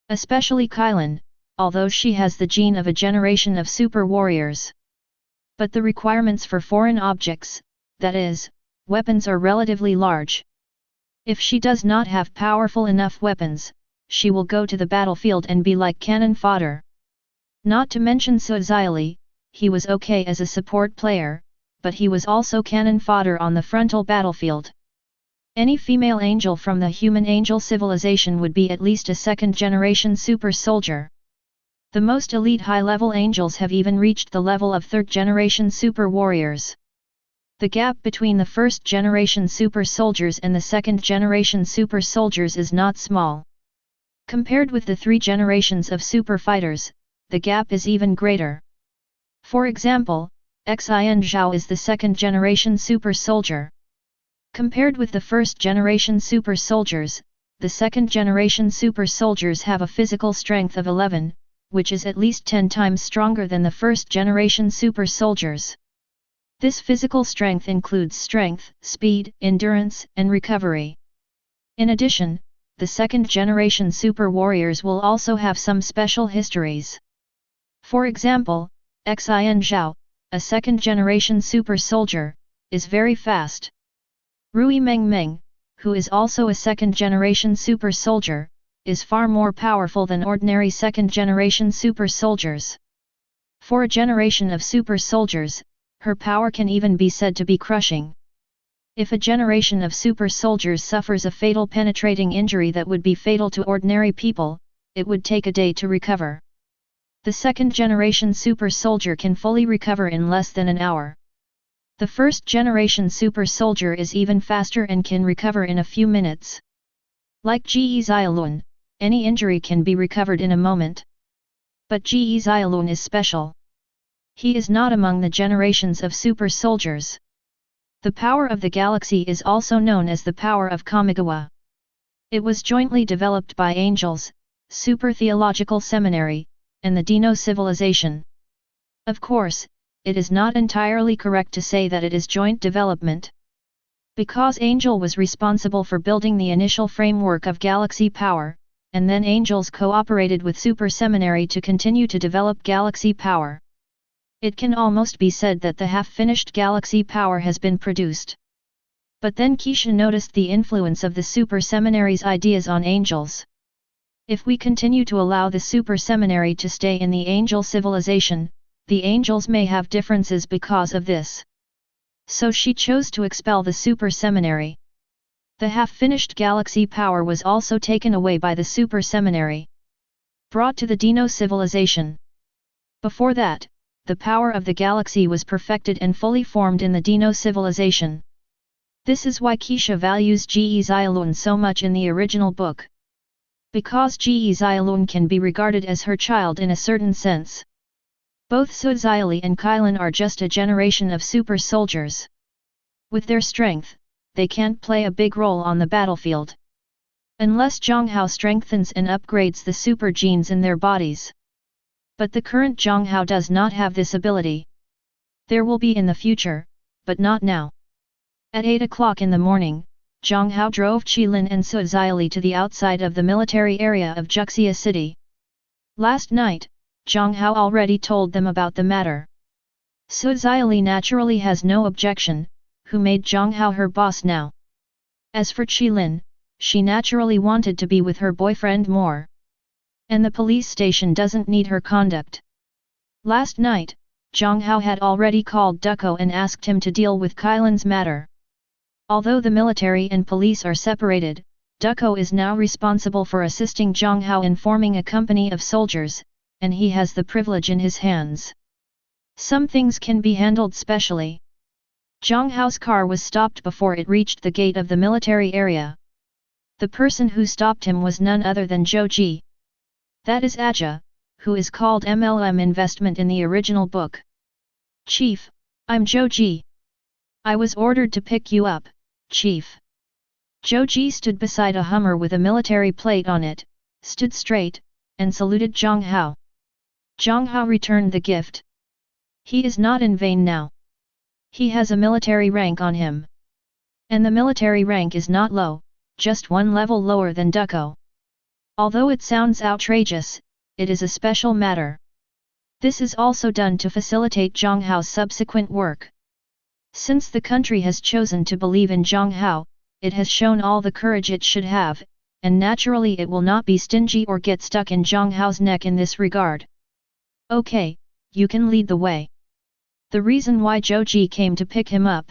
A: Especially Kailan, although she has the gene of a generation of super warriors. But the requirements for foreign objects, that is, weapons, are relatively large. If she does not have powerful enough weapons, she will go to the battlefield and be like cannon fodder. Not to mention Su Xiaoli, he was okay as a support player, but he was also cannon fodder on the frontal battlefield. Any female angel from the human angel civilization would be at least a second-generation super soldier. The most elite high-level angels have even reached the level of third-generation super warriors. The gap between the first-generation super soldiers and the second-generation super soldiers is not small. Compared with the 3 generations of super fighters, the gap is even greater. For example, Xian Zhao is the second-generation super soldier. Compared with the first-generation super soldiers, the second-generation super soldiers have a physical strength of 11, which is at least 10 times stronger than the first-generation super soldiers. This physical strength includes strength, speed, endurance, and recovery. In addition, the second-generation super warriors will also have some special histories. For example, Xian Zhao, a second-generation super soldier, is very fast. Rui Mengmeng, who is also a second-generation super soldier, is far more powerful than ordinary second-generation super soldiers. For a generation of super soldiers, her power can even be said to be crushing. If a generation of super soldiers suffers a fatal penetrating injury that would be fatal to ordinary people, it would take a day to recover. The second-generation super soldier can fully recover in less than an hour. The first-generation super soldier is even faster and can recover in a few minutes. Like Ge Xiaolun, any injury can be recovered in a moment. But Ge Xiaolun is special. He is not among the generations of super soldiers. The power of the galaxy is also known as the power of Kamigawa. It was jointly developed by angels, Super Theological Seminary, and the Dino civilization. Of course, it is not entirely correct to say that it is joint development. Because Angel was responsible for building the initial framework of galaxy power, and then angels cooperated with Super Seminary to continue to develop galaxy power. It can almost be said that the half-finished galaxy power has been produced. But then Keisha noticed the influence of the Super Seminary's ideas on angels. If we continue to allow the Super Seminary to stay in the angel civilization, the angels may have differences because of this. So she chose to expel the Super Seminary. The half-finished galaxy power was also taken away by the Super Seminary, brought to the Dino civilization. Before that, the power of the galaxy was perfected and fully formed in the Dino civilization. This is why Keisha values Ge Xiaolun so much in the original book. Because Ge Xiaolun can be regarded as her child in a certain sense. Both Su Xiaoli and Kailan are just a generation of super soldiers. With their strength, they can't play a big role on the battlefield. Unless Jiang Hao strengthens and upgrades the super genes in their bodies. But the current Jiang Hao does not have this ability. There will be in the future, but not now. At 8 o'clock in the morning, Jiang Hao drove Qilin and Su Xiaoli to the outside of the military area of Juxia City. Last night, Jiang Hao already told them about the matter. Su Xiaoli naturally has no objection, who made Jiang Hao her boss now. As for Qilin, she naturally wanted to be with her boyfriend more. And the police station doesn't need her conduct. Last night, Jiang Hao had already called Ducko and asked him to deal with Qilin's matter. Although the military and police are separated, Ducko is now responsible for assisting Jiang Hao in forming a company of soldiers, and he has the privilege in his hands. Some things can be handled specially. Jiang Hao's car was stopped before it reached the gate of the military area. The person who stopped him was none other than Zhou Ji. That is Aja, who is called MLM investment in the original book. Chief, I'm Zhou Ji. I was ordered to pick you up, Chief. Zhou Ji stood beside a Hummer with a military plate on it, stood straight, and saluted Jiang Hao. Jiang Hao returned the gift. He is not in vain now. He has a military rank on him. And the military rank is not low, just one level lower than Ducko. Although it sounds outrageous, it is a special matter. This is also done to facilitate Jiang Hao's subsequent work. Since the country has chosen to believe in Jiang Hao, it has shown all the courage it should have, and naturally it will not be stingy or get stuck in Jiang Hao's neck in this regard. Okay, you can lead the way. The reason why Zhou Ji came to pick him up.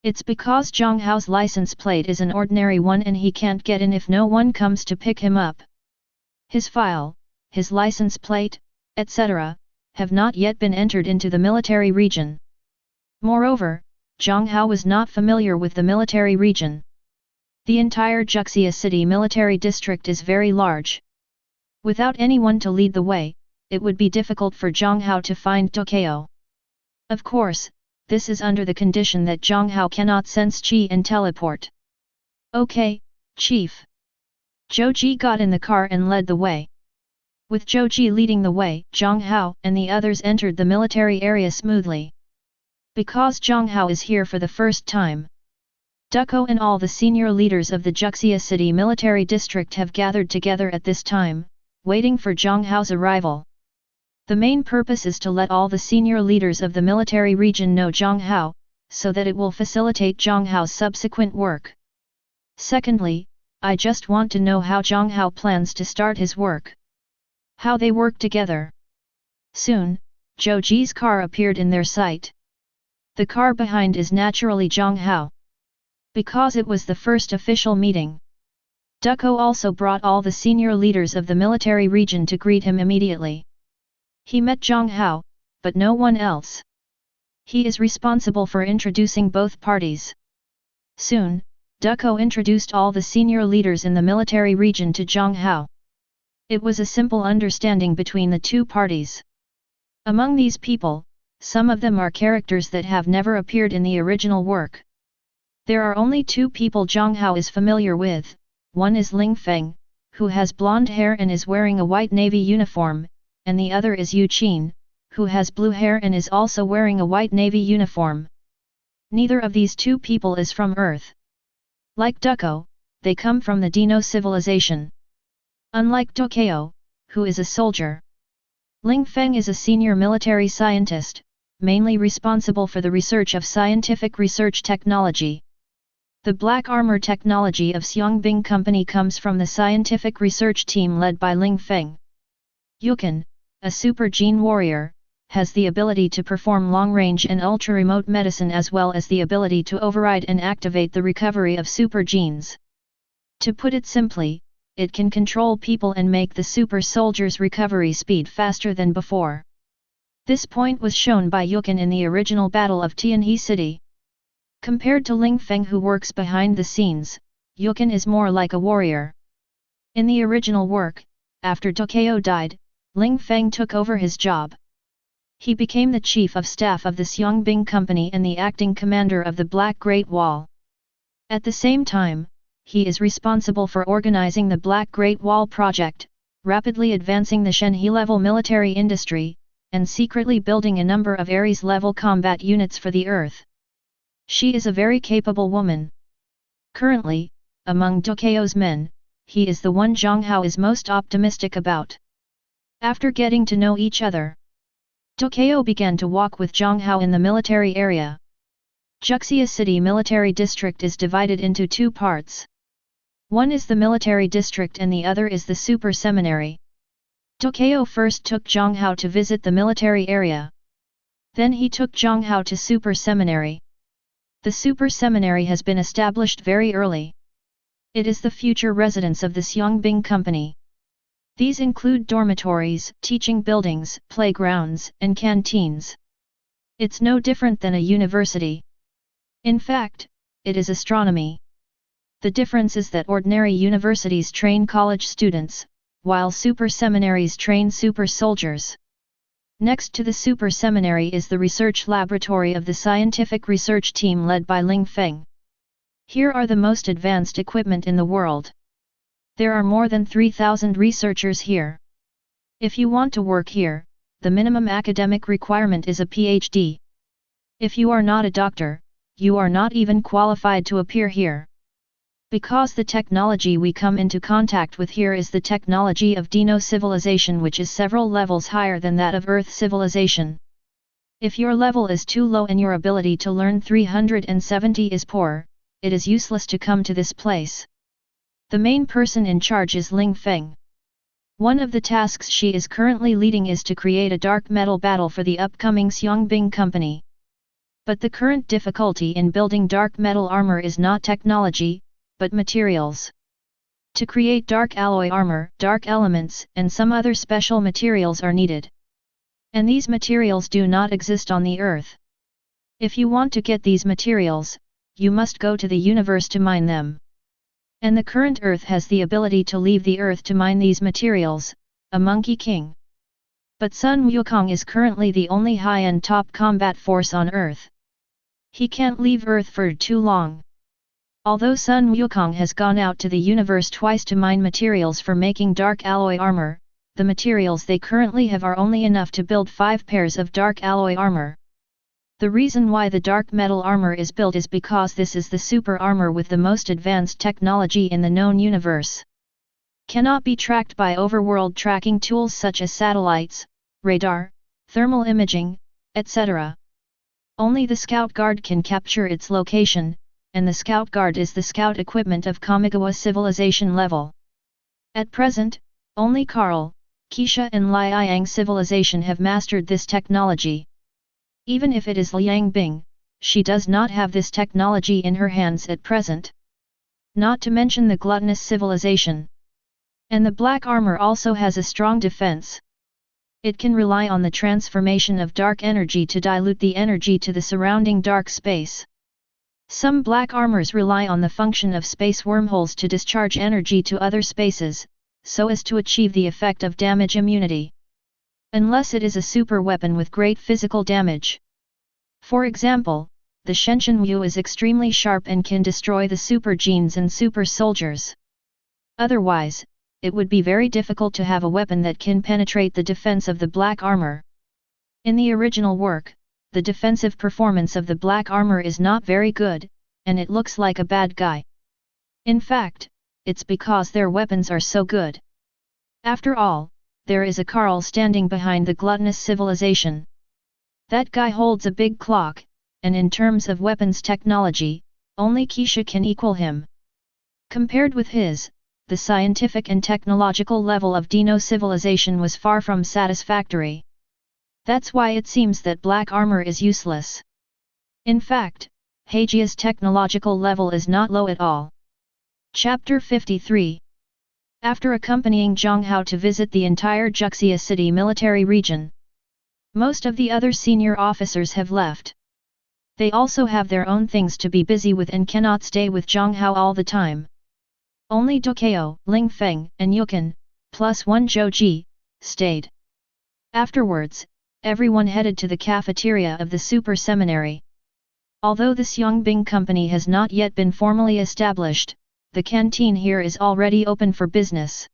A: It's because Jiang Hao's license plate is an ordinary one and he can't get in if no one comes to pick him up. His file, his license plate, etc., have not yet been entered into the military region. Moreover, Jiang Hao was not familiar with the military region. The entire Juxia City military district is very large. Without anyone to lead the way, it would be difficult for Jiang Hao to find Tokyo. Of course, this is under the condition that Jiang Hao cannot sense Qi and teleport. Okay, Chief. Zhou Ji got in the car and led the way. With Zhou Ji leading the way, Jiang Hao and the others entered the military area smoothly. Because Jiang Hao is here for the first time, Ducko and all the senior leaders of the Juxia City military district have gathered together at this time, waiting for Jiang Hao's arrival. The main purpose is to let all the senior leaders of the military region know Jiang Hao, so that it will facilitate Jiang Hao's subsequent work. Secondly, I just want to know how Jiang Hao plans to start his work. How they work together. Soon, Zhou Ji's car appeared in their sight. The car behind is naturally Jiang Hao. Because it was the first official meeting. Ducko also brought all the senior leaders of the military region to greet him immediately. He met Jiang Hao, but no one else. He is responsible for introducing both parties. Soon, Ducko introduced all the senior leaders in the military region to Jiang Hao. It was a simple understanding between the two parties. Among these people, some of them are characters that have never appeared in the original work. There are only two people Jiang Hao is familiar with, one is Ling Feng, who has blonde hair and is wearing a white navy uniform, and the other is Yu Qin, who has blue hair and is also wearing a white navy uniform. Neither of these two people is from Earth. Like Ducko, they come from the Dino civilization. Unlike Tokyo, who is a soldier. Ling Feng is a senior military scientist, mainly responsible for the research of scientific research technology. The black armor technology of Xiangbing Company comes from the scientific research team led by Ling Feng. Yukin, a super gene warrior, has the ability to perform long-range and ultra-remote medicine as well as the ability to override and activate the recovery of super genes. To put it simply, it can control people and make the super soldier's recovery speed faster than before. This point was shown by Yukin in the original Battle of Tianhe City. Compared to Ling Feng who works behind the scenes, Yukin is more like a warrior. In the original work, after Tokyo died, Ling Feng took over his job. He became the chief of staff of the Xiangbing Company and the acting commander of the Black Great Wall. At the same time, he is responsible for organizing the Black Great Wall project, rapidly advancing the Shenhe-level military industry, and secretly building a number of Ares-level combat units for the Earth. She is a very capable woman. Currently, among Tokyo's men, he is the one Jiang Hao is most optimistic about. After getting to know each other, Tokyo began to walk with Jiang Hao in the military area. Juxia City Military District is divided into two parts. One is the military district and the other is the super seminary. Tokyo first took Jiang Hao to visit the military area. Then he took Jiang Hao to super seminary. The super seminary has been established very early. It is the future residence of the Xiangbing Company. These include dormitories, teaching buildings, playgrounds, and canteens. It's no different than a university. In fact, it is astronomy. The difference is that ordinary universities train college students, while super seminaries train super soldiers. Next to the super seminary is the research laboratory of the scientific research team led by Ling Feng. Here are the most advanced equipment in the world. There are more than 3,000 researchers here. If you want to work here, the minimum academic requirement is a PhD. If you are not a doctor, you are not even qualified to appear here. Because the technology we come into contact with here is the technology of Dino civilization, which is several levels higher than that of Earth civilization. If your level is too low and your ability to learn 370 is poor, it is useless to come to this place. The main person in charge is Ling Feng. One of the tasks she is currently leading is to create a dark metal battle for the upcoming Xiangbing Company. But the current difficulty in building dark metal armor is not technology, but materials. To create dark alloy armor, dark elements, and some other special materials are needed. And these materials do not exist on the Earth. If you want to get these materials, you must go to the universe to mine them. And the current Earth has the ability to leave the Earth to mine these materials, a Monkey King. But Sun Wukong is currently the only high-end top combat force on Earth. He can't leave Earth for too long. Although Sun Wukong has gone out to the universe twice to mine materials for making dark alloy armor, the materials they currently have are only enough to build 5 pairs of dark alloy armor. The reason why the dark metal armor is built is because this is the super armor with the most advanced technology in the known universe. Cannot be tracked by overworld tracking tools such as satellites, radar, thermal imaging, etc. Only the Scout Guard can capture its location, and the Scout Guard is the scout equipment of Kamigawa civilization level. At present, only Carl, Keisha and Liang civilization have mastered this technology. Even if it is Liang Bing, she does not have this technology in her hands at present. Not to mention the gluttonous civilization. And the black armor also has a strong defense. It can rely on the transformation of dark energy to dilute the energy to the surrounding dark space. Some black armors rely on the function of space wormholes to discharge energy to other spaces, so as to achieve the effect of damage immunity. Unless it is a super weapon with great physical damage. For example, the Shenshin Wu is extremely sharp and can destroy the super genes and super soldiers. Otherwise, it would be very difficult to have a weapon that can penetrate the defense of the black armor. In the original work, the defensive performance of the black armor is not very good, and it looks like a bad guy. In fact, it's because their weapons are so good. After all, there is a Carl standing behind the gluttonous civilization. That guy holds a big clock, and in terms of weapons technology, only Keisha can equal him. Compared with his, the scientific and technological level of Dino civilization was far from satisfactory. That's why it seems that black armor is useless. In fact, Heijia's technological level is not low at all. Chapter 53. After accompanying Jiang Hao to visit the entire Juxia City military region, most of the other senior officers have left. They also have their own things to be busy with and cannot stay with Jiang Hao all the time. Only Dokeo, Ling Feng, and Yukan, plus one Zhou Ji, stayed. Afterwards, everyone headed to the cafeteria of the super seminary. Although the Xiangbing Company has not yet been formally established, the canteen here is already open for business.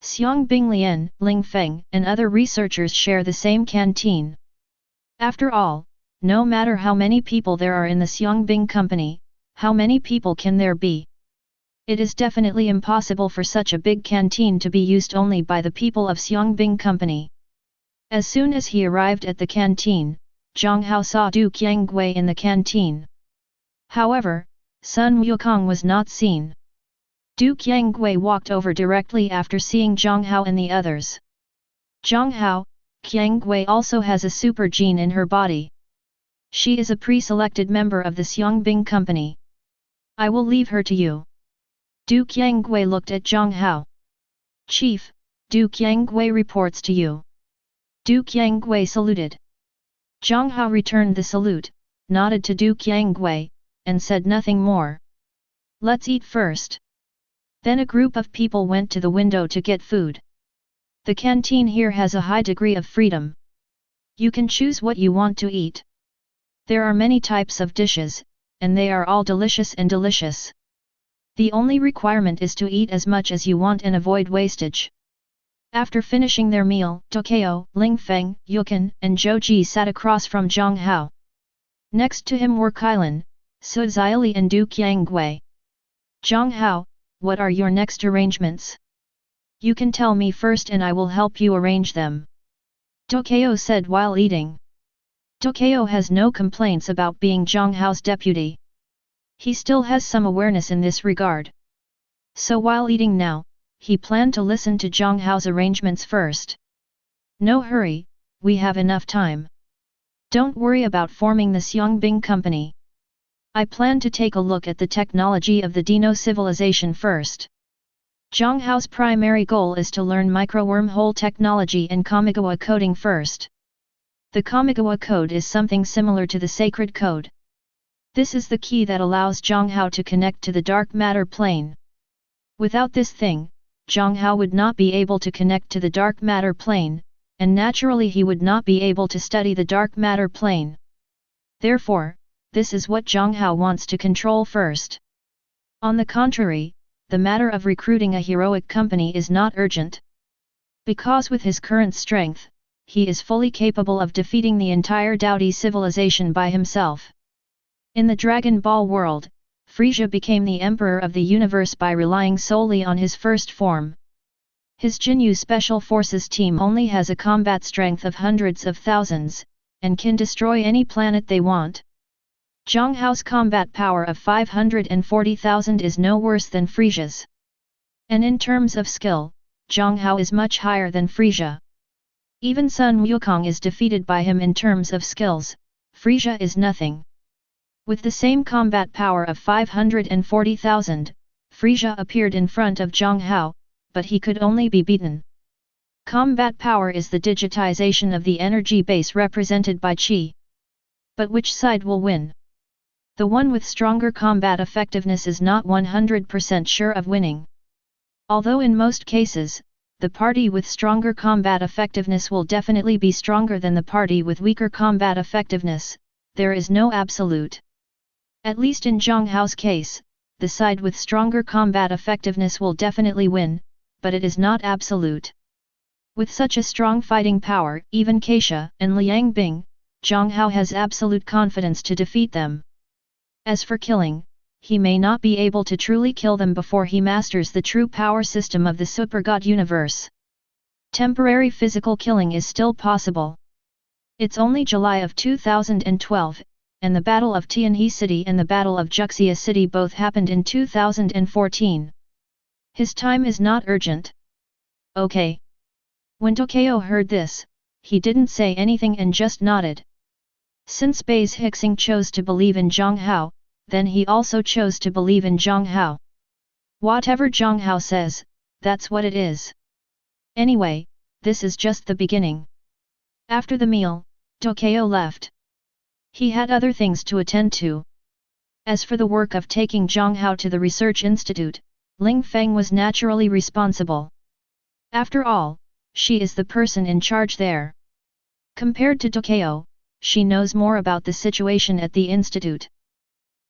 A: Xiangbing Lian, Ling Feng, and other researchers share the same canteen. After all, no matter how many people there are in the Xiangbing Company, how many people can there be? It is definitely impossible for such a big canteen to be used only by the people of Xiangbing Company. As soon as he arrived at the canteen, Jiang Hao saw Du Qianggui in the canteen. However, Sun Wukong was not seen. Du Qiangui walked over directly after seeing Jiang Hao and the others. Jiang Hao, Qiangui also has a super gene in her body. She is a pre-selected member of the Xiangbing company. I will leave her to you. Du Qiangui looked at Jiang Hao. Chief, Du Qiangui reports to you. Du Qiangui saluted. Jiang Hao returned the salute, nodded to Du Qiangui, and said nothing more. Let's eat first. Then a group of people went to the window to get food. The canteen here has a high degree of freedom. You can choose what you want to eat. There are many types of dishes, and they are all delicious and delicious. The only requirement is to eat as much as you want and avoid wastage. After finishing their meal, Tokyo, Lingfeng, Yukan, and Zhou sat across from Jiang Hao. Next to him were Kailan, Su Xiali and Du Qiangui. Jiang Hao, what are your next arrangements? You can tell me first and I will help you arrange them. Tokyo said while eating. Tokyo has no complaints about being Jiang Hao's deputy. He still has some awareness in this regard. So while eating now, he planned to listen to Jiang Hao's arrangements first. No hurry, we have enough time. Don't worry about forming the Xiangbing company. I plan to take a look at the technology of the Dino civilization first. Jiang Hao's primary goal is to learn micro-wormhole technology and Kamigawa coding first. The Kamigawa code is something similar to the sacred code. This is the key that allows Jiang Hao to connect to the dark matter plane. Without this thing, Jiang Hao would not be able to connect to the dark matter plane, and naturally he would not be able to study the dark matter plane. Therefore, this is what Jiang Hao wants to control first. On the contrary, the matter of recruiting a heroic company is not urgent. Because with his current strength, he is fully capable of defeating the entire Daodi civilization by himself. In the Dragon Ball world, Frieza became the emperor of the universe by relying solely on his first form. His Jinyu Special Forces team only has a combat strength of hundreds of thousands, and can destroy any planet they want. Jiang Hao's combat power of 540,000 is no worse than Frieza's. And in terms of skill, Jiang Hao is much higher than Frieza. Even Sun Wukong is defeated by him in terms of skills, Frieza is nothing. With the same combat power of 540,000, Frieza appeared in front of Jiang Hao, but he could only be beaten. Combat power is the digitization of the energy base represented by Qi. But which side will win? The one with stronger combat effectiveness is not 100% sure of winning. Although in most cases, the party with stronger combat effectiveness will definitely be stronger than the party with weaker combat effectiveness, there is no absolute. At least in Jiang Hao's case, the side with stronger combat effectiveness will definitely win, but it is not absolute. With such a strong fighting power, even Keisha and Liang Bing, Jiang Hao has absolute confidence to defeat them. As for killing, he may not be able to truly kill them before he masters the true power system of the Super God universe. Temporary physical killing is still possible. It's only July of 2012, and the Battle of Tianhe City and the Battle of Juxia City both happened in 2014. His time is not urgent. Okay. When Tokyo heard this, he didn't say anything and just nodded. Since Base Hixing chose to believe in Jiang Hao, then he also chose to believe in Jiang Hao. Whatever Jiang Hao says, that's what it is. Anyway, this is just the beginning. After the meal, Tokyo left. He had other things to attend to. As for the work of taking Jiang Hao to the research institute, Ling Feng was naturally responsible. After all, she is the person in charge there. Compared to Tokyo, she knows more about the situation at the institute.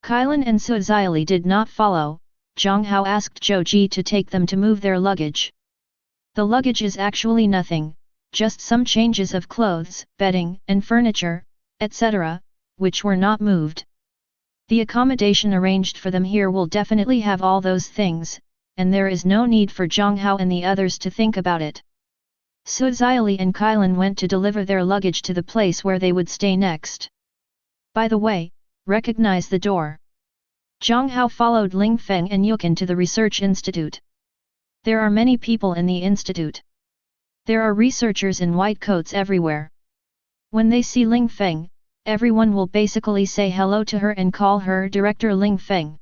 A: Kailan and Su Xiali did not follow. Jiang Hao asked Zhou Ji to take them to move their luggage. The luggage is actually nothing, just some changes of clothes, bedding, and furniture, etc., which were not moved. The accommodation arranged for them here will definitely have all those things, and there is no need for Jiang Hao and the others to think about it. Su Xiali and Kailan went to deliver their luggage to the place where they would stay next. By the way, recognize the door. Jiang Hao followed Ling Feng and Yukin to the research institute. There are many people in the institute. There are researchers in white coats everywhere. When they see Ling Feng, everyone will basically say hello to her and call her Director Ling Feng.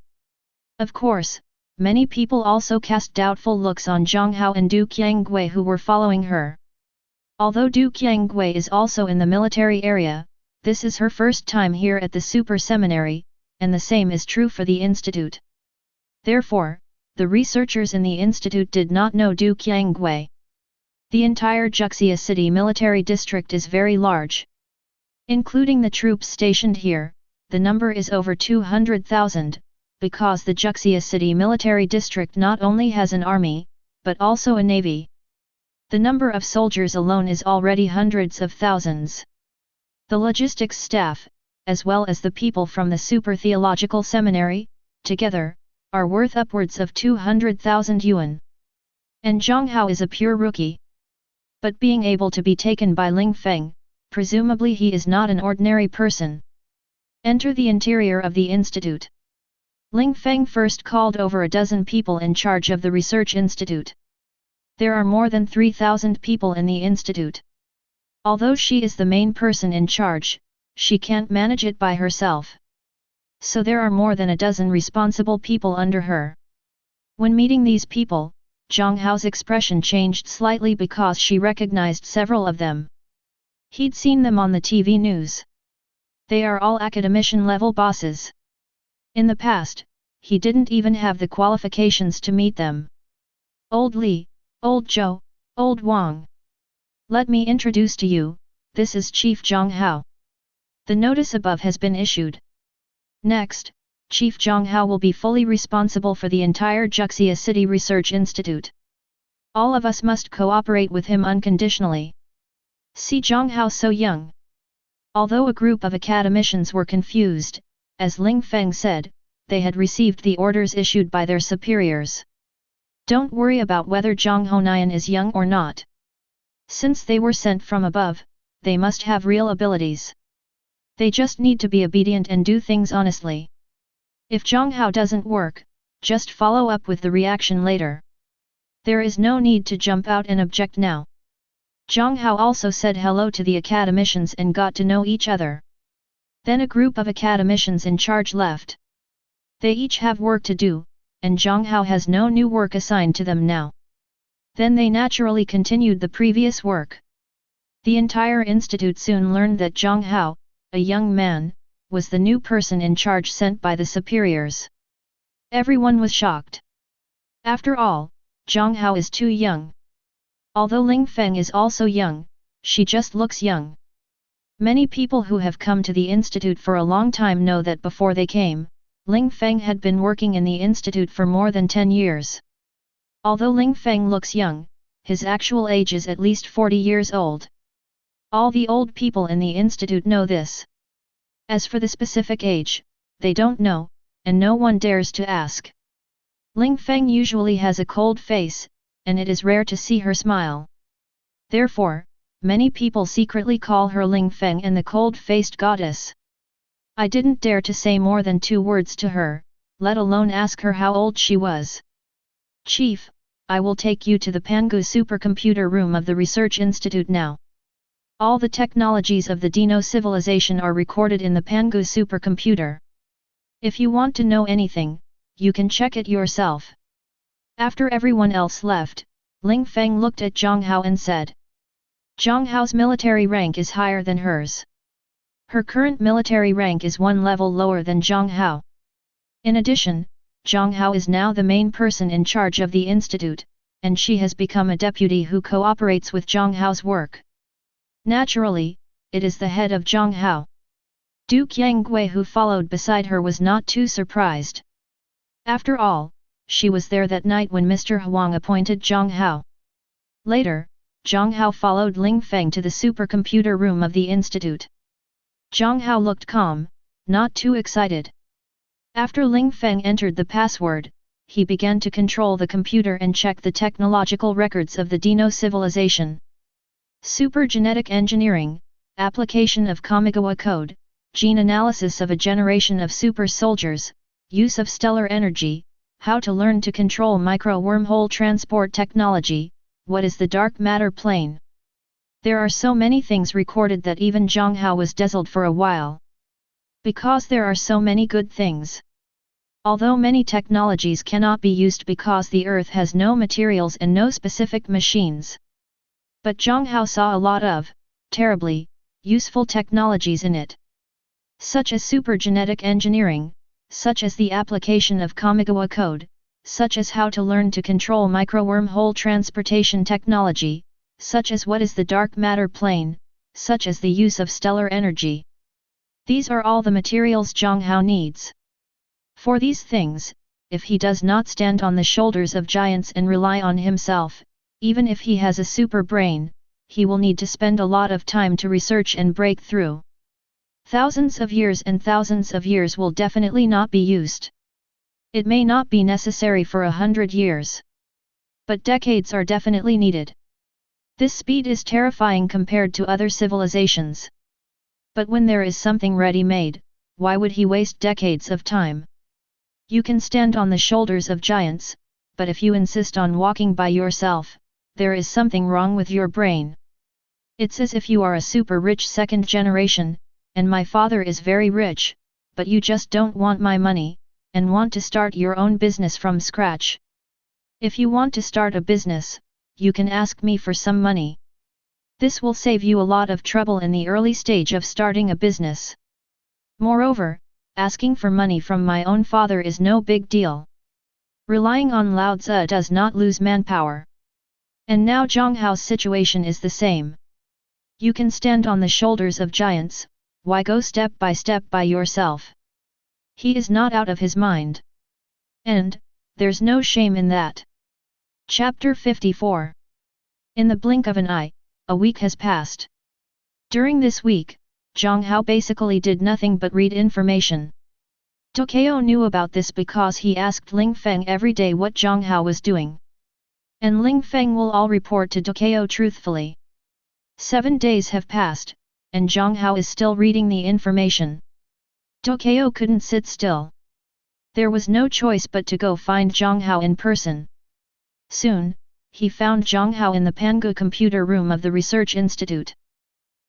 A: Of course, many people also cast doubtful looks on Jiang Hao and Du Qianggui who were following her. Although Du Qianggui is also in the military area, this is her first time here at the Super Seminary, and the same is true for the institute. Therefore, the researchers in the institute did not know Du Qianggui. The entire Juxia City military district is very large. Including the troops stationed here, the number is over 200,000, because the Juxia City military district not only has an army, but also a navy. The number of soldiers alone is already hundreds of thousands. The logistics staff, as well as the people from the Super Theological Seminary, together, are worth upwards of 200,000 yuan. And Jiang Hao is a pure rookie. But being able to be taken by Ling Feng, presumably he is not an ordinary person. Enter the interior of the institute. Ling Feng first called over a dozen people in charge of the research institute. There are more than 3,000 people in the institute. Although she is the main person in charge, she can't manage it by herself. So there are more than a dozen responsible people under her. When meeting these people, Jiang Hao's expression changed slightly because she recognized several of them. He'd seen them on the TV news. They are all academician-level bosses. In the past, he didn't even have the qualifications to meet them. Old Li, Old Zhou, Old Wang. Let me introduce to you, this is Chief Jiang Hao. The notice above has been issued. Next, Chief Jiang Hao will be fully responsible for the entire Juxia City Research Institute. All of us must cooperate with him unconditionally. See Jiang Hao so young. Although a group of academicians were confused, as Ling Feng said, they had received the orders issued by their superiors. Don't worry about whether Jiang Honian is young or not. Since they were sent from above, they must have real abilities. They just need to be obedient and do things honestly. If Jiang Hao doesn't work, just follow up with the reaction later. There is no need to jump out and object now. Jiang Hao also said hello to the academicians and got to know each other. Then a group of academicians in charge left. They each have work to do, and Jiang Hao has no new work assigned to them now. Then they naturally continued the previous work. The entire institute soon learned that Jiang Hao, a young man, was the new person in charge sent by the superiors. Everyone was shocked. After all, Jiang Hao is too young. Although Ling Feng is also young, she just looks young. Many people who have come to the institute for a long time know that before they came, Ling Feng had been working in the institute for more than 10 years. Although Ling Feng looks young, his actual age is at least 40 years old. All the old people in the institute know this. As for the specific age, they don't know, and no one dares to ask. Ling Feng usually has a cold face, and it is rare to see her smile. Therefore, many people secretly call her Ling Feng and the cold-faced goddess. I didn't dare to say more than 2 words to her, let alone ask her how old she was. Chief, I will take you to the Pangu supercomputer room of the Research Institute now. All the technologies of the Dino civilization are recorded in the Pangu supercomputer. If you want to know anything, you can check it yourself. After everyone else left, Ling Feng looked at Jiang Hao and said, Jiang Hao's military rank is higher than hers. Her current military rank is 1 level lower than Jiang Hao. In addition, Jiang Hao is now the main person in charge of the institute, and she has become a deputy who cooperates with Jiang Hao's work. Naturally, it is the head of Jiang Hao. Du Qianggui who followed beside her was not too surprised. After all, she was there that night when Mr. Huang appointed Jiang Hao. Later, Jiang Hao followed Ling Feng to the supercomputer room of the institute. Jiang Hao looked calm, not too excited. After Ling Feng entered the password, he began to control the computer and check the technological records of the Dino civilization. Super genetic engineering, application of Kamigawa code, gene analysis of a generation of super soldiers, use of stellar energy, how to learn to control micro-wormhole transport technology, what is the dark matter plane. There are so many things recorded that even Jiang Hao was dazzled for a while. Because there are so many good things. Although many technologies cannot be used because the earth has no materials and no specific machines. But Jiang Hao saw a lot of, terribly, useful technologies in it. Such as supergenetic engineering, such as the application of Kamigawa code, such as how to learn to control micro-wormhole transportation technology, such as what is the dark matter plane, such as the use of stellar energy. These are all the materials Jiang Hao needs. For these things, if he does not stand on the shoulders of giants and rely on himself, even if he has a super brain, he will need to spend a lot of time to research and break through. Thousands of years and thousands of years will definitely not be used. It may not be necessary for 100 years. But decades are definitely needed. This speed is terrifying compared to other civilizations. But when there is something ready-made, why would he waste decades of time? You can stand on the shoulders of giants, but if you insist on walking by yourself, there is something wrong with your brain. It's as if you are a super rich second generation, and my father is very rich, but you just don't want my money, and want to start your own business from scratch. If you want to start a business, you can ask me for some money. This will save you a lot of trouble in the early stage of starting a business. Moreover, asking for money from my own father is no big deal. Relying on Lao Tzu does not lose manpower. And now Jiang Hao's situation is the same. You can stand on the shoulders of giants, why go step by yourself? He is not out of his mind. And, there's no shame in that. Chapter 54. In the blink of an eye, a week has passed. During this week, Jiang Hao basically did nothing but read information. Tokyo knew about this because he asked Ling Feng every day what Jiang Hao was doing. And Ling Feng will all report to Tokyo truthfully. 7 days have passed, and Jiang Hao is still reading the information. Tokyo couldn't sit still. There was no choice but to go find Jiang Hao in person. Soon, he found Jiang Hao in the Pangu computer room of the research institute.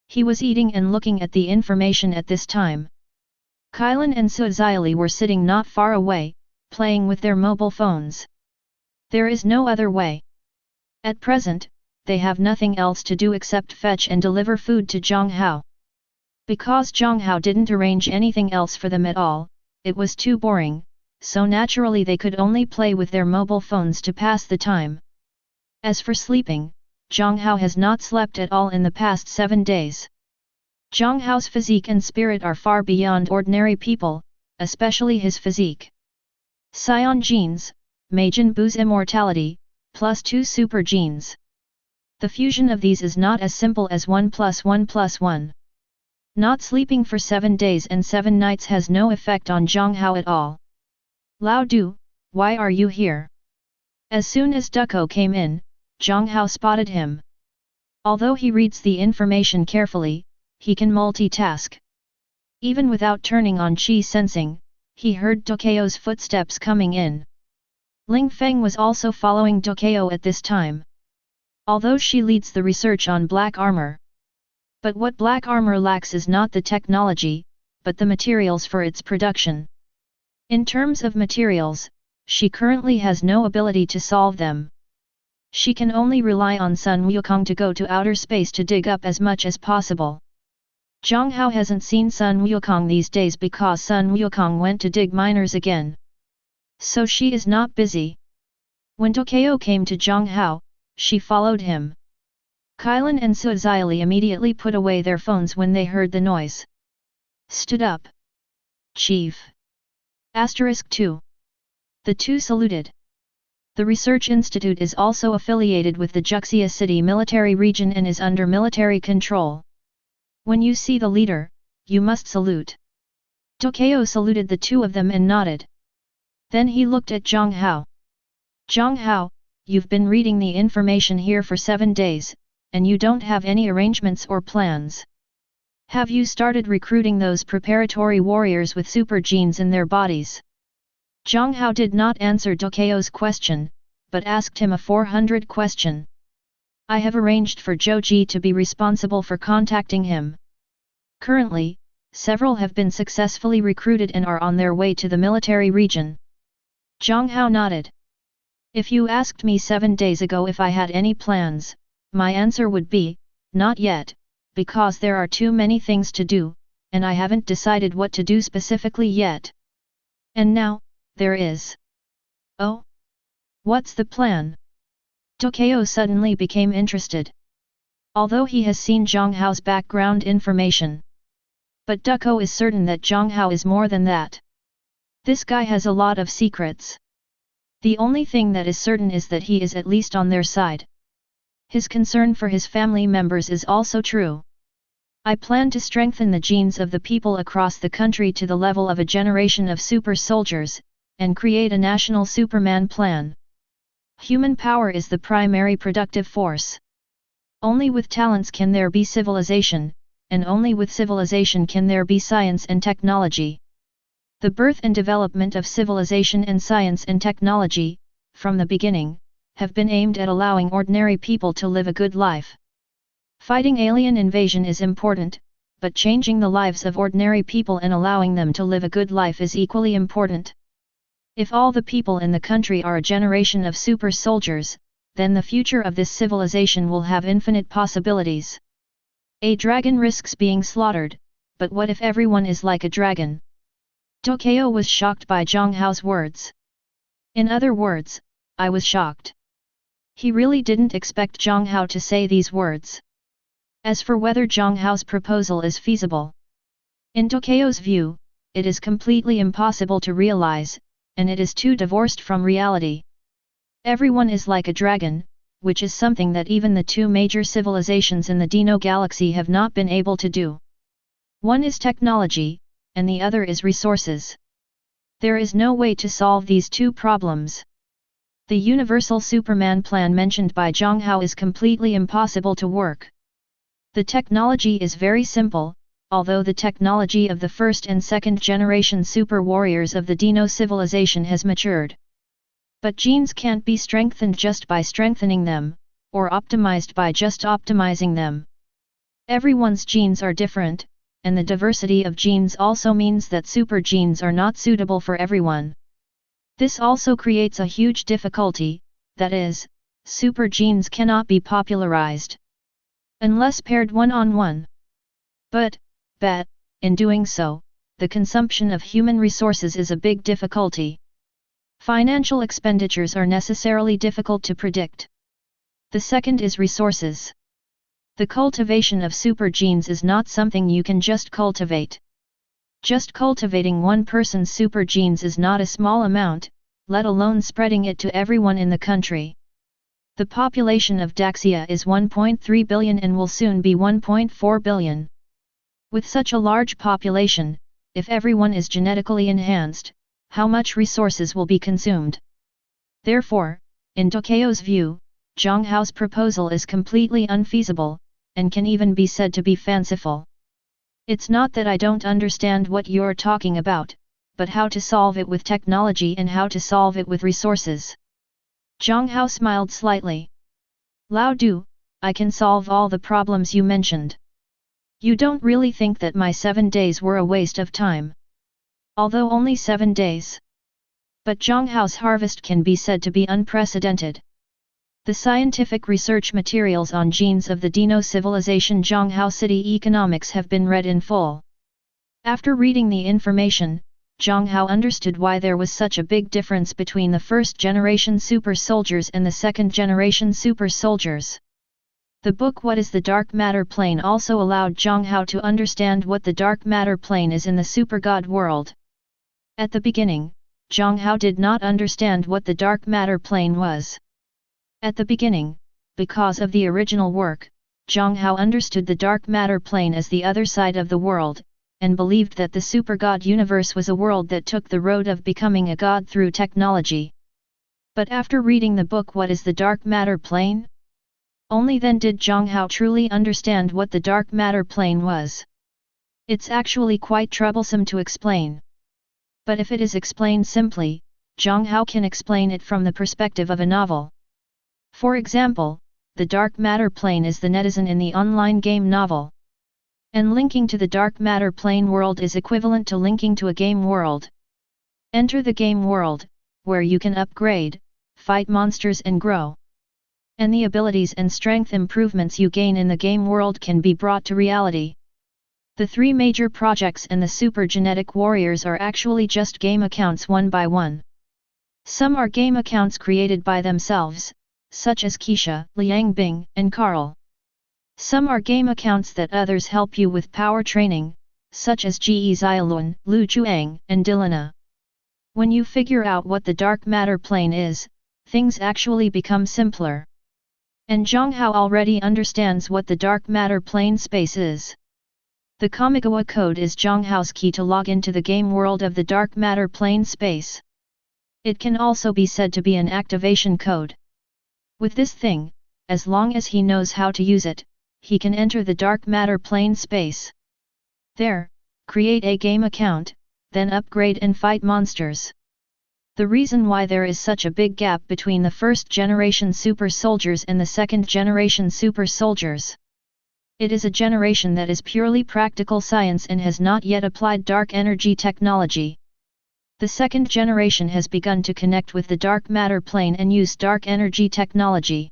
A: He was eating and looking at the information at this time. Kylan and Suzaili were sitting not far away, playing with their mobile phones. There is no other way. At present, they have nothing else to do except fetch and deliver food to Jiang Hao. Because Jiang Hao didn't arrange anything else for them at all, it was too boring, so naturally they could only play with their mobile phones to pass the time. As for sleeping, Jiang Hao has not slept at all in the past 7 days. Jiang Hao's physique and spirit are far beyond ordinary people, especially his physique. Saiyan genes, Majin Bu's immortality, plus 2 super genes. The fusion of these is not as simple as 1 + 1 + 1. Not sleeping for 7 days and 7 nights has no effect on Jiang Hao at all. Lao Du, why are you here? As soon as Ducko came in, Jiang Hao spotted him. Although he reads the information carefully, he can multitask. Even without turning on chi sensing, he heard Tokyo's footsteps coming in. Ling Feng was also following Tokyo at this time. Although she leads the research on black armor. But what black armor lacks is not the technology, but the materials for its production. In terms of materials, she currently has no ability to solve them. She can only rely on Sun Wukong to go to outer space to dig up as much as possible. Jiang Hao hasn't seen Sun Wukong these days because Sun Wukong went to dig miners again. So she is not busy. When Tokyo came to Jiang Hao, she followed him. Kylan and Suzaili immediately put away their phones when they heard the noise. Stood up. Chief. *2. The two saluted. The research institute is also affiliated with the Juxia City military region and is under military control. When you see the leader, you must salute. Tokyo saluted the two of them and nodded. Then he looked at Jiang Hao. Jiang Hao, you've been reading the information here for 7 days, and you don't have any arrangements or plans. Have you started recruiting those preparatory warriors with super genes in their bodies? Jiang Hao did not answer Tokeo's question, but asked him a 400 question. I have arranged for Zhou to be responsible for contacting him. Currently, several have been successfully recruited and are on their way to the military region. Jiang Hao nodded. If you asked me 7 days ago if I had any plans, my answer would be, not yet, because there are too many things to do, and I haven't decided what to do specifically yet. And now, there is. Oh? What's the plan? Tokeo suddenly became interested. Although he has seen Jiang Hao's background information. But Duko is certain that Jiang Hao is more than that. This guy has a lot of secrets. The only thing that is certain is that he is at least on their side. His concern for his family members is also true. I plan to strengthen the genes of the people across the country to the level of a generation of super soldiers, and create a national Superman plan. Human power is the primary productive force. Only with talents can there be civilization, and only with civilization can there be science and technology. The birth and development of civilization and science and technology, from the beginning, have been aimed at allowing ordinary people to live a good life. Fighting alien invasion is important, but changing the lives of ordinary people and allowing them to live a good life is equally important. If all the people in the country are a generation of super soldiers, then the future of this civilization will have infinite possibilities. A dragon risks being slaughtered, but what if everyone is like a dragon? Tokeo was shocked by Jiang Hao's words. In other words, I was shocked. He really didn't expect Jiang Hao to say these words. As for whether Jiang Hao's proposal is feasible, in Tokeo's view, it is completely impossible to realize, and it is too divorced from reality. Everyone is like a dragon, which is something that even the two major civilizations in the Dino galaxy have not been able to do. One is technology, and the other is resources. There is no way to solve these two problems. The universal Superman plan mentioned by Jiang Hao is completely impossible to work. The technology is very simple, although the technology of the first and second generation super warriors of the Dino civilization has matured. But genes can't be strengthened just by strengthening them, or optimized by just optimizing them. Everyone's genes are different, and the diversity of genes also means that super genes are not suitable for everyone. This also creates a huge difficulty, that is, super genes cannot be popularized unless paired one-on-one. But, in doing so, the consumption of human resources is a big difficulty. Financial expenditures are necessarily difficult to predict. The second is resources. The cultivation of super genes is not something you can just cultivate. Just cultivating one person's super genes is not a small amount, let alone spreading it to everyone in the country. The population of Daxia is 1.3 billion and will soon be 1.4 billion. With such a large population, if everyone is genetically enhanced, how much resources will be consumed? Therefore, in Tokeo's view, Jiang Hao's proposal is completely unfeasible, and can even be said to be fanciful. It's not that I don't understand what you're talking about, but how to solve it with technology and how to solve it with resources. Jiang Hao smiled slightly. Lao Du, I can solve all the problems you mentioned. You don't really think that my 7 days were a waste of time? Although only 7 days. But Jiang Hao's harvest can be said to be unprecedented. The scientific research materials on genes of the Dino civilization Jiang Hao City economics have been read in full. After reading the information, Jiang Hao understood why there was such a big difference between the first-generation super soldiers and the second-generation super soldiers. The book What is the Dark Matter Plane also allowed Jiang Hao to understand what the dark matter plane is in the super god world. At the beginning, Jiang Hao did not understand what the dark matter plane was. At the beginning, because of the original work, Jiang Hao understood the dark matter plane as the other side of the world, and believed that the super god universe was a world that took the road of becoming a god through technology. But after reading the book What is the Dark Matter Plane? Only then did Jiang Hao truly understand what the dark matter plane was. It's actually quite troublesome to explain. But if it is explained simply, Jiang Hao can explain it from the perspective of a novel. For example, the dark matter plane is the netizen in the online game novel. And linking to the dark matter plane world is equivalent to linking to a game world. Enter the game world, where you can upgrade, fight monsters and grow. And the abilities and strength improvements you gain in the game world can be brought to reality. The 3 major projects and the super genetic warriors are actually just game accounts one by one. Some are game accounts created by themselves, such as Keisha, Liang Bing, and Carl. Some are game accounts that others help you with power training, such as Ge Xiaolun, Lu Juang, and Dilana. When you figure out what the dark matter plane is, things actually become simpler. And Jiang Hao already understands what the dark matter plane space is. The Kamigawa code is Jiang Hao's key to log into the game world of the dark matter plane space. It can also be said to be an activation code. With this thing, as long as he knows how to use it, he can enter the dark matter plane space. There, create a game account, then upgrade and fight monsters. The reason why there is such a big gap between the first generation super soldiers and the second generation super soldiers. It is a generation that is purely practical science and has not yet applied dark energy technology. The second generation has begun to connect with the dark matter plane and use dark energy technology.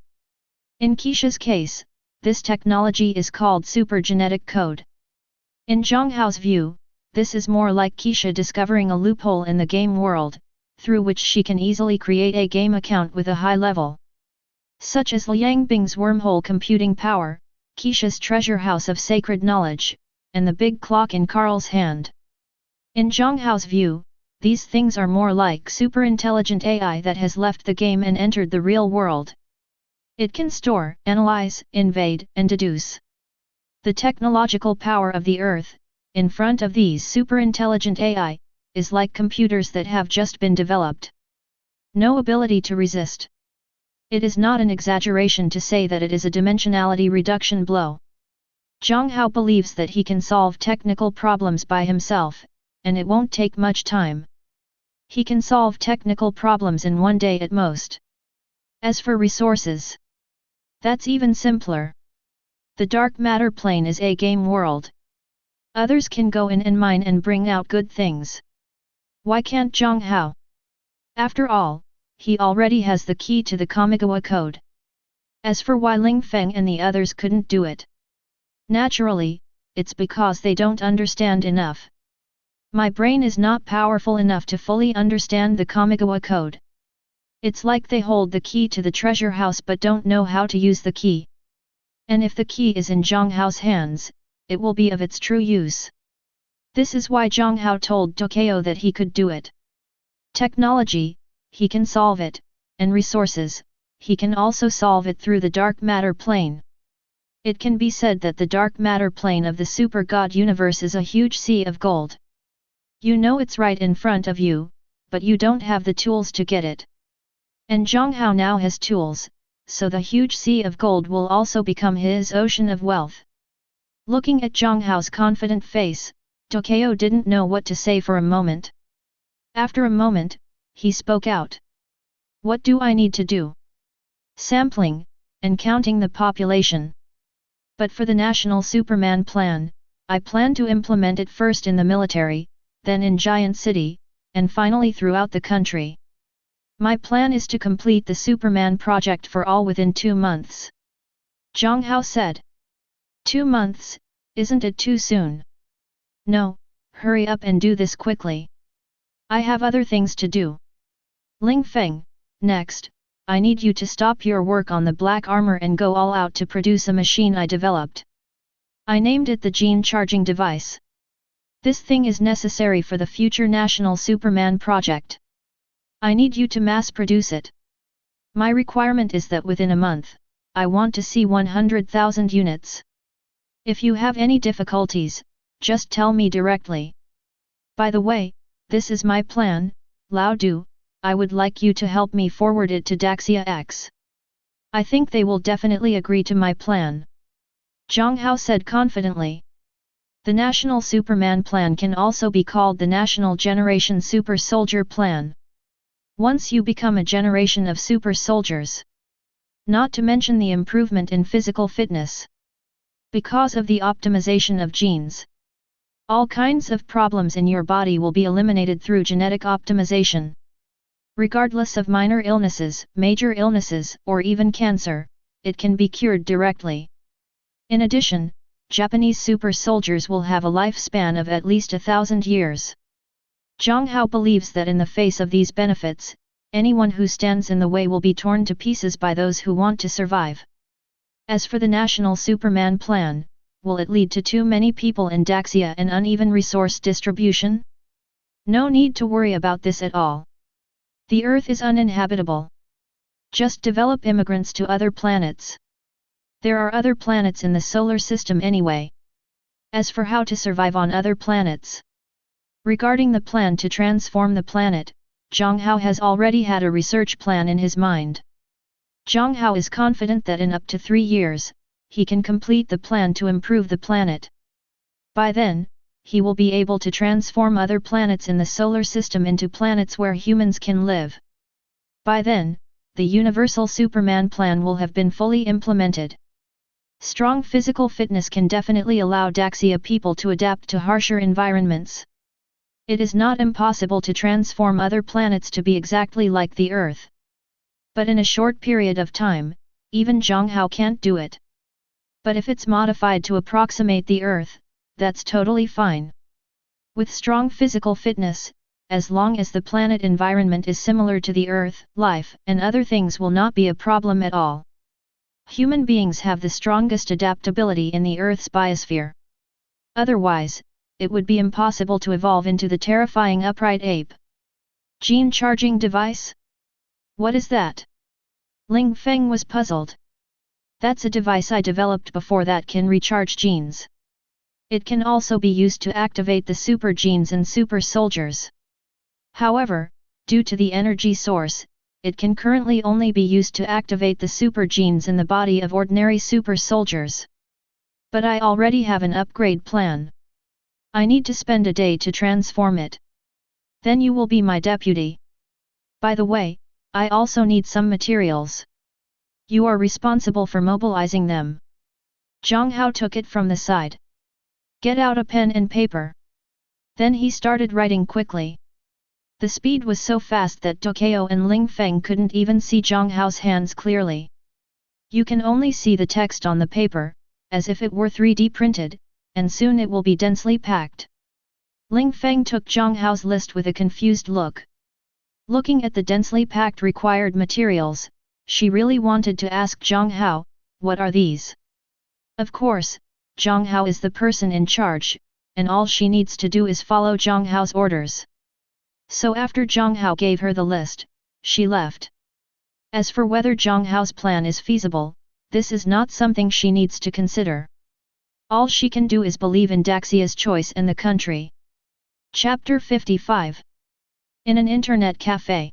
A: In Keisha's case, this technology is called super genetic code. In Jiang Hao's view, this is more like Keisha discovering a loophole in the game world, through which she can easily create a game account with a high level. Such as Liang Bing's wormhole computing power, Keisha's treasure house of sacred knowledge, and the big clock in Carl's hand. In Jiang Hao's view, these things are more like super intelligent AI that has left the game and entered the real world. It can store, analyze, invade, and deduce. The technological power of the Earth, in front of these super intelligent AI, is like computers that have just been developed. No ability to resist. It is not an exaggeration to say that it is a dimensionality reduction blow. Jiang Hao believes that he can solve technical problems by himself, and it won't take much time. He can solve technical problems in 1 day at most. As for resources, that's even simpler. The dark matter plane is a game world. Others can go in and mine and bring out good things. Why can't Jiang Hao? After all, he already has the key to the Kamigawa code. As for why Ling Feng and the others couldn't do it, naturally, it's because they don't understand enough. My brain is not powerful enough to fully understand the Kamigawa code. It's like they hold the key to the treasure house but don't know how to use the key. And if the key is in Jiang Hao's hands, it will be of its true use. This is why Jiang Hao told Tokyo that he could do it. Technology, he can solve it, and resources, he can also solve it through the dark matter plane. It can be said that the dark matter plane of the super god universe is a huge sea of gold. You know it's right in front of you, but you don't have the tools to get it. And Jiang Hao now has tools, so the huge sea of gold will also become his ocean of wealth. Looking at Jiang Hao's confident face, Tokyo didn't know what to say for a moment. After a moment, he spoke out. What do I need to do? Sampling, and counting the population. But for the National Superman plan, I plan to implement it first in the military, then in Giant City, and finally throughout the country. My plan is to complete the Superman project for all within 2 months. Jiang Hao said. 2 months, isn't it too soon? No, hurry up and do this quickly. I have other things to do. Ling Feng, next, I need you to stop your work on the black armor and go all out to produce a machine I developed. I named it the Gene Charging Device. This thing is necessary for the future National Superman project. I need you to mass produce it. My requirement is that within a month, I want to see 100,000 units. If you have any difficulties, just tell me directly. By the way, this is my plan, Lao Du, I would like you to help me forward it to Daxia X. I think they will definitely agree to my plan. Jiang Hao said confidently. The National Superman Plan can also be called the National Generation Super Soldier Plan. once you become a generation of super soldiers. Not to mention the improvement in physical fitness. Because of the optimization of genes, all kinds of problems in your body will be eliminated through genetic optimization. Regardless of minor illnesses, major illnesses, or even cancer, it can be cured directly. In addition, Japanese super soldiers will have a lifespan of at least 1,000 years. Jiang Hao believes that in the face of these benefits, anyone who stands in the way will be torn to pieces by those who want to survive. As for the National Superman Plan, will it lead to too many people in Daxia and uneven resource distribution? No need to worry about this at all. The Earth is uninhabitable. Just develop immigrants to other planets. There are other planets in the solar system anyway. As for how to survive on other planets, regarding the plan to transform the planet, Jiang Hao has already had a research plan in his mind. Jiang Hao is confident that in up to 3 years, he can complete the plan to improve the planet. By then, he will be able to transform other planets in the solar system into planets where humans can live. By then, the Universal Superman plan will have been fully implemented. Strong physical fitness can definitely allow Daxia people to adapt to harsher environments. It is not impossible to transform other planets to be exactly like the Earth. But in a short period of time, even Jiang Hao can't do it. But if it's modified to approximate the Earth, that's totally fine. With strong physical fitness, as long as the planet environment is similar to the Earth, life and other things will not be a problem at all. Human beings have the strongest adaptability in the Earth's biosphere. Otherwise, it would be impossible to evolve into the terrifying upright ape. Gene charging device? What is that? Ling Feng was puzzled. That's a device I developed before that can recharge genes. It can also be used to activate the super genes in super soldiers. However, due to the energy source, it can currently only be used to activate the super genes in the body of ordinary super soldiers. But I already have an upgrade plan. I need to spend a day to transform it. Then you will be my deputy. By the way, I also need some materials. You are responsible for mobilizing them. Jiang Hao took it from the side. Get out a pen and paper. Then he started writing quickly. The speed was so fast that Tokyo and Ling Feng couldn't even see Jiang Hao's hands clearly. You can only see the text on the paper, as if it were 3D printed, and soon it will be densely packed. Ling Feng took Jiang Hao's list with a confused look. Looking at the densely packed required materials, she really wanted to ask Jiang Hao, what are these? Of course, Jiang Hao is the person in charge, and all she needs to do is follow Jiang Hao's orders. So after Jiang Hao gave her the list, she left. As for whether Jiang Hao's plan is feasible, this is not something she needs to consider. All she can do is believe in Daxia's choice and the country. Chapter 55. In an internet cafe,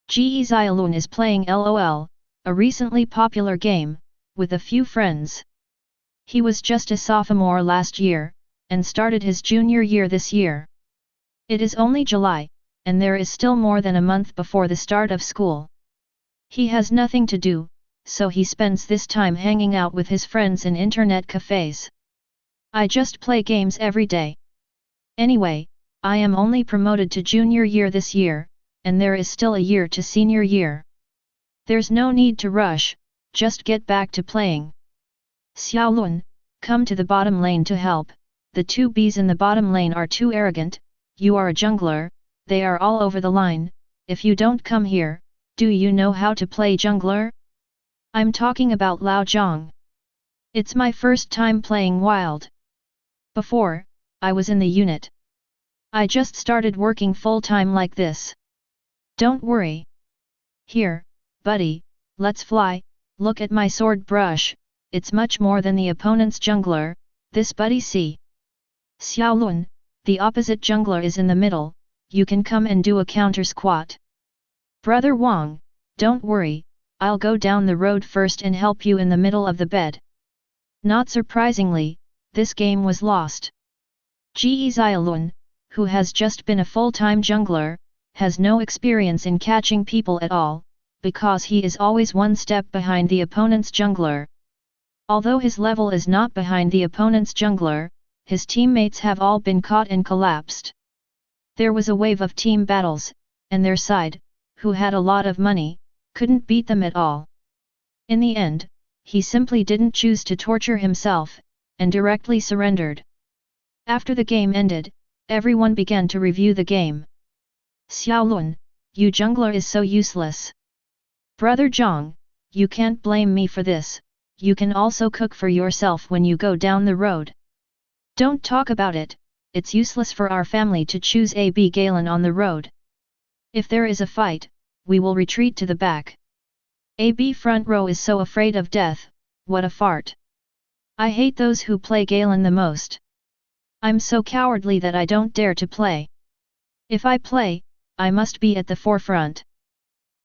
A: Ji Xiaolun is playing LOL, a recently popular game, with a few friends. He was just a sophomore last year, and started his junior year this year. It is only July, and there is still more than a month before the start of school. He has nothing to do, so he spends this time hanging out with his friends in internet cafes. I just play games every day. Anyway, I am only promoted to junior year this year, and there is still a year to senior year. There's no need to rush, just get back to playing. Xiaolun, come to the bottom lane to help. The 2 Bs in the bottom lane are too arrogant. You are a jungler, they are all over the line. If you don't come here, do you know how to play jungler? I'm talking about Lao Zhang. It's my first time playing wild. Before, I was in the unit. I just started working full-time like this. Don't worry. Here, buddy, let's fly. Look at my sword brush. It's much more than the opponent's jungler, this buddy see. Xiaolun, the opposite jungler is in the middle, you can come and do a counter squat. Brother Wang, don't worry, I'll go down the road first and help you in the middle of the bed. Not surprisingly, this game was lost. Ji Xiaolun, who has just been a full-time jungler, has no experience in catching people at all, because he is always one step behind the opponent's jungler. Although his level is not behind the opponent's jungler, his teammates have all been caught and collapsed. There was a wave of team battles, and their side, who had a lot of money, couldn't beat them at all. In the end, he simply didn't choose to torture himself, and directly surrendered. After the game ended, everyone began to review the game. Xiaolun, you jungler is so useless. Brother Jiang, you can't blame me for this, you can also cook for yourself when you go down the road. Don't talk about it, it's useless for our family to choose AB Galen on the road. If there is a fight, we will retreat to the back. AB front row is so afraid of death, what a fart. I hate those who play Galen the most. I'm so cowardly that I don't dare to play. If I play, I must be at the forefront.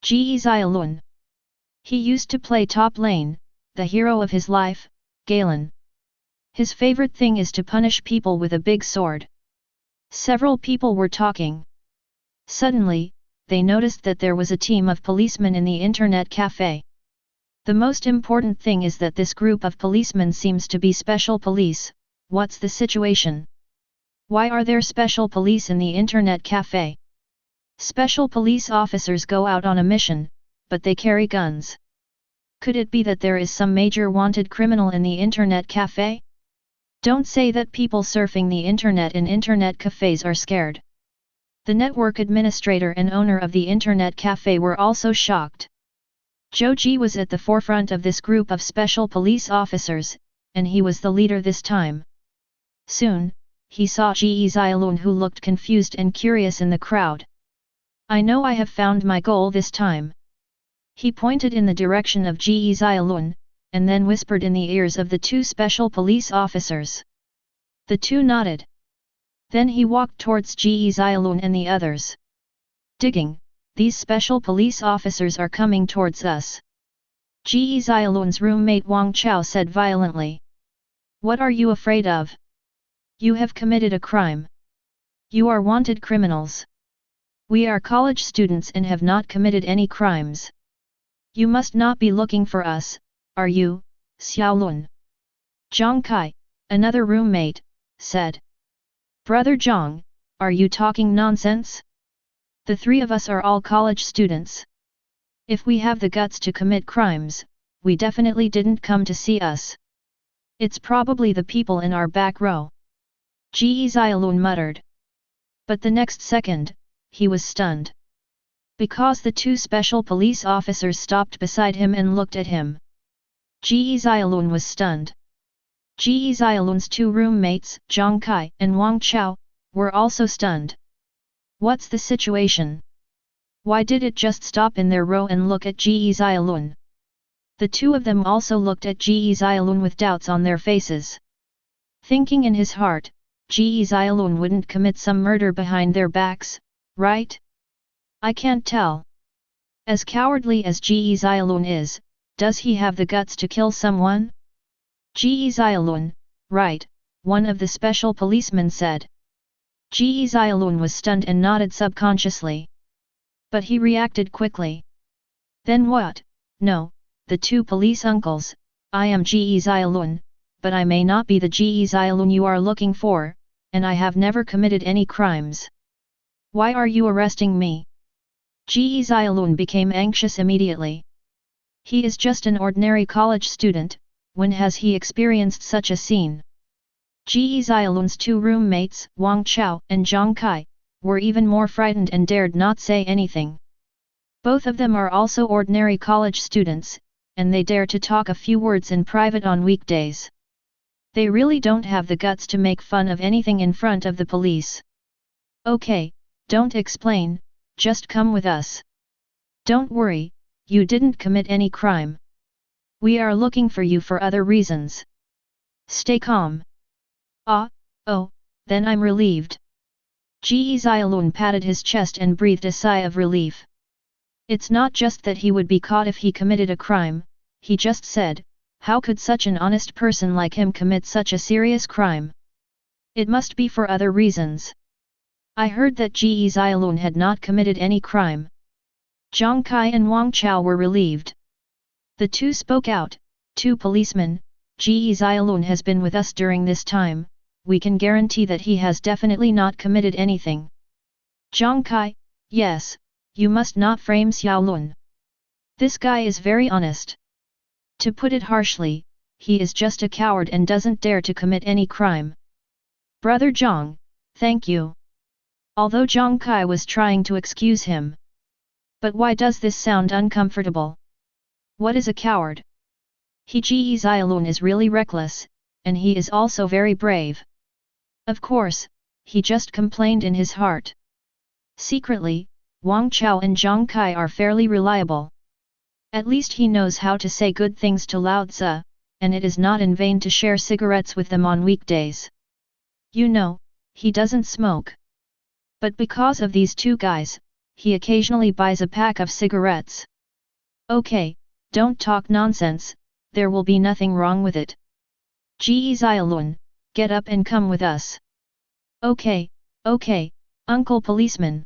A: Ge Xiaolun. He used to play top lane, the hero of his life, Galen. His favorite thing is to punish people with a big sword. Several people were talking. Suddenly, they noticed that there was a team of policemen in the internet cafe. The most important thing is that this group of policemen seems to be special police. What's the situation? Why are there special police in the internet cafe? Special police officers go out on a mission, but they carry guns. Could it be that there is some major wanted criminal in the internet cafe? Don't say that people surfing the internet in internet cafes are scared. The network administrator and owner of the internet cafe were also shocked. Zhou Ji was at the forefront of this group of special police officers, and he was the leader this time. Soon, he saw Ge Xiaolun, who looked confused and curious in the crowd. I know I have found my goal this time. He pointed in the direction of Ge Xiaolun, and then whispered in the ears of the two special police officers. The two nodded. Then he walked towards Ge Xiaolun and the others. Digging, these special police officers are coming towards us. Ge Xiaolun's roommate Wang Chao said violently. What are you afraid of? You have committed a crime. You are wanted criminals. We are college students and have not committed any crimes. You must not be looking for us, are you, Xiaolun? Zhang Kai, another roommate, said. Brother Zhang, are you talking nonsense? The three of us are all college students. If we have the guts to commit crimes, we definitely didn't come to see us. It's probably the people in our back row. Ge Xiaolun muttered. But the next second, he was stunned. Because the two special police officers stopped beside him and looked at him. Ge Xiaolun was stunned. Ge Xiaolun's two roommates, Zhang Kai and Wang Chao, were also stunned. What's the situation? Why did it just stop in their row and look at Ge Xiaolun? The two of them also looked at Ge Xiaolun with doubts on their faces. Thinking in his heart, Ge Xiaolun wouldn't commit some murder behind their backs, right? I can't tell. As cowardly as Ge Xiaolun is, does he have the guts to kill someone? Ge Xiaolun, right, one of the special policemen said. Ge Xiaolun was stunned and nodded subconsciously. But he reacted quickly. Then what? No, the two police uncles, I am Ge Xiaolun, but I may not be the Ge Xiaolun you are looking for, and I have never committed any crimes. Why are you arresting me? Ge Xiaolun became anxious immediately. He is just an ordinary college student, when has he experienced such a scene? Ge Xiaolun's two roommates, Wang Chao and Zhang Kai, were even more frightened and dared not say anything. Both of them are also ordinary college students, and they dare to talk a few words in private on weekdays. They really don't have the guts to make fun of anything in front of the police. Okay, don't explain, just come with us. Don't worry, you didn't commit any crime. We are looking for you for other reasons. Stay calm. Oh, then I'm relieved. Ge Xiaolun patted his chest and breathed a sigh of relief. It's not just that he would be caught if he committed a crime, he just said, how could such an honest person like him commit such a serious crime? It must be for other reasons. I heard that Ge Xiaolun had not committed any crime. Zhang Kai and Wang Chao were relieved. The two spoke out, two policemen, Ge Xiaolun has been with us during this time, we can guarantee that he has definitely not committed anything. Zhang Kai, yes, you must not frame Xiaolun. This guy is very honest. To put it harshly, he is just a coward and doesn't dare to commit any crime. Brother Zhang, thank you. Although Zhang Kai was trying to excuse him. But why does this sound uncomfortable? What is a coward? He Ge Xiaolun is really reckless, and he is also very brave. Of course, he just complained in his heart. Secretly, Wang Chao and Zhang Kai are fairly reliable. At least he knows how to say good things to Lao Tzu, and it is not in vain to share cigarettes with them on weekdays. You know, he doesn't smoke. But because of these two guys, he occasionally buys a pack of cigarettes. Okay, don't talk nonsense, there will be nothing wrong with it. Ge Xiaolun, get up and come with us. Okay, Uncle Policeman.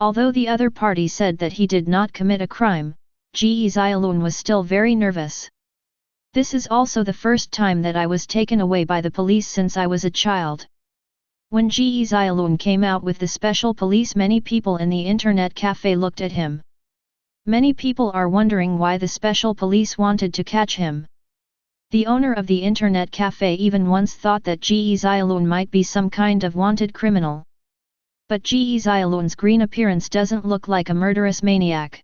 A: Although the other party said that he did not commit a crime, Ge Xiaolun was still very nervous. This is also the first time that I was taken away by the police since I was a child. When Ge Xiaolun came out with the special police, many people in the internet cafe looked at him. Many people are wondering why the special police wanted to catch him. The owner of the internet cafe even once thought that Ge Xiaolun might be some kind of wanted criminal. But Ge Xiaolun's green appearance doesn't look like a murderous maniac.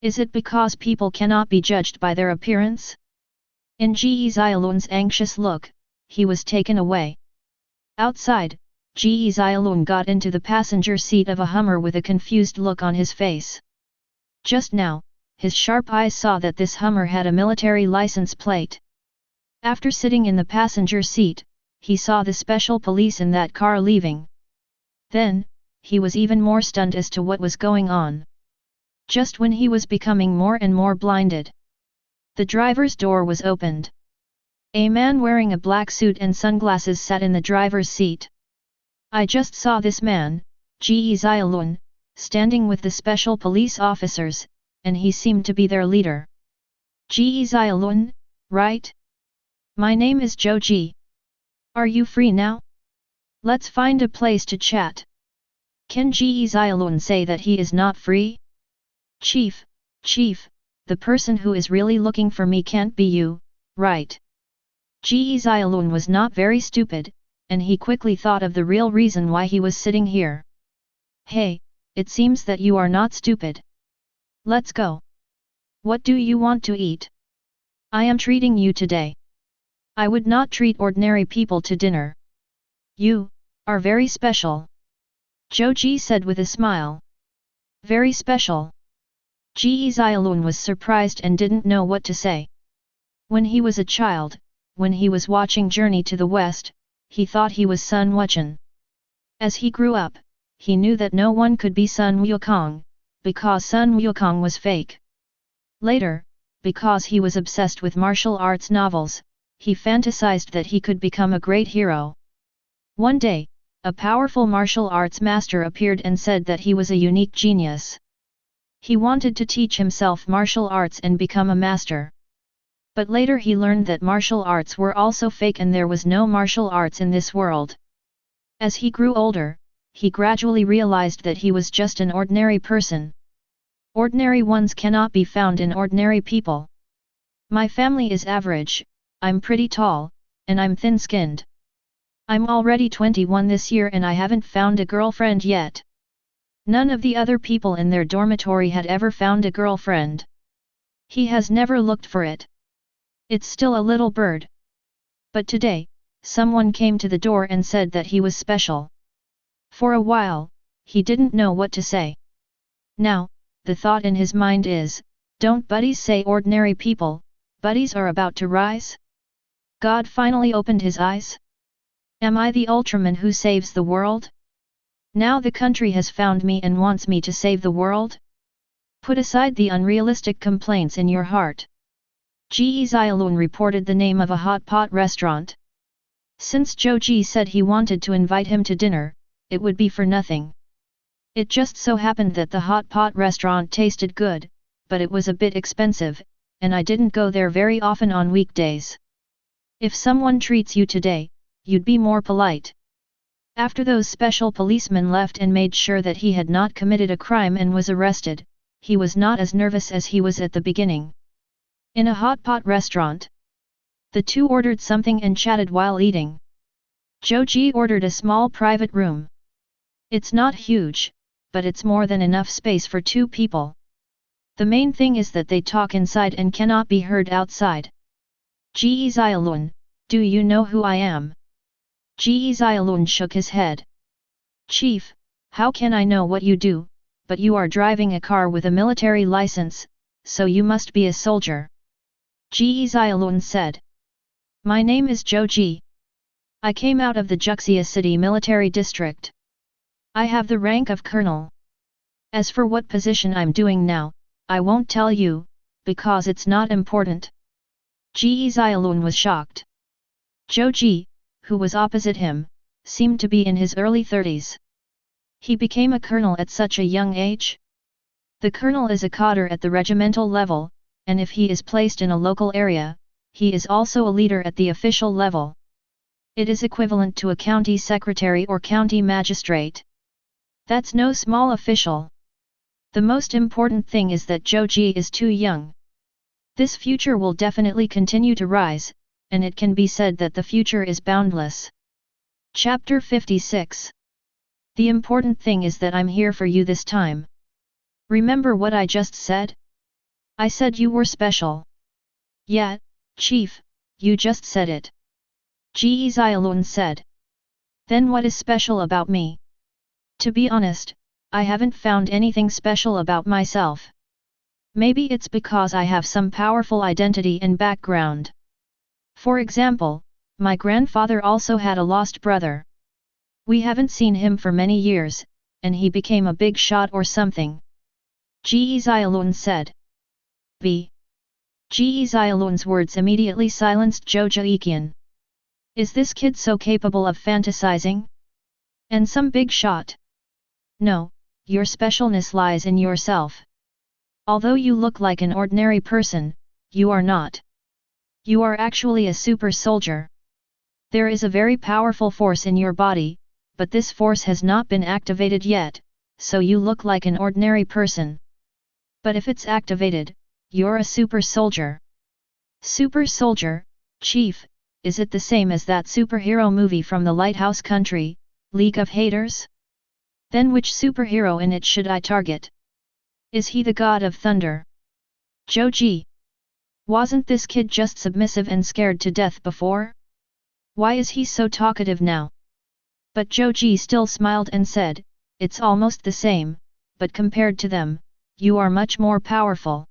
A: Is it because people cannot be judged by their appearance? In Ge Xiaolun's anxious look, he was taken away. Outside, Ge Xiaolun got into the passenger seat of a Hummer with a confused look on his face. Just now, his sharp eyes saw that this Hummer had a military license plate. After sitting in the passenger seat, he saw the special police in that car leaving. Then, he was even more stunned as to what was going on. Just when he was becoming more and more blinded, the driver's door was opened. A man wearing a black suit and sunglasses sat in the driver's seat. I just saw this man, Ge Xiaolun, standing with the special police officers, and he seemed to be their leader. Ge Xiaolun, right? My name is Zhou Ji. Are you free now? Let's find a place to chat. Can Ge Xiaolun say that he is not free? Chief, the person who is really looking for me can't be you, right? Ge Xiaolun was not very stupid, and he quickly thought of the real reason why he was sitting here. Hey, it seems that you are not stupid. Let's go. What do you want to eat? I am treating you today. I would not treat ordinary people to dinner. You are very special. Zhou Ji said with a smile. Very special. Ge Xiaolun was surprised and didn't know what to say. When he was a child, when he was watching Journey to the West, he thought he was Sun Wukong. As he grew up, he knew that no one could be Sun Wukong, because Sun Wukong was fake. Later, because he was obsessed with martial arts novels, he fantasized that he could become a great hero. One day, a powerful martial arts master appeared and said that he was a unique genius. He wanted to teach himself martial arts and become a master. But later he learned that martial arts were also fake and there was no martial arts in this world. As he grew older, he gradually realized that he was just an ordinary person. Ordinary ones cannot be found in ordinary people. My family is average, I'm pretty tall, and I'm thin-skinned. I'm already 21 this year and I haven't found a girlfriend yet. None of the other people in their dormitory had ever found a girlfriend. He has never looked for it. It's still a little bird. But today, someone came to the door and said that he was special. For a while, he didn't know what to say. Now, the thought in his mind is, don't buddies say ordinary people, buddies are about to rise? God finally opened his eyes. Am I the Ultraman who saves the world? Now the country has found me and wants me to save the world? Put aside the unrealistic complaints in your heart. Ge Xiaolun reported the name of a hot pot restaurant. Since Zhou Ji said he wanted to invite him to dinner, it would be for nothing. It just so happened that the hot pot restaurant tasted good, but it was a bit expensive, and I didn't go there very often on weekdays. If someone treats you today, you'd be more polite. After those special policemen left and made sure that he had not committed a crime and was arrested, he was not as nervous as he was at the beginning. In a hot pot restaurant, the two ordered something and chatted while eating. Joji ordered a small private room. It's not huge, but it's more than enough space for two people. The main thing is that they talk inside and cannot be heard outside. Ji Xiaolun, do you know who I am? Ji Xiaolun shook his head. Chief, how can I know what you do, but you are driving a car with a military license, so you must be a soldier. Ji Xiaolun said. My name is Zhou Ji. I came out of the Juxia City Military District. I have the rank of colonel. As for what position I'm doing now, I won't tell you, because it's not important. Ji Xiaolun was shocked. Zhou Ji, who was opposite him, seemed to be in his early 30s. He became a colonel at such a young age? The colonel is a cadre at the regimental level, and if he is placed in a local area, he is also a leader at the official level. It is equivalent to a county secretary or county magistrate. That's no small official. The most important thing is that Zhou Ji is too young. This future will definitely continue to rise, and it can be said that the future is boundless. Chapter 56. The important thing is that I'm here for you this time. Remember what I just said? I said you were special. Yeah, Chief, you just said it. Ji Xiaolun said. Then what is special about me? To be honest, I haven't found anything special about myself. Maybe it's because I have some powerful identity and background. For example, my grandfather also had a lost brother. We haven't seen him for many years, and he became a big shot or something. Ji Xiaolun said. B. Ji Xiaolun's words immediately silenced Zhou Jiiqian. Is this kid so capable of fantasizing? And some big shot? No, your specialness lies in yourself. Although you look like an ordinary person, you are not. You are actually a super soldier. There is a very powerful force in your body, but this force has not been activated yet, so you look like an ordinary person. But if it's activated, you're a super soldier. Super soldier, Chief, is it the same as that superhero movie from the Lighthouse Country, League of Haters? Then which superhero in it should I target? Is he the god of thunder? Zhou Ji. Wasn't this kid just submissive and scared to death before? Why is he so talkative now? But Zhou Ji still smiled and said, it's almost the same, but compared to them, you are much more powerful.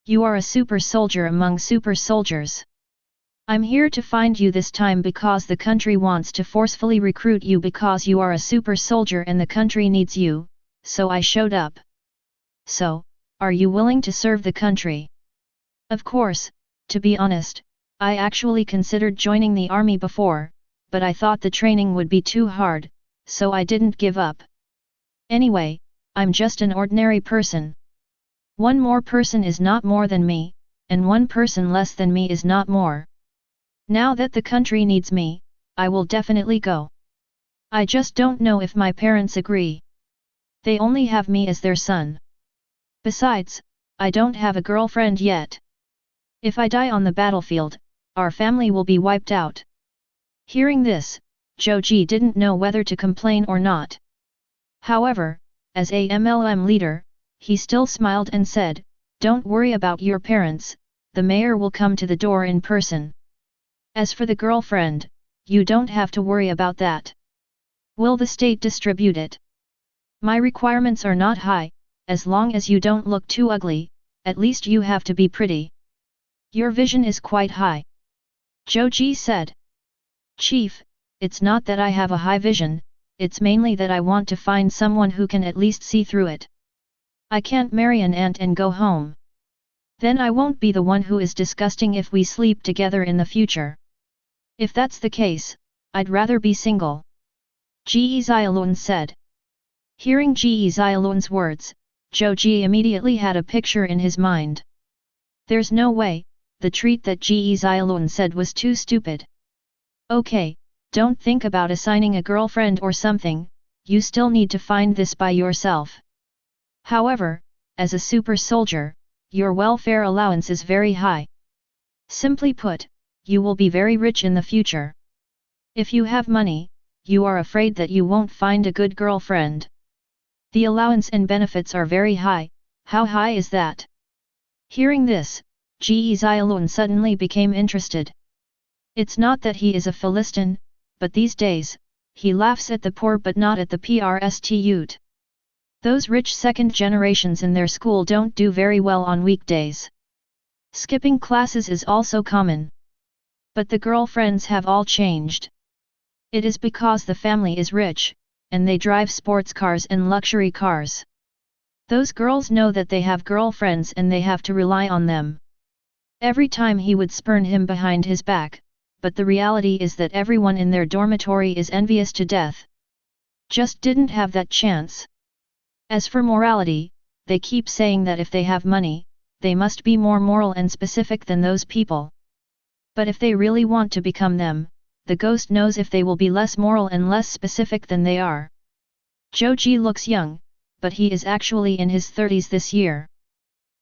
A: You are a super soldier among super soldiers. I'm here to find you this time because the country wants to forcefully recruit you because you are a super soldier and the country needs you, so I showed up. So, are you willing to serve the country? Of course, to be honest, I actually considered joining the army before, but I thought the training would be too hard, so I didn't give up. Anyway, I'm just an ordinary person. One more person is not more than me, and one person less than me is not more. Now that the country needs me, I will definitely go. I just don't know if my parents agree. They only have me as their son. Besides, I don't have a girlfriend yet. If I die on the battlefield, our family will be wiped out. Hearing this, Zhou Ji didn't know whether to complain or not. However, as a MLM leader, he still smiled and said, don't worry about your parents, the mayor will come to the door in person. As for the girlfriend, you don't have to worry about that. Will the state distribute it? My requirements are not high, as long as you don't look too ugly, at least you have to be pretty. Your vision is quite high. Zhou Ji said. Chief, it's not that I have a high vision, it's mainly that I want to find someone who can at least see through it. I can't marry an ant and go home. Then I won't be the one who is disgusting if we sleep together in the future. If that's the case, I'd rather be single. Ji Xiaolun said. Hearing Ji Xiaolun's words, Zhou Ji immediately had a picture in his mind. There's no way, the treat that Ji Xiaolun said was too stupid. Okay, don't think about assigning a girlfriend or something, you still need to find this by yourself. However, as a super soldier, your welfare allowance is very high. Simply put, you will be very rich in the future. If you have money, you are afraid that you won't find a good girlfriend. The allowance and benefits are very high. How high is that? Hearing this, Ji Xiaolun suddenly became interested. It's not that he is a Philistine, but these days, he laughs at the poor but not at the prostitute. Those rich second generations in their school don't do very well on weekdays. Skipping classes is also common. But the girlfriends have all changed. It is because the family is rich, and they drive sports cars and luxury cars. Those girls know that they have girlfriends and they have to rely on them. Every time he would spurn him behind his back, but the reality is that everyone in their dormitory is envious to death. Just didn't have that chance. As for morality, they keep saying that if they have money, they must be more moral and specific than those people. But if they really want to become them, the ghost knows if they will be less moral and less specific than they are. Zhou Ji looks young, but he is actually in his 30s this year.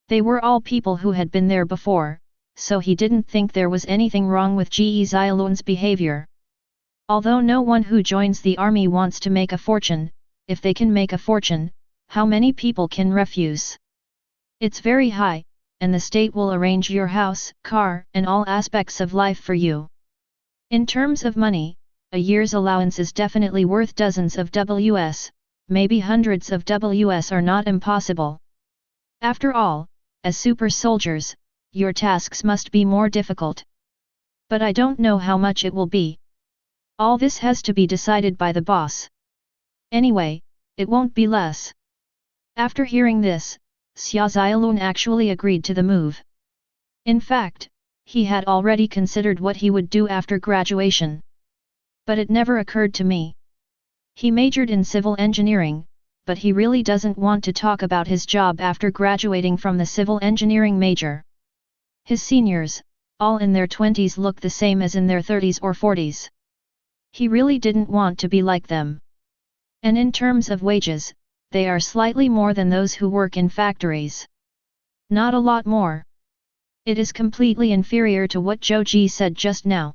A: They were all people who had been there before, so he didn't think there was anything wrong with Ji Xiaolun's behavior. Although no one who joins the army wants to make a fortune, if they can make a fortune, how many people can refuse? It's very high, and the state will arrange your house, car, and all aspects of life for you. In terms of money, a year's allowance is definitely worth dozens of Ws, maybe hundreds of Ws are not impossible. After all, as super soldiers, your tasks must be more difficult. But I don't know how much it will be. All this has to be decided by the boss. Anyway, it won't be less. After hearing this, Xia Xiaolun actually agreed to the move. In fact, he had already considered what he would do after graduation. But it never occurred to me. He majored in civil engineering, but he really doesn't want to talk about his job after graduating from the civil engineering major. His seniors, all in their 20s, look the same as in their 30s or 40s. He really didn't want to be like them. And in terms of wages, they are slightly more than those who work in factories. Not a lot more. It is completely inferior to what Zhou Ji said just now.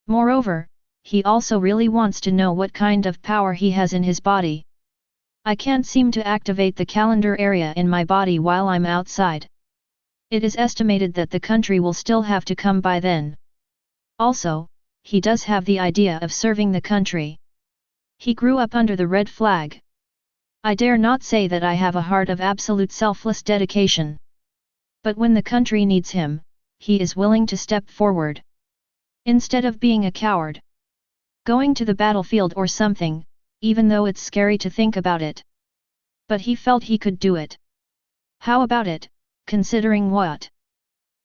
A: Moreover, he also really wants to know what kind of power he has in his body. I can't seem to activate the calendar area in my body while I'm outside. It is estimated that the country will still have to come by then. Also, he does have the idea of serving the country. He grew up under the red flag. I dare not say that I have a heart of absolute selfless dedication. But when the country needs him, he is willing to step forward. Instead of being a coward. Going to the battlefield or something, even though it's scary to think about it. But he felt he could do it. How about it, considering what?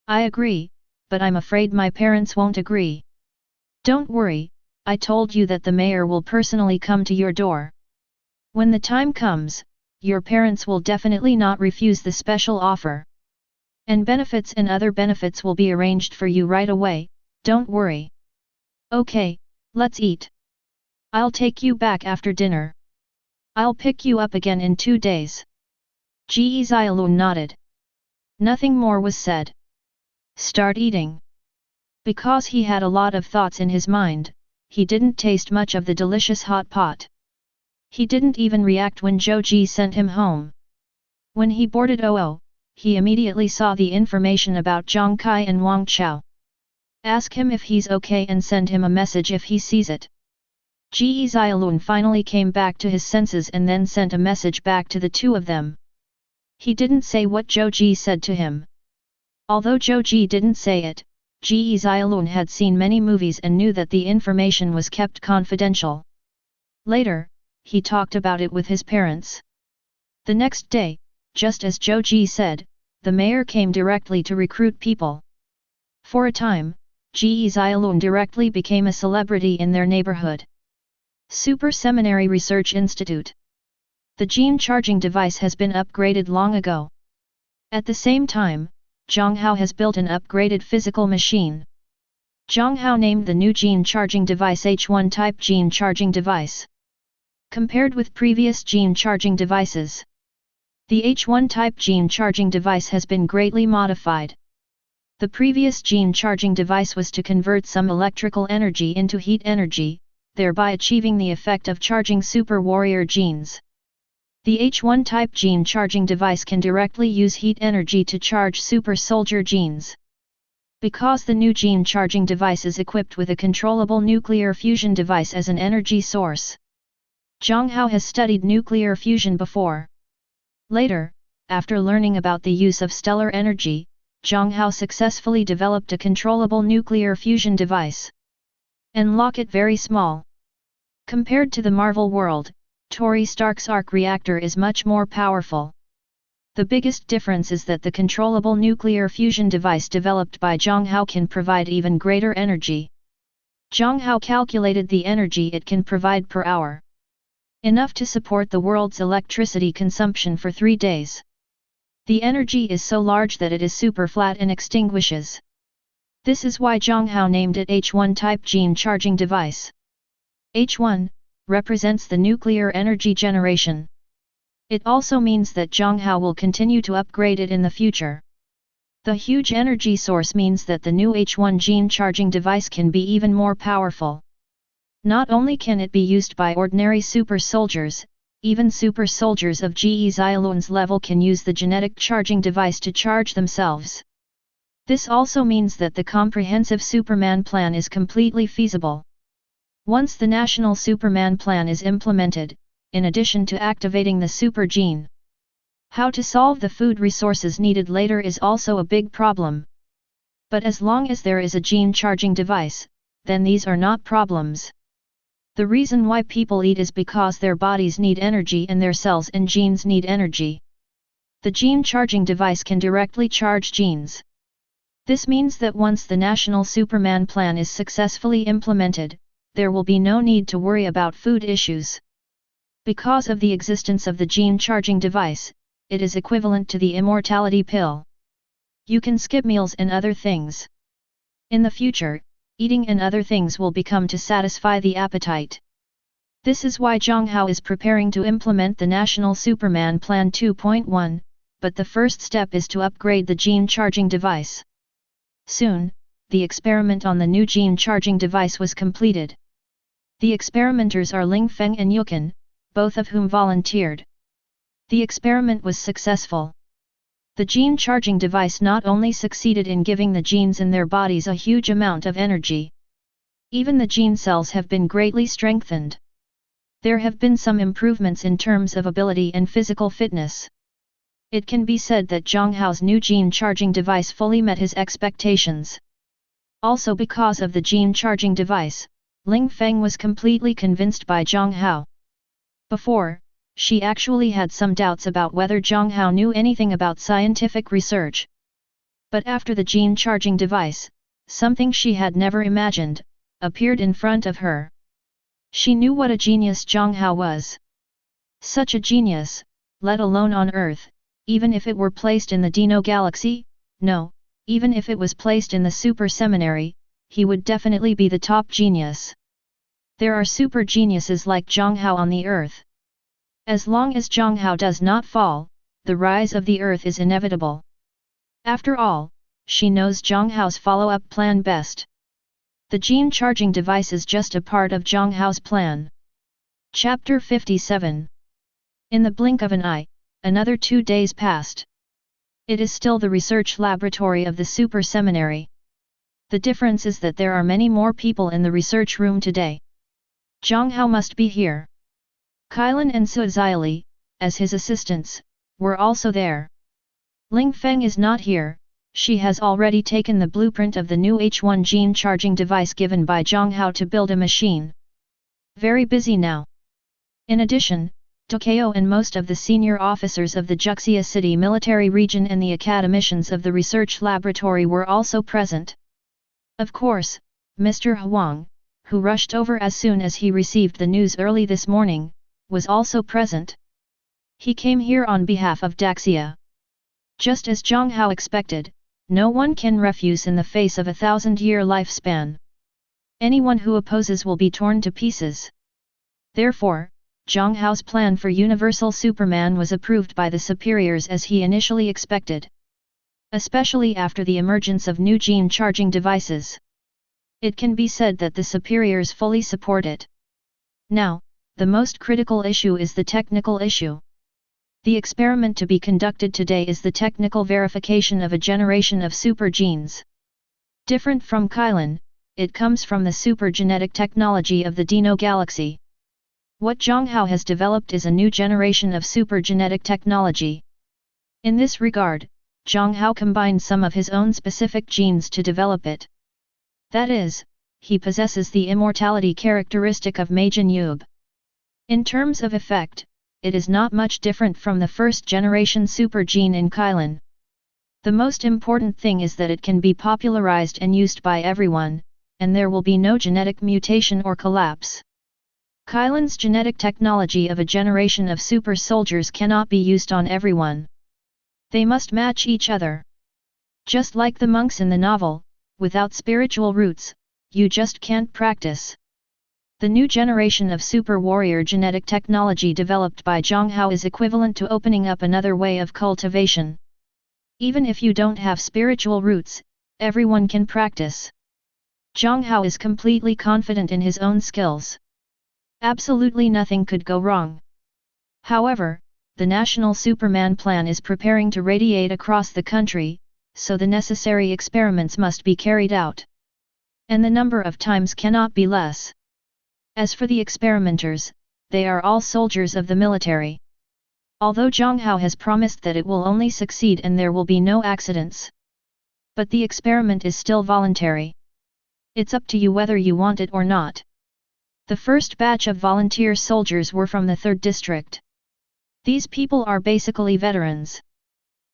A: I agree, but I'm afraid my parents won't agree. Don't worry, I told you that the mayor will personally come to your door. When the time comes, your parents will definitely not refuse the special offer. And benefits and other benefits will be arranged for you right away, don't worry. Okay, let's eat. I'll take you back after dinner. I'll pick you up again in 2 days. Ji Xiaolun nodded. Nothing more was said. Start eating. Because he had a lot of thoughts in his mind, he didn't taste much of the delicious hot pot. He didn't even react when Zhou Ji sent him home. When he boarded OO, he immediately saw the information about Zhang Kai and Wang Chao. Ask him if he's okay and send him a message if he sees it. Ji Xiaolun finally came back to his senses and then sent a message back to the two of them. He didn't say what Zhou Ji said to him. Although Zhou Ji didn't say it, Ji Xiaolun had seen many movies and knew that the information was kept confidential. Later, he talked about it with his parents. The next day, just as Zhou Ji said, the mayor came directly to recruit people. For a time, Ji Xiaolun directly became a celebrity in their neighborhood. Super Seminary Research Institute. The gene charging device has been upgraded long ago. At the same time, Jiang Hao has built an upgraded physical machine. Jiang Hao named the new gene charging device H1 type gene charging device. Compared with previous gene charging devices, the H1 type gene charging device has been greatly modified. The previous gene charging device was to convert some electrical energy into heat energy, thereby achieving the effect of charging super warrior genes. The H1 type gene charging device can directly use heat energy to charge super soldier genes. Because the new gene charging device is equipped with a controllable nuclear fusion device as an energy source. Jiang Hao has studied nuclear fusion before. Later, after learning about the use of stellar energy, Jiang Hao successfully developed a controllable nuclear fusion device. And lock it very small. Compared to the Marvel world, Tony Stark's arc reactor is much more powerful. The biggest difference is that the controllable nuclear fusion device developed by Jiang Hao can provide even greater energy. Jiang Hao calculated the energy it can provide per hour. Enough to support the world's electricity consumption for 3 days. The energy is so large that it is super flat and extinguishes. This is why Jiang Hao named it H1 type gene charging device. H1 represents the nuclear energy generation. It also means that Jiang Hao will continue to upgrade it in the future. The huge energy source means that the new H1 gene charging device can be even more powerful. Not only can it be used by ordinary super soldiers, even super soldiers of GE Xiaolun's level can use the genetic charging device to charge themselves. This also means that the comprehensive Superman plan is completely feasible. Once the National Superman Plan is implemented, in addition to activating the super gene, how to solve the food resources needed later is also a big problem. But as long as there is a gene charging device, then these are not problems. The reason why people eat is because their bodies need energy and their cells and genes need energy. The gene charging device can directly charge genes. This means that once the National Superman Plan is successfully implemented, there will be no need to worry about food issues. Because of the existence of the gene charging device, it is equivalent to the immortality pill. You can skip meals and other things. In the future, eating and other things will become to satisfy the appetite. This is why Jiang Hao is preparing to implement the National Superman Plan 2.1, but the first step is to upgrade the gene charging device. Soon, the experiment on the new gene charging device was completed. The experimenters are Ling Feng and Yukan, both of whom volunteered. The experiment was successful. The gene charging device not only succeeded in giving the genes in their bodies a huge amount of energy. Even the gene cells have been greatly strengthened. There have been some improvements in terms of ability and physical fitness. It can be said that Jiang Hao's new gene charging device fully met his expectations. Also because of the gene charging device, Ling Feng was completely convinced by Jiang Hao. Before, she actually had some doubts about whether Jiang Hao knew anything about scientific research. But after the gene charging device, something she had never imagined, appeared in front of her. She knew what a genius Jiang Hao was. Such a genius, let alone on Earth, even if it were placed in the Dino Galaxy, no, even if it was placed in the Super Seminary, he would definitely be the top genius. There are super geniuses like Jiang Hao on the Earth. As long as Jiang Hao does not fall, the rise of the Earth is inevitable. After all, she knows Jiang Hao's follow-up plan best. The gene charging device is just a part of Jiang Hao's plan. Chapter 57. In the blink of an eye, another 2 days passed. It is still the research laboratory of the Super Seminary. The difference is that there are many more people in the research room today. Jiang Hao must be here. Kailan and Su Xiaoli, as his assistants, were also there. Ling Feng is not here, she has already taken the blueprint of the new H1 gene charging device given by Jiang Hao to build a machine. Very busy now. In addition, Takeo and most of the senior officers of the Juxia City military region and the academicians of the research laboratory were also present. Of course, Mr. Huang, who rushed over as soon as he received the news early this morning, was also present. He came here on behalf of Daxia. Just as Jiang Hao expected, no one can refuse in the face of 1,000-year lifespan. Anyone who opposes will be torn to pieces. Therefore, Jiang Hao's plan for Universal Superman was approved by the superiors as he initially expected. Especially after the emergence of new gene charging devices. It can be said that the superiors fully support it. Now, the most critical issue is the technical issue. The experiment to be conducted today is the technical verification of a generation of super genes. Different from Kylan, it comes from the super genetic technology of the Dino Galaxy. What Jiang Hao has developed is a new generation of super genetic technology. In this regard, Jiang Hao combined some of his own specific genes to develop it. That is, he possesses the immortality characteristic of Majin Yub. In terms of effect, it is not much different from the first-generation super gene in Kylan. The most important thing is that it can be popularized and used by everyone, and there will be no genetic mutation or collapse. Kylan's genetic technology of a generation of super soldiers cannot be used on everyone. They must match each other. Just like the monks in the novel, without spiritual roots, you just can't practice. The new generation of super warrior genetic technology developed by Jiang Hao is equivalent to opening up another way of cultivation. Even if you don't have spiritual roots, everyone can practice. Jiang Hao is completely confident in his own skills. Absolutely nothing could go wrong. However, the National Superman Plan is preparing to radiate across the country, so the necessary experiments must be carried out. And the number of times cannot be less. As for the experimenters, they are all soldiers of the military. Although Jiang Hao has promised that it will only succeed and there will be no accidents. But the experiment is still voluntary. It's up to you whether you want it or not. The first batch of volunteer soldiers were from the 3rd district. These people are basically veterans.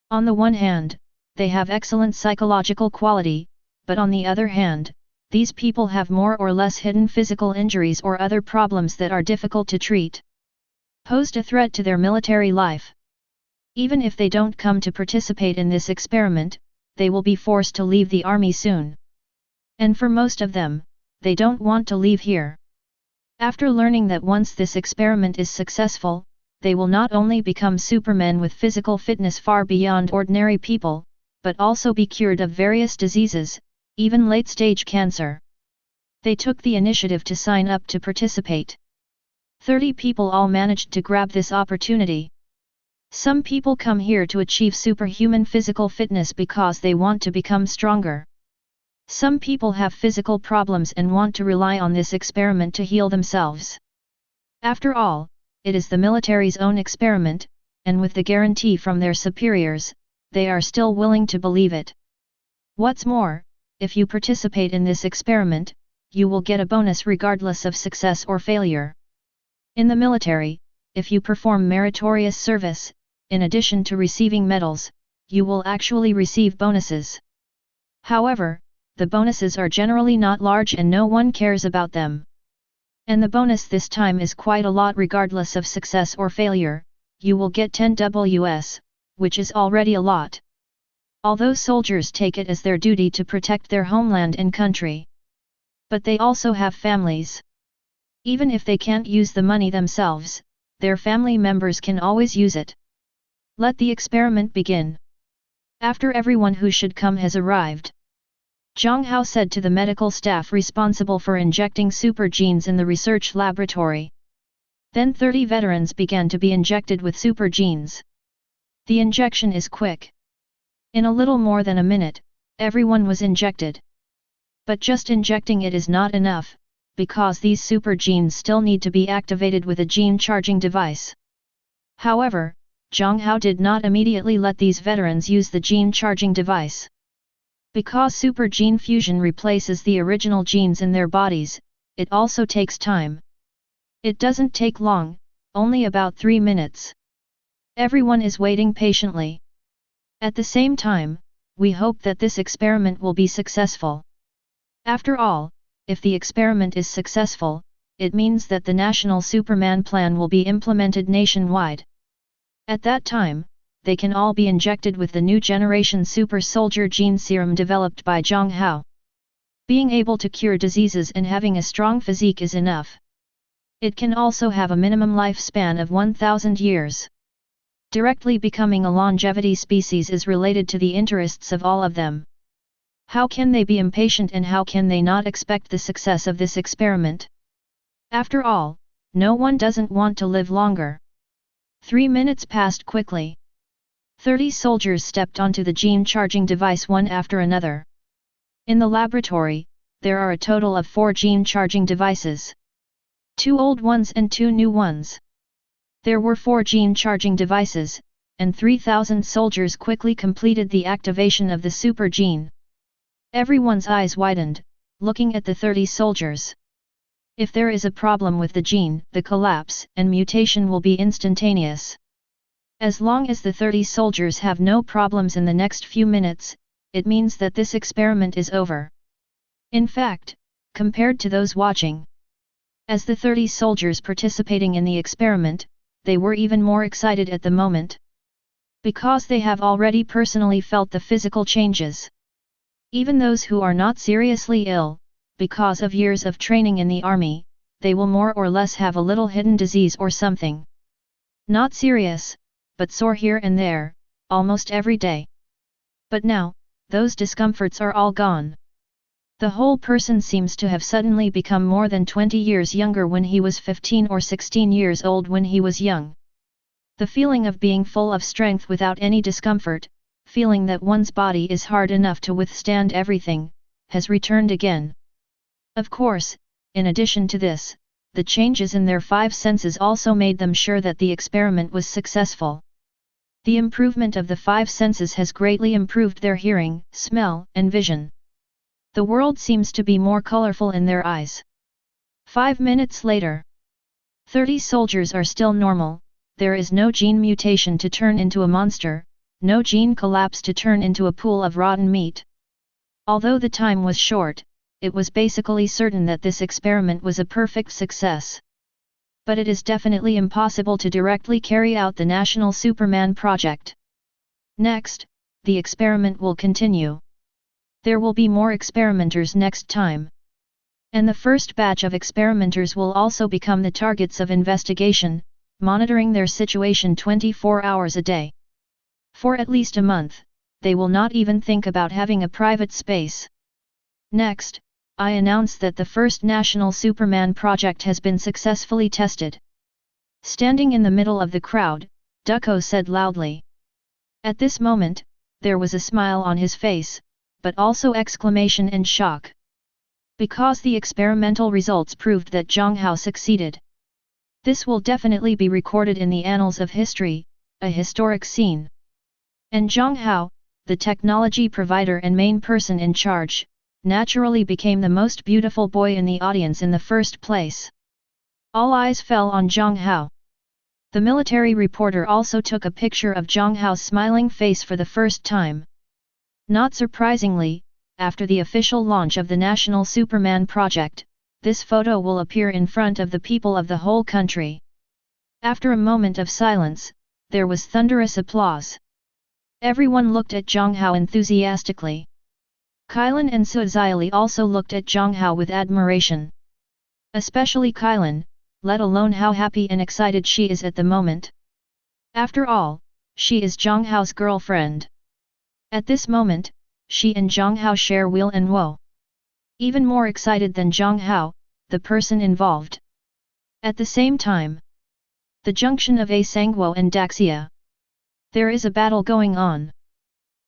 A: On the one hand, they have excellent psychological quality, but on the other hand, these people have more or less hidden physical injuries or other problems that are difficult to treat. Posed a threat to their military life. Even if they don't come to participate in this experiment, they will be forced to leave the army soon. And for most of them, they don't want to leave here. After learning that once this experiment is successful, they will not only become supermen with physical fitness far beyond ordinary people, but also be cured of various diseases, even late-stage cancer. They took the initiative to sign up to participate. 30 people all managed to grab this opportunity. Some people come here to achieve superhuman physical fitness because they want to become stronger. Some people have physical problems and want to rely on this experiment to heal themselves. After all, it is the military's own experiment, and with the guarantee from their superiors, they are still willing to believe it. What's more, if you participate in this experiment, you will get a bonus regardless of success or failure. In the military, if you perform meritorious service, in addition to receiving medals, you will actually receive bonuses. However, the bonuses are generally not large and no one cares about them. And the bonus this time is quite a lot regardless of success or failure. You will get 10 Ws, which is already a lot. Although soldiers take it as their duty to protect their homeland and country. But they also have families. Even if they can't use the money themselves, their family members can always use it. Let the experiment begin. After everyone who should come has arrived, Jiang Hao said to the medical staff responsible for injecting super genes in the research laboratory. Then 30 veterans began to be injected with super genes. The injection is quick. In a little more than a minute, everyone was injected. But just injecting it is not enough, because these super genes still need to be activated with a gene charging device. However, Jiang Hao did not immediately let these veterans use the gene charging device. Because super gene fusion replaces the original genes in their bodies, it also takes time. It doesn't take long, only about 3 minutes. Everyone is waiting patiently. At the same time, we hope that this experiment will be successful. After all, if the experiment is successful, it means that the National Superman plan will be implemented nationwide. At that time, they can all be injected with the new generation super soldier gene serum developed by Jiang Hao. Being able to cure diseases and having a strong physique is enough. It can also have a minimum lifespan of 1,000 years. Directly becoming a longevity species is related to the interests of all of them. How can they be impatient and how can they not expect the success of this experiment? After all, no one doesn't want to live longer. 3 minutes passed quickly. 30 soldiers stepped onto the gene charging device one after another. In the laboratory, there are a total of 4 gene charging devices. 2 old ones and 2 new ones. There were 4 gene charging devices, and 3,000 soldiers quickly completed the activation of the super gene. Everyone's eyes widened, looking at the 30 soldiers. If there is a problem with the gene, the collapse and mutation will be instantaneous. As long as the 30 soldiers have no problems in the next few minutes, it means that this experiment is over. In fact, compared to those watching, as the 30 soldiers participating in the experiment, they were even more excited at the moment. Because they have already personally felt the physical changes. Even those who are not seriously ill, because of years of training in the army, they will more or less have a little hidden disease or something. Not serious, but sore here and there, almost every day. But now, those discomforts are all gone. The whole person seems to have suddenly become more than 20 years younger when he was 15 or 16 years old when he was young. The feeling of being full of strength without any discomfort, feeling that one's body is hard enough to withstand everything, has returned again. Of course, in addition to this, the changes in their 5 senses also made them sure that the experiment was successful. The improvement of the 5 senses has greatly improved their hearing, smell, and vision. The world seems to be more colorful in their eyes. 5 minutes later. 30 soldiers are still normal, there is no gene mutation to turn into a monster, no gene collapse to turn into a pool of rotten meat. Although the time was short, it was basically certain that this experiment was a perfect success. But it is definitely impossible to directly carry out the National Superman project. Next, the experiment will continue. There will be more experimenters next time. And the first batch of experimenters will also become the targets of investigation, monitoring their situation 24 hours a day. For at least a month, they will not even think about having a private space. Next, I announce that the first National Superman project has been successfully tested. Standing in the middle of the crowd, Ducko said loudly. At this moment, there was a smile on his face, but also exclamation and shock. Because the experimental results proved that Jiang Hao succeeded. This will definitely be recorded in the annals of history, a historic scene. And Jiang Hao, the technology provider and main person in charge, naturally became the most beautiful boy in the audience in the first place. All eyes fell on Jiang Hao. The military reporter also took a picture of Jiang Hao's smiling face for the first time. Not surprisingly, after the official launch of the National Superman project, this photo will appear in front of the people of the whole country. After a moment of silence, there was thunderous applause. Everyone looked at Jiang Hao enthusiastically. Kailan and Suzaili also looked at Jiang Hao with admiration. Especially Kailan, let alone how happy and excited she is at the moment. After all, she is Jiang Hao's girlfriend. At this moment, she and Jiang Hao share weal and woe. Even more excited than Jiang Hao, the person involved. At the same time, the junction of Asangwo and Daxia. There is a battle going on.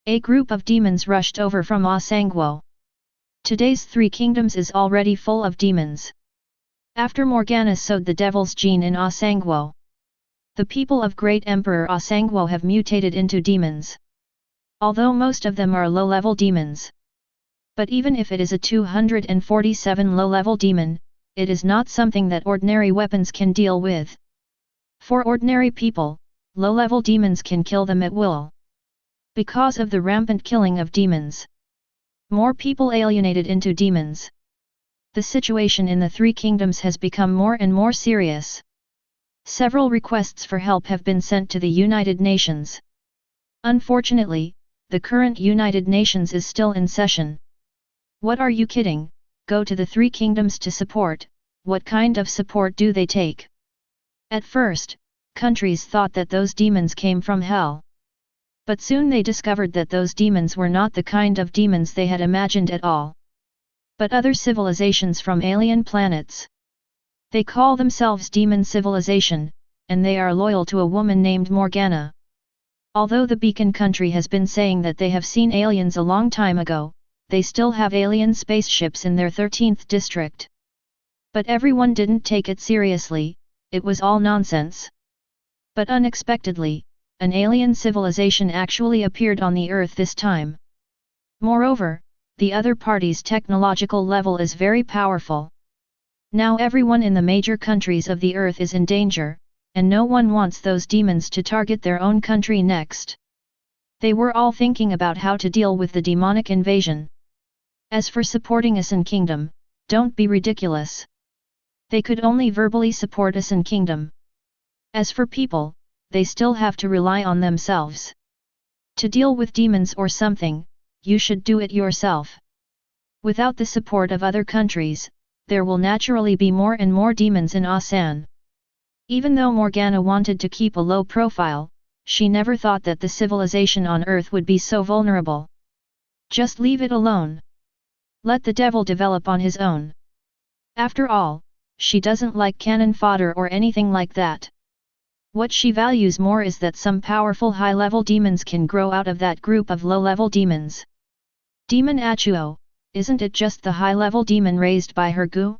A: A group of demons rushed over from Asangwo. Today's 3 kingdoms is already full of demons. After Morgana sowed the devil's gene in Asangwo, the people of Great Emperor Asangwo have mutated into demons. Although most of them are low-level demons. But even if it is a 247 low-level demon, it is not something that ordinary weapons can deal with. For ordinary people, low-level demons can kill them at will. Because of the rampant killing of demons, more people alienated into demons. The situation in the three kingdoms has become more and more serious. Several requests for help have been sent to the United Nations. Unfortunately, the current United Nations is still in session. What are you kidding? Go to the three kingdoms to support. What kind of support do they take? At first, countries thought that those demons came from hell. But soon they discovered that those demons were not the kind of demons they had imagined at all, but other civilizations from alien planets. They call themselves Demon Civilization, and they are loyal to a woman named Morgana. Although the Beacon country has been saying that they have seen aliens a long time ago, they still have alien spaceships in their 13th district. But everyone didn't take it seriously, it was all nonsense. But unexpectedly, an alien civilization actually appeared on the Earth this time. Moreover, the other party's technological level is very powerful. Now everyone in the major countries of the Earth is in danger, and no one wants those demons to target their own country next. They were all thinking about how to deal with the demonic invasion. As for supporting Sun Kingdom, don't be ridiculous. They could only verbally support Sun Kingdom. As for people, they still have to rely on themselves. To deal with demons or something, you should do it yourself. Without the support of other countries, there will naturally be more and more demons in Asan. Even though Morgana wanted to keep a low profile, she never thought that the civilization on Earth would be so vulnerable. Just leave it alone. Let the devil develop on his own. After all, she doesn't like cannon fodder or anything like that. What she values more is that some powerful high-level demons can grow out of that group of low-level demons. Demon Achuo, isn't it just the high-level demon raised by her gu?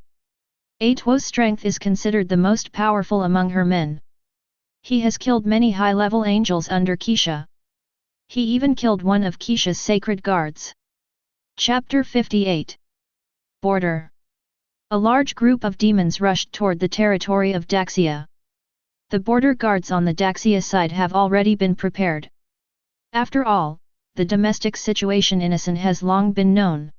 A: Atuo's strength is considered the most powerful among her men. He has killed many high-level angels under Keisha. He even killed one of Keisha's sacred guards. Chapter 58. Border. A large group of demons rushed toward the territory of Daxia. The border guards on the Daxia side have already been prepared. After all, the domestic situation in Asan has long been known.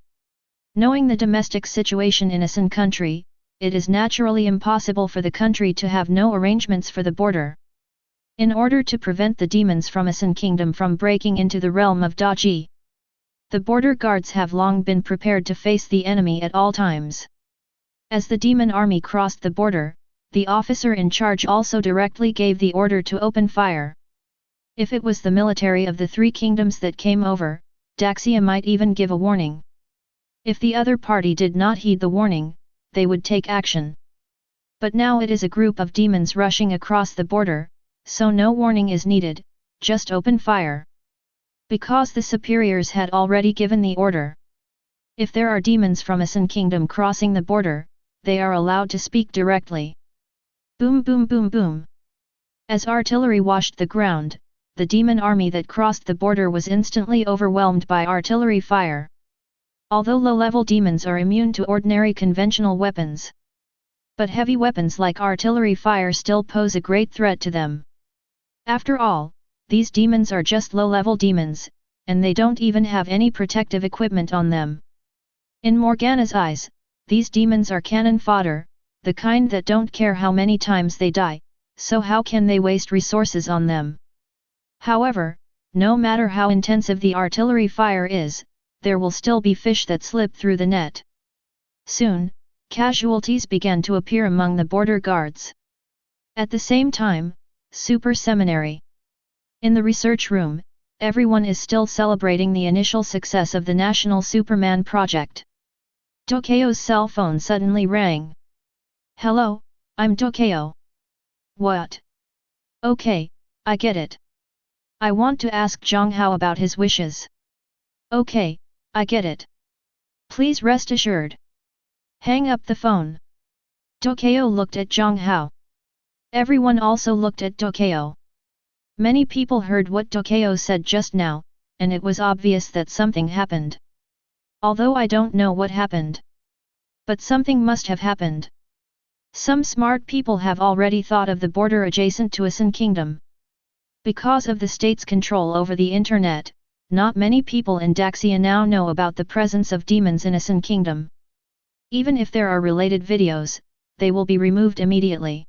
A: Knowing the domestic situation in Asan country, it is naturally impossible for the country to have no arrangements for the border. In order to prevent the demons from Asan Kingdom from breaking into the realm of Daji, the border guards have long been prepared to face the enemy at all times. As the demon army crossed the border, the officer in charge also directly gave the order to open fire. If it was the military of the three kingdoms that came over, Daxia might even give a warning. If the other party did not heed the warning, they would take action. But now it is a group of demons rushing across the border, so no warning is needed, just open fire. Because the superiors had already given the order. If there are demons from Asan Kingdom crossing the border, they are allowed to speak directly. Boom boom boom boom. As artillery washed the ground, the demon army that crossed the border was instantly overwhelmed by artillery fire. Although low-level demons are immune to ordinary conventional weapons, but heavy weapons like artillery fire still pose a great threat to them. After all, these demons are just low-level demons, and they don't even have any protective equipment on them. In Morgana's eyes, these demons are cannon fodder, the kind that don't care how many times they die, so how can they waste resources on them? However, no matter how intensive the artillery fire is, there will still be fish that slip through the net. Soon, casualties began to appear among the border guards. At the same time, Super Seminary. In the research room, everyone is still celebrating the initial success of the National Superman project. Tokeo's cell phone suddenly rang. Hello, I'm Tokeo. What? Okay, I get it. I want to ask Jiang Hao about his wishes. Okay, I get it. Please rest assured. Hang up the phone. Tokeo looked at Jiang Hao. Everyone also looked at Tokeo. Many people heard what Tokeo said just now, and it was obvious that something happened. Although I don't know what happened. But something must have happened. Some smart people have already thought of the border adjacent to Asan Kingdom. Because of the state's control over the internet, not many people in Daxia now know about the presence of demons in Asan Kingdom. Even if there are related videos, they will be removed immediately.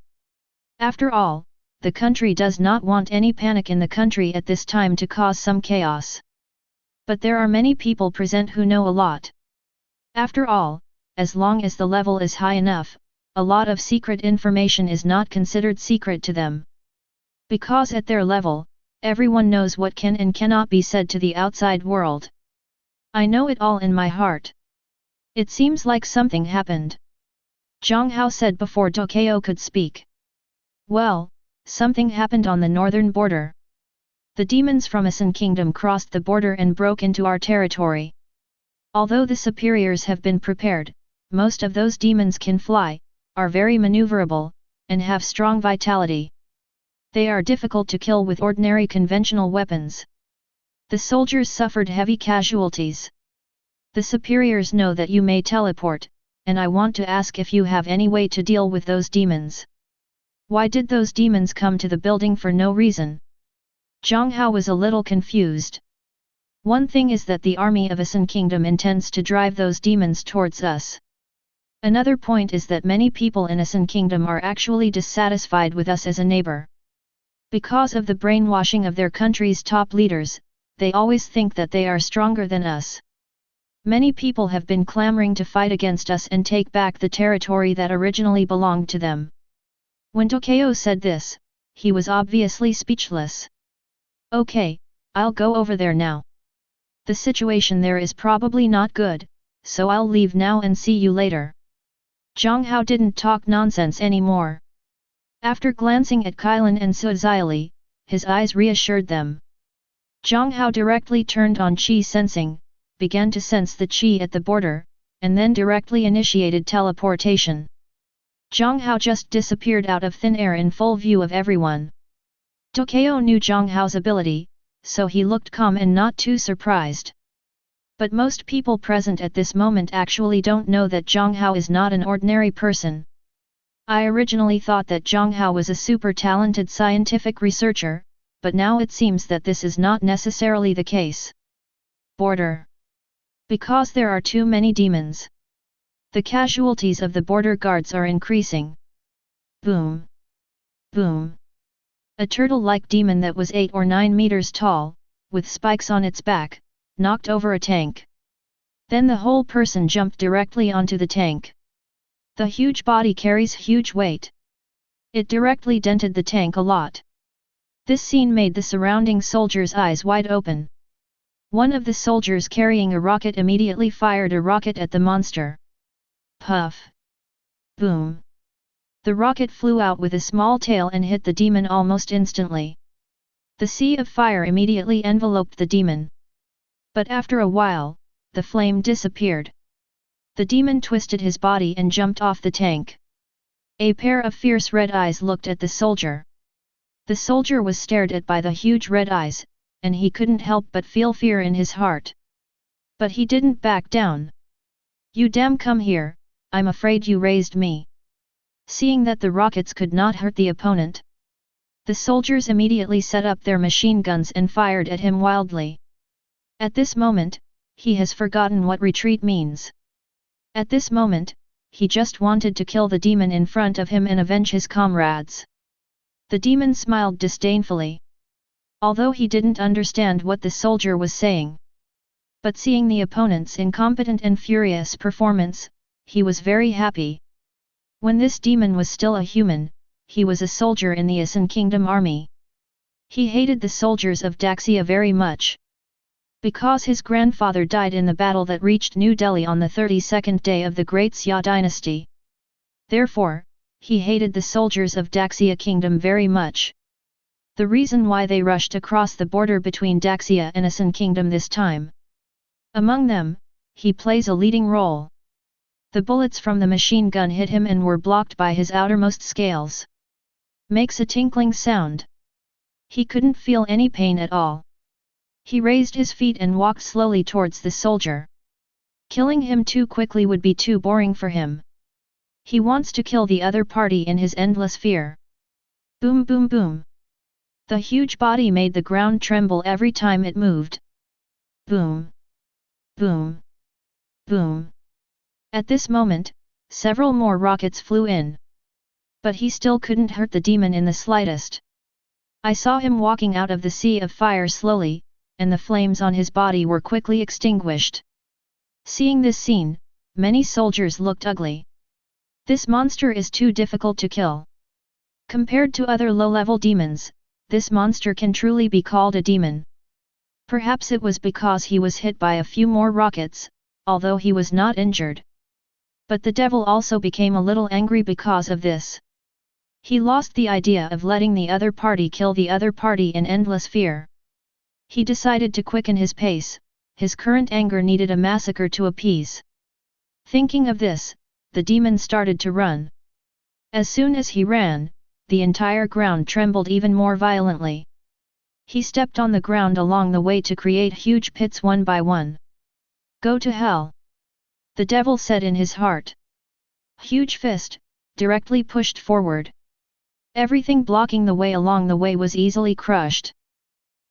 A: After all, the country does not want any panic in the country at this time to cause some chaos. But there are many people present who know a lot. After all, as long as the level is high enough, a lot of secret information is not considered secret to them. Because at their level, everyone knows what can and cannot be said to the outside world. I know it all in my heart. It seems like something happened. Jiang Hao said before Tokyo could speak. Well, something happened on the northern border. The demons from a Sun kingdom crossed the border and broke into our territory. Although the superiors have been prepared, most of those demons can fly, are very maneuverable, and have strong vitality. They are difficult to kill with ordinary conventional weapons. The soldiers suffered heavy casualties. The superiors know that you may teleport, and I want to ask if you have any way to deal with those demons. Why did those demons come to the building for no reason? Jiang Hao was a little confused. One thing is that the army of a Sun kingdom intends to drive those demons towards us. Another point is that many people in a Sun kingdom are actually dissatisfied with us as a neighbor. Because of the brainwashing of their country's top leaders, they always think that they are stronger than us. Many people have been clamoring to fight against us and take back the territory that originally belonged to them. When Tokyo said this, he was obviously speechless. Okay, I'll go over there now. The situation there is probably not good, so I'll leave now and see you later. Jiang Hao didn't talk nonsense anymore. After glancing at Kailan and Suzaili, his eyes reassured them. Jiang Hao directly turned on Qi sensing, began to sense the Qi at the border, and then directly initiated teleportation. Jiang Hao just disappeared out of thin air in full view of everyone. Tokyo knew Jiang Hao's ability, so he looked calm and not too surprised. But most people present at this moment actually don't know that Jiang Hao is not an ordinary person. I originally thought that Jiang Hao was a super talented scientific researcher, but now it seems that this is not necessarily the case. Border. Because there are too many demons. The casualties of the border guards are increasing. Boom. Boom. A turtle-like demon that was 8 or 9 meters tall, with spikes on its back, knocked over a tank. Then the whole person jumped directly onto the tank. The huge body carries huge weight. It directly dented the tank a lot. This scene made the surrounding soldiers' eyes wide open. One of the soldiers carrying a rocket immediately fired a rocket at the monster. Puff! Boom! The rocket flew out with a small tail and hit the demon almost instantly. The sea of fire immediately enveloped the demon. But after a while, the flame disappeared. The demon twisted his body and jumped off the tank. A pair of fierce red eyes looked at the soldier. The soldier was stared at by the huge red eyes, and he couldn't help but feel fear in his heart. But he didn't back down. You damn come here, I'm afraid you raised me. Seeing that the rockets could not hurt the opponent, the soldiers immediately set up their machine guns and fired at him wildly. At this moment, he has forgotten what retreat means. At this moment, he just wanted to kill the demon in front of him and avenge his comrades. The demon smiled disdainfully. Although he didn't understand what the soldier was saying. But seeing the opponent's incompetent and furious performance, he was very happy. When this demon was still a human, he was a soldier in the Sun Kingdom army. He hated the soldiers of Daxia very much. Because his grandfather died in the battle that reached New Delhi on the 32nd day of the Great Xia dynasty. Therefore, he hated the soldiers of Daxia Kingdom very much. The reason why they rushed across the border between Daxia and a Sun Kingdom this time. Among them, he plays a leading role. The bullets from the machine gun hit him and were blocked by his outermost scales. Makes a tinkling sound. He couldn't feel any pain at all. He raised his feet and walked slowly towards the soldier. Killing him too quickly would be too boring for him. He wants to kill the other party in his endless fear. Boom boom boom. The huge body made the ground tremble every time it moved. Boom. Boom. Boom. At this moment, several more rockets flew in. But he still couldn't hurt the demon in the slightest. I saw him walking out of the sea of fire slowly, and the flames on his body were quickly extinguished. Seeing this scene, many soldiers looked ugly. This monster is too difficult to kill. Compared to other low-level demons, this monster can truly be called a demon. Perhaps it was because he was hit by a few more rockets, although he was not injured. But the devil also became a little angry because of this. He lost the idea of letting the other party kill the other party in endless fear. He decided to quicken his pace. His current anger needed a massacre to appease. Thinking of this, the demon started to run. As soon as he ran, the entire ground trembled even more violently. He stepped on the ground along the way to create huge pits one by one. "Go to hell!" the devil said in his heart. Huge fist, directly pushed forward. Everything blocking the way along the way was easily crushed.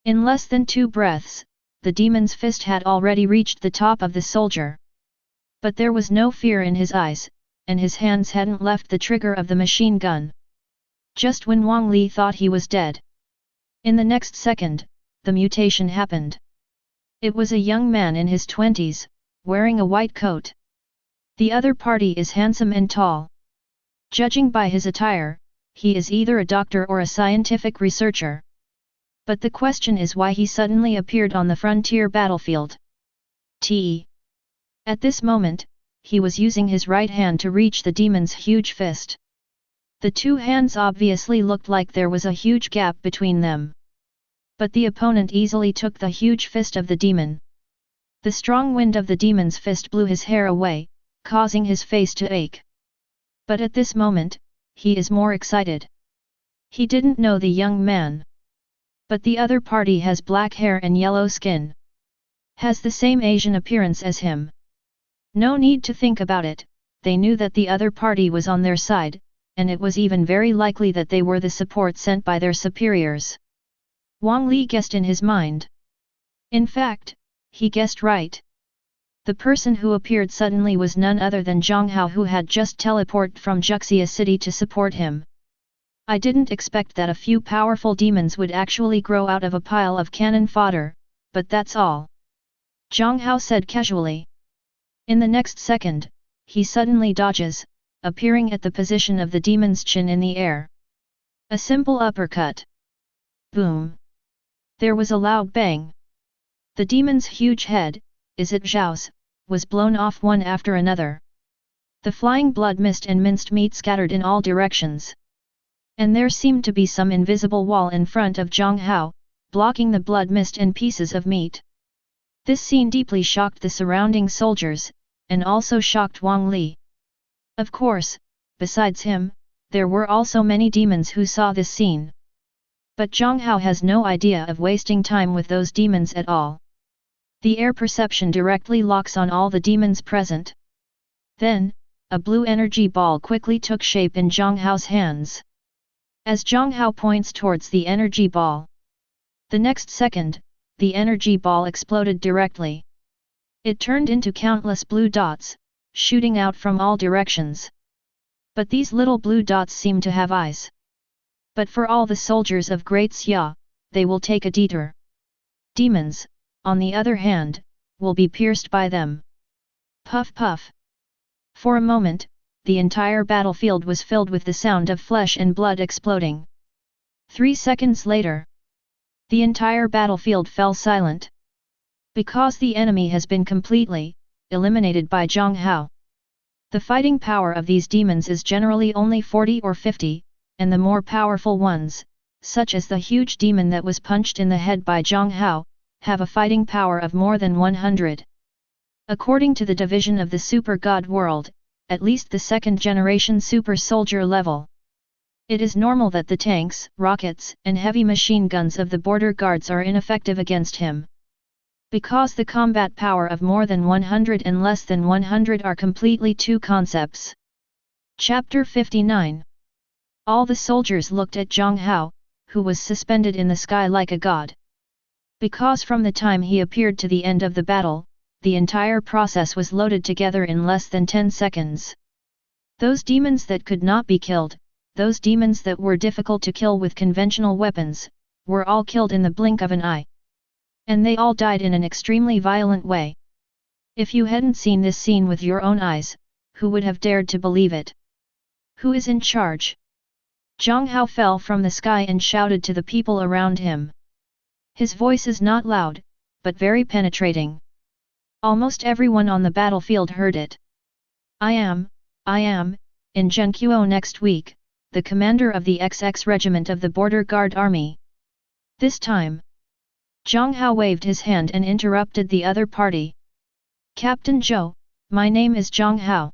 A: In less than 2 breaths, the demon's fist had already reached the top of the soldier. But there was no fear in his eyes, and his hands hadn't left the trigger of the machine gun. Just when Wang Li thought he was dead. In the next second, the mutation happened. It was a young man in his 20s, wearing a white coat. The other party is handsome and tall. Judging by his attire, he is either a doctor or a scientific researcher. But the question is why he suddenly appeared on the frontier battlefield. At this moment, he was using his right hand to reach the demon's huge fist. The two hands obviously looked like there was a huge gap between them. But the opponent easily took the huge fist of the demon. The strong wind of the demon's fist blew his hair away, causing his face to ache. But at this moment, he is more excited. He didn't know the young man. But the other party has black hair and yellow skin. Has the same Asian appearance as him. No need to think about it, they knew that the other party was on their side, and it was even very likely that they were the support sent by their superiors. Wang Li guessed in his mind. In fact, he guessed right. The person who appeared suddenly was none other than Jiang Hao, who had just teleported from Juxia city to support him. I didn't expect that a few powerful demons would actually grow out of a pile of cannon fodder, but that's all. Jiang Hao said casually. In the next second, he suddenly dodges, appearing at the position of the demon's chin in the air. A simple uppercut. Boom! There was a loud bang. The demon's huge head, is it Zhao's, was blown off one after another. The flying blood mist and minced meat scattered in all directions. And there seemed to be some invisible wall in front of Jiang Hao, blocking the blood mist and pieces of meat. This scene deeply shocked the surrounding soldiers, and also shocked Wang Li. Of course, besides him, there were also many demons who saw this scene. But Jiang Hao has no idea of wasting time with those demons at all. The air perception directly locks on all the demons present. Then, a blue energy ball quickly took shape in Jiang Hao's hands. As Jiang Hao points towards the energy ball. The next second, the energy ball exploded directly. It turned into countless blue dots, shooting out from all directions. But these little blue dots seem to have eyes. But for all the soldiers of Great Xia, they will take a detour. Demons, on the other hand, will be pierced by them. Puff puff. For a moment, the entire battlefield was filled with the sound of flesh and blood exploding. 3 seconds later, the entire battlefield fell silent. Because the enemy has been completely eliminated by Jiang Hao. The fighting power of these demons is generally only 40 or 50, and the more powerful ones, such as the huge demon that was punched in the head by Jiang Hao, have a fighting power of more than 100. According to the division of the Super God world, at least the second-generation super soldier level. It is normal that the tanks, rockets, and heavy machine guns of the border guards are ineffective against him. Because the combat power of more than 100 and less than 100 are completely two concepts. Chapter 59. All the soldiers looked at Jiang Hao, who was suspended in the sky like a god. Because from the time he appeared to the end of the battle, the entire process was loaded together in less than 10 seconds. Those demons that could not be killed, those demons that were difficult to kill with conventional weapons, were all killed in the blink of an eye. And they all died in an extremely violent way. If you hadn't seen this scene with your own eyes, who would have dared to believe it? Who is in charge? Jiang Hao fell from the sky and shouted to the people around him. His voice is not loud, but very penetrating. Almost everyone on the battlefield heard it. I am, in Zhenqiu next week, the commander of the XX regiment of the Border Guard Army. This time. Jiang Hao waved his hand and interrupted the other party. Captain Zhou, my name is Jiang Hao.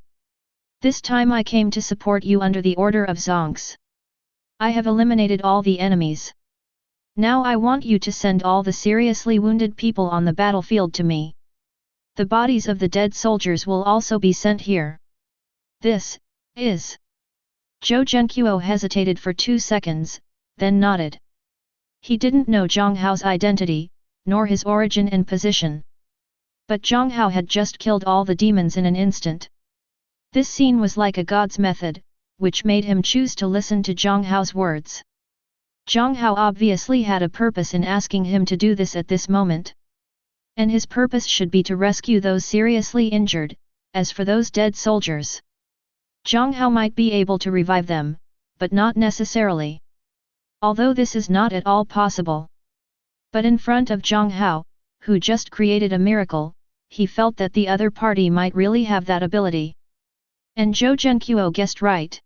A: This time I came to support you under the order of Zongs. I have eliminated all the enemies. Now I want you to send all the seriously wounded people on the battlefield to me. The bodies of the dead soldiers will also be sent here. This is... Zhou Zhenqiu hesitated for 2 seconds, then nodded. He didn't know Jiang Hao's identity, nor his origin and position. But Jiang Hao had just killed all the demons in an instant. This scene was like a god's method, which made him choose to listen to Jiang Hao's words. Jiang Hao obviously had a purpose in asking him to do this at this moment. And his purpose should be to rescue those seriously injured. As for those dead soldiers, Jiang Hao might be able to revive them, but not necessarily. Although this is not at all possible. But in front of Jiang Hao, who just created a miracle, he felt that the other party might really have that ability. And Zhou Zhenqiu guessed right.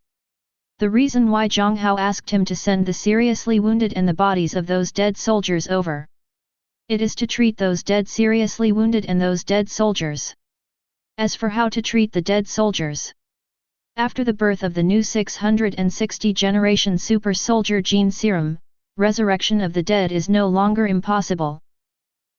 A: The reason why Jiang Hao asked him to send the seriously wounded and the bodies of those dead soldiers over. It is to treat those dead seriously wounded and those dead soldiers. As for how to treat the dead soldiers. After the birth of the new 660 generation super soldier gene serum, resurrection of the dead is no longer impossible.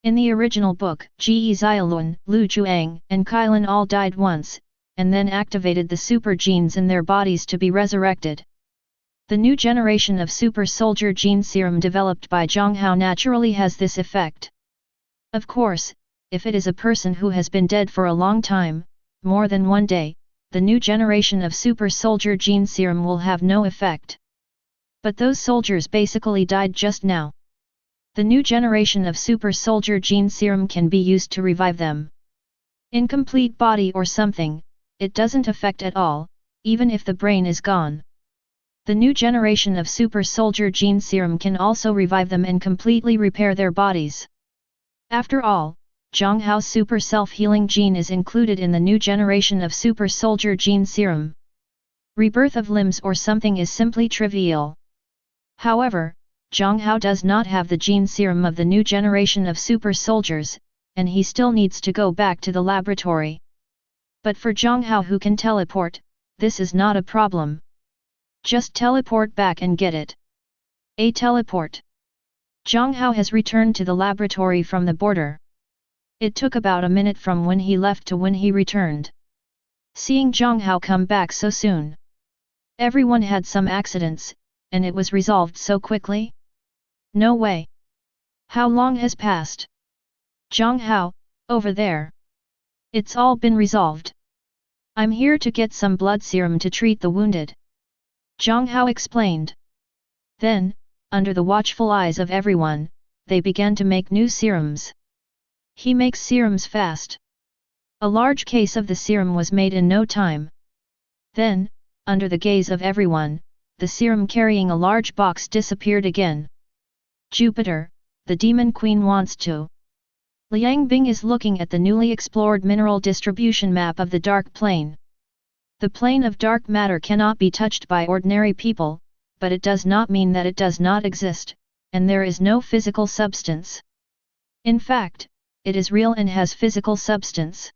A: In the original book, Ge Xiaolun, Lu Juang, and Kailan all died once, and then activated the super genes in their bodies to be resurrected. The new generation of super soldier gene serum developed by Jiang Hao naturally has this effect. Of course, if it is a person who has been dead for a long time, more than one day, the new generation of super soldier gene serum will have no effect. But those soldiers basically died just now. The new generation of super soldier gene serum can be used to revive them. Incomplete body or something, it doesn't affect at all, even if the brain is gone. The new generation of super soldier gene serum can also revive them and completely repair their bodies. After all, Jiang Hao's super self-healing gene is included in the new generation of super soldier gene serum. Rebirth of limbs or something is simply trivial. However, Jiang Hao does not have the gene serum of the new generation of super soldiers, and he still needs to go back to the laboratory. But for Jiang Hao who can teleport, this is not a problem. Just teleport back and get it. A teleport. Jiang Hao has returned to the laboratory from the border. It took about a minute from when he left to when he returned. Seeing Jiang Hao come back so soon. Everyone had some accidents, and it was resolved so quickly? No way. How long has passed? Jiang Hao, over there. It's all been resolved. I'm here to get some blood serum to treat the wounded. Jiang Hao explained. Then, under the watchful eyes of everyone, they began to make new serums. He makes serums fast. A large case of the serum was made in no time. Then, under the gaze of everyone, the serum carrying a large box disappeared again. Jupiter, the demon queen wants to. Liang Bing is looking at the newly explored mineral distribution map of the dark plane. The plane of dark matter cannot be touched by ordinary people, but it does not mean that it does not exist, and there is no physical substance. In fact, it is real and has physical substance.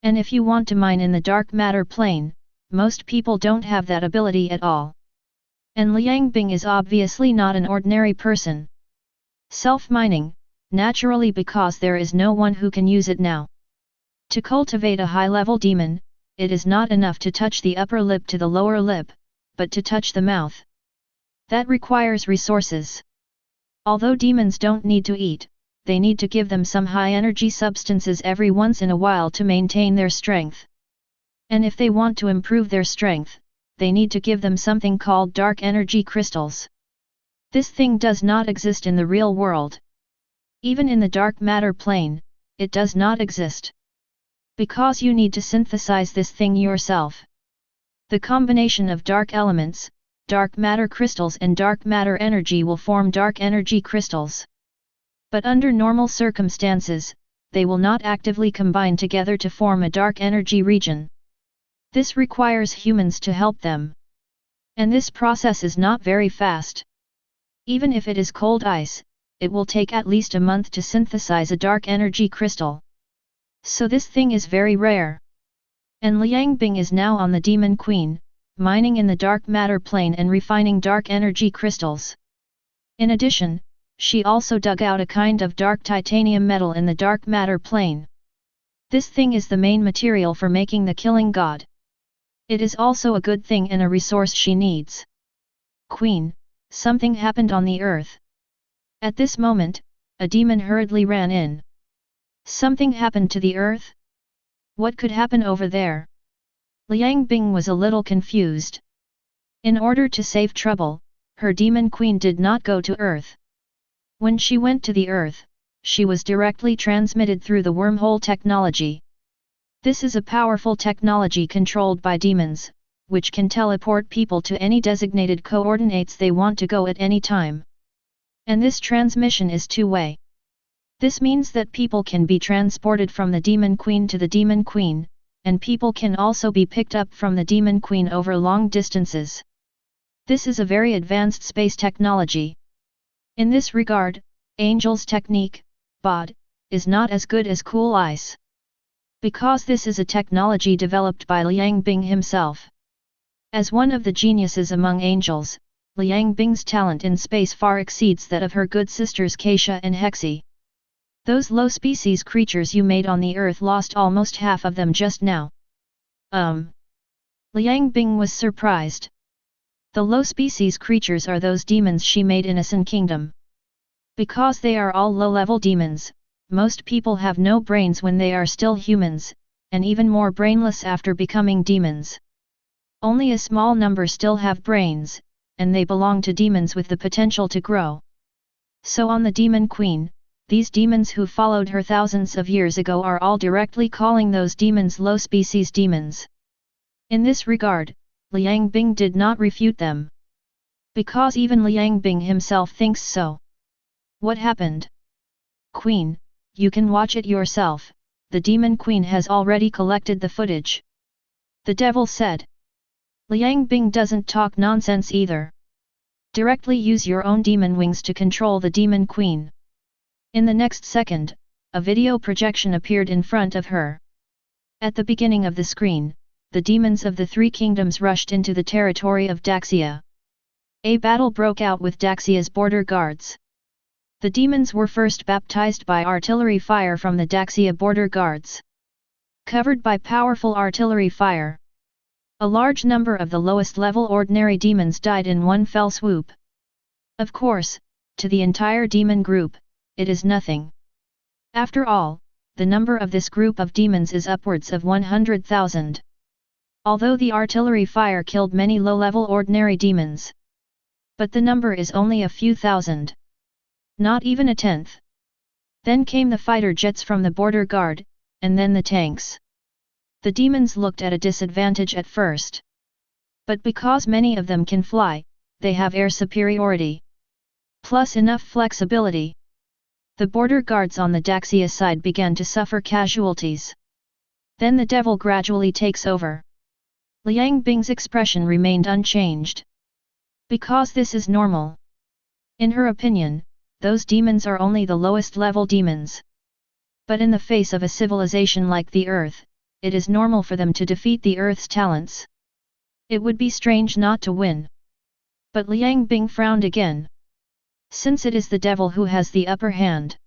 A: And if you want to mine in the dark matter plane, most people don't have that ability at all. And Liang Bing is obviously not an ordinary person. Self-mining, naturally because there is no one who can use it now. To cultivate a high-level demon, it is not enough to touch the upper lip to the lower lip, but to touch the mouth. That requires resources. Although demons don't need to eat, they need to give them some high-energy substances every once in a while to maintain their strength. And if they want to improve their strength, they need to give them something called dark energy crystals. This thing does not exist in the real world. Even in the dark matter plane, it does not exist. Because you need to synthesize this thing yourself. The combination of dark elements, dark matter crystals and dark matter energy will form dark energy crystals. But under normal circumstances, they will not actively combine together to form a dark energy region. This requires humans to help them. And this process is not very fast. Even if it is cold ice, it will take at least a month to synthesize a dark energy crystal. So this thing is very rare. And Liang Bing is now on the Demon Queen, mining in the dark matter plane and refining dark energy crystals. In addition, she also dug out a kind of dark titanium metal in the dark matter plane. This thing is the main material for making the killing god. It is also a good thing and a resource she needs. Queen, something happened on the earth. At this moment, a demon hurriedly ran in. Something happened to the earth? What could happen over there? Liang Bing was a little confused. In order to save trouble, her demon queen did not go to earth. When she went to the earth, she was directly transmitted through the wormhole technology. This is a powerful technology controlled by demons, which can teleport people to any designated coordinates they want to go at any time. And this transmission is two-way. This means that people can be transported from the Demon Queen to the Demon Queen, and people can also be picked up from the Demon Queen over long distances. This is a very advanced space technology. In this regard, Angel's technique, BOD, is not as good as cool ice. Because this is a technology developed by Liang Bing himself. As one of the geniuses among angels, Liang Bing's talent in space far exceeds that of her good sisters Keisha and Hexi. Those low-species creatures you made on the earth lost almost half of them just now. Liang Bing was surprised. The low-species creatures are those demons she made in a Sun kingdom. Because they are all low-level demons, most people have no brains when they are still humans, and even more brainless after becoming demons. Only a small number still have brains, and they belong to demons with the potential to grow. So on the Demon Queen, these demons who followed her thousands of years ago are all directly calling those demons low-species demons. In this regard, Liang Bing did not refute them. Because even Liang Bing himself thinks so. What happened? Queen, you can watch it yourself, the Demon Queen has already collected the footage. The devil said. Liang Bing doesn't talk nonsense either. Directly use your own demon wings to control the Demon Queen. In the next second, a video projection appeared in front of her. At the beginning of the screen, the demons of the three kingdoms rushed into the territory of Daxia. A battle broke out with Daxia's border guards. The demons were first baptized by artillery fire from the Daxia border guards. Covered by powerful artillery fire, a large number of the lowest-level ordinary demons died in one fell swoop. Of course, to the entire demon group, it is nothing. After all, the number of this group of demons is upwards of 100,000. Although the artillery fire killed many low-level ordinary demons. But the number is only a few thousand. Not even a tenth. Then came the fighter jets from the border guard, and then the tanks. The demons looked at a disadvantage at first. But because many of them can fly, they have air superiority. Plus enough flexibility. The border guards on the Daxia side began to suffer casualties. Then the devil gradually takes over. Liang Bing's expression remained unchanged. Because this is normal. In her opinion, those demons are only the lowest level demons. But in the face of a civilization like the Earth, it is normal for them to defeat the Earth's talents. It would be strange not to win. But Liang Bing frowned again. Since it is the devil who has the upper hand.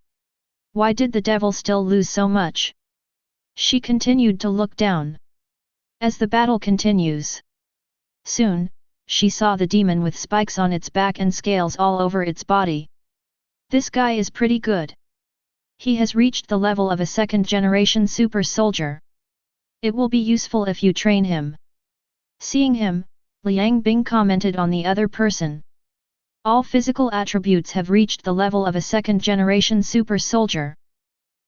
A: Why did the devil still lose so much? She continued to look down. As the battle continues. Soon, she saw the demon with spikes on its back and scales all over its body. This guy is pretty good. He has reached the level of a second-generation super soldier. It will be useful if you train him. Seeing him, Liang Bing commented on the other person. All physical attributes have reached the level of a second-generation super soldier.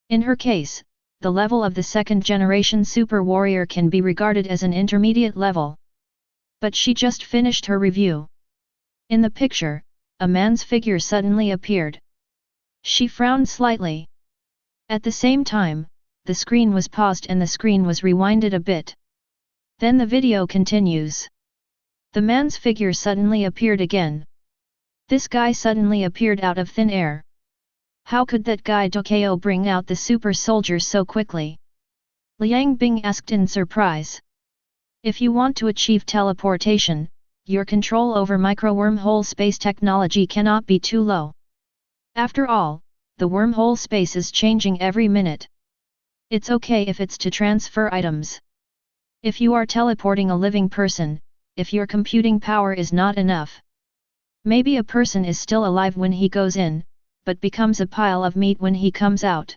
A: In her case, the level of the second-generation super warrior can be regarded as an intermediate level. But she just finished her review. In the picture, a man's figure suddenly appeared. She frowned slightly. At the same time, the screen was paused and the screen was rewinded a bit. Then the video continues. The man's figure suddenly appeared again. This guy suddenly appeared out of thin air. How could that guy Dokeo bring out the super soldiers so quickly? Liang Bing asked in surprise. If you want to achieve teleportation, your control over micro-wormhole space technology cannot be too low. After all, the wormhole space is changing every minute. It's okay if it's to transfer items. If you are teleporting a living person, if your computing power is not enough. Maybe a person is still alive when he goes in, but becomes a pile of meat when he comes out.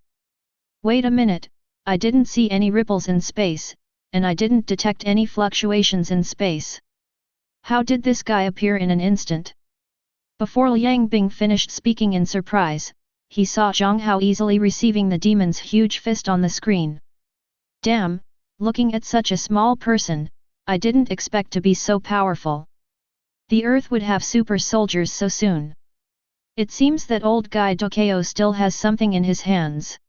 A: Wait a minute, I didn't see any ripples in space, and I didn't detect any fluctuations in space. How did this guy appear in an instant? Before Liang Bing finished speaking in surprise, he saw Jiang Hao easily receiving the demon's huge fist on the screen. Damn, looking at such a small person, I didn't expect to be so powerful. The Earth would have super soldiers so soon. It seems that old guy Dokeo still has something in his hands.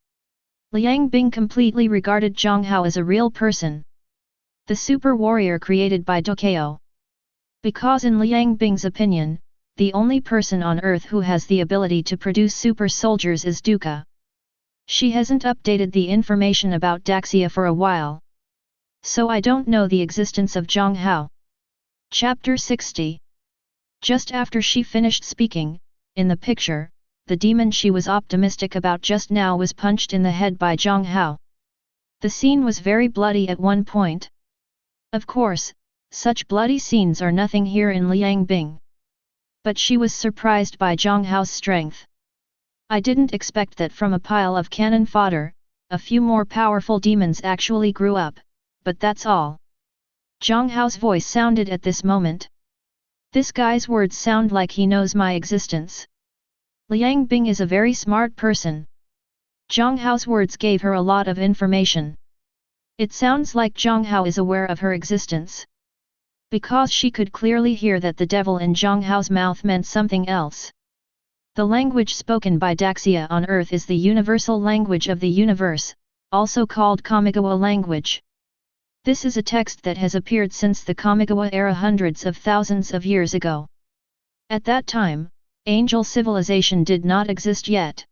A: Liang Bing completely regarded Jiang Hao as a real person. The super warrior created by Dokeo. Because in Liang Bing's opinion, the only person on Earth who has the ability to produce super soldiers is Duca. She hasn't updated the information about Daxia for a while. So I don't know the existence of Jiang Hao. Chapter 60. Just after she finished speaking, in the picture, the demon she was optimistic about just now was punched in the head by Jiang Hao. The scene was very bloody at one point. Of course, such bloody scenes are nothing here in Liang Bing. But she was surprised by Jiang Hao's strength. I didn't expect that from a pile of cannon fodder, a few more powerful demons actually grew up, but that's all. Jiang Hao's voice sounded at this moment. This guy's words sound like he knows my existence. Liang Bing is a very smart person. Jiang Hao's words gave her a lot of information. It sounds like Jiang Hao is aware of her existence. Because she could clearly hear that the devil in Jiang Hao's mouth meant something else. The language spoken by Daxia on Earth is the universal language of the universe, also called Kamigawa language. This is a text that has appeared since the Kamigawa era hundreds of thousands of years ago. At that time, angel civilization did not exist yet.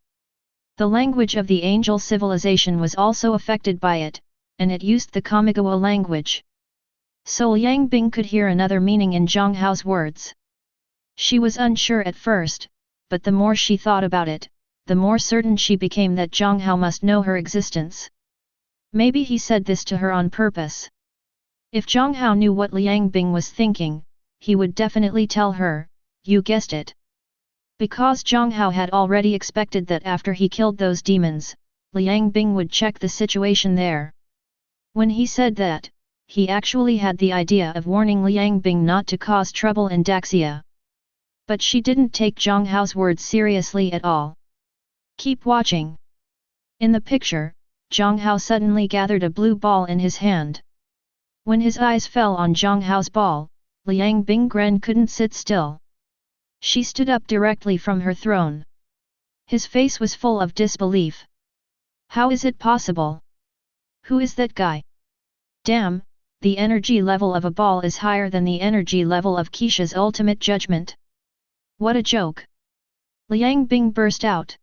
A: The language of the angel civilization was also affected by it, and it used the Kamigawa language. So Liang Bing could hear another meaning in Jiang Hao's words. She was unsure at first, but the more she thought about it, the more certain she became that Jiang Hao must know her existence. Maybe he said this to her on purpose. If Jiang Hao knew what Liang Bing was thinking, he would definitely tell her, you guessed it. Because Jiang Hao had already expected that after he killed those demons, Liang Bing would check the situation there. When he said that, he actually had the idea of warning Liang Bing not to cause trouble in Daxia. But she didn't take Jiang Hao's words seriously at all. Keep watching. In the picture, Jiang Hao suddenly gathered a blue ball in his hand. When his eyes fell on Jiang Hao's ball, Liang Bing Gren couldn't sit still. She stood up directly from her throne. His face was full of disbelief. How is it possible? Who is that guy? Damn, the energy level of a ball is higher than the energy level of Keisha's ultimate judgment. What a joke! Liang Bing burst out.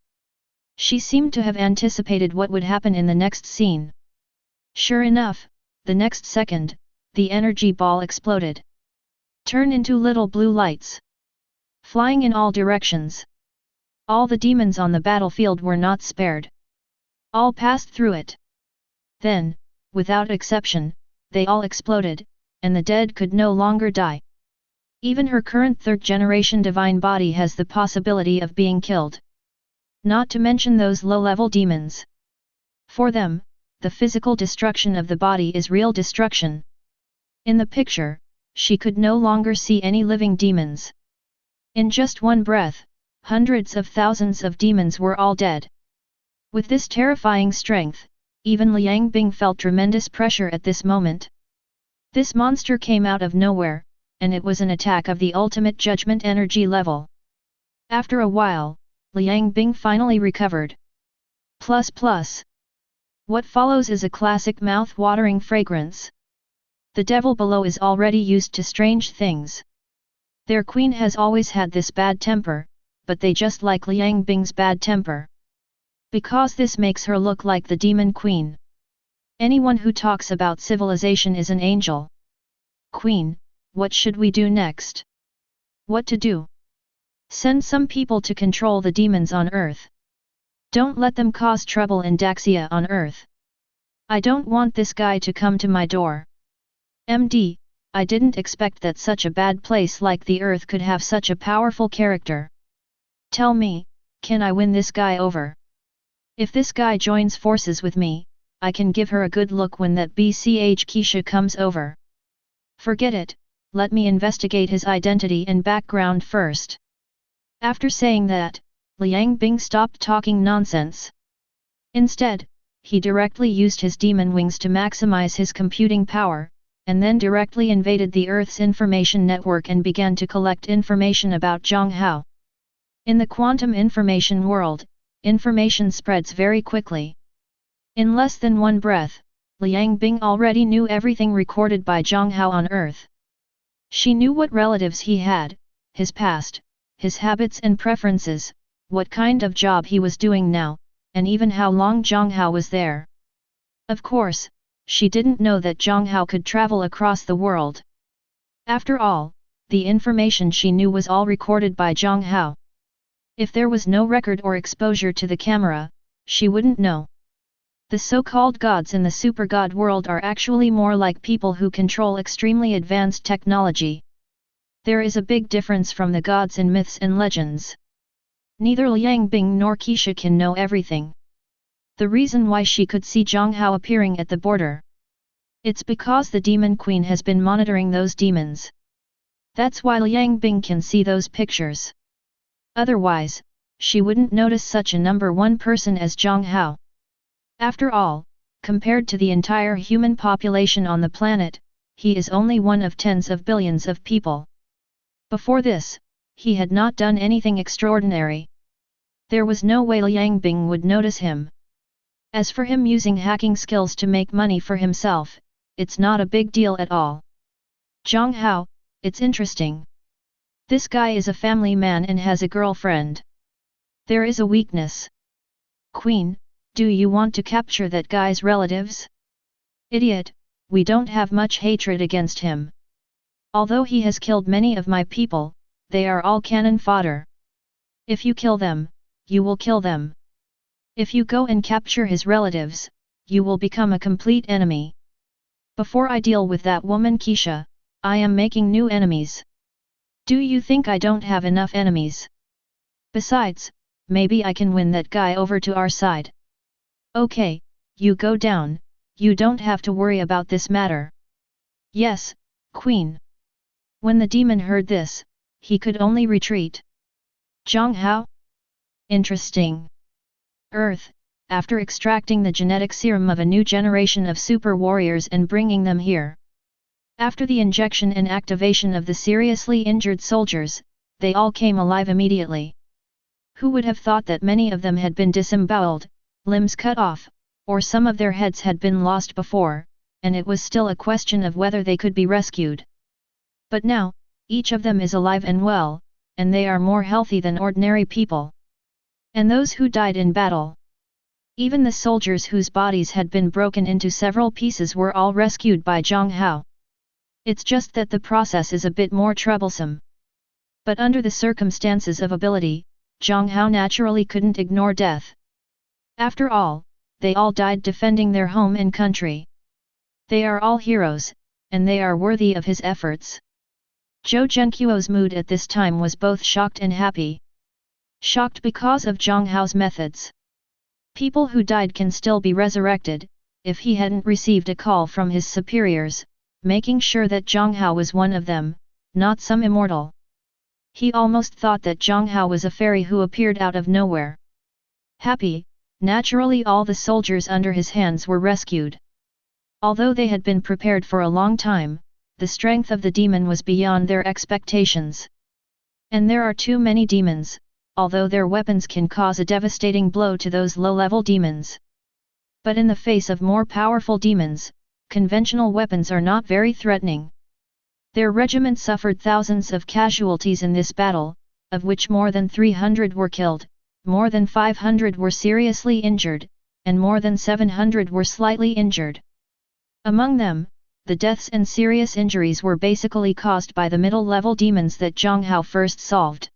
A: She seemed to have anticipated what would happen in the next scene. Sure enough, the next second, the energy ball exploded. Turned into little blue lights. Flying in all directions. All the demons on the battlefield were not spared. All passed through it. Then, without exception, they all exploded, and the dead could no longer die. Even her current third-generation divine body has the possibility of being killed. Not to mention those low-level demons. For them, the physical destruction of the body is real destruction. In the picture, she could no longer see any living demons. In just one breath, hundreds of thousands of demons were all dead. With this terrifying strength, even Liang Bing felt tremendous pressure at this moment. This monster came out of nowhere, and it was an attack of the ultimate judgment energy level. After a while, Liang Bing finally recovered. What follows is a classic mouth-watering fragrance. The devil below is already used to strange things. Their queen has always had this bad temper, but they just like Liang Bing's bad temper. Because this makes her look like the demon queen. Anyone who talks about civilization is an angel. Queen, what should we do next? What to do? Send some people to control the demons on Earth. Don't let them cause trouble in Daxia on Earth. I don't want this guy to come to my door. MD, I didn't expect that such a bad place like the Earth could have such a powerful character. Tell me, can I win this guy over? If this guy joins forces with me, I can give her a good look when that BCH Keisha comes over. Forget it, let me investigate his identity and background first. After saying that, Liang Bing stopped talking nonsense. Instead, he directly used his demon wings to maximize his computing power, and then directly invaded the Earth's information network and began to collect information about Jiang Hao. In the quantum information world, information spreads very quickly. In less than one breath, Liang Bing already knew everything recorded by Jiang Hao on Earth. She knew what relatives he had, his past, his habits and preferences, what kind of job he was doing now, and even how long Jiang Hao was there. Of course, she didn't know that Jiang Hao could travel across the world. After all, the information she knew was all recorded by Jiang Hao. If there was no record or exposure to the camera, she wouldn't know. The so-called gods in the super god world are actually more like people who control extremely advanced technology. There is a big difference from the gods in myths and legends. Neither Liang Bing nor Keisha can know everything. The reason why she could see Jiang Hao appearing at the border. It's because the demon queen has been monitoring those demons. That's why Liang Bing can see those pictures. Otherwise, she wouldn't notice such a number one person as Jiang Hao. After all, compared to the entire human population on the planet, he is only one of tens of billions of people. Before this, he had not done anything extraordinary. There was no way Liang Bing would notice him. As for him using hacking skills to make money for himself, it's not a big deal at all. Jiang Hao, it's interesting. This guy is a family man and has a girlfriend. There is a weakness. Queen, do you want to capture that guy's relatives? Idiot, we don't have much hatred against him. Although he has killed many of my people, they are all cannon fodder. If you kill them, you will kill them. If you go and capture his relatives, you will become a complete enemy. Before I deal with that woman Keisha, I am making new enemies. Do you think I don't have enough enemies? Besides, maybe I can win that guy over to our side. Okay, you go down, you don't have to worry about this matter. Yes, Queen. When the demon heard this, he could only retreat. Jiang Hao? Interesting. Earth, after extracting the genetic serum of a new generation of super warriors and bringing them here. After the injection and activation of the seriously injured soldiers, they all came alive immediately. Who would have thought that many of them had been disemboweled, limbs cut off, or some of their heads had been lost before, and it was still a question of whether they could be rescued. But now, each of them is alive and well, and they are more healthy than ordinary people. And those who died in battle. Even the soldiers whose bodies had been broken into several pieces were all rescued by Jiang Hao. It's just that the process is a bit more troublesome. But under the circumstances of ability, Jiang Hao naturally couldn't ignore death. After all, they all died defending their home and country. They are all heroes, and they are worthy of his efforts. Zhou Zhenqiuo's mood at this time was both shocked and happy. Shocked because of Jiang Hao's methods. People who died can still be resurrected, if he hadn't received a call from his superiors, making sure that Jiang Hao was one of them, not some immortal. He almost thought that Jiang Hao was a fairy who appeared out of nowhere. Happy, naturally all the soldiers under his hands were rescued. Although they had been prepared for a long time, the strength of the demon was beyond their expectations. And there are too many demons, although their weapons can cause a devastating blow to those low-level demons. But in the face of more powerful demons, conventional weapons are not very threatening. Their regiment suffered thousands of casualties in this battle, of which more than 300 were killed, more than 500 were seriously injured, and more than 700 were slightly injured. Among them, the deaths and serious injuries were basically caused by the middle-level demons that Jiang Hao first solved.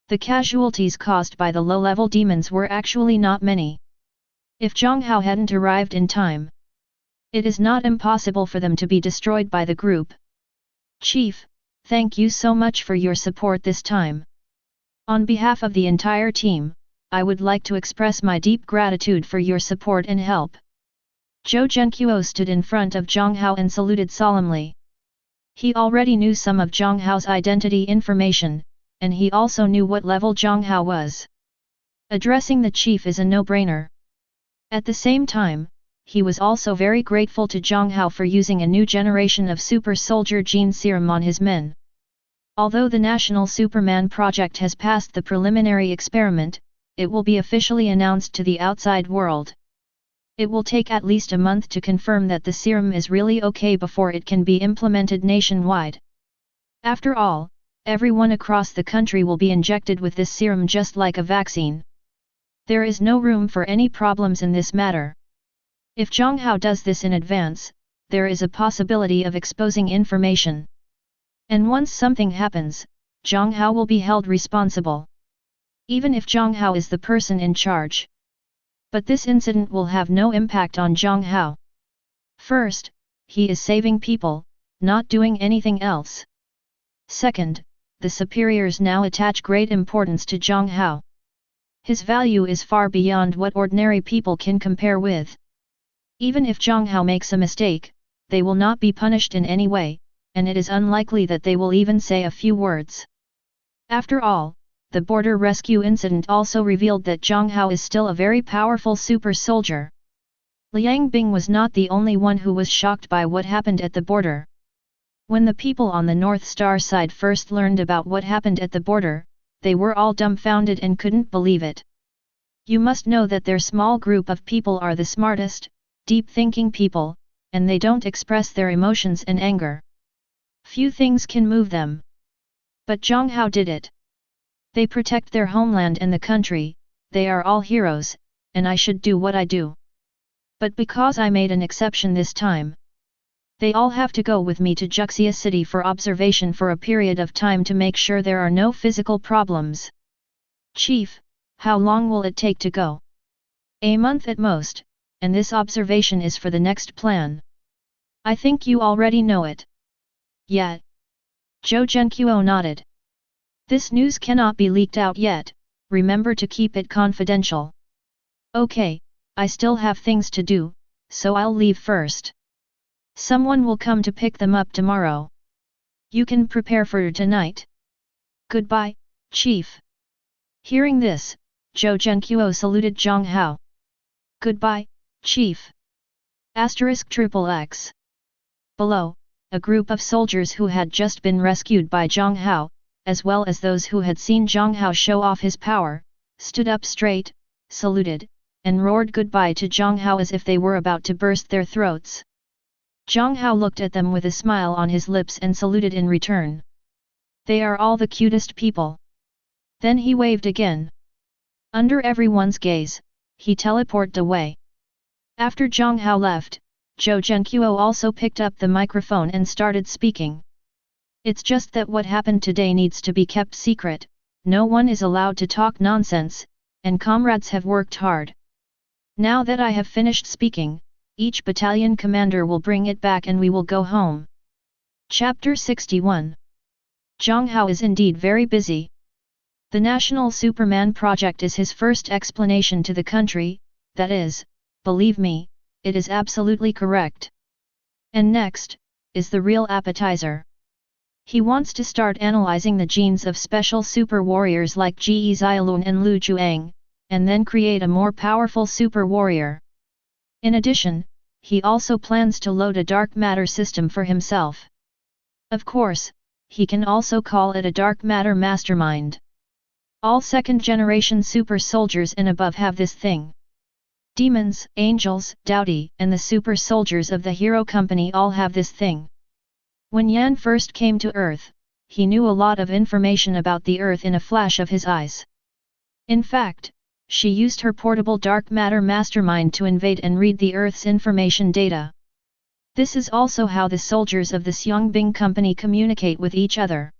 A: The casualties caused by the low-level demons were actually not many. If Jiang Hao hadn't arrived in time, it is not impossible for them to be destroyed by the group. Chief, thank you so much for your support this time. On behalf of the entire team, I would like to express my deep gratitude for your support and help. Zhou Zhenqiu stood in front of Jiang Hao and saluted solemnly. He already knew some of Jiang Hao's identity information, and he also knew what level Jiang Hao was. Addressing the chief is a no-brainer. At the same time, he was also very grateful to Jiang Hao for using a new generation of super soldier gene serum on his men. Although the National Superman project has passed the preliminary experiment, it will be officially announced to the outside world. It will take at least a month to confirm that the serum is really okay before it can be implemented nationwide. After all, everyone across the country will be injected with this serum just like a vaccine. There is no room for any problems in this matter. If Jiang Hao does this in advance, there is a possibility of exposing information. And once something happens, Jiang Hao will be held responsible. Even if Jiang Hao is the person in charge. But this incident will have no impact on Jiang Hao. First, he is saving people, not doing anything else. Second, the superiors now attach great importance to Jiang Hao. His value is far beyond what ordinary people can compare with. Even if Jiang Hao makes a mistake, they will not be punished in any way, and it is unlikely that they will even say a few words. After all, the border rescue incident also revealed that Jiang Hao is still a very powerful super soldier. Liang Bing was not the only one who was shocked by what happened at the border. When the people on the North Star side first learned about what happened at the border, they were all dumbfounded and couldn't believe it. You must know that their small group of people are the smartest, deep-thinking people, and they don't express their emotions and anger. Few things can move them. But Jiang Hao did it. They protect their homeland and the country, they are all heroes, and I should do what I do. But because I made an exception this time, they all have to go with me to Juxia City for observation for a period of time to make sure there are no physical problems. Chief, how long will it take to go? A month at most, and this observation is for the next plan. I think you already know it. Yeah. Zhou Zhenqiu nodded. This news cannot be leaked out yet, remember to keep it confidential. Okay, I still have things to do, so I'll leave first. Someone will come to pick them up tomorrow. You can prepare for tonight. Goodbye, Chief. Hearing this, Zhou Zhenqiu saluted Jiang Hao. Goodbye, Chief. *XXX. Below, a group of soldiers who had just been rescued by Jiang Hao, as well as those who had seen Jiang Hao show off his power, stood up straight, saluted, and roared goodbye to Jiang Hao as if they were about to burst their throats. Jiang Hao looked at them with a smile on his lips and saluted in return. They are all the cutest people. Then he waved again. Under everyone's gaze, he teleported away. After Jiang Hao left, Zhou Zhenqiu also picked up the microphone and started speaking. It's just that what happened today needs to be kept secret, no one is allowed to talk nonsense, and comrades have worked hard. Now that I have finished speaking, each battalion commander will bring it back and we will go home. Chapter 61. Jiang Hao is indeed very busy. The National Superman Project is his first explanation to the country, that is, believe me, it is absolutely correct. And next, is the real appetizer. He wants to start analyzing the genes of special super warriors like Ji Xiaolun and Lu Juang, and then create a more powerful super warrior. In addition, he also plans to load a dark matter system for himself. Of course, he can also call it a dark matter mastermind. All second-generation super soldiers and above have this thing. Demons, angels, Dowdy, and the super soldiers of the Hero Company all have this thing. When Yan first came to Earth, he knew a lot of information about the Earth in a flash of his eyes. In fact, she used her portable dark matter mastermind to invade and read the Earth's information data. This is also how the soldiers of the Xiangbing Company communicate with each other.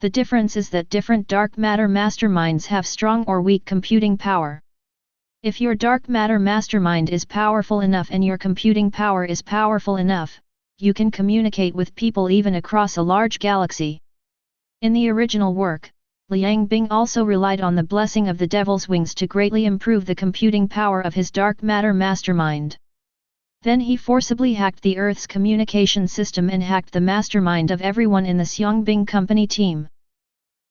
A: The difference is that different dark matter masterminds have strong or weak computing power. If your dark matter mastermind is powerful enough and your computing power is powerful enough, you can communicate with people even across a large galaxy. In the original work, Liang Bing also relied on the blessing of the Devil's Wings to greatly improve the computing power of his dark matter mastermind. Then he forcibly hacked the Earth's communication system and hacked the mastermind of everyone in the Xiangbing Company team.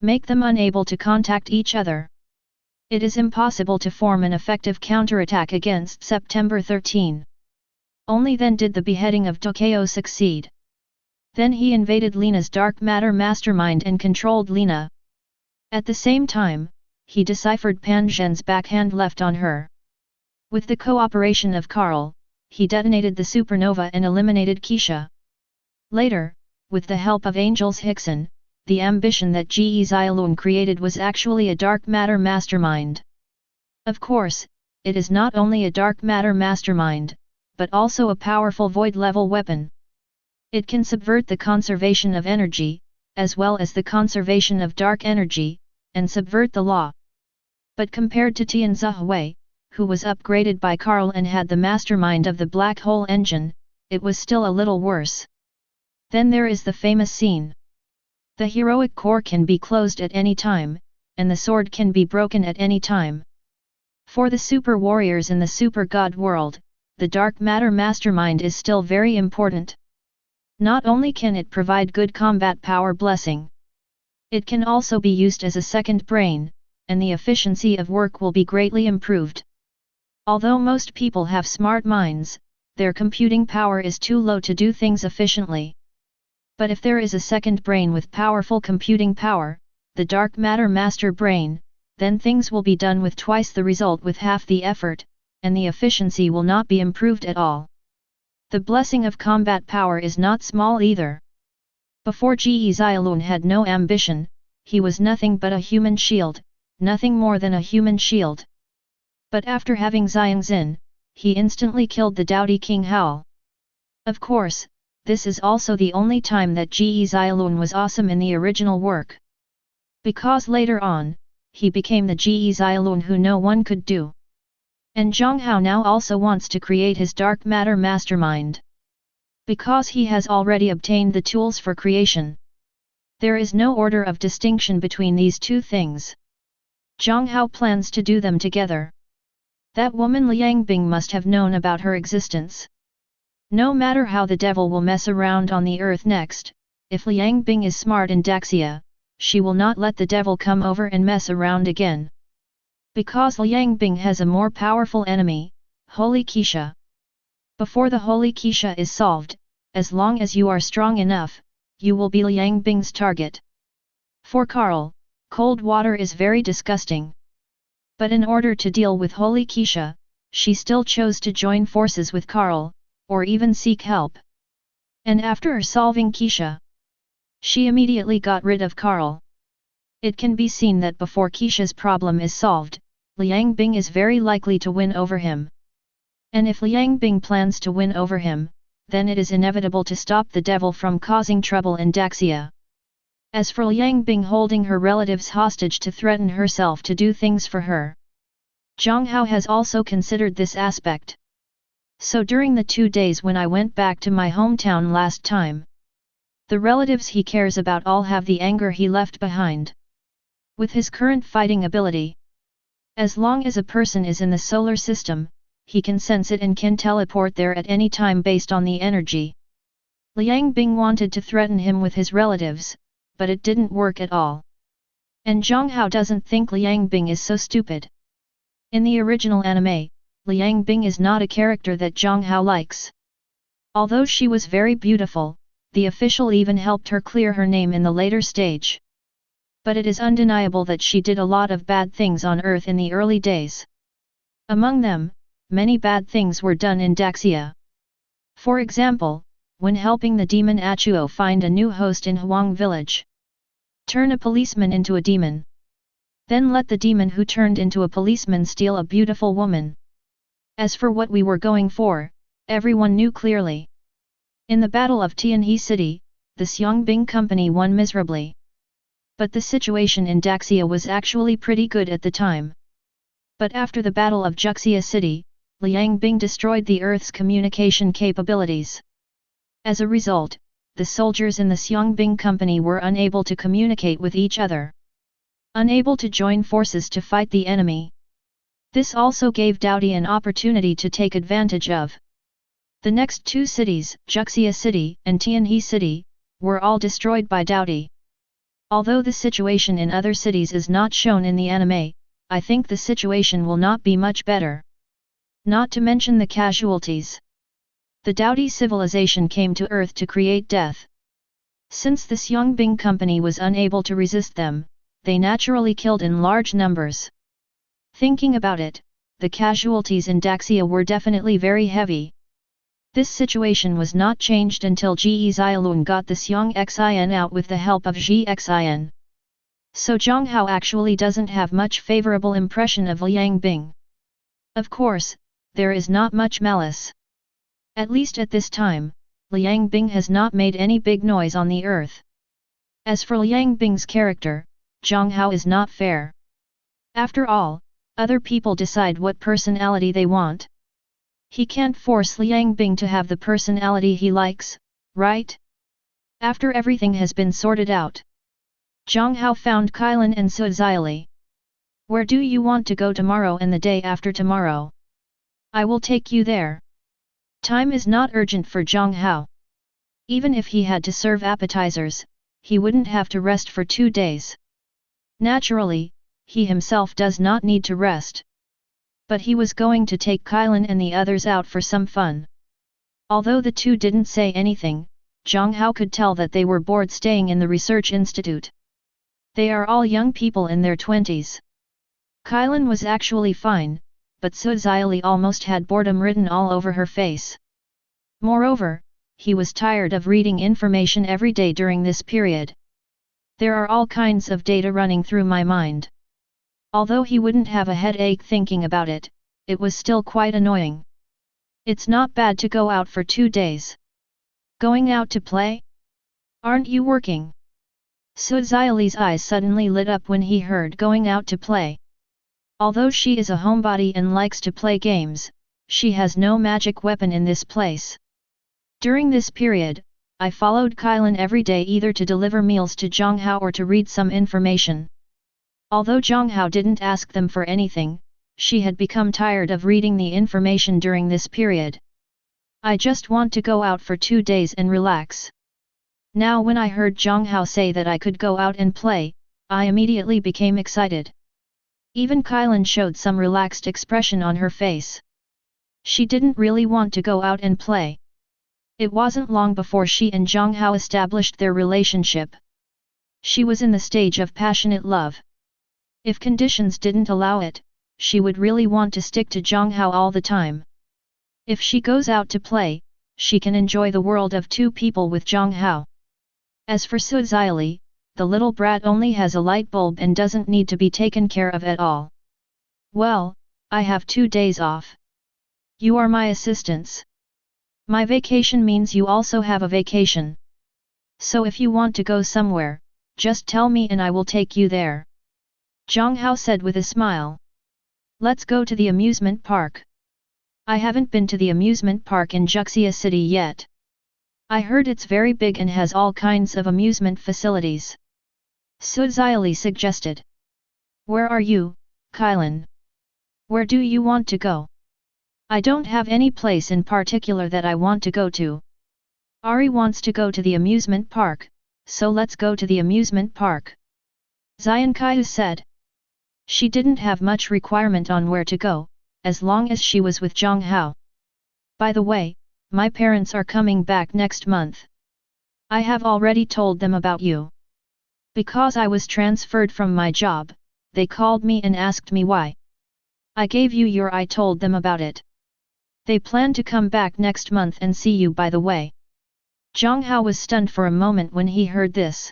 A: Make them unable to contact each other. It is impossible to form an effective counterattack against September 13. Only then did the beheading of Tokyo succeed. Then he invaded Lena's dark matter mastermind and controlled Lena. At the same time, he deciphered Pan Zhen's backhand left on her. With the cooperation of Carl, he detonated the supernova and eliminated Keisha. Later, with the help of Angels Hickson, the ambition that Ji Xiaolun created was actually a dark matter mastermind. Of course, it is not only a dark matter mastermind, but also a powerful void-level weapon. It can subvert the conservation of energy, as well as the conservation of dark energy, and subvert the law. But compared to Tian Zihui, who was upgraded by Carl and had the mastermind of the black hole engine, it was still a little worse. Then there is the famous scene. The heroic core can be closed at any time, and the sword can be broken at any time. For the super warriors in the super god world, the dark matter mastermind is still very important. Not only can it provide good combat power blessing, it can also be used as a second brain, and the efficiency of work will be greatly improved. Although most people have smart minds, their computing power is too low to do things efficiently. But if there is a second brain with powerful computing power, the dark matter master brain, then things will be done with twice the result with half the effort, and the efficiency will not be improved at all. The blessing of combat power is not small either. Before Ji Xiaolun had no ambition, he was nothing but a human shield, nothing more than a human shield. But after having Xiangxin, he instantly killed the Dowdy King Hao. Of course, this is also the only time that Ji Xiaolun was awesome in the original work. Because later on, he became the Ji Xiaolun who no one could do. And Jiang Hao now also wants to create his dark matter mastermind. Because he has already obtained the tools for creation. There is no order of distinction between these two things. Jiang Hao plans to do them together. That woman Liang Bing must have known about her existence. No matter how the devil will mess around on the earth next, if Liang Bing is smart in Daxia, she will not let the devil come over and mess around again. Because Liang Bing has a more powerful enemy, Holy Keisha. Before the Holy Keisha is solved, as long as you are strong enough, you will be Liang Bing's target. For Carl, cold water is very disgusting. But in order to deal with Holy Keisha, she still chose to join forces with Carl, or even seek help. And after solving Keisha, she immediately got rid of Carl. It can be seen that before Keisha's problem is solved, Liang Bing is very likely to win over him. And if Liang Bing plans to win over him, then it is inevitable to stop the devil from causing trouble in Daxia. As for Liang Bing holding her relatives hostage to threaten herself to do things for her, Jiang Hao has also considered this aspect. So during the 2 days when I went back to my hometown last time, the relatives he cares about all have the anger he left behind. With his current fighting ability, as long as a person is in the solar system, he can sense it and can teleport there at any time based on the energy. Liang Bing wanted to threaten him with his relatives, but it didn't work at all. And Jiang Hao doesn't think Liang Bing is so stupid. In the original anime, Liang Bing is not a character that Jiang Hao likes. Although she was very beautiful, the official even helped her clear her name in the later stage. But it is undeniable that she did a lot of bad things on Earth in the early days. Among them, many bad things were done in Daxia. For example, when helping the demon Achuo find a new host in Huang village. Turn a policeman into a demon. Then let the demon who turned into a policeman steal a beautiful woman. As for what we were going for, everyone knew clearly. In the Battle of Tianhe City, the Xiangbing company won miserably. But the situation in Daxia was actually pretty good at the time. But after the Battle of Juxia City, Liang Bing destroyed the Earth's communication capabilities. As a result, the soldiers in the Xiangbing company were unable to communicate with each other. Unable to join forces to fight the enemy. This also gave Daodi an opportunity to take advantage of. The next two cities, Juxia City and Tianhe City, were all destroyed by Daodi. Although the situation in other cities is not shown in the anime, I think the situation will not be much better. Not to mention the casualties. The Daodi civilization came to Earth to create death. Since the Xiangbing company was unable to resist them, they naturally killed in large numbers. Thinking about it, the casualties in Daxia were definitely very heavy. This situation was not changed until Ge Xiaolun got the Xiang Xin out with the help of Ge Xin. So Jiang Hao actually doesn't have much favorable impression of Liang Bing. Of course, there is not much malice. At least at this time, Liang Bing has not made any big noise on the earth. As for Liang Bing's character, Jiang Hao is not fair. After all, other people decide what personality they want. He can't force Liang Bing to have the personality he likes, right? After everything has been sorted out, Jiang Hao found Kailan and Suziali. Where do you want to go tomorrow and the day after tomorrow? I will take you there. Time is not urgent for Jiang Hao. Even if he had to serve appetizers, he wouldn't have to rest for 2 days. Naturally, he himself does not need to rest. But he was going to take Kailan and the others out for some fun. Although the two didn't say anything, Jiang Hao could tell that they were bored staying in the research institute. They are all young people in their 20s. Kailan was actually fine, but Suziali almost had boredom written all over her face. Moreover, he was tired of reading information every day during this period. There are all kinds of data running through my mind. Although he wouldn't have a headache thinking about it, it was still quite annoying. It's not bad to go out for 2 days. Going out to play? Aren't you working? Suziali's eyes suddenly lit up when he heard going out to play. Although she is a homebody and likes to play games, she has no magic weapon in this place. During this period, I followed Kailan every day either to deliver meals to Jiang Hao or to read some information. Although Jiang Hao didn't ask them for anything, she had become tired of reading the information during this period. I just want to go out for 2 days and relax. Now when I heard Jiang Hao say that I could go out and play, I immediately became excited. Even Kailan showed some relaxed expression on her face. She didn't really want to go out and play. It wasn't long before she and Jiang Hao established their relationship. She was in the stage of passionate love. If conditions didn't allow it, she would really want to stick to Jiang Hao all the time. If she goes out to play, she can enjoy the world of 2 people with Jiang Hao. As for Suziali, the little brat only has a light bulb and doesn't need to be taken care of at all. Well, I have 2 days off. You are my assistants. My vacation means you also have a vacation. So if you want to go somewhere, just tell me and I will take you there. Jiang Hao said with a smile. Let's go to the amusement park. I haven't been to the amusement park in Juxia City yet. I heard it's very big and has all kinds of amusement facilities. Suziali suggested. Where are you, Kylan? Where do you want to go? I don't have any place in particular that I want to go to. Ari wants to go to the amusement park, so let's go to the amusement park. Jiang Hao said. She didn't have much requirement on where to go, as long as she was with Jiang Hao. By the way, my parents are coming back next month. I have already told them about you. Because I was transferred from my job, they called me and asked me why. I gave you I told them about it. They plan to come back next month and see you by the way. Jiang Hao was stunned for a moment when he heard this.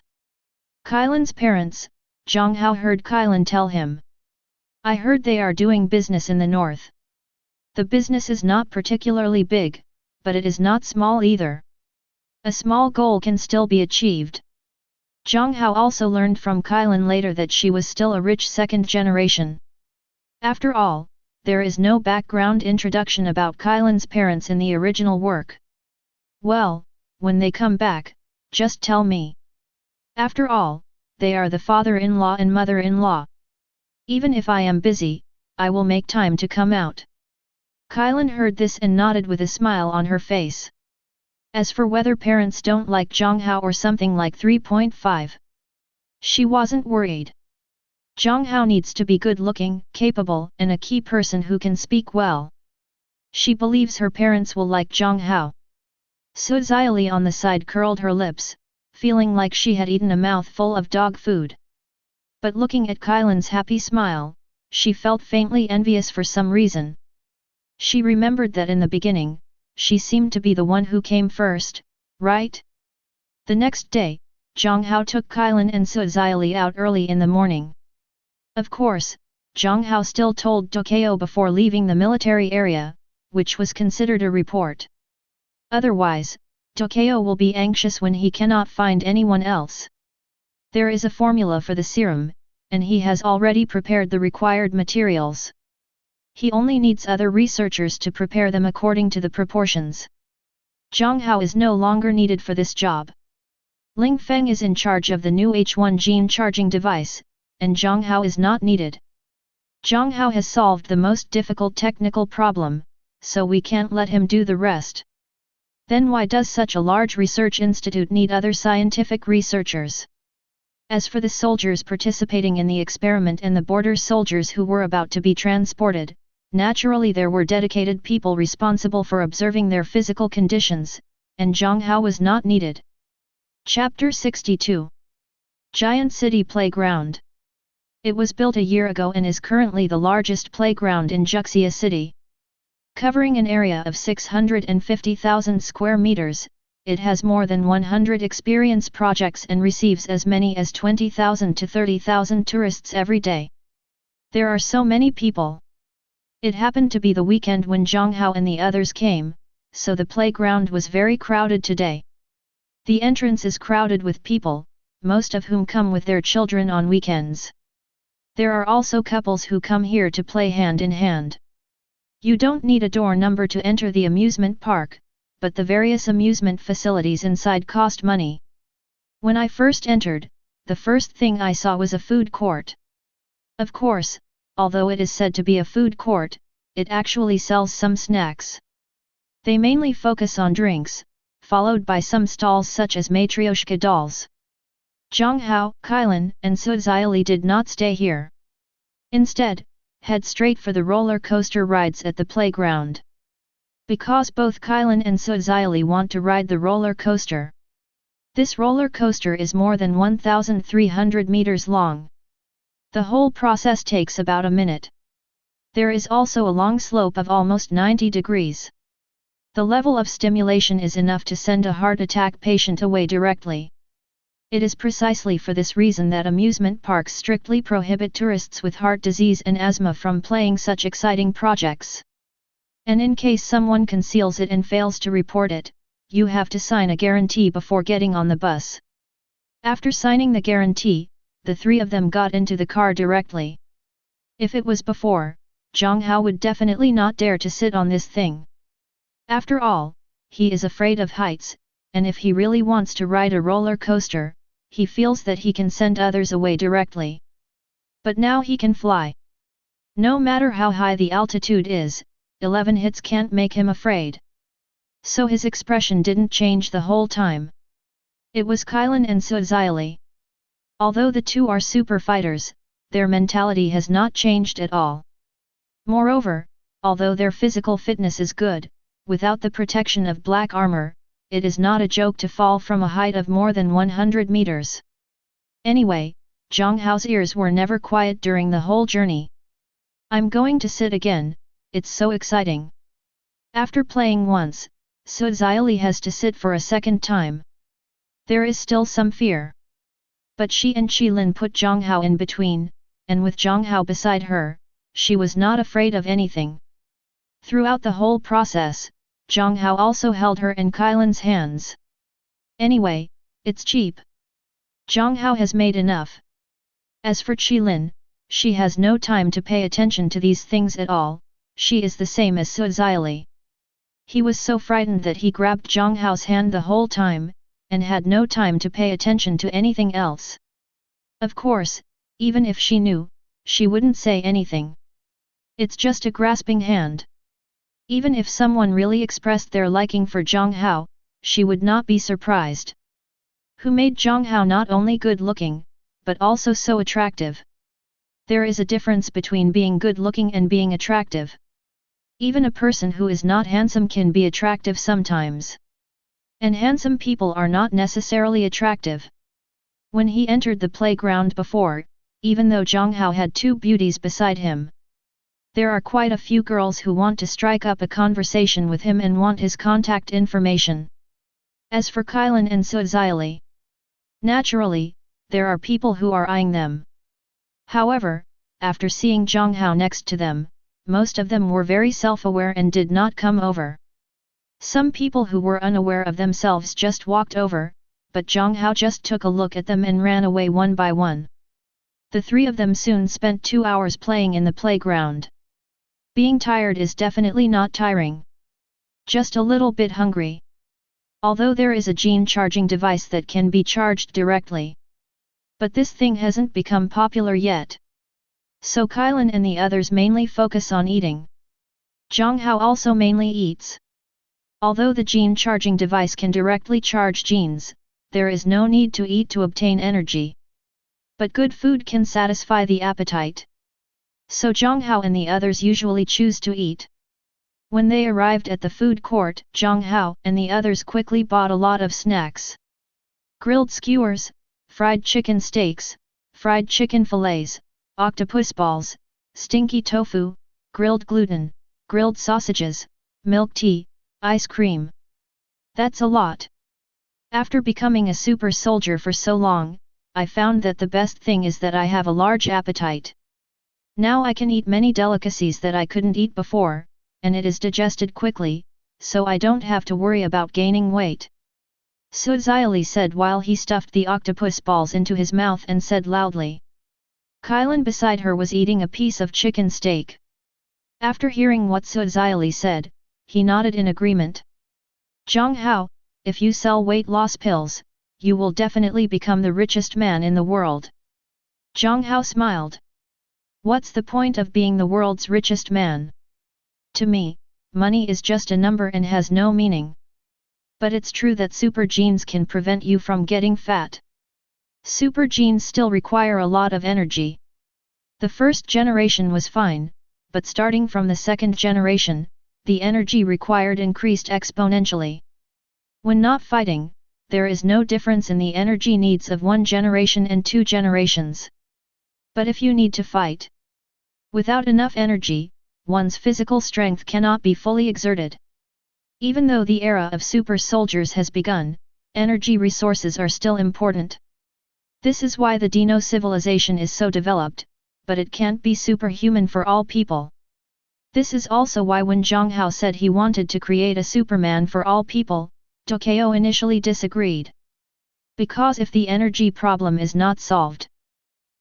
A: Kylan's parents, Jiang Hao heard Kylan tell him. I heard they are doing business in the north. The business is not particularly big, but it is not small either. A small goal can still be achieved. Jiang Hao also learned from Kylan later that she was still a rich second generation. After all, there is no background introduction about Kylan's parents in the original work. Well, when they come back, just tell me. After all, they are the father-in-law and mother-in-law. Even if I am busy, I will make time to come out. Kylan heard this and nodded with a smile on her face. As for whether parents don't like Jiang Hao or something like 3.5. She wasn't worried. Jiang Hao needs to be good-looking, capable, and a key person who can speak well. She believes her parents will like Jiang Hao. Su Xiaoli on the side curled her lips, feeling like she had eaten a mouthful of dog food. But looking at Kylan's happy smile, she felt faintly envious for some reason. She remembered that in the beginning, she seemed to be the one who came first, right? The next day, Jiang Hao took Kylan and Su Xiaoli out early in the morning. Of course, Jiang Hao still told Tokyo before leaving the military area, which was considered a report. Otherwise, Tokyo will be anxious when he cannot find anyone else. There is a formula for the serum, and he has already prepared the required materials. He only needs other researchers to prepare them according to the proportions. Jiang Hao is no longer needed for this job. Ling Feng is in charge of the new H1 gene charging device, and Jiang Hao is not needed. Jiang Hao has solved the most difficult technical problem, so we can't let him do the rest. Then why does such a large research institute need other scientific researchers? As for the soldiers participating in the experiment and the border soldiers who were about to be transported, naturally there were dedicated people responsible for observing their physical conditions, and Jiang Hao was not needed. Chapter 62. Giant City Playground. It was built a year ago and is currently the largest playground in Juxia City. Covering an area of 650,000 square meters, it has more than 100 experience projects and receives as many as 20,000 to 30,000 tourists every day. There are so many people. It happened to be the weekend when Jiang Hao and the others came, so the playground was very crowded today. The entrance is crowded with people, most of whom come with their children on weekends. There are also couples who come here to play hand in hand. You don't need a door number to enter the amusement park, but the various amusement facilities inside cost money. When I first entered, the first thing I saw was a food court. Of course, although it is said to be a food court, it actually sells some snacks. They mainly focus on drinks, followed by some stalls such as Matryoshka dolls. Jiang Hao, Kylan, and Su Xiaoli did not stay here. Instead, head straight for the roller coaster rides at the playground. Because both Kylan and Su Xiaoli want to ride the roller coaster. This roller coaster is more than 1,300 meters long. The whole process takes about a minute. There is also a long slope of almost 90 degrees. The level of stimulation is enough to send a heart attack patient away directly. It is precisely for this reason that amusement parks strictly prohibit tourists with heart disease and asthma from playing such exciting projects. And in case someone conceals it and fails to report it, you have to sign a guarantee before getting on the bus. After signing the guarantee, the three of them got into the car directly. If it was before, Jiang Hao would definitely not dare to sit on this thing. After all, he is afraid of heights, and if he really wants to ride a roller coaster, he feels that he can send others away directly. But now he can fly. No matter how high the altitude is, 11 hits can't make him afraid. So his expression didn't change the whole time. It was Kylan and Suzaili. Although the two are super fighters, their mentality has not changed at all. Moreover, although their physical fitness is good, without the protection of black armor, it is not a joke to fall from a height of more than 100 meters. Anyway, Jiang Hao's ears were never quiet during the whole journey. I'm going to sit again, it's so exciting. After playing once, Suzaili has to sit for a second time. There is still some fear. But she and Qilin put Jiang Hao in between, and with Jiang Hao beside her, she was not afraid of anything. Throughout the whole process, Jiang Hao also held her and Kylan's hands. Anyway, it's cheap. Jiang Hao has made enough. As for Qilin, she has no time to pay attention to these things at all, she is the same as Suzaili. He was so frightened that he grabbed Jiang Hao's hand the whole time, and had no time to pay attention to anything else. Of course, even if she knew, she wouldn't say anything. It's just a grasping hand. Even if someone really expressed their liking for Jiang Hao, she would not be surprised. Who made Jiang Hao not only good-looking, but also so attractive? There is a difference between being good-looking and being attractive. Even a person who is not handsome can be attractive sometimes. And handsome people are not necessarily attractive. When he entered the playground before, even though Jiang Hao had two beauties beside him, there are quite a few girls who want to strike up a conversation with him and want his contact information. As for Kylan and Suzaili, naturally, there are people who are eyeing them. However, after seeing Jiang Hao next to them, most of them were very self-aware and did not come over. Some people who were unaware of themselves just walked over, but Jiang Hao just took a look at them and ran away one by one. The three of them soon spent 2 hours playing in the playground. Being tired is definitely not tiring. Just a little bit hungry. Although there is a gene charging device that can be charged directly. But this thing hasn't become popular yet. So Kylan and the others mainly focus on eating. Jiang Hao also mainly eats. Although the gene charging device can directly charge genes, there is no need to eat to obtain energy. But good food can satisfy the appetite. So Jiang Hao and the others usually choose to eat. When they arrived at the food court, Jiang Hao and the others quickly bought a lot of snacks. Grilled skewers, fried chicken steaks, fried chicken fillets, octopus balls, stinky tofu, grilled gluten, grilled sausages, milk tea, ice cream. That's a lot. After becoming a super soldier for so long, I found that the best thing is that I have a large appetite. Now I can eat many delicacies that I couldn't eat before, and it is digested quickly, so I don't have to worry about gaining weight. Suzaili said while he stuffed the octopus balls into his mouth and said loudly. Kylan beside her was eating a piece of chicken steak. After hearing what Suzaili said, he nodded in agreement. Jiang Hao, if you sell weight loss pills, you will definitely become the richest man in the world. Jiang Hao smiled. What's the point of being the world's richest man? To me, money is just a number and has no meaning. But it's true that super genes can prevent you from getting fat. Super genes still require a lot of energy. The first generation was fine, but starting from the second generation, the energy required increased exponentially. When not fighting, there is no difference in the energy needs of 1 generation and 2 generations. But if you need to fight, without enough energy, one's physical strength cannot be fully exerted. Even though the era of super soldiers has begun, energy resources are still important. This is why the Dino civilization is so developed, but it can't be superhuman for all people. This is also why when Jiang Hao said he wanted to create a Superman for all people, Tokyo initially disagreed. Because if the energy problem is not solved,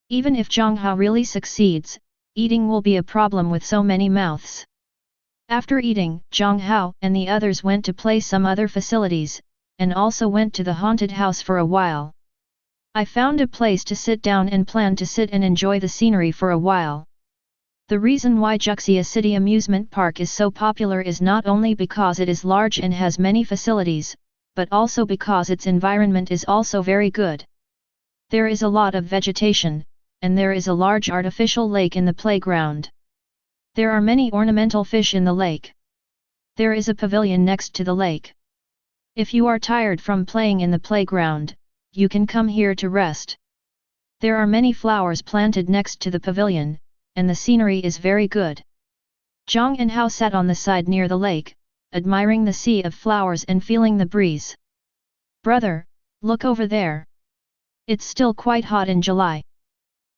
A: even if Jiang Hao really succeeds, eating will be a problem with so many mouths. After eating, Jiang Hao and the others went to play some other facilities, and also went to the haunted house for a while. I found a place to sit down and plan to sit and enjoy the scenery for a while. The reason why Juxia City Amusement Park is so popular is not only because it is large and has many facilities, but also because its environment is also very good. There is a lot of vegetation, and there is a large artificial lake in the playground. There are many ornamental fish in the lake. There is a pavilion next to the lake. If you are tired from playing in the playground, you can come here to rest. There are many flowers planted next to the pavilion, and the scenery is very good. Jiang Hao sat on the side near the lake, admiring the sea of flowers and feeling the breeze. Brother, look over there. It's still quite hot in July.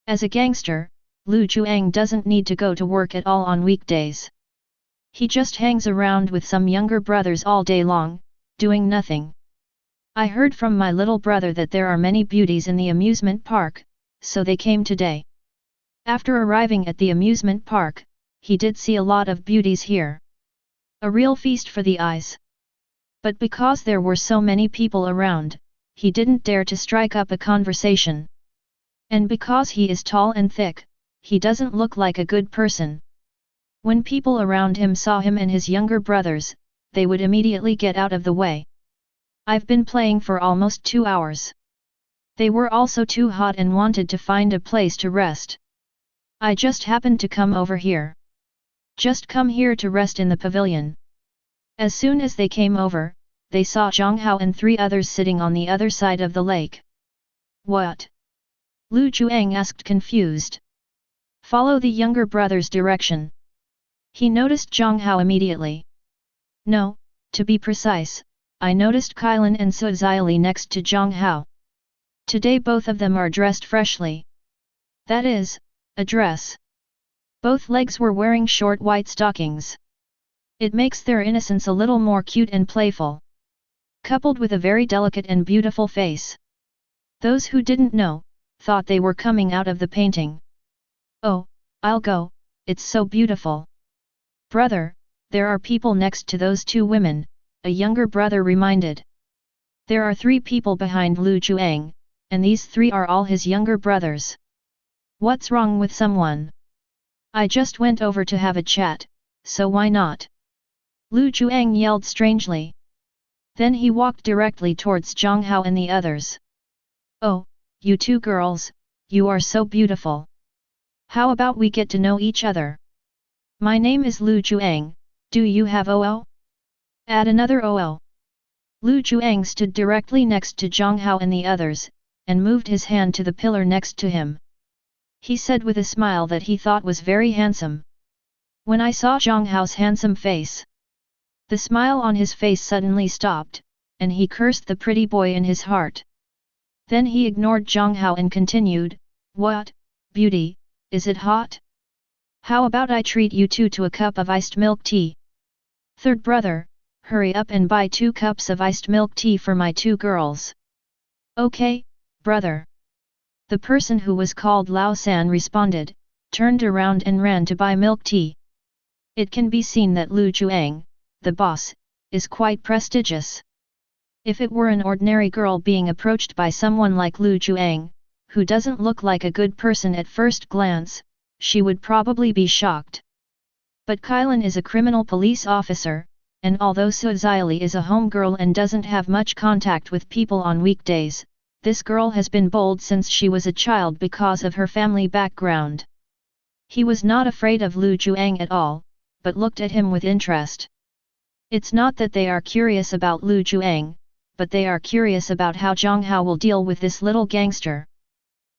A: As a gangster, Lu Juang doesn't need to go to work at all on weekdays. He just hangs around with some younger brothers all day long, doing nothing. I heard from my little brother that there are many beauties in the amusement park, so they came today. After arriving at the amusement park, he did see a lot of beauties here. A real feast for the eyes. But because there were so many people around, he didn't dare to strike up a conversation. And because he is tall and thick, he doesn't look like a good person. When people around him saw him and his younger brothers, they would immediately get out of the way. I've been playing for almost 2 hours. They were also too hot and wanted to find a place to rest. I just happened to come over here. Just come here to rest in the pavilion. As soon as they came over, they saw Jiang Hao and 3 others sitting on the other side of the lake. What? Lu Juang asked confused. Follow the younger brother's direction. He noticed Jiang Hao immediately. No, to be precise, I noticed Kailan and Suzaili next to Jiang Hao. Today both of them are dressed freshly. That is, a dress. Both legs were wearing short white stockings. It makes their innocence a little more cute and playful. Coupled with a very delicate and beautiful face. Those who didn't know, thought they were coming out of the painting. Oh, I'll go, it's so beautiful. Brother, there are people next to those 2 women, a younger brother reminded. There are 3 people behind Lu Juang, and these 3 are all his younger brothers. What's wrong with someone? I just went over to have a chat, so why not? Lu Juang yelled strangely. Then he walked directly towards Jiang Hao and the others. Oh, you 2 girls, you are so beautiful. How about we get to know each other? My name is Lu Juang, do you have OO? Add another OO. Lu Juang stood directly next to Jiang Hao and the others, and moved his hand to the pillar next to him. He said with a smile that he thought was very handsome. When I saw Jiang Hao's handsome face, the smile on his face suddenly stopped, and he cursed the pretty boy in his heart. Then he ignored Jiang Hao and continued, What, beauty, is it hot? How about I treat you 2 to a cup of iced milk tea? Third brother, hurry up and buy 2 cups of iced milk tea for my 2 girls. Okay, brother. The person who was called Lao San responded, turned around and ran to buy milk tea. It can be seen that Lu Juang, the boss, is quite prestigious. If it were an ordinary girl being approached by someone like Lu Juang, who doesn't look like a good person at first glance, she would probably be shocked. But Kailan is a criminal police officer, and although Suzaili is a homegirl and doesn't have much contact with people on weekdays, this girl has been bold since she was a child because of her family background. He was not afraid of Lu Juang at all, but looked at him with interest. It's not that they are curious about Lu Juang, but they are curious about how Jiang Hao will deal with this little gangster.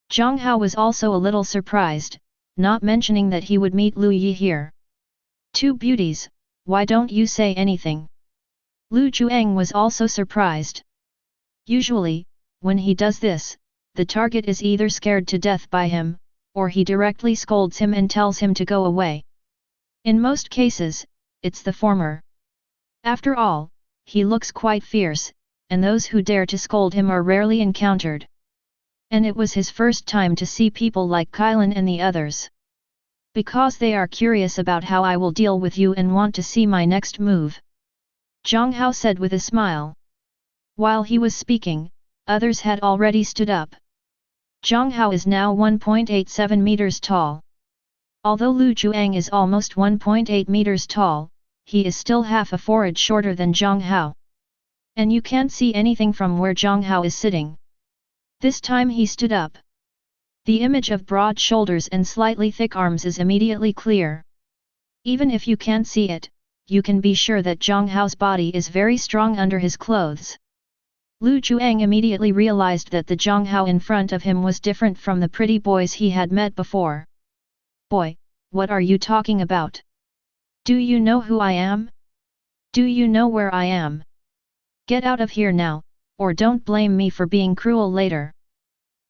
A: Jiang Hao was also a little surprised, not mentioning that he would meet Lu Yi here. 2 beauties, why don't you say anything? Lu Juang was also surprised. Usually, when he does this, the target is either scared to death by him, or he directly scolds him and tells him to go away. In most cases, it's the former. After all, he looks quite fierce, and those who dare to scold him are rarely encountered. And it was his first time to see people like Kailan and the others. Because they are curious about how I will deal with you and want to see my next move. Jiang Hao said with a smile. While he was speaking, others had already stood up. Jiang Hao is now 1.87 meters tall. Although Lu Juang is almost 1.8 meters tall, he is still half a forehead shorter than Jiang Hao. And you can't see anything from where Jiang Hao is sitting. This time he stood up. The image of broad shoulders and slightly thick arms is immediately clear. Even if you can't see it, you can be sure that Jiang Hao's body is very strong under his clothes. Lu Juang immediately realized that the Jiang Hao in front of him was different from the pretty boys he had met before. Boy, what are you talking about? Do you know who I am? Do you know where I am? Get out of here now, or don't blame me for being cruel later.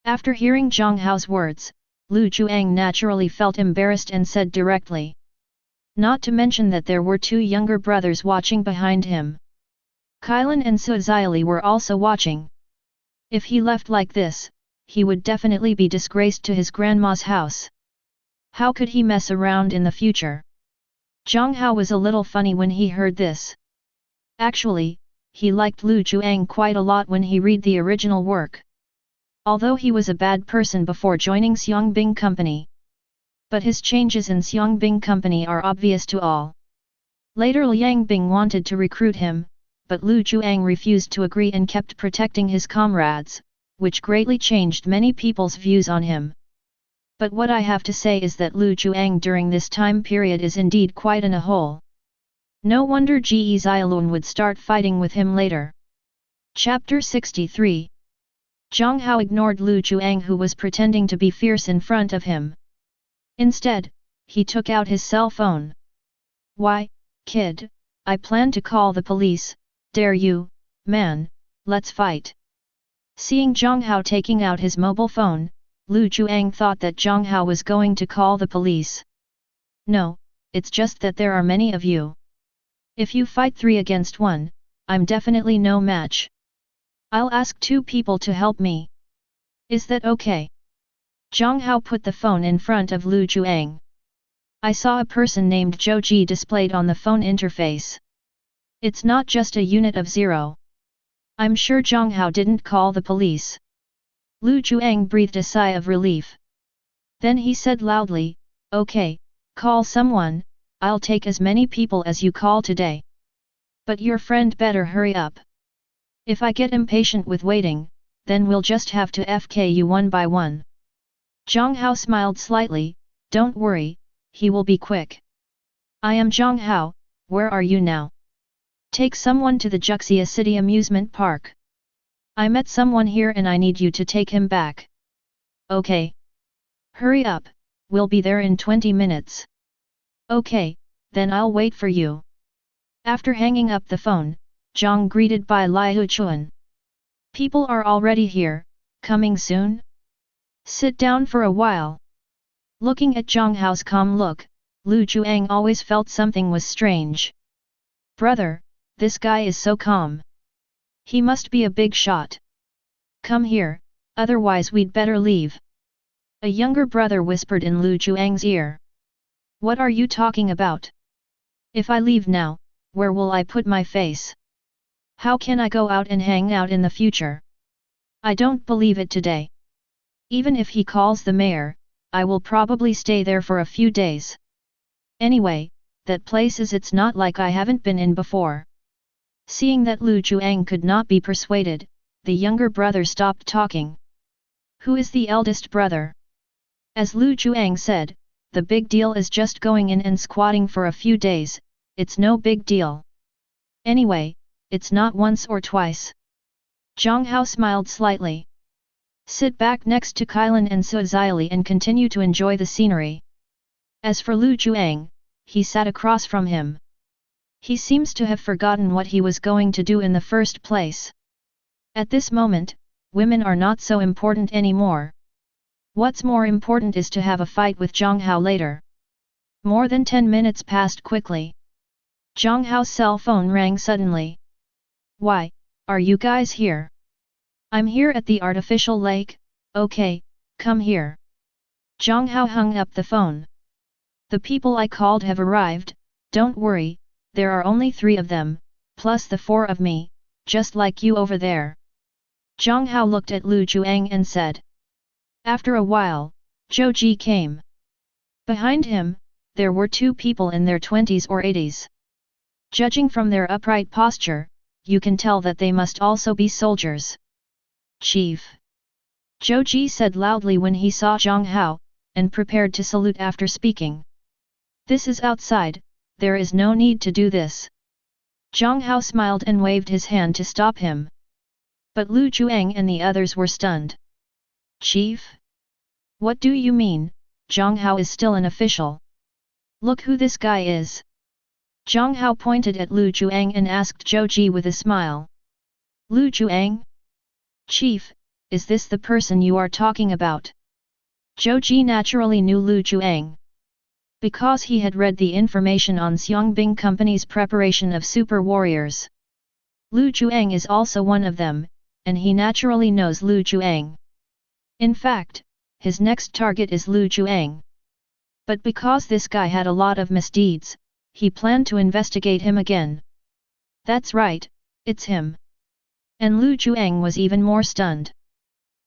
A: After hearing Jiang Hao's words, Lu Juang naturally felt embarrassed and said directly. Not to mention that there were two younger brothers watching behind him. Kylan and Suzaili were also watching. If he left like this, he would definitely be disgraced to his grandma's house. How could he mess around in the future? Jiang Hao was a little funny when he heard this. Actually, he liked Lu Juang quite a lot when he read the original work. Although he was a bad person before joining Xiangbing Company. But his changes in Xiangbing Company are obvious to all. Later Liang Bing wanted to recruit him, but Lu Juang refused to agree and kept protecting his comrades, which greatly changed many people's views on him. But what I have to say is that Lu Juang during this time period is indeed quite in a hole. No wonder Ge Zilun would start fighting with him later. Chapter 63. Jiang Hao ignored Lu Juang, who was pretending to be fierce in front of him. Instead, he took out his cell phone. Why, kid, I plan to call the police, dare you, man, let's fight. Seeing Jiang Hao taking out his mobile phone, Lu Juang thought that Jiang Hao was going to call the police. No, it's just that there are many of you. If you fight 3 against 1, I'm definitely no match. I'll ask 2 people to help me. Is that okay? Jiang Hao put the phone in front of Lu Juang. I saw a person named Zhou Ji displayed on the phone interface. It's not just a unit of 0. I'm sure Jiang Hao didn't call the police. Lu Juang breathed a sigh of relief. Then he said loudly, okay, call someone, I'll take as many people as you call today. But your friend better hurry up. If I get impatient with waiting, then we'll just have to FK you one by one. Jiang Hao smiled slightly, don't worry, he will be quick. I am Jiang Hao, where are you now? Take someone to the Juxia City Amusement Park. I met someone here and I need you to take him back. Okay. Hurry up, we'll be there in 20 minutes. Okay, then I'll wait for you. After hanging up the phone, Zhang greeted by Liu Chuan. People are already here, coming soon? Sit down for a while. Looking at Jiang Hao's calm look, Lu Juang always felt something was strange. Brother, this guy is so calm. He must be a big shot. Come here, otherwise we'd better leave. A younger brother whispered in Lu Juang's ear. What are you talking about? If I leave now, where will I put my face? How can I go out and hang out in the future? I don't believe it today. Even if he calls the mayor, I will probably stay there for a few days. Anyway, that place it's not like I haven't been in before. Seeing that Lu Juang could not be persuaded, the younger brother stopped talking. Who is the eldest brother? As Lu Juang said, the big deal is just going in and squatting for a few days, it's no big deal. Anyway, it's not once or twice. Jiang Hao smiled slightly. Sit back next to Kylan and Suzaili and continue to enjoy the scenery. As for Lu Juang, he sat across from him. He seems to have forgotten what he was going to do in the first place. At this moment, women are not so important anymore. What's more important is to have a fight with Jiang Hao later. More than 10 minutes passed quickly. Jiang Hao's cell phone rang suddenly. Why, are you guys here? I'm here at the artificial lake, okay, come here. Jiang Hao hung up the phone. The people I called have arrived, don't worry, there are only 3 of them, plus the 4 of me, just like you over there. Jiang Hao looked at Lu Juang and said. After a while, Zhou Ji came. Behind him, there were two people in their 20s or 80s. Judging from their upright posture, you can tell that they must also be soldiers. Chief. Zhou Ji said loudly when he saw Jiang Hao, and prepared to salute after speaking. This is outside, there is no need to do this. Jiang Hao smiled and waved his hand to stop him. But Lu Juang and the others were stunned. Chief? What do you mean, Jiang Hao is still an official? Look who this guy is. Jiang Hao pointed at Lu Juang and asked Zhou Ji with a smile. Lu Juang? Chief, is this the person you are talking about? Zhou Ji naturally knew Lu Juang. Because he had read the information on Xiangbing Company's preparation of super warriors. Lu Juang is also one of them, and he naturally knows Lu Juang. In fact, his next target is Lu Juang. But because this guy had a lot of misdeeds, he planned to investigate him again. That's right, it's him. And Lu Juang was even more stunned.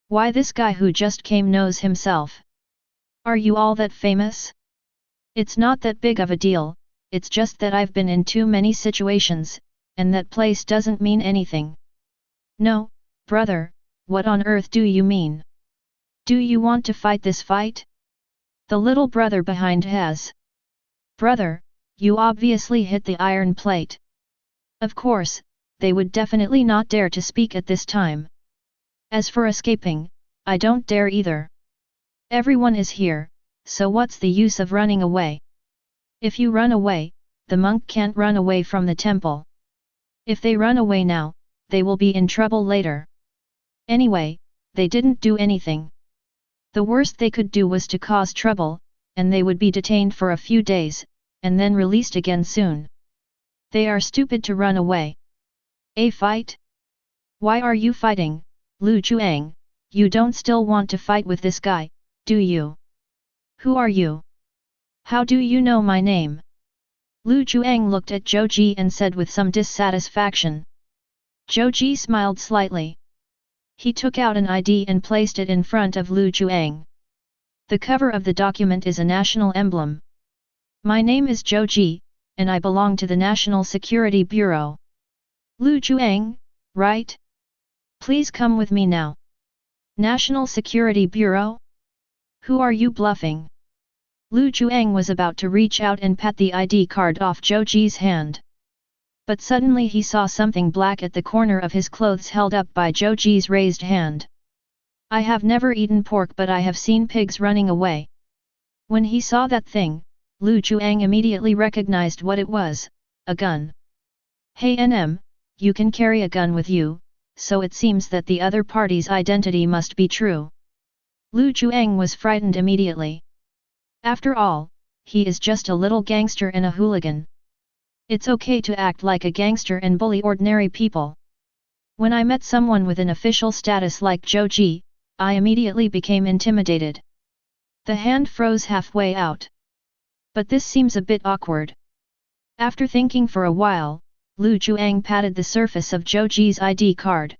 A: Why this guy who just came knows himself? Are you all that famous? It's not that big of a deal, it's just that I've been in too many situations, and that place doesn't mean anything. No, brother, what on earth do you mean? Do you want to fight this fight? The little brother behind has. Brother, you obviously hit the iron plate. Of course, they would definitely not dare to speak at this time. As for escaping, I don't dare either. Everyone is here, so what's the use of running away? If you run away, the monk can't run away from the temple. If they run away now, they will be in trouble later. Anyway, they didn't do anything. The worst they could do was to cause trouble, and they would be detained for a few days, and then released again soon. They are stupid to run away. A fight? Why are you fighting, Lu Juang? You don't still want to fight with this guy, do you? Who are you? How do you know my name? Lu Juang looked at Zhou Ji and said with some dissatisfaction. Zhou Ji smiled slightly. He took out an ID and placed it in front of Lu Juang. The cover of the document is a national emblem. My name is Zhou Ji, and I belong to the National Security Bureau. Lu Juang, right? Please come with me now. National Security Bureau? Who are you bluffing? Lu Juang was about to reach out and pat the ID card off Zhou Ji's hand. But suddenly he saw something black at the corner of his clothes held up by Zhou Ji's raised hand. I have never eaten pork, but I have seen pigs running away. When he saw that thing, Lu Juang immediately recognized what it was, a gun. Hey NM, you can carry a gun with you, so it seems that the other party's identity must be true. Lu Juang was frightened immediately. After all, he is just a little gangster and a hooligan. It's okay to act like a gangster and bully ordinary people. When I met someone with an official status like Zhou Ji, I immediately became intimidated. The hand froze halfway out. But this seems a bit awkward. After thinking for a while, Lu Juang patted the surface of Zhou Ji's ID card.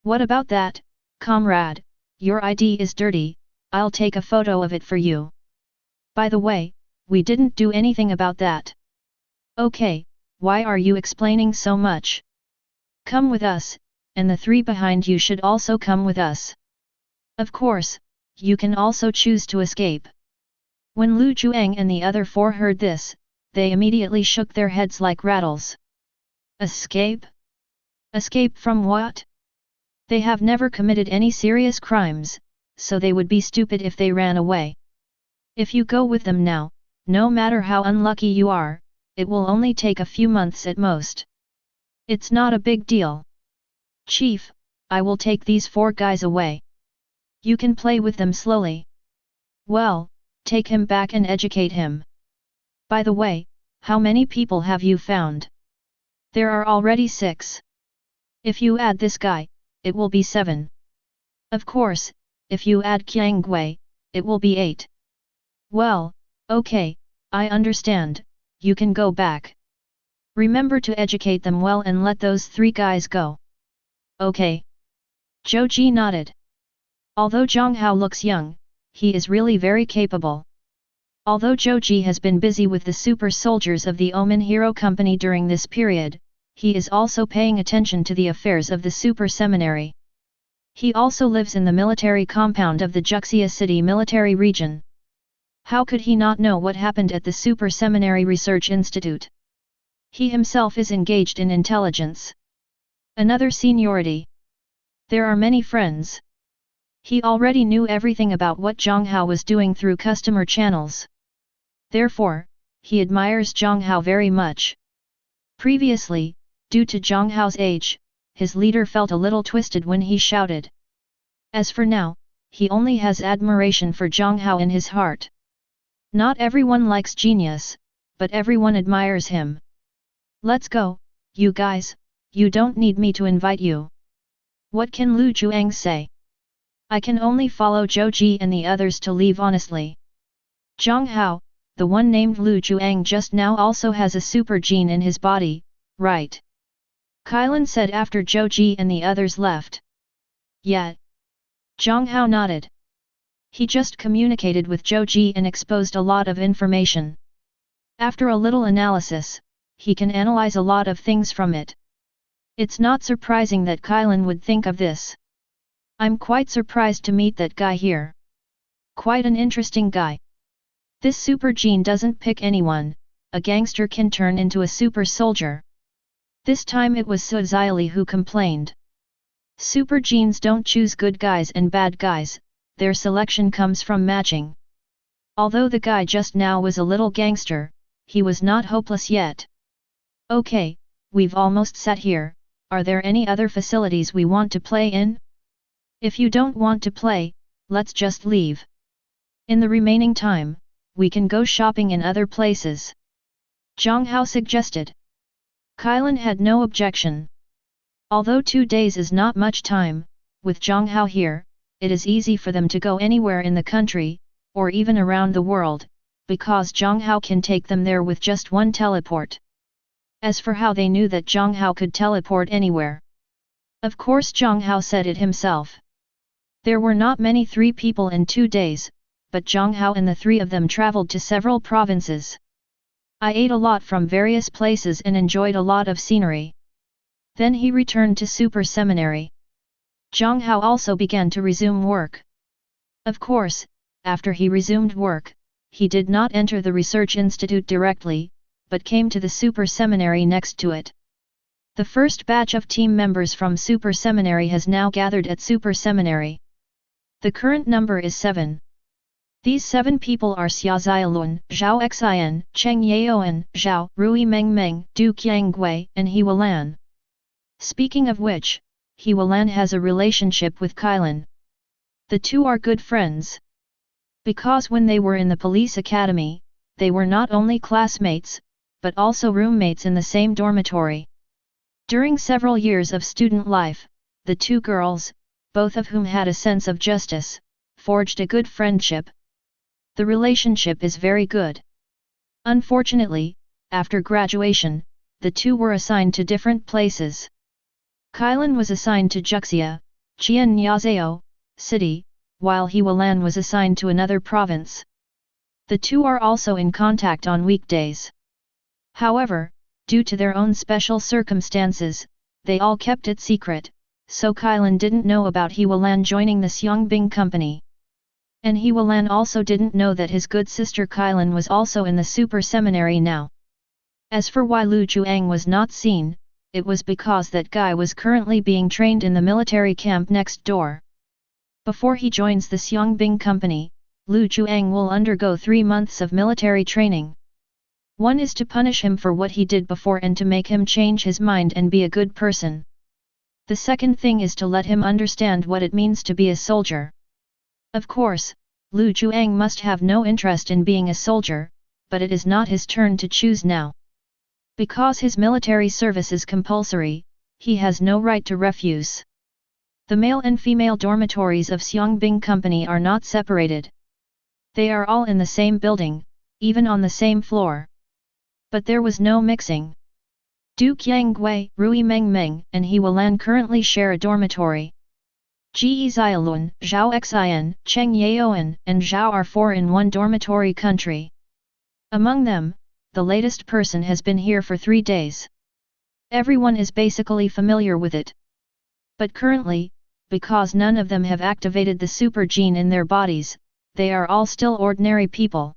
A: What about that, comrade? Your ID is dirty, I'll take a photo of it for you. By the way, we didn't do anything about that. Okay, why are you explaining so much? Come with us, and the three behind you should also come with us. Of course, you can also choose to escape. When Lu Juang and the other four heard this, they immediately shook their heads like rattles. Escape? Escape from what? They have never committed any serious crimes, so they would be stupid if they ran away. If you go with them now, no matter how unlucky you are, it will only take a few months at most. It's not a big deal. Chief, I will take these four guys away. You can play with them slowly. Well, take him back and educate him. By the way, how many people have you found? There are already 6. If you add this guy, it will be 7. Of course, if you add Qiang Gui, it will be 8. Well, okay, I understand, you can go back. Remember to educate them well and let those 3 guys go. Okay. Zhou Ji nodded. Although Jiang Hao looks young, he is really very capable. Although Zhou Ji has been busy with the super soldiers of the Omen Hero Company during this period, he is also paying attention to the affairs of the super seminary. He also lives in the military compound of the Juxia City military region. How could he not know what happened at the Super Seminary Research Institute? He himself is engaged in intelligence. Another seniority. There are many friends. He already knew everything about what Jiang Hao was doing through customer channels. Therefore, he admires Jiang Hao very much. Previously, due to Jiang Hao's age, his leader felt a little twisted when he shouted. As for now, he only has admiration for Jiang Hao in his heart. Not everyone likes genius, but everyone admires him. Let's go, you guys, you don't need me to invite you. What can Lu Juang say? I can only follow Zhou Ji and the others to leave honestly. Jiang Hao, the one named Lu Juang just now also has a super gene in his body, right? Kailan said after Zhou Ji and the others left. Yeah. Jiang Hao nodded. He just communicated with Zhou Ji and exposed a lot of information. After a little analysis, he can analyze a lot of things from it. It's not surprising that Kailan would think of this. I'm quite surprised to meet that guy here. Quite an interesting guy. This super gene doesn't pick anyone, a gangster can turn into a super soldier. This time it was Su Xiaoli who complained. Super genes don't choose good guys and bad guys, their selection comes from matching. Although the guy just now was a little gangster, he was not hopeless yet. Okay, we've almost sat here, are there any other facilities we want to play in? If you don't want to play, let's just leave. In the remaining time, we can go shopping in other places. Jiang Hao suggested. Kailan had no objection. Although 2 days is not much time, with Jiang Hao here, it is easy for them to go anywhere in the country, or even around the world, because Jiang Hao can take them there with just one teleport. As for how they knew that Jiang Hao could teleport anywhere. Of course Jiang Hao said it himself. There were not many 3 people in 2 days, but Jiang Hao and the 3 of them traveled to several provinces. I ate a lot from various places and enjoyed a lot of scenery. Then he returned to Super Seminary. Jiang Hao also began to resume work. Of course, after he resumed work, he did not enter the research institute directly, but came to the Super Seminary next to it. The first batch of team members from Super Seminary has now gathered at Super Seminary. The current number is 7. These 7 people are Xia Xiaolun, Zhao Xian, Cheng Yaoan, Zhao, Rui Mengmeng, Du Qianggui, and He Wulan. Speaking of which, He Wulan has a relationship with Kailan. The two are good friends. Because when they were in the police academy, they were not only classmates, but also roommates in the same dormitory. During several years of student life, the 2 girls, both of whom had a sense of justice, forged a good friendship. The relationship is very good. Unfortunately, after graduation, the 2 were assigned to different places. Kailan was assigned to Juxia, Qianyazao, city, while He Wulan was assigned to another province. The 2 are also in contact on weekdays. However, due to their own special circumstances, they all kept it secret, so Kailan didn't know about He Wulan joining the Xiangbing company. And He Wulan also didn't know that his good sister Kailan was also in the Super Seminary now. As for why Lu Juang was not seen, it was because that guy was currently being trained in the military camp next door. Before he joins the Xiangbing company, Lu Juang will undergo 3 months of military training. One is to punish him for what he did before and to make him change his mind and be a good person. The second thing is to let him understand what it means to be a soldier. Of course, Lu Juang must have no interest in being a soldier, but it is not his turn to choose now. Because his military service is compulsory, he has no right to refuse. The male and female dormitories of Xiangbing Company are not separated. They are all in the same building, even on the same floor. But there was no mixing. Du Qianggui, Rui Mengmeng, and He Wulan currently share a dormitory. Ge Xiaolun, Zhao Xian, Cheng Yaoan, and Zhao are 4 in one dormitory country. Among them, the latest person has been here for 3 days. Everyone is basically familiar with it. But currently, because none of them have activated the super gene in their bodies, they are all still ordinary people.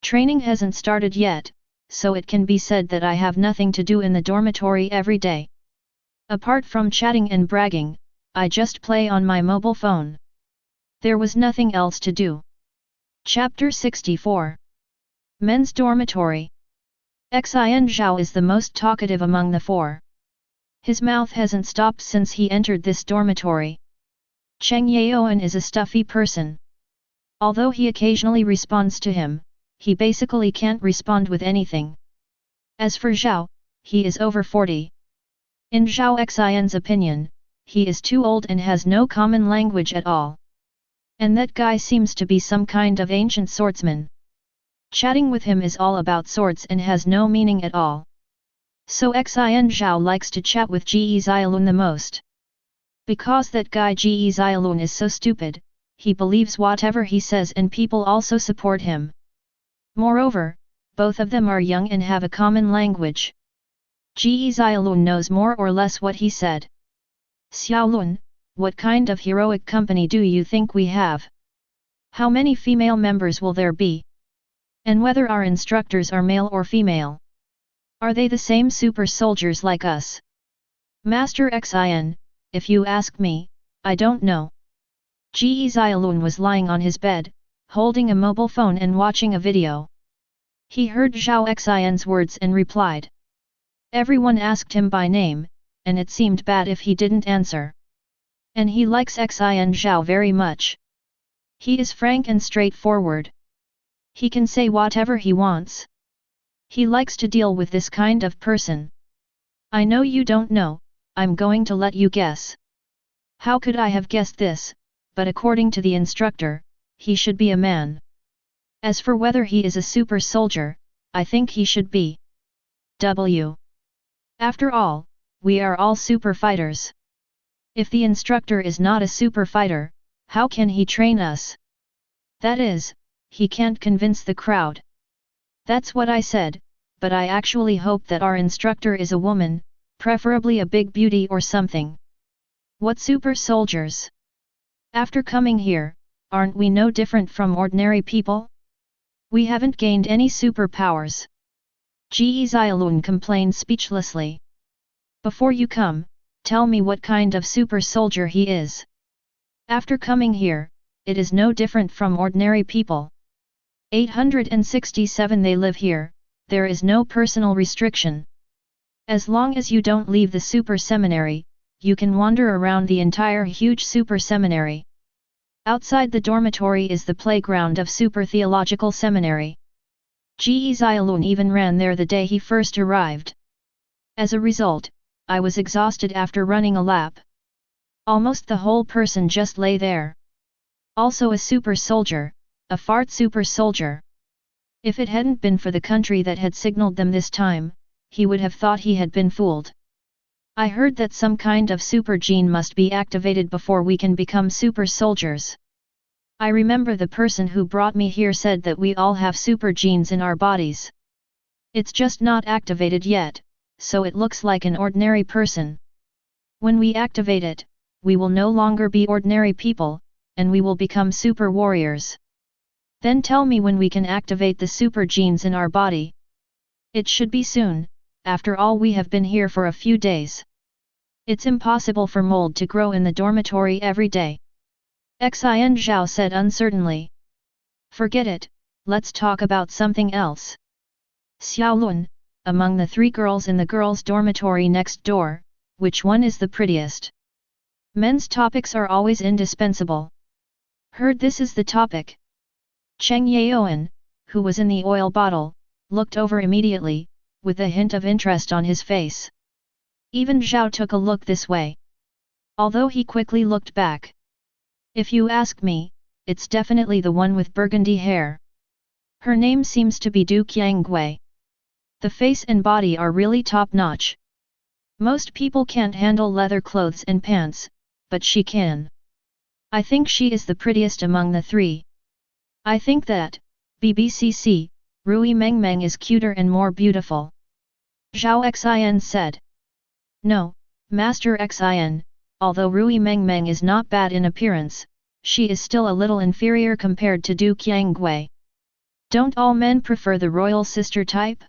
A: Training hasn't started yet, so it can be said that I have nothing to do in the dormitory every day. Apart from chatting and bragging, I just play on my mobile phone. There was nothing else to do. Chapter 64. Men's Dormitory. Xian Zhao is the most talkative among the 4. His mouth hasn't stopped since he entered this dormitory. Cheng Yaoan is a stuffy person. Although he occasionally responds to him, he basically can't respond with anything. As for Zhao, he is over 40. In Zhao Xian's opinion, he is too old and has no common language at all. And that guy seems to be some kind of ancient swordsman. Chatting with him is all about swords and has no meaning at all. So Xian Zhao likes to chat with Ge Xiaolun the most. Because that guy Ge Xiaolun is so stupid, he believes whatever he says and people also support him. Moreover, both of them are young and have a common language. Ge Xiaolun knows more or less what he said. Xiaolun, what kind of heroic company do you think we have? How many female members will there be? And whether our instructors are male or female? Are they the same super soldiers like us? Master Xian, if you ask me, I don't know. Ge Xiaolun was lying on his bed, holding a mobile phone and watching a video. He heard Zhao Xian's words and replied. Everyone asked him by name, and it seemed bad if he didn't answer. And he likes Xian Zhao very much. He is frank and straightforward. He can say whatever he wants. He likes to deal with this kind of person. I know you don't know, I'm going to let you guess. How could I have guessed this, but according to the instructor, he should be a man. As for whether he is a super soldier, I think he should be. W. After all, we are all super fighters. If the instructor is not a super fighter, how can he train us? That is, he can't convince the crowd. That's what I said, but I actually hope that our instructor is a woman, preferably a big beauty or something. What super soldiers? After coming here, aren't we no different from ordinary people? We haven't gained any superpowers. Ge Xiaolun complained speechlessly. Before you come, tell me what kind of super soldier he is. After coming here, it is no different from ordinary people. 867 They live here, there is no personal restriction. As long as you don't leave the super seminary, you can wander around the entire huge super seminary. Outside the dormitory is the playground of Super Theological Seminary. Ge Xiaolun even ran there the day he first arrived. As a result, I was exhausted after running a lap. Almost the whole person just lay there. Also a super soldier, a fart super soldier. If it hadn't been for the country that had signaled them this time, he would have thought he had been fooled. I heard that some kind of super gene must be activated before we can become super soldiers. I remember the person who brought me here said that we all have super genes in our bodies. It's just not activated yet, so it looks like an ordinary person. When we activate it, we will no longer be ordinary people, and we will become super warriors. Then tell me when we can activate the super genes in our body. It should be soon. After all, we have been here for a few days. It's impossible for mold to grow in the dormitory every day. Xian Zhao said uncertainly. Forget it, let's talk about something else. Xiaolun, among the 3 girls in the girls' dormitory next door, which one is the prettiest? Men's topics are always indispensable. Heard this is the topic. Cheng Yaoan, who was in the oil bottle, looked over immediately, with a hint of interest on his face. Even Zhao took a look this way. Although he quickly looked back. If you ask me, it's definitely the one with burgundy hair. Her name seems to be Du Qianggui. The face and body are really top-notch. Most people can't handle leather clothes and pants, but she can. I think she is the prettiest among the three. I think that, BBCC, Rui Mengmeng is cuter and more beautiful. Zhao Xin said. No, Master Xin, although Rui Mengmeng is not bad in appearance, she is still a little inferior compared to Du Qiangwei. Don't all men prefer the royal sister type?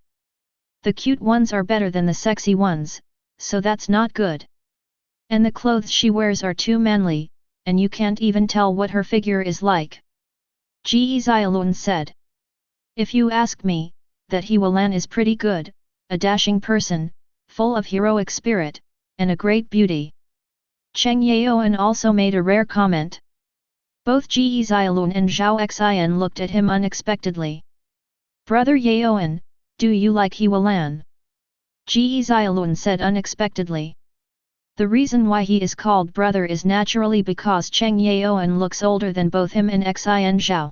A: The cute ones are better than the sexy ones, so that's not good. And the clothes she wears are too manly, and you can't even tell what her figure is like. Ji Xiaolun said. If you ask me, that He Wulan is pretty good, a dashing person, full of heroic spirit, and a great beauty. Cheng Yaoan also made a rare comment. Both Ji Xiaolun and Zhao Xian looked at him unexpectedly. Brother Yaoan, do you like He Wulan? Ji Xiaolun said unexpectedly. The reason why he is called brother is naturally because Cheng Yaoan looks older than both him and Xian Zhao.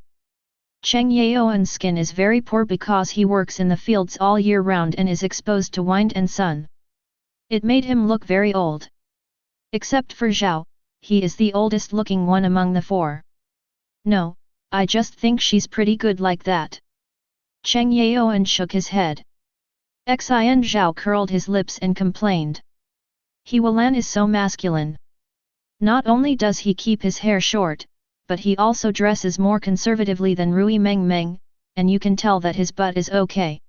A: Cheng Yaoan's skin is very poor because he works in the fields all year round and is exposed to wind and sun. It made him look very old. Except for Zhao, he is the oldest looking one among the four. No, I just think she's pretty good like that. Cheng Yaoan shook his head. Xian Zhao curled his lips and complained. He Wulan is so masculine. Not only does he keep his hair short, but he also dresses more conservatively than Rui Mengmeng, and you can tell that his butt is okay.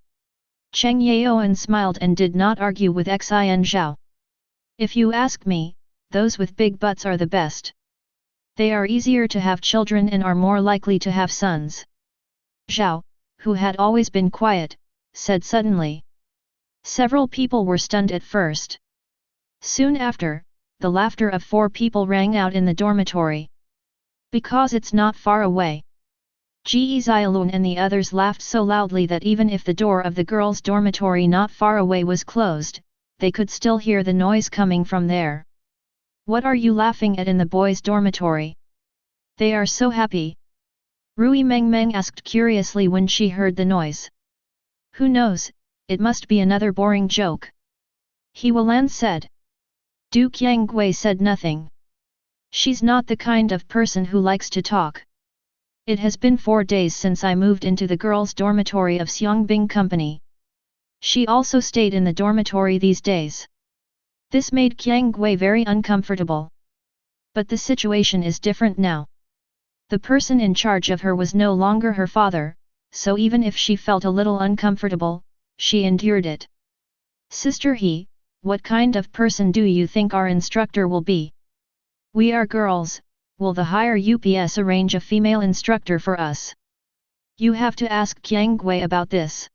A: Cheng Yaoan smiled and did not argue with Xian Zhao. If you ask me, those with big butts are the best. They are easier to have children and are more likely to have sons. Zhao, who had always been quiet, said suddenly. Several people were stunned at first. Soon after, the laughter of 4 people rang out in the dormitory. Because it's not far away. Ji Xiaolun and the others laughed so loudly that even if the door of the girls' dormitory not far away was closed, they could still hear the noise coming from there. What are you laughing at in the boys' dormitory? They are so happy. Rui Mengmeng asked curiously when she heard the noise. Who knows, it must be another boring joke. He Wulan said. Du Qiangwei said nothing. She's not the kind of person who likes to talk. It has been 4 days since I moved into the girls' dormitory of Xiangbing Company. She also stayed in the dormitory these days. This made Qiangwei very uncomfortable. But the situation is different now. The person in charge of her was no longer her father, so even if she felt a little uncomfortable, she endured it. Sister He, what kind of person do you think our instructor will be? We are girls, will the higher UPS arrange a female instructor for us? You have to ask Qiangwei about this.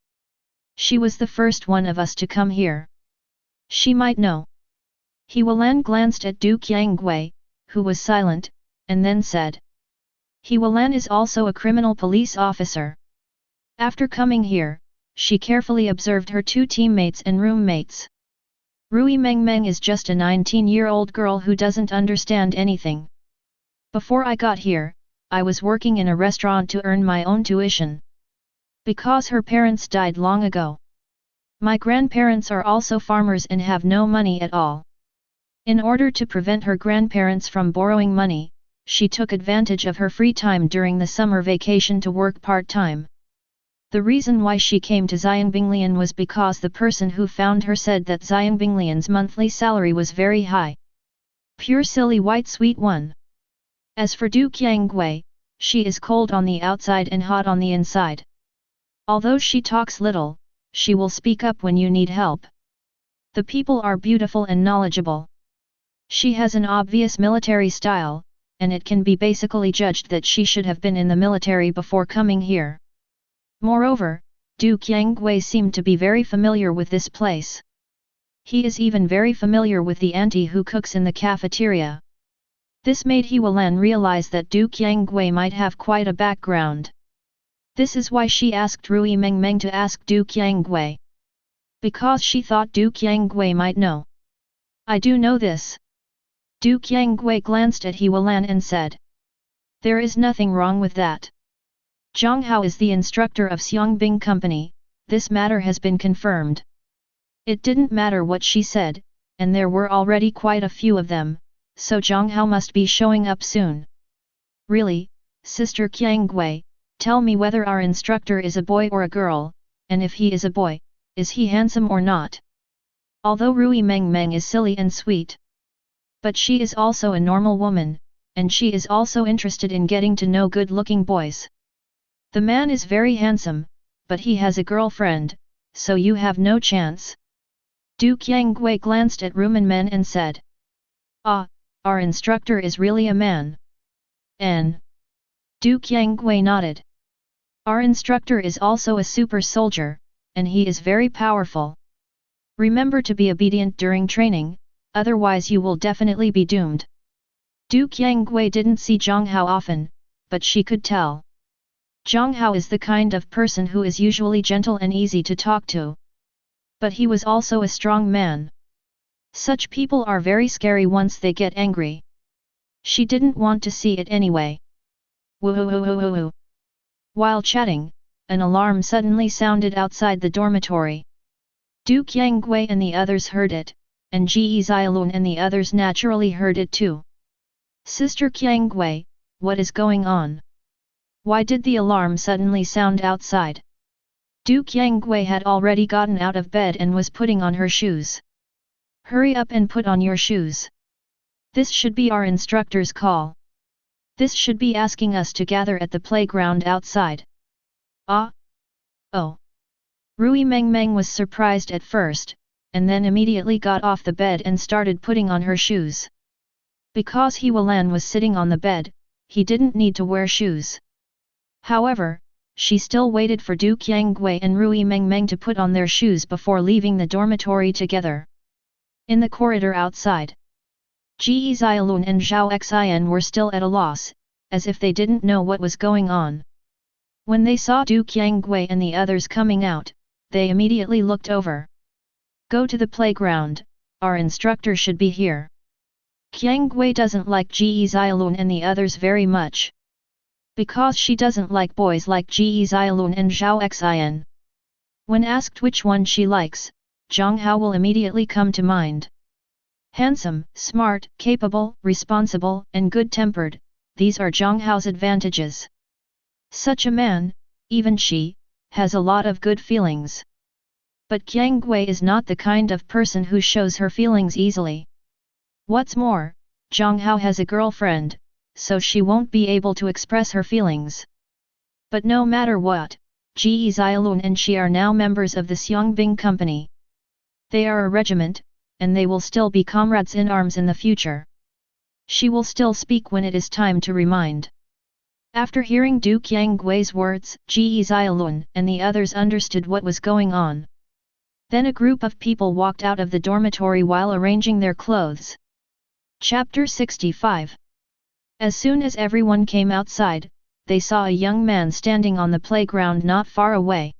A: She was the first one of us to come here. She might know. He Wulan glanced at Du Qiangwei, who was silent, and then said. He Wulan is also a criminal police officer. After coming here, she carefully observed her 2 teammates and roommates. Rui Mengmeng is just a 19-year-old girl who doesn't understand anything. Before I got here, I was working in a restaurant to earn my own tuition. Because her parents died long ago. My grandparents are also farmers and have no money at all. In order to prevent her grandparents from borrowing money, she took advantage of her free time during the summer vacation to work part-time. The reason why she came to Xiangbinglian was because the person who found her said that Xiangbinglian's monthly salary was very high. Pure silly white sweet one. As for Du Qiangwei, she is cold on the outside and hot on the inside. Although she talks little, she will speak up when you need help. The people are beautiful and knowledgeable. She has an obvious military style, and it can be basically judged that she should have been in the military before coming here. Moreover, Du Qiangwei seemed to be very familiar with this place. He is even very familiar with the auntie who cooks in the cafeteria. This made He Wulan realize that Du Qiangwei might have quite a background. This is why she asked Rui Mengmeng to ask Du Qiangwei. Because she thought Du Qiangwei might know. I do know this. Du Qiangwei glanced at He Wulan and said. There is nothing wrong with that. Jiang Hao is the instructor of Xiangbing Company, this matter has been confirmed. It didn't matter what she said, and there were already quite a few of them, so Jiang Hao must be showing up soon. Really, Sister Qiang Gui, tell me whether our instructor is a boy or a girl, and if he is a boy, is he handsome or not? Although Rui Meng Meng is silly and sweet, but she is also a normal woman, and she is also interested in getting to know good-looking boys. The man is very handsome, but he has a girlfriend, so you have no chance. Du Qianggui glanced at Rumen and said. Ah, our instructor is really a man. N. Du Qianggui nodded. Our instructor is also a super soldier, and he is very powerful. Remember to be obedient during training, otherwise you will definitely be doomed. Du Qianggui didn't see Jiang Hao often, but she could tell. Jiang Hao is the kind of person who is usually gentle and easy to talk to. But he was also a strong man. Such people are very scary once they get angry. She didn't want to see it anyway. Woo-hoo-hoo-hoo-hoo. While chatting, an alarm suddenly sounded outside the dormitory. Du Qianggui and the others heard it, and Ji Xiaolun and the others naturally heard it too. Sister Qianggui, what is going on? Why did the alarm suddenly sound outside? Du Qianggui had already gotten out of bed and was putting on her shoes. Hurry up and put on your shoes. This should be our instructor's call. This should be asking us to gather at the playground outside. Ah? Oh. Rui Meng Meng was surprised at first, and then immediately got off the bed and started putting on her shoes. Because He Wulan was sitting on the bed, he didn't need to wear shoes. However, she still waited for Du Qianggui and Rui Meng Meng to put on their shoes before leaving the dormitory together. In the corridor outside, Ji Xiaolun and Zhao Xian were still at a loss, as if they didn't know what was going on. When they saw Du Qianggui and the others coming out, they immediately looked over. Go to the playground, our instructor should be here. Qianggui doesn't like Ji Xiaolun and the others very much. Because she doesn't like boys like Ji Xiaolun and Zhao Xian. When asked which one she likes, Jiang Hao will immediately come to mind. Handsome, smart, capable, responsible, and good-tempered, these are Jiang Hao's advantages. Such a man, even she, has a lot of good feelings. But Qianggui is not the kind of person who shows her feelings easily. What's more, Jiang Hao has a girlfriend, so she won't be able to express her feelings. But no matter what, Ji Xiaolun and she are now members of the Xiangbing company. They are a regiment, and they will still be comrades in arms in the future. She will still speak when it is time to remind. After hearing Du Qianggui's words, Ji Xiaolun and the others understood what was going on. Then a group of people walked out of the dormitory while arranging their clothes. Chapter 65. As soon as everyone came outside, they saw a young man standing on the playground not far away.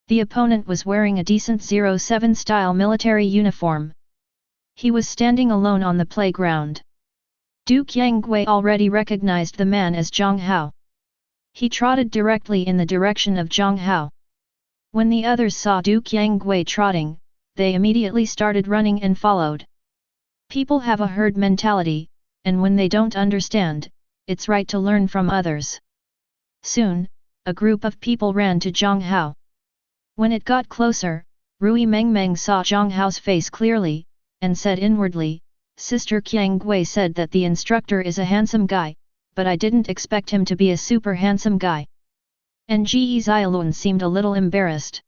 A: The opponent was wearing a decent 07-style military uniform. He was standing alone on the playground. Du Qianggui already recognized the man as Jiang Hao. He trotted directly in the direction of Jiang Hao. When the others saw Du Qianggui trotting, they immediately started running and followed. People have a herd mentality, and when they don't understand, it's right to learn from others. Soon, a group of people ran to Jiang Hao. When it got closer, Rui Meng Meng saw Jiang Hao's face clearly, and said inwardly, Sister Qianggui said that the instructor is a handsome guy, but I didn't expect him to be a super handsome guy. And Ji Xiaolun seemed a little embarrassed.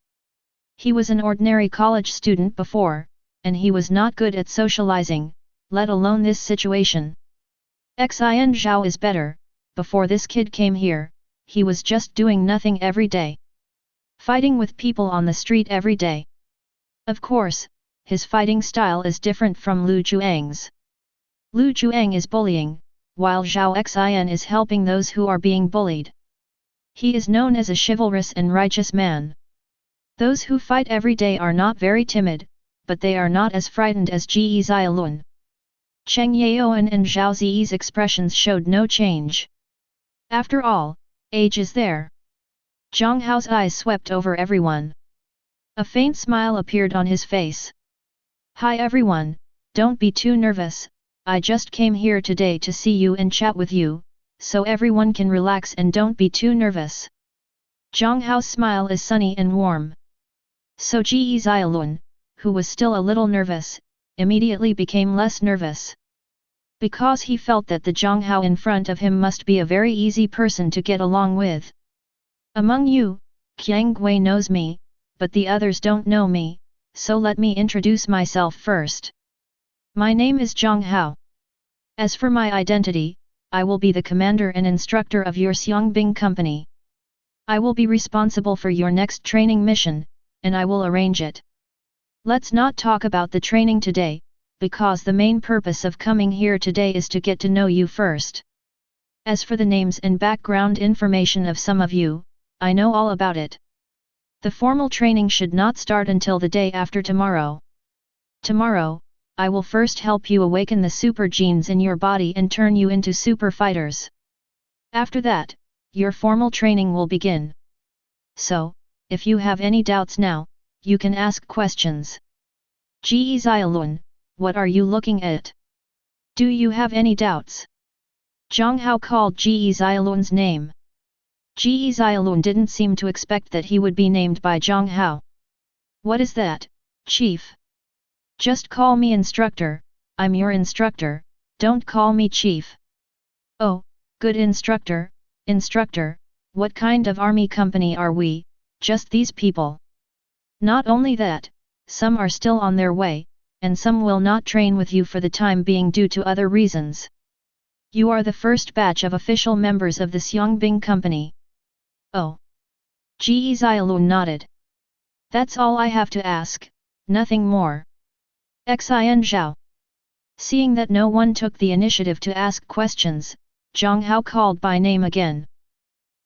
A: He was an ordinary college student before, and he was not good at socializing, let alone this situation. Xian Zhao is better. Before this kid came here, he was just doing nothing every day. Fighting with people on the street every day. Of course, his fighting style is different from Lu Juang's. Lu Juang is bullying, while Zhao Xian is helping those who are being bullied. He is known as a chivalrous and righteous man. Those who fight every day are not very timid, but they are not as frightened as Ji Xiaolun. Cheng Yaoan and Zhao Ziyi's expressions showed no change. After all, age is there. Jiang Hao's eyes swept over everyone. A faint smile appeared on his face. Hi everyone, don't be too nervous, I just came here today to see you and chat with you, so everyone can relax and don't be too nervous. Jiang Hao's smile is sunny and warm. So Ji Xiaolun, who was still a little nervous, immediately became less nervous. Because he felt that the Jiang Hao in front of him must be a very easy person to get along with. Among you, Qiang Gui knows me, but the others don't know me, so let me introduce myself first. My name is Jiang Hao. As for my identity, I will be the commander and instructor of your Xiangbing company. I will be responsible for your next training mission, and I will arrange it. Let's not talk about the training today, because the main purpose of coming here today is to get to know you first. As for the names and background information of some of you, I know all about it. The formal training should not start until the day after tomorrow. Tomorrow, I will first help you awaken the super genes in your body and turn you into super fighters. After that, your formal training will begin. So, if you have any doubts now, you can ask questions. Ji Xiaolun, what are you looking at? Do you have any doubts? Jiang Hao called Ji Xiaolun's name. Ji Xiaolun didn't seem to expect that he would be named by Jiang Hao. What is that, chief? Just call me instructor, I'm your instructor, don't call me chief. Oh, good instructor, what kind of army company are we, just these people? Not only that, some are still on their way, and some will not train with you for the time being due to other reasons. You are the first batch of official members of the Xiangbing company. Oh. Ji Xiaolun nodded. That's all I have to ask, nothing more. Xian Zhao. Seeing that no one took the initiative to ask questions, Jiang Hao called by name again.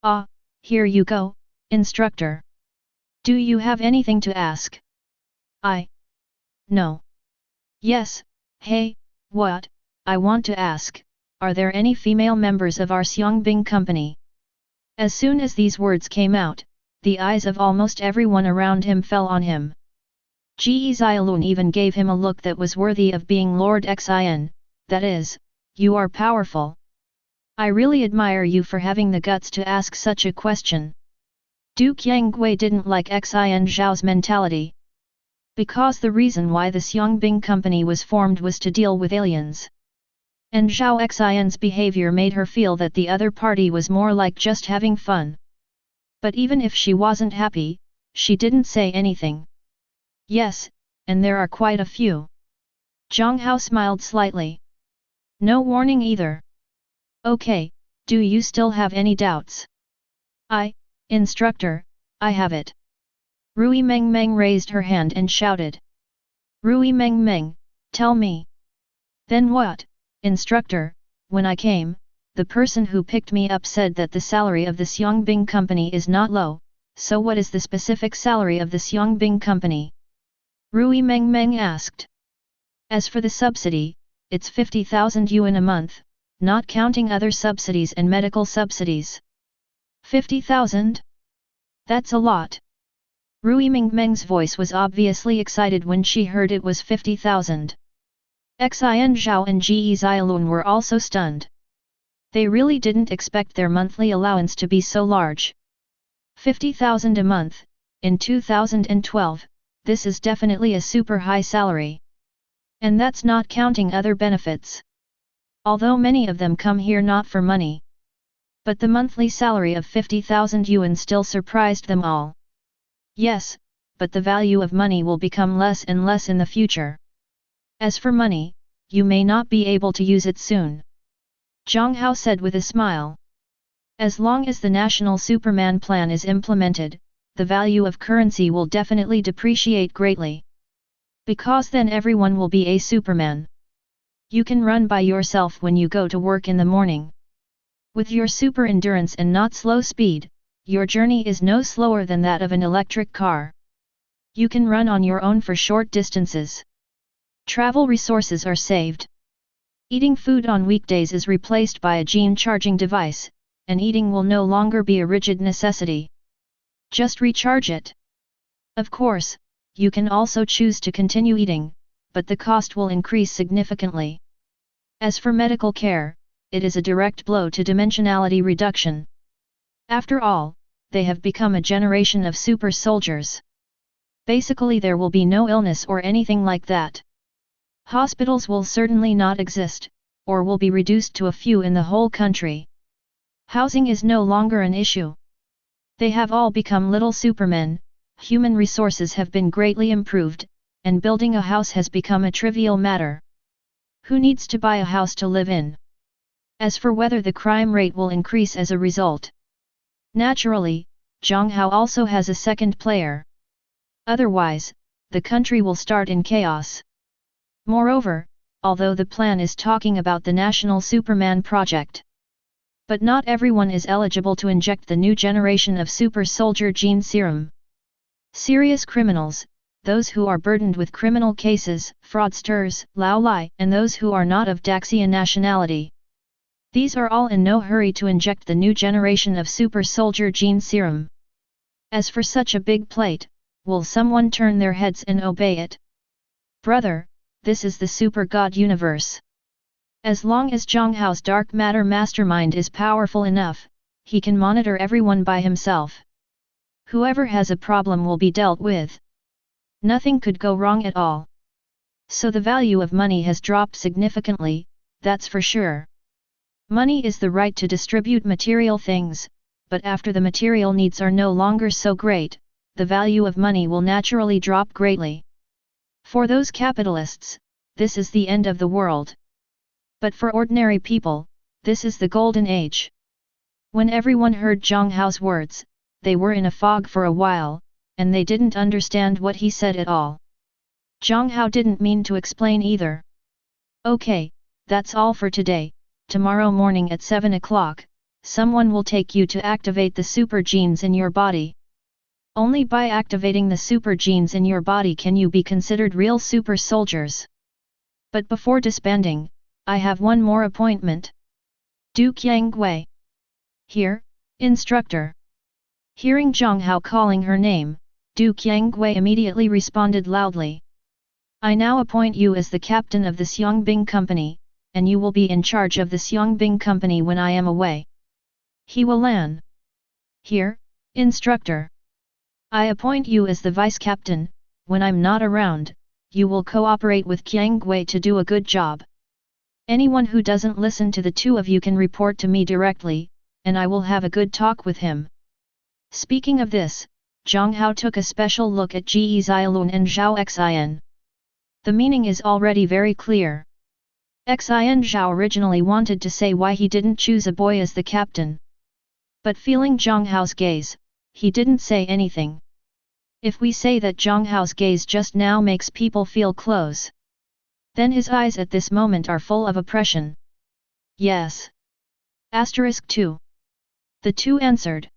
A: Ah, here you go, instructor. Do you have anything to ask? No. Yes, hey, what, I want to ask, are there any female members of our Xiangbing company? As soon as these words came out, the eyes of almost everyone around him fell on him. Ji Xiaolun even gave him a look that was worthy of being Lord Xian, that is, you are powerful. I really admire you for having the guts to ask such a question. Du Qianggui didn't like Xian Zhao's mentality. Because the reason why the Xiangbing company was formed was to deal with aliens. And Zhao Xian's behavior made her feel that the other party was more like just having fun. But even if she wasn't happy, she didn't say anything. Yes, and there are quite a few. Jiang Hao smiled slightly. No warning either. Okay, do you still have any doubts? Instructor, I have it. Rui Meng Meng raised her hand and shouted. Rui Meng Meng, tell me. Then what, instructor, when I came, the person who picked me up said that the salary of the Xiangbing company is not low, so what is the specific salary of the Xiangbing company? Rui Meng Meng asked. As for the subsidy, it's 50,000 yuan a month, not counting other subsidies and medical subsidies. 50,000? That's a lot. Rui Meng Meng's voice was obviously excited when she heard it was 50,000. Xian Zhao and Ji Xiaolun were also stunned. They really didn't expect their monthly allowance to be so large. 50,000 a month, in 2012, this is definitely a super high salary. And that's not counting other benefits. Although many of them come here not for money. But the monthly salary of 50,000 yuan still surprised them all. Yes, but the value of money will become less and less in the future. As for money, you may not be able to use it soon. Jiang Hao said with a smile. As long as the National Superman plan is implemented, the value of currency will definitely depreciate greatly. Because then everyone will be a Superman. You can run by yourself when you go to work in the morning. With your super endurance and not slow speed, your journey is no slower than that of an electric car. You can run on your own for short distances. Travel resources are saved. Eating food on weekdays is replaced by a gene charging device, and eating will no longer be a rigid necessity. Just recharge it. Of course, you can also choose to continue eating, but the cost will increase significantly. As for medical care, it is a direct blow to dimensionality reduction. After all, they have become a generation of super soldiers. Basically there will be no illness or anything like that. Hospitals will certainly not exist, or will be reduced to a few in the whole country. Housing is no longer an issue. They have all become little supermen, human resources have been greatly improved, and building a house has become a trivial matter. Who needs to buy a house to live in? As for whether the crime rate will increase as a result, naturally, Jiang Hao also has a second player. Otherwise, the country will start in chaos. Moreover, although the plan is talking about the National Superman project, but not everyone is eligible to inject the new generation of super soldier gene serum. Serious criminals, those who are burdened with criminal cases, fraudsters, Laolai, and those who are not of Daxian nationality. These are all in no hurry to inject the new generation of super soldier gene serum. As for such a big plate, will someone turn their heads and obey it? Brother, this is the super god universe. As long as Jiang Hao's dark matter mastermind is powerful enough, he can monitor everyone by himself. Whoever has a problem will be dealt with. Nothing could go wrong at all. So the value of money has dropped significantly, that's for sure. Money is the right to distribute material things, but after the material needs are no longer so great, the value of money will naturally drop greatly. For those capitalists, this is the end of the world. But for ordinary people, this is the golden age. When everyone heard Jiang Hao's words, they were in a fog for a while, and they didn't understand what he said at all. Jiang Hao didn't mean to explain either. Okay, that's all for today. Tomorrow morning at 7 o'clock, someone will take you to activate the super genes in your body. Only by activating the super genes in your body can you be considered real super soldiers. But before disbanding, I have one more appointment. Du Qiangwei. Here, instructor. Hearing Jiang Hao calling her name, Du Qiangwei immediately responded loudly. I now appoint you as the captain of the Xiangbing Company, and you will be in charge of the Xiangbing Company when I am away. He will Lan. Here, instructor. I appoint you as the vice-captain, when I'm not around, you will cooperate with Qiangwei to do a good job. Anyone who doesn't listen to the two of you can report to me directly, and I will have a good talk with him. Speaking of this, Jiang Hao took a special look at Ge Xiaolun and Zhao Xian. The meaning is already very clear. Xian Zhao originally wanted to say why he didn't choose a boy as the captain. But feeling Jiang Hao's gaze, he didn't say anything. If we say that Jiang Hao's gaze just now makes people feel close, then his eyes at this moment are full of oppression. Yes. Asterisk 2. The two answered.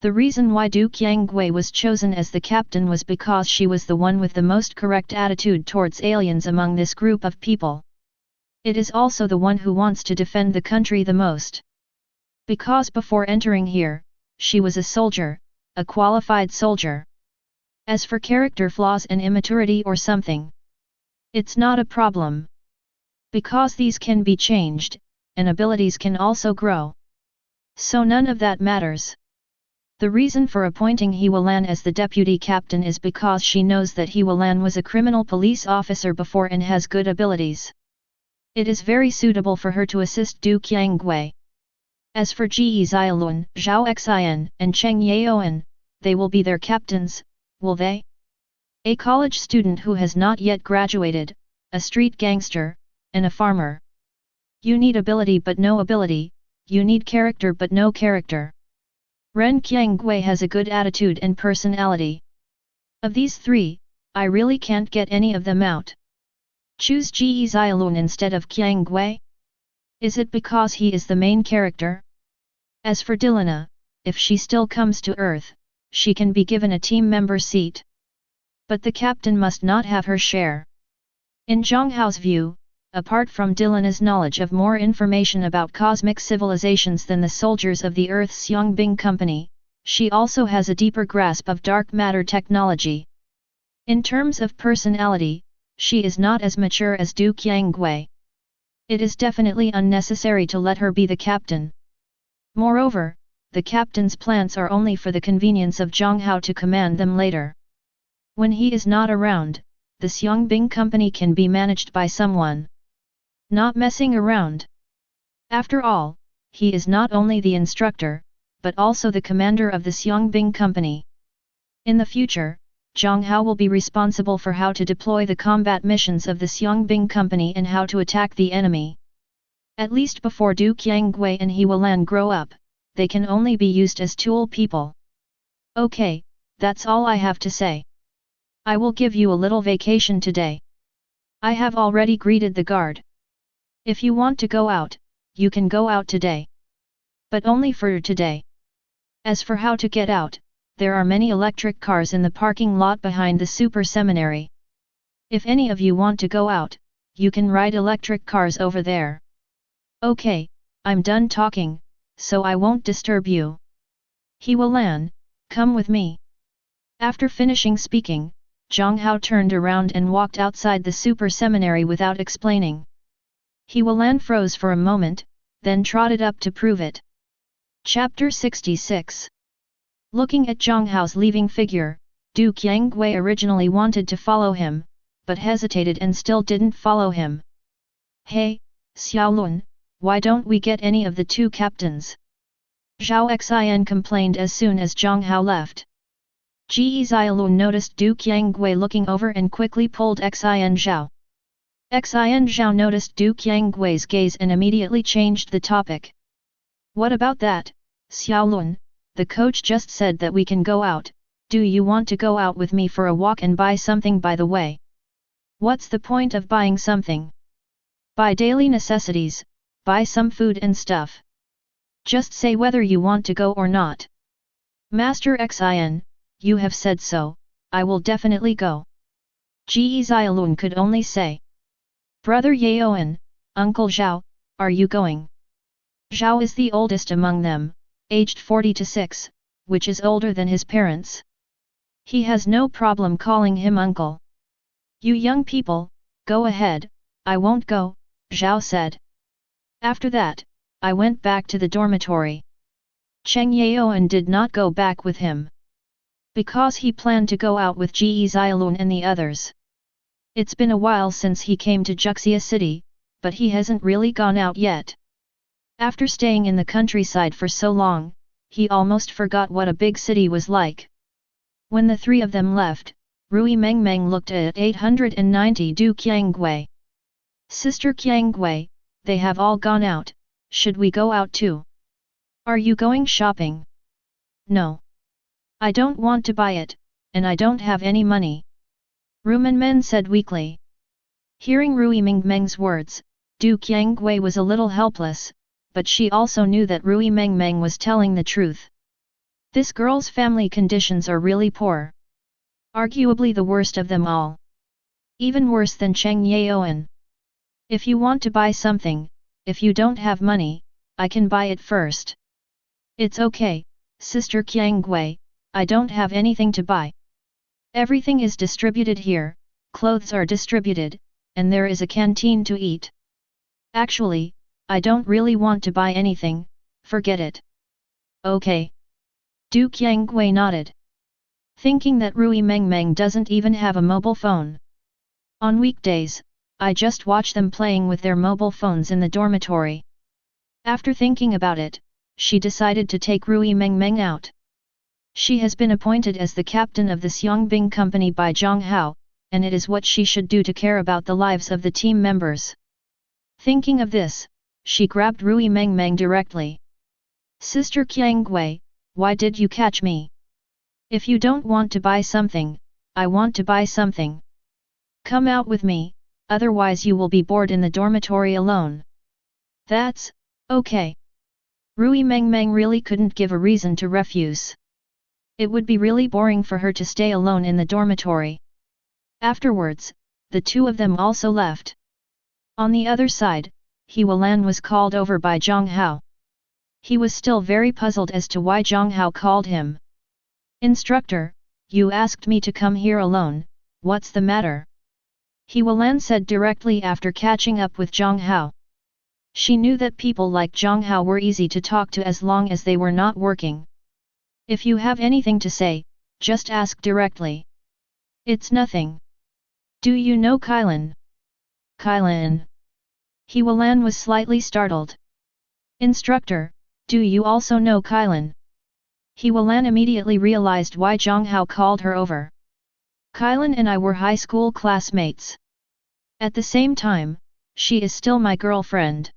A: The reason why Du Qiangwei was chosen as the captain was because she was the one with the most correct attitude towards aliens among this group of people. It is also the one who wants to defend the country the most. Because before entering here, she was a soldier, a qualified soldier. As for character flaws and immaturity or something, it's not a problem. Because these can be changed, and abilities can also grow. So none of that matters. The reason for appointing He Walan as the deputy captain is because she knows that He Walan was a criminal police officer before and has good abilities. It is very suitable for her to assist Du Qiangwei. As for Ge Xiaolun, Zhao Xian, and Cheng Yaoan, they will be their captains, will they? A college student who has not yet graduated, a street gangster, and a farmer. You need ability but no ability, you need character but no character. Ren Qiangwei has a good attitude and personality. Of these three, I really can't get any of them out. Choose Ge Xiaolun instead of Qiangwei? Is it because he is the main character? As for Dilana, if she still comes to Earth, she can be given a team member seat. But the captain must not have her share. In Jiang Hao's view, apart from Dilana's knowledge of more information about cosmic civilizations than the soldiers of the Earth's Xiangbing Company, she also has a deeper grasp of dark matter technology. In terms of personality, she is not as mature as Du Qiangwei. It is definitely unnecessary to let her be the captain. Moreover, the captain's plans are only for the convenience of Jiang Hao to command them later. When he is not around, the Xiangbing company can be managed by someone. Not messing around. After all, he is not only the instructor, but also the commander of the Xiangbing company. In the future, Jiang Hao will be responsible for how to deploy the combat missions of the Xiangbing company and how to attack the enemy. At least before Du Qiangwei and He Wulan grow up, they can only be used as tool people. Okay, that's all I have to say. I will give you a little vacation today. I have already greeted the guard. If you want to go out, you can go out today. But only for today. As for how to get out, there are many electric cars in the parking lot behind the super seminary. If any of you want to go out, you can ride electric cars over there. Okay, I'm done talking, so I won't disturb you. He Wulan, come with me. After finishing speaking, Jiang Hao turned around and walked outside the super seminary without explaining. He Wulan froze for a moment, then trotted up to prove it. Chapter 66. Looking at Jiang Hao's leaving figure, Du Qiangwei originally wanted to follow him, but hesitated and still didn't follow him. Hey, Xiaolun, why don't we get any of the two captains? Zhao Xian complained as soon as Jiang Hao left. Ji Xiaolun noticed Du Qiangwei looking over and quickly pulled Xian Zhao. Xian Zhao noticed Du Qiangwei's gaze and immediately changed the topic. What about that, Xiaolun? The coach just said that we can go out. Do you want to go out with me for a walk and buy something by the way? What's the point of buying something? Buy daily necessities, buy some food and stuff. Just say whether you want to go or not. Master Xian, you have said so, I will definitely go. Ji Xiaolun could only say. Brother Yaoan, Uncle Zhao, are you going? Zhao is the oldest among them, aged 46, which is older than his parents. He has no problem calling him uncle. You young people, go ahead, I won't go, Zhao said. After that, I went back to the dormitory. Cheng Yaoan did not go back with him. Because he planned to go out with Ji Xiaolun and the others. It's been a while since he came to Juxia City, but he hasn't really gone out yet. After staying in the countryside for so long, he almost forgot what a big city was like. When the three of them left, Rui Mengmeng looked at 890 Du Qiangwei. Sister Qiangwei, they have all gone out, should we go out too? Are you going shopping? No. I don't want to buy it, and I don't have any money. Ru Menmen said weakly. Hearing Rui Mengmeng's words, Du Qiangwei was a little helpless, but she also knew that Rui Mengmeng was telling the truth. This girl's family conditions are really poor. Arguably the worst of them all. Even worse than Cheng Yaoan. If you want to buy something, if you don't have money, I can buy it first. It's okay, Sister Qiangwei, I don't have anything to buy. Everything is distributed here, clothes are distributed, and there is a canteen to eat. Actually, I don't really want to buy anything, forget it. Okay. Du Qiangwei nodded. Thinking that Rui Mengmeng doesn't even have a mobile phone. On weekdays, I just watch them playing with their mobile phones in the dormitory. After thinking about it, she decided to take Rui Mengmeng out. She has been appointed as the captain of the Xiangbing company by Jiang Hao, and it is what she should do to care about the lives of the team members. Thinking of this, she grabbed Rui Mengmeng directly. Sister Qiangwei, why did you catch me? If you don't want to buy something, I want to buy something. Come out with me, otherwise you will be bored in the dormitory alone. That's okay. Rui Mengmeng really couldn't give a reason to refuse. It would be really boring for her to stay alone in the dormitory. Afterwards, the two of them also left. On the other side, He Wulan was called over by Jiang Hao. He was still very puzzled as to why Jiang Hao called him. Instructor, you asked me to come here alone, what's the matter? He Wulan said directly after catching up with Jiang Hao. She knew that people like Jiang Hao were easy to talk to as long as they were not working. If you have anything to say, just ask directly. It's nothing. Do you know Kylan? Kylan. Hewalan was slightly startled. Instructor, do you also know Kylan? Hewalan immediately realized why Jiang Hao called her over. Kylan and I were high school classmates. At the same time, she is still my girlfriend.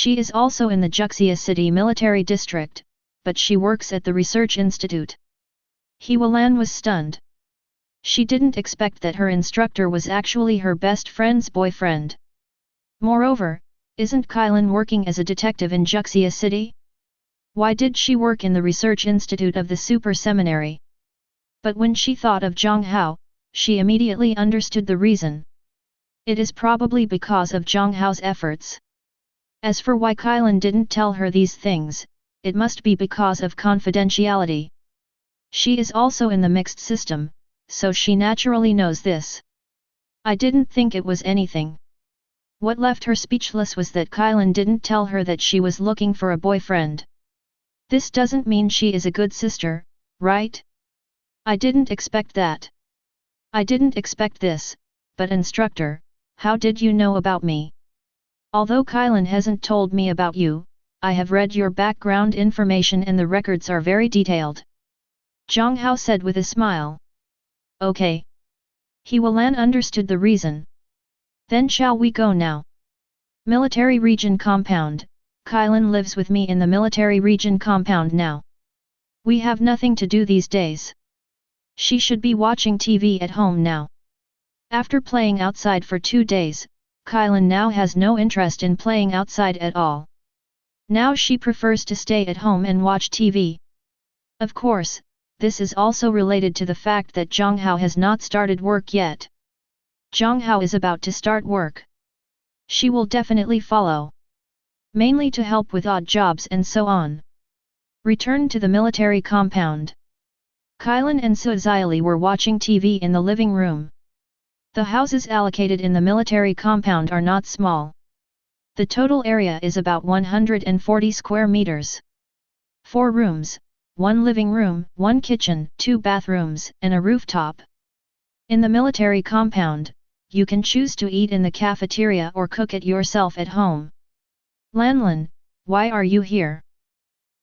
A: She is also in the Juxia City Military District, but she works at the Research Institute. Hewalan was stunned. She didn't expect that her instructor was actually her best friend's boyfriend. Moreover, isn't Kylan working as a detective in Juxia City? Why did she work in the Research Institute of the Super Seminary? But when she thought of Jiang Hao, she immediately understood the reason. It is probably because of Jiang Hao's efforts. As for why Kylan didn't tell her these things, it must be because of confidentiality. She is also in the mixed system, so she naturally knows this. I didn't think it was anything. What left her speechless was that Kylan didn't tell her that she was looking for a boyfriend. This doesn't mean she is a good sister, right? I didn't expect that. I didn't expect this, but instructor, how did you know about me? Although Kylan hasn't told me about you, I have read your background information and the records are very detailed. Jiang Hao said with a smile. Okay. Hewalan understood the reason. Then shall we go now? Military Region Compound, Kylan lives with me in the Military Region Compound now. We have nothing to do these days. She should be watching TV at home now. After playing outside for 2 days, Kylan now has no interest in playing outside at all. Now she prefers to stay at home and watch TV. Of course, this is also related to the fact that Jiang Hao has not started work yet. Jiang Hao is about to start work. She will definitely follow. Mainly to help with odd jobs and so on. Return to the military compound. Kylan and Suzaili were watching TV in the living room. The houses allocated in the military compound are not small. The total area is about 140 square meters. 4 rooms, 1 living room, 1 kitchen, 2 bathrooms, and a rooftop. In the military compound, you can choose to eat in the cafeteria or cook it yourself at home. Lanlan, why are you here?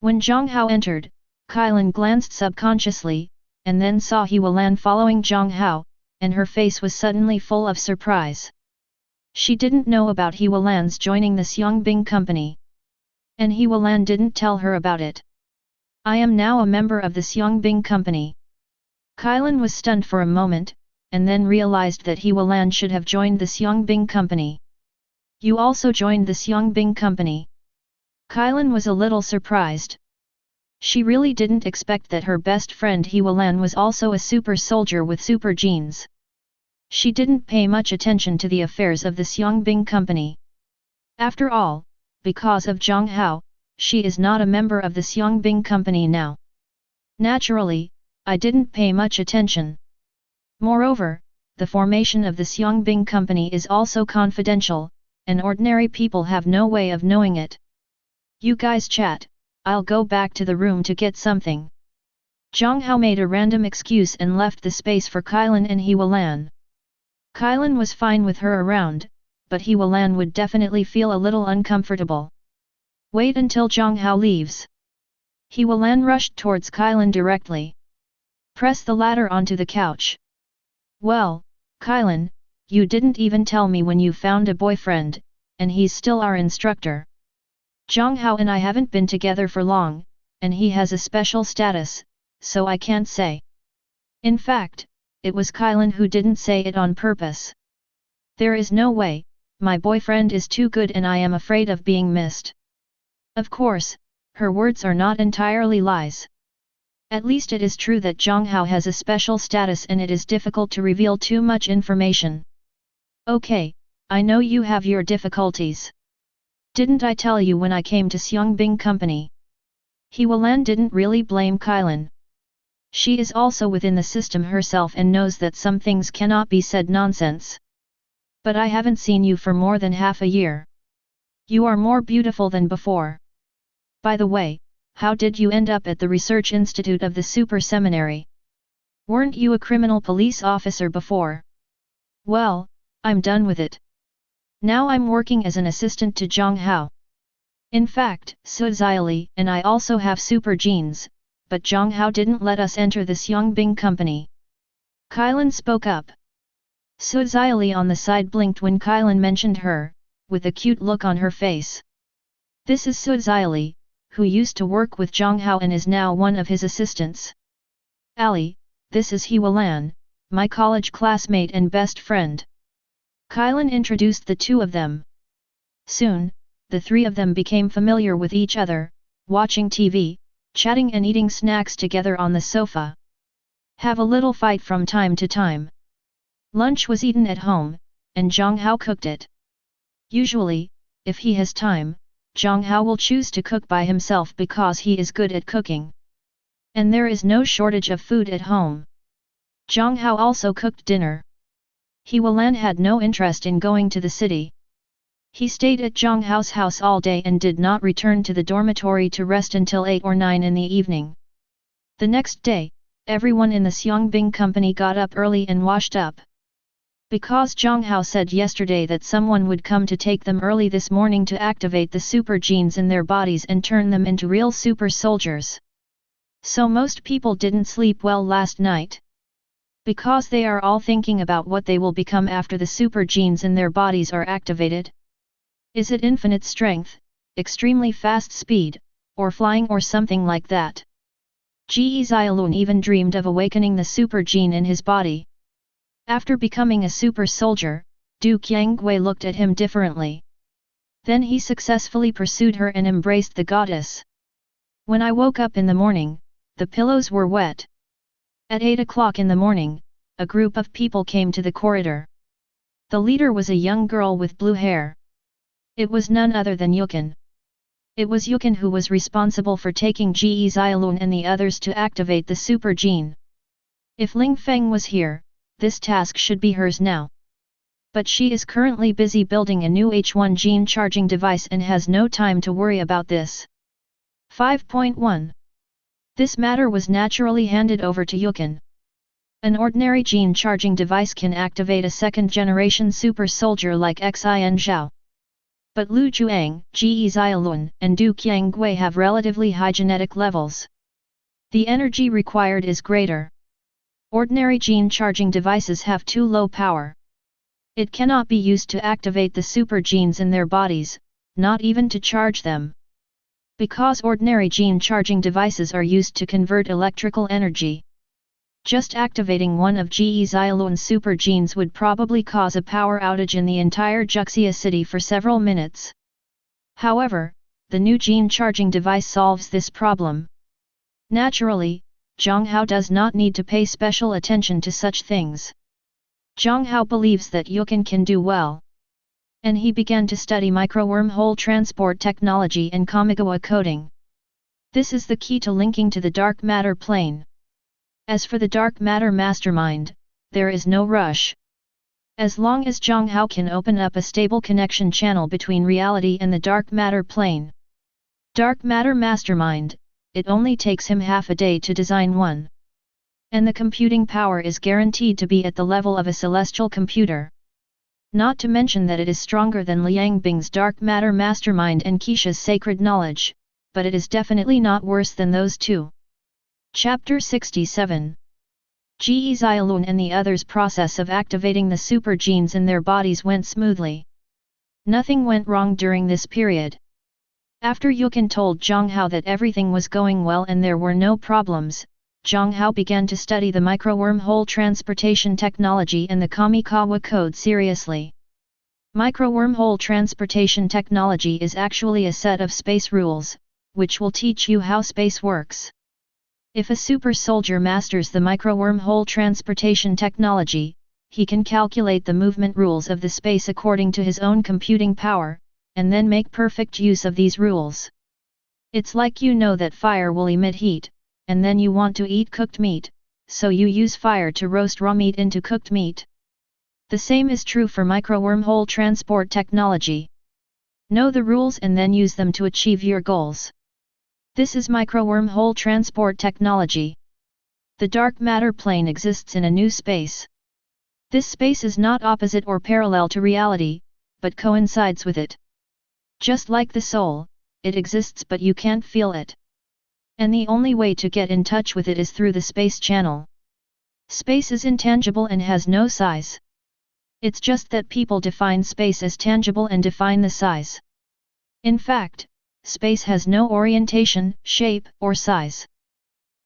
A: When Jiang Hao entered, Kylan glanced subconsciously, and then saw Hewalan following Jiang Hao, and her face was suddenly full of surprise. She didn't know about Hewalan's joining the Xiangbing company. And Hewalan didn't tell her about it. I am now a member of the Xiangbing company. Kylan was stunned for a moment, and then realized that Hewalan should have joined the Xiangbing company. You also joined the Xiangbing company. Kylan was a little surprised. She really didn't expect that her best friend Hewalan was also a super soldier with super genes. She didn't pay much attention to the affairs of the Xiangbing company. After all, because of Jiang Hao, she is not a member of the Xiangbing company now. Naturally, I didn't pay much attention. Moreover, the formation of the Xiangbing company is also confidential, and ordinary people have no way of knowing it. You guys chat, I'll go back to the room to get something. Jiang Hao made a random excuse and left the space for Kylan and Hewalan. Kylan was fine with her around, but Hewalan would definitely feel a little uncomfortable. Wait until Jiang Hao leaves. Hewalan rushed towards Kylan directly. Press the ladder onto the couch. Well, Kylan, you didn't even tell me when you found a boyfriend, and he's still our instructor. Jiang Hao and I haven't been together for long, and he has a special status, so I can't say. In fact, it was Kylan who didn't say it on purpose. There is no way, my boyfriend is too good and I am afraid of being missed. Of course, her words are not entirely lies. At least it is true that Jiang Hao has a special status and it is difficult to reveal too much information. Okay, I know you have your difficulties. Didn't I tell you when I came to Xiangbing company? Hewalan didn't really blame Kylan. She is also within the system herself and knows that some things cannot be said nonsense. But I haven't seen you for more than half a year. You are more beautiful than before. By the way, how did you end up at the research institute of the super seminary? Weren't you a criminal police officer before? Well, I'm done with it. Now I'm working as an assistant to Jiang Hao. In fact, Su Xiaoli and I also have super genes, but Jiang Hao didn't let us enter the Xiangbing company. Kailan spoke up. Su Xiaoli on the side blinked when Kailan mentioned her, with a cute look on her face. This is Su Xiaoli, who used to work with Jiang Hao and is now one of his assistants. Ali, this is He Walan, my college classmate and best friend. Kailan introduced the two of them. Soon, the three of them became familiar with each other, watching TV, chatting and eating snacks together on the sofa. Have a little fight from time to time. Lunch was eaten at home, and Jiang Hao cooked it. Usually, if he has time, Jiang Hao will choose to cook by himself because he is good at cooking. And there is no shortage of food at home. Jiang Hao also cooked dinner. He Walan had no interest in going to the city. He stayed at Jiang Hao's house all day and did not return to the dormitory to rest until 8 or 9 in the evening. The next day, everyone in the Xiangbing company got up early and washed up. Because Jiang Hao said yesterday that someone would come to take them early this morning to activate the super genes in their bodies and turn them into real super soldiers. So most people didn't sleep well last night. Because they are all thinking about what they will become after the super genes in their bodies are activated. Is it infinite strength, extremely fast speed, or flying or something like that? Ji Xiaolun even dreamed of awakening the super gene in his body. After becoming a super soldier, Du Qiangwei looked at him differently. Then he successfully pursued her and embraced the goddess. When I woke up in the morning, the pillows were wet. At 8 o'clock in the morning, a group of people came to the corridor. The leader was a young girl with blue hair. It was none other than Yukin. It was Yukin who was responsible for taking Ji Xiaolun and the others to activate the super gene. If Ling Feng was here, this task should be hers now. But she is currently busy building a new H1 gene charging device and has no time to worry about this. 5.1. This matter was naturally handed over to Yukin. An ordinary gene charging device can activate a second-generation super soldier like Xian Zhao. But Lu Juang, Ji Xiaolun, and Du Qiangwei have relatively high genetic levels. The energy required is greater. Ordinary gene charging devices have too low power. It cannot be used to activate the super genes in their bodies, not even to charge them. Because ordinary gene charging devices are used to convert electrical energy. Just activating one of Ji Xiaolun's super genes would probably cause a power outage in the entire Juxia city for several minutes. However, the new gene charging device solves this problem. Naturally, Jiang Hao does not need to pay special attention to such things. Jiang Hao believes that Yukin can do well. And he began to study microwormhole transport technology and Kamigawa coding. This is the key to linking to the dark matter plane. As for the dark matter mastermind, there is no rush. As long as Jiang Hao can open up a stable connection channel between reality and the dark matter plane. Dark matter mastermind, it only takes him half a day to design one. And the computing power is guaranteed to be at the level of a celestial computer. Not to mention that it is stronger than Liang Bing's dark matter mastermind and Keisha's sacred knowledge, but it is definitely not worse than those two. Chapter 67. Ji Xiaolun and the others' process of activating the super genes in their bodies went smoothly. Nothing went wrong during this period. After Yukin told Jiang Hao that everything was going well and there were no problems, Jiang Hao began to study the microwormhole transportation technology and the Kamikawa code seriously. Microwormhole transportation technology is actually a set of space rules, which will teach you how space works. If a super soldier masters the microwormhole transportation technology, he can calculate the movement rules of the space according to his own computing power, and then make perfect use of these rules. It's like you know that fire will emit heat, and then you want to eat cooked meat, so you use fire to roast raw meat into cooked meat. The same is true for microwormhole transport technology. Know the rules and then use them to achieve your goals. This is micro-wormhole transport technology. The dark matter plane exists in a new space. This space is not opposite or parallel to reality, but coincides with it. Just like the soul, it exists but you can't feel it. And the only way to get in touch with it is through the space channel. Space is intangible and has no size. It's just that people define space as tangible and define the size. In fact, space has no orientation, shape, or size.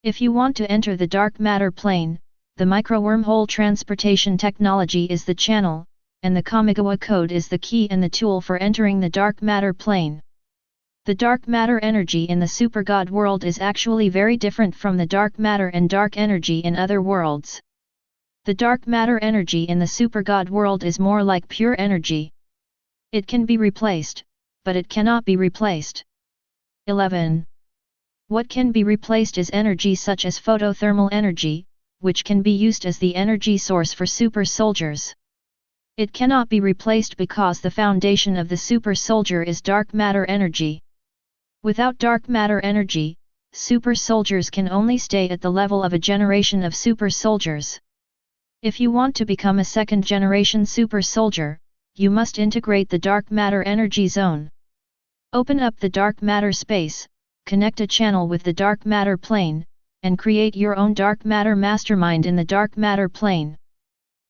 A: If you want to enter the dark matter plane, the micro-wormhole transportation technology is the channel, and the Kamigawa code is the key and the tool for entering the dark matter plane. The dark matter energy in the super god world is actually very different from the dark matter and dark energy in other worlds. The dark matter energy in the super god world is more like pure energy. It can be replaced, but it cannot be replaced. 11. What can be replaced is energy such as photothermal energy, which can be used as the energy source for super soldiers. It cannot be replaced because the foundation of the super soldier is dark matter energy. Without dark matter energy, super soldiers can only stay at the level of a generation of super soldiers. If you want to become a second generation super soldier, you must integrate the dark matter energy zone. Open up the dark matter space, connect a channel with the dark matter plane, and create your own dark matter mastermind in the dark matter plane.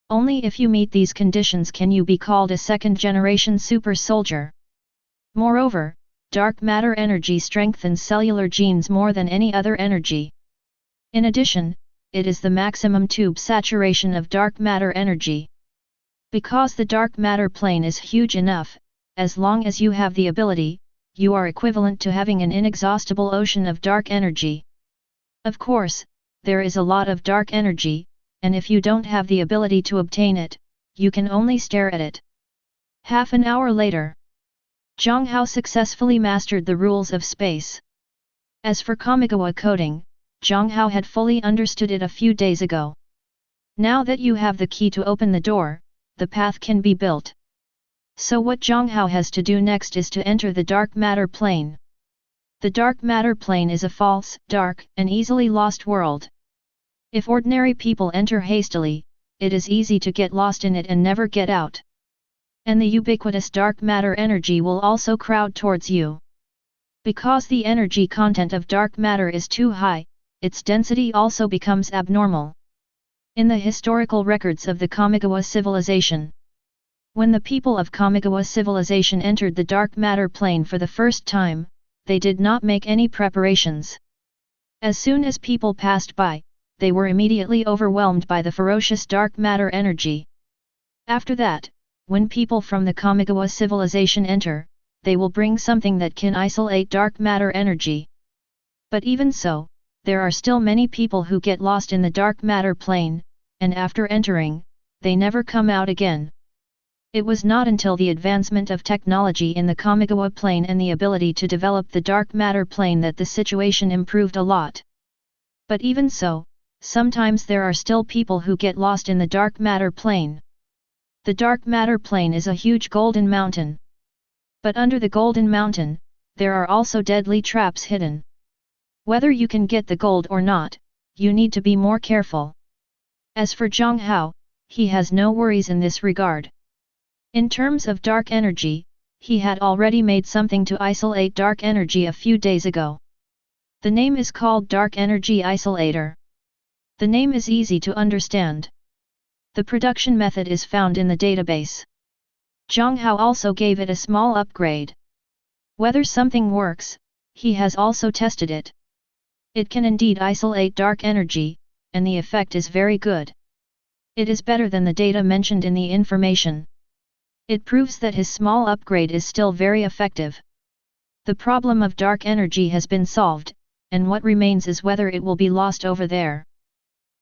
A: Only if you meet these conditions can you be called a second generation super soldier. Moreover, dark matter energy strengthens cellular genes more than any other energy. In addition, it is the maximum tube saturation of dark matter energy. Because the dark matter plane is huge enough, as long as you have the ability, you are equivalent to having an inexhaustible ocean of dark energy. Of course, there is a lot of dark energy, and if you don't have the ability to obtain it, you can only stare at it. Half an hour later, Jiang Hao successfully mastered the rules of space. As for Kamigawa coding, Jiang Hao had fully understood it a few days ago. Now that you have the key to open the door, the path can be built. So what Jiang Hao has to do next is to enter the dark matter plane. The dark matter plane is a false, dark, and easily lost world. If ordinary people enter hastily, it is easy to get lost in it and never get out. And the ubiquitous dark matter energy will also crowd towards you. Because the energy content of dark matter is too high, its density also becomes abnormal. In the historical records of the Kamigawa civilization, when the people of Kamigawa civilization entered the dark matter plane for the first time, they did not make any preparations. As soon as people passed by, they were immediately overwhelmed by the ferocious dark matter energy. After that, when people from the Kamigawa civilization enter, they will bring something that can isolate dark matter energy. But even so, there are still many people who get lost in the dark matter plane, and after entering, they never come out again. It was not until the advancement of technology in the Kamigawa plane and the ability to develop the dark matter plane that the situation improved a lot. But even so, sometimes there are still people who get lost in the dark matter plane. The dark matter plane is a huge golden mountain. But under the golden mountain, there are also deadly traps hidden. Whether you can get the gold or not, you need to be more careful. As for Jiang Hao, he has no worries in this regard. In terms of dark energy, he had already made something to isolate dark energy a few days ago. The name is called Dark Energy Isolator. The name is easy to understand. The production method is found in the database. Jiang Hao also gave it a small upgrade. Whether something works, he has also tested it. It can indeed isolate dark energy, and the effect is very good. It is better than the data mentioned in the information. It proves that his small upgrade is still very effective. The problem of dark energy has been solved, and what remains is whether it will be lost over there.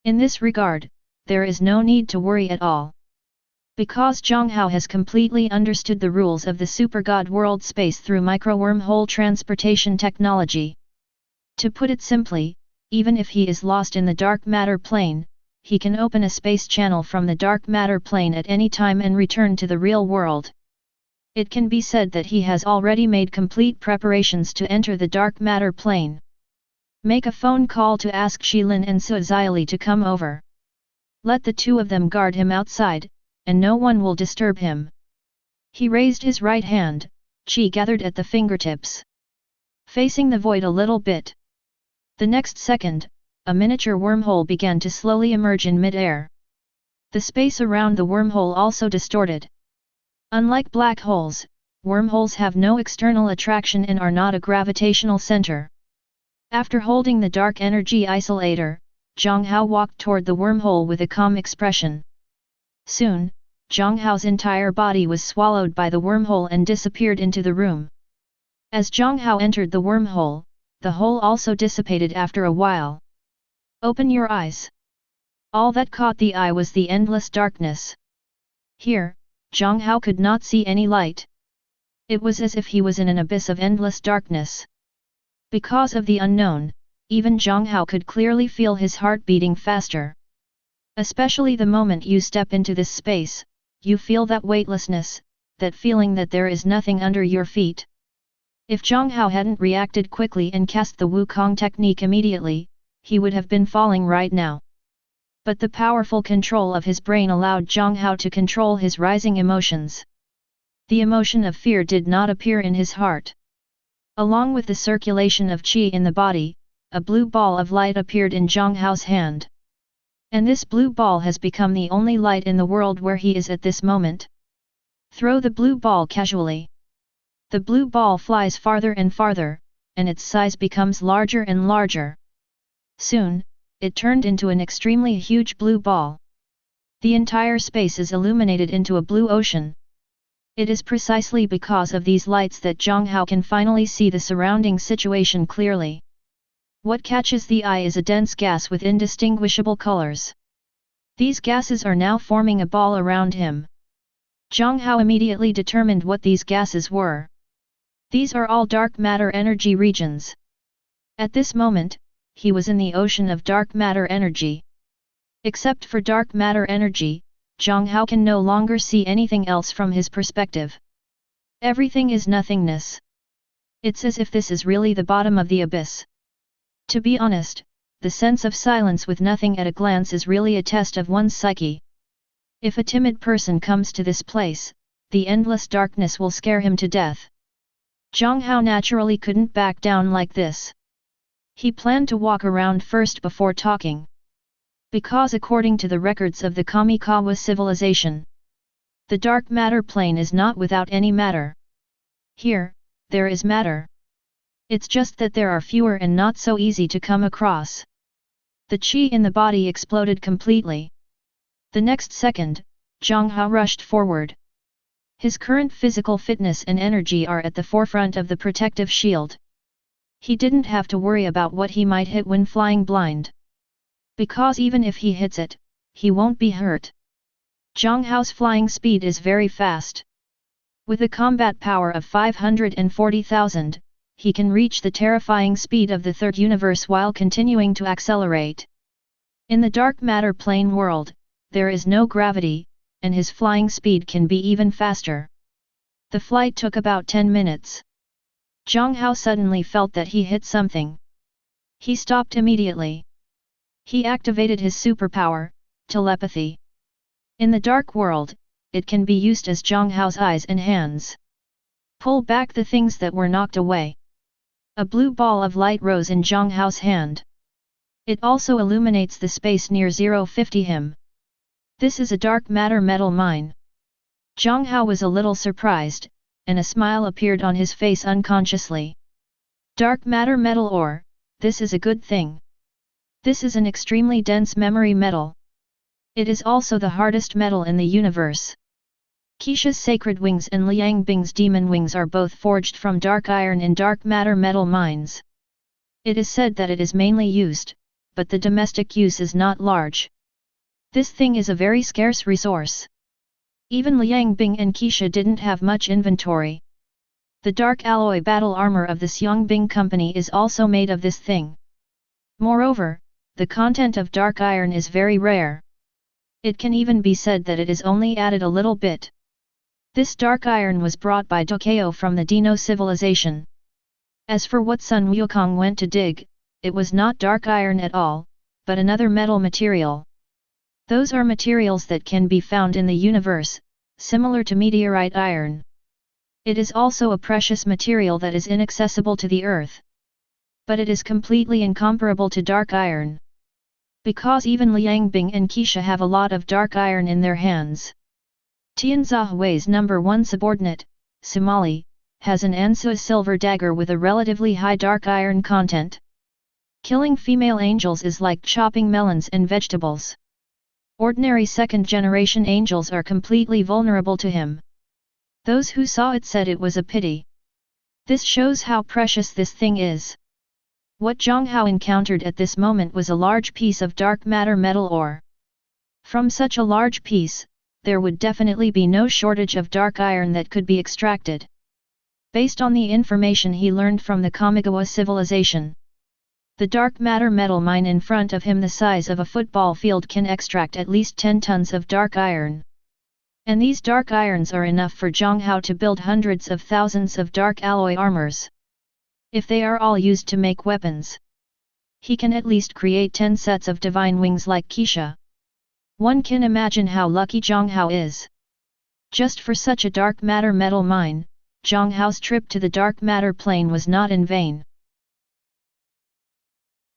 A: In this regard, there is no need to worry at all. Because Jiang Hao has completely understood the rules of the super god world space through micro-wormhole transportation technology. To put it simply, even if he is lost in the dark matter plane, he can open a space channel from the dark matter plane at any time and return to the real world. It can be said that he has already made complete preparations to enter the dark matter plane. Make a phone call to ask Shilin and Suzaili to come over. Let the two of them guard him outside, and no one will disturb him. He raised his right hand, chi gathered at the fingertips, facing the void a little bit. The next second, a miniature wormhole began to slowly emerge in mid-air. The space around the wormhole also distorted. Unlike black holes, wormholes have no external attraction and are not a gravitational center. After holding the dark energy isolator, Jiang Hao walked toward the wormhole with a calm expression. Soon, Jiang Hao's entire body was swallowed by the wormhole and disappeared into the room. As Jiang Hao entered the wormhole, the hole also dissipated after a while. Open your eyes. All that caught the eye was the endless darkness. Here, Jiang Hao could not see any light. It was as if he was in an abyss of endless darkness. Because of the unknown, even Jiang Hao could clearly feel his heart beating faster. Especially the moment you step into this space, you feel that weightlessness, that feeling that there is nothing under your feet. If Jiang Hao hadn't reacted quickly and cast the Wukong technique immediately, he would have been falling right now. But the powerful control of his brain allowed Jiang Hao to control his rising emotions. The emotion of fear did not appear in his heart. Along with the circulation of qi in the body, a blue ball of light appeared in Jiang Hao's hand. And this blue ball has become the only light in the world where he is at this moment. Throw the blue ball casually. The blue ball flies farther and farther, and its size becomes larger and larger. Soon, it turned into an extremely huge blue ball. The entire space is illuminated into a blue ocean. It is precisely because of these lights that Jiang Hao can finally see the surrounding situation clearly. What catches the eye is a dense gas with indistinguishable colors. These gases are now forming a ball around him. Jiang Hao immediately determined what these gases were. These are all dark matter energy regions. At this moment, he was in the ocean of dark matter energy. Except for dark matter energy, Jiang Hao can no longer see anything else from his perspective. Everything is nothingness. It's as if this is really the bottom of the abyss. To be honest, the sense of silence with nothing at a glance is really a test of one's psyche. If a timid person comes to this place, the endless darkness will scare him to death. Jiang Hao naturally couldn't back down like this. He planned to walk around first before talking. Because according to the records of the Kamikawa civilization, the dark matter plane is not without any matter. Here, there is matter. It's just that there are fewer and not so easy to come across. The qi in the body exploded completely. The next second, Jiang Hao rushed forward. His current physical fitness and energy are at the forefront of the protective shield. He didn't have to worry about what he might hit when flying blind. Because even if he hits it, he won't be hurt. Jiang Hao's flying speed is very fast. With a combat power of 540,000, he can reach the terrifying speed of the third universe while continuing to accelerate. In the dark matter plane world, there is no gravity, and his flying speed can be even faster. The flight took about 10 minutes. Jiang Hao suddenly felt that he hit something. He stopped immediately. He activated his superpower, telepathy. In the dark world, it can be used as Jiang Hao's eyes and hands. Pull back the things that were knocked away. A blue ball of light rose in Jiang Hao's hand. It also illuminates the space near 050 him. This is a dark matter metal mine. Jiang Hao was a little surprised, and a smile appeared on his face unconsciously. Dark matter metal ore, this is a good thing. This is an extremely dense memory metal. It is also the hardest metal in the universe. Keisha's sacred wings and Liang Bing's demon wings are both forged from dark iron in dark matter metal mines. It is said that it is mainly used, but the domestic use is not large. This thing is a very scarce resource. Even Liang Bing and Keisha didn't have much inventory. The dark alloy battle armor of the Xiang Bing company is also made of this thing. Moreover, the content of dark iron is very rare. It can even be said that it is only added a little bit. This dark iron was brought by Dokeo from the Dino civilization. As for what Sun Wukong went to dig, it was not dark iron at all, but another metal material. Those are materials that can be found in the universe, similar to meteorite iron. It is also a precious material that is inaccessible to the earth. But it is completely incomparable to dark iron. Because even Liang Bing and Keisha have a lot of dark iron in their hands. Tianzihui's number 1 subordinate, Sumali, has an Ansua silver dagger with a relatively high dark iron content. Killing female angels is like chopping melons and vegetables. Ordinary second-generation angels are completely vulnerable to him. Those who saw it said it was a pity. This shows how precious this thing is. What Jiang Hao encountered at this moment was a large piece of dark matter metal ore. From such a large piece, there would definitely be no shortage of dark iron that could be extracted. Based on the information he learned from the Kamigawa civilization, the dark matter metal mine in front of him the size of a football field can extract at least 10 tons of dark iron. And these dark irons are enough for Jiang Hao to build hundreds of thousands of dark alloy armors. If they are all used to make weapons, he can at least create 10 sets of divine wings like Keisha. One can imagine how lucky Jiang Hao is. Just for such a dark matter metal mine, Jiang Hao's trip to the dark matter plane was not in vain.